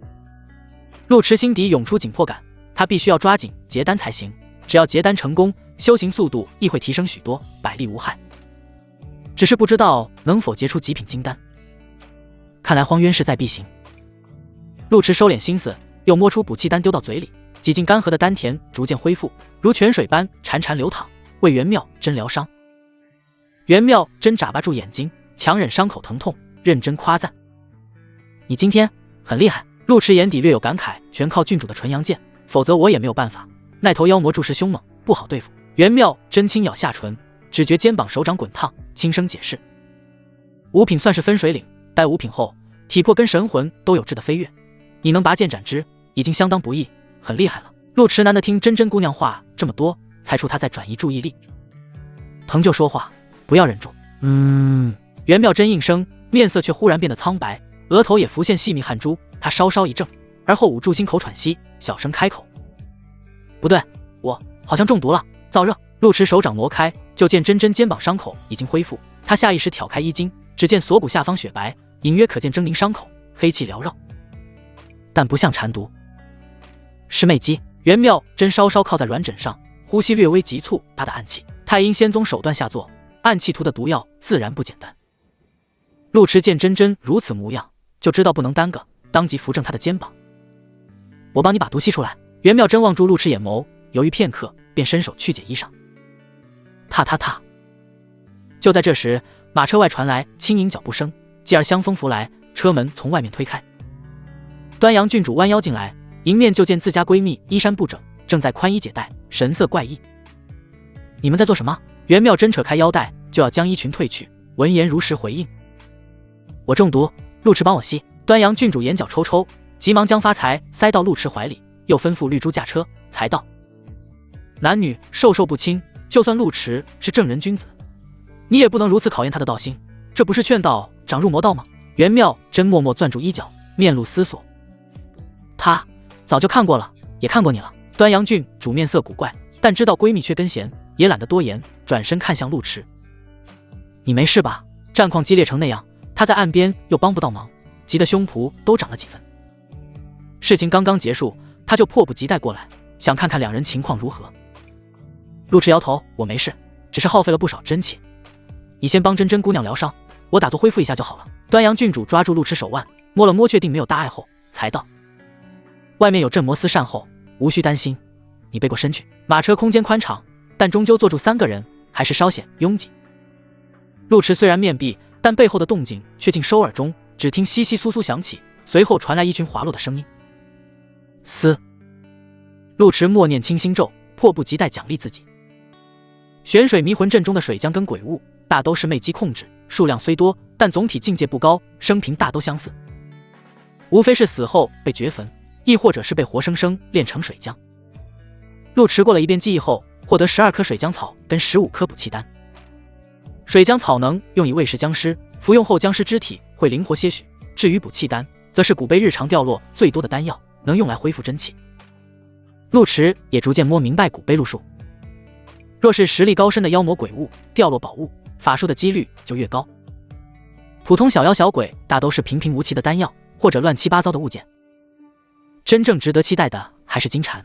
陆池心底涌出紧迫感，他必须要抓紧结丹才行，只要结丹成功，修行速度亦会提升许多，百利无害。只是不知道能否结出极品金丹，看来荒渊势在必行。陆池收敛心思，又摸出补气丹丢到嘴里，几近干涸的丹田逐渐恢复，如泉水般潺潺流淌，为袁妙真疗伤。袁妙真眨巴住眼睛，强忍伤口疼痛，认真夸赞：你今天很厉害。陆池眼底略有感慨，全靠郡主的纯阳剑，否则我也没有办法，那头妖魔筑石凶猛，不好对付。袁妙真轻咬下唇，只觉肩膀手掌滚烫，轻声解释：5品算是分水岭，待5品后，体魄跟神魂都有质的飞跃，你能拔剑斩之，已经相当不易，很厉害了。陆池难得听真真姑娘话这么多，猜出她在转移注意力。疼就说话，不要忍住。袁妙真应声，面色却忽然变得苍白，额头也浮现细密汗珠，她稍稍一怔，而后捂住心口喘息，小声开口：不对，我好像中毒了，燥热。陆池手掌挪开，就见真真肩膀伤口已经恢复，他下意识挑开衣襟，只见锁骨下方雪白，隐约可见狰狞伤口，黑气缭绕，但不像蝉毒，是魅姬。袁妙真稍稍靠在软枕上，呼吸略微急促，他的暗器。太阴仙宗手段下作，暗器涂的毒药自然不简单。陆迟见真真如此模样，就知道不能耽搁，当即扶正他的肩膀：“我帮你把毒吸出来。”袁妙真望住陆迟眼眸，犹豫片刻，便伸手去解衣裳。踏踏踏！就在这时，马车外传来轻盈脚步声，继而香风拂来，车门从外面推开。端阳郡主弯腰进来，迎面就见自家闺蜜衣衫不整，正在宽衣解带，神色怪异。“你们在做什么？”袁妙真扯开腰带，就要将衣裙褪去，闻言如实回应：“我中毒，陆迟帮我吸。”端阳郡主眼角抽抽，急忙将发财塞到陆迟怀里，又吩咐绿珠驾车，才道：“男女授受不亲，就算陆迟是正人君子，你也不能如此考验他的道心，这不是劝道长入魔道吗？”袁妙真默默攥住衣角，面露思索：“他早就看过了，也看过你了。”端阳郡主面色古怪，但知道闺蜜缺根弦，也懒得多言，转身看向陆迟：“你没事吧？”战况激烈成那样，他在岸边又帮不到忙，急得胸脯都长了几分。事情刚刚结束，他就迫不及待过来，想看看两人情况如何。陆迟摇头：“我没事，只是耗费了不少真气。你先帮真真姑娘疗伤，我打坐恢复一下就好了。”端阳郡主抓住陆迟手腕，摸了摸，确定没有大碍后，才道：“外面有镇魔司善后，无需担心，你背过身去。”马车空间宽敞，但终究坐住3个人，还是稍显拥挤。陆迟虽然面壁，但背后的动静却尽收耳中，只听窸窸窣窣响起，随后传来一群滑落的声音。嘶！陆迟默念清心咒，迫不及待奖励自己。玄水迷魂阵中的水浆跟鬼物大都是魅姬控制，数量虽多，但总体境界不高，生平大都相似，无非是死后被掘坟，亦或者是被活生生炼成水浆。陆迟过了一遍记忆后，获得12颗水浆草跟15颗补气丹。水浆草能用以喂食僵尸，服用后僵尸肢体会灵活些许，至于补气丹，则是古碑日常掉落最多的丹药，能用来恢复真气。陆迟也逐渐摸明白古碑路数，若是实力高深的妖魔鬼物掉落宝物，法术的几率就越高。普通小妖小鬼大都是平平无奇的丹药或者乱七八糟的物件，真正值得期待的还是金蝉。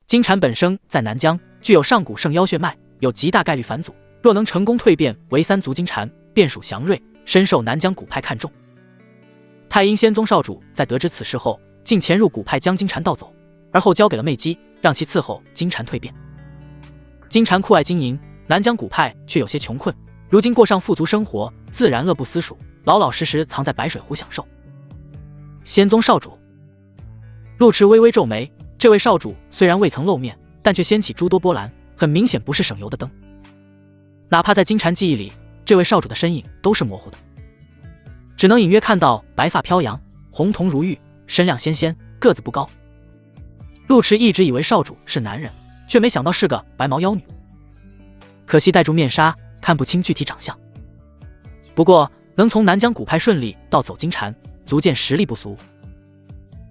金蝉本生在南疆，具有上古圣妖血脉，有极大概率返祖，若能成功蜕变为3足金蝉，便属祥瑞，深受南疆古派看重。太阴仙宗少主在得知此事后，竟潜入古派将金蝉盗走，而后交给了魅姬，让其伺候金蝉蜕变。金蝉酷爱金银，南疆古派却有些穷困，如今过上富足生活，自然乐不思蜀，老老实实藏在白水湖享受。仙宗少主，陆迟微微皱眉，这位少主虽然未曾露面，但却掀起诸多波澜，很明显不是省油的灯。哪怕在金蝉记忆里，这位少主的身影都是模糊的，只能隐约看到白发飘扬，红瞳如玉，身量纤纤，个子不高。陆迟一直以为少主是男人，却没想到是个白毛妖女，可惜戴住面纱，看不清具体长相。不过能从南疆古派顺利盗走金蝉，足见实力不俗。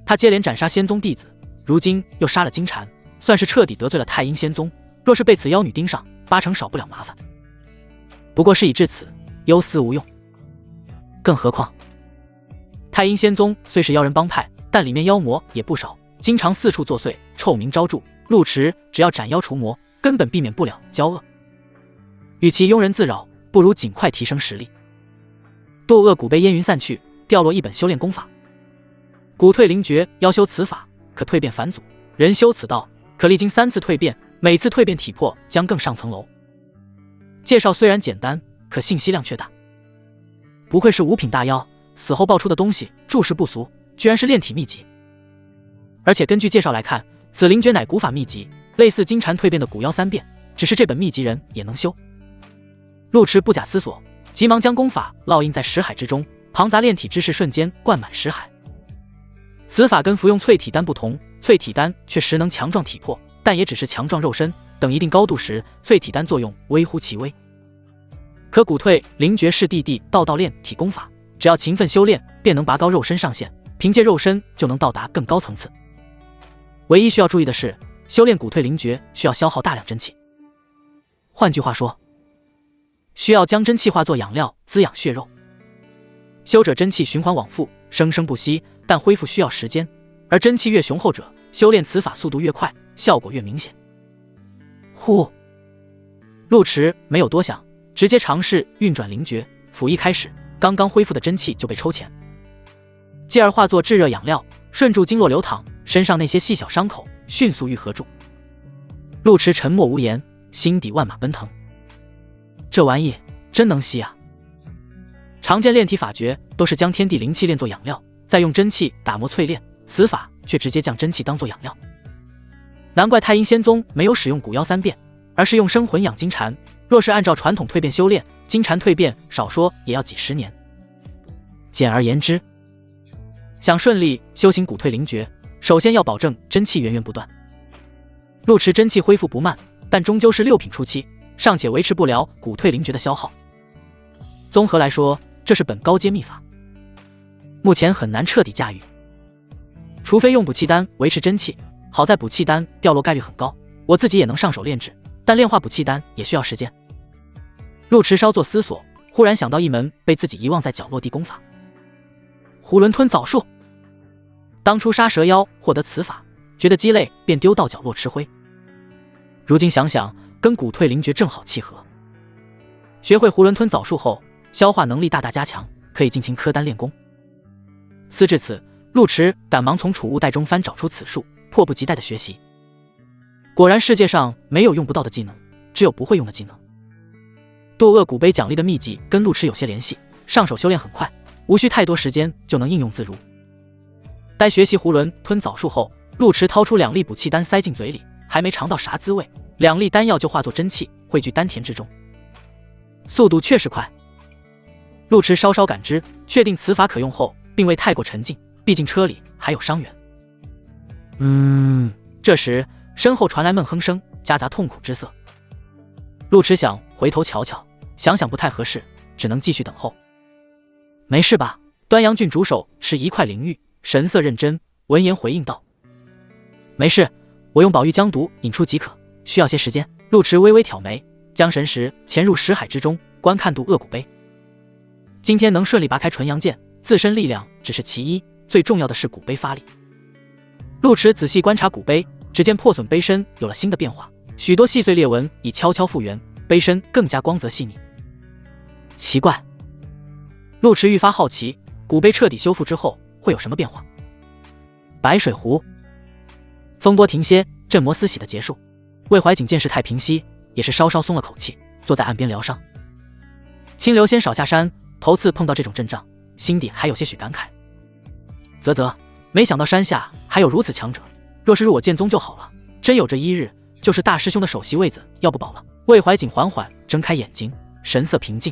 他接连斩杀仙宗弟子，如今又杀了金蝉，算是彻底得罪了太阴仙宗，若是被此妖女盯上，8成少不了麻烦。不过事已至此，忧思无用。更何况太阴仙宗虽是妖人帮派，但里面妖魔也不少，经常四处作祟，臭名昭著。陆迟只要斩妖除魔，根本避免不了交恶。与其庸人自扰，不如尽快提升实力。堕恶古碑烟云散去，掉落一本修炼功法。古退灵诀，妖修此法可蜕变返祖，人修此道可历经3次蜕变，每次蜕变体魄将更上层楼。介绍虽然简单，可信息量却大。不愧是5品大妖，死后爆出的东西著实不俗，居然是炼体秘籍。而且根据介绍来看，此灵诀乃古法秘籍，类似金蝉蜕变的古妖3变，只是这本秘籍人也能修。陆迟不假思索，急忙将功法烙印在识海之中，庞杂炼体之势瞬间灌满识海。此法跟服用淬体丹不同，淬体丹却实能强壮体魄，但也只是强壮肉身，等一定高度时，淬体丹作用微乎其微。可古退灵诀是地道炼体功法，只要勤奋修炼，便能拔高肉身上限，凭借肉身就能到达更高层次。唯一需要注意的是，修炼古退灵诀需要消耗大量真气，换句话说，需要将真气化作养料滋养血肉。修者真气循环往复，生生不息，但恢复需要时间，而真气越雄厚者，修炼此法速度越快，效果越明显。呼！陆池没有多想，直接尝试运转灵诀，甫一开始，刚刚恢复的真气就被抽乾，继而化作炙热养料，顺住经络流淌，身上那些细小伤口迅速愈合住。陆池沉默无言，心底万马奔腾。这玩意真能吸啊！常见炼体法诀都是将天地灵气炼作养料，再用真气打磨淬炼，此法却直接将真气当作养料。难怪太阴仙宗没有使用古妖三变，而是用生魂养金蝉。若是按照传统蜕变修炼，金蝉蜕变少说也要几十年。简而言之，想顺利修行骨蜕灵诀，首先要保证真气源源不断。陆池真气恢复不慢，但终究是6品初期，尚且维持不了骨蜕灵诀的消耗。综合来说，这是本高阶秘法，目前很难彻底驾驭，除非用补气丹维持真气。好在补气丹掉落概率很高，我自己也能上手炼制，但炼化补气丹也需要时间。陆池稍作思索，忽然想到一门被自己遗忘在角落地功法——囫囵吞枣术。当初杀蛇妖获得此法，觉得鸡肋，便丢到角落吃灰。如今想想，跟骨蜕灵诀正好契合。学会囫囵吞枣术后，消化能力大大加强，可以尽情磕丹练功。思至此，陆池赶忙从储物袋中翻找出此术，迫不及待地学习。果然世界上没有用不到的技能，只有不会用的技能。堕恶古碑奖励的秘籍跟陆池有些联系，上手修炼很快，无需太多时间就能应用自如。待学习囫囵吞枣术后，陆池掏出2粒补气丹塞进嘴里，还没尝到啥滋味，2粒丹药就化作真气汇聚丹田之中，速度确实快。陆池稍稍感知，确定此法可用后，并未太过沉静，毕竟车里还有伤员。这时身后传来闷哼声，夹杂痛苦之色。陆池想回头瞧瞧，想想不太合适，只能继续等候。没事吧？端阳郡主手持一块灵玉，神色认真，闻言回应道：没事，我用宝玉将毒引出即可，需要些时间。陆池微微挑眉，将神识潜入识海之中，观看渡恶古碑。今天能顺利拔开纯阳剑，自身力量只是其一，最重要的是古碑发力。陆池仔细观察古碑，只见破损碑身有了新的变化，许多细碎裂纹已悄悄复原，碑身更加光泽细腻。奇怪，陆池愈发好奇，古碑彻底修复之后会有什么变化？白水湖，风波停歇，镇魔司洗的结束。魏怀瑾见事态平息，也是稍稍松了口气，坐在岸边疗伤。清流先少下山，头次碰到这种阵仗，心底还有些许感慨。啧，没想到山下还有如此强者，若是入我剑宗就好了，真有这一日，就是大师兄的首席位子要不保了。魏怀瑾缓缓睁开眼睛，神色平静。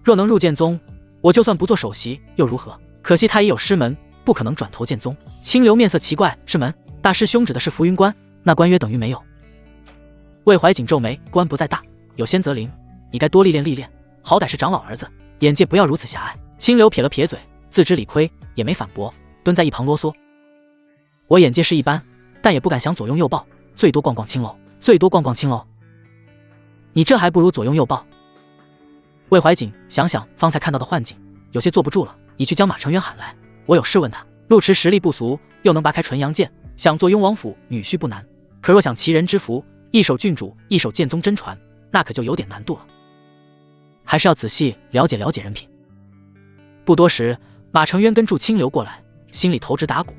若能入剑宗，我就算不做首席又如何？可惜他也有师门，不可能转投剑宗。清流面色奇怪，师门？大师兄指的是浮云关，那关约等于没有。魏怀瑾皱眉，关不在大，有仙则灵，你该多历练历练，好歹是长老儿子，眼界不要如此狭隘。清流撇了撇嘴，自知理亏，也没反驳，蹲在一旁啰嗦。我眼界是一般，但也不敢想左拥右抱，最多逛逛青楼，最多逛逛青楼。你这还不如左拥右抱。魏怀瑾想想方才看到的幻境，有些坐不住了，已去将马成渊喊来，我有事问他。陆池实力不俗，又能拔开纯阳剑，想做雍王府女婿不难，可若想齐人之福，一手郡主，一手剑宗真传，那可就有点难度了。还是要仔细了解了解人品。不多时，马成渊跟住清流过来，心里头直打鼓。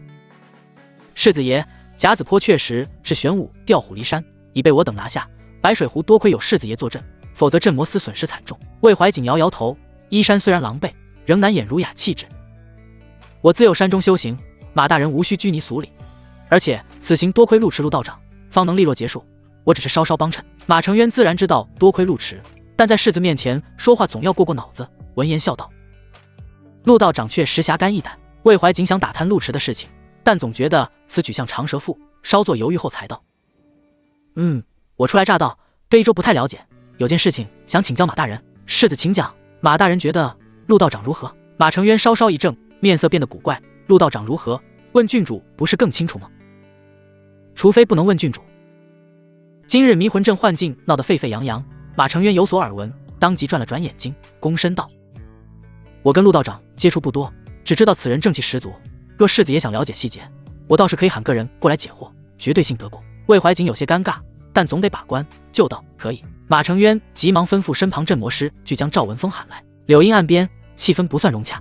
世子爷，甲子坡确实是玄武调虎离山，已被我等拿下。白水湖多亏有世子爷坐镇，否则镇魔司损失惨重。魏怀瑾摇摇头，衣衫虽然狼狈，仍难掩儒雅气质。我自有山中修行，马大人无需拘泥俗礼。而且此行多亏陆池陆道长，方能利落结束，我只是稍稍帮衬。马成渊自然知道多亏陆池，但在世子面前说话总要过过脑子，闻言笑道：陆道长确实侠肝义胆。魏怀瑾想打探陆池的事情，但总觉得此举像长舌妇，稍作犹豫后才道：我初来乍到，对一州不太了解，有件事情想请教马大人。世子请讲。马大人觉得陆道长如何？马成渊稍稍一怔，面色变得古怪。陆道长如何？问郡主不是更清楚吗？除非不能问郡主。今日迷魂阵幻境闹得沸沸扬扬，马成渊有所耳闻，当即转了转眼睛，躬身道：我跟陆道长接触不多，只知道此人正气十足。若世子爷想了解细节，我倒是可以喊个人过来解惑，绝对信得过。魏怀瑾有些尴尬，但总得把关，就道可以。马承渊急忙吩咐身旁镇魔师俱将赵文峰喊来。柳荫岸边气氛不算融洽，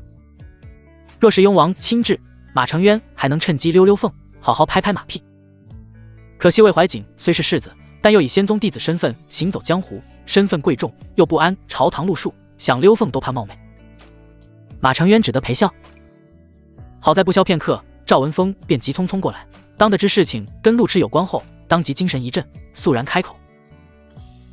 若是雍王亲至，马承渊还能趁机溜溜缝，好好拍拍马屁。可惜魏怀瑾虽是世子，但又以仙宗弟子身份行走江湖，身份贵重，又不安朝堂路数，想溜缝都怕冒昧。马承渊只得陪笑。好在不消片刻，赵文峰便急匆匆过来，当得知事情跟陆池有关后，当即精神一振，肃然开口。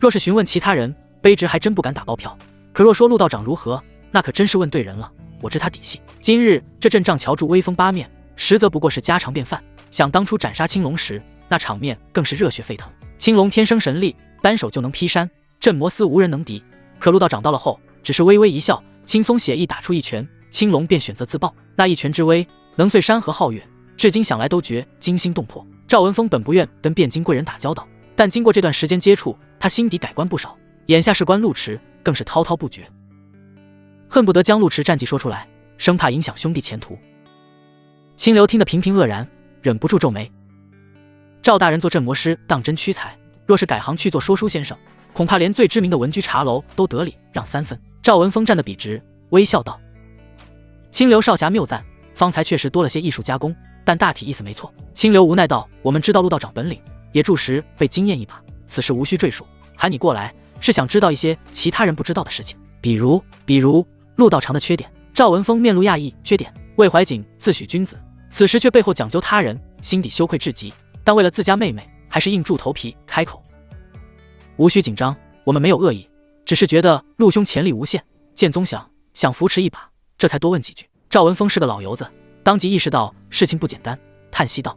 若是询问其他人，卑职还真不敢打包票，可若说陆道长如何，那可真是问对人了，我知他底细。今日这阵仗瞧住威风八面，实则不过是家常便饭，想当初斩杀青龙时，那场面更是热血沸腾。青龙天生神力，单手就能劈山，镇魔司无人能敌。可陆道长到了后，只是微微一笑，轻松写意打出一拳，青龙便选择自爆。那一拳之威，能碎山河皓月，至今想来都觉惊心动魄。赵文峰本不愿跟汴京贵人打交道，但经过这段时间接触，他心底改观不少。眼下事关陆池，更是滔滔不绝，恨不得将陆池战绩说出来，生怕影响兄弟前途。清流听得平平愕然，忍不住皱眉。赵大人做镇魔师当真屈才，若是改行去做说书先生，恐怕连最知名的文居茶楼都得理让3分。赵文峰站得笔直，微笑道：清流少侠谬赞，方才确实多了些艺术加工，但大体意思没错。清流无奈道：我们知道陆道长本领，也著实被惊艳一把，此事无需赘述。喊你过来是想知道一些其他人不知道的事情，比如陆道长的缺点。赵文峰面露讶异，缺点？魏怀瑾自诩君子，此时却背后讲究他人，心底羞愧至极，但为了自家妹妹，还是硬住头皮开口：无需紧张，我们没有恶意，只是觉得陆兄潜力无限，剑宗想扶持一把，这才多问几句。赵文峰是个老油子，当即意识到事情不简单，叹息道：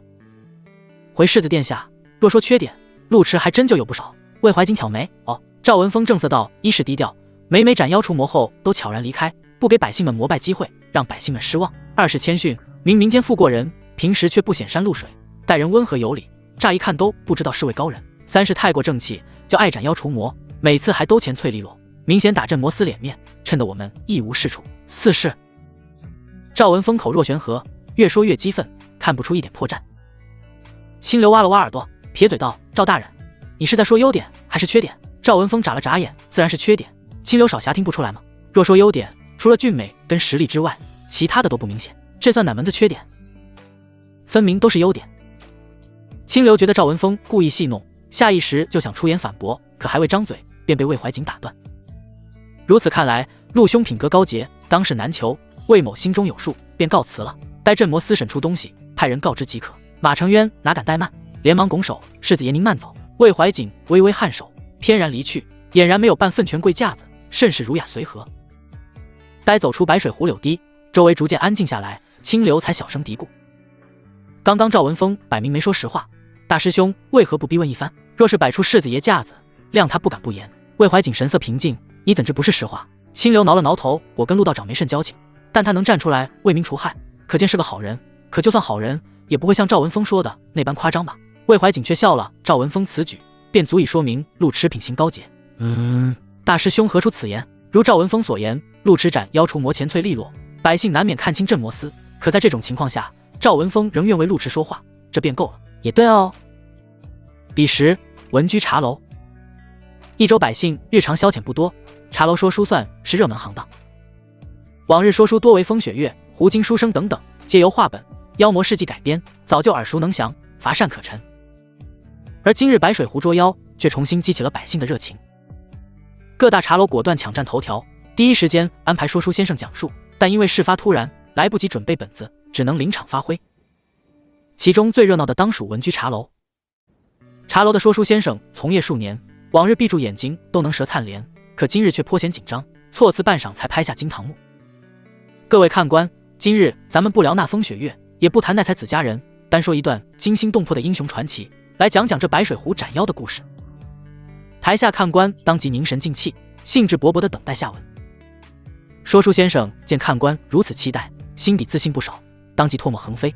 回世子殿下，若说缺点，陆池还真就有不少。魏怀瑾挑眉：哦。赵文峰正色道：一是低调，每斩妖除魔后都悄然离开，不给百姓们膜拜机会，让百姓们失望；二是谦逊，明天富过人，平时却不显山露水，待人温和有礼，乍一看都不知道是位高人；三是太过正气，叫爱斩妖除魔，每次还兜钱翠利落，明显打镇魔司脸面，衬得我们一无是处；四是……赵文峰口若悬河，越说越激愤，看不出一点破绽。清流挖了挖耳朵，撇嘴道：赵大人，你是在说优点还是缺点？赵文峰眨了眨眼，自然是缺点。清流少侠听不出来吗？若说优点，除了俊美跟实力之外，其他的都不明显，这算哪门子缺点？分明都是优点。清流觉得赵文峰故意戏弄，下意识就想出言反驳，可还未张嘴，便被魏怀瑾打断。如此看来，陆兄品格高洁，当世难求，魏某心中有数，便告辞了。待镇魔司审出东西，派人告知即可。马承渊哪敢怠慢，连忙拱手：世子爷您慢走。魏怀瑾微微颔首，翩然离去，俨然没有半分权贵架子，甚是儒雅随和。待走出白水湖柳堤，周围逐渐安静下来，清流才小声嘀咕：刚刚赵文峰摆明没说实话，大师兄为何不逼问一番？若是摆出世子爷架子，谅他不敢不言。魏怀瑾神色平静：你怎知不是实话？清流挠了挠头：我跟陆道长没甚交情，但他能站出来为民除害，可见是个好人。可就算好人，也不会像赵文峰说的那般夸张吧？魏怀瑾却笑了，赵文峰此举便足以说明陆池品行高洁。大师兄何出此言？如赵文峰所言，陆池斩妖除魔前翠利落，百姓难免看清镇魔司。可在这种情况下，赵文峰仍愿为陆池说话，这便够了。也对哦。彼时文居茶楼，益州百姓日常消遣不多，茶楼说书算是热门行当。往日说书多为风雪月、胡金书生等等，皆由话本、妖魔事迹改编，早就耳熟能详，乏善可陈。而今日白水湖捉妖却重新激起了百姓的热情，各大茶楼果断抢占头条，第一时间安排说书先生讲述，但因为事发突然，来不及准备本子，只能临场发挥。其中最热闹的当属文居茶楼。茶楼的说书先生从业数年，往日闭住眼睛都能舌灿莲，可今日却颇显紧张，措辞半晌才拍下惊堂木。各位看官，今日咱们不聊那风雪月，也不谈那才子佳人，单说一段惊心动魄的英雄传奇，来讲讲这白水湖斩妖的故事。台下看官当即凝神静气，兴致勃勃地等待下文。说书先生见看官如此期待，心底自信不少，当即唾沫横飞。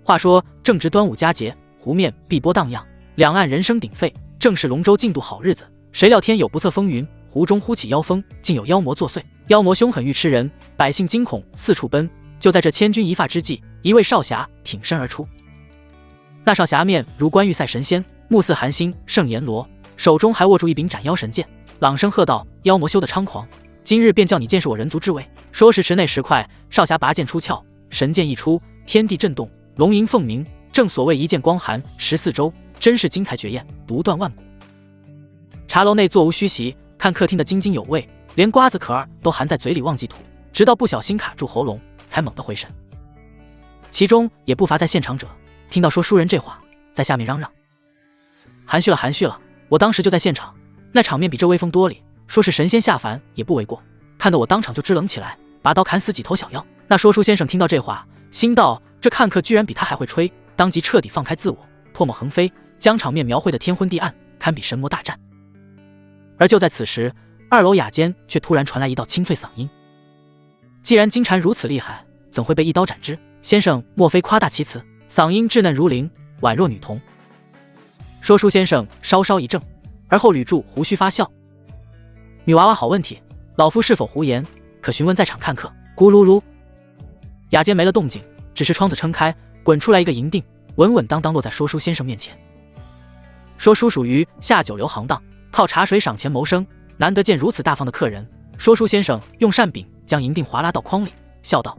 话说正值端午佳节，湖面碧波荡漾，两岸人声鼎沸，正是龙舟竞渡好日子。谁料天有不测风云，湖中忽起妖风，竟有妖魔作祟。妖魔凶狠欲吃人，百姓惊恐四处奔。就在这千钧一发之际，一位少侠挺身而出。那少侠面如观玉赛神仙，目似寒星圣阎罗，手中还握住一柄斩妖神剑，朗声喝道：“妖魔休得猖狂！今日便叫你见识我人族之威！”说时迟，那时快，少侠拔剑出鞘，神剑一出，天地震动，龙吟凤鸣。正所谓一剑光寒14州，真是精彩绝艳，独断万古。茶楼内座无虚席，看客厅的津津有味，连瓜子壳儿都含在嘴里忘记吐，直到不小心卡住喉咙，才猛地回神。其中也不乏在现场者，听到说书人这话，在下面嚷嚷：“含蓄了，含蓄了！我当时就在现场，那场面比这威风多哩，说是神仙下凡也不为过。看得我当场就支棱起来，拔刀砍死几头小妖。”那说书先生听到这话，心道：这看客居然比他还会吹，当即彻底放开自我，唾沫横飞，将场面描绘得天昏地暗，堪比神魔大战。而就在此时，2楼雅间却突然传来一道清脆嗓音：“既然金蝉如此厉害，怎会被一刀斩之？先生莫非夸大其词？”嗓音稚嫩如灵，宛若女童。说书先生稍稍一怔，而后捋住胡须发笑：“女娃娃好问题，老夫是否胡言？可询问在场看客。”咕噜噜，雅间没了动静，只是窗子撑开，滚出来一个银锭，稳稳当当落在说书先生面前。说书属于下九流行当，靠茶水赏钱谋生，难得见如此大方的客人。说书先生用扇柄将银锭划拉到筐里，笑道：“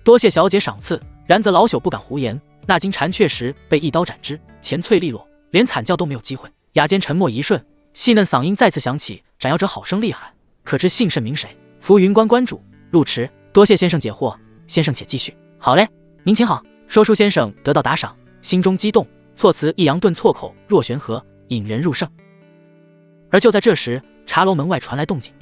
多谢小姐赏赐，然则老朽不敢胡言。那金蝉确实被一刀斩之，前脆利落，连惨叫都没有机会。”雅间沉默一瞬，细嫩嗓音再次响起：“斩妖者好生厉害，可知姓甚名谁？”浮云关关主陆迟。多谢先生解惑，先生且继续。好嘞，您请好。说书先生得到打赏，心中激动，措辞抑扬顿挫口若悬河，引人入胜。而就在这时，茶楼门外传来动静：“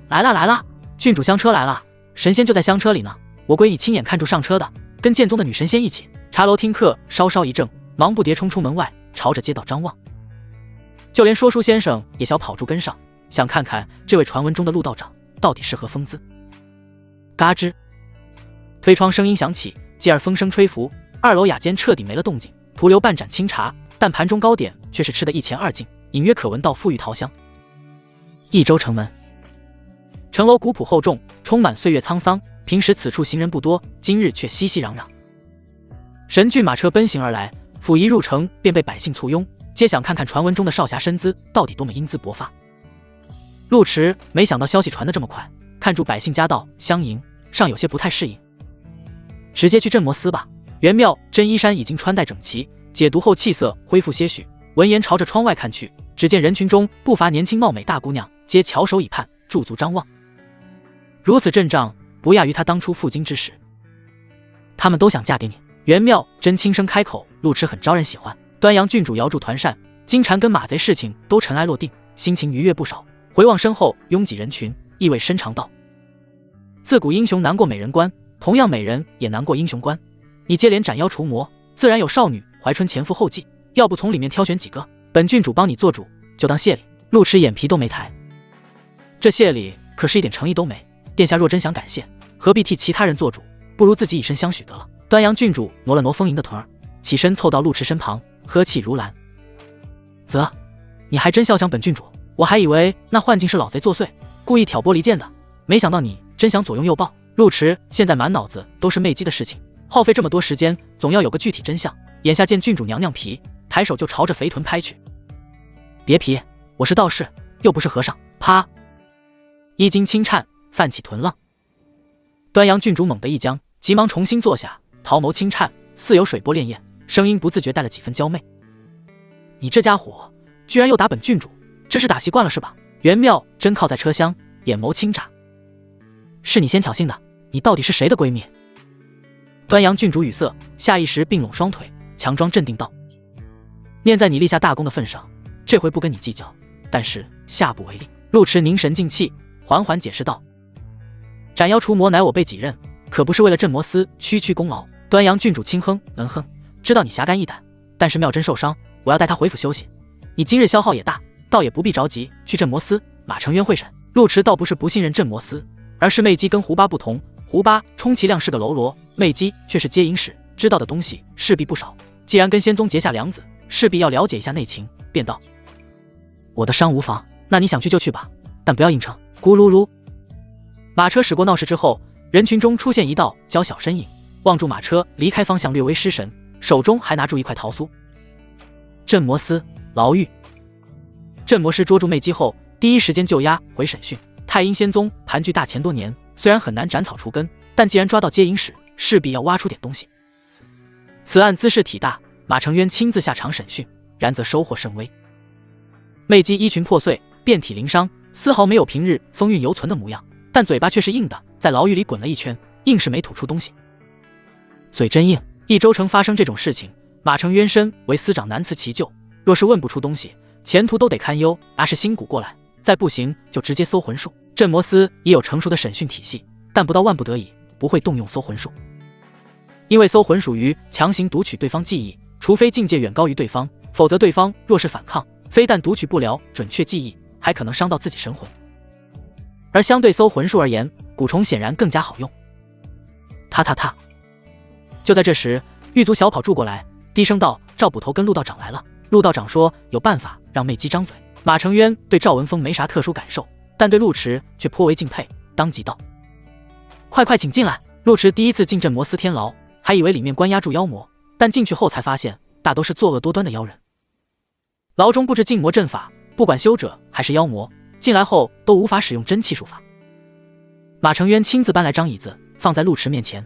来啦来啦，郡主香车来了，神仙就在香车里呢，我闺女亲眼看住上车的，跟剑宗的女神仙一起。”茶楼听客稍稍一怔，忙不迭冲出门外，朝着街道张望。就连说书先生也小跑住跟上，想看看这位传闻中的陆道长到底是何风姿。嘎吱，推窗声音响起，继而风声吹拂，2楼雅间彻底没了动静，徒留半盏清茶，但盘中糕点却是吃得一钱2净，隐约可闻到馥郁桃香。益州城门，城楼古朴厚重，充满岁月沧桑，平时此处行人不多，今日却熙熙攘攘。神骏马车奔行而来，甫一入城便被百姓簇拥，皆想看看传闻中的少侠身姿到底多么英姿勃发。陆迟没想到消息传得这么快，看住百姓夹道相迎，尚有些不太适应。直接去镇魔司吧。元妙真衣衫已经穿戴整齐，解毒后气色恢复些许，闻言朝着窗外看去，只见人群中不乏年轻貌美大姑娘，皆翘首以盼，驻足张望。如此阵仗，不亚于他当初赴京之时。他们都想嫁给你。元妙真轻声开口，陆迟很招人喜欢。端阳郡主摇住团扇，金蝉跟马贼事情都尘埃落定，心情愉悦不少。回望身后拥挤人群，意味深长道：“自古英雄难过美人关，同样美人也难过英雄关。你接连斩妖除魔，自然有少女怀春前赴后继，要不从里面挑选几个，本郡主帮你做主，就当谢礼。”陆迟眼皮都没抬，这谢礼可是一点诚意都没。殿下若真想感谢，何必替其他人做主，不如自己以身相许得了。端阳郡主挪了挪丰盈的臀儿，起身凑到陆迟身旁，呵气如兰：“啧，你还真笑想本郡主，我还以为那幻境是老贼作祟，故意挑拨离间的，没想到你真想左拥右抱。”陆迟现在满脑子都是媚姬的事情，耗费这么多时间，总要有个具体真相。眼下见郡主娘娘皮，抬手就朝着肥臀拍去。别皮，我是道士，又不是和尚。啪！衣襟轻颤，泛起臀浪。端阳郡主猛地一僵，急忙重新坐下，桃眸轻颤，似有水波潋滟，声音不自觉带了几分娇媚：“你这家伙居然又打本郡主，真是打习惯了是吧？”元妙真靠在车厢，眼眸轻眨：“是你先挑衅的，你到底是谁的闺蜜？”端阳郡主语塞，下意识并拢双腿，强装镇定道：“念在你立下大功的份上，这回不跟你计较，但是下不为例。”陆迟凝神静气，缓缓解释道：“斩妖除魔乃我辈己任，可不是为了镇魔司区区功劳。”端阳郡主轻哼，能哼，知道你侠肝义胆，但是妙真受伤，我要带她回府休息。你今日消耗也大，倒也不必着急去镇魔司，马成渊会审。陆迟倒不是不信任镇魔司，而是媚姬跟胡巴不同，胡巴充其量是个喽啰，媚姬却是接引使，知道的东西势必不少。既然跟仙宗结下梁子，势必要了解一下内情，便道：“我的伤无妨，那你想去就去吧，但不要硬撑。”咕噜噜，马车驶过闹市之后，人群中出现一道娇小身影，望住马车离开方向，略微失神，手中还拿住一块桃酥。镇摩司牢狱。镇摩师捉住魅姬后，第一时间就押回审讯。太阴仙宗盘踞大钱多年，虽然很难斩草除根，但既然抓到接引使，势必要挖出点东西。此案兹事体大，马承渊亲自下场审讯，然则收获甚微。魅姬衣裙破碎，遍体鳞伤，丝毫没有平日风韵犹存的模样，但嘴巴却是硬的，在牢狱里滚了一圈，硬是没吐出东西。嘴真硬。益州城发生这种事情，马承渊身为司长难辞其咎，若是问不出东西，前途都得堪忧。拿是新谷过来，再不行就直接搜魂术。镇摩司也有成熟的审讯体系，但不到万不得已不会动用搜魂术，因为搜魂属于强行读取对方记忆，除非境界远高于对方，否则对方若是反抗，非但读取不了准确记忆，还可能伤到自己神魂。而相对搜魂术而言，蛊虫显然更加好用。踏。就在这时，狱卒小跑住过来，低声道：“赵捕头跟陆道长来了。”陆道长说有办法让魅姬张嘴。马承渊对赵文峰没啥特殊感受，但对陆迟却颇为敬佩，当即道：“快请进来。”陆迟第一次进镇摩司天牢，还以为里面关押住妖魔，但进去后才发现大都是作恶多端的妖人。牢中布置禁魔阵法，不管修者还是妖魔，进来后都无法使用真气术法。马承渊亲自搬来张椅子，放在陆迟面前。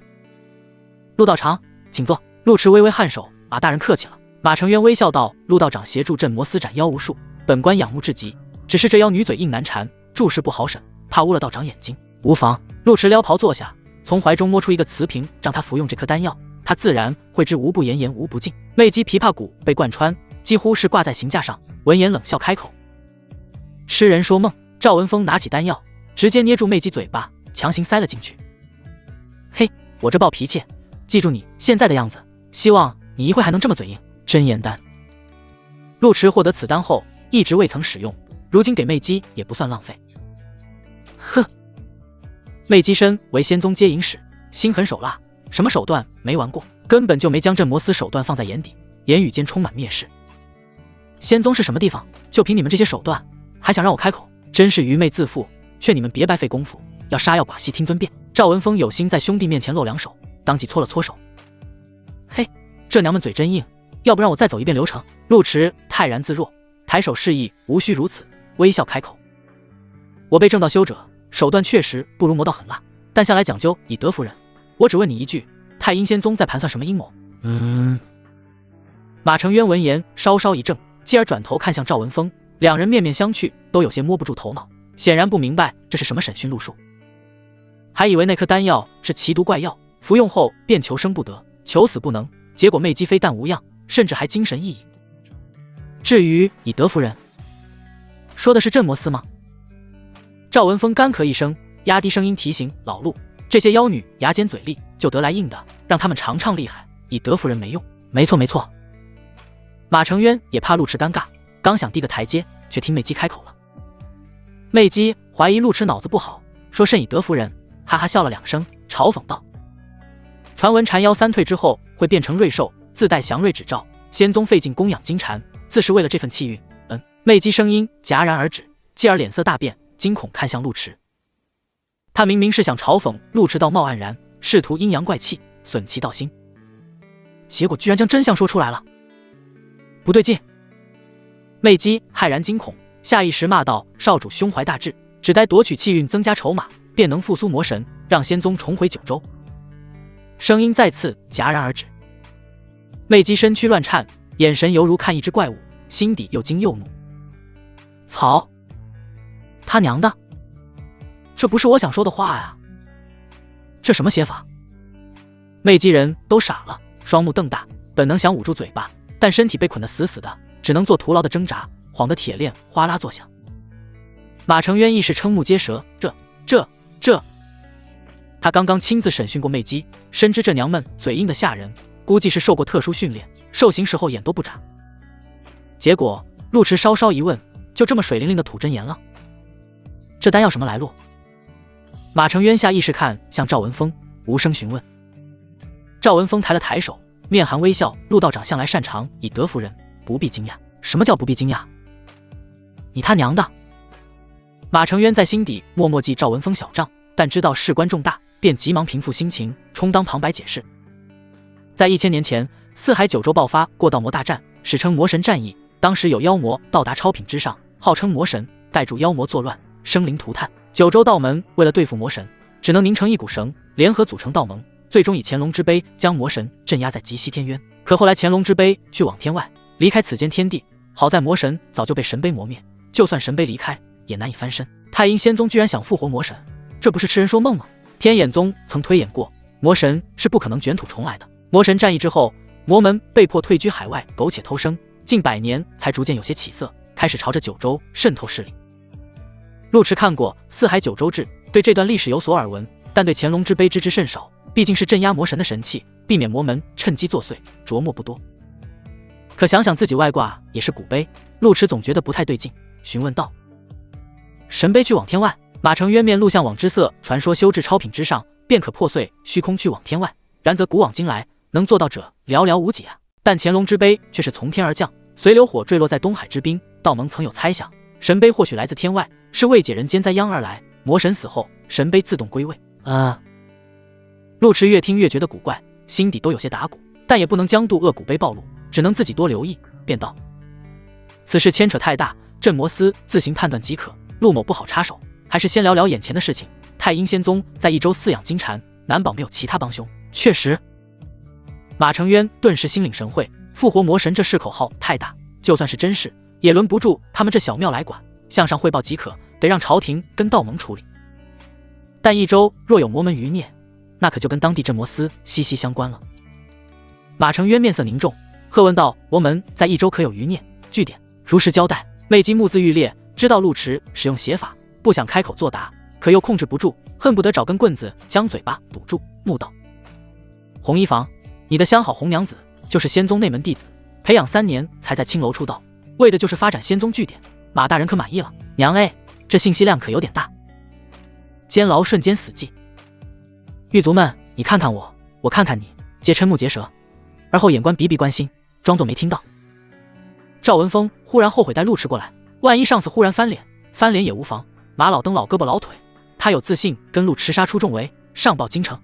陆道长，请坐。陆迟微微颔首：“马大人客气了。”马承渊微笑道：“陆道长协助镇摩司斩妖无数，本官仰慕至极。只是这妖女嘴硬难缠，注事不好审，怕污了道长眼睛。”无妨。陆迟撩袍坐下，从怀中摸出一个瓷瓶，让他服用这颗丹药，他自然会知无不言言无不尽。魅姬琵琶骨被贯穿，几乎是挂在刑架上。闻言冷笑开口：“痴人说梦。”赵文峰拿起丹药，直接捏住魅姬嘴巴，强行塞了进去。嘿，我这暴脾气，记住你现在的样子，希望你一会还能这么嘴硬。真言丹。陆迟获得此丹后，一直未曾使用，如今给魅姬也不算浪费。哼。魅姬身为仙宗接引使，心狠手辣，什么手段没玩过，根本就没将镇摩司手段放在眼底，言语间充满蔑视。仙宗是什么地方？就凭你们这些手段，还想让我开口？真是愚昧自负！劝你们别白费功夫，要杀要剐悉听分辨。赵文峰有心在兄弟面前露两手，当即搓了搓手。嘿，这娘们嘴真硬，要不让我再走一遍流程？陆迟泰然自若，抬手示意无需如此，微笑开口：“我被正道修者，手段确实不如魔道狠辣，但向来讲究以德服人。我只问你一句，太阴仙宗在盘算什么阴谋？”马承渊闻言稍稍一怔，继而转头看向赵文峰，两人面面相觑，都有些摸不住头脑，显然不明白这是什么审讯路数，还以为那颗丹药是奇毒怪药，服用后便求生不得，求死不能，结果魅姬非但无恙，甚至还精神奕奕。至于以德服人，说的是镇摩司吗？赵文峰干咳一声，压低声音提醒老陆：“这些妖女牙尖嘴利，就得来硬的，让他们尝尝厉害，以德服人没用。”没错。马承渊也怕陆迟尴尬，刚想递个台阶，却听魅姬开口了。魅姬怀疑陆迟脑子不好，说甚以德服人，哈哈笑了两声，嘲讽道：“传闻缠妖3退之后会变成瑞兽，自带祥瑞指照，仙宗费尽供养金蝉，自是为了这份气运。”魅姬声音戛然而止，继而脸色大变，惊恐看向陆迟。他明明是想嘲讽陆迟道貌岸然，试图阴阳怪气，损其道心，结果居然将真相说出来了。不对劲！魅姬骇然惊恐，下意识骂道：“少主胸怀大志，只待夺取气运，增加筹码，便能复苏魔神，让仙宗重回九州。”声音再次戛然而止。魅姬身躯乱颤，眼神犹如看一只怪物，心底又惊又怒。草！他娘的！这不是我想说的话呀！这什么写法？魅姬人都傻了，双目瞪大，本能想捂住嘴巴，但身体被捆得死死的，只能做徒劳的挣扎，晃得铁链哗啦作响。马承渊亦是瞠目结舌，这……他刚刚亲自审讯过魅姬，深知这娘们嘴硬的吓人，估计是受过特殊训练，受刑时候眼都不眨。结果陆迟稍稍一问，就这么水灵灵的吐真言了。这丹药什么来路？马承渊下意识看向赵文峰，无声询问。赵文峰抬了抬手，面含微笑：“陆道长向来擅长以德服人，不必惊讶。”什么叫不必惊讶？你他娘的！马承渊在心底默默记赵文峰小账，但知道事关重大，便急忙平复心情，充当旁白解释。在1000年前，四海九州爆发过道魔大战，史称魔神战役。当时有妖魔到达超品之上，号称魔神，带住妖魔作乱，生灵涂炭。九州道门为了对付魔神，只能拧成一股绳，联合组成道盟，最终以乾隆之碑将魔神镇压在极西天渊。可后来乾隆之碑去往天外，离开此间天地，好在魔神早就被神碑磨灭，就算神碑离开，也难以翻身。太阴仙宗居然想复活魔神，这不是痴人说梦吗？天眼宗曾推演过，魔神是不可能卷土重来的。魔神战役之后，魔门被迫退居海外，苟且偷生，近100年才逐渐有些起色，开始朝着九州渗透势力。陆池看过《四海九州志》，对这段历史有所耳闻，但对乾隆之碑知之甚少，毕竟是镇压魔神的神器，避免魔门趁机作祟，琢磨不多。可想想自己外挂也是古碑，陆池总觉得不太对劲，询问道：神碑去往天外？马承渊面露向往之色，传说修至超品之上，便可破碎虚空去往天外，然则古往今来能做到者寥寥无几啊。但乾隆之碑却是从天而降，随流火坠落在东海之滨。道盟曾有猜想，神碑或许来自天外，是未解人间灾殃而来，魔神死后，神碑自动归位。陆池越听越觉得古怪，心底都有些打鼓，但也不能将渡恶古碑暴露，只能自己多留意，便道：此事牵扯太大，镇魔司自行判断即可，陆某不好插手，还是先聊聊眼前的事情。太阴仙宗在一州饲养金蝉，难保没有其他帮凶。确实，马承渊顿时心领神会，复活魔神这事口号太大，就算是真事，也轮不住他们这小庙来管，向上汇报即可，得让朝廷跟道盟处理。但一州若有魔门余孽，那可就跟当地镇魔司息息相关了。马承渊面色凝重，喝问道：魔门在一州可有余孽？据点如实交代。魅姬目眦欲裂，知道陆池使用邪法，不想开口作答，可又控制不住，恨不得找根棍子将嘴巴堵住，怒道：红衣房，你的相好红娘子就是仙宗内门弟子，培养3年才在青楼出道，为的就是发展仙宗据点，马大人可满意了？娘哎，这信息量可有点大。监牢瞬间死寂，狱卒们，你看看我，我看看你，皆瞠目结舌，而后眼观鼻鼻关心，装作没听到。赵文峰忽然后悔带陆池过来，万一上司忽然翻脸，翻脸也无妨，马老登老胳膊老腿，他有自信跟陆池杀出重围，上报京城。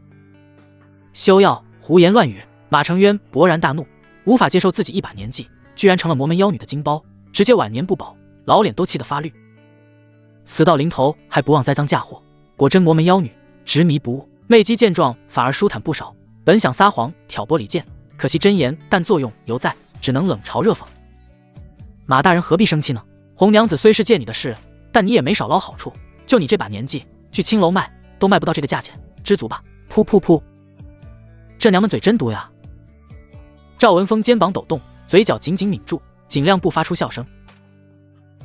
休要胡言乱语！马承渊勃然大怒，无法接受自己一把年纪居然成了魔门妖女的金包，直接晚年不保，老脸都气得发绿。死到临头还不忘栽赃嫁祸，果真魔门妖女，执迷不悟。魅姬见状反而舒坦不少，本想撒谎挑拨离间，可惜真言但作用犹在，只能冷嘲热讽。马大人何必生气呢？红娘子虽是借你的事，但你也没少捞好处，就你这把年纪，去青楼卖都卖不到这个价钱，知足吧。噗噗噗，这娘们嘴真毒呀！赵文峰肩膀抖动，嘴角紧紧抿住，尽量不发出笑声。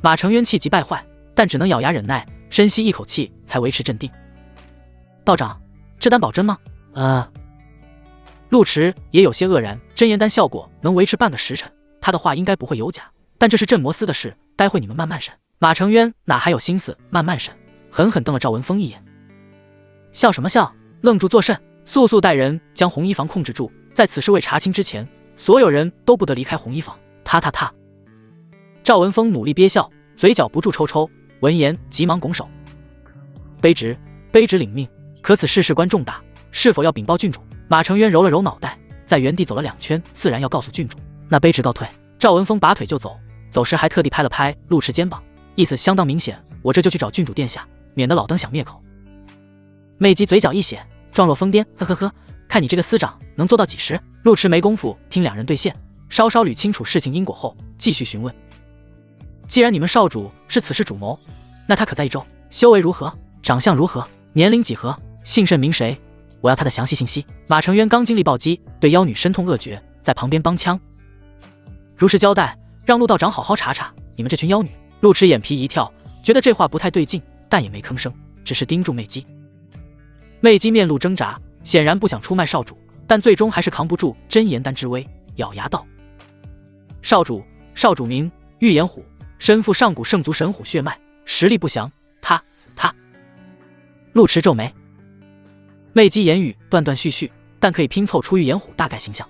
马承渊气急败坏，但只能咬牙忍耐，深吸一口气才维持镇定。道长，这丹保真吗？陆池也有些愕然，真言丹效果能维持半个时辰，他的话应该不会有假，但这是镇魔司的事，待会你们慢慢审。马承渊哪还有心思慢慢审，狠狠瞪了赵文峰一眼。笑什么笑？愣住作甚！速速带人将红衣房控制住，在此事未查清之前，所有人都不得离开红衣房。他。赵文峰努力憋笑，嘴角不住抽抽，闻言急忙拱手：卑职领命。可此事事关重大，是否要禀报郡主？马承渊揉了揉脑袋，在原地走了2圈，自然要告诉郡主。那卑职告退。赵文峰拔腿就走，走时还特地拍了拍陆池肩膀，意思相当明显，我这就去找郡主殿下，免得老登想灭口。魅姬嘴角一显，状若疯癫，呵呵呵，看你这个司长能做到几时？陆池没工夫听2人对线，稍稍捋清楚事情因果后，继续询问：既然你们少主是此事主谋，那他可在一州？修为如何？长相如何？年龄几何？姓甚名谁？我要他的详细信息。马承渊刚经历暴击，对妖女深痛恶绝，在旁边帮腔。如实交代，让陆道长好好查查你们这群妖女。陆池眼皮一跳，觉得这话不太对劲，但也没吭声，只是盯住魅姬。魅姬面露挣扎，显然不想出卖少主，但最终还是扛不住真言丹之威，咬牙道：少主名玉颜虎，身负上古圣族神虎血脉，实力不详。他。陆池皱眉。魅姬言语断断续续，但可以拼凑出玉颜虎大概形象。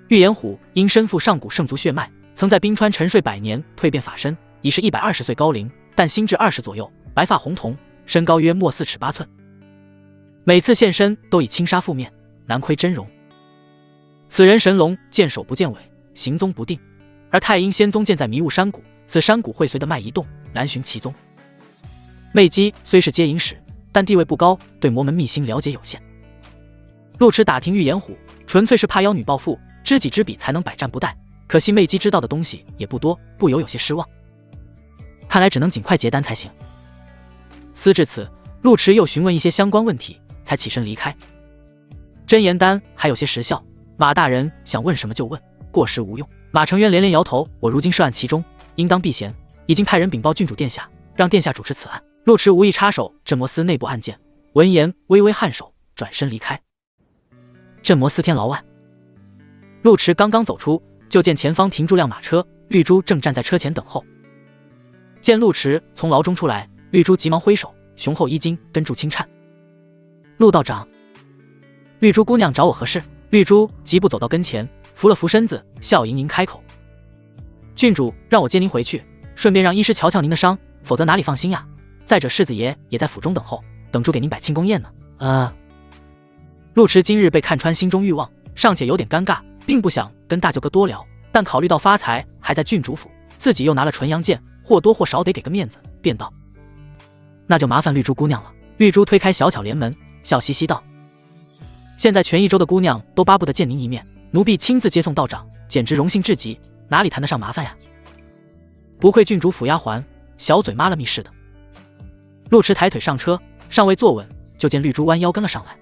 玉颜虎因身负上古圣族血脉，曾在冰川沉睡100年，蜕变法身，已是120岁高龄，但心智20左右，白发红瞳，身高约莫4尺8寸。每次现身都以轻纱覆面，难窥真容。此人神龙见首不见尾，行踪不定，而太阴仙宗见在迷雾山谷，此山谷会随的脉移动，难寻其踪。魅姬虽是接引使，但地位不高，对魔门秘辛了解有限。陆池打听玉颜虎，纯粹是怕妖女报复，知己知彼才能百战不殆。可惜魅姬知道的东西也不多，不由有些失望。看来只能尽快结单才行。思至此，陆池又询问一些相关问题，才起身离开。真言丹还有些时效，马大人想问什么就问，过时无用。马承渊连连摇头，我如今涉案其中，应当避嫌，已经派人禀报郡主殿下，让殿下主持此案。陆池无意插手镇魔司内部案件，闻言微微颔首，转身离开。镇魔司天牢外，陆池刚刚走出，就见前方停住辆马车，绿珠正站在车前等候。见陆池从牢中出来，绿珠急忙挥手，雄厚衣襟跟住轻颤。陆道长，绿珠姑娘找我何事？绿珠急步走到跟前，扶了扶身子，笑盈盈开口：郡主让我接您回去，顺便让医师瞧瞧您的伤，否则哪里放心呀？再者世子爷也在府中等候，等住给您摆庆功宴呢。陆池今日被看穿心中欲望，尚且有点尴尬，并不想跟大舅哥多聊，但考虑到发财还在郡主府，自己又拿了纯阳剑，或多或少得给个面子，便道：那就麻烦绿珠姑娘了。绿珠推开小巧帘门，笑嘻嘻道：现在全益州的姑娘都巴不得见您一面，奴婢亲自接送道长，简直荣幸至极，哪里谈得上麻烦呀？不愧郡主府丫鬟，小嘴妈了密似的。陆池抬腿上车，尚未坐稳，就见绿珠弯腰跟了上来。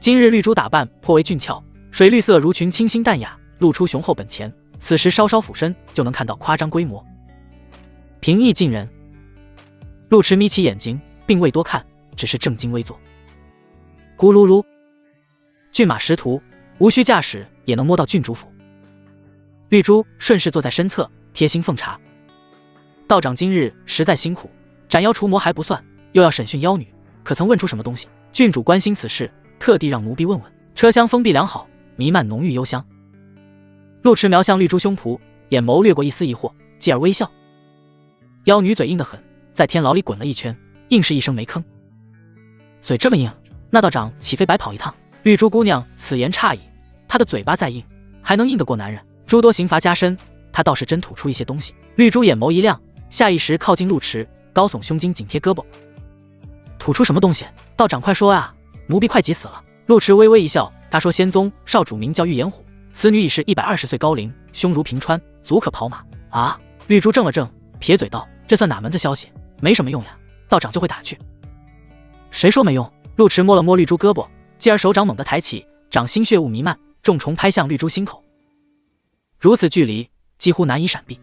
今日绿珠打扮颇为俊俏，水绿色襦裙清新淡雅，露出雄厚本钱，此时稍稍俯身就能看到夸张规模，平易近人。陆池眯起眼睛，并未多看，只是正襟危坐。咕噜噜，骏马识途，无需驾驶也能摸到郡主府。绿珠顺势坐在身侧，贴心奉茶。道长今日实在辛苦，斩妖除魔还不算，又要审讯妖女，可曾问出什么东西？郡主关心此事，特地让奴婢问问。车厢封闭良好，弥漫浓郁幽香。陆池瞄向绿珠胸脯，眼眸掠过一丝疑惑，继而微笑。妖女嘴硬得很，在天牢里滚了一圈，硬是一声没吭。嘴这么硬，那道长岂非白跑一趟？绿珠姑娘此言差矣，她的嘴巴再硬，还能硬得过男人？诸多刑罚加深，她倒是真吐出一些东西。绿珠眼眸一亮，下意识靠近陆池，高耸胸襟，紧贴胳膊。吐出什么东西？道长快说啊，奴婢快急死了。陆池微微一笑，他说仙宗少主名叫玉颜虎，此女已是120岁高龄，胸如平川，足可跑马啊。绿珠怔了怔，撇嘴道：这算哪门子消息？没什么用呀，道长就会打去。谁说没用？陆池摸了摸绿珠胳膊，继而手掌猛地抬起，掌心血雾弥漫，重重拍向绿珠心口。如此距离，几乎难以闪避。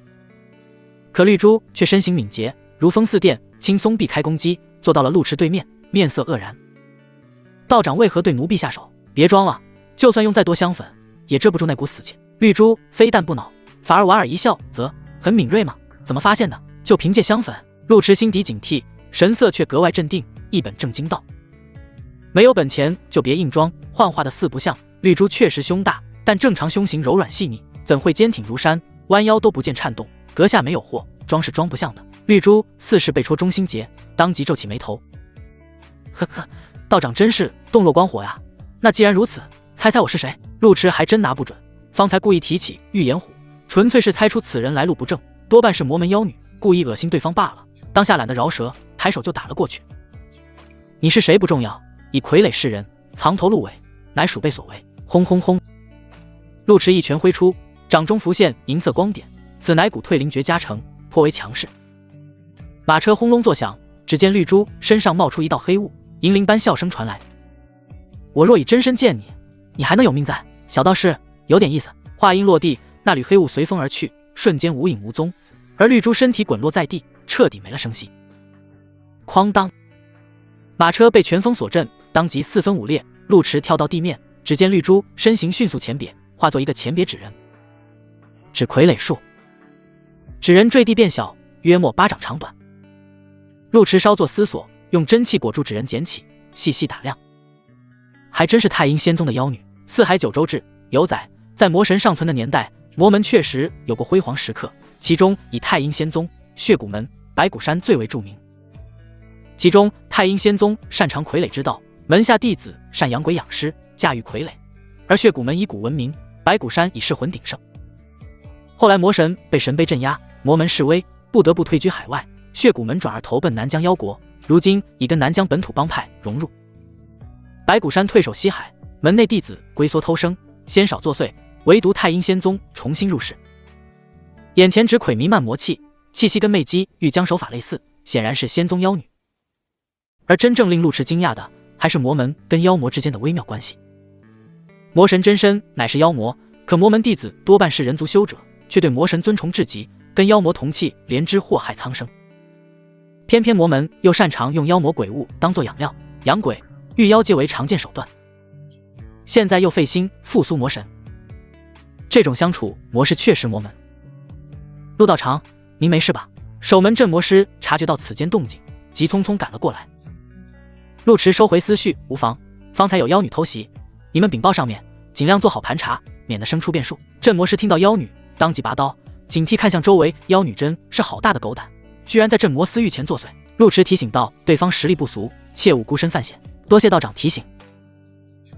可绿珠却身形敏捷，如风似电，轻松避开攻击，坐到了陆池对面，面色愕然。道长为何对奴婢下手？别装了，就算用再多香粉，也遮不住那股死劲。绿珠非但不恼，反而莞尔一笑，很敏锐嘛，怎么发现的？就凭借香粉？陆池心底警惕，神色却格外镇定，一本正经道：没有本钱就别硬装，幻化的四不像。绿珠确实胸大，但正常胸型柔软细腻，怎会坚挺如山，弯腰都不见颤动，阁下没有货，装是装不像的。绿珠似是被戳中心结，当即皱起眉头。呵呵，道长真是洞若观火呀。那既然如此，猜猜我是谁？陆池还真拿不准，方才故意提起玉颜虎，纯粹是猜出此人来路不正，多半是魔门妖女，故意恶心对方罢了。当下懒得饶舌，抬手就打了过去。你是谁不重要，以傀儡示人，藏头露尾，乃鼠辈所为。轰轰轰！陆池一拳挥出，掌中浮现银色光点，此乃股退灵诀加成，颇为强势。马车轰隆作响，只见绿珠身上冒出一道黑雾，银铃般笑声传来：我若以真身见你，你还能有命在？小道士有点意思。话音落地，那缕黑雾随风而去，瞬间无影无踪，而绿珠身体滚落在地，彻底没了声息。哐当，马车被拳风所震，当即四分五裂。陆池跳到地面，只见绿珠身形迅速前瘪，化作一个前别纸人。指傀儡术，纸人坠地变小，约莫巴掌长短。陆池稍作思索，用真气裹住纸人，捡起细细打量，还真是太阴仙宗的妖女。四海九州志有载，在魔神尚存的年代，魔门确实有过辉煌时刻，其中以太阴仙宗、血骨门、白骨山最为著名。其中太阴仙宗擅长傀儡之道，门下弟子善养鬼养尸，驾驭傀儡，而血骨门以蛊闻名，白骨山以噬魂鼎盛。后来魔神被神碑镇压，魔门示威，不得不退居海外，血骨门转而投奔南疆妖国，如今已跟南疆本土帮派融入。白骨山退守西海，门内弟子龟缩偷生，鲜少作祟，唯独太阴仙宗重新入世。眼前纸魁弥漫魔气，气息跟魅姬、玉江手法类似，显然是仙宗妖女。而真正令陆池惊讶的，还是魔门跟妖魔之间的微妙关系。魔神真身乃是妖魔，可魔门弟子多半是人族修者，却对魔神尊崇至极，跟妖魔同气，连枝祸害苍生。偏偏魔门又擅长用妖魔鬼物当作养料，养鬼御妖皆为常见手段。现在又费心复苏魔神，这种相处模式确实魔门。陆道长，您没事吧？守门镇魔师察觉到此间动静，急匆匆赶了过来。陆池收回思绪，无妨，方才有妖女偷袭，你们禀报上面，尽量做好盘查，免得生出变数。镇魔师听到妖女，当即拔刀，警惕看向周围。妖女真是好大的狗胆，居然在镇魔司御前作祟。陆池提醒道：“对方实力不俗，切勿孤身犯险。”多谢道长提醒。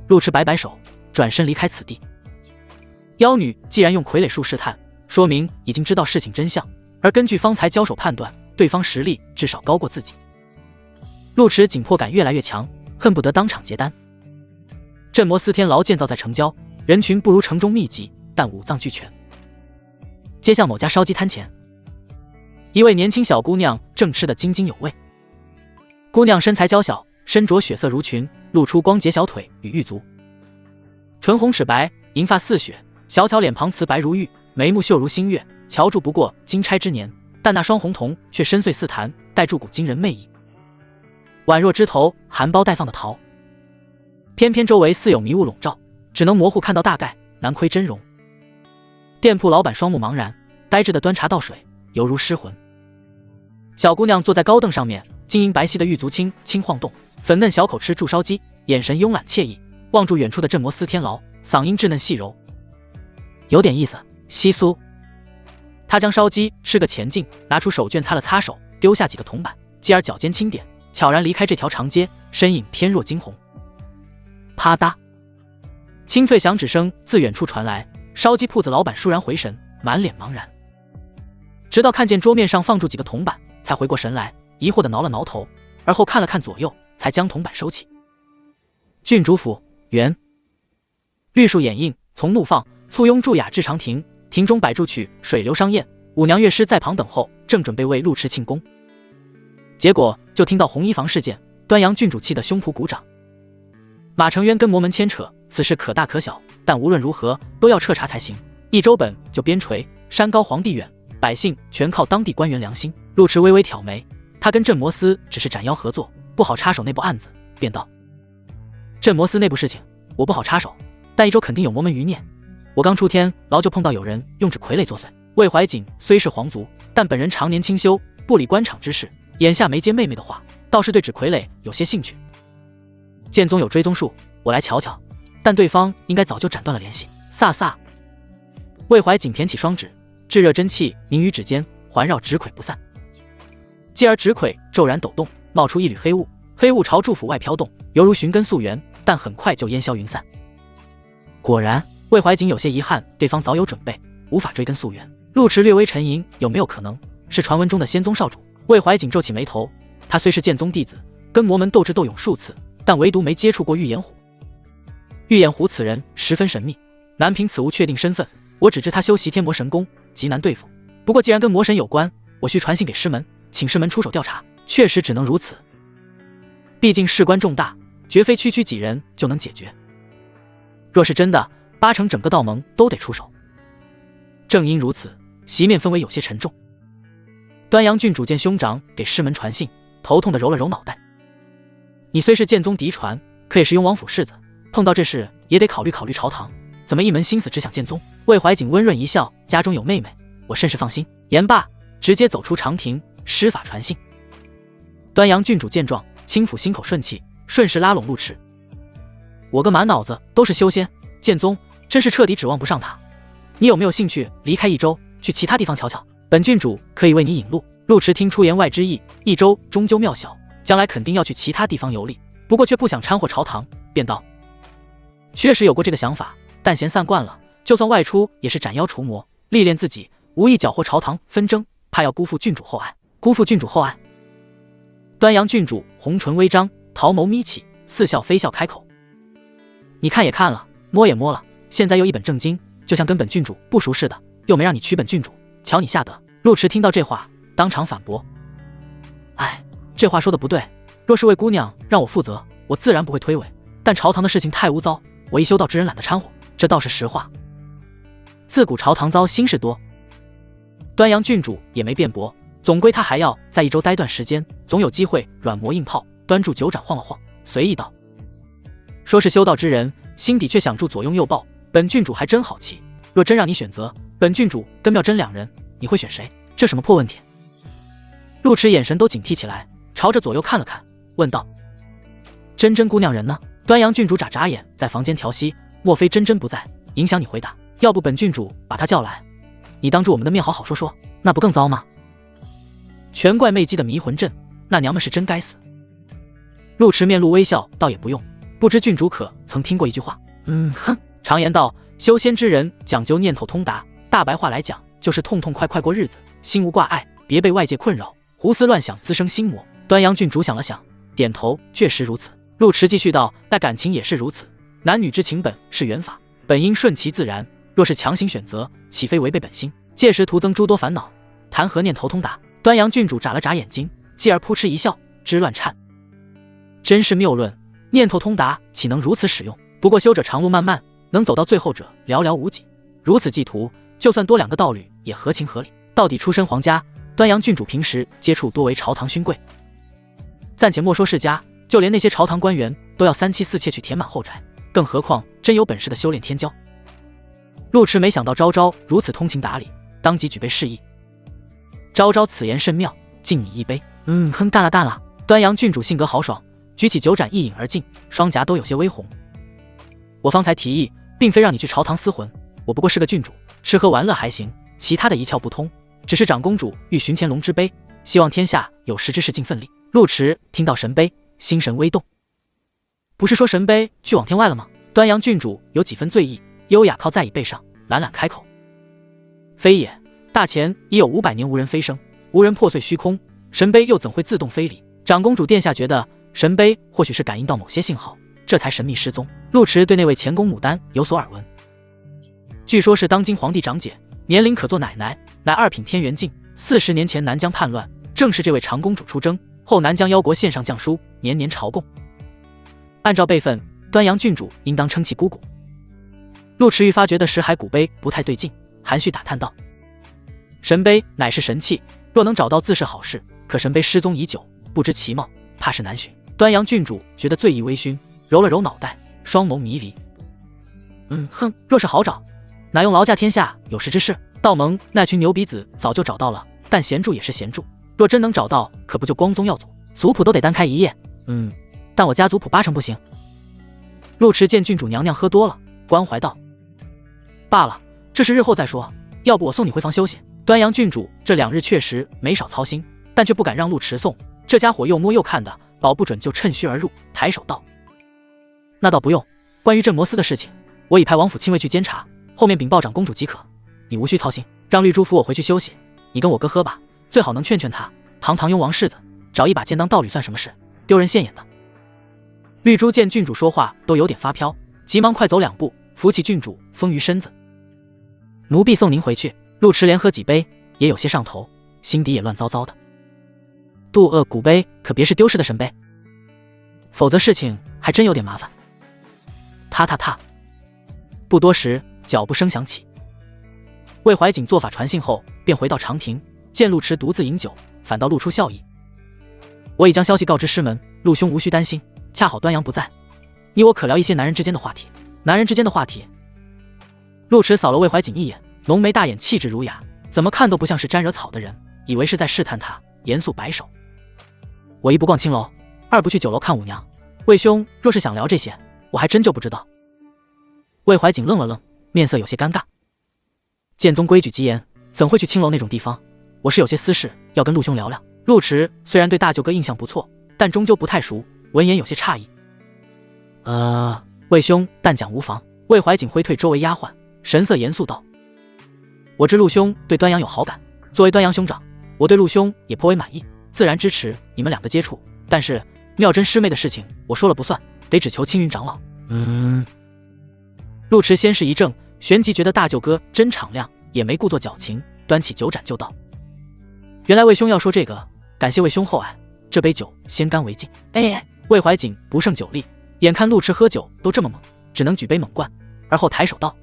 陆池摆摆手，转身离开此地。妖女既然用傀儡术试探，说明已经知道事情真相，而根据方才交手判断，对方实力至少高过自己。陆池紧迫感越来越强，恨不得当场结单。镇魔司天牢建造在城郊，人群不如城中密集，但五脏俱全。街巷某家烧鸡摊前，一位年轻小姑娘正吃得津津有味。姑娘身材娇小，身着血色襦裙，露出光洁小腿与玉足，唇红齿白，银发似雪，小巧脸庞瓷白如玉，眉目秀如新月，乔筑不过金钗之年，但那双红瞳却深邃似檀，带注股惊人魅意，宛若枝头含苞待放的桃。偏偏周围似有迷雾笼罩，只能模糊看到大概，难窥真容。店铺老板双目茫然，呆滞的端茶倒水，犹如失魂。小姑娘坐在高凳上面，晶莹白皙的玉足轻轻晃动，粉嫩小口吃住烧鸡，眼神慵懒惬意，望住远处的镇魔司天牢，嗓音稚嫩细柔，有点意思。窸窣，他将烧鸡吃个前劲，拿出手绢擦了擦手，丢下几个铜板，继而脚尖轻点，悄然离开这条长街，身影偏若惊鸿。啪嗒，清脆响指声自远处传来，烧鸡铺子老板倏然回神，满脸茫然，直到看见桌面上放住几个铜板，才回过神来，疑惑地挠了挠头，而后看了看左右，才将铜板收起。郡主府园，绿树掩映，从怒放，簇拥驻雅至长亭，亭中摆筑曲水流觞宴，舞娘乐师在旁等候，正准备为陆池庆功，结果就听到红衣房事件，端阳郡主气得胸脯鼓掌。马承渊跟魔门牵扯，此事可大可小，但无论如何都要彻查才行。一州本就边陲，山高皇帝远，百姓全靠当地官员良心。陆池微微挑眉，他跟镇魔司只是斩妖合作，不好插手内部案子，便道：镇魔司内部事情我不好插手，但一州肯定有魔门余孽。我刚出天牢就碰到有人用纸傀儡作祟。魏怀瑾虽是皇族，但本人常年清修，不理官场之事，眼下没接妹妹的话，倒是对纸傀儡有些兴趣。剑宗有追踪术，我来瞧瞧，但对方应该早就斩断了联系。飒飒，魏怀瑾腆起双指，炙热真气凝于指间，环绕纸傀不散。继而纸傀骤然抖动，冒出一缕黑雾，黑雾朝祝府外飘动，犹如寻根溯源，但很快就烟消云散。果然，魏怀瑾有些遗憾，对方早有准备，无法追根溯源。陆池略微沉吟，有没有可能是传闻中的仙宗少主？魏怀瑾皱起眉头，他虽是剑宗弟子，跟魔门斗智斗勇数次，但唯独没接触过玉岩虎。玉岩虎此人十分神秘，难凭此物确定身份，我只知他修习天魔神功，极难对付。不过既然跟魔神有关，我需传信给师门，请师门出手调查，确实只能如此。毕竟事关重大，绝非区区几人就能解决。若是真的，八成整个道盟都得出手。正因如此，席面氛围有些沉重。端阳郡主见兄长给师门传信，头痛地揉了揉脑袋。你虽是剑宗嫡传，可也是雍王府世子，碰到这事也得考虑考虑朝堂，怎么一门心思只想剑宗？魏怀瑾温润一笑，家中有妹妹，我甚是放心。言罢，直接走出长亭，施法传信。端阳郡主见状，轻抚心口顺气，顺势拉拢陆池。我个满脑子都是修仙，剑宗真是彻底指望不上他。你有没有兴趣离开益州，去其他地方瞧瞧？本郡主可以为你引路。陆池听出言外之意，益州终究渺小，将来肯定要去其他地方游历，不过却不想掺和朝堂，便道：确实有过这个想法，但闲散惯了，就算外出也是斩妖除魔，历练自己，无意搅和朝堂纷争，怕要辜负郡主厚爱。辜负郡主厚爱？端阳郡主红唇微张，桃眸眯起，似笑非笑开口：你看也看了，摸也摸了，现在又一本正经，就像跟本郡主不熟似的，又没让你娶本郡主，瞧你吓得。陆迟听到这话，当场反驳：哎，这话说的不对，若是为姑娘让我负责，我自然不会推诿，但朝堂的事情太污糟，我一修道之人懒得掺和，这倒是实话。自古朝堂糟心事多，端阳郡主也没辩驳，总归他还要在一周待段时间，总有机会软磨硬泡。端住酒盏晃了晃，随意道：说是修道之人，心底却想住左拥右抱，本郡主还真好奇，若真让你选择，本郡主跟妙真两人，你会选谁？这什么破问题？陆迟眼神都警惕起来，朝着左右看了看，问道：真真姑娘人呢？端阳郡主眨眨眼，在房间调息，莫非真真不在，影响你回答？要不本郡主把她叫来，你当着我们的面好好说说，那不更糟吗？全怪媚姬的迷魂阵，那娘们是真该死。陆迟面露微笑，倒也不用，不知郡主可曾听过一句话？常言道，修仙之人讲究念头通达，大白话来讲，就是痛痛快快过日子，心无挂碍，别被外界困扰，胡思乱想滋生心魔。端阳郡主想了想，点头，确实如此。陆迟继续道：那感情也是如此，男女之情本是缘法，本应顺其自然，若是强行选择，岂非违背本心？届时徒增诸多烦恼，谈何念头通达？端阳郡主眨了眨眼睛，继而扑哧一笑，枝乱颤。真是谬论，念头通达岂能如此使用？不过修者长路漫漫，能走到最后者寥寥无几，如此计图，就算多两个道侣也合情合理。到底出身皇家，端阳郡主平时接触多为朝堂勋贵，暂且莫说世家，就连那些朝堂官员都要三妻四妾去填满后宅，更何况真有本事的修炼天骄。陆迟没想到昭昭如此通情达理，当即举杯示意。昭昭此言甚妙，敬你一杯。淡了淡了。端阳郡主性格豪爽，举起酒盏一饮而尽，双颊都有些微红。我方才提议，并非让你去朝堂厮混，我不过是个郡主，吃喝玩乐还行，其他的一窍不通。只是长公主欲寻乾隆之杯，希望天下有识之士尽份力。陆迟听到神杯，心神微动。不是说神杯去往天外了吗？端阳郡主有几分醉意，优雅靠在椅背上，懒懒开口：非也，大前已有500年无人飞升，无人破碎虚空，神杯又怎会自动飞离？长公主殿下觉得神杯或许是感应到某些信号，这才神秘失踪。陆迟对那位前宫牡丹有所耳闻，据说是当今皇帝长姐，年龄可做奶奶，乃2品天元境。40年前南疆叛乱，正是这位长公主出征后，南疆妖国献上降书，年年朝贡。按照辈分，端阳郡主应当称其姑姑。陆迟愈发觉得石海古碑不太对劲，含蓄打探道：神碑乃是神器，若能找到自是好事，可神碑失踪已久，不知其貌，怕是难寻。端阳郡主觉得醉意微醺，揉了揉脑袋，双眸迷离。若是好找，哪用劳驾天下有识之士？道盟那群牛鼻子早就找到了，但闲住也是闲住，若真能找到，可不就光宗耀祖，族谱都得单开一页。但我家族谱8成不行。陆迟见郡主娘娘喝多了，关怀道：罢了，这事日后再说，要不我送你回房休息。端阳郡主这2日确实没少操心，但却不敢让陆迟送，这家伙又摸又看的，保不准就趁虚而入。抬手道：那倒不用，关于镇魔司的事情，我已派王府亲卫去监察，后面禀报长公主即可，你无需操心。让绿珠扶我回去休息，你跟我哥喝吧，最好能劝劝他，堂堂庸王世子，找一把剑当道侣算什么事，丢人现眼的。绿珠见郡主说话都有点发飘，急忙快走2步，扶起郡主丰腴身子。奴婢送您回去。陆迟连喝几杯，也有些上头，心底也乱糟糟的。渡厄古碑可别是丢失的神碑，否则事情还真有点麻烦。踏踏踏，不多时，脚步声响起。魏怀瑾做法传信后，便回到长亭，见陆迟独自饮酒，反倒露出笑意。我已将消息告知师门，陆兄无需担心，恰好端阳不在，你我可聊一些男人之间的话题。男人之间的话题。陆迟扫了魏怀瑾一眼，浓眉大眼，气质儒雅，怎么看都不像是沾惹草的人，以为是在试探他，严肃摆手：我一不逛青楼，二不去酒楼看舞娘，魏兄若是想聊这些，我还真就不知道。魏怀瑾愣了愣，面色有些尴尬。剑宗规矩极严，怎会去青楼那种地方？我是有些私事要跟陆兄聊聊。陆迟虽然对大舅哥印象不错，但终究不太熟，闻言有些诧异。魏兄，但讲无妨。魏怀瑾挥退周围丫鬟，神色严肃道：“我知陆兄对端阳有好感，作为端阳兄长，我对陆兄也颇为满意，自然支持你们两个接触。但是妙真师妹的事情，我说了不算，得只求青云长老。”陆迟先是一怔，旋即觉得大舅哥真敞亮，也没故作矫情，端起酒盏就道：“原来魏兄要说这个，感谢魏兄厚爱，这杯酒先干为敬。”魏怀瑾不胜酒力，眼看陆迟喝酒都这么猛，只能举杯猛灌，而后抬手道：“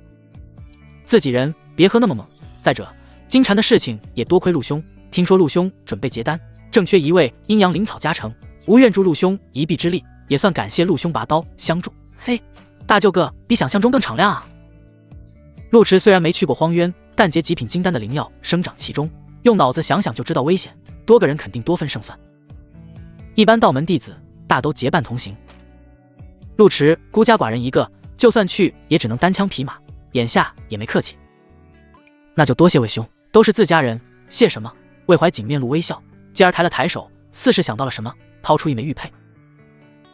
自己人别喝那么猛。再者，金蝉的事情也多亏陆兄，听说陆兄准备结丹，正缺一位阴阳灵草加成，无愿助陆兄一臂之力，也算感谢陆兄拔刀相助。”大舅哥比想象中更敞亮啊！陆迟虽然没去过荒渊，但结极品金丹的灵药生长其中，用脑子想想就知道危险，多个人肯定多分胜算。一般道门弟子大都结伴同行，陆迟孤家寡人一个，就算去也只能单枪匹马，眼下也没客气。那就多谢魏兄，都是自家人，谢什么？魏怀瑾面露微笑，继而抬了抬手，似是想到了什么，掏出一枚玉佩。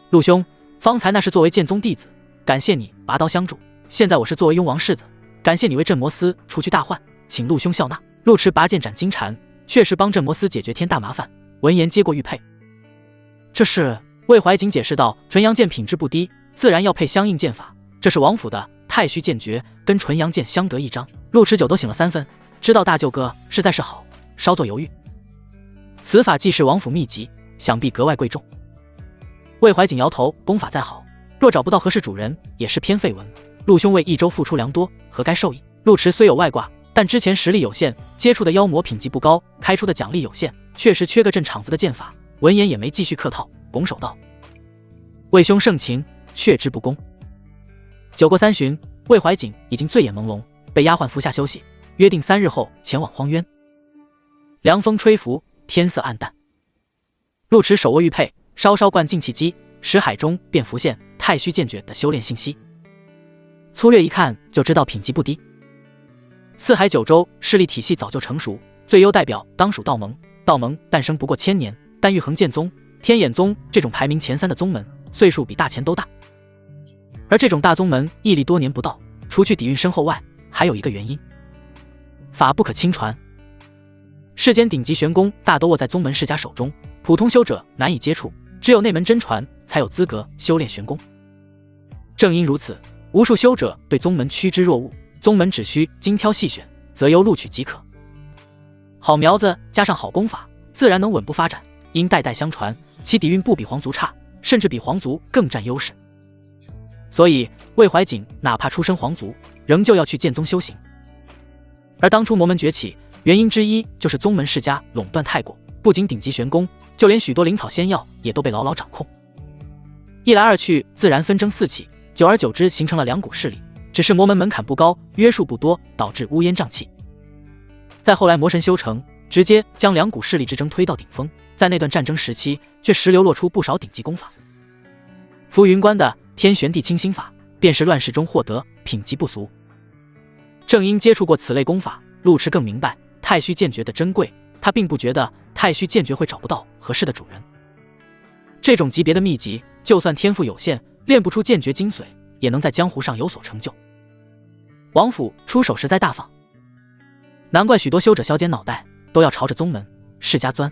陆兄，方才那是作为剑宗弟子，感谢你拔刀相助，现在我是作为雍王世子，感谢你为镇魔司除去大患，请陆兄笑纳。陆迟拔剑斩金蝉，确实帮镇魔司解决天大麻烦。闻言接过玉佩，这是魏怀瑾解释道：“纯阳剑品质不低，自然要配相应剑法，这是王府的太虚剑诀，跟纯阳剑相得益彰。”陆迟酒都醒了3分，知道大舅哥实在是好，稍作犹豫。此法既是王府秘籍，想必格外贵重。魏怀瑾摇头，功法再好，若找不到合适主人，也是偏废文。陆兄为益州付出良多，何该受益？陆迟虽有外挂，但之前实力有限，接触的妖魔品级不高，开出的奖励有限，确实缺个镇场子的剑法。闻言也没继续客套，拱手道：“魏兄盛情，却之不恭。”酒过3巡，魏怀瑾已经醉眼朦胧，被丫鬟扶下休息，约定3日后前往荒渊。凉风吹拂，天色暗淡，陆迟手握玉佩，稍稍灌进气机，识海中便浮现太虚剑诀的修炼信息。粗略一看就知道品级不低。四海9州势力体系早就成熟，最优代表当属道盟。道盟诞生不过1000年，但玉衡剑宗、天眼宗这种排名前3的宗门，岁数比大钱都大。而这种大宗门屹立多年不倒，除去底蕴深厚外，还有一个原因：法不可轻传。世间顶级玄功大都握在宗门世家手中，普通修者难以接触，只有内门真传才有资格修炼玄功。正因如此，无数修者对宗门趋之若鹜，宗门只需精挑细选，择优录取即可。好苗子加上好功法，自然能稳步发展，因代代相传，其底蕴不比皇族差，甚至比皇族更占优势。所以魏怀瑾哪怕出身皇族，仍旧要去剑宗修行。而当初魔门崛起，原因之一就是宗门世家垄断太过，不仅顶级玄功，就连许多灵草仙药也都被牢牢掌控。一来二去，自然纷争四起，久而久之形成了2股势力。只是魔门门槛不高，约束不多，导致乌烟瘴气。再后来魔神修成，直接将2股势力之争推到顶峰。在那段战争时期，却时流落出不少顶级功法。浮云观的天玄地清心法，便是乱世中获得，品级不俗。正因接触过此类功法，陆迟更明白太虚剑诀的珍贵。他并不觉得太虚剑诀会找不到合适的主人。这种级别的秘籍，就算天赋有限，练不出剑诀精髓，也能在江湖上有所成就。王府出手实在大方，难怪许多修者削尖脑袋都要朝着宗门世家钻。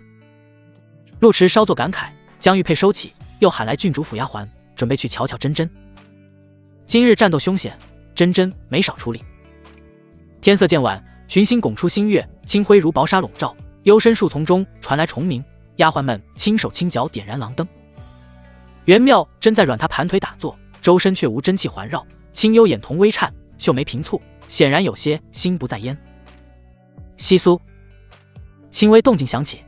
陆迟稍作感慨，将玉佩收起，又喊来郡主府丫鬟，准备去瞧瞧真真。今日战斗凶险，真真没少出力。天色渐晚，群星拱出新月，清辉如薄纱笼罩，幽深树丛中传来虫鸣，丫鬟们轻手轻脚点燃廊灯。袁妙真在软榻盘腿打坐，周身却无真气环绕，清幽眼瞳微颤，秀眉平蹙，显然有些心不在焉。窸窣，轻微动静响起，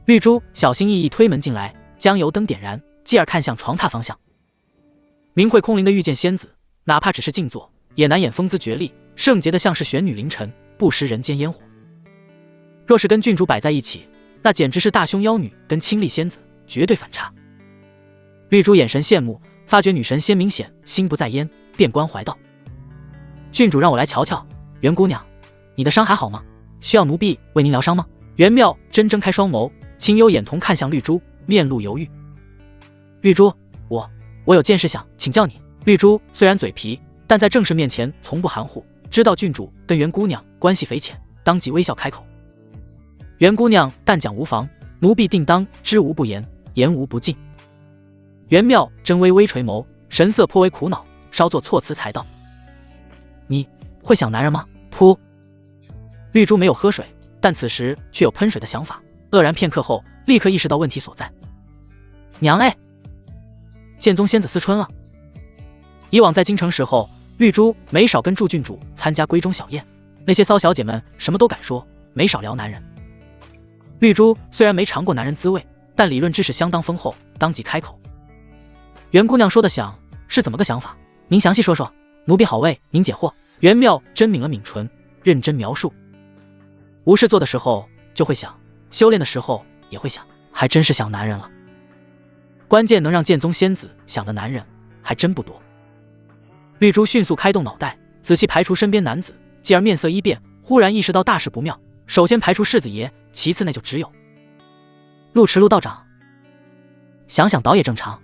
绿珠小心翼翼推门进来，将油灯点燃，继而看向床榻方向。明慧空灵的御剑仙子，哪怕只是静坐，也难掩风姿绝丽，圣洁的像是玄女凌晨，不食人间烟火。若是跟郡主摆在一起，那简直是大胸妖女跟清丽仙子，绝对反差。绿珠眼神羡慕，发觉女神仙明显心不在焉，便关怀道：“郡主让我来瞧瞧，袁姑娘，你的伤还好吗？需要奴婢为您疗伤吗？”袁妙真睁开双眸，清幽眼瞳看向绿珠，面露犹豫。绿珠，我有件事想请教你。绿珠虽然嘴皮，但在正事面前从不含糊，知道郡主跟袁姑娘关系匪浅，当即微笑开口。袁姑娘但讲无妨，奴婢定当知无不言，言无不尽。袁妙真微微垂眸，神色颇为苦恼，稍作措辞才道：你会想男人吗？噗！绿珠没有喝水，但此时却有喷水的想法，愕然片刻后，立刻意识到问题所在。娘哎，剑宗仙子思春了。以往在京城时候，绿珠没少跟祝郡主参加闺中小宴，那些骚小姐们什么都敢说，没少聊男人。绿珠虽然没尝过男人滋味，但理论知识相当丰厚，当即开口：袁姑娘说的想是怎么个想法？您详细说说，奴婢好为您解惑。袁妙真抿了抿唇，认真描述。无事做的时候就会想，修炼的时候也会想，还真是想男人了。关键能让剑宗仙子想的男人还真不多。绿珠迅速开动脑袋，仔细排除身边男子，继而面色一变，忽然意识到大事不妙。首先排除世子爷，其次那就只有陆池陆道长。想想倒也正常，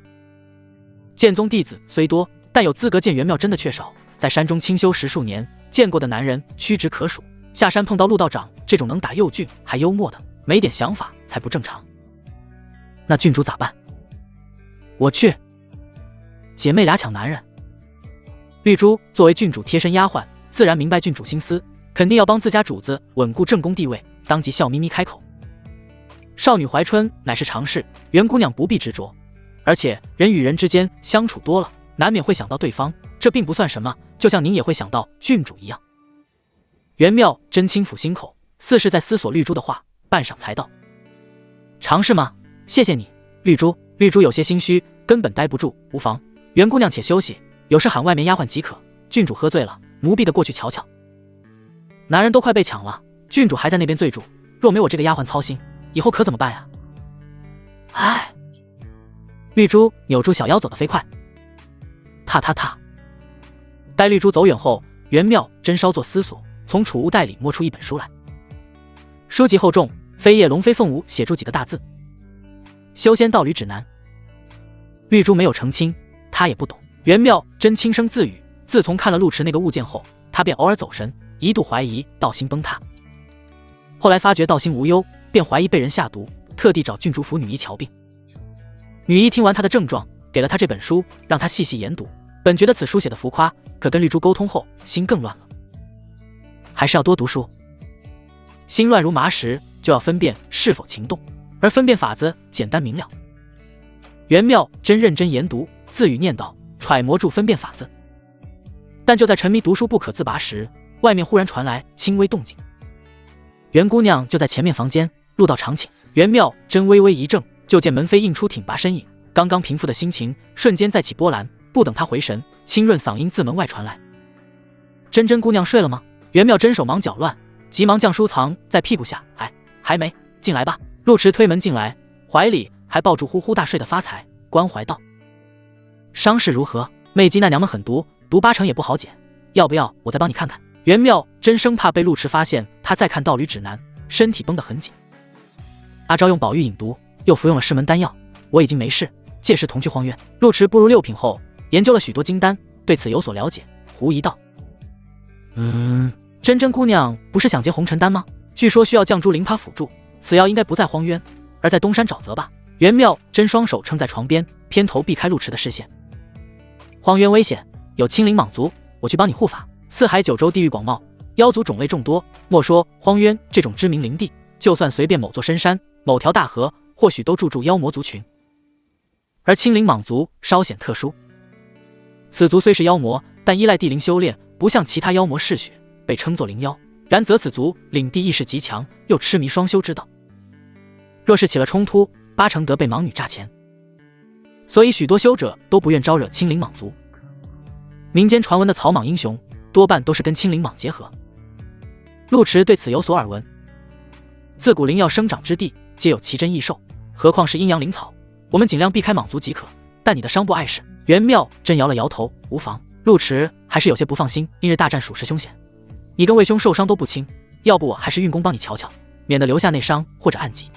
剑宗弟子虽多，但有资格见袁妙真的却少。在山中清修10数年，见过的男人屈指可数，下山碰到陆道长这种能打又俊还幽默的，没点想法才不正常。那郡主咋办？我去。姐妹俩抢男人。绿珠作为郡主贴身丫鬟，自然明白郡主心思，肯定要帮自家主子稳固正宫地位，当即笑眯眯开口：少女怀春乃是常事，袁姑娘不必执着，而且人与人之间相处多了，难免会想到对方，这并不算什么，就像您也会想到郡主一样。袁妙真轻抚心口，似是在思索绿珠的话，半晌才道：常事吗？谢谢你，绿珠。绿珠有些心虚，根本待不住，无妨，袁姑娘且休息，有事喊外面丫鬟即可。郡主喝醉了，奴婢的过去瞧瞧。男人都快被抢了，郡主还在那边醉住，若没我这个丫鬟操心，以后可怎么办呀？唉。绿珠扭住小腰走得飞快。踏踏踏。待绿珠走远后，袁妙真稍作思索，从储物袋里摸出一本书来。书籍厚重，飞叶龙飞凤舞写住几个大字：修仙道侣指南。绿珠没有澄清，她也不懂。袁妙真轻声自语，自从看了陆池那个物件后，她便偶尔走神，一度怀疑道心崩塌。后来发觉道心无忧，便怀疑被人下毒，特地找郡主府女医瞧病。女医听完她的症状，给了她这本书，让她细细研读。本觉得此书写的浮夸，可跟绿珠沟通后，心更乱了。还是要多读书。心乱如麻时，就要分辨是否情动，而分辨法子简单明了。袁妙真认真研读，自语念道，揣摩住分辨法子。但就在沉迷读书不可自拔时，外面忽然传来轻微动静。袁姑娘就在前面房间，陆道长请。袁妙真微微一怔，就见门扉映出挺拔身影，刚刚平复的心情瞬间再起波澜。不等她回神，清润嗓音自门外传来：真真姑娘睡了吗？袁妙真手忙脚乱，急忙将书藏在屁股下，还没，进来吧。陆池推门进来，怀里还抱住呼呼大睡的发财，关怀道：伤势如何？妹姬那娘们狠毒，毒8成也不好解，要不要我再帮你看看？袁妙真生怕被陆池发现她在看道侣指南，身体绷得很紧。阿昭用宝玉引毒，又服用了师门丹药，我已经没事，届时同去荒渊。陆池步入6品后，研究了许多金丹，对此有所了解，狐疑道：真真姑娘不是想结红尘丹吗？据说需要绛珠灵葩辅助，此药应该不在荒渊，而在东山沼泽吧。袁妙真双手撑在床边，偏头避开陆池的视线。荒渊危险，有青灵蟒族，我去帮你护法。四海九州地域广袤，妖族种类众多，莫说荒渊这种知名灵地，就算随便某座深山、某条大河，或许都住妖魔族群。而青灵蟒族稍显特殊，此族虽是妖魔，但依赖地灵修炼，不像其他妖魔嗜血，被称作灵妖。然则此族领地意识极强，又痴迷双修之道，若是起了冲突，8成得被蟒女诈钱。所以许多修者都不愿招惹青灵蟒族。民间传闻的草蟒英雄，多半都是跟青灵蟒结合。陆池对此有所耳闻。自古灵药生长之地，皆有奇珍异兽，何况是阴阳灵草？我们尽量避开蟒族即可。但你的伤不碍事。袁妙真摇了摇头，无妨。陆池还是有些不放心，今日大战属实凶险，你跟魏兄受伤都不轻，要不我还是运功帮你瞧瞧，免得留下内伤或者暗疾。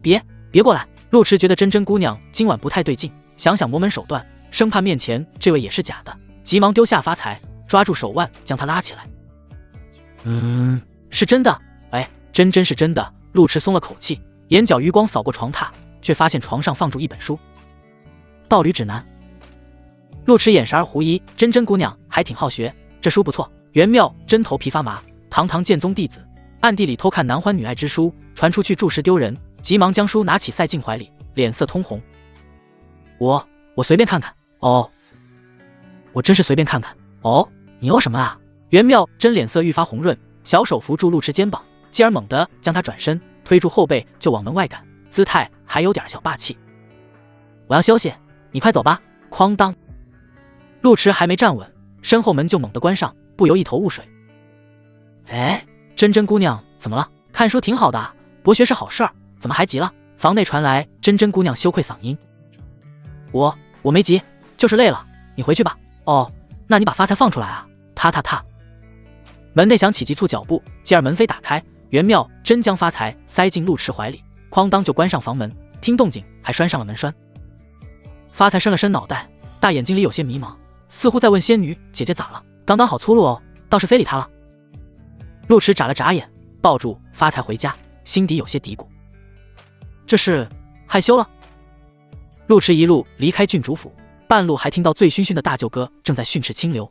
别过来！陆池觉得真真姑娘今晚不太对劲，想想魔门手段，生怕面前这位也是假的，急忙丢下发财，抓住手腕将他拉起来。是真的，哎，真是真的。陆迟松了口气，眼角余光扫过床榻，却发现床上放住一本书，道侣指南。陆迟眼神狐疑，真真姑娘还挺好学，这书不错。袁妙真头皮发麻，堂堂剑宗弟子，暗地里偷看男欢女爱之书，传出去著实丢人，急忙将书拿起塞进怀里，脸色通红。我随便看看。哦，我真是随便看看。哦，你哦什么啊？袁妙真脸色愈发红润，小手扶住陆迟肩膀，继而猛地将他转身推住后背就往门外赶，姿态还有点小霸气。我要休息，你快走吧。哐当，陆迟还没站稳，身后门就猛地关上，不由一头雾水。哎，真真姑娘怎么了？看书挺好的，博学是好事儿，怎么还急了？房内传来真真姑娘羞愧嗓音。我没急，就是累了，你回去吧。哦，那你把发财放出来啊！踏踏踏，门内响起急促脚步，继而门扉打开，袁妙真将发财塞进陆迟怀里，哐当就关上房门，听动静还拴上了门栓。发财伸了伸脑袋，大眼睛里有些迷茫，似乎在问仙女姐姐咋了？刚刚好粗鲁哦，倒是非礼她了。陆迟眨了眨眼，抱住发财回家，心底有些嘀咕，这是害羞了。陆迟一路离开郡主府，半路还听到醉醺醺的大舅哥正在训斥清流。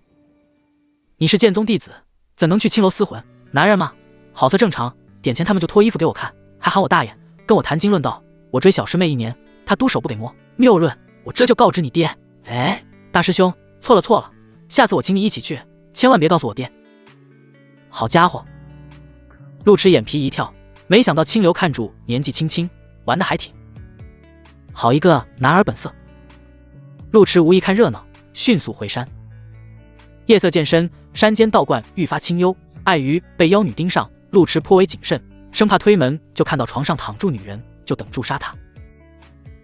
你是剑宗弟子，怎能去青楼厮混？男人嘛，好色正常，点钱他们就脱衣服给我看，还喊我大爷，跟我谈经论道。我追小师妹1年，他嘟手不给摸，谬论，我这就告知你爹。哎，大师兄，错了，下次我请你一起去，千万别告诉我爹。好家伙！陆迟眼皮一跳，没想到清流看住年纪轻轻，玩得还挺好一个男儿本色。陆迟无意看热闹，迅速回山。夜色渐深，山间道观愈发清幽，碍于被妖女盯上，陆迟颇为谨慎，生怕推门就看到床上躺住女人，就等住杀他。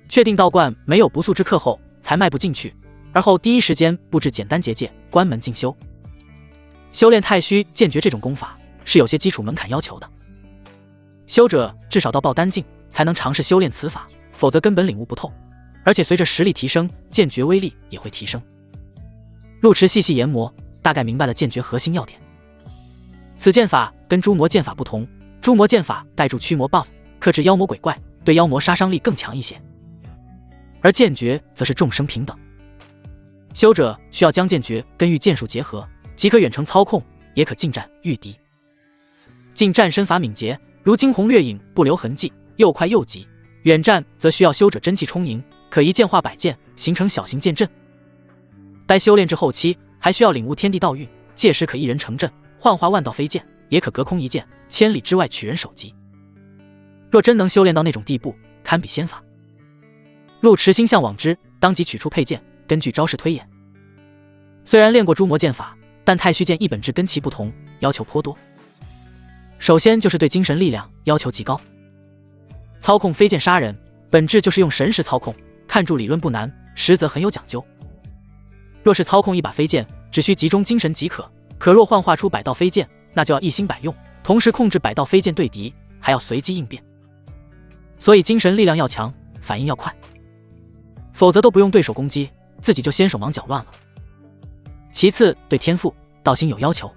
确定道观没有不速之客后，才迈步进去，而后第一时间布置简单结界，关门进修。修炼太虚剑诀这种功法是有些基础门槛要求的，修者至少到爆丹境才能尝试修炼此法，否则根本领悟不透，而且随着实力提升，剑诀威力也会提升。陆迟细细研磨，大概明白了剑诀核心要点。此剑法跟诛魔剑法不同，诛魔剑法带助驱魔 buff， 克制妖魔鬼怪，对妖魔杀伤力更强一些，而剑诀则是众生平等。修者需要将剑诀跟御剑术结合，即可远程操控，也可近战御敌。近战身法敏捷，如惊鸿掠影，不留痕迹，又快又急；远战则需要修者真气充盈，可一剑化百剑，形成小型剑阵。待修炼至后期，还需要领悟天地道运，届时可一人成阵，幻化万道飞剑，也可隔空一剑，千里之外取人首级。若真能修炼到那种地步，堪比仙法。陆迟心向往之，当即取出佩剑，根据招式推演。虽然练过诛魔剑法，但太虚剑一本质跟其不同，要求颇多。首先就是对精神力量要求极高，操控飞剑杀人，本质就是用神识操控，看住理论不难，实则很有讲究。若是操控一把飞剑，只需集中精神即可；可若幻化出100道飞剑，那就要一心百用，同时控制100道飞剑对敌，还要随机应变。所以精神力量要强，反应要快，否则都不用对手攻击，自己就先手忙脚乱了。其次，对天赋、道心有要求。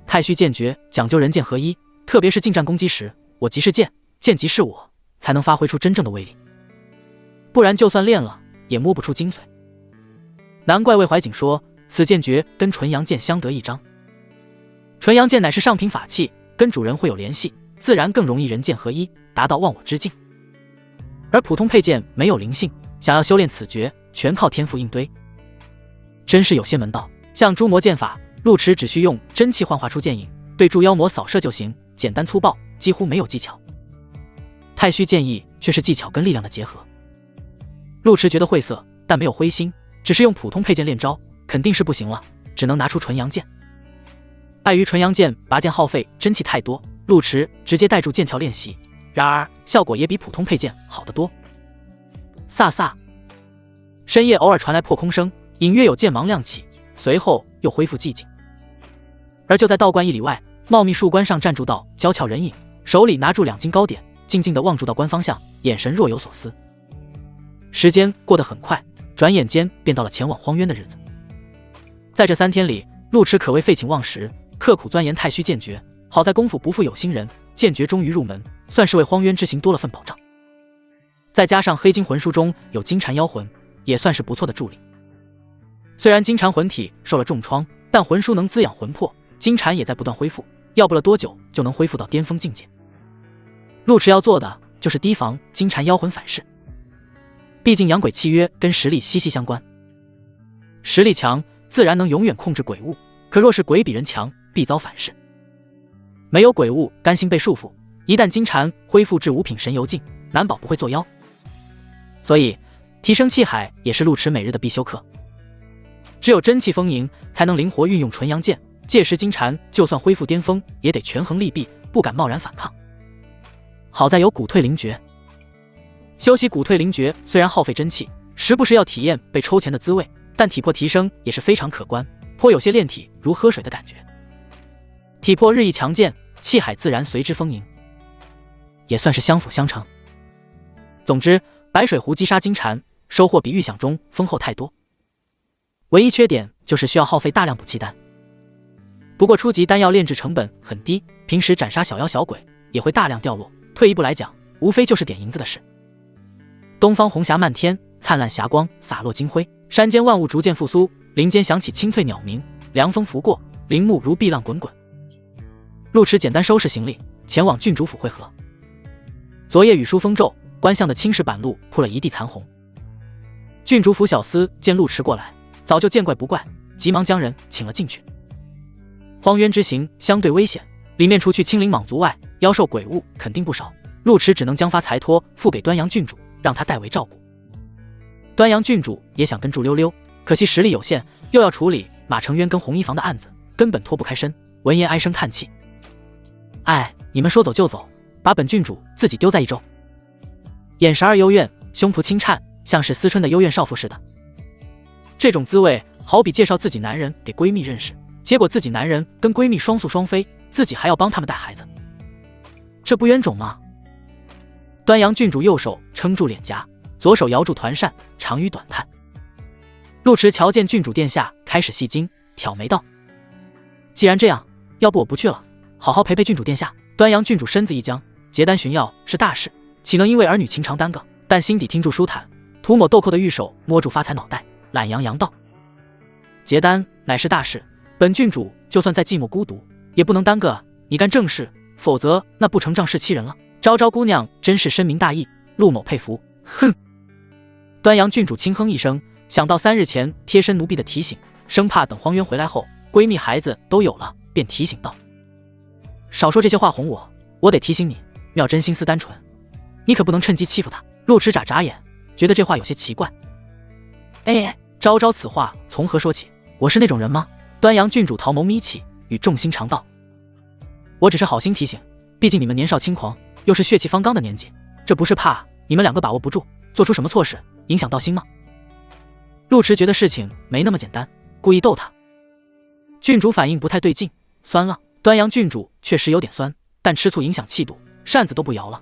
太虚剑诀讲究人剑合一，特别是近战攻击时，我即是剑，剑即是我，才能发挥出真正的威力。不然就算练了，也摸不出精髓。难怪魏怀瑾说，此剑诀跟纯阳剑相得益彰。纯阳剑乃是上品法器，跟主人会有联系，自然更容易人剑合一，达到忘我之境。而普通佩剑没有灵性，想要修炼此诀，全靠天赋硬堆，真是有些门道。像诛魔剑法，陆迟只需用真气幻化出剑影，对住妖魔扫射就行，简单粗暴，几乎没有技巧。太虚剑意却是技巧跟力量的结合。陆迟觉得晦涩，但没有灰心，只是用普通佩剑练招，肯定是不行了，只能拿出纯阳剑。碍于纯阳剑拔剑耗费真气太多，陆迟直接带住剑鞘练习，然而效果也比普通佩剑好得多。飒飒，深夜偶尔传来破空声，隐约有剑芒亮起，随后又恢复寂静。而就在道观1里外，茂密树冠上站住道娇俏人影，手里拿住2斤糕点，静静地望住道观方向，眼神若有所思。时间过得很快，转眼间便到了前往荒渊的日子。在这3天里，陆池可谓废寝忘食，刻苦钻研太虚剑诀。好在功夫不负有心人，剑诀终于入门，算是为荒渊之行多了份保障。再加上黑金魂书中有金蝉妖魂，也算是不错的助力。虽然金蝉魂体受了重创，但魂书能滋养魂魄，金蝉也在不断恢复，要不了多久就能恢复到巅峰境界。陆池要做的就是提防金蝉妖魂反噬，毕竟养鬼契约跟实力息息相关。实力强，自然能永远控制鬼物，可若是鬼比人强，必遭反噬。没有鬼物，甘心被束缚，一旦金蝉恢复至5品神游境，难保不会作妖。所以提升气海也是陆池每日的必修课。只有真气丰盈，才能灵活运用纯阳剑，届时金蝉就算恢复巅峰，也得权衡利弊，不敢贸然反抗。好在有骨退灵诀，修习骨退灵诀虽然耗费真气，时不时要体验被抽钱的滋味，但体魄提升也是非常可观，颇有些炼体如喝水的感觉。体魄日益强健，气海自然随之丰盈，也算是相辅相成。总之，白水湖击杀金蝉，收获比预想中丰厚太多。唯一缺点就是需要耗费大量补气丹，不过初级丹药炼制成本很低，平时斩杀小妖小鬼也会大量掉落，退一步来讲，无非就是点银子的事。东方红霞漫天，灿烂霞光洒落金辉，山间万物逐渐复苏，林间响起清脆鸟鸣，凉风拂过，林木如碧浪滚滚。陆池简单收拾行李，前往郡主府会合。昨夜雨疏风骤，官巷的青石板路铺了一地残红。郡主府小厮见陆池过来，早就见怪不怪，急忙将人请了进去。荒渊之行相对危险，里面除去青灵蟒族外，妖兽鬼物肯定不少。陆池只能将发财托付给端阳郡主，让他代为照顾。端阳郡主也想跟住溜溜，可惜实力有限，又要处理马成渊跟红衣房的案子，根本脱不开身。闻言唉声叹气：“哎，你们说走就走，把本郡主自己丢在一周。”眼神儿幽怨，胸脯轻颤，像是思春的幽怨少妇似的。这种滋味好比介绍自己男人给闺蜜认识，结果自己男人跟闺蜜双宿双飞，自己还要帮他们带孩子，这不冤种吗？端阳郡主右手撑住脸颊，左手摇住团扇，长吁短叹。陆池瞧见郡主殿下开始戏精，挑眉道：“既然这样，要不我不去了，好好陪陪郡主殿下。”端阳郡主身子一僵，结丹寻药是大事，岂能因为儿女情长耽搁？但心底听住舒坦，涂抹豆蔻的玉手摸住发财脑袋，懒洋洋道：“结丹乃是大事，本郡主就算再寂寞孤独，也不能耽搁你干正事，否则那不成仗势欺人了。昭昭姑娘真是深明大义，陆某佩服。”哼！端阳郡主轻哼一声，想到3日前贴身奴婢的提醒，生怕等荒渊回来后，闺蜜孩子都有了，便提醒道：“少说这些话哄我，我得提醒你，妙真心思单纯，你可不能趁机欺负她。”陆池眨眨眼，觉得这话有些奇怪。哎，昭昭此话从何说起？我是那种人吗？端阳郡主桃眸眯起，与众心长道：“我只是好心提醒，毕竟你们年少轻狂，又是血气方刚的年纪，这不是怕你们2个把握不住，做出什么错事，影响到心吗？”陆池觉得事情没那么简单，故意逗他。郡主反应不太对劲，酸了。端阳郡主确实有点酸，但吃醋影响气度，扇子都不摇了。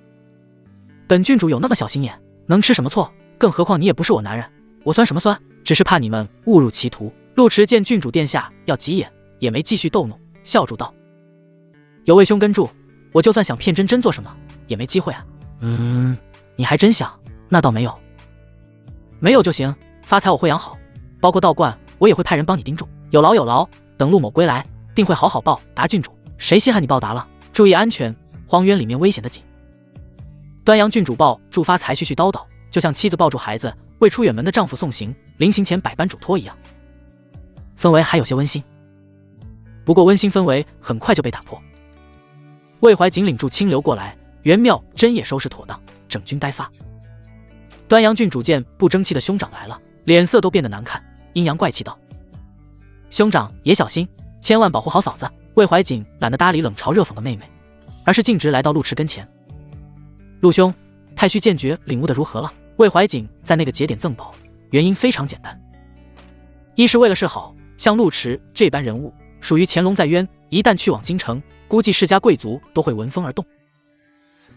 本郡主有那么小心眼，能吃什么错？更何况你也不是我男人，我酸什么酸？只是怕你们误入歧途。陆池见郡主殿下要急眼，也没继续逗弄，笑住道：“有位兄跟住，我就算想骗真真做什么，也没机会啊。”你还真想？那倒没有，没有就行。发财我会养好，包括道观我也会派人帮你盯住。有劳有劳，等陆某归来，定会好好报答郡主。谁稀罕你报答了？注意安全，荒渊里面危险的紧。端阳郡主抱住发财絮絮叨叨，就像妻子抱住孩子为出远门的丈夫送行，临行前百般嘱托一样，氛围还有些温馨。不过温馨氛围很快就被打破。魏怀瑾领住清流过来，袁妙真也收拾妥当，整军待发。端阳郡主见不争气的兄长来了，脸色都变得难看，阴阳怪气道：“兄长也小心，千万保护好嫂子。”魏怀瑾懒得搭理冷嘲热讽的妹妹，而是径直来到陆池跟前：“陆兄，太虚剑诀领悟的如何了？”魏怀瑾在那个节点赠宝，原因非常简单，一是为了示好，像陆池这般人物属于潜龙在渊，一旦去往京城，估计世家贵族都会闻风而动。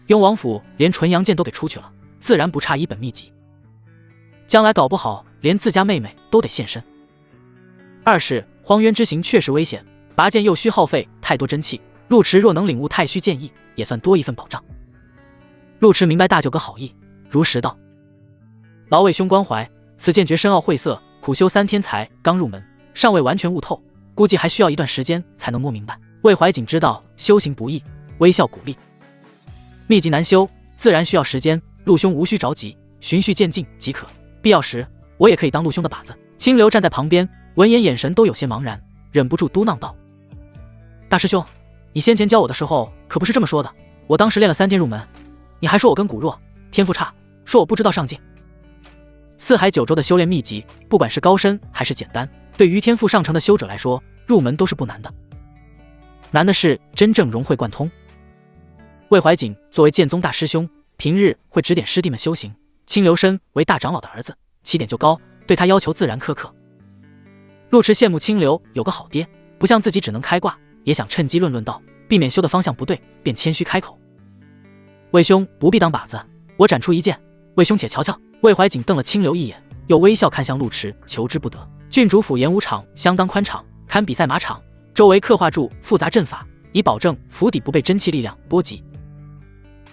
雍王府连纯阳剑都给出去了，自然不差一本秘籍，将来搞不好连自家妹妹都得现身。二是荒渊之行确实危险，拔剑又需耗费太多真气，陆迟若能领悟太虚剑意，也算多一份保障。陆迟明白大舅哥好意，如实道：劳魏兄关怀，此剑诀深奥晦涩，苦修3天才刚入门，尚未完全悟透，估计还需要一段时间才能摸明白。魏怀瑾知道修行不易，微笑鼓励：秘籍难修，自然需要时间，陆兄无需着急，循序渐进即可，必要时我也可以当陆兄的靶子。清流站在旁边，闻言眼神都有些茫然，忍不住嘟囔道：大师兄，你先前教我的时候可不是这么说的，我当时练了3天入门，你还说我根骨弱，天赋差，说我不知道上进。四海九州的修炼秘籍，不管是高深还是简单，对于天赋上乘的修者来说，入门都是不难的，难的是真正融会贯通。魏怀瑾作为剑宗大师兄，平日会指点师弟们修行，清流身为大长老的儿子，起点就高，对他要求自然苛刻。陆迟羡慕清流有个好爹，不像自己只能开挂，也想趁机论道，避免修的方向不对，便谦虚开口：魏兄不必当靶子，我展出一剑，魏兄且瞧瞧。魏怀瑾瞪了清流一眼，又微笑看向陆迟，求之不得。郡主府演武场相当宽敞，堪比赛马场，周围刻画住复杂阵法，以保证府邸不被真气力量波及。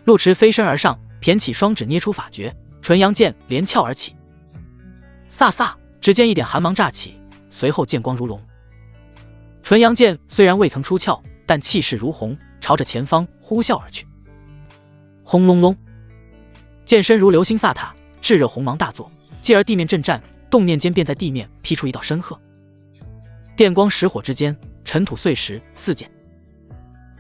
陆迟飞身而上，踮起双指捏出法诀，纯阳剑连翘而起。飒飒，只见一点寒芒乍起，随后剑光如龙。纯阳剑虽然未曾出鞘，但气势如虹，朝着前方呼啸而去。轰隆隆，剑身如流星飒沓，炙热红芒大作，继而地面震颤，动念间便在地面劈出一道深壑。电光石火之间，尘土碎石四溅。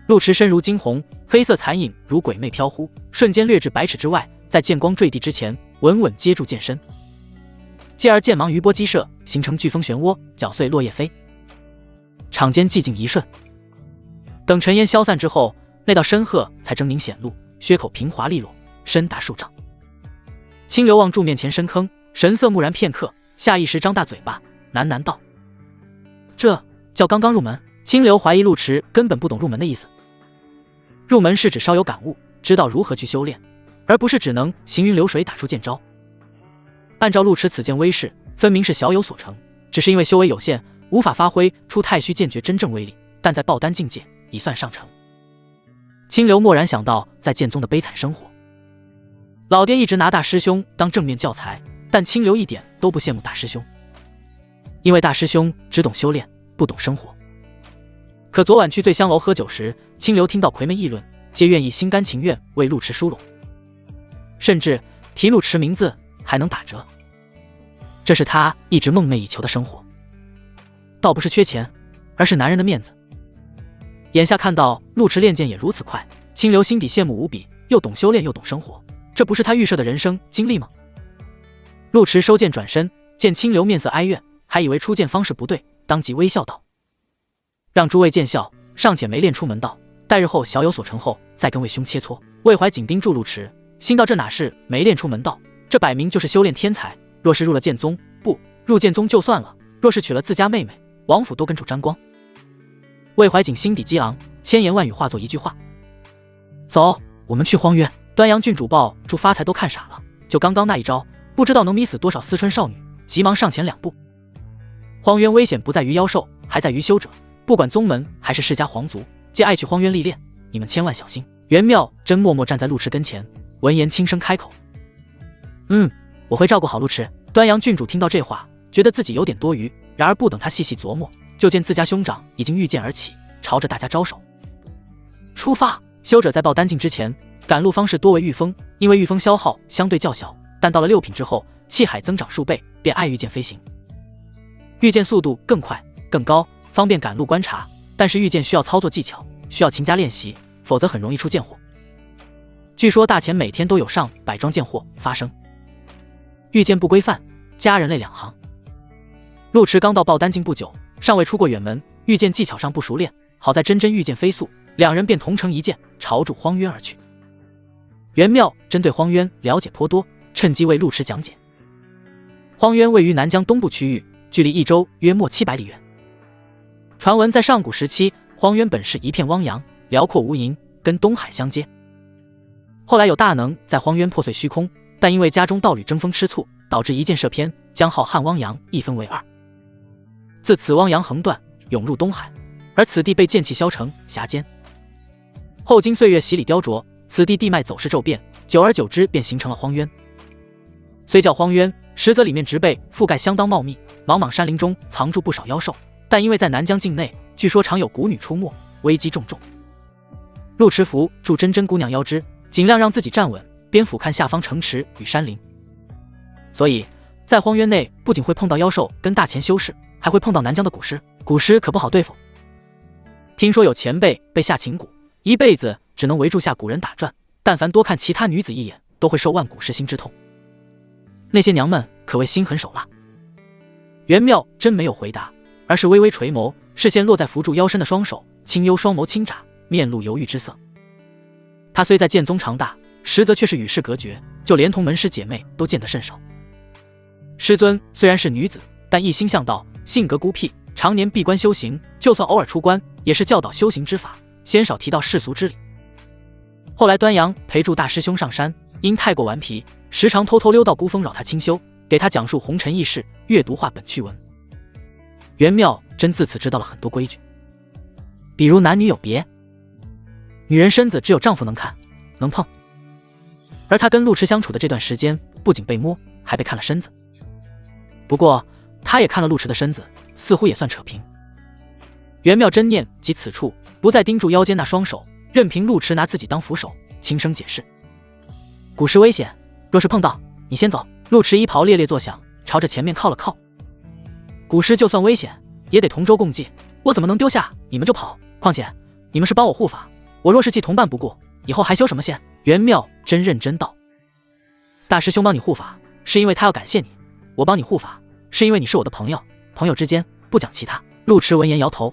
陆迟身如惊鸿，黑色残影如鬼魅飘忽，瞬间掠至100尺之外，在剑光坠地之前，稳稳接住剑身。继而剑芒余波激射，形成飓风漩涡，搅碎落叶飞。场间寂静一瞬，等尘烟消散之后，那道深壑才狰狞显露，削口平滑利落，深达数丈。清流望住面前深坑，神色木然片刻，下意识张大嘴巴，喃喃道：这叫刚刚入门。清流怀疑陆迟根本不懂入门的意思。入门是指稍有感悟，知道如何去修炼，而不是只能行云流水打出剑招。按照陆迟此剑威势，分明是小有所成，只是因为修为有限，无法发挥出太虚剑诀真正威力，但在爆丹境界已算上乘。清流蓦然想到在剑宗的悲惨生活，老爹一直拿大师兄当正面教材，但清流一点都不羡慕大师兄，因为大师兄只懂修炼，不懂生活。可昨晚去醉香楼喝酒时，清流听到魁们议论，皆愿意心甘情愿为陆迟输拢，甚至提陆迟名字还能打折。这是他一直梦寐以求的生活，倒不是缺钱，而是男人的面子。眼下看到陆迟练剑也如此快，清流心底羡慕无比，又懂修炼又懂生活，这不是他预设的人生经历吗？陆迟收剑转身，见清流面色哀怨，还以为出剑方式不对，当即微笑道：让诸位见笑，尚且没练出门道，待日后小有所成后，再跟魏兄切磋。魏怀瑾盯住陆迟，心道这哪是没练出门道，这摆明就是修炼天才。若是入了剑宗，不入剑宗就算了，若是娶了自家妹妹，王府都跟着沾光。魏怀瑾心底激昂，千言万语化作一句话：走，我们去荒渊。端阳郡主报祝发财都看傻了，就刚刚那一招，不知道能迷死多少思春少女，急忙上前2步。荒渊危险不在于妖兽，还在于修者，不管宗门还是世家皇族，皆爱去荒渊历练，你们千万小心。袁妙真默默站在陆迟跟前，闻言轻声开口：我会照顾好陆迟。端阳郡主听到这话，觉得自己有点多余，然而不等他细细琢磨，就见自家兄长已经御剑而起，朝着大家招手。出发！修者在爆丹境之前，赶路方式多为御风，因为御风消耗相对较小，但到了6品之后，气海增长数倍，便爱御剑飞行。御剑速度更快更高，方便赶路观察，但是御剑需要操作技巧，需要勤加练习，否则很容易出剑祸。据说大前每天都有上百桩剑祸发生。御剑不规范，家人累2行。陆迟刚到爆丹境不久，尚未出过远门，御剑技巧上不熟练，好在真御剑飞速，2人便同乘一剑，朝住荒渊而去。袁妙针对荒渊了解颇多，趁机为陆迟讲解。荒渊位于南疆东部区域，距离益州约莫700里远。传闻在上古时期，荒渊本是一片汪洋，辽阔无垠，跟东海相接。后来有大能在荒渊破碎虚空，但因为家中道侣争风吃醋，导致一箭射偏，将号汉汪洋一分为二。自此汪洋横断，涌入东海，而此地被剑气消成峡间。后经岁月洗礼雕琢，此地地脉走势骤变，久而久之便形成了荒渊。虽叫荒渊，实则里面植被覆盖相当茂密，茫茫山林中藏住不少妖兽，但因为在南疆境内，据说常有蛊女出没，危机重重。陆迟扶助真真姑娘腰肢，尽量让自己站稳，边俯瞰下方城池与山林。所以在荒渊内不仅会碰到妖兽跟大钱修士，还会碰到南疆的蛊师，蛊师可不好对付。听说有前辈被下情蛊，一辈子只能围住下蛊人打转，但凡多看其他女子一眼，都会受万蛊噬心之痛。那些娘们可谓心狠手辣。袁妙真没有回答，而是微微垂眸，视线落在扶住腰身的双手，清幽双眸轻眨，面露犹豫之色。她虽在剑宗长大，实则却是与世隔绝，就连同门师姐妹都见得甚少。师尊虽然是女子，但一心向道，性格孤僻，常年闭关修行，就算偶尔出关，也是教导修行之法，鲜少提到世俗之理。后来端阳陪助大师兄上山，因太过顽皮，时常偷偷溜到孤峰扰他清修，给他讲述红尘轶事，阅读话本趣文。袁妙真自此知道了很多规矩，比如男女有别，女人身子只有丈夫能看能碰，而她跟陆迟相处的这段时间，不仅被摸，还被看了身子。不过她也看了陆迟的身子，似乎也算扯平。袁妙真念及此处，不再盯住腰间那双手，任凭陆迟拿自己当扶手，轻声解释：蛊师危险，若是碰到，你先走。陆迟衣袍猎猎作响，朝着前面靠了靠。蛊师就算危险，也得同舟共济，我怎么能丢下你们就跑？况且你们是帮我护法，我若是弃同伴不顾，以后还修什么仙？袁妙真认真道：大师兄帮你护法，是因为他要感谢你；我帮你护法，是因为你是我的朋友，朋友之间不讲其他。陆迟闻言摇头。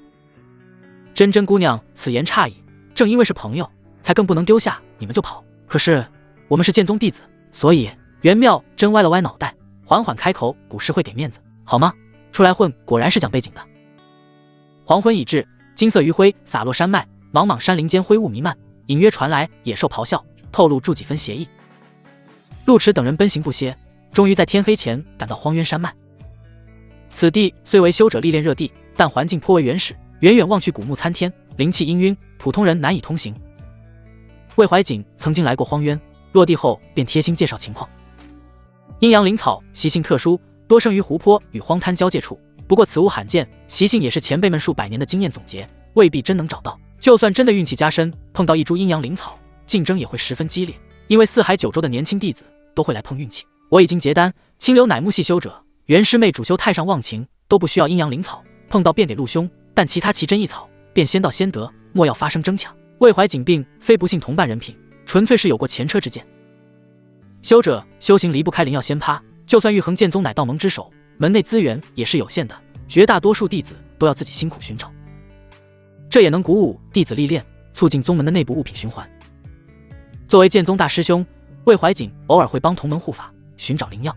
真真姑娘此言差矣，正因为是朋友，才更不能丢下你们就跑。可是我们是剑宗弟子，所以……袁妙真歪了歪脑袋，缓缓开口：蛊师会给面子，好吗？出来混果然是讲背景的。黄昏已至，金色余晖洒落山脉，茫茫山林间灰雾弥漫，隐约传来野兽咆哮，透露出几分邪意。陆迟等人奔行不歇，终于在天黑前赶到荒渊山脉。此地虽为修者历练热地，但环境颇为原始，远远望去古木参天，灵气氤氲，普通人难以通行。魏怀瑾曾经来过荒渊，落地后便贴心介绍情况。阴阳灵草习性特殊，多生于湖泊与荒滩交界处，不过此物罕见，习性也是前辈们数百年的经验总结，未必真能找到。就算真的运气加深，碰到一株阴阳灵草，竞争也会十分激烈，因为四海九州的年轻弟子都会来碰运气。我已经结丹，清流乃木系修者，元师妹主修太上忘情，都不需要阴阳灵草，碰到便给陆兄，但其他奇珍异草便先到先得，莫要发生争抢。魏怀瑾并非不信同伴人品，纯粹是有过前车之鉴。修者修行离不开灵药仙葩，就算玉衡剑宗乃道盟之首，门内资源也是有限的，绝大多数弟子都要自己辛苦寻找，这也能鼓舞弟子历练，促进宗门的内部物品循环。作为剑宗大师兄，魏怀瑾偶尔会帮同门护法寻找灵药。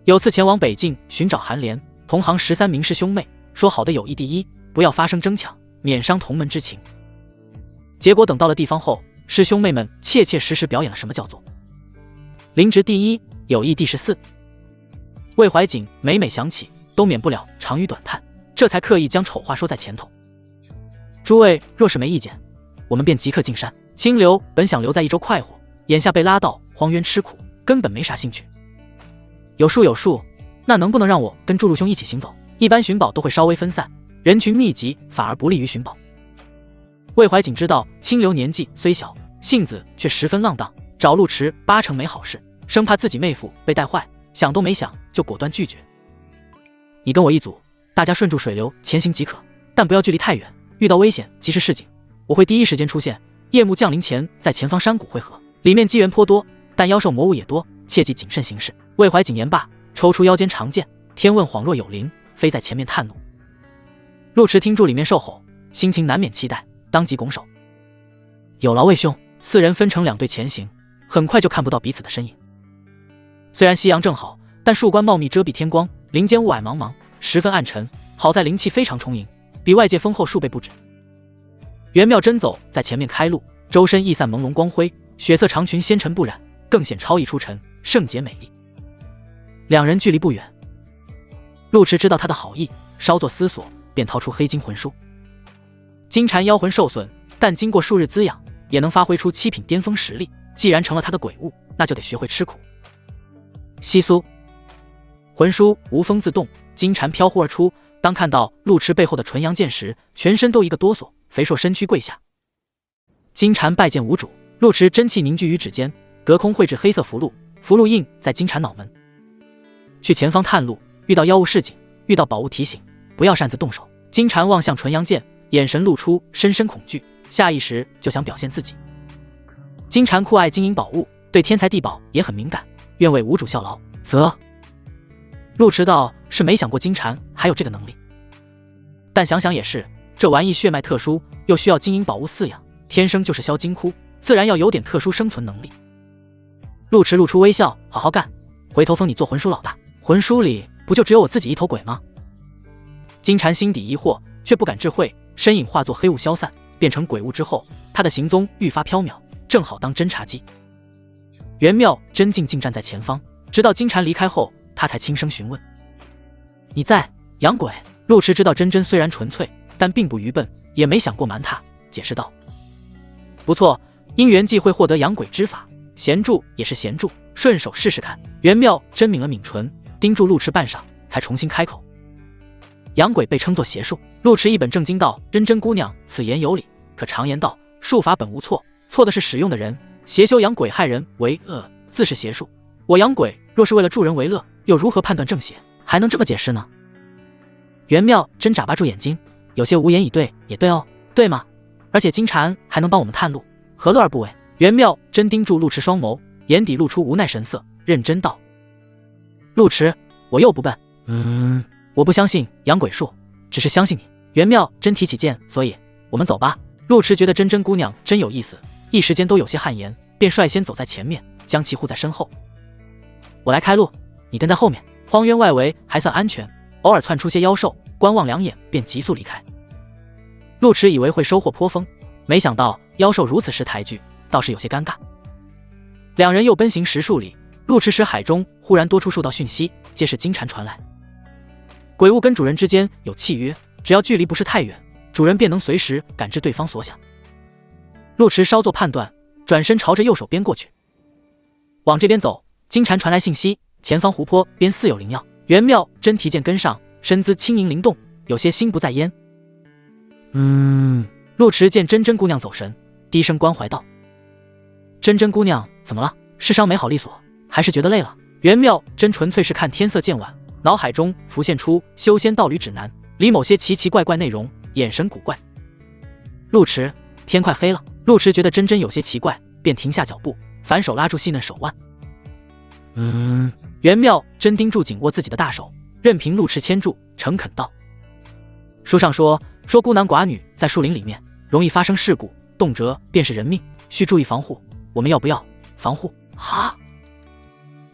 有次前往北境寻找韩莲，同行13名师兄妹说好的友谊第一，不要发生争抢，免伤同门之情。结果等到了地方后，师兄妹们切切实实表演了什么叫做灵值第一，友谊第14。魏怀瑾每每想起，都免不了长吁短叹，这才刻意将丑话说在前头。诸位若是没意见，我们便即刻进山。清流本想留在一州快活，眼下被拉到荒渊吃苦，根本没啥兴趣。有数，那能不能让我跟祝陆兄一起行走？一般寻宝都会稍微分散，人群密集反而不利于寻宝。魏怀瑾知道清流年纪虽小，性子却十分浪荡，找陆迟8成没好事，生怕自己妹夫被带坏，想都没想就果断拒绝。你跟我一组，大家顺住水流前行即可，但不要距离太远，遇到危险及时示警，我会第一时间出现。夜幕降临前在前方山谷汇合，里面机缘颇多，但妖兽魔物也多，切记谨慎行事。魏怀瑾言罢，抽出腰间长剑，天问恍若有灵，飞在前面探怒。陆迟听住里面兽吼，心情难免期待，当即拱手有劳魏兄。4人分成2队前行，很快就看不到彼此的身影。虽然夕阳正好，但树冠茂密遮蔽天光，林间雾霭茫茫，十分暗沉，好在灵气非常充盈，比外界丰厚数倍不止。袁妙真走在前面开路，周身溢散朦胧光辉，血色长裙纤尘不染，更显超逸出尘，圣洁美丽。两人距离不远。陆池知道他的好意，稍作思索，便掏出黑金魂书。金蝉妖魂受损，但经过数日滋养，也能发挥出7品巅峰实力。既然成了他的鬼物，那就得学会吃苦。窸窣，魂书无风自动，金蝉飘忽而出。当看到陆池背后的纯阳剑时，全身都一个哆嗦，肥硕身躯跪下。金蝉拜见无主。陆池真气凝聚于指尖，隔空绘制黑色符箓，符箓印在金蝉脑门。去前方探路，遇到妖物示警，遇到宝物提醒，不要擅自动手。金蝉望向纯阳剑，眼神露出深深恐惧，下意识就想表现自己。金蝉酷爱金银宝物，对天材地宝也很敏感，愿为无主效劳。则陆池倒是没想过金蝉还有这个能力，但想想也是，这玩意血脉特殊，又需要金银宝物饲养，天生就是销金窟，自然要有点特殊生存能力。陆池露出微笑，好好干，回头封你做魂书老大。魂书里不就只有我自己一头鬼吗？金蝉心底疑惑，却不敢置喙，身影化作黑雾消散，变成鬼物之后，他的行踪愈发缥缈，正好当侦察机。袁妙真静静站在前方，直到金蝉离开后，他才轻声询问：“你在养鬼？”陆池知道真真虽然纯粹，但并不愚笨，也没想过瞒他，解释道：“不错，因缘际会获得养鬼之法，闲住也是闲住，顺手试试看。”袁妙真抿了抿唇，盯住陆池半晌，才重新开口：“养鬼被称作邪术。”陆池一本正经道：“真真姑娘此言有理，可常言道，术法本无错，错的是使用的人。邪修养鬼害人为恶，自是邪术。我养鬼若是为了助人为乐，又如何判断正邪？还能这么解释呢？”袁妙真眨巴住眼睛，有些无言以对。也对哦，对吗？而且金蝉还能帮我们探路，何乐而不为？袁妙真盯住陆池双眸，眼底露出无奈神色，认真道：“陆池，我又不笨，我不相信养鬼术，只是相信你。”袁妙真提起剑，所以我们走吧。陆池觉得真真姑娘真有意思，一时间都有些汗颜，便率先走在前面，将其护在身后。我来开路，你跟在后面。荒渊外围还算安全，偶尔窜出些妖兽，观望两眼便急速离开。陆池以为会收获颇丰，没想到妖兽如此识抬举，倒是有些尴尬。两人又奔行10数里，陆池识海中忽然多出数道讯息，皆是金蝉传来。鬼物跟主人之间有契约，只要距离不是太远，主人便能随时感知对方所想。陆池稍作判断，转身朝着右手边过去。往这边走，金蝉传来信息，前方湖泊边似有灵药。袁妙真提剑跟上，身姿轻盈灵动，有些心不在焉。陆池见真真姑娘走神，低声关怀道：“真真姑娘怎么了？是伤没好利索，还是觉得累了？”袁妙真纯粹是看天色渐晚，脑海中浮现出修仙道侣指南里某些奇奇怪怪内容，眼神古怪。陆池，天快黑了。陆池觉得真真有些奇怪，便停下脚步，反手拉住细嫩手腕。袁妙真盯住紧握自己的大手，任凭陆池牵住，诚恳道：“书上说孤男寡女在树林里面容易发生事故，动辄便是人命，需注意防护。我们要不要防护？”哈，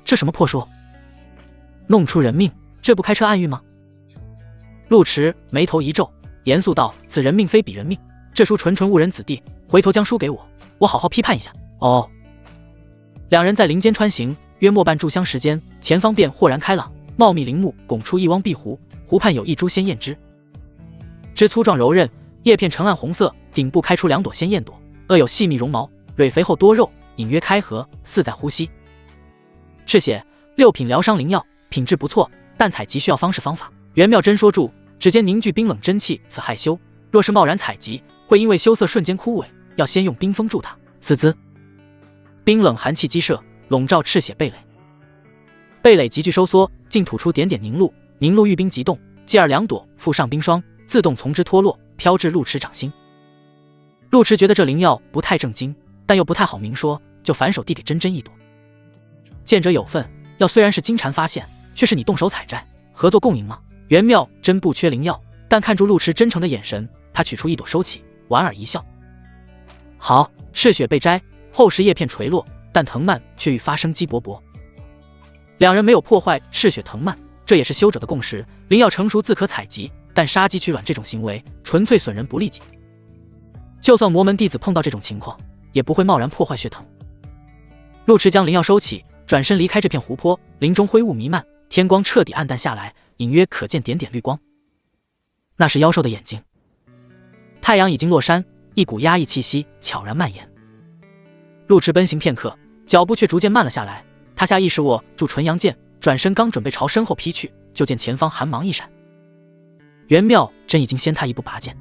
这什么破书？弄出人命，这不开车暗喻吗？陆池眉头一皱，严肃道：“此人命非彼人命，这书纯误人子弟，回头将书给我，我好好批判一下。”哦。两人在林间穿行，约莫半炷香时间，前方便豁然开朗，茂密林木拱出一汪碧湖，湖畔有一株鲜艳枝，枝粗壮柔韧，叶片呈暗红色，顶部开出2朵鲜艳朵，萼有细密绒毛，蕊肥厚多肉，隐约开合，似在呼吸。是写6品疗伤灵药，品质不错，但采集需要方式方法。袁妙真说住，指尖凝聚冰冷真气，此害羞，若是贸然采集，会因为羞涩瞬间枯萎，要先用冰封住它。滋滋，冰冷寒气激射，笼罩赤血蓓蕾，蓓蕾急剧收缩，竟吐出点点凝露，凝露遇冰即冻，继而2朵附上冰霜，自动从之脱落，飘至陆池掌心。陆池觉得这灵药不太正经，但又不太好明说，就反手递给真真1朵。见者有份，药虽然是金蝉发现，却是你动手采摘，合作共赢吗？袁妙真不缺灵药，但看住陆池真诚的眼神，他取出1朵收起，莞尔一笑。好，赤血被摘，厚实叶片垂落，但藤蔓却愈发生机勃勃。两人没有破坏赤血藤蔓，这也是修者的共识。灵药成熟自可采集，但杀鸡取卵这种行为纯粹损人不利己。就算魔门弟子碰到这种情况，也不会贸然破坏血藤。陆池将灵药收起，转身离开这片湖泊，林中灰雾弥漫，天光彻底暗淡下来，隐约可见点点绿光。那是妖兽的眼睛。太阳已经落山，一股压抑气息悄然蔓延。陆迟奔行片刻，脚步却逐渐慢了下来。他下意识握住纯阳剑，转身刚准备朝身后劈去，就见前方寒芒一闪，袁妙真已经先他一步拔剑。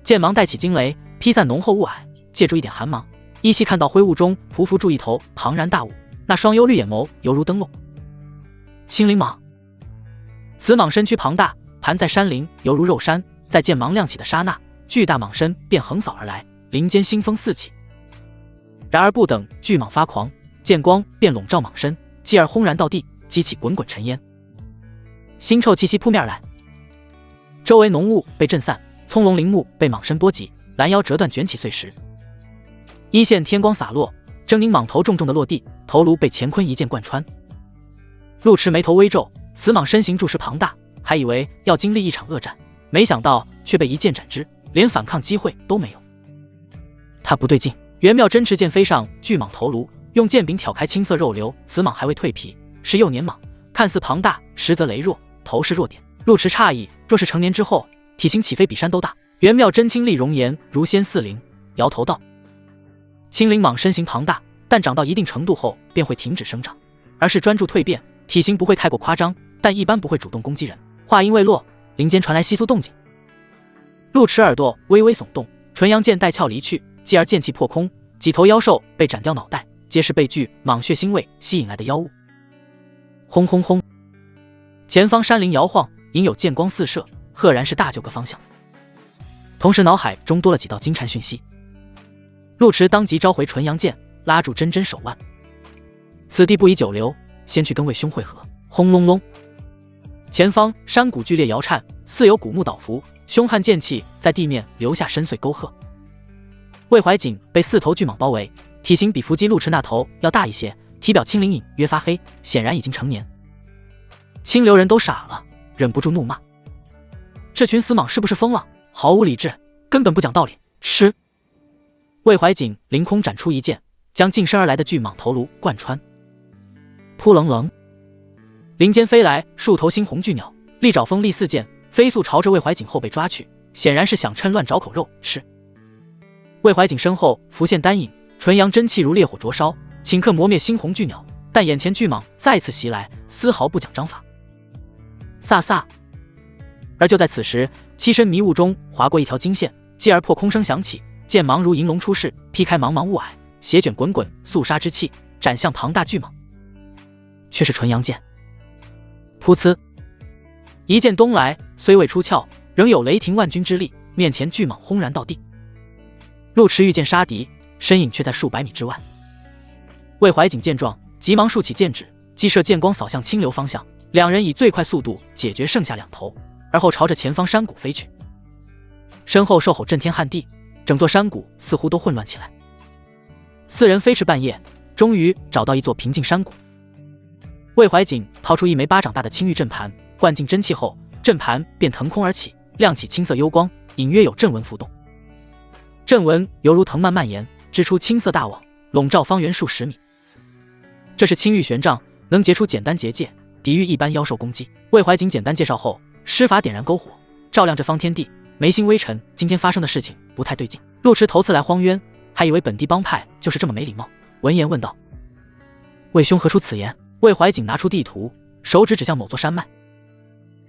剑芒带起惊雷，劈散浓厚雾霭，借助一点寒芒，依稀看到灰雾中匍匐住一头庞然大物，那双幽绿眼眸犹如灯笼。青灵蟒。此蟒身躯庞大，盘在山林，犹如肉山。在剑芒亮起的刹那，巨大蟒身便横扫而来，林间腥风四起。然而不等巨蟒发狂，剑光便笼罩蟒身，继而轰然到地，激起滚滚尘烟。腥臭气息扑面来，周围浓雾被震散，葱茏林木被蟒身波及，拦腰折断卷起碎石。一线天光洒落，狰狞蟒头重重的落地，头颅被乾坤一剑贯穿。陆迟眉头微皱，此蟒身形着实庞大，还以为要经历一场恶战，没想到却被一剑斩之，连反抗机会都没有。他不对劲，袁妙真持剑飞上巨蟒头颅，用剑柄挑开青色肉瘤。此蟒还未蜕皮，是幼年蟒，看似庞大，实则羸弱，头是弱点。陆迟诧异，若是成年之后，体型岂非比山都大？袁妙真清丽容颜如仙似灵，摇头道：青灵蟒身形庞大，但长到一定程度后便会停止生长，而是专注蜕变，体型不会太过夸张，但一般不会主动攻击人。话音未落，林间传来窸窣动静。陆迟耳朵微微耸动，纯阳剑带鞘离去，继而剑气破空，几头妖兽被斩掉脑袋，皆是被巨蟒血腥味吸引来的妖物。轰轰轰！前方山林摇晃，隐有剑光四射，赫然是大舅个方向。同时脑海中多了几道金蝉讯息。陆迟当即召回纯阳剑，拉住真真手腕。此地不宜久留，先去跟魏兄会合。轰隆隆！前方山谷剧烈摇颤，似有古木倒伏，凶悍剑气在地面留下深邃沟壑。魏怀瑾被4头巨蟒包围，体型比伏击陆迟那头要大一些，体表青鳞隐约发黑，显然已经成年。清流人都傻了，忍不住怒骂：这群死蟒是不是疯了？毫无理智，根本不讲道理！吃！魏怀瑾凌空斩出一剑，将近身而来的巨蟒头颅贯穿。扑棱棱，林间飞来数头猩红巨鸟，利爪锋利似剑，飞速朝着魏怀瑾后背抓去，显然是想趁乱找口肉吃。魏怀瑾身后浮现丹影，纯阳真气如烈火灼烧，顷刻磨灭猩红巨鸟，但眼前巨蟒再次袭来，丝毫不讲章法。飒飒！而就在此时，七身迷雾中划过一条金线，继而破空声响起，剑芒如银龙出世，劈开茫茫雾霭，斜卷滚滚肃杀之气，斩向庞大巨蟒。却是纯阳剑。噗呲！一剑东来，虽未出鞘，仍有雷霆万钧之力，面前巨蟒轰然到地。陆迟遇剑杀敌，身影却在数百米之外。魏怀瑾见状，急忙竖起剑指，激射剑光扫向清流方向。两人以最快速度解决剩下2头，而后朝着前方山谷飞去。身后兽吼震天撼地，整座山谷似乎都混乱起来。4人飞驰半夜，终于找到一座平静山谷。魏怀瑾掏出一枚巴掌大的青玉阵盘，灌进真气后，阵盘便腾空而起，亮起青色幽光，隐约有阵纹浮动。阵纹犹如藤蔓蔓延，织出青色大网，笼罩方圆数10米。这是青玉玄杖，能结出简单结界，抵御一般妖兽攻击。魏怀瑾简单介绍后，施法点燃篝火，照亮这方天地。眉心微沉，今天发生的事情不太对劲。陆迟头次来荒渊，还以为本地帮派就是这么没礼貌，闻言问道：魏兄何出此言？魏怀瑾拿出地图，手指指向某座山脉。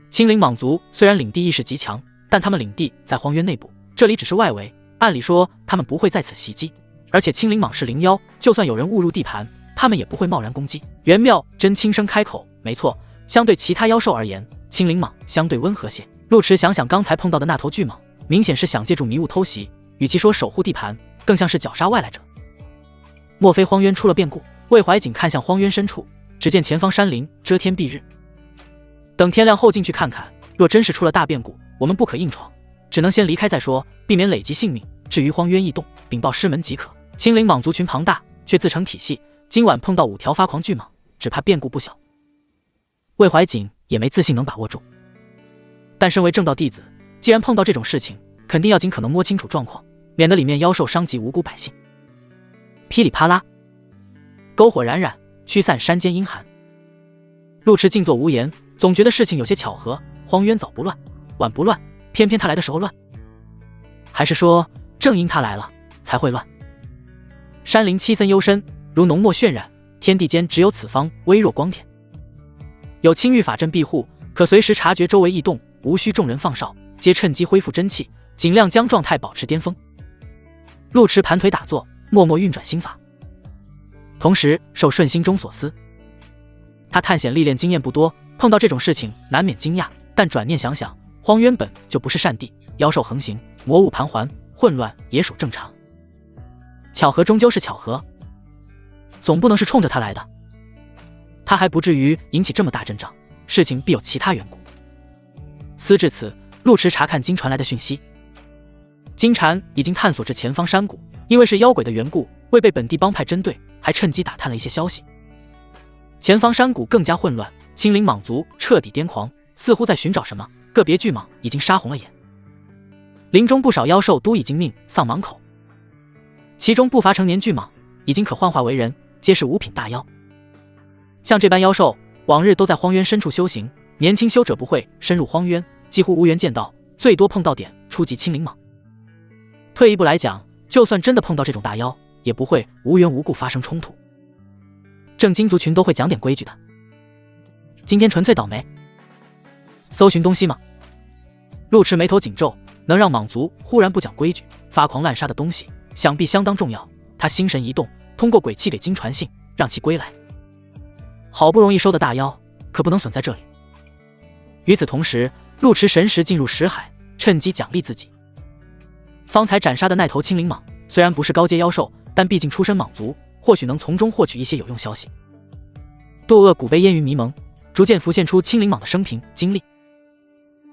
青灵蟒族虽然领地意识极强，但他们领地在荒渊内部，这里只是外围，按理说他们不会在此袭击。而且青灵蟒是灵妖，就算有人误入地盘，他们也不会贸然攻击。袁妙真轻声开口：没错，相对其他妖兽而言，青灵蟒相对温和些。陆迟想想刚才碰到的那头巨蟒，明显是想借助迷雾偷袭，与其说守护地盘，更像是绞杀外来者。莫非荒渊出了变故？魏怀瑾看向荒渊深处，只见前方山林遮天蔽日。等天亮后进去看看，若真是出了大变故，我们不可硬闯，只能先离开再说，避免累及性命。至于荒渊异动，禀报师门即可。青灵蟒族群庞大，却自成体系，今晚碰到5条发狂巨蟒，只怕变故不小。魏怀瑾也没自信能把握住，但身为正道弟子，既然碰到这种事情，肯定要尽可能摸清楚状况，免得里面妖兽伤及无辜百姓。噼里啪啦，篝火冉冉，驱散山间阴寒。陆池静坐无言，总觉得事情有些巧合。荒渊早不乱，晚不乱，偏偏他来的时候乱，还是说正因他来了才会乱？山林凄森幽深，如浓墨渲染，天地间只有此方微弱光点。有青玉法阵庇护，可随时察觉周围异动，无需众人放哨，皆趁机恢复真气，尽量将状态保持巅峰。陆池盘腿打坐，默默运转心法，同时受顺心中所思。他探险历练经验不多，碰到这种事情难免惊讶，但转念想想，荒渊本就不是善地，妖兽横行，魔物盘桓，混乱也属正常。巧合终究是巧合，总不能是冲着他来的。他还不至于引起这么大阵仗，事情必有其他缘故。思至此，陆池查看经传来的讯息。金蝉已经探索至前方山谷，因为是妖鬼的缘故，未被本地帮派针对，还趁机打探了一些消息。前方山谷更加混乱，青灵蟒族彻底癫狂，似乎在寻找什么，个别巨蟒已经杀红了眼。林中不少妖兽都已经命丧蟒口，其中不乏成年巨蟒，已经可幻化为人，皆是五品大妖。像这般妖兽，往日都在荒渊深处修行，年轻修者不会深入荒渊，几乎无缘见到，最多碰到点初级青灵蟒。退一步来讲，就算真的碰到这种大妖，也不会无缘无故发生冲突。正经族群都会讲点规矩的，今天纯粹倒霉。搜寻东西吗？陆池眉头紧皱，能让蟒族忽然不讲规矩，发狂滥杀的东西，想必相当重要。他心神一动，通过鬼气给金传信，让其归来。好不容易收的大妖，可不能损在这里。与此同时，陆池神识进入识海，趁机奖励自己。方才斩杀的那头青灵蟒，虽然不是高阶妖兽，但毕竟出身蟒族，或许能从中获取一些有用消息。堕恶古碑烟云迷蒙，逐渐浮现出青灵蟒的生平经历。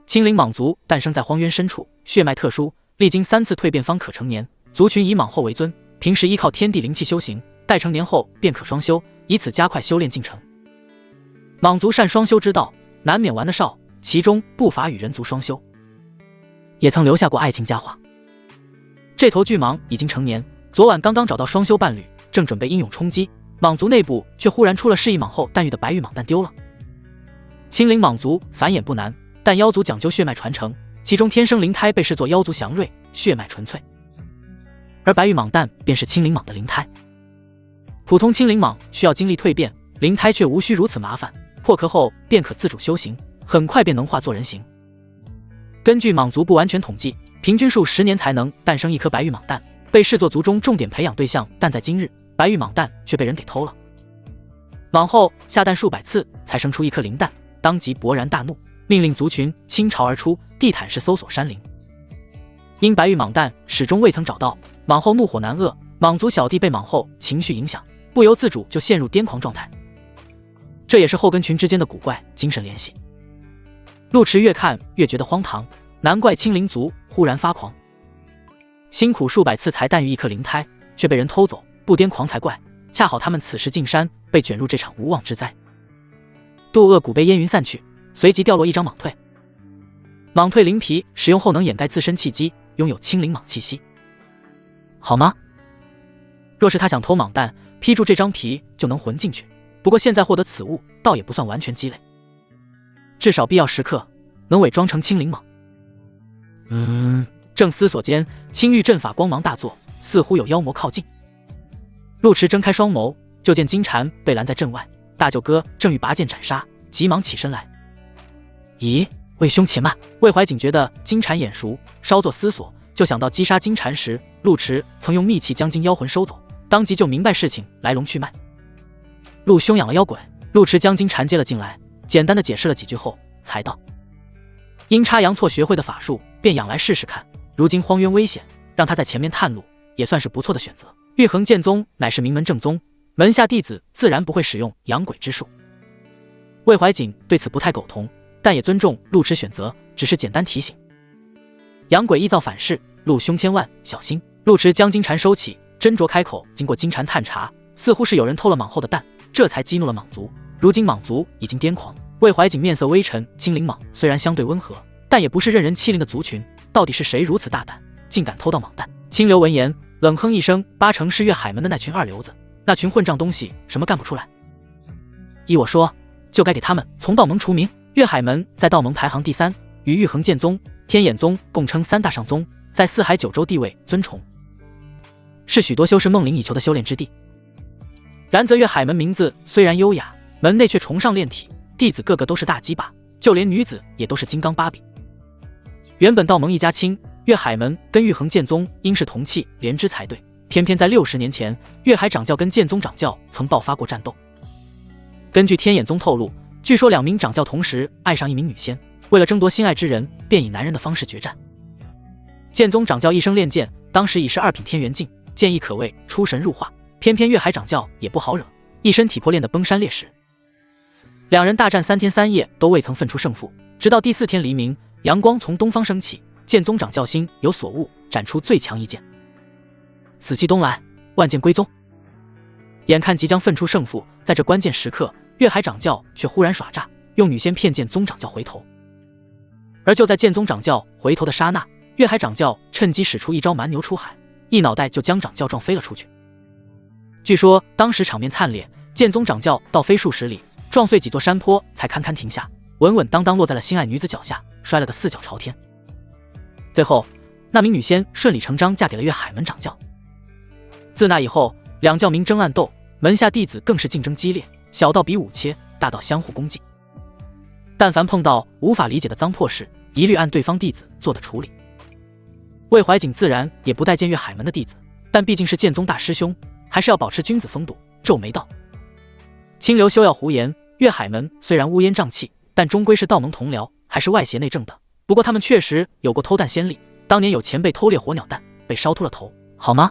青灵蟒族诞生在荒渊深处，血脉特殊，历经3次蜕变方可成年。族群以蟒后为尊，平时依靠天地灵气修行，待成年后便可双修，以此加快修炼进程。蟒族善双修之道，难免玩得少，其中不乏与人族双修，也曾留下过爱情佳话。这头巨蟒已经成年，昨晚刚刚找到双修伴侣，正准备英勇冲击，蟒族内部却忽然出了示意蟒后诞育的白玉蟒蛋丢了。青灵蟒族繁衍不难，但妖族讲究血脉传承，其中天生灵胎被视作妖族祥瑞，血脉纯粹，而白玉蟒蛋便是青灵蟒的灵胎。普通青灵蟒需要经历蜕变，灵胎却无需如此麻烦，破壳后便可自主修行，很快便能化作人形。根据蟒族不完全统计，平均数10年才能诞生一颗白玉蟒蛋，被视作族中重点培养对象，但在今日，白玉蟒蛋却被人给偷了。蟒后下蛋数百次才生出一颗灵蛋，当即勃然大怒，命令族群倾巢而出，地毯式搜索山林。因白玉蟒蛋始终未曾找到，蟒后怒火难遏，蟒族小弟被蟒后情绪影响，不由自主就陷入癫狂状态。这也是后跟群之间的古怪精神联系。陆池越看越觉得荒唐，难怪青灵族忽然发狂。辛苦数百次才诞育一颗灵胎，却被人偷走，不癫狂才怪。恰好他们此时进山，被卷入这场无妄之灾。堕恶古碑烟云散去，随即掉落一张蟒蜕。蟒蜕灵皮使用后能掩盖自身气机，拥有青灵蟒气息，好吗？若是他想偷蟒蛋，披住这张皮就能混进去。不过现在获得此物，倒也不算完全积累，至少必要时刻能伪装成青灵蟒。正思索间，青玉阵法光芒大作，似乎有妖魔靠近。陆池睁开双眸，就见金蝉被拦在阵外，大舅哥正欲拔剑斩杀，急忙起身来。咦，魏兄且慢！魏怀瑾觉得金蝉眼熟，稍作思索，就想到击杀金蝉时，陆池曾用秘器将金妖魂收走，当即就明白事情来龙去脉。陆兄养了妖鬼。陆池将金蝉接了进来，简单的解释了几句后，才道：阴差阳错学会的法术，便养来试试看。如今荒渊危险，让他在前面探路，也算是不错的选择。玉衡剑宗乃是名门正宗，门下弟子自然不会使用养鬼之术。魏怀瑾对此不太苟同，但也尊重陆池选择，只是简单提醒：养鬼易造反噬，陆兄千万小心。陆池将金蝉收起，斟酌开口。经过金蝉探查，似乎是有人偷了蟒后的蛋，这才激怒了蟒族。如今蟒族已经癫狂。魏怀瑾面色微沉，青灵蟒虽然相对温和，但也不是任人欺凌的族群，到底是谁如此大胆，竟敢偷到蟒蛋？清流闻言冷哼一声，8成是越海门的那群二流子，那群混账东西什么干不出来。依我说，就该给他们从道盟除名。岳海门在道盟排行第3，与玉衡剑宗、天眼宗共称3大上宗，在四海九州地位尊崇，是许多修士梦寐以求的修炼之地。然则岳海门名字虽然优雅，门内却崇尚炼体，弟子个个都是大鸡巴，就连女子也都是金刚芭比。原本道盟一家亲，岳海门跟玉衡剑宗应是同气连枝才对，偏偏在60年前，岳海掌教跟剑宗掌教曾爆发过战斗。根据天眼宗透露，据说2名掌教同时爱上一名女仙，为了争夺心爱之人，便以男人的方式决战。剑宗掌教一生练剑，当时已是2品天元境，剑意可谓出神入化，偏偏岳海掌教也不好惹，一身体魄练得崩山裂石。2人大战3天3夜都未曾分出胜负，直到第4天黎明，阳光从东方升起，剑宗掌教心有所悟，展出最强一剑。死气东来，万剑归宗。眼看即将分出胜负，在这关键时刻，岳海掌教却忽然耍诈，用女仙骗剑宗掌教回头。而就在剑宗掌教回头的刹那，岳海掌教趁机使出一招蛮牛出海，一脑袋就将掌教撞飞了出去。据说当时场面惨烈，剑宗掌教倒飞数十里，撞碎几座山坡才堪堪停下，稳稳当当落在了心爱女子脚下，摔了个4脚朝天。最后那名女仙顺理成章嫁给了岳海门掌教。自那以后，2教明争暗斗，门下弟子更是竞争激烈，小到比武切，大到相互攻击。但凡碰到无法理解的脏破事，一律按对方弟子做的处理。魏怀瑾自然也不待见岳海门的弟子，但毕竟是剑宗大师兄，还是要保持君子风度，皱眉道：清流休要胡言，岳海门虽然乌烟瘴气，但终归是道盟同僚，还是外邪内正的。不过他们确实有过偷弹先例，当年有前辈偷猎火鸟弹，被烧秃了头，好吗？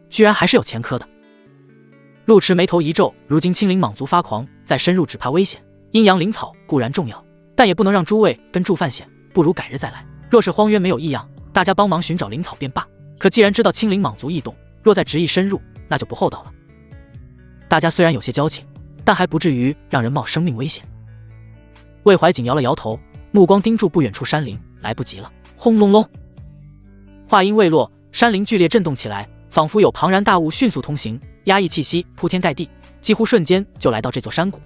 居然还是有前科的。陆池眉头一皱，如今青灵蟒族发狂，再深入只怕危险。阴阳灵草固然重要，但也不能让诸位跟助犯险，不如改日再来。若是荒渊没有异样，大家帮忙寻找灵草便罢。可既然知道青灵蟒族异动，若再执意深入，那就不厚道了。大家虽然有些交情，但还不至于让人冒生命危险。魏怀瑾摇了摇头，目光盯住不远处山林，来不及了。轰隆隆，话音未落，山林剧烈震动起来，仿佛有庞然大物迅速通行，压抑气息铺天盖地，几乎瞬间就来到这座山谷。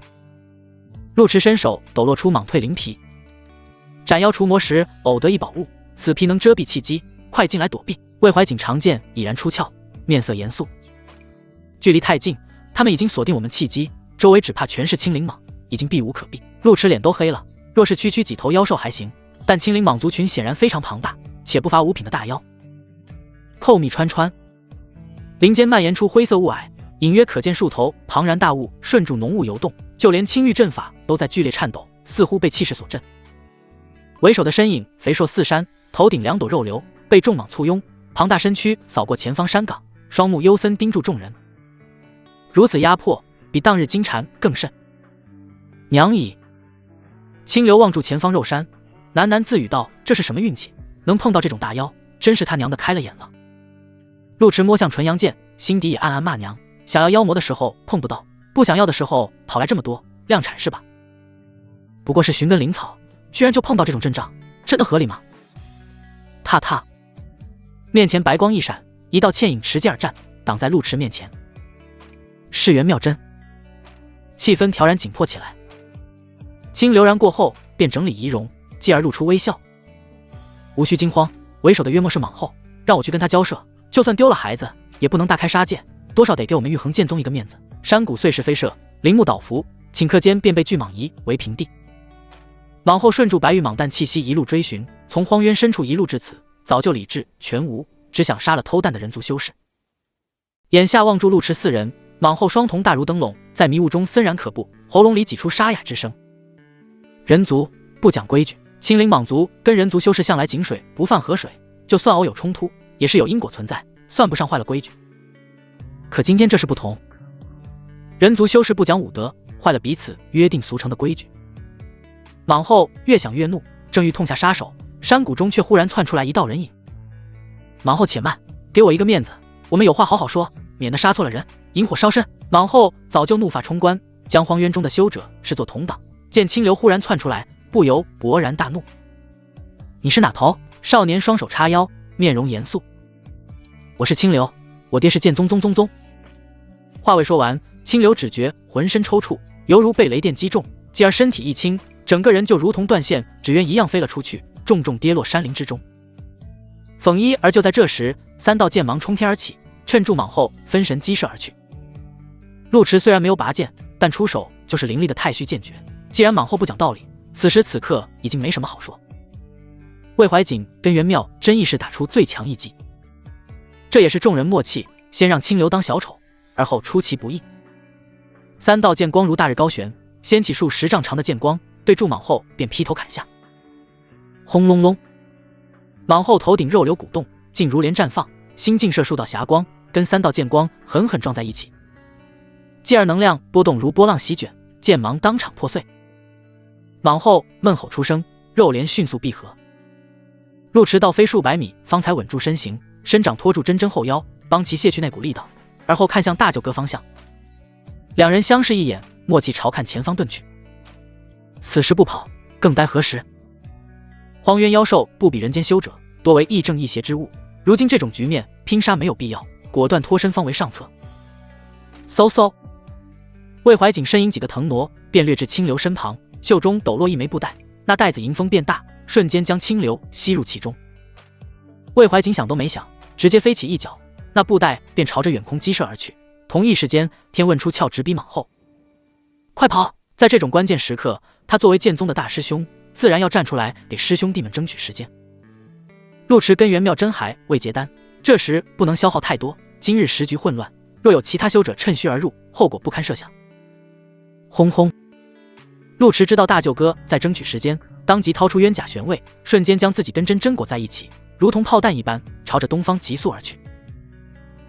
陆池伸手抖落出蟒蜕灵皮，斩妖除魔时偶得一宝物，此皮能遮蔽气机，快进来躲避。魏怀瑾长剑已然出鞘，面色严肃。距离太近，他们已经锁定我们气机，周围只怕全是青灵蟒，已经避无可避。陆池脸都黑了，若是区区几头妖兽还行，但青灵蟒族群显然非常庞大，且不乏5品的大妖。扣密穿穿，林间蔓延出灰色雾霭，隐约可见数头庞然大物顺住浓雾游动，就连青玉阵法都在剧烈颤抖，似乎被气势所震。为首的身影肥硕似山，头顶2朵肉瘤，被众蟒簇拥，庞大身躯扫过前方山岗，双目幽森盯住众人。如此压迫，比当日金蝉更甚。娘矣！清流望住前方肉山，喃喃自语道：这是什么运气，能碰到这种大妖，真是他娘的开了眼了。陆池摸向纯阳剑，心底也暗暗骂娘，想要妖魔的时候碰不到，不想要的时候跑来这么多，量产是吧？不过是寻根灵草，居然就碰到这种阵仗，真的合理吗？踏踏，面前白光一闪，一道倩影持剑而战，挡在陆池面前。世元妙针，气氛调然紧迫起来。清流然过后，便整理仪容，继而露出微笑。无需惊慌，为首的约莫是蟒后，让我去跟他交涉，就算丢了孩子，也不能大开杀戒，多少得给我们玉衡剑宗一个面子。山谷碎石飞射，林木倒伏，顷刻间便被巨蟒夷为平地。蟒后顺住白玉蟒蛋气息一路追寻，从荒渊深处一路至此，早就理智全无，只想杀了偷蛋的人族修士。眼下望住陆池4人，蟒后双瞳大如灯笼，在迷雾中森然可怖，喉咙里挤出沙哑之声。人族不讲规矩，青灵蟒族跟人族修士向来井水不犯河水，就算偶有冲突，也是有因果存在，算不上坏了规矩。可今天这事不同，人族修士不讲武德，坏了彼此约定俗成的规矩。蟒后越想越怒，正欲痛下杀手，山谷中却忽然窜出来一道人影。蟒后且慢，给我一个面子，我们有话好好说，免得杀错了人，引火烧身。蟒后早就怒发冲冠，将荒渊中的修者视作同党，见清流忽然窜出来，不由勃然大怒。你是哪头？少年双手叉腰，面容严肃。我是清流，我爹是剑宗宗。话未说完，清流只觉浑身抽搐，犹如被雷电击中，继而身体一轻，整个人就如同断线纸鸢一样飞了出去，重重跌落山林之中。讽一而就在这时，3道剑芒冲天而起，趁住蟒后分神击射而去。陆池虽然没有拔剑，但出手就是凌厉的太虚剑诀。既然蟒后不讲道理，此时此刻已经没什么好说。魏怀瑾跟袁妙真亦是打出最强一击，这也是众人默契，先让清流当小丑，而后出其不意。3道剑光如大日高悬，掀起数10丈长的剑光，对住蟒后便劈头砍下。轰隆隆，蟒后头顶肉瘤鼓动，竟如莲绽放，心劲射数道霞光，跟3道剑光狠狠撞在一起，继而能量波动如波浪席卷，剑芒当场破碎。蟒后闷吼出声，肉帘迅速闭合。陆池倒飞数百米，方才稳住身形，伸掌托住真真后腰，帮其卸去那股力道，而后看向大舅哥方向。两人相视一眼，默契朝看前方遁去。此时不跑，更待何时？荒渊妖兽不比人间修者，多为亦正亦邪之物。如今这种局面，拼杀没有必要，果断脱身方为上策。嗖嗖，魏怀瑾身影几个腾挪，便掠至清流身旁，袖中抖落一枚布袋，那袋子迎风变大，瞬间将清流吸入其中。魏怀瑾想都没想，直接飞起一脚，那布袋便朝着远空击射而去。同一时间，天问出鞘直逼蟒后。快跑！在这种关键时刻，他作为剑宗的大师兄，自然要站出来给师兄弟们争取时间。陆池跟袁妙真还未结丹，这时不能消耗太多，今日时局混乱，若有其他修者趁虚而入，后果不堪设想。轰轰！陆池知道大舅哥在争取时间，当即掏出冤甲玄位，瞬间将自己跟真真裹在一起，如同炮弹一般朝着东方急速而去。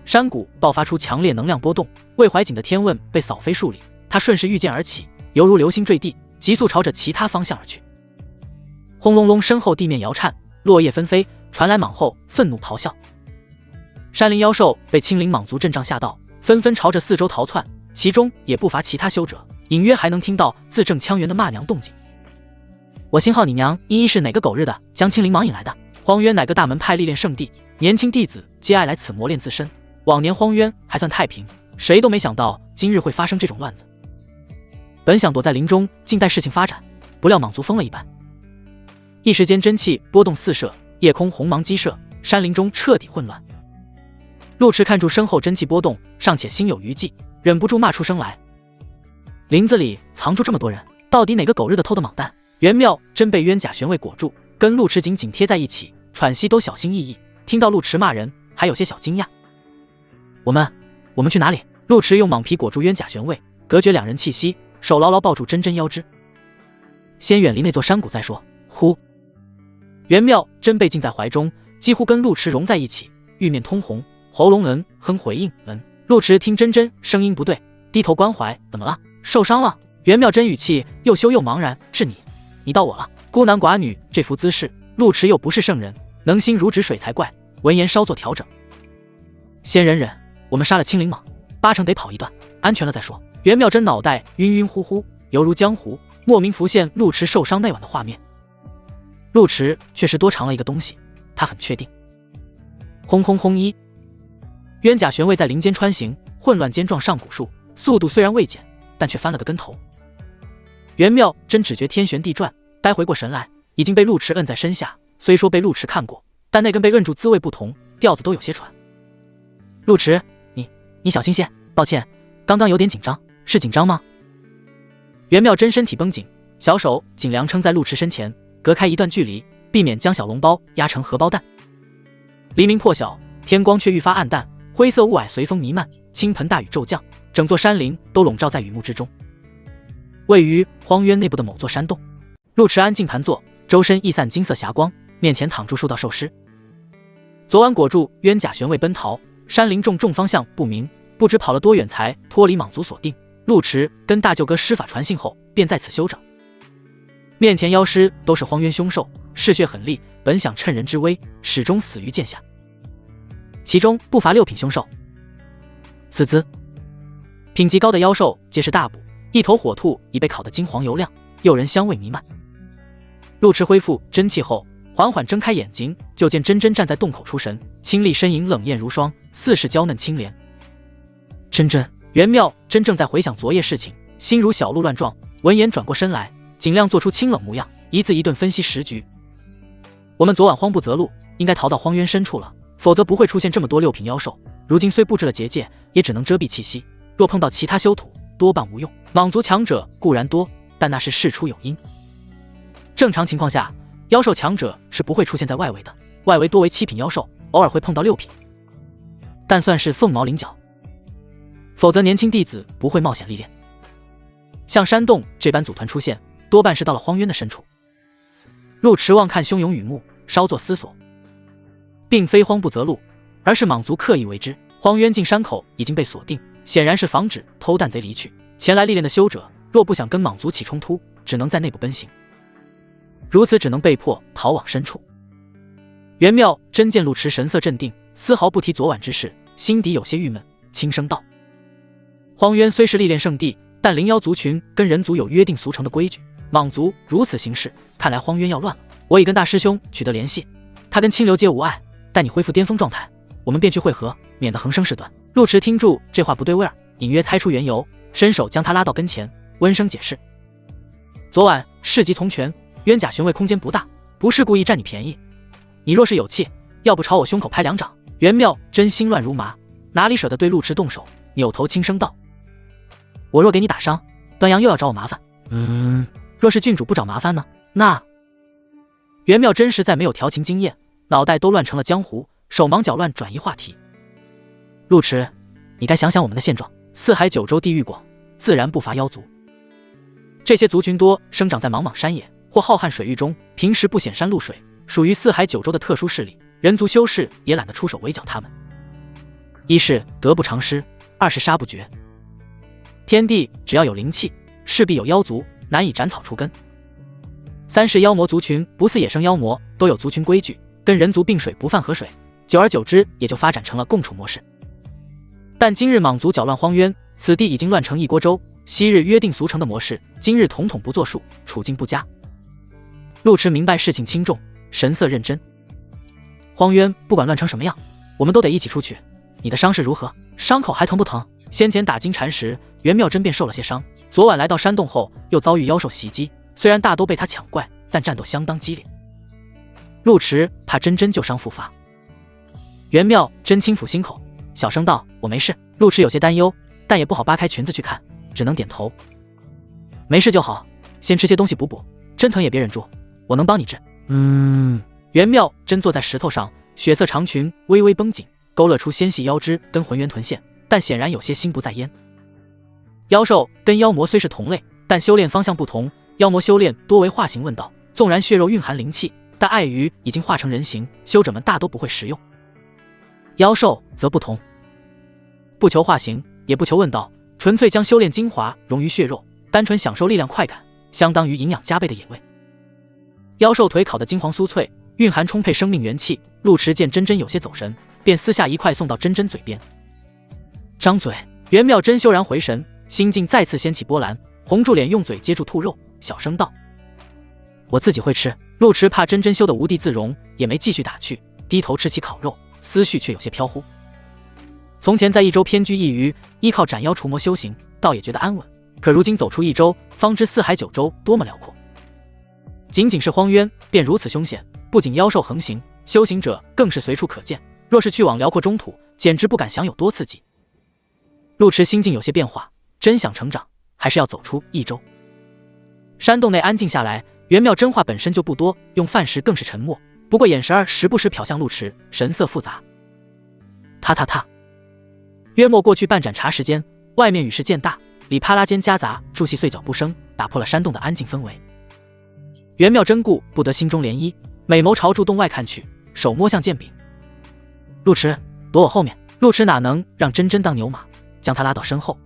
山谷爆发出强烈能量波动，魏怀瑾的天问被扫飞数里，他顺势御剑而起，犹如流星坠地，急速朝着其他方向而去。轰隆隆，身后地面摇颤，落叶纷飞，传来蟒后愤怒咆哮。山林妖兽被青灵蟒族阵仗吓到，纷纷朝着四周逃窜，其中也不乏其他修者，隐约还能听到字正腔圆的骂娘动静。我星号你娘一是哪个狗日的将青灵蟒引来的？荒渊哪个大门派历练圣地，年轻弟子皆爱来此磨练自身。往年荒渊还算太平，谁都没想到今日会发生这种乱子。本想躲在林中静待事情发展，不料蟒族疯了一般。一时间真气波动四射，夜空红芒激射，山林中彻底混乱。陆池看住身后真气波动，尚且心有余悸，忍不住骂出声来：林子里藏住这么多人，到底哪个狗日的偷的蟒蛋？袁妙真被冤甲玄位裹住，跟陆池紧贴在一起，喘息都小心翼翼，听到陆池骂人还有些小惊讶。我们去哪里？陆池用蟒皮裹住冤甲玄位，隔绝两人气息，手牢牢抱住真真腰肢。先远离那座山谷再说。呼！袁妙真被浸在怀中，几乎跟陆池融在一起，玉面通红，喉咙哼回应。陆池听真真声音不对，低头关怀：怎么了？受伤了？袁妙真语气又羞又茫然：是你到我了。孤男寡女这副姿势，陆池又不是圣人，能心如止水才怪。闻言稍作调整：先忍忍，我们杀了青灵蟒，8成得跑一段，安全了再说。袁妙真脑袋晕晕乎乎，犹如浆糊，莫名浮现陆池受伤那晚的画面。陆池确实多藏了一个东西，他很确定。轰轰轰一！冤甲玄位在林间穿行，混乱间撞上古树，速度虽然未减，但却翻了个跟头。袁妙真只觉天旋地转，待回过神来，已经被陆池摁在身下。虽说被陆池看过，但那根被摁住滋味不同，调子都有些喘。陆池，你小心些，抱歉，刚刚有点紧张，是紧张吗？袁妙真身体绷紧，小手尽量撑在陆池身前，隔开一段距离，避免将小笼包压成荷包蛋。黎明破晓，天光却愈发暗淡，灰色雾霭随风弥漫，倾盆大雨骤降，整座山林都笼罩在雨幕之中。位于荒渊内部的某座山洞，陆池安静盘坐，周身溢散金色霞光，面前躺住数道兽尸。昨晚裹住冤甲玄位奔逃，山林众方向不明，不知跑了多远才脱离蟒族锁定。陆池跟大舅哥施法传信后，便在此休整。面前妖尸都是荒渊凶兽，嗜血狠厉，本想趁人之危，始终死于剑下。其中不乏6品凶兽。滋滋，品级高的妖兽皆是大补，一头火兔已被烤得金黄油亮，诱人香味弥漫。陆池恢复真气后，缓缓睁开眼睛，就见真真站在洞口出神，清丽身影冷艳如霜，似是娇嫩清莲。真真，袁妙真正在回想昨夜事情，心如小鹿乱撞。闻言转过身来，尽量做出清冷模样，一字一顿分析时局。我们昨晚慌不择路，应该逃到荒渊深处了，否则不会出现这么多六品妖兽。如今虽布置了结界，也只能遮蔽气息，若碰到其他修土，多半无用。莽族强者固然多，但那是事出有因。正常情况下，妖兽强者是不会出现在外围的，外围多为7品妖兽，偶尔会碰到6品，但算是凤毛麟角。否则年轻弟子不会冒险历练。像山洞这般组团出现，多半是到了荒渊的深处。陆迟望看汹涌雨幕，稍作思索，并非慌不择路，而是莽族刻意为之。荒渊进山口已经被锁定，显然是防止偷蛋贼离去。前来历练的修者若不想跟莽族起冲突，只能在内部奔行，如此只能被迫逃往深处。袁妙真见陆迟神色镇定，丝毫不提昨晚之事，心底有些郁闷，轻声道：荒渊虽是历练圣地，但灵妖族群跟人族有约定俗成的规矩，莽族如此行事，看来荒渊要乱了。我已跟大师兄取得联系，他跟清流皆无碍，待你恢复巅峰状态，我们便去会合，免得横生事端。陆迟听住这话不对味儿，隐约猜出缘由，伸手将他拉到跟前，温声解释：昨晚事急从权，冤假玄位空间不大，不是故意占你便宜。你若是有气，要不朝我胸口拍2掌。袁妙真心乱如麻，哪里舍得对陆迟动手，扭头轻声道：我若给你打伤，端阳又要找我麻烦。若是郡主不找麻烦呢？那……袁妙真实在没有调情经验，脑袋都乱成了浆糊，手忙脚乱转移话题。陆迟，你该想想我们的现状，四海9州地域广，自然不乏妖族。这些族群多生长在茫茫山野或浩瀚水域中，平时不显山露水，属于四海9州的特殊势力，人族修士也懒得出手围剿他们。一是得不偿失，二是杀不绝。天地只要有灵气，势必有妖族，难以斩草除根。三是妖魔族群不似野生妖魔，都有族群规矩，跟人族并水不犯河水，久而久之也就发展成了共处模式。但今日莽族搅乱荒渊，此地已经乱成一锅粥，昔日约定俗成的模式，今日统统不作数，处境不佳。陆迟明白事情轻重，神色认真。荒渊不管乱成什么样，我们都得一起出去。你的伤势如何？伤口还疼不疼？先前打金蝉时，袁妙真便受了些伤，昨晚来到山洞后又遭遇妖兽袭击，虽然大多被他抢怪，但战斗相当激烈。陆迟怕真旧伤复发。袁妙真轻抚心口，小声道：我没事。陆迟有些担忧，但也不好扒开裙子去看，只能点头。没事就好，先吃些东西补补，真疼也别忍住，我能帮你治。袁妙真坐在石头上，血色长裙微微绷紧，勾勒出纤细腰肢跟浑圆臀线，但显然有些心不在焉。妖兽跟妖魔虽是同类，但修炼方向不同，妖魔修炼多为化形问道，纵然血肉蕴含灵气，但碍于已经化成人形，修者们大都不会食用。妖兽则不同，不求化形，也不求问道，纯粹将修炼精华融于血肉，单纯享受力量快感，相当于营养加倍的野味。妖兽腿烤得金黄酥脆，蕴含充沛生命元气，陆迟见真有些走神，便撕下一块送到真嘴边。张嘴，袁妙真修然回神，心境再次掀起波澜，红住脸用嘴接住兔肉，小声道：我自己会吃。陆迟怕真修得无地自容，也没继续打趣，低头吃起烤肉，思绪却有些飘忽。从前在一州偏居一隅，依靠斩妖除魔修行，倒也觉得安稳，可如今走出一州，方知四海9州多么辽阔。仅仅是荒渊便如此凶险，不仅妖兽横行，修行者更是随处可见，若是去往辽阔中土，简直不敢想有多刺激。陆迟心境有些变化，真想成长，还是要走出一州。山洞内安静下来，袁妙真话本身就不多，用饭时更是沉默，不过眼神儿时不时瞟向陆迟，神色复杂。他约莫过去半盏茶时间，外面雨势渐大，里啪啦间夹杂助细碎脚步声，打破了山洞的安静氛围。袁妙真顾不得心中涟漪，美眸朝住洞外看去，手摸向剑柄。陆迟，躲我后面。陆迟哪能让真当牛马，将他拉到身后。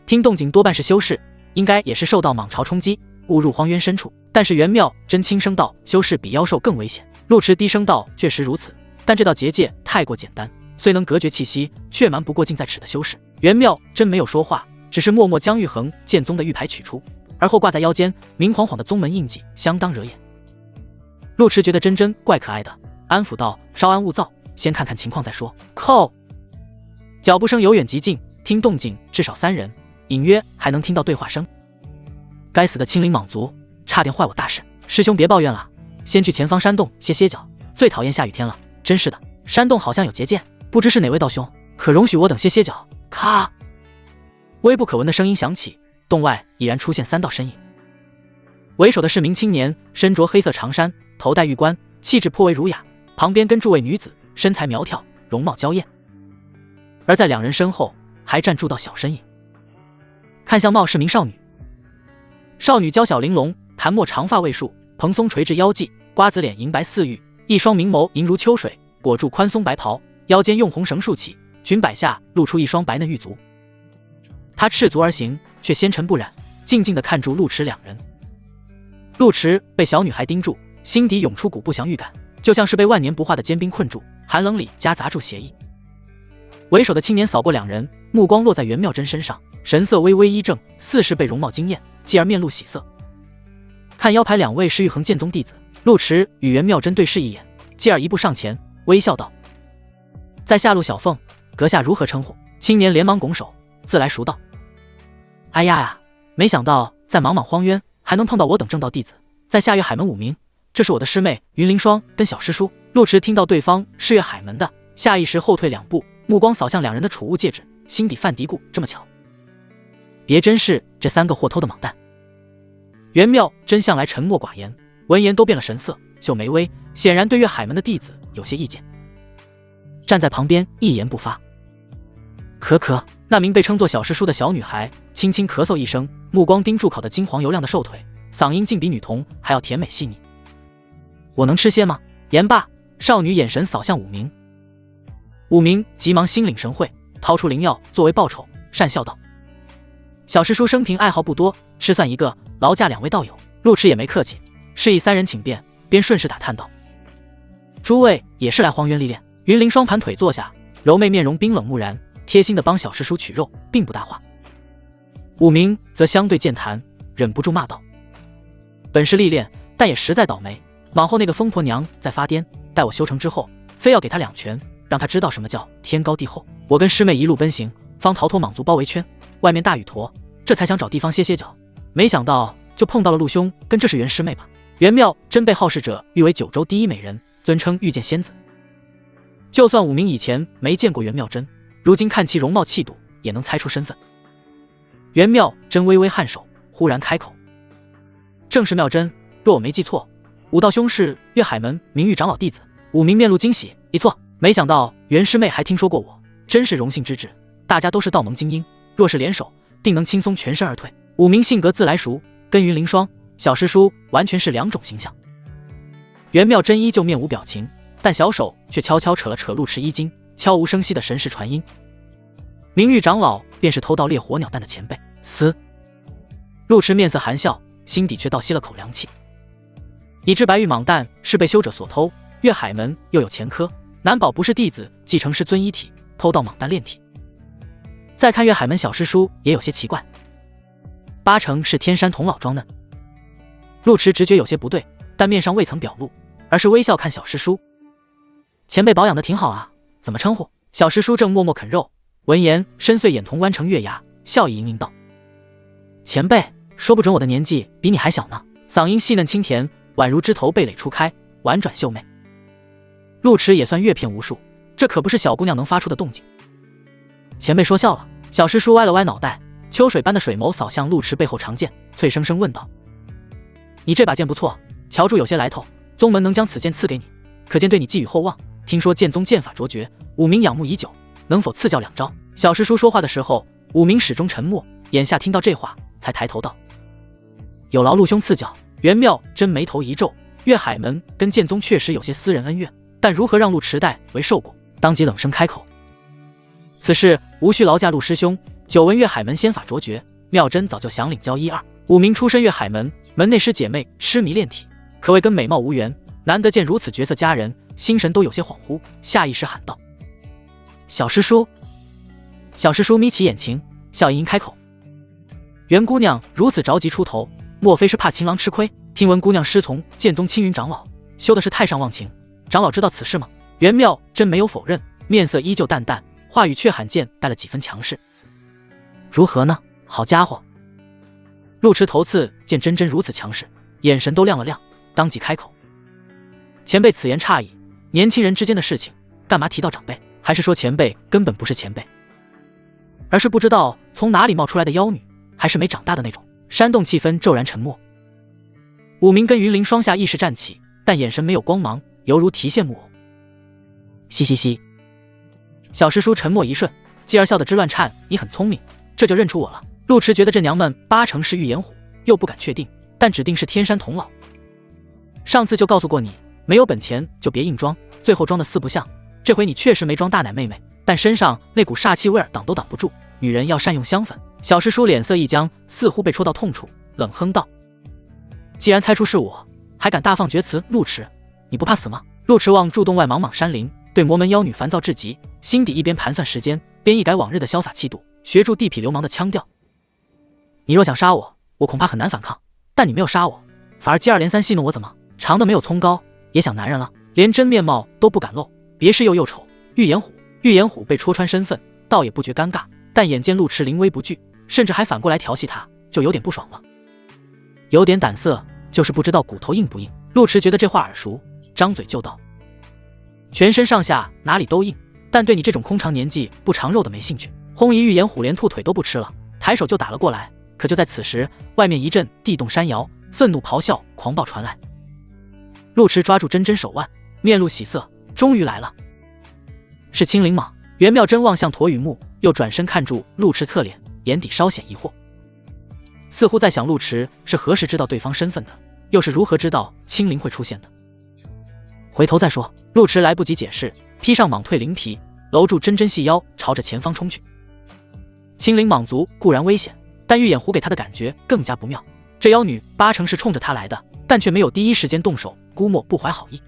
听动静多半是修士，应该也是受到莽潮冲击，误入荒渊深处。但是袁妙真轻声道：修士比妖兽更危险。陆迟低声道：确实如此，但这道结界太过简单，虽能隔绝气息，却瞒不过近在咫的修士。袁妙真没有说话，只是默默将玉衡剑宗的玉牌取出，而后挂在腰间，明晃晃的宗门印记相当惹眼。陆迟觉得真怪可爱的，安抚道：稍安勿躁，先看看情况再说。叩，脚步声由远及近，听动静至少3人，隐约还能听到对话声。该死的青林莽族，差点坏我大事！师兄别抱怨了，先去前方山洞歇歇脚。最讨厌下雨天了，真是的。山洞好像有结界，不知是哪位道兄，可容许我等歇歇脚。咔！微不可闻的声音响起，洞外已然出现3道身影。为首的是名青年，身着黑色长衫，头戴玉冠，气质颇为儒雅。旁边跟住位女子，身材苗条，容貌娇艳。而在2人身后还站住道小身影，看相貌是名少女。少女娇小玲珑，檀墨长发未束，蓬松垂至腰际，瓜子脸银白似玉，一双明眸银如秋水，裹住宽松白袍，腰间用红绳束起，裙摆下露出一双白嫩玉足。她赤足而行，却纤尘不染，静静地看住陆池2人。陆池被小女孩盯住，心底涌出股不祥预感，就像是被万年不化的坚冰困住，寒冷里夹杂住邪意。为首的青年扫过2人，目光落在袁妙真身上，神色微微一怔，似是被容貌惊艳，继而面露喜色。看腰牌2位是玉衡剑宗弟子，陆池与袁妙真对视一眼，继而一步上前，微笑道：“在下陆小凤，阁下如何称呼？”青年连忙拱手，自来熟道：“哎呀，没想到在茫茫荒渊还能碰到我等正道弟子，在下岳海门5名，这是我的师妹云凌霜跟小师叔。”陆池听到对方是岳海门的，下意识后退2步，目光扫向2人的储物戒指，心底犯嘀咕：这么巧，别真是这3个货偷的莽蛋。袁妙真向来沉默寡言，闻言都变了神色，秀眉微，显然对岳海门的弟子有些意见，站在旁边一言不发。可，那名被称作小师叔的小女孩轻轻咳嗽一声，目光盯住烤得金黄油亮的瘦腿，嗓音竟比女童还要甜美细腻。我能吃些吗？言罢，少女眼神扫向5名，5名急忙心领神会，掏出灵药作为报酬，讪笑道：“小师叔生平爱好不多，吃算一个，劳驾2位道友。”陆池也没客气，示意3人请便，便顺势打探道：“诸位也是来荒渊历练？”云凌双盘腿坐下，柔媚面容冰冷木然，贴心地帮小师叔取肉，并不搭话。5名则相对健谈，忍不住骂道：“本是历练，但也实在倒霉。往后那个疯婆娘在发癫，待我修成之后，非要给她2拳，让她知道什么叫天高地厚。我跟师妹一路奔行，方逃脱莽族包围圈，外面大雨坨，这才想找地方歇歇脚，没想到就碰到了陆兄跟这是袁师妹吧。”袁妙真被好事者誉为9州第1美人，尊称遇见仙子。就算5名以前没见过袁妙真，如今看其容貌气度，也能猜出身份。袁妙真微微颔首，忽然开口：“正是妙真，若我没记错，武道兄是岳海门名誉长老弟子。”5名面露惊喜，一错，没想到袁师妹还听说过我，真是荣幸之至。大家都是道盟精英，若是联手，定能轻松全身而退。5名性格自来熟，跟云凌霜、小师叔完全是2种形象。袁妙真依旧面无表情，但小手却悄悄扯了扯陆池衣襟，悄无声息的神识传音：“名誉长老便是偷盗烈火鸟蛋的前辈。”嘶！陆池面色含笑，心底却倒吸了口凉气。已知白玉蟒蛋是被修者所偷，岳海门又有前科，难保不是弟子继承师尊遗体，偷盗蟒蛋炼体。再看岳海门小师叔也有些奇怪，8成是天山童姥装嫩。陆池直觉有些不对，但面上未曾表露，而是微笑看小师叔：“前辈保养的挺好啊，怎么称呼？”小师叔正默默啃肉，闻言深邃眼瞳弯成月牙，笑意盈盈道：“前辈，说不准我的年纪比你还小呢。”嗓音细嫩清甜，宛如枝头蓓蕾初开，婉转秀媚。陆池也算阅片无数，这可不是小姑娘能发出的动静。前辈说笑了。小师叔歪了歪脑袋，秋水般的水眸扫向陆池背后长剑，脆生生问道：“你这把剑不错，瞧住有些来头，宗门能将此剑赐给你，可见对你寄予厚望。听说剑宗剑法卓绝，5名仰慕已久，能否赐教2招？”小师叔说话的时候，5名始终沉默，眼下听到这话，才抬头道：“有劳陆兄赐教。”袁妙真眉头一皱，岳海门跟剑宗确实有些私人恩怨，但如何让陆池代为受过？当即冷声开口：“此事无需劳驾陆师兄，久闻岳海门仙法卓绝，妙真早就想领教1、2。5名出身岳海门，门内师姐妹痴迷炼体，可谓跟美貌无缘，难得见如此绝色佳人，心神都有些恍惚，下意识喊道：“小师叔！”小师叔眯起眼睛，笑盈盈开口：“袁姑娘如此着急出头，莫非是怕情郎吃亏？听闻姑娘师从剑宗青云长老，修的是太上忘情，长老知道此事吗？”袁妙真没有否认，面色依旧淡淡，话语却罕见带了几分强势。如何呢？好家伙！陆池头次见真真如此强势，眼神都亮了亮，当即开口：前辈此言差矣，年轻人之间的事情，干嘛提到长辈？还是说前辈根本不是前辈，而是不知道从哪里冒出来的妖女，还是没长大的那种？煽动气氛骤然沉默。武明跟云凌双下意识站起，但眼神没有光芒，犹如提线木偶。嘻嘻嘻。小师叔沉默一瞬，继而笑得直乱颤：你很聪明，这就认出我了。陆池觉得这娘们八成是玉眼虎，又不敢确定，但指定是天山童姥。上次就告诉过你，没有本钱就别硬装，最后装的四不像。这回你确实没装大奶妹妹，但身上那股煞气味挡都挡不住，女人要善用香粉。小师叔脸色一僵，似乎被戳到痛处，冷哼道：既然猜出是我，还敢大放厥词，陆池，你不怕死吗？陆池望住洞外茫茫山林，对魔门妖女烦躁至极，心底一边盘算时间，边一改往日的潇洒气度，学住地痞流氓的腔调。你若想杀我，我恐怕很难反抗，但你没有杀我，反而接二连三戏弄我，怎么长得没有葱高，也想男人了？连真面貌都不敢露，别是又丑？玉眼虎被戳穿身份，倒也不觉尴尬，但眼见陆池临危不惧，甚至还反过来调戏他，就有点不爽了。有点胆色，就是不知道骨头硬不硬。陆池觉得这话耳熟，张嘴就道：全身上下哪里都硬，但对你这种空长年纪不长肉的没兴趣。轰一玉眼虎连兔腿都不吃了，抬手就打了过来。可就在此时，外面一阵地动山摇，愤怒咆哮狂暴传来。陆池抓住真真手腕，面露喜色，终于来了。是青灵蟒。袁妙真望向驼羽木，又转身看住陆池侧脸，眼底稍显疑惑，似乎在想陆池是何时知道对方身份的，又是如何知道青灵会出现的。回头再说。陆池来不及解释，披上蟒蜕灵皮，搂住真真细腰，朝着前方冲去。青灵蟒族固然危险，但玉眼虎给他的感觉更加不妙，这妖女八成是冲着他来的，但却没有第一时间动手，估摸不怀好意。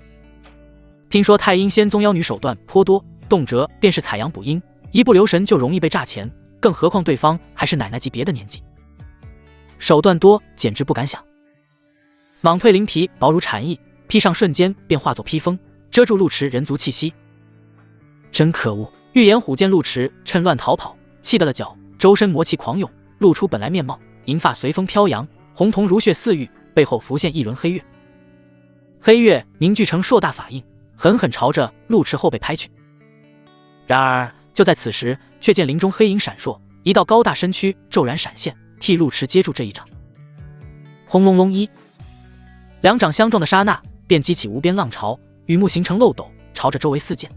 听说太阴仙宗妖女手段颇多，动辄便是采阳补阴，一不留神就容易被榨钱，更何况对方还是奶奶级别的年纪，手段多简直不敢想。蟒蜕灵皮薄如蝉翼，披上瞬间便化作披风，遮住陆池人族气息。真可恶！玉眼虎见陆池趁乱逃跑，气得了脚，周身魔气狂涌，露出本来面貌，银发随风飘扬，红瞳如血似玉，背后浮现一轮黑月。黑月凝聚成硕大法印，狠狠朝着陆池后背拍去。然而就在此时，却见林中黑影闪烁，一道高大身躯骤然闪现，替陆池接住这一掌。轰隆隆一，两掌相撞的刹那，便激起无边浪潮，羽幕形成漏斗，朝着周围四溅。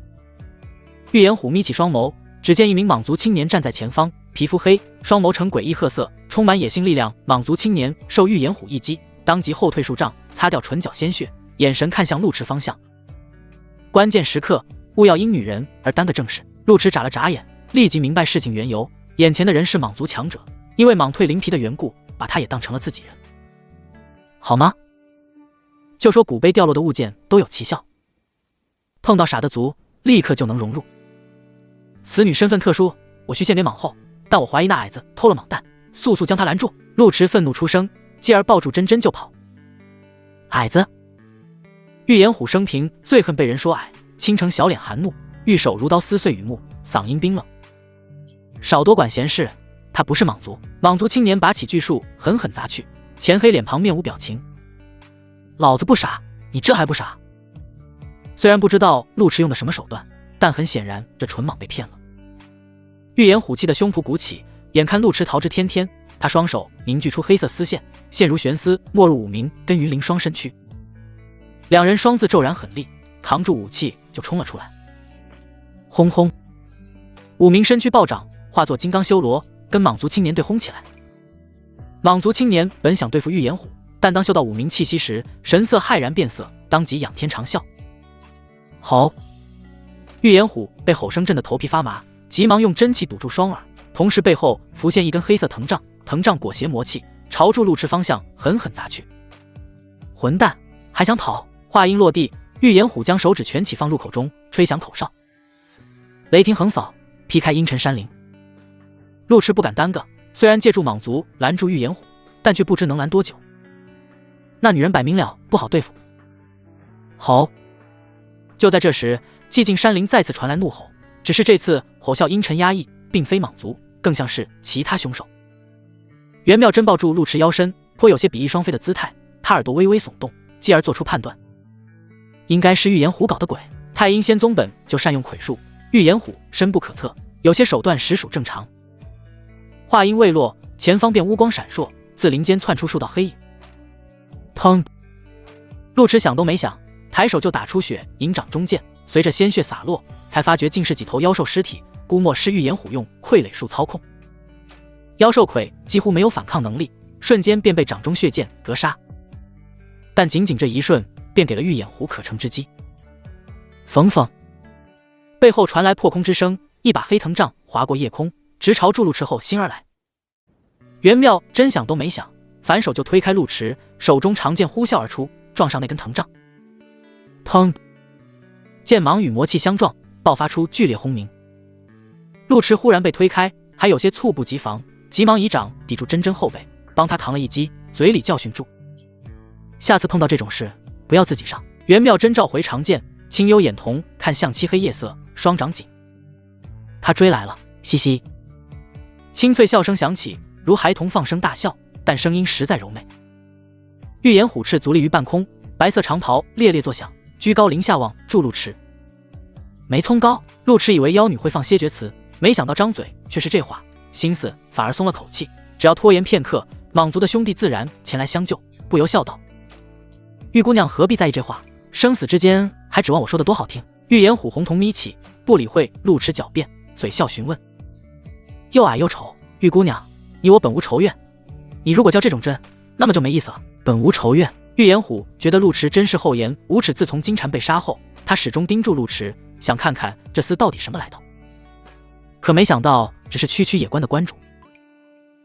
玉眼虎眯起双眸，只见一名蟒族青年站在前方，皮肤黑，双眸呈诡异褐色，充满野性力量。蟒族青年受玉眼虎一击，当即后退数丈，擦掉唇角鲜血，眼神看向陆池方向。关键时刻，勿要因女人而耽搁正事。陆池眨了眨眼，立即明白事情缘由，眼前的人是蟒族强者，因为蟒蜕灵皮的缘故，把他也当成了自己人，好吗？就说古碑掉落的物件都有奇效，碰到傻的族，立刻就能融入。此女身份特殊，我需献给蟒后，但我怀疑那矮子偷了蟒蛋，速速将他拦住！陆池愤怒出声，继而抱住真真就跑。矮子！玉眼虎生平最恨被人说矮，倾城小脸含怒，玉手如刀撕碎羽幕，嗓音冰冷：少多管闲事，他不是蟒族。蟒族青年拔起巨树狠狠砸去，前黑脸庞面无表情：老子不傻，你这还不傻？虽然不知道陆池用的什么手段，但很显然这纯蟒被骗了。玉眼虎气的胸脯鼓起，眼看陆池逃之天天，他双手凝聚出黑色丝线，线如悬丝没入武明跟云灵双身躯。两人双自骤然狠厉，扛住武器就冲了出来。轰轰！武明身躯暴涨，化作金刚修罗，跟蟒族青年对轰起来。蟒族青年本想对付玉眼虎，但当嗅到武明气息时，神色骇然变色，当即仰天长啸。吼！玉眼虎被吼声震得头皮发麻，急忙用真气堵住双耳，同时背后浮现一根黑色藤杖，藤杖裹挟魔气，朝住陆池方向狠狠砸去。混蛋，还想跑！话音落地，玉眼虎将手指蜷起放入口中，吹响口哨。雷霆横扫，劈开阴沉山林。陆池不敢耽搁，虽然借助蟒族拦住玉眼虎，但却不知能拦多久。那女人摆明了不好对付。吼！就在这时，寂静山林再次传来怒吼，只是这次吼啸阴沉压抑，并非蟒族，更像是其他凶手。袁妙真抱住陆池腰身，颇有些比翼双飞的姿态，他耳朵微微耸动，继而做出判断，应该是预言虎搞的鬼。太阴仙宗本就善用魁术，预言虎深不可测，有些手段实属正常。话音未落，前方便乌光闪烁，自林间窜出数道黑影。砰！陆池想都没想，抬手就打出血银掌中剑，随着鲜血洒落，才发觉竟是几头妖兽尸体，估摸是预言虎用傀儡术操控。妖兽傀几乎没有反抗能力，瞬间便被掌中血剑格杀。但仅仅这一瞬，便给了预言虎可乘之机。冯冯！背后传来破空之声，一把黑藤杖划过夜空，直朝陆池后心而来。袁妙真想都没想，反手就推开陆池，手中长剑呼啸而出，撞上那根藤杖。砰！剑芒与魔气相撞，爆发出剧烈轰鸣。陆池忽然被推开，还有些猝不及防，急忙以掌抵住真真后背，帮他扛了一击，嘴里教训住：下次碰到这种事，不要自己上。袁妙真召回长剑，清幽眼瞳看向漆黑夜色，双掌紧。他追来了，嘻嘻。清脆笑声响起，如孩童放声大笑，但声音实在柔美。预言虎翅足立于半空，白色长袍猎猎作响，居高临下望住陆池。没葱高，陆池以为妖女会放些绝词，没想到张嘴却是这话，心思反而松了口气。只要拖延片刻，莽族的兄弟自然前来相救，不由笑道：玉姑娘何必在意这话？生死之间还指望我说的多好听？预言虎红瞳眯起，不理会陆池狡辩，嘴笑询问：又矮又丑，玉姑娘，你我本无仇怨，你如果叫这种真，那么就没意思了。本无仇怨。预言虎觉得陆池真是厚颜无耻。自从金蝉被杀后，他始终盯住陆池，想看看这厮到底什么来头。可没想到只是区区野官的关主。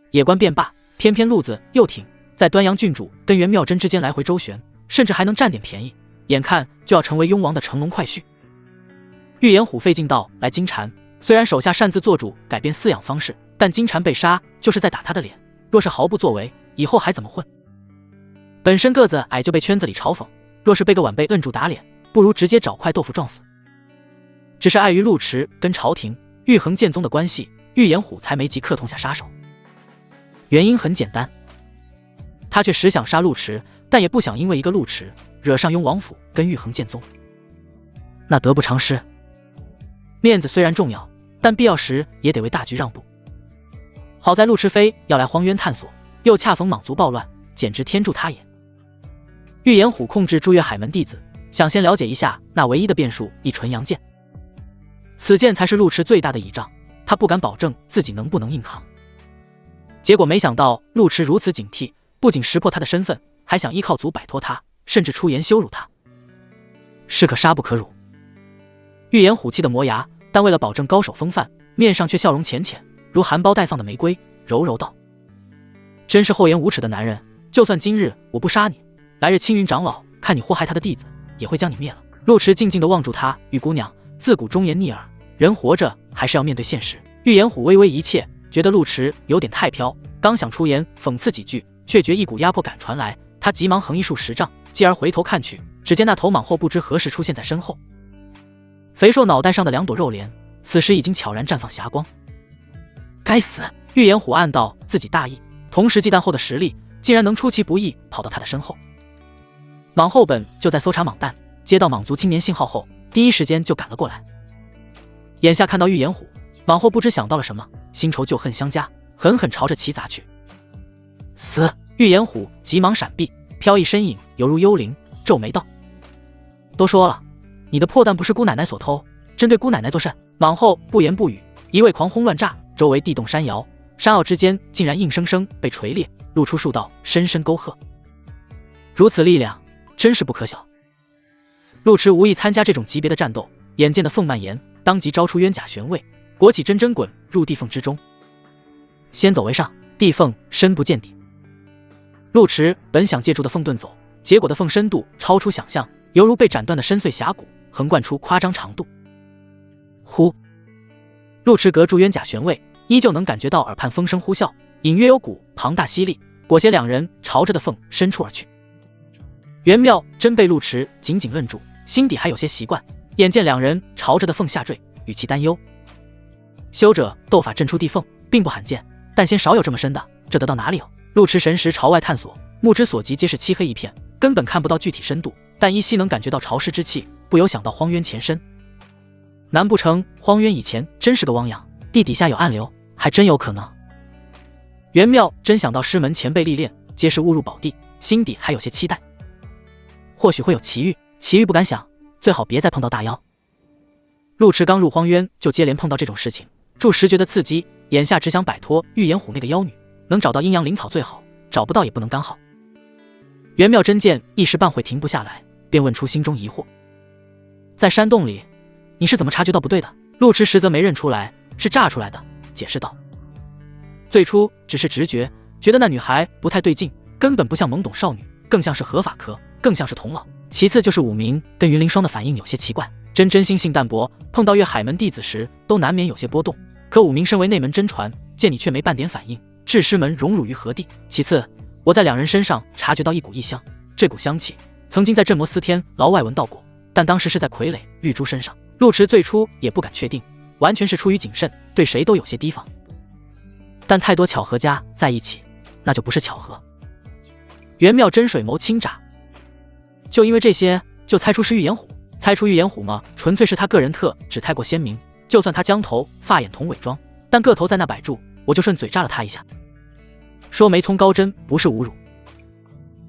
野官便罢，偏偏路子又挺，在端阳郡主跟袁妙真之间来回周旋，甚至还能占点便宜，眼看就要成为雍王的乘龙快婿。预言虎费劲道来金蝉，虽然手下擅自做主改变饲养方式，但金蝉被杀就是在打他的脸，若是毫不作为，以后还怎么混？本身个子矮就被圈子里嘲讽，若是被个晚辈摁住打脸，不如直接找块豆腐撞死。只是碍于陆池跟朝廷玉衡剑宗的关系，预言虎才没急刻痛下杀手。原因很简单，他却实想杀陆池，但也不想因为一个陆池惹上雍王府跟玉衡剑宗，那得不偿失。面子虽然重要，但必要时也得为大局让步。好在陆池飞要来荒渊探索，又恰逢莽族暴乱，简直天助他也。预言虎控制朱越海门弟子，想先了解一下那唯一的变数——一纯阳剑。此剑才是陆池最大的倚仗，他不敢保证自己能不能硬扛。结果没想到陆池如此警惕，不仅识破他的身份，还想依靠族摆脱他，甚至出言羞辱他。是可杀不可辱。预言虎气得磨牙，但为了保证高手风范，面上却笑容浅浅，如含苞待放的玫瑰，柔柔道：真是厚颜无耻的男人，就算今日我不杀你，来日青云长老看你祸害他的弟子，也会将你灭了。陆池静静地望住他，玉姑娘自古忠言逆耳，人活着还是要面对现实。预言虎微微一切，觉得陆池有点太飘，刚想出言讽刺几句，却觉一股压迫感传来，他急忙横一竖10丈，继而回头看去，只见那头莽后不知何时出现在身后。肥硕脑袋上的2朵肉帘，此时已经悄然绽放霞光。该死！预言虎暗道自己大意，同时忌惮后的实力，竟然能出其不意跑到他的身后。莽后本就在搜查莽蛋，接到莽族青年信号后，第一时间就赶了过来。眼下看到预言虎，莽后不知想到了什么，新仇旧恨相加，狠狠朝着其砸去。死！预言虎急忙闪避，飘逸身影犹如幽灵，皱眉道：都说了，你的破蛋不是姑奶奶所偷，针对姑奶奶作甚？莽后不言不语，一味狂轰乱炸，周围地动山摇，山坳之间竟然硬生生被锤裂，露出数道深深沟壑。如此力量，真是不可小。陆池无意参加这种级别的战斗，眼见的凤蔓延，当即招出冤甲玄位，裹起真真滚入地缝之中。先走为上，地缝深不见底。陆池本想借助的缝遁走，结果的缝深度超出想象，犹如被斩断的深邃峡谷，横贯出夸张长度。呼！陆池隔住冤甲玄位，依旧能感觉到耳畔风声呼啸，隐约有股庞大吸力，裹挟两人朝着的缝深处而去。袁妙真被陆池紧紧摁住，心底还有些习惯，眼见两人朝着的缝下坠，语气担忧：修者斗法震出地缝，并不罕见，但鲜少有这么深的，这得到哪里有？陆池神识朝外探索，目之所及皆是漆黑一片，根本看不到具体深度，但依稀能感觉到潮湿之气，不由想到荒渊前身。难不成荒渊以前真是个汪洋，地底下有暗流？还真有可能。袁妙真想到师门前辈历练，皆是误入宝地，心底还有些期待，或许会有奇遇。奇遇不敢想，最好别再碰到大妖。陆池刚入荒渊就接连碰到这种事情，助实觉的刺激，眼下只想摆脱玉岩虎那个妖女，能找到阴阳灵草最好，找不到也不能刚好。袁妙真见一时半会停不下来，便问出心中疑惑：在山洞里，你是怎么察觉到不对的？陆池实则没认出来，是炸出来的，解释道：最初只是直觉，觉得那女孩不太对劲，根本不像懵懂少女，更像是合法科，更像是童姥。其次就是武明跟云灵霜的反应有些奇怪，真心性淡薄，碰到月海门弟子时都难免有些波动。可武明身为内门真传，见你却没半点反应，置师门荣辱于何地？其次，我在两人身上察觉到一股异香，这股香气曾经在镇魔司天牢外闻到过，但当时是在傀儡绿珠身上。陆池最初也不敢确定，完全是出于谨慎，对谁都有些提防。但太多巧合加在一起，那就不是巧合。袁妙真水眸轻眨，就因为这些就猜出是玉岩虎？猜出玉岩虎吗？纯粹是他个人特质太过鲜明，就算他将头发眼同伪装，但个头在那摆住，我就顺嘴炸了他一下。说眉葱高真不是侮辱。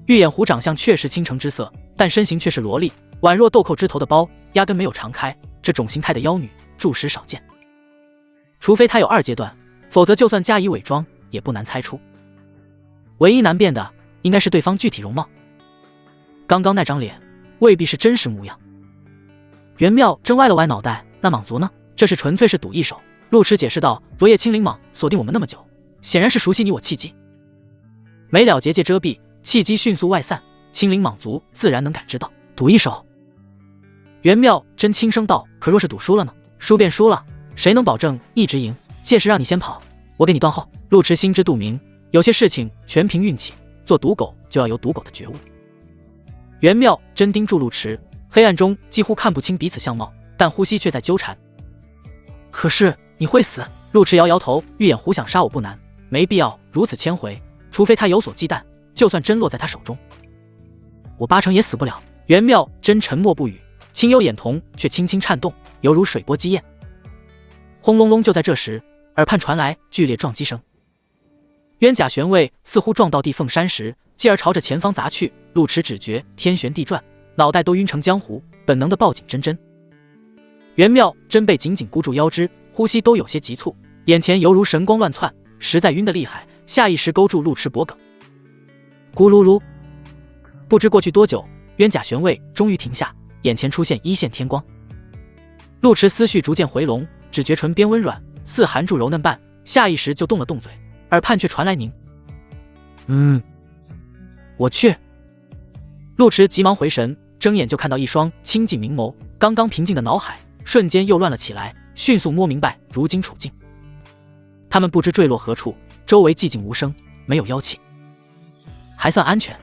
玉眼虎长相确实倾城之色，但身形却是萝莉，宛若豆蔻枝头的苞，压根没有常开，这种形态的妖女著实少见。除非她有2阶段，否则就算加以伪装也不难猜出。唯一难辨的应该是对方具体容貌，刚刚那张脸未必是真实模样。袁妙真歪了歪脑袋，那蟒族呢？这是纯粹是赌一手。陆池解释道：昨夜青灵蟒锁定我们那么久，显然是熟悉你我契机。没了结界遮蔽，契机迅速外散，青灵蟒族自然能感知到。赌一手？袁妙真轻声道：可若是赌输了呢？输便输了，谁能保证一直赢？届时让你先跑，我给你断后。陆池心知肚明，有些事情全凭运气，做赌狗就要有赌狗的觉悟。袁妙真盯住陆池，黑暗中几乎看不清彼此相貌，但呼吸却在纠缠。可是你会死。陆池摇摇头，玉眼虎想杀我不难，没必要如此谦回，除非他有所忌惮，就算真落在他手中，我8成也死不了。袁妙真沉默不语，清幽眼瞳却轻轻颤动，犹如水波激焰。轰隆隆！就在这时，耳畔传来剧烈撞击声，冤甲玄位似乎撞到地缝山石，继而朝着前方砸去。陆池只觉天旋地转，脑袋都晕成浆糊，本能的抱紧真真。袁妙真被紧紧箍住腰肢，呼吸都有些急促，眼前犹如神光乱窜，实在晕得厉害，下意识勾住陆池脖颈。咕噜噜，不知过去多久，冤甲玄位终于停下，眼前出现一线天光。陆池思绪逐渐回笼，只觉唇边温软，似含住柔嫩瓣，下意识就动了动嘴，耳畔却传来您我去。陆池急忙回神，睁眼就看到一双清净明眸，刚刚平静的脑海瞬间又乱了起来，迅速摸明白如今处境。他们不知坠落何处，周围寂静无声，没有妖气，还算安全。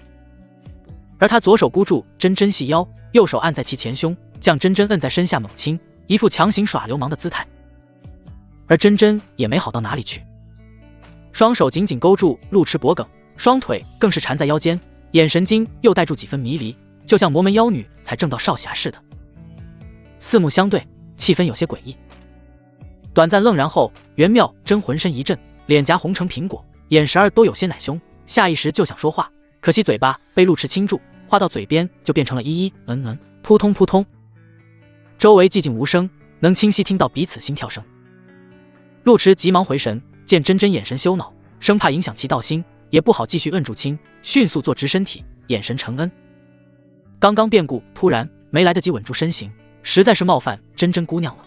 而他左手箍住真真细腰，右手按在其前胸，将真真摁在身下猛亲，一副强行耍流氓的姿态。而真真也没好到哪里去，双手紧紧勾住陆池脖颈，双腿更是缠在腰间，眼神间又带住几分迷离，就像魔门妖女才正到少侠似的。四目相对，气氛有些诡异。短暂愣然后，袁妙真浑身一震，脸颊红成苹果，眼神儿都有些奶凶，下意识就想说话，可惜嘴巴被陆池轻住，话到嘴边就变成了扑通扑通。周围寂静无声，能清晰听到彼此心跳声。陆池急忙回神，见真真眼神羞恼，生怕影响其道心，也不好继续摁住亲，迅速坐直身体，眼神承恩。刚刚变故突然，没来得及稳住身形，实在是冒犯真真姑娘了。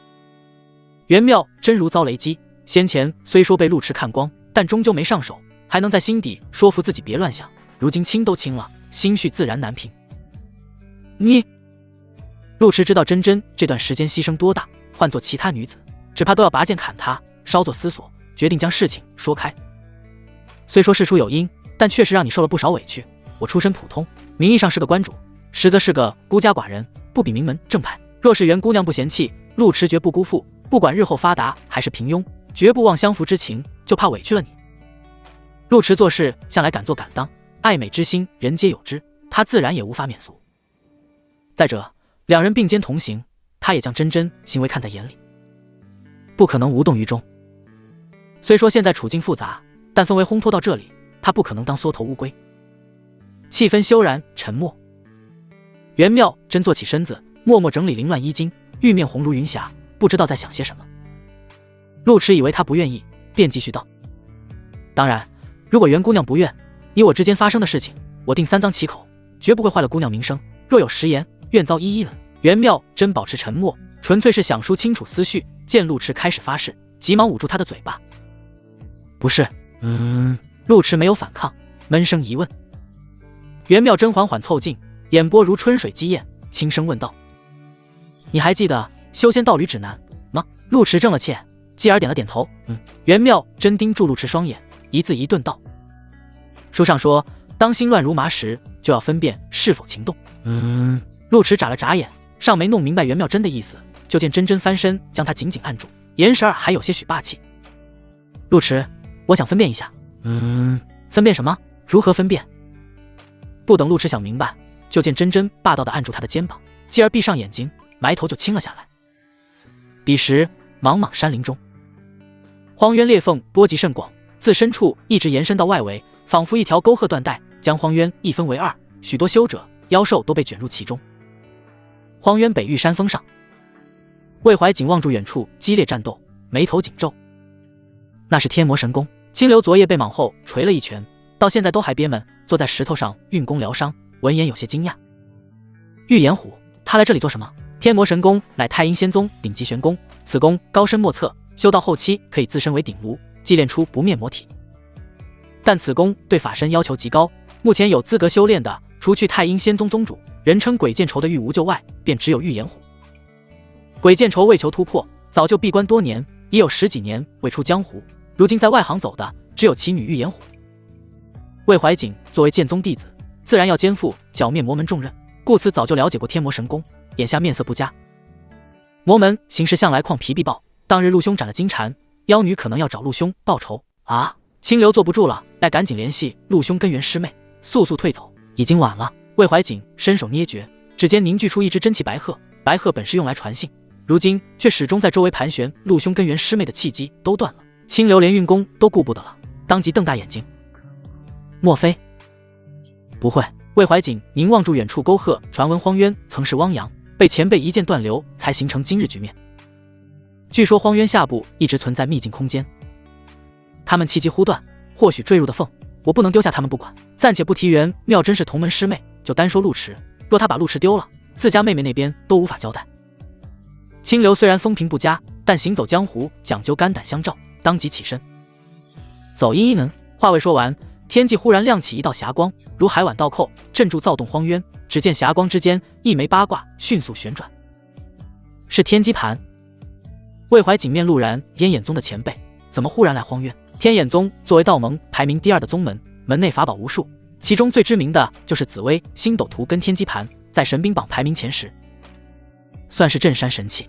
袁妙真如遭雷击，先前虽说被陆池看光，但终究没上手，还能在心底说服自己别乱想，如今亲都亲了，心绪自然难平。你……陆池知道真真这段时间牺牲多大，换做其他女子，只怕都要拔剑砍他。稍作思索，决定将事情说开。虽说事出有因，但确实让你受了不少委屈。我出身普通，名义上是个关主，实则是个孤家寡人，不比名门正派。若是袁姑娘不嫌弃，陆池绝不辜负。不管日后发达还是平庸，绝不忘相扶之情，就怕委屈了你。陆迟做事向来敢做敢当，爱美之心人皆有之，他自然也无法免俗。再者，两人并肩同行，他也将真真行为看在眼里，不可能无动于衷。虽说现在处境复杂，但氛围烘托到这里，他不可能当缩头乌龟。气氛休然沉默。袁妙真坐起身子，默默整理凌乱衣襟，玉面红如云霞，不知道在想些什么。陆迟以为他不愿意，便继续道：当然，如果袁姑娘不愿，你我之间发生的事情，我定三赃其口，绝不会坏了姑娘名声。若有食言，愿遭一一冷。袁妙真保持沉默，纯粹是想说清楚思绪。见陆迟开始发誓，急忙捂住他的嘴巴。不是，陆迟没有反抗，闷声疑问。袁妙真缓缓凑近，眼波如春水激焰，轻声问道：你还记得修仙道侣指南吗？陆迟怔了切，继而点了点头。袁妙真盯住陆迟双眼，一字一顿道：书上说，当心乱如麻时，就要分辨是否情动。陆迟眨了眨眼，尚没弄明白袁妙真的意思，就见真真翻身将他紧紧按住，眼神儿还有些许霸气。陆迟，我想分辨一下。分辨什么？如何分辨？不等陆迟想明白，就见真真霸道地按住他的肩膀，继而闭上眼睛，埋头就亲了下来。彼时茫茫山林中，荒渊裂缝波及甚广，自深处一直延伸到外围，仿佛一条沟壑断带，将荒渊一分为二，许多修者妖兽都被卷入其中。荒渊北域山峰上，魏怀瑾望住远处激烈战斗，眉头紧皱。那是天魔神功。清流昨夜被莽后捶了一拳，到现在都还憋闷，坐在石头上运功疗伤。闻言有些惊讶。玉岩虎，他来这里做什么？天魔神功乃太阴仙宗顶级玄功，此功高深莫测，修到后期可以自身为鼎炉，祭炼出不灭魔体。但此功对法身要求极高，目前有资格修炼的，除去太阴仙宗宗主人称鬼见愁的玉无咎外，便只有玉岩虎。鬼见愁为求突破，早就闭关多年，已有10几年未出江湖，如今在外行走的只有其女玉岩虎。魏怀瑾作为剑宗弟子，自然要肩负剿灭魔门重任，故此早就了解过天魔神功，眼下面色不佳。魔门行事向来旷皮必报，当日陆兄斩了金蝉，妖女可能要找陆兄报仇啊！清流坐不住了，待赶紧联系陆兄根源师妹，速速退走，已经晚了。魏怀瑾伸手捏诀，指尖凝聚出一只真气白鹤，白鹤本是用来传信，如今却始终在周围盘旋，陆兄根源师妹的气机都断了。清流连运功都顾不得了，当即瞪大眼睛。莫非？不会。魏怀瑾凝望住远处沟壑，传闻荒渊曾是汪洋，被前辈一剑断流，才形成今日局面。据说荒渊下部一直存在秘境空间，他们气机忽断，或许坠入的缝，我不能丢下他们不管。暂且不提袁妙真是同门师妹，就单说陆迟，若他把陆迟丢了，自家妹妹那边都无法交代。清流虽然风评不佳，但行走江湖讲究肝胆相照，当即起身走一能。话未说完，天际忽然亮起一道霞光，如海碗倒扣，镇住躁动荒渊。只见霞光之间，一枚八卦迅速旋转，是天机盘。魏怀瑾面露然，燕眼宗的前辈怎么忽然来荒渊？天眼宗作为道盟排名第2的宗门，门内法宝无数，其中最知名的就是紫薇星斗图跟天机盘，在神兵榜排名前10，算是镇山神器。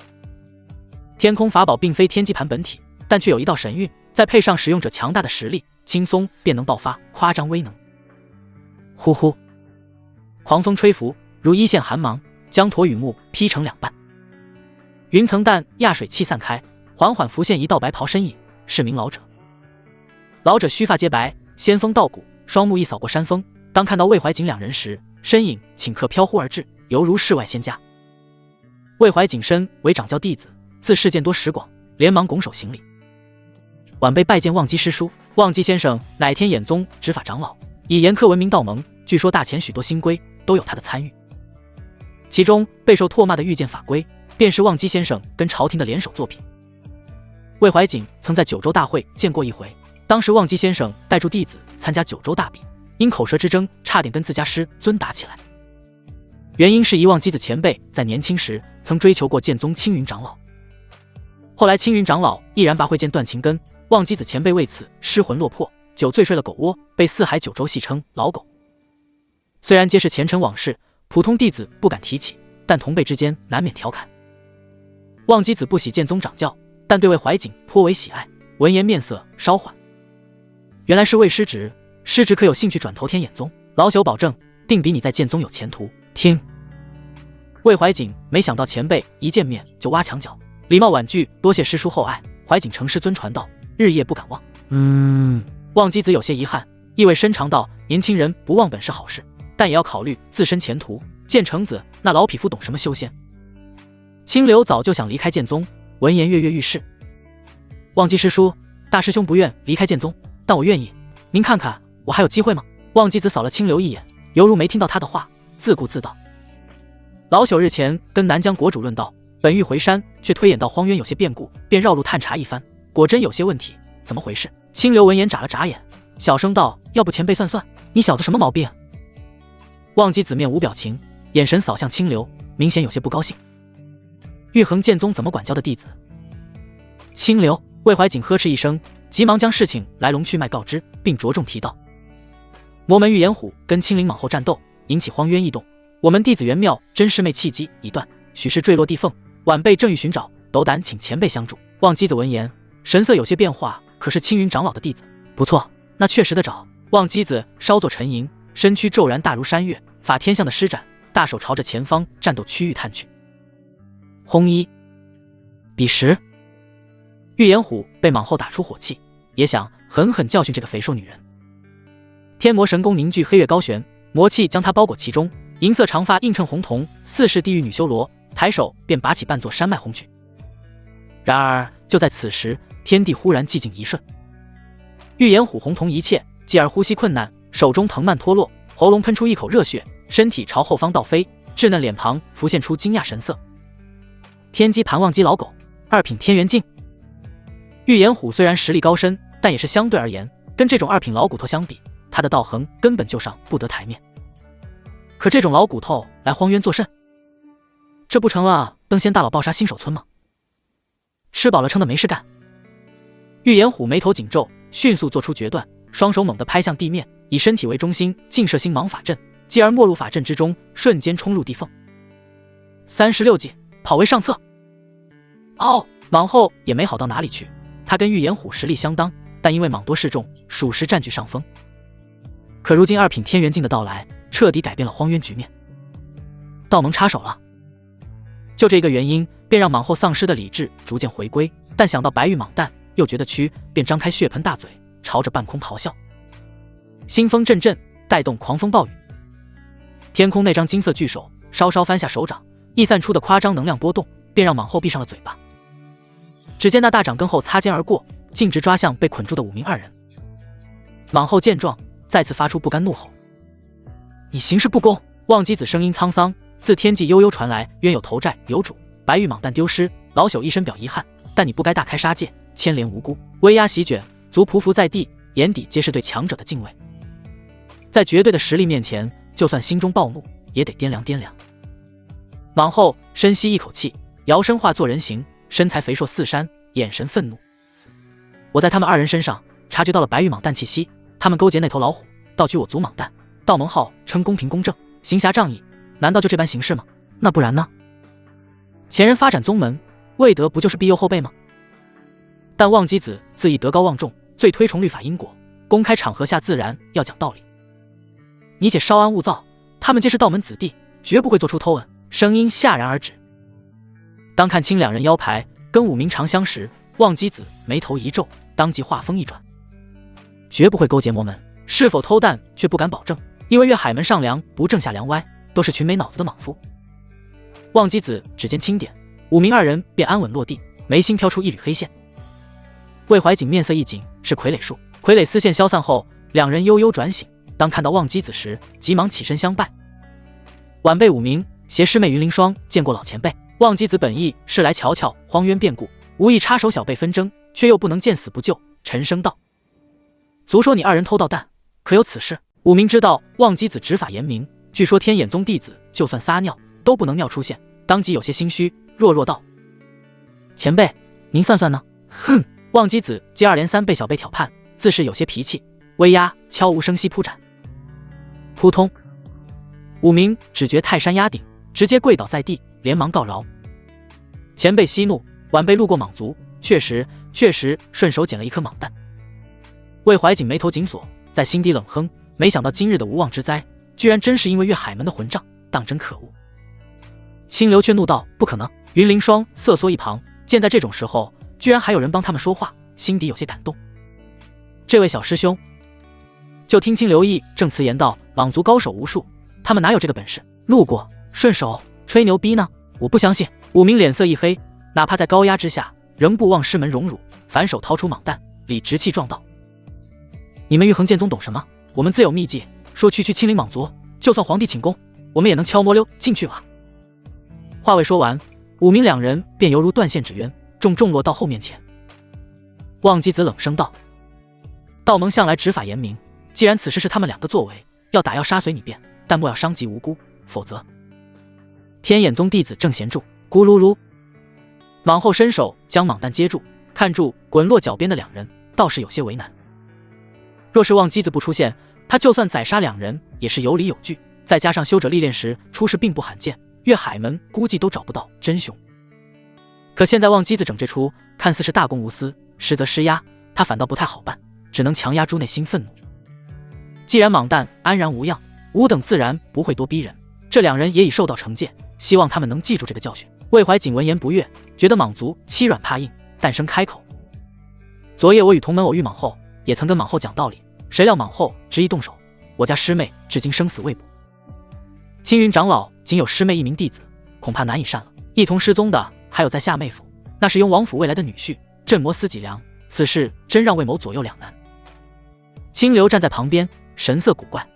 天空法宝并非天机盘本体，但却有一道神韵，再配上使用者强大的实力，轻松便能爆发夸张威能。呼呼，狂风吹拂，如一线寒芒，将驼羽木劈成2半。云层淡，压水气散开，缓缓浮现一道白袍身影，是名老者。老者须发皆白，仙风道骨，双目一扫过山峰，当看到魏怀瑾2人时，身影顷刻飘忽而至，犹如世外仙家。魏怀瑾身为掌教弟子，自事见多识广，连忙拱手行礼。晚辈拜见望基师叔。望基先生乃天眼宗执法长老，以严苛闻名道盟，据说大前许多新规都有他的参与，其中备受唾骂的御剑法规，便是望基先生跟朝廷的联手作品。魏怀瑾曾在九州大会见过一回，当时望基先生带住弟子参加九州大比，因口舌之争差点跟自家师尊打起来，原因是望基子前辈在年轻时曾追求过剑宗青云长老，后来青云长老毅然拔慧剑断情根，望基子前辈为此失魂落魄，酒醉睡了狗窝，被四海九州戏称老狗。虽然皆是前尘往事，普通弟子不敢提起，但同辈之间难免调侃。望基子不喜剑宗掌教，但对魏怀瑾颇为喜爱，闻言面色稍缓，原来是魏师侄，师侄可有兴趣转投天眼宗？老朽保证，定比你在剑宗有前途。听。魏怀瑾没想到前辈一见面就挖墙脚，礼貌婉拒，多谢师叔厚爱。怀瑾承师尊传道，日夜不敢忘。望基子有些遗憾，意味深长道：年轻人不忘本是好事，但也要考虑自身前途。剑成子那老匹夫懂什么修仙？清流早就想离开剑宗，闻言跃跃欲试。望基师叔，大师兄不愿离开剑宗，但我愿意。您看看我还有机会吗？望基子扫了清流一眼，犹如没听到他的话，自顾自道：老朽日前跟南疆国主论道，本欲回山，却推演到荒渊有些变故，便绕路探查一番，果真有些问题，怎么回事？清流闻言眨了眨眼，小声道：要不前辈算算，你小子什么毛病？望基子面无表情，眼神扫向清流，明显有些不高兴。玉衡剑宗怎么管教的弟子？清流。魏怀瑾呵斥一声，急忙将事情来龙去脉告知，并着重提到：魔门玉眼虎跟青灵蟒后战斗，引起荒渊异动，我们弟子元妙真师妹气机已断，许是坠落地缝，晚辈正欲寻找，斗胆请前辈相助。望基子闻言，神色有些变化，可是青云长老的弟子，不错，那确实得找。望基子稍作沉吟，身躯骤然大如山岳，法天象的施展，大手朝着前方战斗区域探去。轰一！彼时，玉眼虎被蟒后打出火气，也想狠狠教训这个肥瘦女人。天魔神功凝聚黑月高悬，魔气将她包裹其中，银色长发映衬红瞳，似是地狱女修罗，抬手便拔起半座山脉轰去。然而就在此时，天地忽然寂静一瞬，玉眼虎红瞳一切，继而呼吸困难，手中藤蔓脱落，喉咙喷出一口热血，身体朝后方倒飞，稚嫩脸庞浮现出惊讶神色。天机盘忘机老狗，二品天元境。玉眼虎虽然实力高深，但也是相对而言，跟这种二品老骨头相比，他的道行根本就上不得台面。可这种老骨头来荒渊作甚？这不成了登仙大佬暴杀新手村吗？吃饱了撑的没事干。玉眼虎眉头紧皱，迅速做出决断，双手猛地拍向地面，以身体为中心劲射星芒法阵，继而没入法阵之中，瞬间冲入地缝。36计，跑位上策。嗷！蟒后也没好到哪里去，他跟玉眼虎实力相当，但因为蟒多势众，属实占据上风。可如今二品天元境的到来，彻底改变了荒渊局面。道盟插手了，就这一个原因，便让蟒后丧失的理智逐渐回归。但想到白玉蟒蛋，又觉得屈，便张开血盆大嘴，朝着半空咆哮。腥风阵阵，带动狂风暴雨。天空那张金色巨手稍稍翻下手掌，溢散出的夸张能量波动，便让蟒后闭上了嘴巴。只见那大掌根后擦肩而过，径直抓向被捆住的武明二人。蟒后见状，再次发出不甘怒吼：你行事不公！望基子声音沧桑，自天际悠悠传来，冤有头债有主，白玉蟒蛋丢失，老朽一身表遗憾，但你不该大开杀戒，牵连无辜。威压席卷，足匍匐在地，眼底皆是对强者的敬畏。在绝对的实力面前，就算心中暴怒，也得掂量掂量。蟒后深吸一口气，摇身化作人形，身材肥硕似山，眼神愤怒。我在他们二人身上察觉到了白玉蟒蛋气息，他们勾结那头老虎，盗取我族蟒蛋。道盟号称公平公正，行侠仗义，难道就这般行事吗？那不然呢？前人发展宗门，为得不就是庇佑后辈吗？但望基子自意德高望重，最推崇律法因果，公开场合下自然要讲道理。你且稍安勿躁，他们皆是道门子弟，绝不会做出偷闻。声音戛然而止。当看清两人腰牌跟武明长相时，望基子眉头一皱，当即话锋一转：绝不会勾结魔门，是否偷蛋却不敢保证，因为越海门上梁不正下梁歪，都是群没脑子的莽夫。望基子指尖轻点，武明二人便安稳落地，眉心飘出一缕黑线。魏怀瑾面色一紧，是傀儡术。傀儡丝线消散后，两人悠悠转醒，当看到望基子时，急忙起身相拜：晚辈武明，携师妹云凌霜见过老前辈。望基子本意是来瞧瞧荒渊变故，无意插手小辈纷争，却又不能见死不救，沉声道：足说你二人偷盗蛋，可有此事？武明知道望基子执法严明，据说天眼宗弟子就算撒尿都不能尿出现，当即有些心虚，弱道：前辈，您算算呢？哼！望基子接二连三被小辈挑判，自是有些脾气，威压悄无声息铺展。扑通！武明只觉泰山压顶，直接跪倒在地，连忙告饶：前辈息怒，晚辈路过蟒族，确实确实顺手捡了一颗蟒蛋。魏怀瑾眉头紧锁，在心底冷哼，没想到今日的无妄之灾，居然真是因为月海门的混账，当真可恶。清流却怒道：“不可能！”云凌霜瑟缩一旁，见在这种时候，居然还有人帮他们说话，心底有些感动。这位小师兄，就听清流义正辞言道：“莽族高手无数，他们哪有这个本事？路过顺手吹牛逼呢？我不相信！”武明脸色一黑，哪怕在高压之下，仍不忘师门荣辱，反手掏出蟒蛋，理直气壮道：“你们玉衡剑宗懂什么？我们自有秘籍，说区区清零莽族，就算皇帝请功，我们也能悄摸溜进去吧。”话未说完，武明两人便犹如断线纸鸢，重落到后面前。望基子冷声道：“道盟向来执法严明，既然此事是他们两个作为，要打要杀随你便，但莫要伤及无辜，否则……”天眼宗弟子正贤住，咕噜噜，往后伸手将蟒蛋接住，看住滚落脚边的两人，倒是有些为难。若是望基子不出现，他就算宰杀两人也是有理有据，再加上修者历练时出事并不罕见，越海门估计都找不到真凶。可现在望基子整这出，看似是大公无私，实则施压，他反倒不太好办，只能强压住内心愤怒。既然蟒蛋安然无恙，吾等自然不会多逼人，这两人也已受到惩戒，希望他们能记住这个教训。魏怀瑾闻言不悦，觉得莽族欺软怕硬，诞生开口：“昨夜我与同门偶遇莽后，也曾跟莽后讲道理，谁料莽后执意动手，我家师妹至今生死未卜。青云长老仅有师妹一名弟子，恐怕难以善了。一同失踪的还有在下妹夫，那是雍王府未来的女婿，镇魔司脊梁，此事真让魏某左右两难。”清流站在旁边，神色古怪。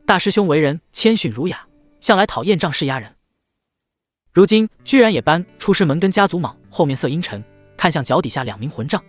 大师兄为人谦逊儒雅，向来讨厌仗势压人，如今居然也搬出师门跟家族莽后面色阴沉，看向脚底下两名混账。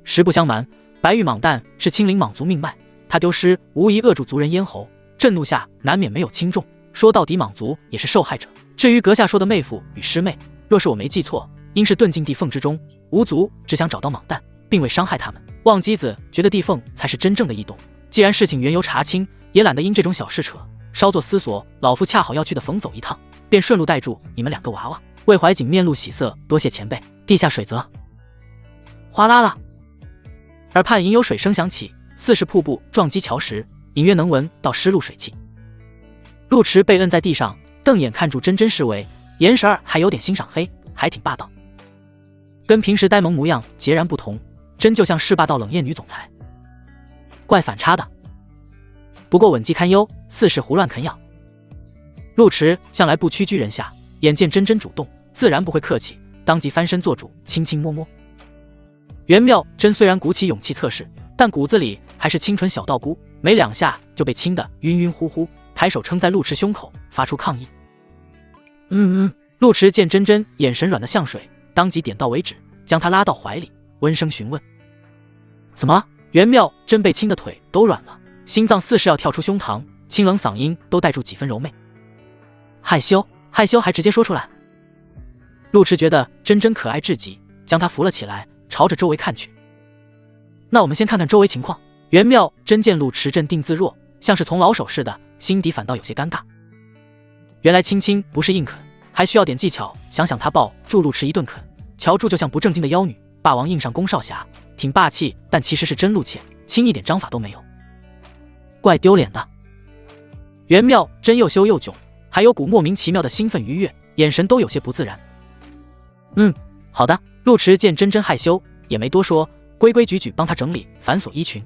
实不相瞒，白玉蟒蛋是亲临莽族命脉，他丢失无疑扼住族人咽喉，震怒下难免没有轻重，说到底莽族也是受害者。至于阁下说的妹夫与师妹，若是我没记错，应是遁进地缝之中，吾族只想找到蟒蛋，并未伤害他们。望基子觉得地缝才是真正的异动，既然事情缘由查清，也懒得因这种小事扯，稍作思索，老夫恰好要去的冯走一趟，便顺路带住你们两个娃娃。魏怀瑾面露喜色，多谢前辈。地下水泽，哗啦啦，耳畔隐有水声响起，似是瀑布撞击桥时，隐约能闻到湿漉水汽。陆池被摁在地上，瞪眼看住真真视为，眼神儿还有点欣赏黑，还挺霸道，跟平时呆萌模样截然不同，真就像是霸道冷艳女总裁，怪反差的。不过稳技堪忧，似是胡乱啃咬。陆池向来不屈居人下，眼见真真主动，自然不会客气，当即翻身做主，轻轻摸摸。袁妙真虽然鼓起勇气测试，但骨子里还是清纯小道姑，没两下就被亲得晕晕乎乎，抬手撑在陆池胸口，发出抗议。陆池见真真眼神软得像水，当即点到为止，将她拉到怀里，温声询问：“怎么了？”袁妙真被亲的腿都软了，心脏似是要跳出胸膛，清冷嗓音都带住几分柔媚。害羞还直接说出来。陆池觉得真真可爱至极，将她扶了起来，朝着周围看去。那我们先看看周围情况。袁妙真见陆池镇定自若，像是从老手似的，心底反倒有些尴尬。原来亲亲不是硬啃，还需要点技巧。想想他抱住陆池一顿啃，乔住就像不正经的妖女，霸王硬上宫少侠，挺霸气，但其实是真露怯，轻一点章法都没有，怪丢脸的。袁妙真又羞又囧，还有股莫名其妙的兴奋愉悦，眼神都有些不自然。好的。陆池见真真害羞，也没多说，规规矩矩帮她整理繁琐衣裙。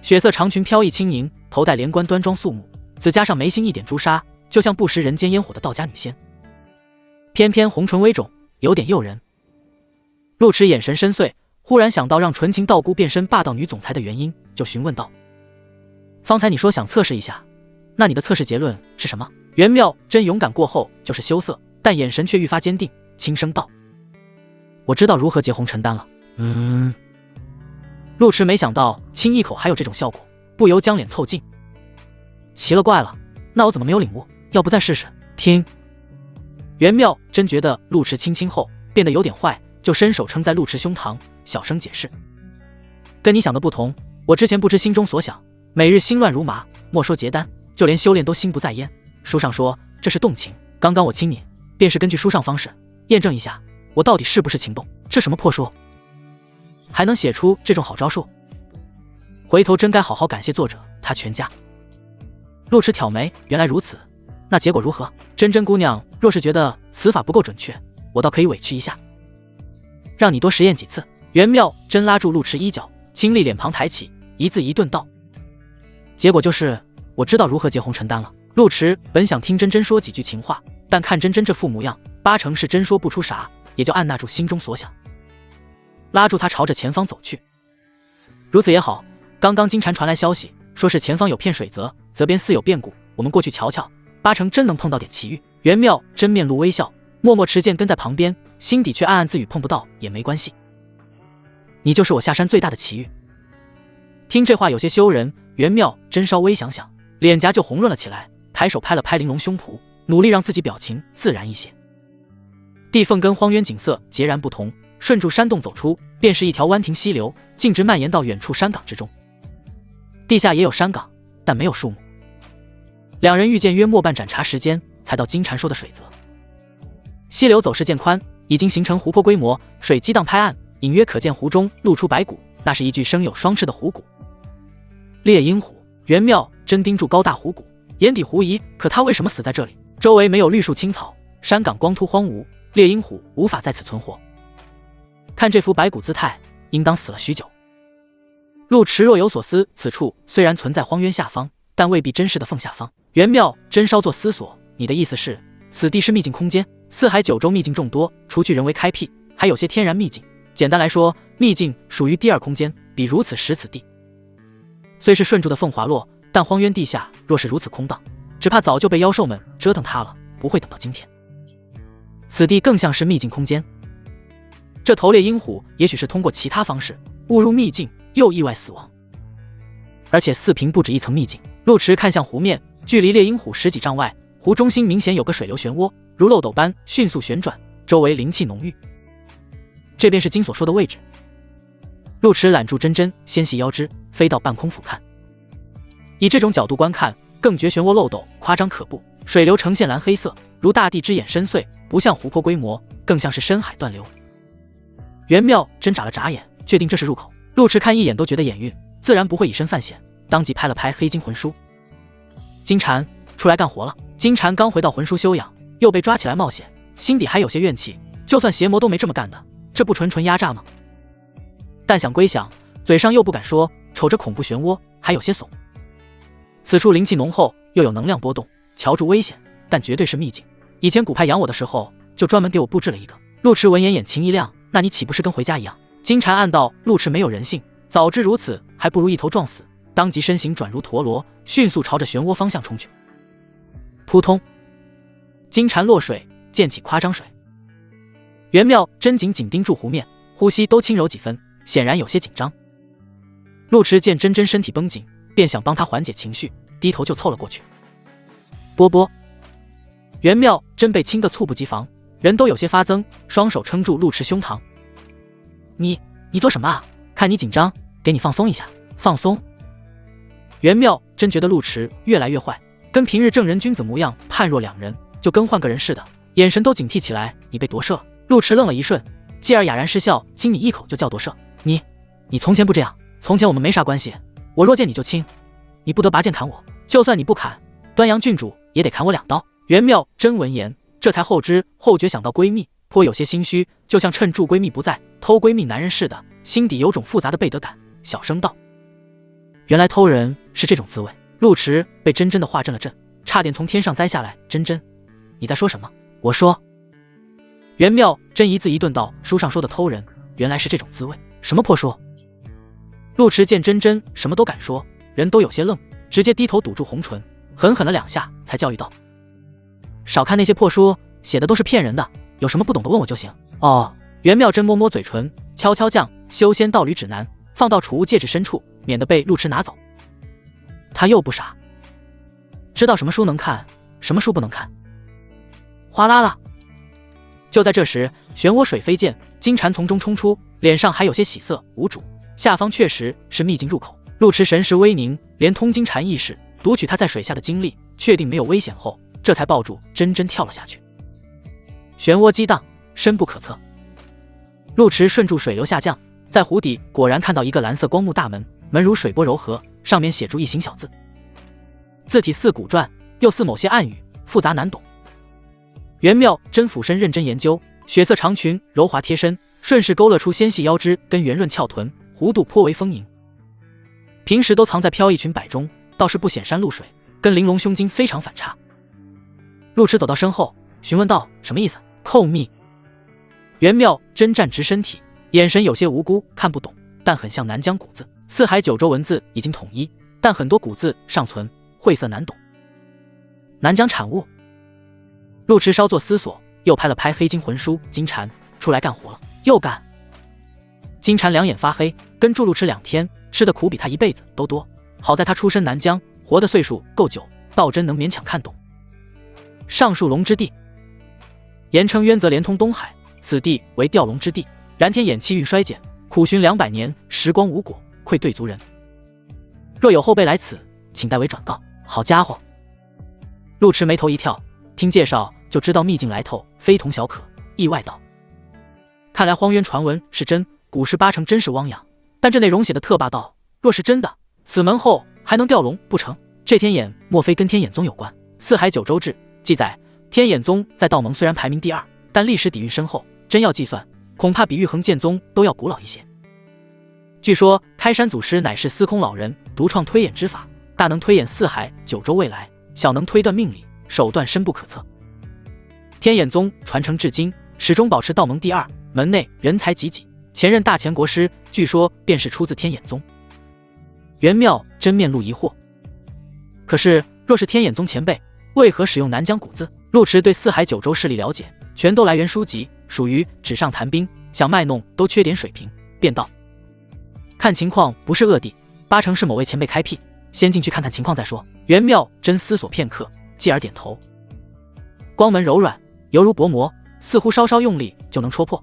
血色长裙飘逸轻盈，头戴连冠端庄肃穆，再加上眉心一点朱砂，就像不食人间烟火的道家女仙。偏偏红唇微肿，有点诱人。陆池眼神深邃，忽然想到让纯情道姑变身霸道女总裁的原因，就询问道：“方才你说想测试一下，那你的测试结论是什么？”袁妙真勇敢过后就是羞涩，但眼神却愈发坚定，轻声道：“我知道如何结红尘丹了。”陆池没想到亲一口还有这种效果，不由将脸凑近。奇了怪了，那我怎么没有领悟？要不再试试？听。袁妙真觉得陆池亲亲后变得有点坏，就伸手撑在陆池胸膛，小声解释：“跟你想的不同，我之前不知心中所想，每日心乱如麻，莫说结丹，就连修炼都心不在焉。书上说这是动情，刚刚我亲你，便是根据书上方式验证一下，我到底是不是情动。”这什么破书，还能写出这种好招数？回头真该好好感谢作者他全家。陆池挑眉，原来如此，那结果如何？真真姑娘若是觉得此法不够准确，我倒可以委屈一下，让你多实验几次。袁妙真拉住陆池衣角，清丽脸庞抬起，一字一顿道：结果就是我知道如何结红尘丹了。陆池本想听真真说几句情话，但看真真这副模样，八成是真说不出啥，也就按捺住心中所想，拉住他朝着前方走去。如此也好，刚刚金蝉传来消息，说是前方有片水泽，泽边似有变故，我们过去瞧瞧，八成真能碰到点奇遇。袁妙真面露微笑，默默持剑跟在旁边，心底却暗暗自语碰不到也没关系，你就是我下山最大的奇遇。听这话有些羞人，袁妙真稍微想想，脸颊就红润了起来，抬手拍了拍玲珑胸脯，努力让自己表情自然一些。地缝跟荒原景色截然不同，顺住山洞走出，便是一条弯亭溪流，径直蔓延到远处山岗之中。地下也有山岗，但没有树木。两人遇见约末半盏茶时间，才到金蝉说的水泽。溪流走势渐宽，已经形成湖泊规模，水激荡拍岸，隐约可见湖中露出白骨，那是一具生有双翅的虎骨。猎鹰虎。袁妙真盯住高大虎骨，眼底狐疑，可他为什么死在这里？周围没有绿树青草，山岗光秃荒芜，猎鹰虎无法在此存活。看这副白骨姿态，应当死了许久。陆池若有所思，此处虽然存在荒渊下方，但未必真实的缝下方。袁妙真稍作思索，你的意思是，此地是秘境空间？四海九州秘境众多，除去人为开辟，还有些天然秘境。简单来说，秘境属于第二空间，比如此时此地。虽是顺住的凤华落，但荒渊地下若是如此空荡，只怕早就被妖兽们折腾塌了，不会等到今天。此地更像是秘境空间。这头猎鹰虎也许是通过其他方式误入秘境，又意外死亡。而且四平不止一层秘境。陆池看向湖面，距离猎鹰虎10几丈外，湖中心明显有个水流漩涡，如漏斗般迅速旋转，周围灵气浓郁。这便是金所说的位置。陆池揽住真真，纤细腰肢飞到半空俯瞰。以这种角度观看，更觉漩涡漏斗夸张可怖，水流呈现蓝黑色，如大地之眼深邃，不像湖泊规模，更像是深海断流。袁妙真眨了眨眼，确定这是入口。陆池看一眼都觉得眼晕，自然不会以身犯险，当即拍了拍黑金魂书：金蝉，出来干活了。金蝉刚回到魂书休养，又被抓起来冒险，心底还有些怨气，就算邪魔都没这么干的，这不纯压榨吗？但想归想，嘴上又不敢说，瞅着恐怖漩涡，还有些怂。此处灵气浓厚，又有能量波动，瞧住危险，但绝对是秘境。以前古派养我的时候，就专门给我布置了一个。陆池闻言眼睛一亮，那你岂不是跟回家一样？金蝉暗道陆池没有人性，早知如此，还不如一头撞死。当即身形转如陀螺，迅速朝着漩涡方向冲去。扑通！金蝉落水，溅起夸张水。袁妙真紧盯住湖面，呼吸都轻柔几分，显然有些紧张。陆池见真真身体绷紧，便想帮她缓解情绪，低头就凑了过去。波波！袁妙真被亲得猝不及防，人都有些发增，双手撑住陆池胸膛。你做什么啊？看你紧张，给你放松一下。放松？袁妙真觉得陆池越来越坏，跟平日正人君子模样判若两人，就跟换个人似的，眼神都警惕起来。你被夺舍了？陆池愣了一瞬，继而哑然失笑，亲你一口就叫夺舍。你从前不这样，从前我们没啥关系，我若见你就亲，你不得拔剑砍我，就算你不砍，端阳郡主也得砍我2刀。袁妙真闻言，这才后知后觉，想到闺蜜，颇有些心虚，就像趁住闺蜜不在偷闺蜜男人似的，心底有种复杂的背德感，小声道：原来偷人是这种滋味。陆池被真真的话震了震，差点从天上栽下来。真真，你在说什么？我说。袁妙真一字一顿道：书上说的偷人，原来是这种滋味。什么破书？陆池见真真什么都敢说，人都有些愣，直接低头堵住红唇，狠狠了2下，才教育道：少看那些破书，写的都是骗人的，有什么不懂的问我就行。哦。袁妙真摸摸嘴唇，悄悄将修仙道侣指南放到储物戒指深处，免得被陆池拿走。他又不傻，知道什么书能看，什么书不能看。哗啦啦！就在这时，漩涡水飞溅，金蝉从中冲出，脸上还有些喜色。无主，下方确实是秘境入口。陆池神识微凝，连通金蝉意识，读取他在水下的经历，确定没有危险后，这才抱住真真跳了下去。漩涡激荡，深不可测。陆池顺住水流下降，在湖底果然看到一个蓝色光幕大门，门如水波柔和，上面写住一行小字，字体似古篆，又似某些暗语，复杂难懂。袁妙真俯身认真研究，血色长裙柔滑贴身，顺势勾勒出纤细腰肢跟圆润翘臀，弧度颇为丰盈。平时都藏在飘逸裙摆中，倒是不显山露水，跟玲珑胸襟非常反差。陆池走到身后，询问道：“什么意思？”扣密。袁妙真站直身体，眼神有些无辜，看不懂，但很像南疆古字。四海九州文字已经统一，但很多古字尚存，晦涩难懂。南疆产物。陆池稍作思索，又拍了拍黑金魂书金蝉，出来干活了。又干。金蝉两眼发黑，跟住陆池2天，吃的苦比他一辈子都多。好在他出身南疆，活的岁数够久，道真能勉强看懂。上述龙之地，言称渊泽连通东海，此地为吊龙之地。然天眼气运衰减，苦寻200年，时光无果，愧对族人。若有后辈来此，请代为转告。好家伙！陆池眉头一跳，听介绍就知道秘境来头非同小可，意外道：看来荒渊传闻是真，古时8成真是汪洋，但这内容写的特霸道，若是真的，此门后还能吊龙不成？这天眼莫非跟天眼宗有关？四海九州志记载，天眼宗在道盟虽然排名第2，但历史底蕴深厚，真要计算，恐怕比玉衡剑宗都要古老一些。据说开山祖师乃是司空老人独创推演之法，大能推演四海九州未来，小能推断命理，手段深不可测。天眼宗传承至今，始终保持道盟第2，门内人才济济，前任大前国师据说便是出自天眼宗。袁妙真面露疑惑，可是若是天眼宗前辈，为何使用南疆古字？陆池对四海九州势力了解，全都来源书籍，属于纸上谈兵，想卖弄都缺点水平，便道：看情况不是恶地，8成是某位前辈开辟，先进去看看情况再说。袁妙真思索片刻，继而点头。光门柔软，犹如薄膜，似乎稍稍用力就能戳破。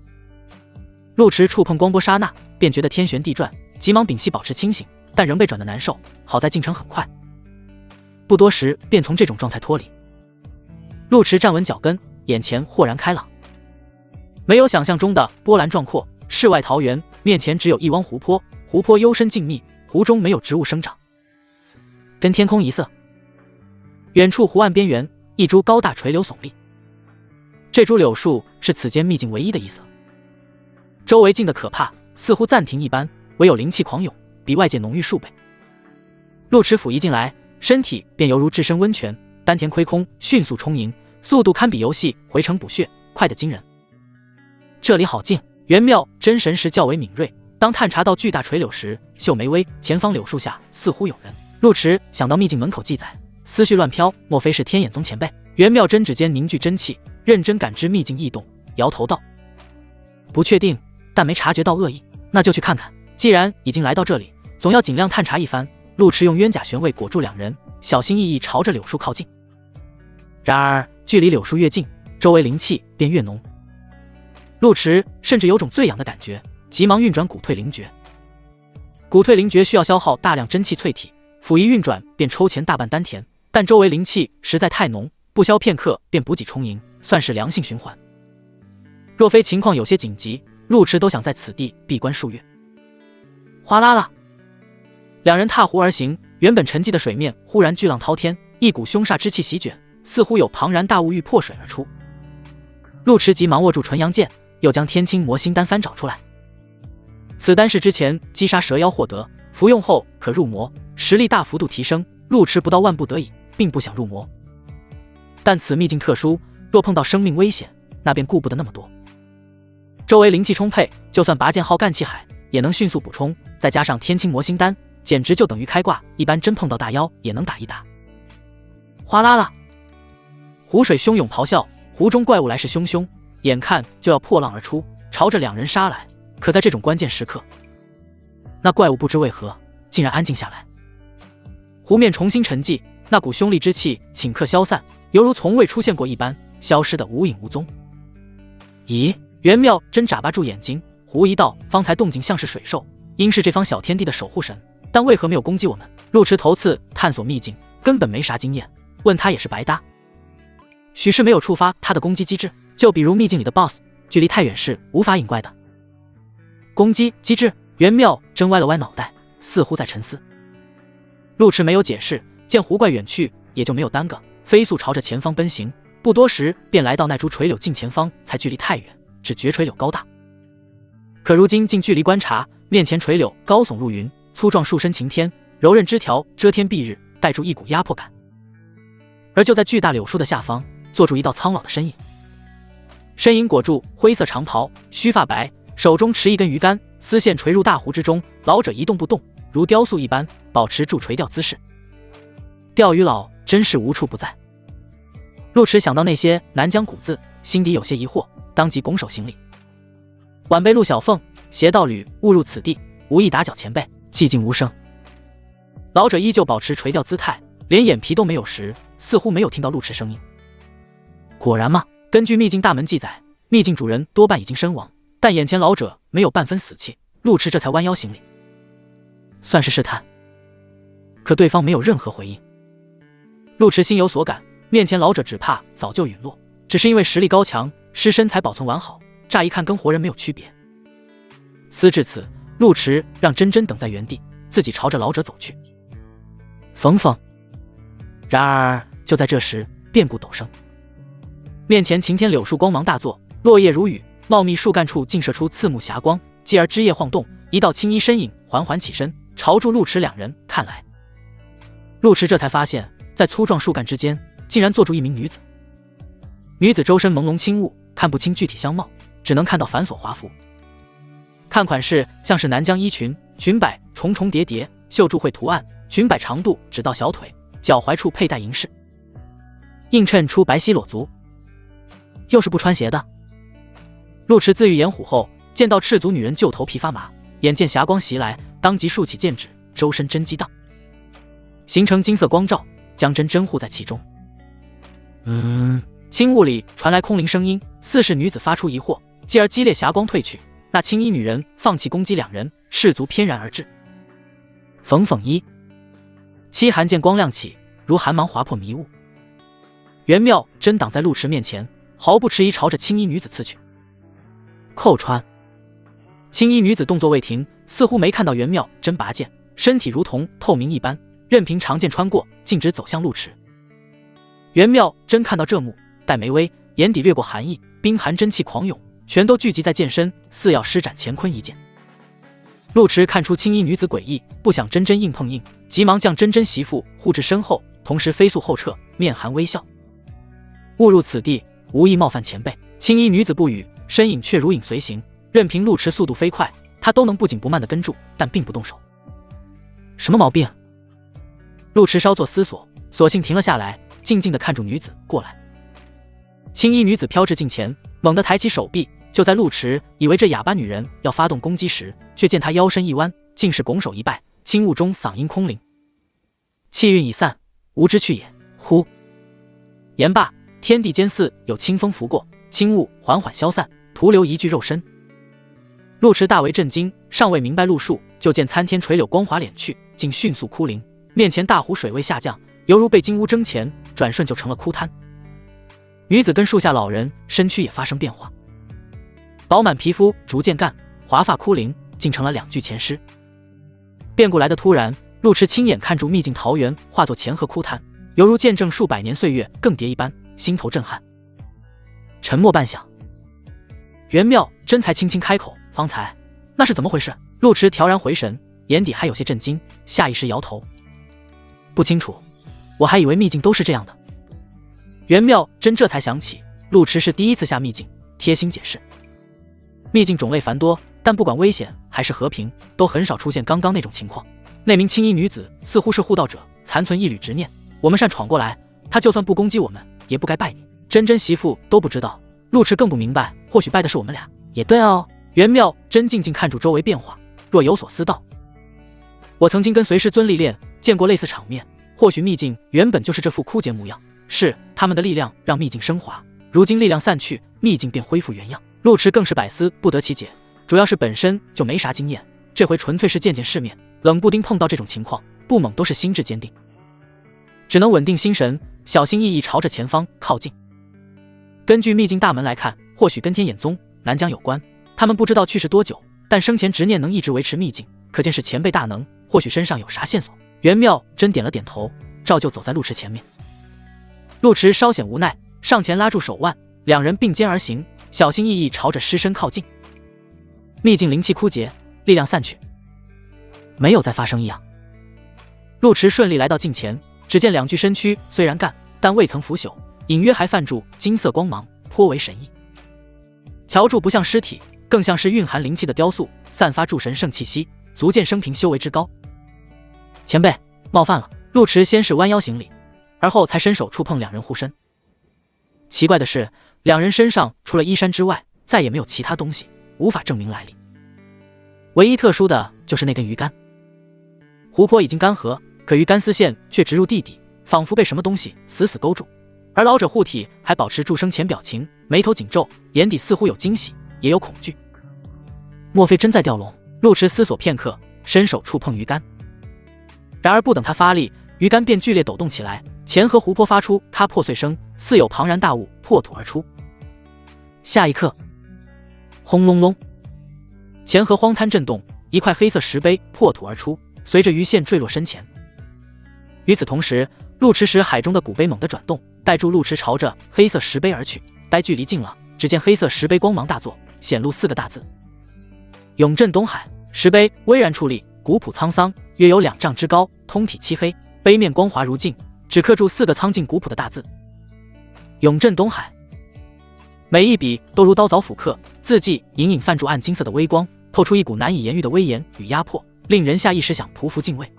陆池触碰光波刹那，便觉得天旋地转，急忙屏息保持清醒，但仍被转得难受，好在进程很快，不多时便从这种状态脱离。陆池站稳脚跟，眼前豁然开朗，没有想象中的波澜壮阔，世外桃源，面前只有一汪湖泊，湖泊幽深静谧，湖中没有植物生长，跟天空一色。远处湖岸边缘，一株高大垂柳耸立，这株柳树是此间秘境唯一的一色，周围静得可怕，似乎暂停一般，唯有灵气狂涌，比外界浓郁数倍。陆池甫一进来，身体便犹如置身温泉，丹田亏空，迅速充盈，速度堪比游戏回城补血，快得惊人。这里好静。袁妙真神识较为敏锐，当探查到巨大垂柳时，秀眉微，前方柳树下似乎有人。陆池想到秘境门口记载，思绪乱飘，莫非是天眼宗前辈？袁妙真指间凝聚真气，认真感知秘境异动，摇头道：不确定，但没察觉到恶意，那就去看看。既然已经来到这里，总要尽量探查一番。陆池用冤甲玄位裹住2人，小心翼翼朝着柳树靠近。然而距离柳树越近，周围灵气便越浓。陆池甚至有种醉氧的感觉，急忙运转骨退灵诀。骨退灵诀需要消耗大量真气淬体，甫一运转便抽前大半丹田，但周围灵气实在太浓，不消片刻便补给充盈，算是良性循环。若非情况有些紧急，陆池都想在此地闭关数月。哗啦啦，2人踏湖而行，原本沉寂的水面忽然巨浪滔天，一股凶煞之气席卷，似乎有庞然大物欲破水而出。陆池急忙握住纯阳剑，又将天青魔心丹翻找出来。此丹是之前击杀蛇妖获得，服用后可入魔，实力大幅度提升。陆池不到万不得已，并不想入魔，但此秘境特殊，若碰到生命危险，那便顾不得那么多。周围灵气充沛，就算拔剑号干气海也能迅速补充，再加上天青魔心丹，简直就等于开挂，一般真碰到大妖也能打一打。哗啦啦，湖水汹涌咆哮，湖中怪物来势汹汹，眼看就要破浪而出，朝着2人杀来。可在这种关键时刻，那怪物不知为何竟然安静下来，湖面重新沉寂，那股凶戾之气顷刻消散，犹如从未出现过一般，消失得无影无踪。咦，袁妙真眨巴住眼睛，狐疑道：方才动静像是水兽，应是这方小天地的守护神，但为何没有攻击我们？陆池头次探索秘境，根本没啥经验，问他也是白搭。许是没有触发他的攻击机制，就比如秘境里的 BOSS， 距离太远是无法引怪的。攻击机制。袁妙真歪了歪脑袋，似乎在沉思。陆迟没有解释，见狐怪远去，也就没有耽搁，飞速朝着前方奔行。不多时便来到那株垂柳近前方，才距离太远，只觉垂柳高大。可如今近距离观察，面前垂柳高耸入云，粗壮树身擎天，柔韧枝条遮天蔽日，带出一股压迫感。而就在巨大柳树的下方，坐住一道苍老的身影。身影裹住灰色长袍，须发白，手中持一根鱼竿，丝线垂入大湖之中。老者一动不动，如雕塑一般，保持住垂钓姿势。钓鱼佬真是无处不在。陆迟想到那些南疆古字，心底有些疑惑，当即拱手行礼。晚辈陆小凤，邪道侣，误入此地，无意打搅前辈。寂静无声。老者依旧保持垂钓姿态，连眼皮都没有时，似乎没有听到陆迟声音。果然吗？根据秘境大门记载，秘境主人多半已经身亡，但眼前老者没有半分死气，陆迟这才弯腰行礼，算是试探。可对方没有任何回应。陆迟心有所感，面前老者只怕早就陨落，只是因为实力高强，尸身才保存完好，乍一看跟活人没有区别。思至此，陆迟让真真等在原地，自己朝着老者走去。冯冯。然而就在这时，变故陡生。面前擎天柳树光芒大作，落叶如雨，茂密树干处竟射出刺目霞光，继而枝叶晃动，一道青衣身影缓缓起身，朝住陆迟两人看来。陆迟这才发现，在粗壮树干之间，竟然坐住一名女子。女子周身朦胧轻雾，看不清具体相貌，只能看到繁琐华服。看款式像是南疆衣裙，裙摆重重叠叠，绣柱绘图案，裙摆长度只到小腿，脚踝处佩戴银饰，映衬出白皙裸足。又是不穿鞋的。陆迟自遇掩虎后，见到赤足女人就头皮发麻，眼见霞光袭来，当即竖起剑指，周身真激荡，形成金色光照，将真护在其中。轻雾里传来空灵声音，似是女子发出疑惑，继而激烈霞光退去，那青衣女人放弃攻击两人，赤足翩然而至。冯冯一，凄寒剑光亮起，如寒芒划破迷雾。袁妙真挡在陆迟面前，毫不迟疑朝着青衣女子刺去。扣穿。青衣女子动作未停，似乎没看到袁妙真拔剑，身体如同透明一般，任凭长剑穿过，径直走向陆迟。袁妙真看到这幕，黛眉微，眼底掠过寒意，冰寒真气狂涌，全都聚集在剑身，似要施展乾坤一剑。陆迟看出青衣女子诡异，不想真硬碰硬，急忙将真媳妇护至身后，同时飞速后撤，面含微笑。误入此地，无意冒犯前辈。青衣女子不语，身影却如影随形，任凭陆迟速度飞快，她都能不紧不慢地跟住，但并不动手。什么毛病？陆迟稍作思索，索性停了下来，静静地看住女子过来。青衣女子飘至近前，猛地抬起手臂，就在陆迟以为这哑巴女人要发动攻击时，却见她腰身一弯，竟是拱手一拜，轻雾中嗓音空灵：气运已散，无知去也。呼！言罢，天地间似有清风拂过，轻雾缓缓消散，徒留一具肉身。陆迟大为震惊，尚未明白路数，就见参天垂柳光华敛去，竟迅速枯零，面前大湖水位下降，犹如被金乌蒸前，转瞬就成了枯滩。女子跟树下老人身躯也发生变化，饱满皮肤逐渐干，华发枯零，竟成了两具前尸。变故来得突然，陆迟亲眼看住秘境桃源化作钱河枯潭，犹如见证数百年岁月更迭一般，心头震撼。沉默半晌，袁妙真才轻轻开口：“方才那是怎么回事？”陆迟调然回神，眼底还有些震惊，下意识摇头：“不清楚，我还以为秘境都是这样的。”袁妙真这才想起，陆迟是第一次下秘境，贴心解释：“秘境种类繁多，但不管危险还是和平，都很少出现刚刚那种情况。那名青衣女子似乎是护道者，残存一缕执念，我们擅闯过来，她就算不攻击我们，也不该拜你。真媳妇都不知道，陆迟更不明白，或许拜的是我们俩。也对哦。”袁妙真静静看住周围变化，若有所思道：“我曾经跟随师尊历练，见过类似场面，或许秘境原本就是这副枯竭模样，是他们的力量让秘境升华，如今力量散去，秘境便恢复原样。”陆迟更是百思不得其解，主要是本身就没啥经验，这回纯粹是见见世面，冷不丁碰到这种情况，不猛都是心智坚定，只能稳定心神，小心翼翼朝着前方靠近。根据秘境大门来看，或许跟天眼宗、南疆有关，他们不知道去世多久，但生前执念能一直维持秘境，可见是前辈大能，或许身上有啥线索。袁妙真点了点头，照旧走在陆池前面。陆池稍显无奈，上前拉住手腕，两人并肩而行，小心翼翼朝着尸身靠近。秘境灵气枯竭，力量散去，没有再发生异样。陆池顺利来到境前，只见两具身躯虽然干，但未曾腐朽，隐约还泛著金色光芒，颇为神异。乔柱不像尸体，更像是蕴含灵气的雕塑，散发诸神圣气息，足见生平修为之高。前辈，冒犯了。陆池先是弯腰行礼，而后才伸手触碰两人护身。奇怪的是，两人身上除了衣衫之外，再也没有其他东西，无法证明来历。唯一特殊的就是那根鱼竿。湖泊已经干涸，可鱼竿丝线却直入地底，仿佛被什么东西死死勾住。而老者护体还保持住生前表情，眉头紧皱，眼底似乎有惊喜，也有恐惧。莫非真在钓龙？陆池思索片刻，伸手触碰鱼竿。然而不等他发力，鱼竿便剧烈抖动起来，前河湖泊发出咔破碎声，似有庞然大物破土而出。下一刻，轰隆隆，前河荒滩震动，一块黑色石碑破土而出，随着鱼线坠落身前。与此同时，陆池石海中的古碑猛地转动，带住陆池朝着黑色石碑而去。待距离近了，只见黑色石碑光芒大作，显露4个大字：永镇东海。石碑巍然矗立，古朴沧桑，约有2丈之高，通体漆黑，碑面光滑如镜，只刻住4个苍劲古朴的大字：永镇东海。每一笔都如刀凿斧刻，字迹隐隐泛著暗金色的微光，透出一股难以言喻的威严与压迫，令人下意识想匍匐敬畏。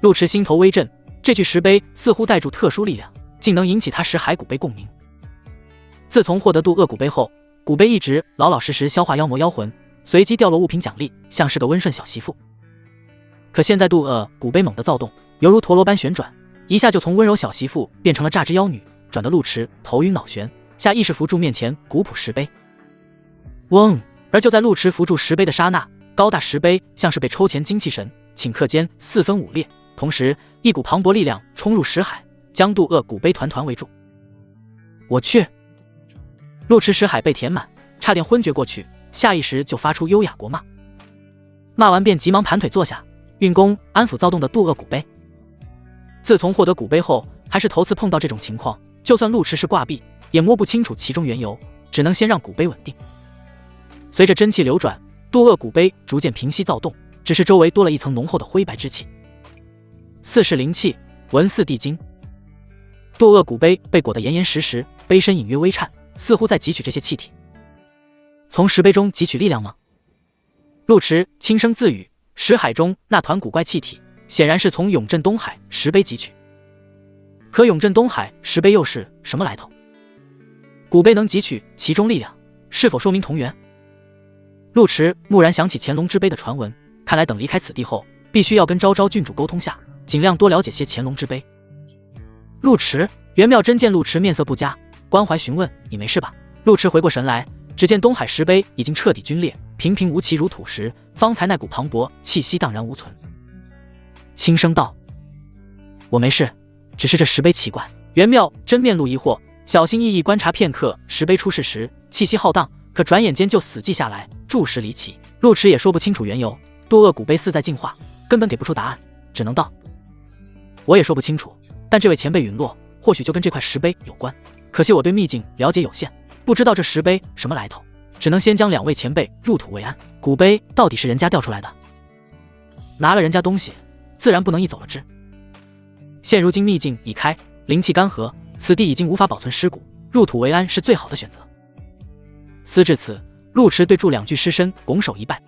陆池心头微震，这具石碑似乎带住特殊力量，竟能引起他石海古碑共鸣。自从获得渡厄古碑后，古碑一直老老实实消化妖魔妖魂，随机掉落物品奖励，像是个温顺小媳妇。可现在渡厄古碑猛地躁动，犹如陀螺般旋转，一下就从温柔小媳妇变成了诈尸妖女，转得陆池头晕脑眩，下意识扶住面前古朴石碑。嗡！而就在陆池扶住石碑的刹那，高大石碑像是被抽钱精气神，顷刻间4分5裂，同时一股磅礴力量冲入石海，将渡厄古碑团团围住。我去！陆池石海被填满，差点昏厥过去，下意识就发出优雅国骂。骂完便急忙盘腿坐下，运功安抚躁动的渡厄古碑。自从获得古碑后，还是头次碰到这种情况，就算陆池是挂壁，也摸不清楚其中缘由，只能先让古碑稳定。随着真气流转，渡厄古碑逐渐平息躁动，只是周围多了一层浓厚的灰白之气。4是灵气，文似地经。渡厄古碑被裹得严严实实，碑身隐约微颤，似乎在汲取这些气体。从石碑中汲取力量吗？陆池轻声自语，石海中那团古怪气体，显然是从永镇东海石碑汲取。可永镇东海石碑又是什么来头？古碑能汲取其中力量，是否说明同源？陆池蓦然想起乾隆之碑的传闻，看来等离开此地后，必须要跟昭昭郡主沟通下，尽量多了解些乾隆之碑。陆池，袁妙真见陆池面色不佳，关怀询问：“你没事吧？”陆池回过神来，只见东海石碑已经彻底皲裂，平平无奇如土石，方才那股磅礴气息荡然无存。轻声道：“我没事，只是这石碑奇怪。”袁妙真面露疑惑，小心翼翼观察片刻石碑出世时，气息浩荡，可转眼间就死寂下来，著实离奇。陆池也说不清楚缘由，渡厄古碑似在进化，根本给不出答案，只能道：“我也说不清楚，但这位前辈陨落，或许就跟这块石碑有关。可惜我对秘境了解有限，不知道这石碑什么来头，只能先将2位前辈入土为安。古碑到底是人家调出来的，拿了人家东西，自然不能一走了之。现如今秘境已开，灵气干涸，此地已经无法保存尸骨，入土为安是最好的选择。”思至此，陆池对住2具尸身拱手一拜。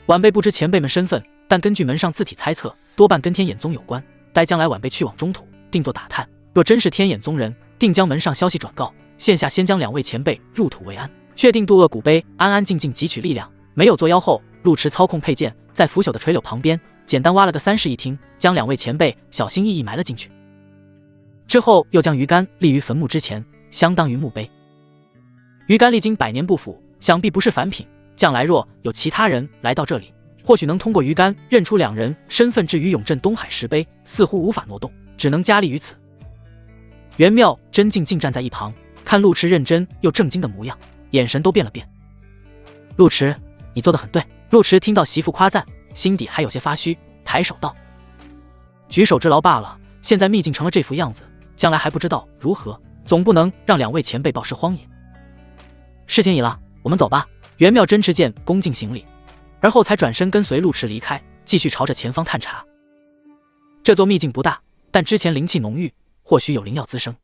晚辈不知前辈们身份，但根据门上字体猜测，多半跟天眼宗有关。待将来晚辈去往中土，定做打探，若真是天眼宗人，定将门上消息转告。现下先将2位前辈入土为安，确定渡厄古碑安安静静汲取力量，没有作妖后，陆池操控佩剑，在腐朽的垂柳旁边简单挖了个3室1厅，将2位前辈小心翼翼埋了进去。之后又将鱼竿立于坟墓之前，相当于墓碑。鱼竿历经100年不腐，想必不是凡品。将来若有其他人来到这里，或许能通过鱼竿认出2人身份。至于永镇东海石碑，似乎无法挪动，只能加力于此。袁妙真静静站在一旁，看陆池认真又震惊的模样，眼神都变了变。陆池，你做得很对。陆池听到媳妇夸赞，心底还有些发虚，抬手道：“举手之劳罢了，现在秘境成了这副样子，将来还不知道如何，总不能让两位前辈暴尸荒野。事情已了，我们走吧。”袁妙真持剑恭敬行礼，而后才转身跟随陆池离开，继续朝着前方探查。这座秘境不大，但之前灵气浓郁，或许有灵药滋生。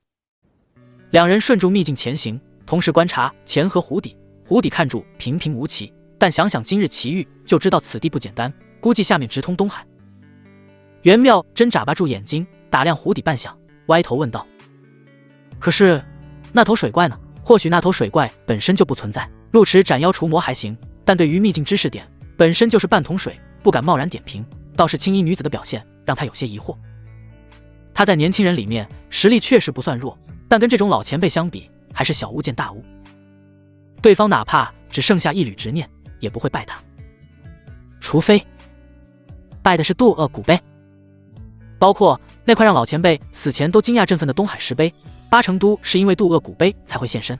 两人顺住秘境前行，同时观察前河湖底。湖底看住平平无奇，但想想今日奇遇，就知道此地不简单，估计下面直通东海。袁妙真眨巴住眼睛，打量湖底半晌，歪头问道：“可是那头水怪呢？或许那头水怪本身就不存在。”陆池斩妖除魔还行，但对于秘境知识点本身就是半桶水，不敢贸然点评。倒是青衣女子的表现让他有些疑惑。她在年轻人里面实力确实不算弱，但跟这种老前辈相比，还是小巫见大巫。对方哪怕只剩下一缕执念，也不会拜他，除非拜的是渡厄古碑，包括那块让老前辈死前都惊讶振奋的东海石碑，8成都是因为渡厄古碑才会现身。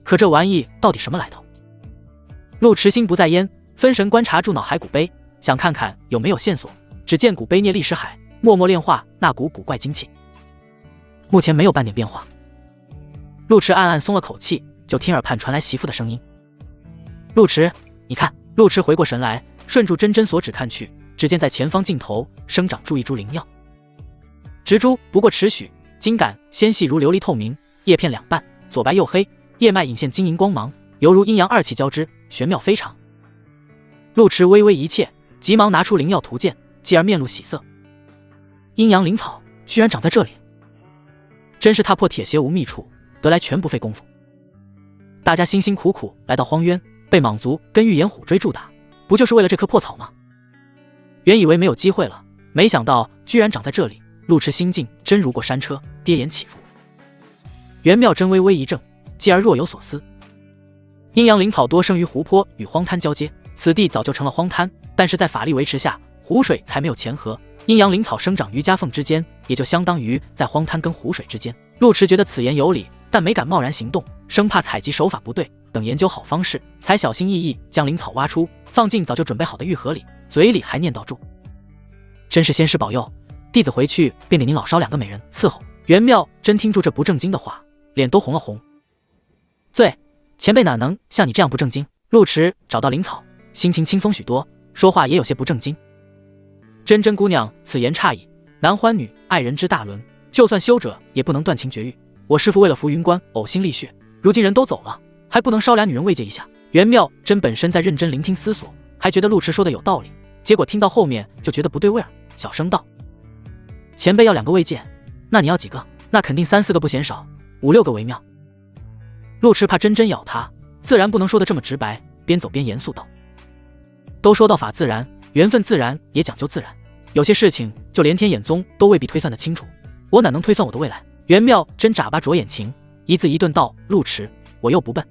可这玩意到底什么来头？陆池心不在焉，分神观察住脑海古碑，想看看有没有线索。只见古碑捏历史海，默默炼化那股古怪精气，目前没有半点变化。陆池暗暗松了口气，就听耳畔传来媳妇的声音：“陆池，你看。”陆池回过神来，顺住真真所指看去，只见在前方尽头生长出一株灵药，植株不过尺许，茎杆纤细如琉璃透明，叶片两半，左白右黑，叶脉隐现晶莹光芒，犹如阴阳二气交织，玄妙非常。陆池微微一怯，急忙拿出灵药图鉴，继而面露喜色：“阴阳灵草居然长在这里，真是踏破铁鞋无觅处，得来全不费功夫。大家辛辛苦苦来到荒渊，被莽族跟玉岩虎追住打，不就是为了这棵破草吗？原以为没有机会了，没想到居然长在这里。”陆池心境真如过山车，跌宕起伏。袁妙真微微一怔，继而若有所思：阴阳灵草多生于湖泊与荒滩交接，此地早就成了荒滩，但是在法力维持下，湖水才没有前河。阴阳灵草生长于夹缝之间，也就相当于在荒滩跟湖水之间。陆池觉得此言有理，但没敢贸然行动，生怕采集手法不对。等研究好方式，才小心翼翼将灵草挖出，放进早就准备好的玉盒里，嘴里还念叨住：“真是仙师保佑，弟子回去便给您老烧2个美人伺候。”袁妙真听住这不正经的话，脸都红了红。“前辈哪能像你这样不正经？”陆池找到灵草，心情轻松许多，说话也有些不正经：“真真姑娘，此言差矣。男欢女爱人之大伦，就算修者也不能断情绝育。我师父为了浮云关呕心沥血，如今人都走了，还不能烧俩女人慰藉一下？”袁妙真本身在认真聆听思索，还觉得陆池说的有道理，结果听到后面就觉得不对味儿，小声道：“前辈要2个慰藉，那你要几个？那肯定3、4个不嫌少，5、6个为妙。”陆池怕真真咬他，自然不能说的这么直白，边走边严肃道：“都说道法自然，缘分自然也讲究自然，有些事情就连天眼宗都未必推算得清楚，我哪能推算我的未来？”袁妙真眨巴着眼睛，一字一顿道：“陆池，我又不笨，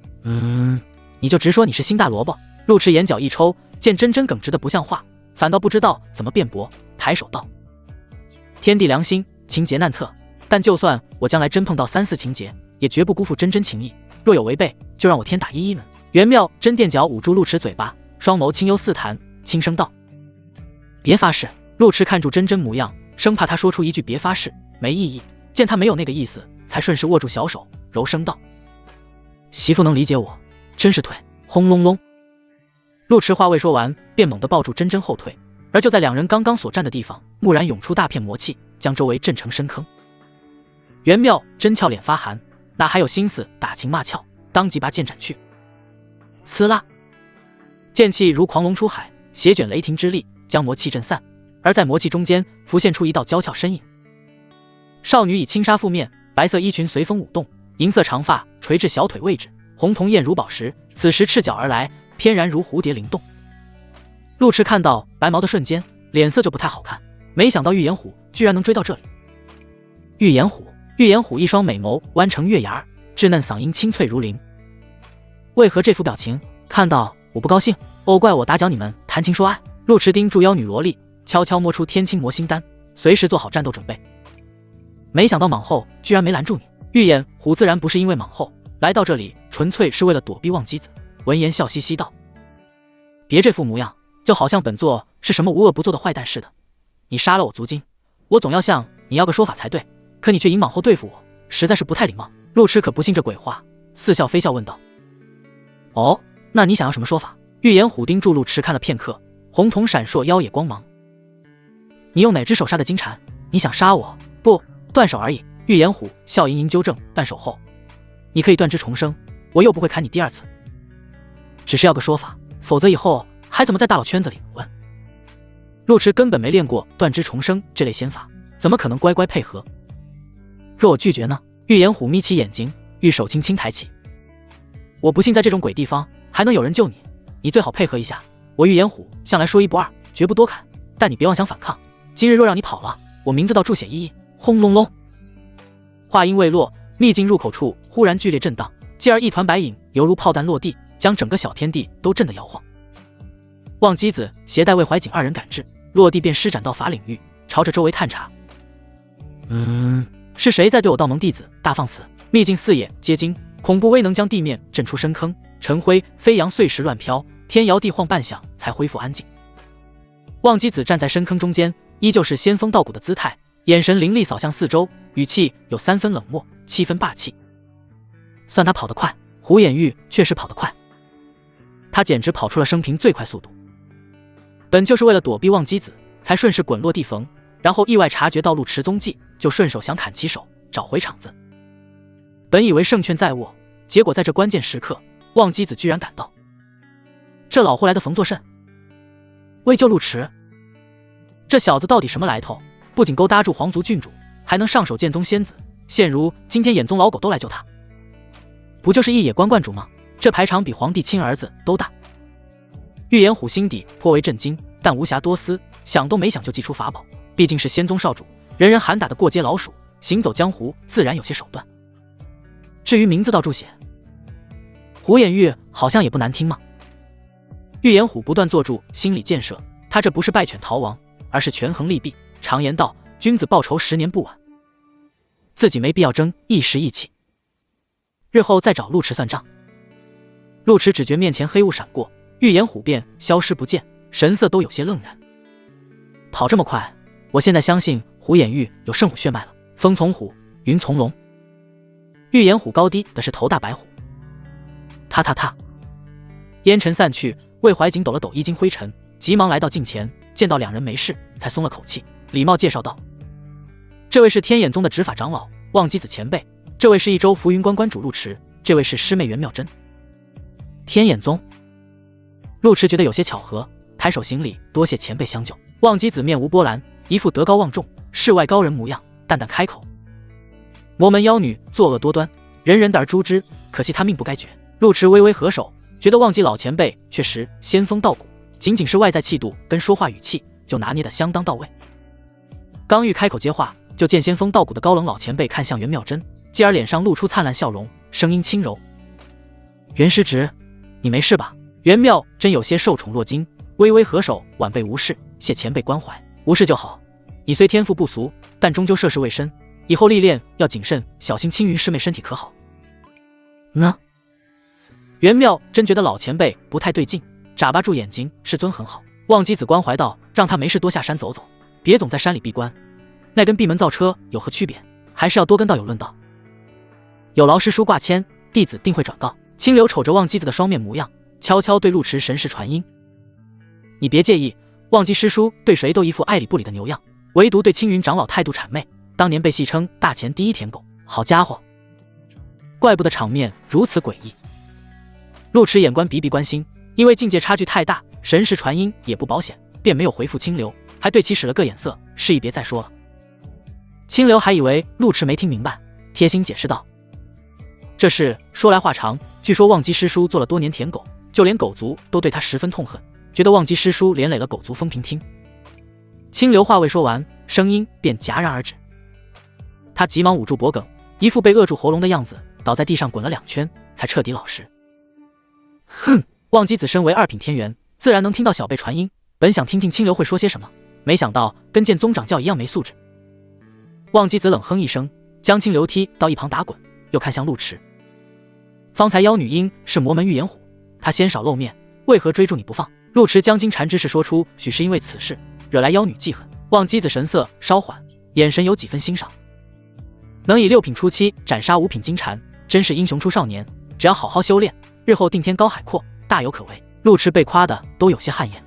你就直说你是新大萝卜。”陆池眼角一抽，见真真耿直的不像话，反倒不知道怎么辩驳，抬手道：“天地良心，情劫难测，但就算我将来真碰到3、4情劫，也绝不辜负真真情谊。若有违背，就让我天打一门。”袁妙真垫脚捂住陆池嘴巴，双眸清幽似潭，轻声道：“别发誓。”陆池看住真真模样，生怕他说出一句别发誓没意义，见他没有那个意思，才顺势握住小手，柔声道：“媳妇能理解我，真是腿。”轰隆隆，陆池话未说完，便猛地抱住真真后退，而就在两人刚刚所站的地方，蓦然涌出大片魔气，将周围震成深坑。袁妙真俏脸发寒，哪还有心思打情骂俏，当即拔剑斩去。呲啦，剑气如狂龙出海，斜卷雷霆之力，将魔气震散，而在魔气中间浮现出一道娇俏身影。少女以轻纱覆面，白色衣裙随风舞动，银色长发垂至小腿位置，红瞳艳如宝石，此时赤脚而来，翩然如蝴蝶灵动。陆池看到白毛的瞬间，脸色就不太好看，没想到玉岩虎居然能追到这里。玉岩虎一双美眸弯成月牙，稚嫩嗓音清脆如铃。为何这副表情？看到我不高兴？哦，怪我打搅你们谈情说爱。陆池盯住妖女萝莉，悄悄摸出天青魔心丹，随时做好战斗准备。没想到莽后居然没拦住你。玉眼虎自然不是因为莽后来到这里，纯粹是为了躲避忘机子。闻言笑嘻嘻道：“别这副模样，就好像本座是什么无恶不作的坏蛋似的。你杀了我族金，我总要向你要个说法才对，可你却引往后对付我，实在是不太礼貌。陆迟可不信这鬼话，似笑非笑问道：哦，那你想要什么说法？玉眼虎盯住陆迟看了片刻，红瞳闪烁，妖冶光芒。你用哪只手杀的金蝉？你想杀我？不，断手而已。玉眼虎笑盈盈纠正，断手后你可以断肢重生，我又不会砍你第二次，只是要个说法，否则以后还怎么在大佬圈子里混？陆迟根本没练过断肢重生这类仙法，怎么可能乖乖配合？若我拒绝呢？玉眼虎眯起眼睛，玉手轻轻抬起。我不信在这种鬼地方还能有人救你，你最好配合一下。我玉眼虎向来说一不二，绝不多砍，但你别妄想反抗。今日若让你跑了，我名字倒注血一。轰隆隆，话音未落，秘境入口处忽然剧烈震荡，继而一团白影犹如炮弹落地，将整个小天地都震得摇晃。望基子携带魏怀瑾二人赶至，落地便施展道法领域，朝着周围探查。是谁在对我道盟弟子大放肆？秘境四野皆惊，恐怖威能将地面震出深坑，尘灰飞扬，碎石乱飘，天摇地晃半响，才恢复安静。望基子站在深坑中间，依旧是仙风道骨的姿态，眼神凌厉扫向四周，语气有3分冷漠，7分霸气。算他跑得快，胡眼玉确实跑得快，他简直跑出了生平最快速度。本就是为了躲避望基子，才顺势滚落地缝，然后意外察觉到陆迟踪迹，就顺手想砍其手，找回场子。本以为胜券在握，结果在这关键时刻，望基子居然赶到。这老货来的逢作甚？为救陆迟？这小子到底什么来头？不仅勾搭住皇族郡主，还能上手剑宗仙子，现如今天眼宗老狗都来救他，不就是一野关观主吗？这排场比皇帝亲儿子都大。玉眼虎心底颇为震惊，但无暇多思，想都没想就祭出法宝，毕竟是仙宗少主，人人喊打的过街老鼠，行走江湖自然有些手段。至于名字道注血，胡眼玉好像也不难听嘛。玉眼虎不断做出心理建设，他这不是败犬逃亡，而是权衡利弊。常言道，君子报仇10年不晚，自己没必要争一时意气，日后再找陆迟算账。陆迟只觉面前黑雾闪过，玉眼虎便消失不见，神色都有些愣然。跑这么快，我现在相信胡眼玉有圣虎血脉了。风从虎，云从龙，玉眼虎高低的是头大白虎。踏踏踏，烟尘散去，魏怀瑾抖了抖衣襟灰尘，急忙来到近前，见到两人没事，才松了口气，礼貌介绍道：这位是天眼宗的执法长老望基子前辈，这位是益州浮云关关主陆迟，这位是师妹袁妙珍。天眼宗，陆迟觉得有些巧合，抬手行礼，多谢前辈相救。望基子面无波澜，一副德高望重、世外高人模样，淡淡开口：魔门妖女作恶多端，人人得而诛之，可惜她命不该绝。陆迟微微合手，觉得望基老前辈确实仙风道骨，仅仅是外在气度跟说话语气就拿捏得相当到位。刚欲开口接话，就见仙风道骨的高冷老前辈看向袁妙珍，继而脸上露出灿烂笑容，声音轻柔：袁师侄，你没事吧？袁妙真有些受宠若惊，微微合手，晚辈无事，谢前辈关怀。无事就好，你虽天赋不俗，但终究涉世未深，以后历练要谨慎，小心青云师妹身体可好？袁妙真觉得老前辈不太对劲，眨巴住眼睛，师尊很好。望基子关怀道：让他没事多下山走走，别总在山里闭关，那跟闭门造车有何区别？还是要多跟道友论道。有劳师叔挂牵，弟子定会转告。清流瞅着望基子的双面模样，悄悄对陆迟神识传音：你别介意，望基师叔对谁都一副爱理不理的牛样，唯独对青云长老态度谄媚，当年被戏称大前第一舔狗。好家伙，怪不得场面如此诡异。陆迟眼观鼻鼻关心，因为境界差距太大，神识传音也不保险，便没有回复清流，还对其使了个眼色，示意别再说了。清流还以为陆迟没听明白，贴心解释道：这事说来话长，据说望基师叔做了多年舔狗，就连狗族都对他十分痛恨，觉得望基师叔连累了狗族风平厅。清流话未说完，声音便戛然而止。他急忙捂住脖梗，一副被扼住喉咙的样子，倒在地上滚了2圈，才彻底老实。哼，望基子身为2品天元，自然能听到小辈传音，本想听听清流会说些什么，没想到跟见宗长教一样没素质。望基子冷哼一声，将清流踢到一旁打滚，又看向陆迟：方才妖女婴是魔门玉眼虎，她鲜少露面，为何追住你不放？陆池将金蝉之事说出，许是因为此事惹来妖女记恨。望姬子神色稍缓，眼神有几分欣赏。能以6品初期斩杀5品金蝉，真是英雄出少年。只要好好修炼，日后定天高海阔，大有可为。陆池被夸的都有些汗颜。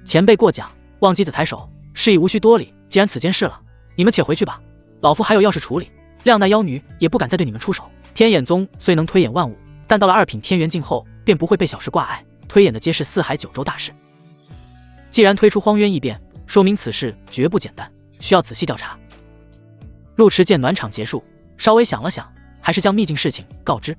前辈过奖。望姬子抬手，示意无需多礼。既然此件事了，你们且回去吧，老夫还有要事处理。谅那妖女也不敢再对你们出手。天眼宗虽能推演万物，但到了2品天元境后，便不会被小事挂碍，推演的皆是四海九州大事。既然推出荒渊异变，说明此事绝不简单，需要仔细调查。陆池见暖场结束，稍微想了想，还是将秘境事情告知。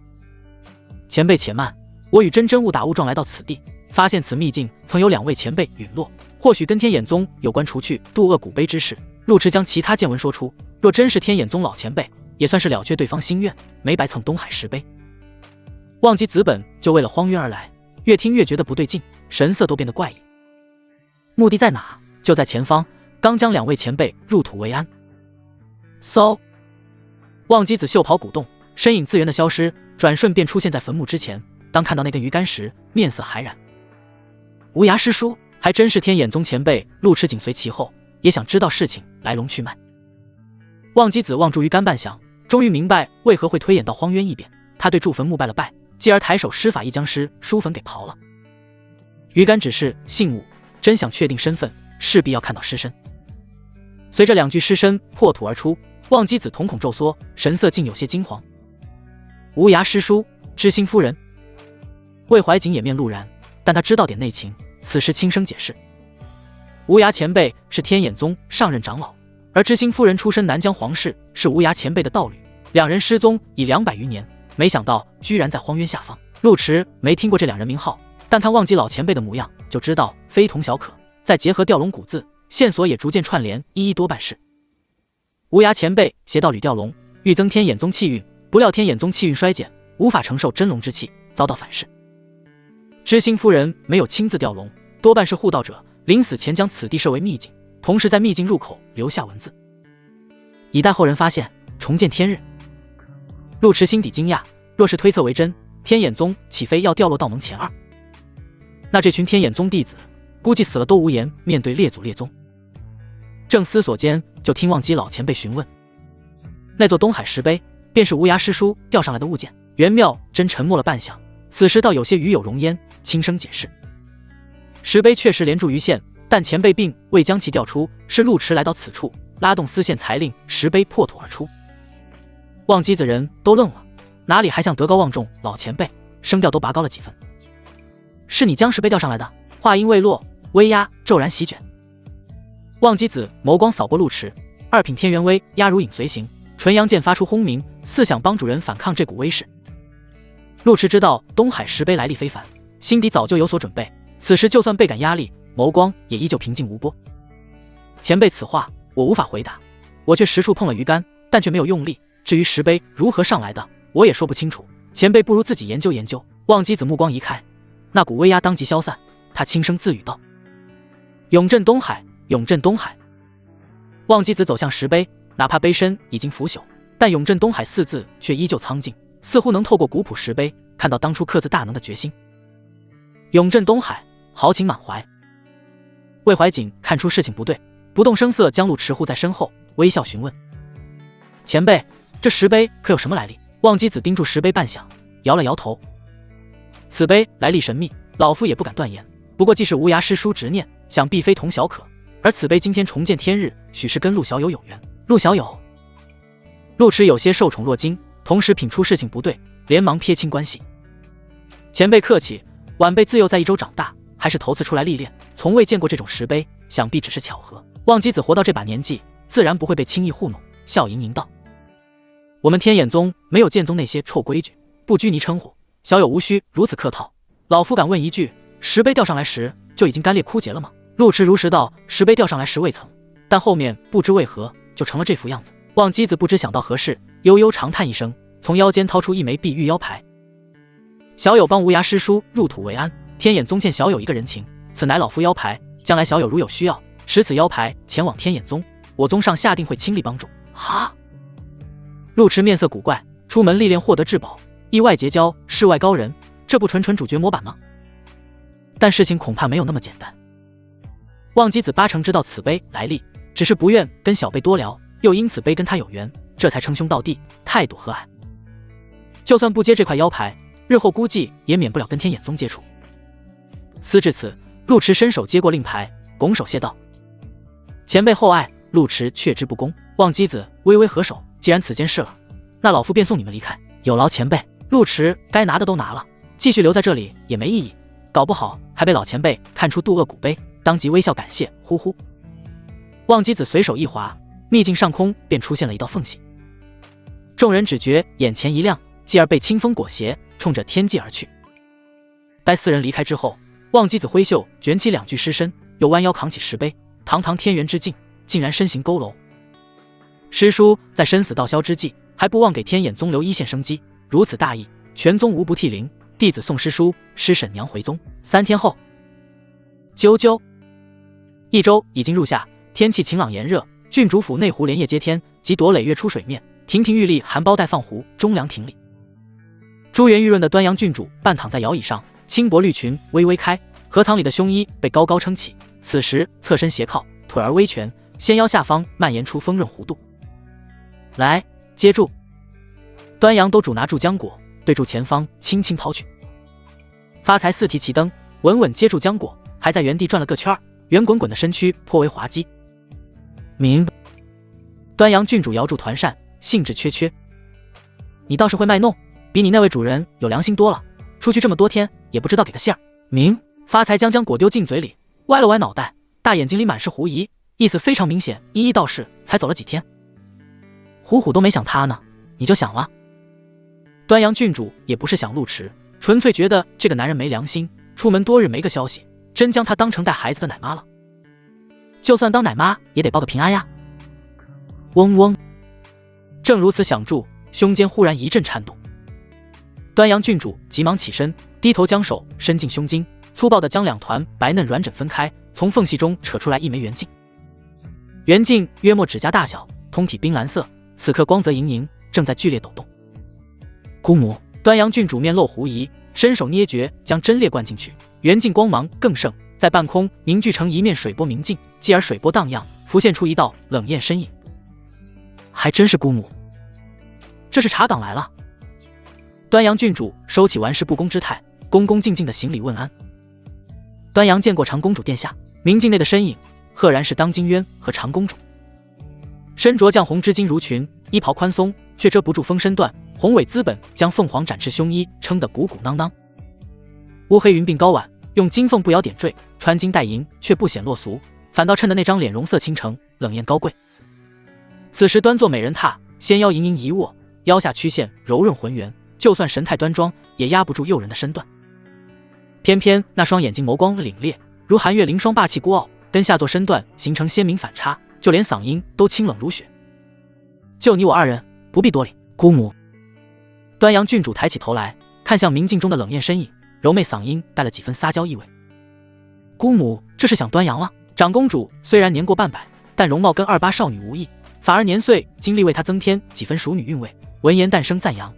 前辈且慢，我与真误打误撞来到此地，发现此秘境曾有2位前辈陨落，或许跟天眼宗有关除去渡恶古碑之事。陆池将其他见闻说出，若真是天眼宗老前辈，也算是了却对方心愿，没白蹭东海石碑。忘记子本就为了荒渊而来，越听越觉得不对劲，神色都变得怪异。目的在哪？就在前方，刚将2位前辈入土为安。嗖！忘机子袖袍鼓动，身影自然的消失，转瞬便出现在坟墓之前。当看到那根鱼竿时，面色骇然。无涯师叔，还真是天眼宗前辈。陆池紧随其后，也想知道事情来龙去脉。忘机子望住鱼竿半晌，终于明白为何会推演到荒渊异变。他对筑坟墓拜了拜，继而抬手施法，一将尸书坟给刨了。鱼竿只是信物，真想确定身份，势必要看到尸身。随着2具尸身破土而出，忘机子瞳孔骤缩，神色竟有些惊惶。无涯师叔，知心夫人。魏怀瑾掩面怒然，但他知道点内情，此时轻声解释：无涯前辈是天眼宗上任长老，而知心夫人出身南疆皇室，是无涯前辈的道侣，2人失踪已200余年，没想到居然在荒渊下方。陆池没听过这2人名号，但看忘记老前辈的模样，就知道非同小可。再结合吊龙古字，线索也逐渐串联，一多半是无涯前辈携道侣吊龙，欲增天眼宗气运，不料天眼宗气运衰减，无法承受真龙之气，遭到反噬。知心夫人没有亲自吊龙，多半是护道者临死前将此地设为秘境，同时在秘境入口留下文字，以待后人发现，重见天日。陆池心底惊讶，若是推测为真，天眼宗岂非要掉落道盟前2？那这群天眼宗弟子估计死了都无颜面对列祖列宗。正思索间，就听忘机老前辈询问，那座东海石碑便是无涯师叔吊上来的物件。袁妙真沉默了半晌，此时倒有些与有容焉，轻声解释：石碑确实连住于线，但前辈并未将其调出，是陆池来到此处，拉动丝线才令石碑破土而出。忘机子人都愣了，哪里还像德高望重老前辈，声调都拔高了几分。是你将石碑吊上来的？话音未落，威压骤然席卷。忘机子眸光扫过陆池，2品天元威压如影随形，纯阳剑发出轰鸣，似想帮主人反抗这股威势。陆池知道东海石碑来历非凡，心底早就有所准备，此时就算倍感压力，眸光也依旧平静无波。前辈此话我无法回答，我却实触碰了鱼竿，但却没有用力。至于石碑如何上来的，我也说不清楚，前辈不如自己研究研究。忘机子目光一开，那股威压当即消散，他轻声自语道：永镇东海，永镇东海。忘机子走向石碑，哪怕碑身已经腐朽，但永镇东海4字却依旧苍劲，似乎能透过古朴石碑看到当初刻字大能的决心。永镇东海，豪情满怀。魏怀瑾看出事情不对，不动声色将陆池护在身后，微笑询问：前辈，这石碑可有什么来历？忘机子盯住石碑半晌，摇了摇头：此碑来历神秘，老夫也不敢断言，不过既是无涯师叔执念，想必非同小可。而此碑今天重见天日，许是跟陆小友有缘。陆小友？陆池有些受宠若惊，同时品出事情不对，连忙撇清关系：前辈客气，晚辈自幼在益州长大，还是头次出来历练，从未见过这种石碑，想必只是巧合。忘机子活到这把年纪，自然不会被轻易糊弄，笑盈盈道：我们天眼宗没有剑宗那些臭规矩，不拘泥称呼，小友无需如此客套。老夫敢问一句，石碑吊上来时就已经干裂枯竭了吗？陆池如实道：石碑吊上来时未曾，但后面不知为何就成了这副样子。忘机子不知想到何事，悠悠长叹一声，从腰间掏出一枚碧玉腰牌：小友帮无涯师叔入土为安，天眼宗欠小友一个人情，此乃老夫腰牌，将来小友如有需要，持此腰牌前往天眼宗，我宗上下定会倾力帮助。哈！陆池面色古怪，出门历练获得至宝，意外结交世外高人，这不纯纯主角模板吗？但事情恐怕没有那么简单。望基子八成知道此碑来历，只是不愿跟小辈多聊，又因此碑跟他有缘，这才称兄道弟，态度和蔼。就算不接这块腰牌，日后估计也免不了跟天眼宗接触。思至此，陆迟伸手接过令牌，拱手谢道：“前辈厚爱，陆迟却之不恭。”望基子微微合手，既然此间事了，那老夫便送你们离开，有劳前辈。陆迟该拿的都拿了，继续留在这里也没意义，搞不好还被老前辈看出渡厄古碑，当即微笑感谢。呼呼。望基子随手一划，秘境上空便出现了一道缝隙，众人只觉眼前一亮，继而被清风裹挟，冲着天际而去。待四人离开之后，望基子挥袖卷起2具尸身，又弯腰扛起石碑，堂堂天元之境，竟然身形佝偻。师叔在生死道消之际，还不忘给天眼宗留一线生机，如此大义，全宗无不涕零。弟子送师叔、师婶娘回宗。3天后，啾啾，一周已经入夏，天气晴朗炎热，郡主府内湖连夜接天，即夺垒月出水面，亭亭玉立，含苞待放湖，中梁亭里。珠圆玉润的端阳郡主半躺在摇椅上，轻薄绿裙微微开，荷塘里的胸衣被高高撑起，此时侧身斜靠，腿儿微蜷，纤腰下方蔓延出丰润弧度。来，接住！端阳都主拿住浆果，对住前方轻轻抛去。发财四提齐蹬，稳稳接住浆果，还在原地转了个圈儿，圆滚滚的身躯颇为滑稽。明白。端阳郡主摇住团扇，兴致缺缺。你倒是会卖弄，比你那位主人有良心多了，出去这么多天也不知道给个信儿。明。发财将浆果丢进嘴里，歪了歪脑袋，大眼睛里满是狐疑，意思非常明显，一道士才走了几天，虎虎都没想他呢，你就想了。端阳郡主也不是想陆迟，纯粹觉得这个男人没良心，出门多日没个消息，真将他当成带孩子的奶妈了。就算当奶妈也得报个平安呀。嗡嗡，正如此想住，胸间忽然一阵颤动。端阳郡主急忙起身，低头将手伸进胸襟，粗暴地将2团白嫩软枕分开，从缝隙中扯出来一枚圆镜。圆镜约莫指甲大小，通体冰蓝色，此刻光泽盈盈，正在剧烈抖动。姑母，端阳郡主面露狐疑，伸手捏诀将真烈灌进去，圆镜光芒更盛，在半空凝聚成一面水波明镜，继而水波荡漾，浮现出一道冷艳身影。还真是姑母，这是查岗来了。端阳郡主收起玩世不恭之态，恭恭敬敬的行礼问安。端阳见过长公主殿下。明镜内的身影赫然是当今渊和长公主，身着绛红织金襦裙，衣袍宽松，却遮不住丰身段，宏伟资本将凤凰展翅胸衣撑得鼓鼓囊囊。乌黑云鬓高挽，用金凤步摇点缀，穿金戴银却不显落俗，反倒衬得那张脸容色倾城，冷艳高贵。此时端坐美人榻，纤腰盈盈一握，腰下曲线柔润浑圆，就算神态端庄，也压不住诱人的身段。偏偏那双眼睛眸光凛冽，如寒月凌霜，霸气孤傲，跟下座身段形成鲜明反差，就连嗓音都清冷如雪。就你我2人，不必多礼。姑母。端阳郡主抬起头来，看向明镜中的冷艳身影，柔媚嗓音带了几分撒娇意味。姑母这是想端阳了。长公主虽然年过半百，但容貌跟28少女无异，反而年岁经历为她增添几分熟女韵味。闻言诞生赞扬。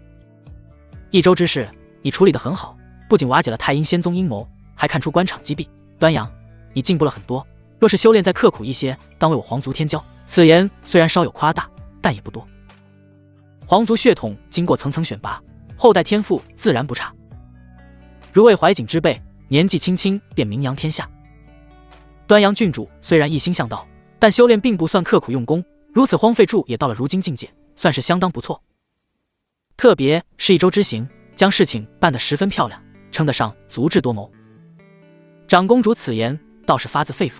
一周之事你处理得很好，不仅瓦解了太阴仙宗阴谋，还看出官场机弊。端阳，你进步了很多，若是修炼再刻苦一些，当为我皇族天骄。此言虽然稍有夸大，但也不多。皇族血统经过层层选拔，后代天赋自然不差。如为怀瑾之辈，年纪轻轻便名扬天下。端阳郡主虽然一心向道，但修炼并不算刻苦用功，如此荒废住也到了如今境界，算是相当不错。特别是一周之行，将事情办得十分漂亮，称得上足智多谋。长公主此言倒是发自肺腑。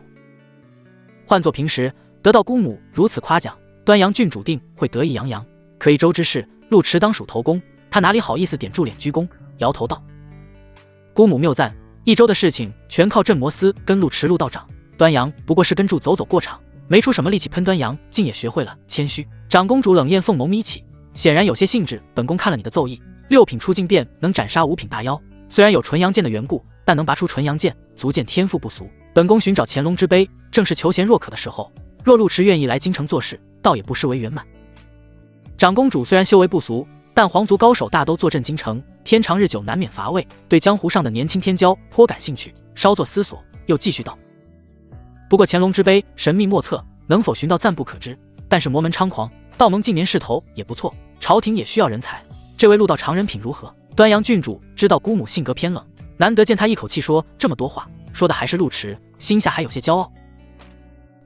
换作平时，得到姑母如此夸奖，端阳郡主定会得意洋洋。可一周之事，陆迟当属头功，他哪里好意思点住脸鞠躬，摇头道：“姑母谬赞，一周的事情全靠镇魔司跟陆迟陆道长，端阳不过是跟住走走过场，没出什么力气喷。端阳竟也学会了谦虚。”长公主冷艳凤眸眯起，显然有些兴致。本宫看了你的奏议，6品出境便能斩杀5品大妖，虽然有纯阳剑的缘故，但能拔出纯阳剑，足见天赋不俗。本宫寻找乾隆之碑，正是求贤若渴的时候，若陆迟愿意来京城做事，倒也不失为圆满。长公主虽然修为不俗，但皇族高手大都坐镇京城，天长日久难免乏味，对江湖上的年轻天骄颇感兴趣。稍作思索，又继续道：不过乾隆之碑神秘莫测，能否寻到暂不可知。但是魔门猖狂，道盟近年势头也不错，朝廷也需要人才。这位陆道长人品如何？端阳郡主知道姑母性格偏冷，难得见他一口气说这么多话，说的还是陆迟，心下还有些骄傲。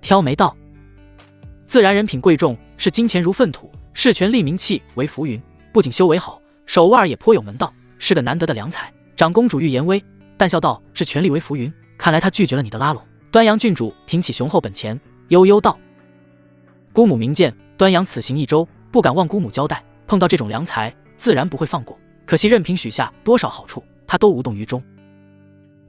挑眉道：自然人品贵重，视金钱如粪土，视权力名气为浮云，不仅修为好，手腕也颇有门道，是个难得的良才。长公主欲言微，但笑道：视权力为浮云，看来他拒绝了你的拉拢。端阳郡主挺起雄厚本钱，悠悠道：姑母明鉴，端阳此行一周，不敢忘姑母交代，碰到这种良才，自然不会放过。可惜任凭许下多少好处，他都无动于衷。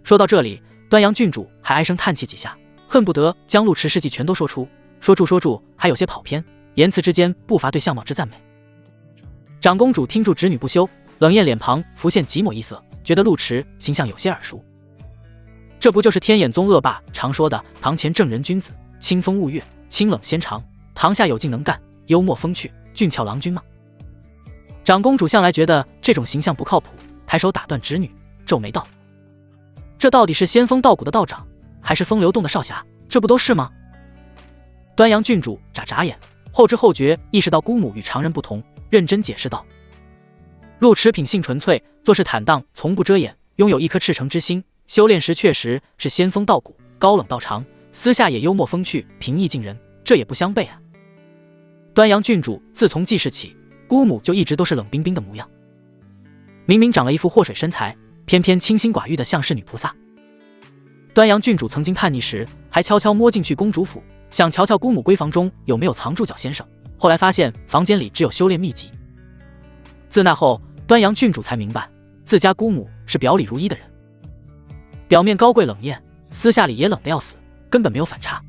说到这里，端阳郡主还唉声叹气几下，恨不得将陆迟事迹全都说出。说住，还有些跑偏，言辞之间不乏对相貌之赞美。长公主听住侄女不休，冷艳脸庞浮现几抹异色，觉得陆迟形象有些耳熟。这不就是天眼宗恶霸常说的堂前正人君子，清风悟月，清冷纤长，堂下有劲能干，幽默风趣，俊俏郎君吗？长公主向来觉得这种形象不靠谱，抬手打断侄女，皱眉道：这到底是仙风道骨的道长，还是风流洞的少侠？这不都是吗？端阳郡主眨眨眼，后知后觉意识到姑母与常人不同，认真解释道：陆迟品性纯粹，做事坦荡，从不遮掩，拥有一颗赤诚之心，修炼时确实是仙风道骨，高冷道长，私下也幽默风趣，平易近人，这也不相悖啊。端阳郡主自从记事起，姑母就一直都是冷冰冰的模样，明明长了一副祸水身材，偏偏清心寡欲的像是女菩萨。端阳郡主曾经叛逆时，还悄悄摸进去公主府，想瞧瞧姑母闺房中有没有藏住脚先生，后来发现房间里只有修炼秘籍。自那后，端阳郡主才明白，自家姑母是表里如一的人，表面高贵冷艳，私下里也冷得要死，根本没有反差。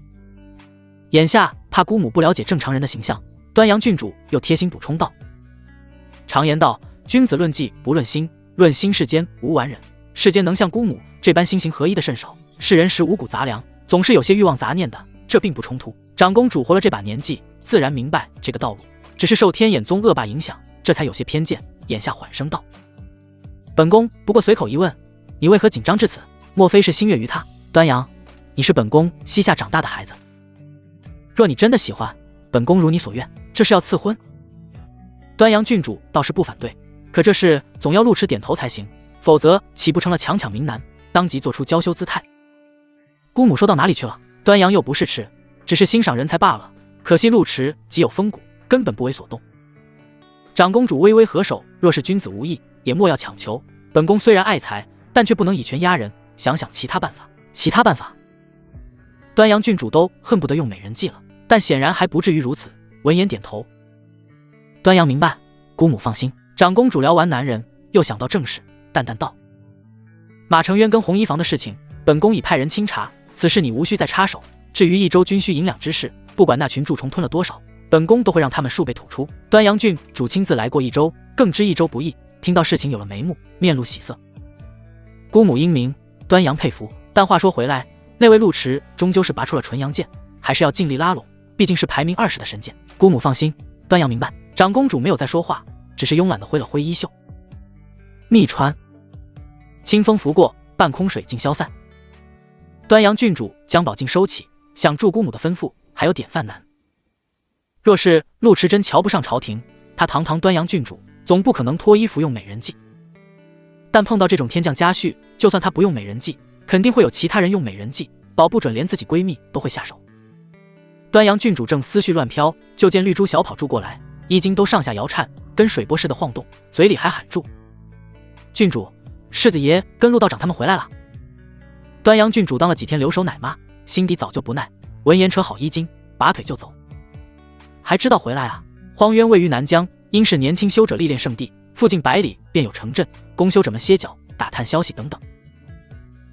眼下怕姑母不了解正常人的形象，端阳郡主又贴心补充道：常言道，君子论迹不论心，论心世间无完人。世间能像姑母这般心形合一的身手，是人食五谷杂粮，总是有些欲望杂念的，这并不冲突。长公主活了这把年纪，自然明白这个道路，只是受天眼宗恶霸影响，这才有些偏见。眼下缓声道：本宫不过随口一问，你为何紧张至此？莫非是心悦于他？端阳，你是本宫膝下长大的孩子，若你真的喜欢，本宫如你所愿，这是要赐婚。端阳郡主倒是不反对，可这事总要陆迟点头才行，否则岂不成了强抢民男？当即做出娇羞姿态。姑母说到哪里去了？端阳又不是痴，只是欣赏人才罢了。可惜陆迟极有风骨，根本不为所动。长公主微微合手，若是君子无意，也莫要强求。本宫虽然爱才，但却不能以权压人，想想其他办法。其他办法？端阳郡主都恨不得用美人计了，但显然还不至于如此。闻言点头。端阳明白，姑母放心。长公主聊完男人，又想到正事，淡淡道：马承渊跟红衣房的事情，本宫已派人清查，此事你无需再插手。至于一州军需银两之事，不管那群蛀虫吞了多少，本宫都会让他们数倍吐出。端阳郡主亲自来过一州，更知一州不易，听到事情有了眉目，面露喜色。姑母英明，端阳佩服。但话说回来，那位陆迟终究是拔出了纯阳剑，还是要尽力拉拢，毕竟是排名20的神剑。姑母放心，端阳明白。长公主没有再说话，只是慵懒地挥了挥衣袖。密川，清风拂过，半空水尽消散。端阳郡主将宝镜收起，想助姑母的吩咐还有点犯难。若是陆迟真瞧不上朝廷，他堂堂端阳郡主，总不可能脱衣服用美人计。但碰到这种天降佳婿，就算他不用美人计，肯定会有其他人用美人计，保不准连自己闺蜜都会下手。端阳郡主正思绪乱飘，就见绿珠小跑住过来，衣襟都上下摇颤，跟水波似的晃动，嘴里还喊住：郡主，世子爷跟陆道长他们回来了。端阳郡主当了几天留守奶妈，心底早就不耐，闻言扯好衣襟，拔腿就走。还知道回来啊？荒渊位于南疆，因是年轻修者历练圣地，附近100里便有城镇，供修者们歇脚、打探消息等等。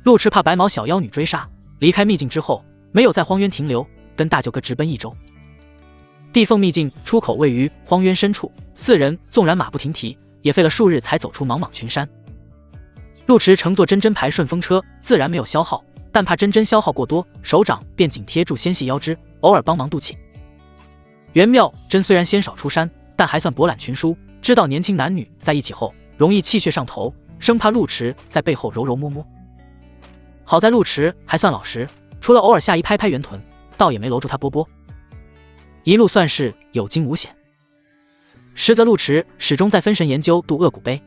陆迟怕白毛小妖女追杀，离开秘境之后，没有在荒渊停留，跟大舅哥直奔一州。地凤秘境出口位于荒渊深处，4人纵然马不停蹄，也费了数日才走出茫茫群山。陆迟乘坐真真牌顺风车，自然没有消耗，但怕真真消耗过多，手掌便紧贴住纤细腰肢，偶尔帮忙渡气。袁妙真虽然鲜少出山，但还算博览群书，知道年轻男女在一起后容易气血上头，生怕陆池在背后揉揉摸摸。好在陆池还算老实，除了偶尔下一拍拍圆臀，倒也没搂住他波波，一路算是有惊无险。实则陆池始终在分神研究渡恶古碑。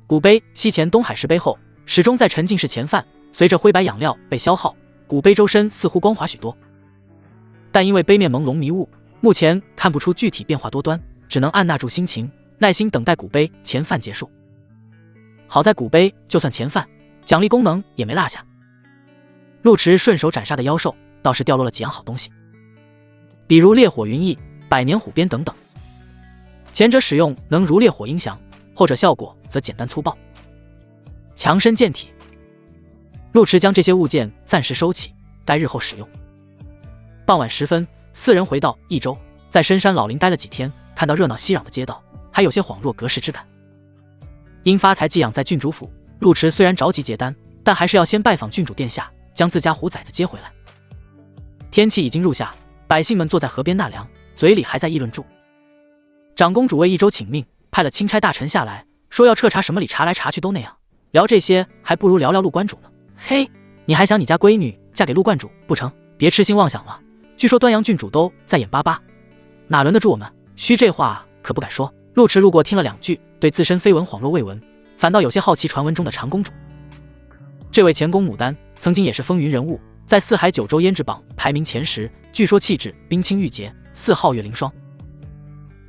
古碑西前东海石碑后，始终在沉浸式前饭，随着灰白养料被消耗，古碑周身似乎光滑许多，但因为碑面朦胧迷雾，目前看不出具体变化多端，只能按捺住心情，耐心等待古碑前饭结束。好在古碑就算前饭，奖励功能也没落下。陆池顺手斩杀的妖兽倒是掉落了几样好东西，比如烈火云翼、百年虎鞭等等。前者使用能如烈火鹰翔，后者效果则简单粗暴，强身健体。陆池将这些物件暂时收起，待日后使用。傍晚时分，四人回到益州，在深山老林待了几天，看到热闹熙攘的街道，还有些恍若隔世之感。因发财寄养在郡主府，陆池虽然着急结单，但还是要先拜访郡主殿下，将自家虎崽子接回来。天气已经入夏，百姓们坐在河边纳凉，嘴里还在议论住。长公主为益州请命，派了钦差大臣下来，说要彻查什么里查来查去都那样，聊这些还不如聊聊陆关主呢。嘿，你还想你家闺女嫁给陆关主不成？别痴心妄想了，据说端阳郡主都在眼巴巴，哪轮得住我们？虚这话可不敢说。陆池路过听了两句，对自身绯闻恍若未闻，反倒有些好奇传闻中的长公主。这位前宫牡丹曾经也是风云人物，在四海九州胭脂榜排名前10，据说气质冰清玉洁，似皓月凌霜。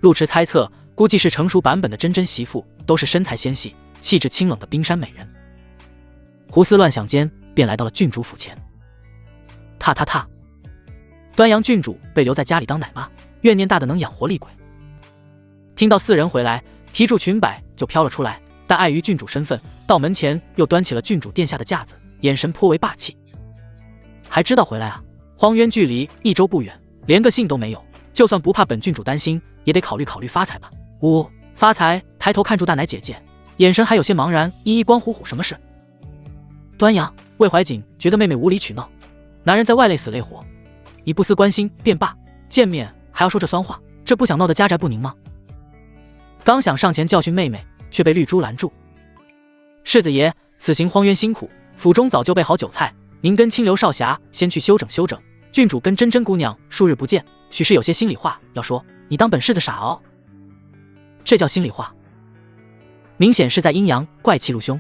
陆池猜测，估计是成熟版本的真真媳妇，都是身材纤细、气质清冷的冰山美人。胡思乱想间，便来到了郡主府前。踏，端阳郡主被留在家里当奶妈，怨念大的能养活厉鬼。听到四人回来，提住裙摆就飘了出来，但碍于郡主身份，到门前又端起了郡主殿下的架子，眼神颇为霸气。还知道回来啊？荒渊距离益州不远，连个信都没有，就算不怕本郡主担心，也得考虑考虑发财吧。发财抬头看住大奶姐姐，眼神还有些茫然，一光虎虎什么事？端阳、魏怀瑾觉得妹妹无理取闹，男人在外累死累活，你不思关心便罢，见面还要说这酸话，这不想闹得家宅不宁吗？刚想上前教训妹妹，却被绿珠拦住。世子爷，此行荒渊辛苦，府中早就备好酒菜，您跟清流少侠先去休整休整。郡主跟珍珍姑娘数日不见，许是有些心里话要说，你当本世子傻哦？这叫心里话？明显是在阴阳怪气陆兄。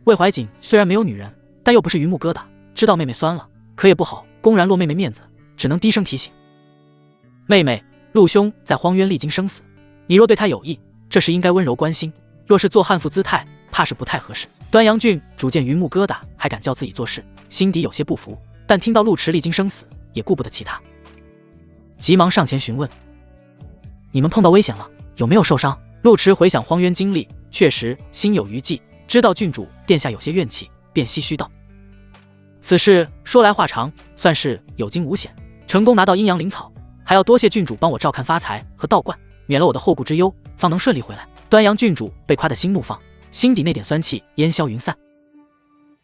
魏怀瑾虽然没有女人，但又不是榆木疙瘩，知道妹妹酸了，可也不好公然落妹妹面子，只能低声提醒。妹妹，陆兄在荒渊历经生死，你若对他有意，这时应该温柔关心，若是做悍妇姿态，怕是不太合适。端阳郡主见榆木疙瘩还敢叫自己做事，心底有些不服，但听到陆池历经生死，也顾不得其他，急忙上前询问：你们碰到危险了，有没有受伤？陆池回想荒渊经历，确实心有余悸，知道郡主殿下有些怨气，便唏嘘道：此事说来话长，算是有惊无险，成功拿到阴阳灵草，还要多谢郡主帮我照看发财和道观，免了我的后顾之忧，方能顺利回来。端阳郡主被夸得心怒放，心底那点酸气烟消云散。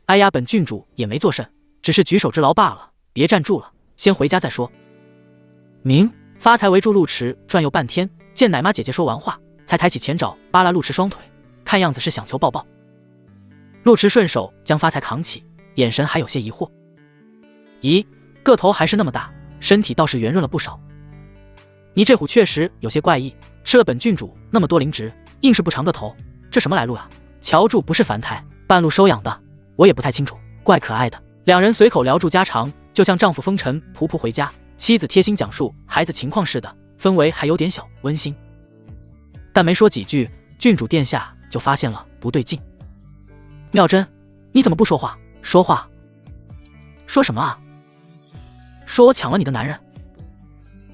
哎呀，本郡主也没做甚，只是举手之劳罢了，别站住了，先回家再说。明发财围住陆池转悠半天，见奶妈姐姐说完话，才抬起前爪扒拉陆池双腿，看样子是想求抱抱。陆池顺手将发财扛起，眼神还有些疑惑。咦，个头还是那么大，身体倒是圆润了不少。你这虎确实有些怪异，吃了本郡主那么多灵植，硬是不长个头，这什么来路啊？瞧住不是凡胎，半路收养的，我也不太清楚，怪可爱的。两人随口聊住家常，就像丈夫风尘仆仆回家，妻子贴心讲述孩子情况似的，氛围还有点小温馨。但没说几句，郡主殿下就发现了不对劲。妙真，你怎么不说话？说话？说什么啊？说我抢了你的男人。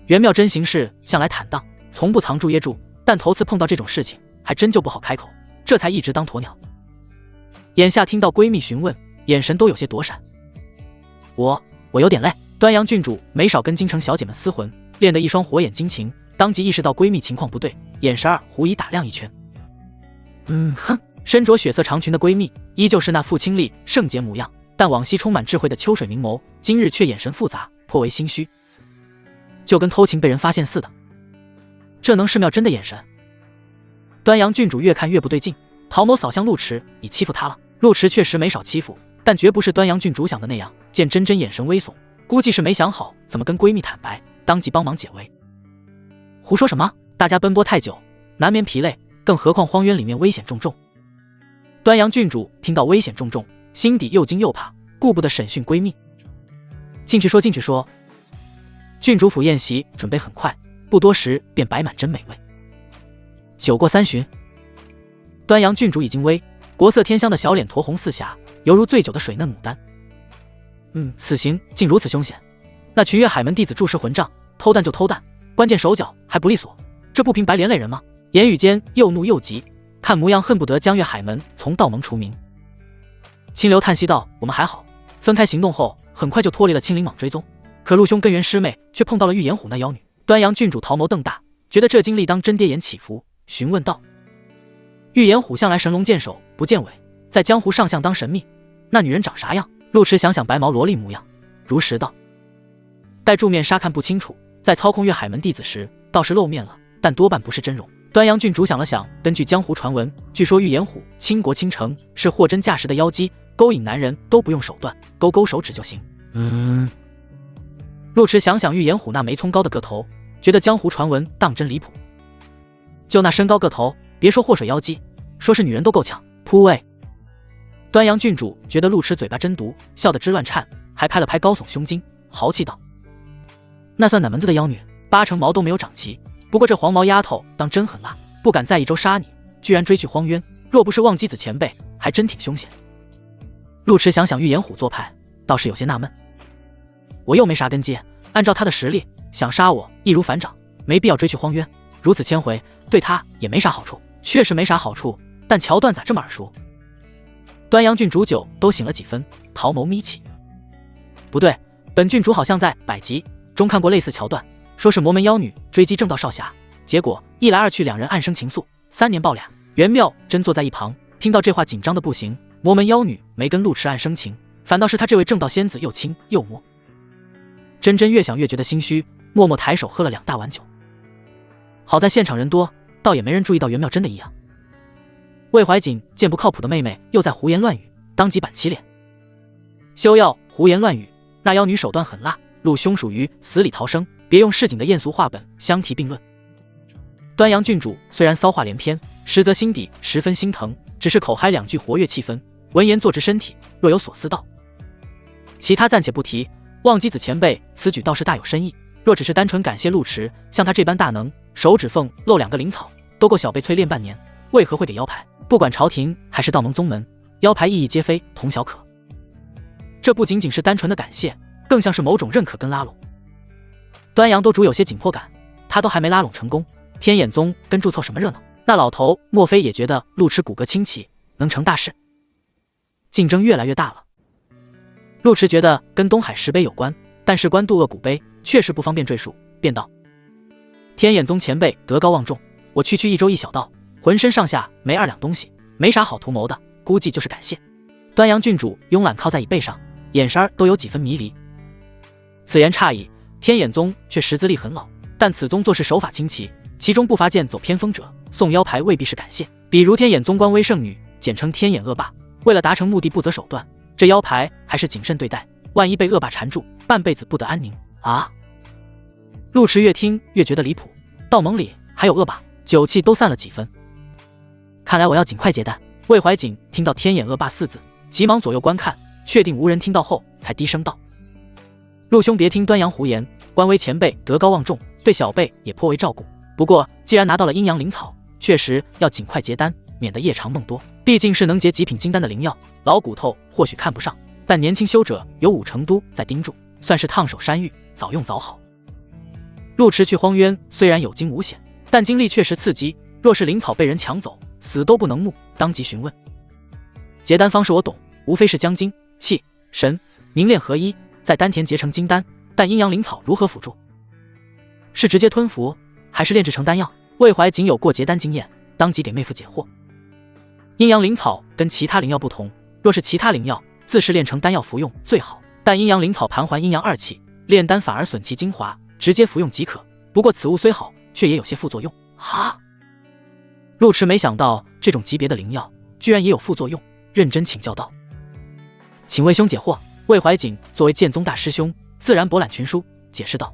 袁妙真行事向来坦荡，从不藏住掖住，但头次碰到这种事情，还真就不好开口，这才一直当鸵鸟。眼下听到闺蜜询问，眼神都有些躲闪。我有点累。端阳郡主没少跟京城小姐们厮混，练得一双火眼金睛，当即意识到闺蜜情况不对，眼神狐疑打量一圈。身着血色长裙的闺蜜依旧是那傅清丽圣洁模样，但往昔充满智慧的秋水明眸，今日却眼神复杂，颇为心虚，就跟偷情被人发现似的。这能是妙真的眼神？端阳郡主越看越不对劲，陶某扫向陆池，你欺负他了。陆池确实没少欺负，但绝不是端阳郡主想的那样。见真真眼神微耸，估计是没想好怎么跟闺蜜坦白，当即帮忙解围。胡说什么？大家奔波太久，难免疲累，更何况荒渊里面危险重重。端阳郡主听到危险重重，心底又惊又怕，顾不得审讯闺蜜。进去说，进去说。郡主府宴席准备很快，不多时便摆满真美味。酒过3巡，端阳郡主已经微，国色天香的小脸酡红似霞，犹如醉酒的水嫩牡丹。此行竟如此凶险，那群越海门弟子注视混账，偷弹就偷弹，关键手脚还不利索，这不平白连累人吗？言语间又怒又急，看模样恨不得将越海门从道盟除名。清流叹息道：“我们还好，分开行动后，很快就脱离了青灵蟒追踪。可陆兄跟袁师妹却碰到了玉岩虎那妖女。”端阳郡主桃眸瞪大，觉得这经历当真跌眼起伏，询问道：“玉岩虎向来神龙见首不见尾，在江湖上相当神秘，那女人长啥样？”陆池想想白毛萝莉模样，如实道：“待柱面纱看不清楚，在操控越海门弟子时倒是露面了，但多半不是真容。”端阳郡主想了想，根据江湖传闻，据说玉岩虎倾国倾城，是货真价实的妖姬，勾引男人都不用手段，勾勾手指就行。陆池想想玉岩虎那没葱高的个头，觉得江湖传闻当真离谱。就那身高个头，别说祸水妖姬，说是女人都够呛。扑喂！端阳郡主觉得陆池嘴巴真毒，笑得直乱颤，还拍了拍高耸胸襟，豪气道：“那算哪门子的妖女？8成毛都没有长齐。不过这黄毛丫头当真狠辣，不敢在一周杀你，居然追去荒渊，若不是望基子前辈，还真挺凶险。”陆池想想玉岩虎做派，倒是有些纳闷。我又没啥根基，按照他的实力，想杀我易如反掌，没必要追去荒渊。如此千回，对他也没啥好处。确实没啥好处，但桥段咋这么耳熟？端阳郡主酒都醒了几分，桃眸眯起。不对，本郡主好像在百集中看过类似桥段，说是魔门妖女追击正道少侠，结果一来二去两人暗生情愫，3年抱俩。袁妙真坐在一旁，听到这话紧张的不行。魔门妖女没跟陆池暗生情，反倒是他这位正道仙子又亲又摸。真真越想越觉得心虚，默默抬手喝了2大碗酒。好在现场人多，倒也没人注意到袁妙真的异样。魏怀瑾见不靠谱的妹妹又在胡言乱语，当即板起脸：“休要胡言乱语，那妖女手段狠辣，陆兄属于死里逃生，别用市井的艳俗话本相提并论。”端阳郡主虽然骚话连篇，实则心底十分心疼，只是口嗨2句活跃气氛，闻言坐直身体，若有所思道：“其他暂且不提，望基子前辈此举倒是大有深意。若只是单纯感谢陆池，像他这般大能，手指缝露2个灵草，都够小辈淬炼半年，为何会给妖牌？不管朝廷还是道盟宗门，妖牌意义皆非同小可。这不仅仅是单纯的感谢，更像是某种认可跟拉拢。”端阳都主有些紧迫感，他都还没拉拢成功，天眼宗跟住凑什么热闹？那老头莫非也觉得陆池骨骼清奇，能成大事？竞争越来越大了。陆池觉得跟东海石碑有关，但事关渡厄古碑，确实不方便赘述，便道：“天眼宗前辈德高望重，我区一州一小道，浑身上下没2两东西，没啥好图谋的，估计就是感谢。”端阳郡主慵懒靠在椅背上，眼神都有几分迷离。此言差矣，天眼宗却识字力很老，但此宗做事手法清奇，其中不乏剑走偏锋者，送妖牌未必是感谢。比如天眼宗官威圣女，简称天眼恶霸，为了达成目的不择手段，这妖牌还是谨慎对待，万一被恶霸缠住，半辈子不得安宁啊！陆池越听越觉得离谱，道盟里还有恶霸，酒气都散了几分。看来我要尽快结单。魏怀瑾听到天眼恶霸4字，急忙左右观看，确定无人听到后，才低声道：“陆兄别听端阳胡言，官威前辈德高望重，对小辈也颇为照顾。不过既然拿到了阴阳灵草，确实要尽快结单，免得夜长梦多。毕竟是能结极品金丹的灵药，老骨头或许看不上，但年轻修者有5成都在盯住，算是烫手山芋，早用早好。”陆池去荒渊虽然有惊无险，但经历确实刺激，若是灵草被人抢走，死都不能目。当即询问结丹方式，我懂，无非是将精气神凝练合一，在丹田结成金丹，但阴阳灵草如何辅助？是直接吞服，还是炼制成丹药？魏怀瑾有过结丹经验，当即给妹夫解惑。阴阳灵草跟其他灵药不同，若是其他灵药，自是炼成丹药服用最好，但阴阳灵草盘桓阴阳2气，炼丹反而损其精华，直接服用即可。不过此物虽好，却也有些副作用。哈！陆池没想到这种级别的灵药居然也有副作用，认真请教道：“请魏兄解惑。”魏怀瑾作为剑宗大师兄，自然博览群书，解释道：“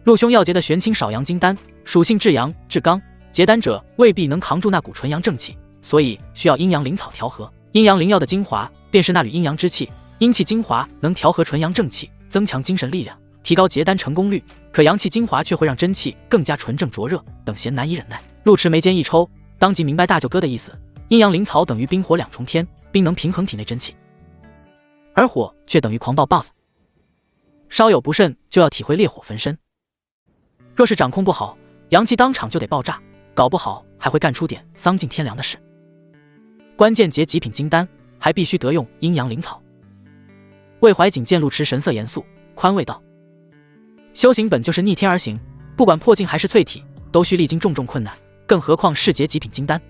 陆兄要结的玄清少阳金丹，属性至阳至刚，结丹者未必能扛住那股纯阳正气，所以需要阴阳灵草调和。阴阳灵药的精华便是那缕阴阳之气，阴气精华能调和纯阳正气，增强精神力量，提高结丹成功率。可阳气精华却会让真气更加纯正灼热，等闲难以忍耐。”陆池眉间一抽，当即明白大舅哥的意思。阴阳灵草等于冰火两重天，冰能平衡体内真气，而火却等于狂暴 buff， 稍有不慎就要体会烈火焚身。若是掌控不好，阳气当场就得爆炸，搞不好还会干出点丧尽天良的事。关键结极品金丹，还必须得用阴阳灵草。魏怀瑾见陆池神色严肃，宽慰道：“修行本就是逆天而行，不管破境还是淬体，都需历经重重困难，更何况是结极品金丹。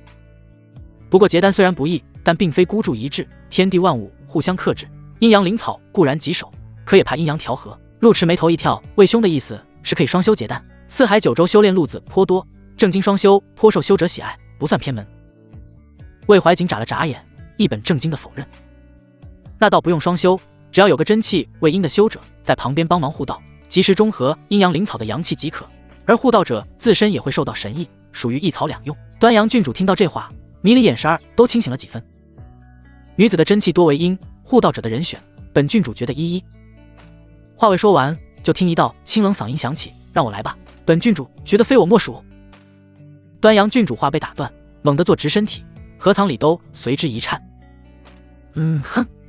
不过结丹虽然不易，但并非孤注一掷，天地万物互相克制。阴阳灵草固然棘手，可也怕阴阳调和。”陆池眉头一跳，魏兄的意思是可以双修结丹？四海九州修炼路子颇多，正经双修颇受修者喜爱，不算偏门。魏怀瑾眨了眨眼，一本正经的否认：“那倒不用双修，只要有个真气为阴的修者在旁边帮忙护道，及时中和阴阳灵草的阳气即可。而护道者自身也会受到神意，属于一草两用。”端阳郡主听到这话，迷离眼神儿都清醒了几分。女子的真气多为阴，护道者的人选，本郡主觉得一。话未说完，就听一道清冷嗓音响起：“让我来吧，本郡主觉得非我莫属。”端阳郡主话被打断，猛地坐直身体，盒藏里都随之一颤。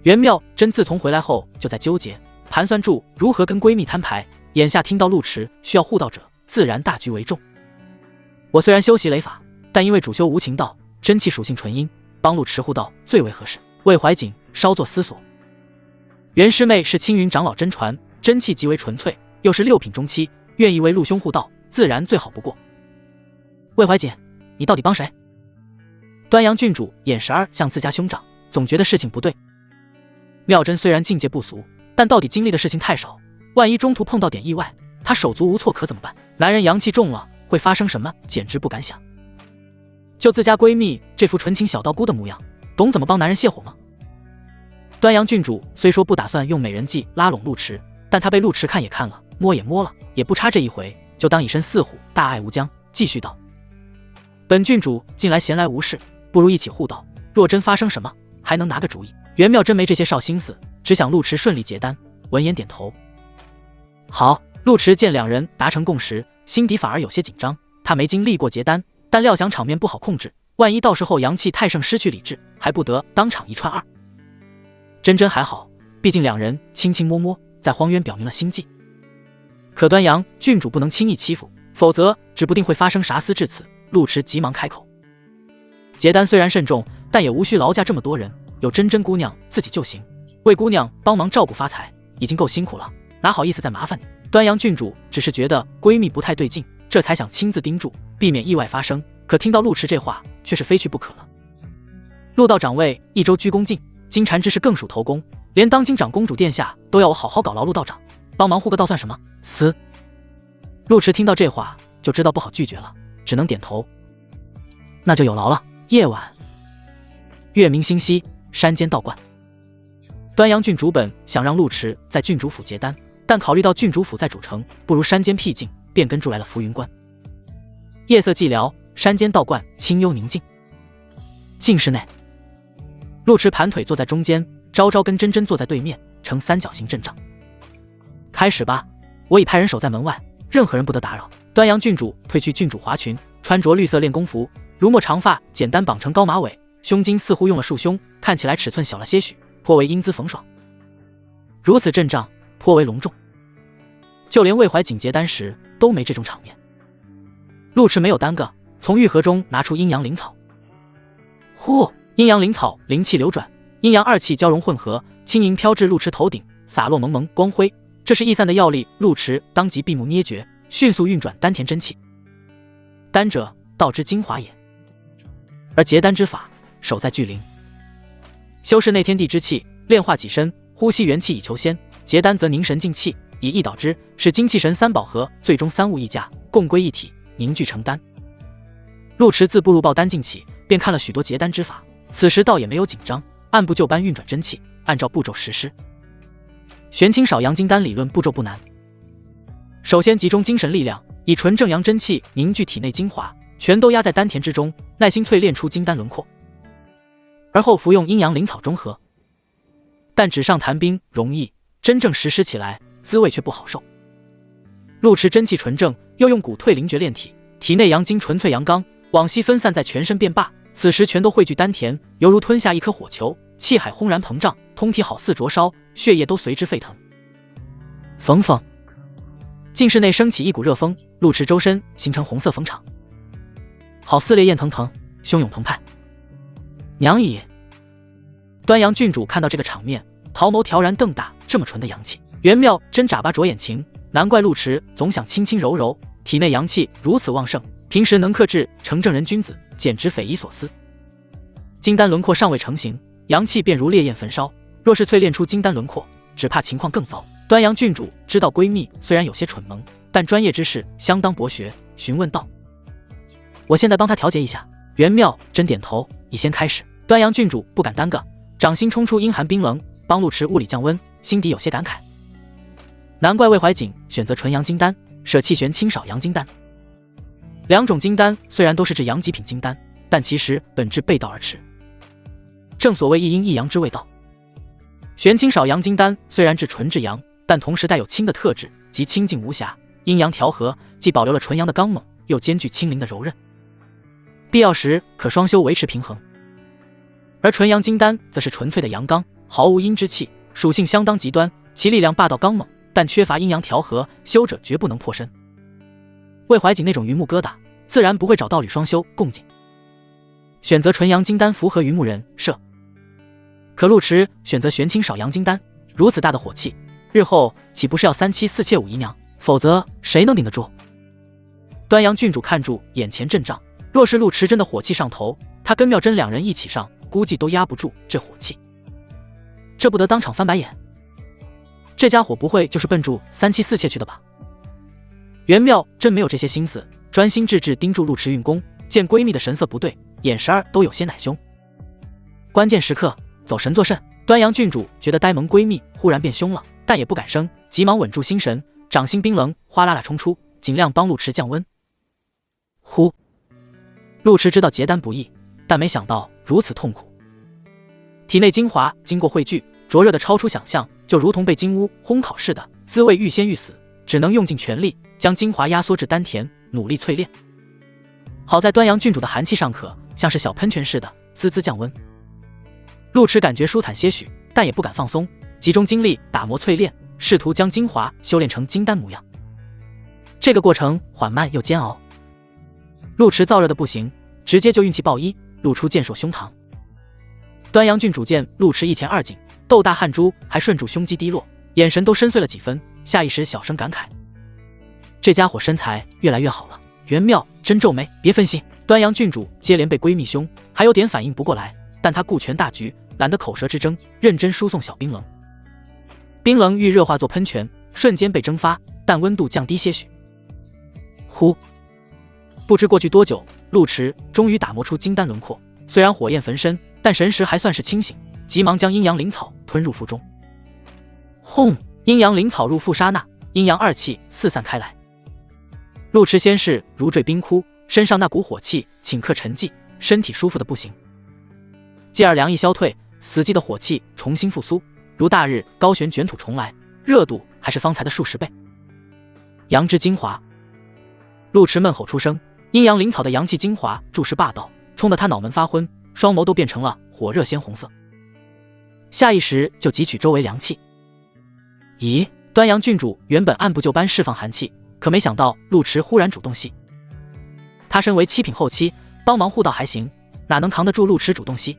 袁妙真自从回来后就在纠结盘算住如何跟闺蜜摊牌，眼下听到陆池需要护道者，自然大局为重。我虽然修习雷法，但因为主修无情道，真气属性纯阴，帮陆池护道最为合适。魏怀瑾稍作思索，袁师妹是青云长老真传，真气极为纯粹，又是6品中期，愿意为陆兄护道，自然最好不过。魏怀瑾，你到底帮谁？端阳郡主眼神儿向自家兄长，总觉得事情不对。妙真虽然境界不俗，但到底经历的事情太少，万一中途碰到点意外，她手足无措可怎么办？男人阳气重了会发生什么，简直不敢想。就自家闺蜜这副纯情小道姑的模样，懂怎么帮男人泄火吗？端阳郡主虽说不打算用美人计拉拢陆池，但她被陆池看也看了，摸也摸了，也不差这一回，就当以身饲虎，大爱无疆。继续道：“本郡主近来闲来无事，不如一起护道，若真发生什么，还能拿个主意。”袁妙真没这些少心思，只想陆池顺利结丹。闻言点头：“好。”陆池见两人达成共识，心底反而有些紧张。他没经历过结丹，但料想场面不好控制，万一到时候阳气太盛失去理智，还不得当场一串二。真真还好，毕竟两人卿卿摸摸，在荒渊表明了心迹。可端阳郡主不能轻易欺负，否则指不定会发生啥事至此。陆池急忙开口：“结丹虽然慎重，但也无需劳驾这么多人，有真真姑娘自己就行。魏姑娘帮忙照顾发财，已经够辛苦了，哪好意思再麻烦你？”端阳郡主只是觉得闺蜜不太对劲，这才想亲自盯住，避免意外发生。可听到陆池这话，却是非去不可了。陆道长为一周鞠躬尽，金蝉之事更属头功，连当今长公主殿下都要我好好搞劳陆道长，帮忙护个道算什么？嘶！陆池听到这话就知道不好拒绝了，只能点头。那就有劳了。夜晚，月明星稀，山间道观。端阳郡主本想让陆池在郡主府结丹，但考虑到郡主府在主城，不如山间僻静，便跟住来了浮云观。夜色寂寥，山间道观清幽宁静。静室内，陆池盘腿坐在中间，昭昭跟真真坐在对面，呈三角形阵仗。开始吧，我已派人守在门外，任何人不得打扰。端阳郡主褪去郡主华裙，穿着绿色练功服，如墨长发简单绑成高马尾，胸襟似乎用了束胸，看起来尺寸小了些许，颇为英姿风爽。如此阵仗颇为隆重，就连魏怀瑾结丹时都没这种场面。陆池没有耽搁，从玉盒中拿出阴阳灵草。呼！阴阳灵草灵气流转，阴阳二气交融混合，轻盈飘至陆池头顶，洒落蒙蒙光辉。这是逸散的药力，陆池当即闭目捏诀，迅速运转丹田真气。丹者，道之精华也，而结丹之法，守在巨灵，修饰内天地之气，炼化己身，呼吸元气以求仙。结丹则凝神静气，以一导之，使精气神三宝合，最终三物一家，共归一体，凝聚成丹。陆池自步入爆丹境起，便看了许多结丹之法，此时倒也没有紧张，按部就班运转真气，按照步骤实施。玄清少阳金丹理论步骤不难，首先集中精神力量，以纯正阳真气凝聚体内精华，全都压在丹田之中，耐心淬炼出金丹轮廓，而后服用阴阳灵草中和。但纸上谈兵容易，真正实施起来滋味却不好受。陆池真气纯正，又用骨退灵诀炼体，体内阳精纯粹阳刚往西分散在全身便罢，此时全都汇聚丹田，犹如吞下一颗火球，气海轰然膨胀，通体好似灼烧，血液都随之沸腾。缝缝，净室内升起一股热风，陆池周身形成红色风场，好似烈焰腾腾，汹涌澎湃。娘姨！端阳郡主看到这个场面，桃眸调然瞪大，这么纯的阳气，袁妙真眨巴着眼睛，难怪陆池总想轻轻柔柔，体内阳气如此旺盛，平时能克制成正人君子，简直匪夷所思。金丹轮廓尚未成型，阳气便如烈焰焚烧，若是淬炼出金丹轮廓，只怕情况更糟。端阳郡主知道闺蜜虽然有些蠢萌，但专业知识相当博学，询问道：“我现在帮她调节一下。”袁妙真点头，已先开始。端阳郡主不敢耽搁，掌心冲出阴寒冰冷，帮陆池物理降温，心底有些感慨。难怪魏怀瑾选择纯阳金丹，舍弃玄清少阳金丹。两种金丹虽然都是至阳极品金丹，但其实本质背道而驰。正所谓一阴一阳之谓道。玄清少阳金丹虽然至纯至阳，但同时带有清的特质，即清净无瑕，阴阳调和，既保留了纯阳的刚猛，又兼具清灵的柔韧，必要时可双修维持平衡。而纯阳金丹则是纯粹的阳刚，毫无阴之气，属性相当极端，其力量霸道刚猛，但缺乏阴阳调和，修者绝不能破身。魏怀瑾那种榆木疙瘩，自然不会找道侣双修共进，选择纯阳金丹符合榆木人设。可陆池选择玄清少阳金丹，如此大的火气，日后岂不是要三妻四妾五姨娘？否则谁能顶得住？端阳郡主看住眼前阵仗，若是陆池真的火气上头，他跟妙真两人一起上，估计都压不住这火气，这不得当场翻白眼。这家伙不会就是奔住三妻四妾去的吧？袁妙真没有这些心思，专心致志盯住陆池运功，见闺蜜的神色不对，眼神儿都有些奶凶。关键时刻走神作甚，端阳郡主觉得呆萌闺蜜忽然变凶了，但也不敢生，急忙稳住心神，掌心冰冷，哗啦啦冲出，尽量帮陆池降温。呼！陆池知道结丹不易，但没想到如此痛苦。体内精华经过汇聚，灼热的超出想象，就如同被金乌烘烤似的，滋味欲仙欲死，只能用尽全力将精华压缩至丹田，努力淬炼。好在端阳郡主的寒气尚可，像是小喷泉似的滋滋降温。陆池感觉舒坦些许，但也不敢放松，集中精力打磨淬炼，试图将精华修炼成金丹模样。这个过程缓慢又煎熬，陆池燥热的不行，直接就运气爆衣，露出健硕胸膛。端阳郡主见陆池一前二紧，豆大汗珠还顺住胸肌滴落，眼神都深邃了几分，下意识小声感慨：这家伙身材越来越好了。袁妙真皱眉，别分心。端阳郡主接连被闺蜜凶，还有点反应不过来，但她顾全大局，懒得口舌之争，认真输送小冰冷。冰冷遇热化作喷泉，瞬间被蒸发，但温度降低些许。呼！不知过去多久，陆池终于打磨出金丹轮廓，虽然火焰焚身，但神识还算是清醒，急忙将阴阳灵草吞入腹中。轰！阴阳灵草入腹刹那，阴阳二气四散开来。陆池先是如坠冰窟，身上那股火气顷刻沉寂，身体舒服的不行。继而凉意消退，死寂的火气重新复苏，如大日高悬卷土重来，热度还是方才的数十倍。阳之精华！陆池闷吼出声，阴阳灵草的阳气精华注视霸道，冲得他脑门发昏，双眸都变成了火热鲜红色，下意识就汲取周围凉气。咦，端阳郡主原本按部就班释放寒气，可没想到陆池忽然主动吸。他身为七品后期，帮忙护道还行，哪能扛得住陆池主动吸？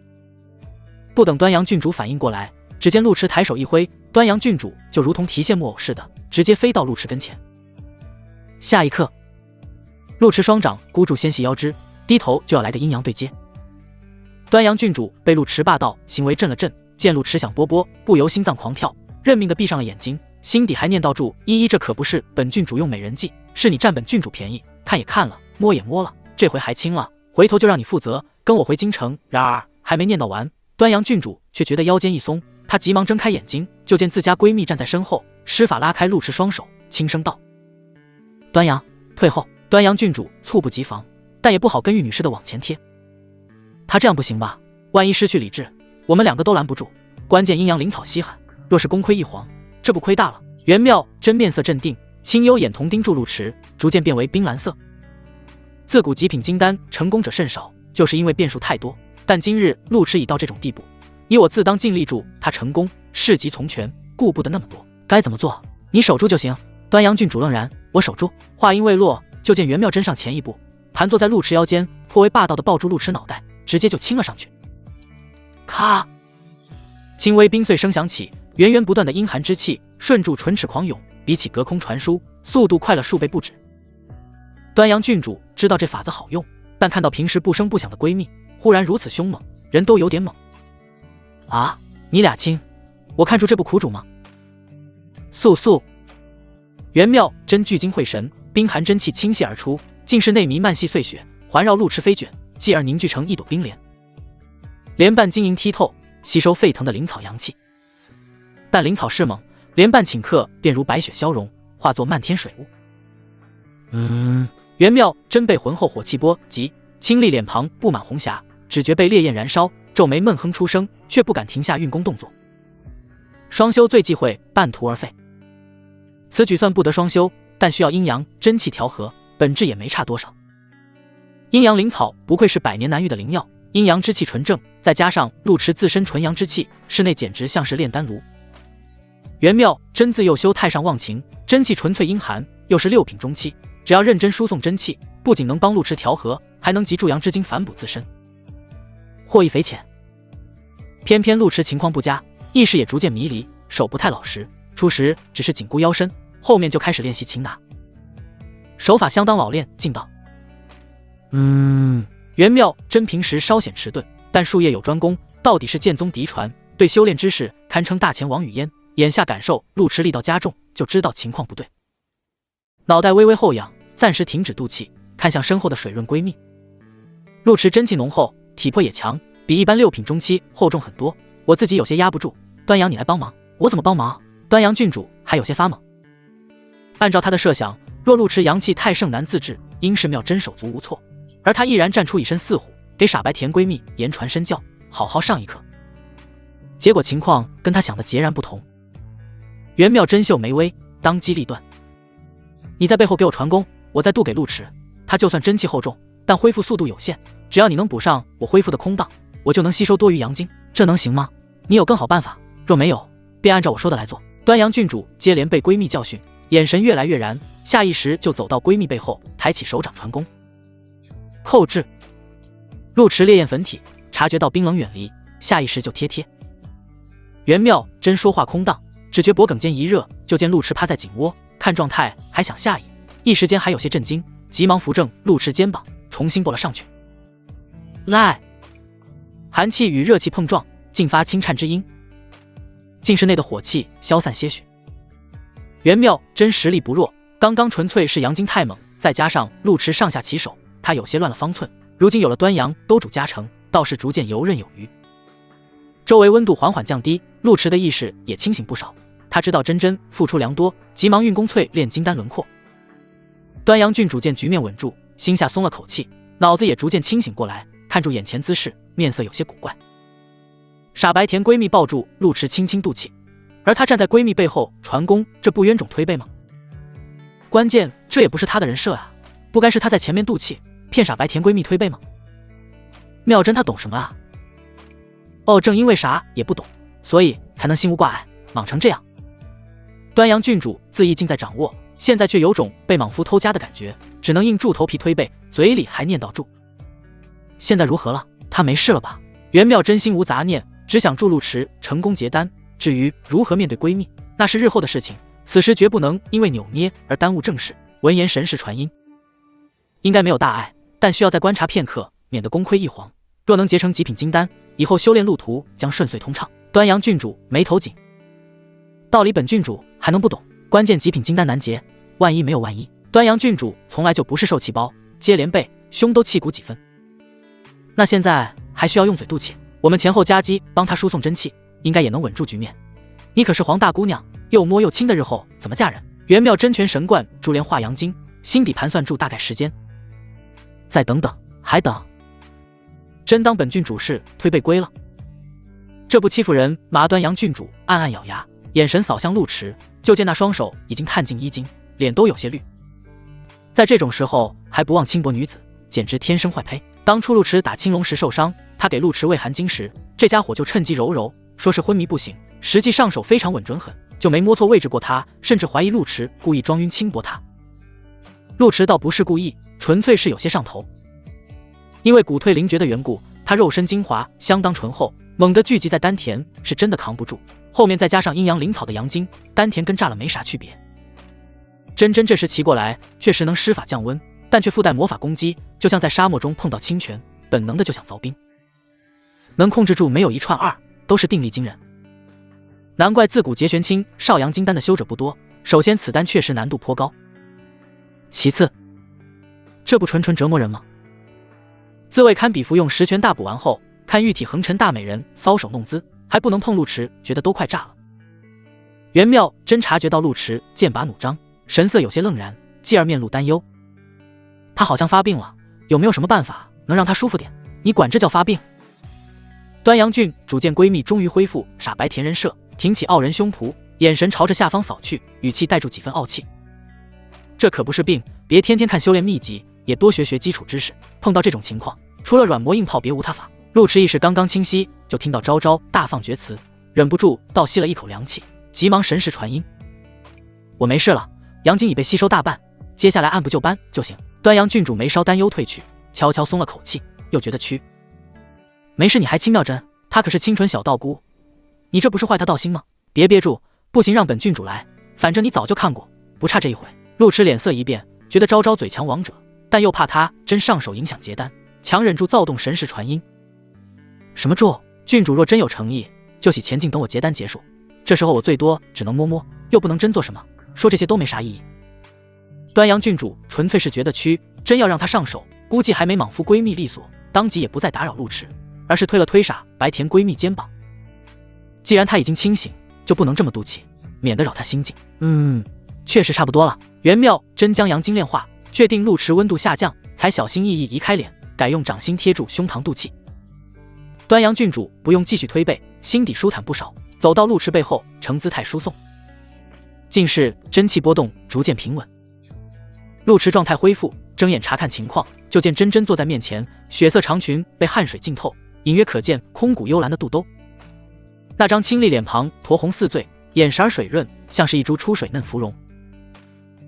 不等端阳郡主反应过来，只见陆池抬手一挥，端阳郡主就如同提线木偶似的，直接飞到陆池跟前。下一刻，陆池双掌箍住纤细腰肢，低头就要来个阴阳对接。端阳郡主被陆池霸道行为震了震，见陆池想波波，不由心脏狂跳，认命的闭上了眼睛，心底还念叨住：依依，这可不是本郡主用美人计，是你占本郡主便宜，看也看了，摸也摸了，这回还轻了，回头就让你负责，跟我回京城。然而还没念叨完，端阳郡主却觉得腰间一松，她急忙睁开眼睛，就见自家闺蜜站在身后，施法拉开陆池双手，轻声道：“端阳，退后。”端阳郡主猝不及防，但也不好跟玉女似的往前贴。她这样不行吧？万一失去理智，我们两个都拦不住。关键阴阳灵草稀罕，若是功亏一篑，这不亏大了。袁妙真面色镇定，清幽眼瞳盯住陆池，逐渐变为冰蓝色。自古极品金丹成功者甚少，就是因为变数太多。但今日陆池已到这种地步，以我自当尽力助他成功，事急从权，顾不得那么多。该怎么做？你守住就行。端阳郡主愣然，我守住。话音未落，就见袁妙真上前一步，盘坐在陆池腰间，颇为霸道地抱住陆池脑袋，直接就亲了上去。咔！轻微冰碎声响起，源源不断的阴寒之气顺住唇齿狂涌，比起隔空传输，速度快了数倍不止。端阳郡主知道这法子好用，但看到平时不声不响的闺蜜，忽然如此凶猛，人都有点懵。啊，你俩亲？我看出这不苦主吗？速！袁妙真聚精会神，冰寒真气倾泻而出，竟是内弥漫细碎雪，环绕陆池飞卷，继而凝聚成一朵冰莲，莲瓣晶莹剔透，吸收沸腾的灵草阳气。但灵草势猛，莲瓣顷刻便如白雪消融，化作漫天水雾。袁妙真被浑厚火气波及，清丽脸庞布满红霞，只觉被烈焰燃烧，皱眉闷哼出声，却不敢停下运功动作。双修最忌讳半途而废，此举算不得双修，但需要阴阳真气调和，本质也没差多少。阴阳灵草不愧是百年难遇的灵药，阴阳之气纯正，再加上陆池自身纯阳之气，室内简直像是炼丹炉。袁妙真自幼修太上忘情，真气纯粹阴寒，又是6品中期，只要认真输送真气，不仅能帮陆池调和，还能集助阳之精反哺自身，获益匪浅。偏偏陆池情况不佳，意识也逐渐迷离，手不太老实，初时只是紧箍腰身，后面就开始练习擒拿，手法相当老练劲道。袁妙真平时稍显迟钝，但术业有专攻，到底是剑宗嫡传，对修炼之事堪称大前王语嫣。眼下感受陆池力道加重，就知道情况不对，脑袋微微后仰，暂时停止渡气，看向身后的水润闺蜜。陆池真气浓厚，体魄也强，比一般6品中期厚重很多，我自己有些压不住。端阳，你来帮忙。我怎么帮忙？端阳郡主还有些发懵。按照他的设想，若陆池阳气太盛难自制，应是妙真手足无措，而他毅然站出以身饲虎，给傻白甜闺蜜言传身教，好好上一课。结果情况跟他想的截然不同。袁妙真秀眉微，当机立断：你在背后给我传功，我再渡给陆池。他就算真气厚重，但恢复速度有限，只要你能补上我恢复的空档，我就能吸收多余阳精，这能行吗？你有更好办法？若没有，便按照我说的来做。端阳郡主接连被闺蜜教训，眼神越来越燃，下意识就走到闺蜜背后，抬起手掌传功。扣制！陆池烈焰粉体察觉到冰冷远离，下意识就贴。袁妙真说话空档，只觉脖颈间一热，就见陆池趴在颈窝，看状态还想下野，一时间还有些震惊，急忙扶正陆池肩膀，重新拨了上去。来！寒气与热气碰撞，竟发轻颤之音，竟室内的火气消散些许。袁妙真实力不弱，刚刚纯粹是阳精太猛，再加上陆池上下其手，他有些乱了方寸，如今有了端阳兜主加成，倒是逐渐游刃有余。周围温度缓缓降低，陆池的意识也清醒不少，他知道真付出良多，急忙运功淬炼金丹轮廓。端阳郡主见局面稳住，心下松了口气，脑子也逐渐清醒过来，看住眼前姿势，面色有些古怪。傻白甜闺蜜抱住陆池轻轻渡气，而她站在闺蜜背后传功，这不冤种推背吗？关键这也不是她的人设啊，不该是她在前面渡气，骗傻白甜闺蜜推背吗？妙真她懂什么啊？哦，正因为啥也不懂，所以才能心无挂碍，莽成这样。端阳郡主自意尽在掌握，现在却有种被莽夫偷家的感觉，只能硬住头皮推背，嘴里还念叨住。现在如何了？她没事了吧？袁妙真心无杂念，只想助陆池成功结丹，至于如何面对闺蜜，那是日后的事情，此时绝不能因为扭捏而耽误正事。闻言神识传音，应该没有大碍，但需要再观察片刻，免得功亏一篑。若能结成极品金丹，以后修炼路途将顺遂通畅。端阳郡主眉头紧，道理本郡主还能不懂？关键极品金丹难结，万一没有万一。端阳郡主从来就不是受气包，接连背，胸都气鼓几分。那现在还需要用嘴渡气？我们前后夹击帮他输送真气，应该也能稳住局面。你可是黄大姑娘，又摸又亲的，日后怎么嫁人？袁妙真拳神贯珠帘化阳经，心底盘算住大概时间。再等等，还等？真当本郡主是推背归了？这不欺负人！麻端阳郡主暗暗咬牙，眼神扫向陆池，就见那双手已经探进衣襟，脸都有些绿。在这种时候还不忘轻薄女子，简直天生坏胚。当初陆池打青龙时受伤，他给陆池喂寒经时，这家伙就趁机揉揉，说是昏迷不醒，实际上手非常稳准狠，就没摸错位置过他，甚至怀疑陆池故意装晕轻薄他。陆池倒不是故意，纯粹是有些上头。因为骨退灵诀的缘故，他肉身精华相当醇厚，猛地聚集在丹田，是真的扛不住。后面再加上阴阳灵草的阳精，丹田跟炸了没啥区别。真真这时骑过来，确实能施法降温，但却附带魔法攻击，就像在沙漠中碰到清泉，本能的就想凿冰。能控制住没有一串二，都是定力惊人。难怪自古结玄清、少阳金丹的修者不多。首先，此丹确实难度颇高；其次，这不纯折磨人吗？自卫堪比服用十全大补丸后，看玉体横陈大美人搔首弄姿，还不能碰陆池，觉得都快炸了。袁妙真察觉到陆池剑拔弩张，神色有些愣然，继而面露担忧。他好像发病了，有没有什么办法能让他舒服点？你管这叫发病？端阳郡主见闺蜜终于恢复傻白甜人设，挺起傲人胸脯，眼神朝着下方扫去，语气带住几分傲气。这可不是病，别天天看修炼秘籍，也多学学基础知识。碰到这种情况，除了软磨硬泡，别无他法。陆池意识刚刚清晰，就听到昭昭大放厥词，忍不住倒吸了一口凉气，急忙神识传音：“我没事了，阳精已被吸收大半，接下来按部就班就行。”端阳郡主眉梢担忧褪去，悄悄松了口气，又觉得屈。没事，你还轻妙真，她可是清纯小道姑，你这不是坏她道心吗？别憋住，不行让本郡主来，反正你早就看过，不差这一回。陆池脸色一变，觉得昭昭嘴强王者，但又怕他真上手影响结丹，强忍住躁动神识传音：“什么住？郡主若真有诚意，就洗前进，等我结丹结束。这时候我最多只能摸摸，又不能真做什么，说这些都没啥意义。”端阳郡主纯粹是觉得屈，真要让他上手，估计还没莽夫闺蜜利索，当即也不再打扰陆池，而是推了推傻白甜闺蜜肩膀。既然他已经清醒，就不能这么赌气，免得扰他心境。确实差不多了。袁妙真将阳精炼化，确定陆池温度下降，才小心翼翼移开脸，改用掌心贴住胸膛渡气。端阳郡主不用继续推背，心底舒坦不少，走到陆池背后，呈姿态输送。竟是真气波动逐渐平稳。陆池状态恢复，睁眼查看情况，就见真真坐在面前，血色长裙被汗水浸透，隐约可见空谷幽蓝的肚兜。那张清丽脸庞酡红似醉，眼神水润，像是一株出水嫩芙蓉。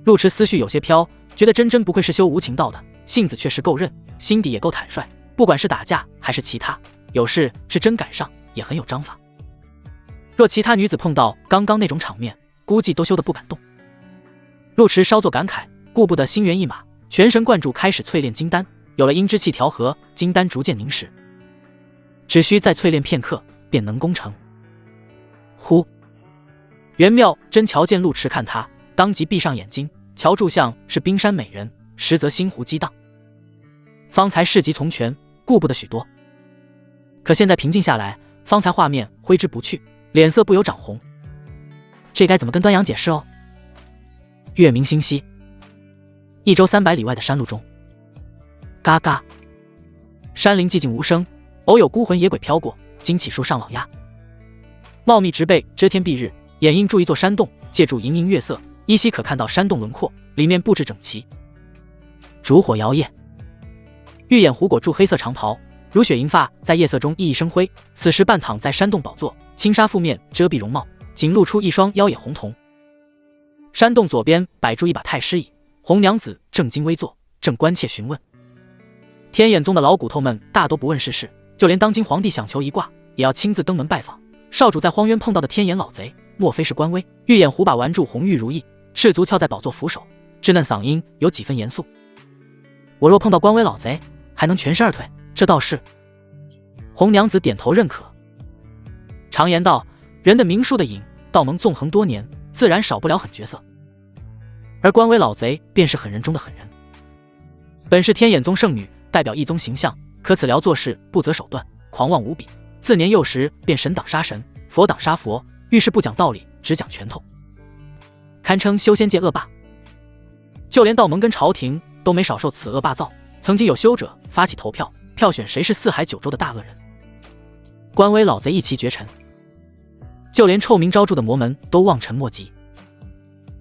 陆池思绪有些飘，觉得真真不愧是修无情道的，性子确实够韧，心底也够坦率，不管是打架还是其他，有事是真赶上，也很有章法。若其他女子碰到刚刚那种场面，估计都羞得不敢动。陆池稍作感慨，顾不得心猿意马，全神贯注开始淬炼金丹，有了阴之气调和，金丹逐渐凝实，只需再淬炼片刻，便能攻成。呼！袁妙真瞧见陆池看他，当即闭上眼睛，瞧住像是冰山美人，实则心湖激荡。方才事急从权，顾不得许多，可现在平静下来，方才画面挥之不去，脸色不由涨红。这该怎么跟端阳解释哦？月明星稀，一周300里外的山路中，嘎嘎，山林寂静无声，偶有孤魂野鬼飘过，惊起树上老鸦。茂密植被遮天蔽日，掩映住一座山洞，借助盈盈月色，依稀可看到山洞轮廓，里面布置整齐，烛火摇曳。玉眼虎果著黑色长袍，如雪银发在夜色中熠熠生辉，此时半躺在山洞宝座，轻纱覆面遮蔽容貌，仅露出一双腰眼红瞳。山洞左边摆住一把太师椅，红娘子正襟危坐，正关切询问。天眼宗的老骨头们大都不问世事，就连当今皇帝想求一卦，也要亲自登门拜访。少主在荒渊碰到的天眼老贼，莫非是官威？玉眼虎把玩住红玉如意，赤足翘在宝座扶手，稚嫩嗓音有几分严肃。我若碰到官威老贼，还能全身而退？这倒是。红娘子点头认可。常言道，人的名术的瘾，道盟纵横多年，自然少不了狠角色。而官威老贼便是狠人中的狠人。本是天眼宗圣女，代表一宗形象，可此辽做事不择手段，狂妄无比，自年幼时便神挡杀神，佛挡杀佛，遇事不讲道理，只讲拳头，堪称修仙界恶霸。就连道盟跟朝廷都没少受此恶霸造，曾经有修者发起投票，票选谁是四海九州的大恶人。官威老贼一骑绝尘，就连臭名昭著的魔门都望尘莫及。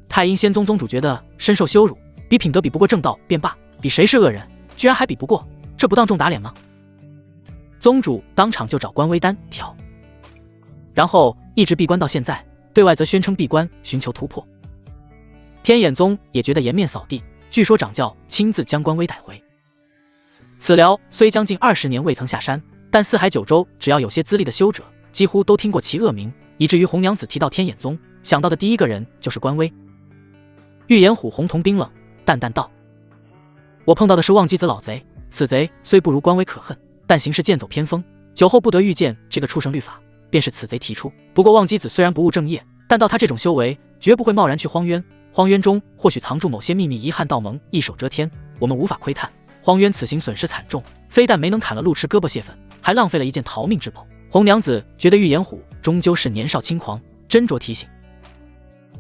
太阴仙宗宗主觉得深受羞辱，比品德比不过正道便罢，比谁是恶人居然还比不过，这不当众打脸吗？宗主当场就找官威单挑，然后一直闭关到现在，对外则宣称闭关寻求突破。天眼宗也觉得颜面扫地，据说掌教亲自将官威带回。此辽虽将近20年未曾下山，但四海九州只要有些资历的修者，几乎都听过其恶名，以至于红娘子提到天眼宗，想到的第一个人就是官威。玉颜虎红瞳冰冷，淡淡道：“我碰到的是望基子老贼，此贼虽不如官威可恨，但行事剑走偏锋，酒后不得遇见这个畜生律法，便是此贼提出。不过望基子虽然不务正业，但到他这种修为，绝不会贸然去荒渊。荒渊中或许藏住某些秘密，遗憾道盟一手遮天，我们无法窥探。荒渊此行损失惨重，非但没能砍了路痴胳膊泄愤，还浪费了一件逃命之宝。”红娘子觉得玉颜虎终究是年少轻狂，斟酌提醒。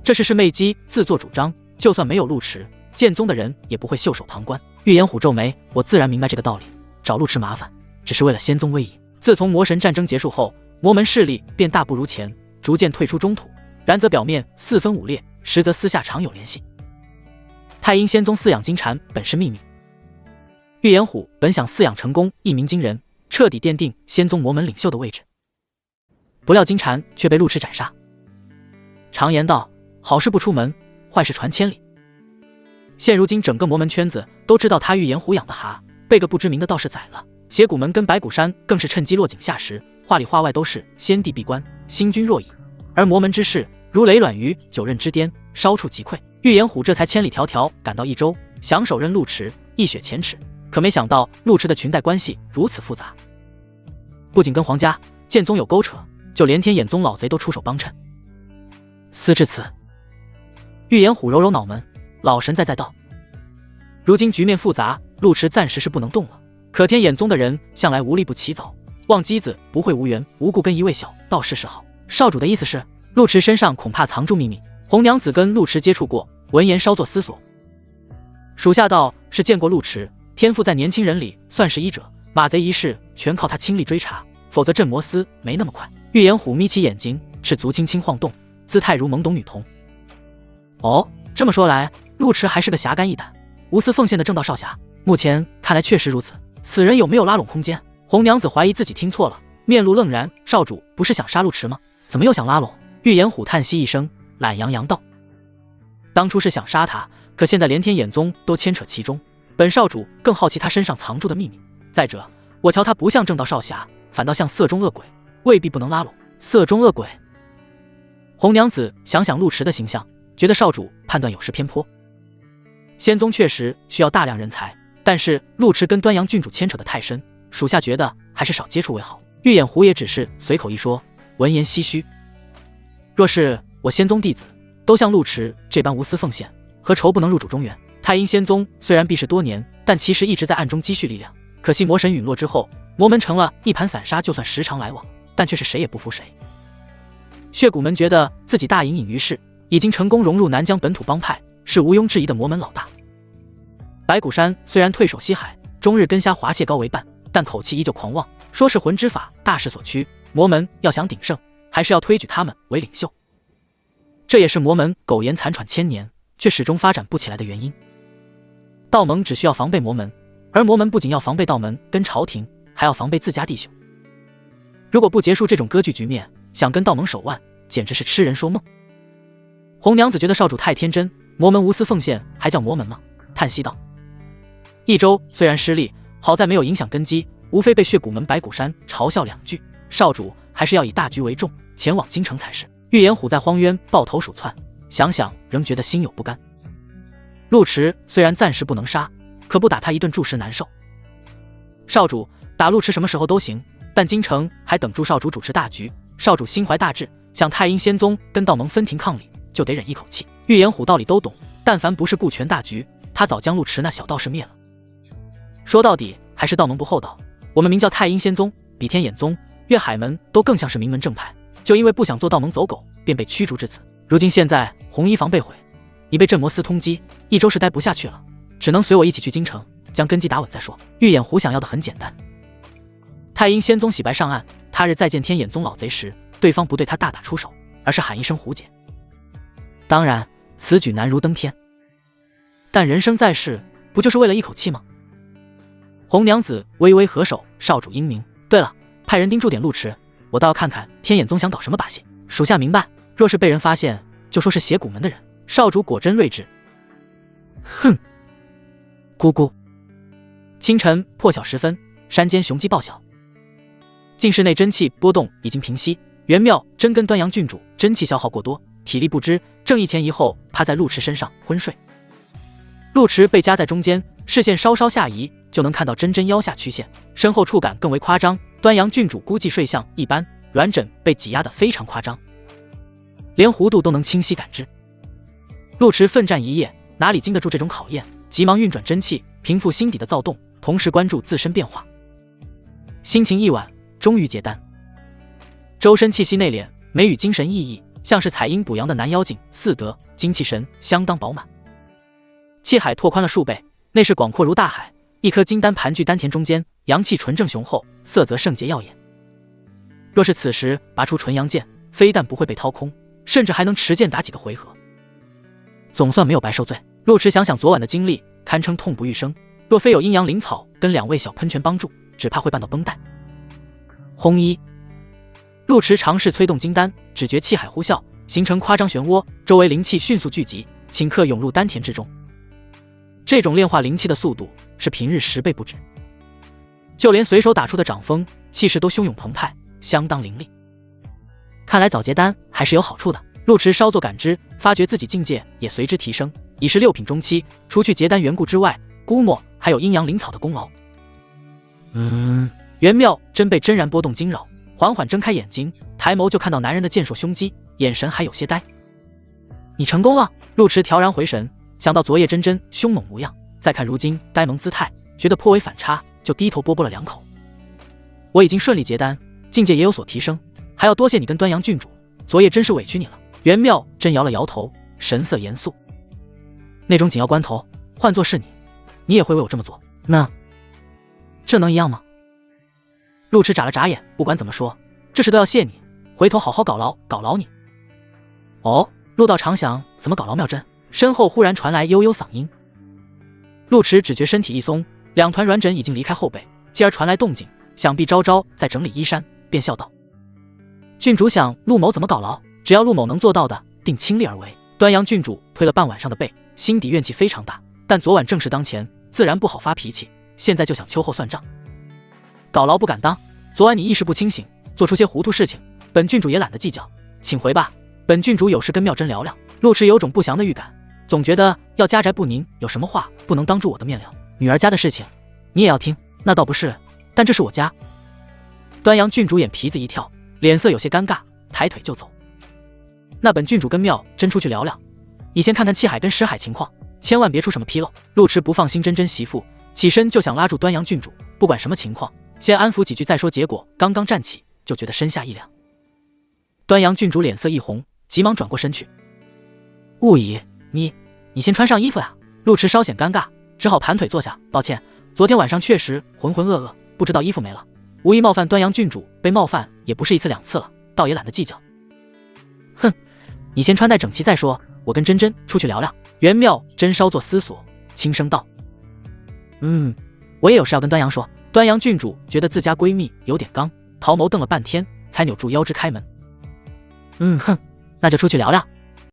这事是媚姬自作主张，就算没有路痴，剑宗的人也不会袖手旁观。玉颜虎皱眉，我自然明白这个道理，找路痴麻烦，只是为了仙宗威仪。自从魔神战争结束后，魔门势力便大不如前，逐渐退出中土，然则表面四分五裂，实则私下常有联系。太阴仙宗饲养金蝉本是秘密，玉颜虎本想饲养成功一鸣惊人，彻底奠定仙宗魔门领袖的位置，不料金蝉却被路痴斩杀。常言道，好事不出门，坏事传千里。现如今整个魔门圈子都知道他玉颜虎养的蛤被个不知名的道士宰了，邪谷门跟白骨山更是趁机落井下石，话里话外都是先帝闭关，兴军若已，而魔门之事如雷卵于九仞之巅，稍触即溃。玉颜虎这才千里迢迢赶到益州，想手刃陆池，一雪前耻。可没想到陆池的裙带关系如此复杂，不仅跟皇家剑宗有勾扯，就连天眼宗老贼都出手帮衬。思至此，玉颜虎揉揉脑门，老神在道：如今局面复杂，陆池暂时是不能动了，可天眼宗的人向来无利不起早，望基子不会无缘无故跟一位小道士示好。少主的意思是，陆池身上恐怕藏住秘密。红娘子跟陆池接触过，闻言稍作思索。属下道是见过陆池，天赋在年轻人里算是一者，马贼一事全靠他亲力追查，否则镇魔司没那么快。玉颜虎眯起眼睛，赤足轻轻晃动，姿态如懵懂女童。哦，这么说来，陆池还是个侠肝义胆、无私奉献的正道少侠。目前看来确实如此，此人有没有拉拢空间？红娘子怀疑自己听错了，面露愣然。少主不是想杀陆池吗？怎么又想拉拢？玉颜虎叹息一声，懒洋洋道：当初是想杀他，可现在连天眼宗都牵扯其中，本少主更好奇他身上藏住的秘密。再者，我瞧他不像正道少侠，反倒像色中恶鬼，未必不能拉拢。色中恶鬼？红娘子想想陆池的形象，觉得少主判断有失偏颇。仙宗确实需要大量人才，但是陆池跟端阳郡主牵扯得太深，属下觉得还是少接触为好。玉眼虎也只是随口一说，闻言唏嘘。若是我仙宗弟子都像陆池这般无私奉献，何愁不能入主中原？太阴仙宗虽然闭世多年，但其实一直在暗中积蓄力量。可惜魔神陨落之后，魔门成了一盘散沙，就算时常来往，但却是谁也不服谁。血骨门觉得自己大隐隐于市，已经成功融入南疆本土帮派，是毋庸置疑的魔门老大。白骨山虽然退守西海，终日跟虾滑蟹膏为伴，但口气依旧狂妄，说是魂之法大势所趋，魔门要想鼎盛，还是要推举他们为领袖。这也是魔门苟延残喘千年，却始终发展不起来的原因。道盟只需要防备魔门，而魔门不仅要防备道门跟朝廷，还要防备自家弟兄。如果不结束这种割据局面，想跟道盟手腕，简直是痴人说梦。红娘子觉得少主太天真，魔门无私奉献还叫魔门吗？叹息道：益州虽然失利，好在没有影响根基，无非被血骨门白骨山嘲笑两句。少主还是要以大局为重，前往京城才是。玉颜虎在荒渊抱头鼠窜，想想仍觉得心有不甘。陆池虽然暂时不能杀，可不打他一顿，住实难受。少主打陆池什么时候都行，但京城还等助少主主持大局。少主心怀大志，想太阴仙宗跟道盟分庭抗礼，就得忍一口气。玉颜虎道理都懂，但凡不是顾全大局，他早将陆池那小道士灭了。说到底还是道盟不厚道，我们名叫太阴仙宗，比天眼宗、月海门都更像是名门正派，就因为不想做道盟走狗，便被驱逐至此。如今现在红衣房被毁，已被镇魔司通缉，1周是待不下去了，只能随我一起去京城，将根基打稳再说。玉眼狐想要的很简单。太阴仙宗洗白上岸，他日再见天眼宗老贼时，对方不对他大打出手，而是喊一声狐姐。当然，此举难如登天，但人生在世，不就是为了一口气吗？红娘子微微合手，少主英明。对了，派人盯住点路池，我倒要看看天眼宗想搞什么把戏。属下明白，若是被人发现，就说是邪骨门的人。少主果真睿智。哼！咕咕。清晨破晓时分，山间雄鸡报晓，净室内真气波动已经平息。元妙真跟端阳郡主真气消耗过多，体力不支，正一前一后趴在陆池身上昏睡。陆池被夹在中间，视线稍稍下移，就能看到真真腰下曲线，身后触感更为夸张。端阳郡主估计睡相一般，软枕被挤压得非常夸张，连弧度都能清晰感知。陆池奋战一夜，哪里经得住这种考验？急忙运转真气，平复心底的躁动，同时关注自身变化。心情一晚，终于结丹。周身气息内敛，眉宇精神奕奕，像是采阴补阳的男妖精，似得精气神相当饱满。气海拓宽了数倍，内是广阔如大海，一颗金丹盘踞丹田中间，阳气纯正雄厚，色泽圣洁耀眼。若是此时拔出纯阳剑，非但不会被掏空，甚至还能持剑打几个回合。总算没有白受罪。陆池想想昨晚的经历，堪称痛不欲生。若非有阴阳灵草跟2位小喷泉帮助，只怕会绊到绷带。轰一！陆池尝试催动金丹，只觉气海呼啸，形成夸张漩涡，周围灵气迅速聚集，顷刻涌入丹田之中。这种炼化灵气的速度是平日10倍不止，就连随手打出的掌风，气势都汹涌澎湃，相当凌厉。看来早结丹还是有好处的。陆池稍作感知，发觉自己境界也随之提升，已是6品中期。除去结丹缘故之外，估摸还有阴阳灵草的功劳。元妙真被真然波动惊扰，缓缓睁开眼睛，抬眸就看到男人的健硕胸肌，眼神还有些呆。你成功了！陆池调然回神，想到昨夜真真凶猛模样，再看如今呆萌姿态，觉得颇为反差，就低头啵了2口。我已经顺利结丹，境界也有所提升，还要多谢你跟端阳郡主，昨夜真是委屈你了。元妙真摇了摇头，神色严肃。那种紧要关头，换作是你，你也会为我这么做。那这能一样吗？陆池眨了眨眼，不管怎么说，这事都要谢你，回头好好搞劳你。哦，陆道常想怎么搞劳妙真？身后忽然传来悠悠嗓音。陆池只觉身体一松，2团软枕已经离开后背，继而传来动静，想必昭昭在整理衣衫，便笑道：郡主想陆某怎么搞劳？只要陆某能做到的，定倾力而为。端阳郡主推了半晚上的背，心底怨气非常大，但昨晚正事当前，自然不好发脾气，现在就想秋后算账。搞劳不敢当，昨晚你意识不清醒，做出些糊涂事情，本郡主也懒得计较，请回吧。本郡主有事跟妙真聊聊。陆池有种不祥的预感，总觉得要家宅不宁，有什么话不能当住我的面聊。女儿家的事情你也要听？那倒不是，但这是我家。端阳郡主眼皮子一跳，脸色有些尴尬，抬腿就走。那本郡主跟妙真出去聊聊，你先看看气海跟石海情况，千万别出什么纰漏。陆池不放心真真媳妇，起身就想拉住端阳郡主，不管什么情况，先安抚几句再说。结果刚刚站起，就觉得身下一凉。端阳郡主脸色一红，急忙转过身去。勿以，你先穿上衣服呀。陆池稍显尴尬，只好盘腿坐下。抱歉，昨天晚上确实浑浑噩噩，不知道衣服没了，无意冒犯端阳郡主，被冒犯也不是1次2次了，倒也懒得计较。哼，你先穿戴整齐再说，我跟真真出去聊聊。元妙真稍作思索，轻声道：我也有事要跟端阳说。端阳郡主觉得自家闺蜜有点刚，桃眸瞪了半天，才扭住腰肢开门。那就出去聊聊。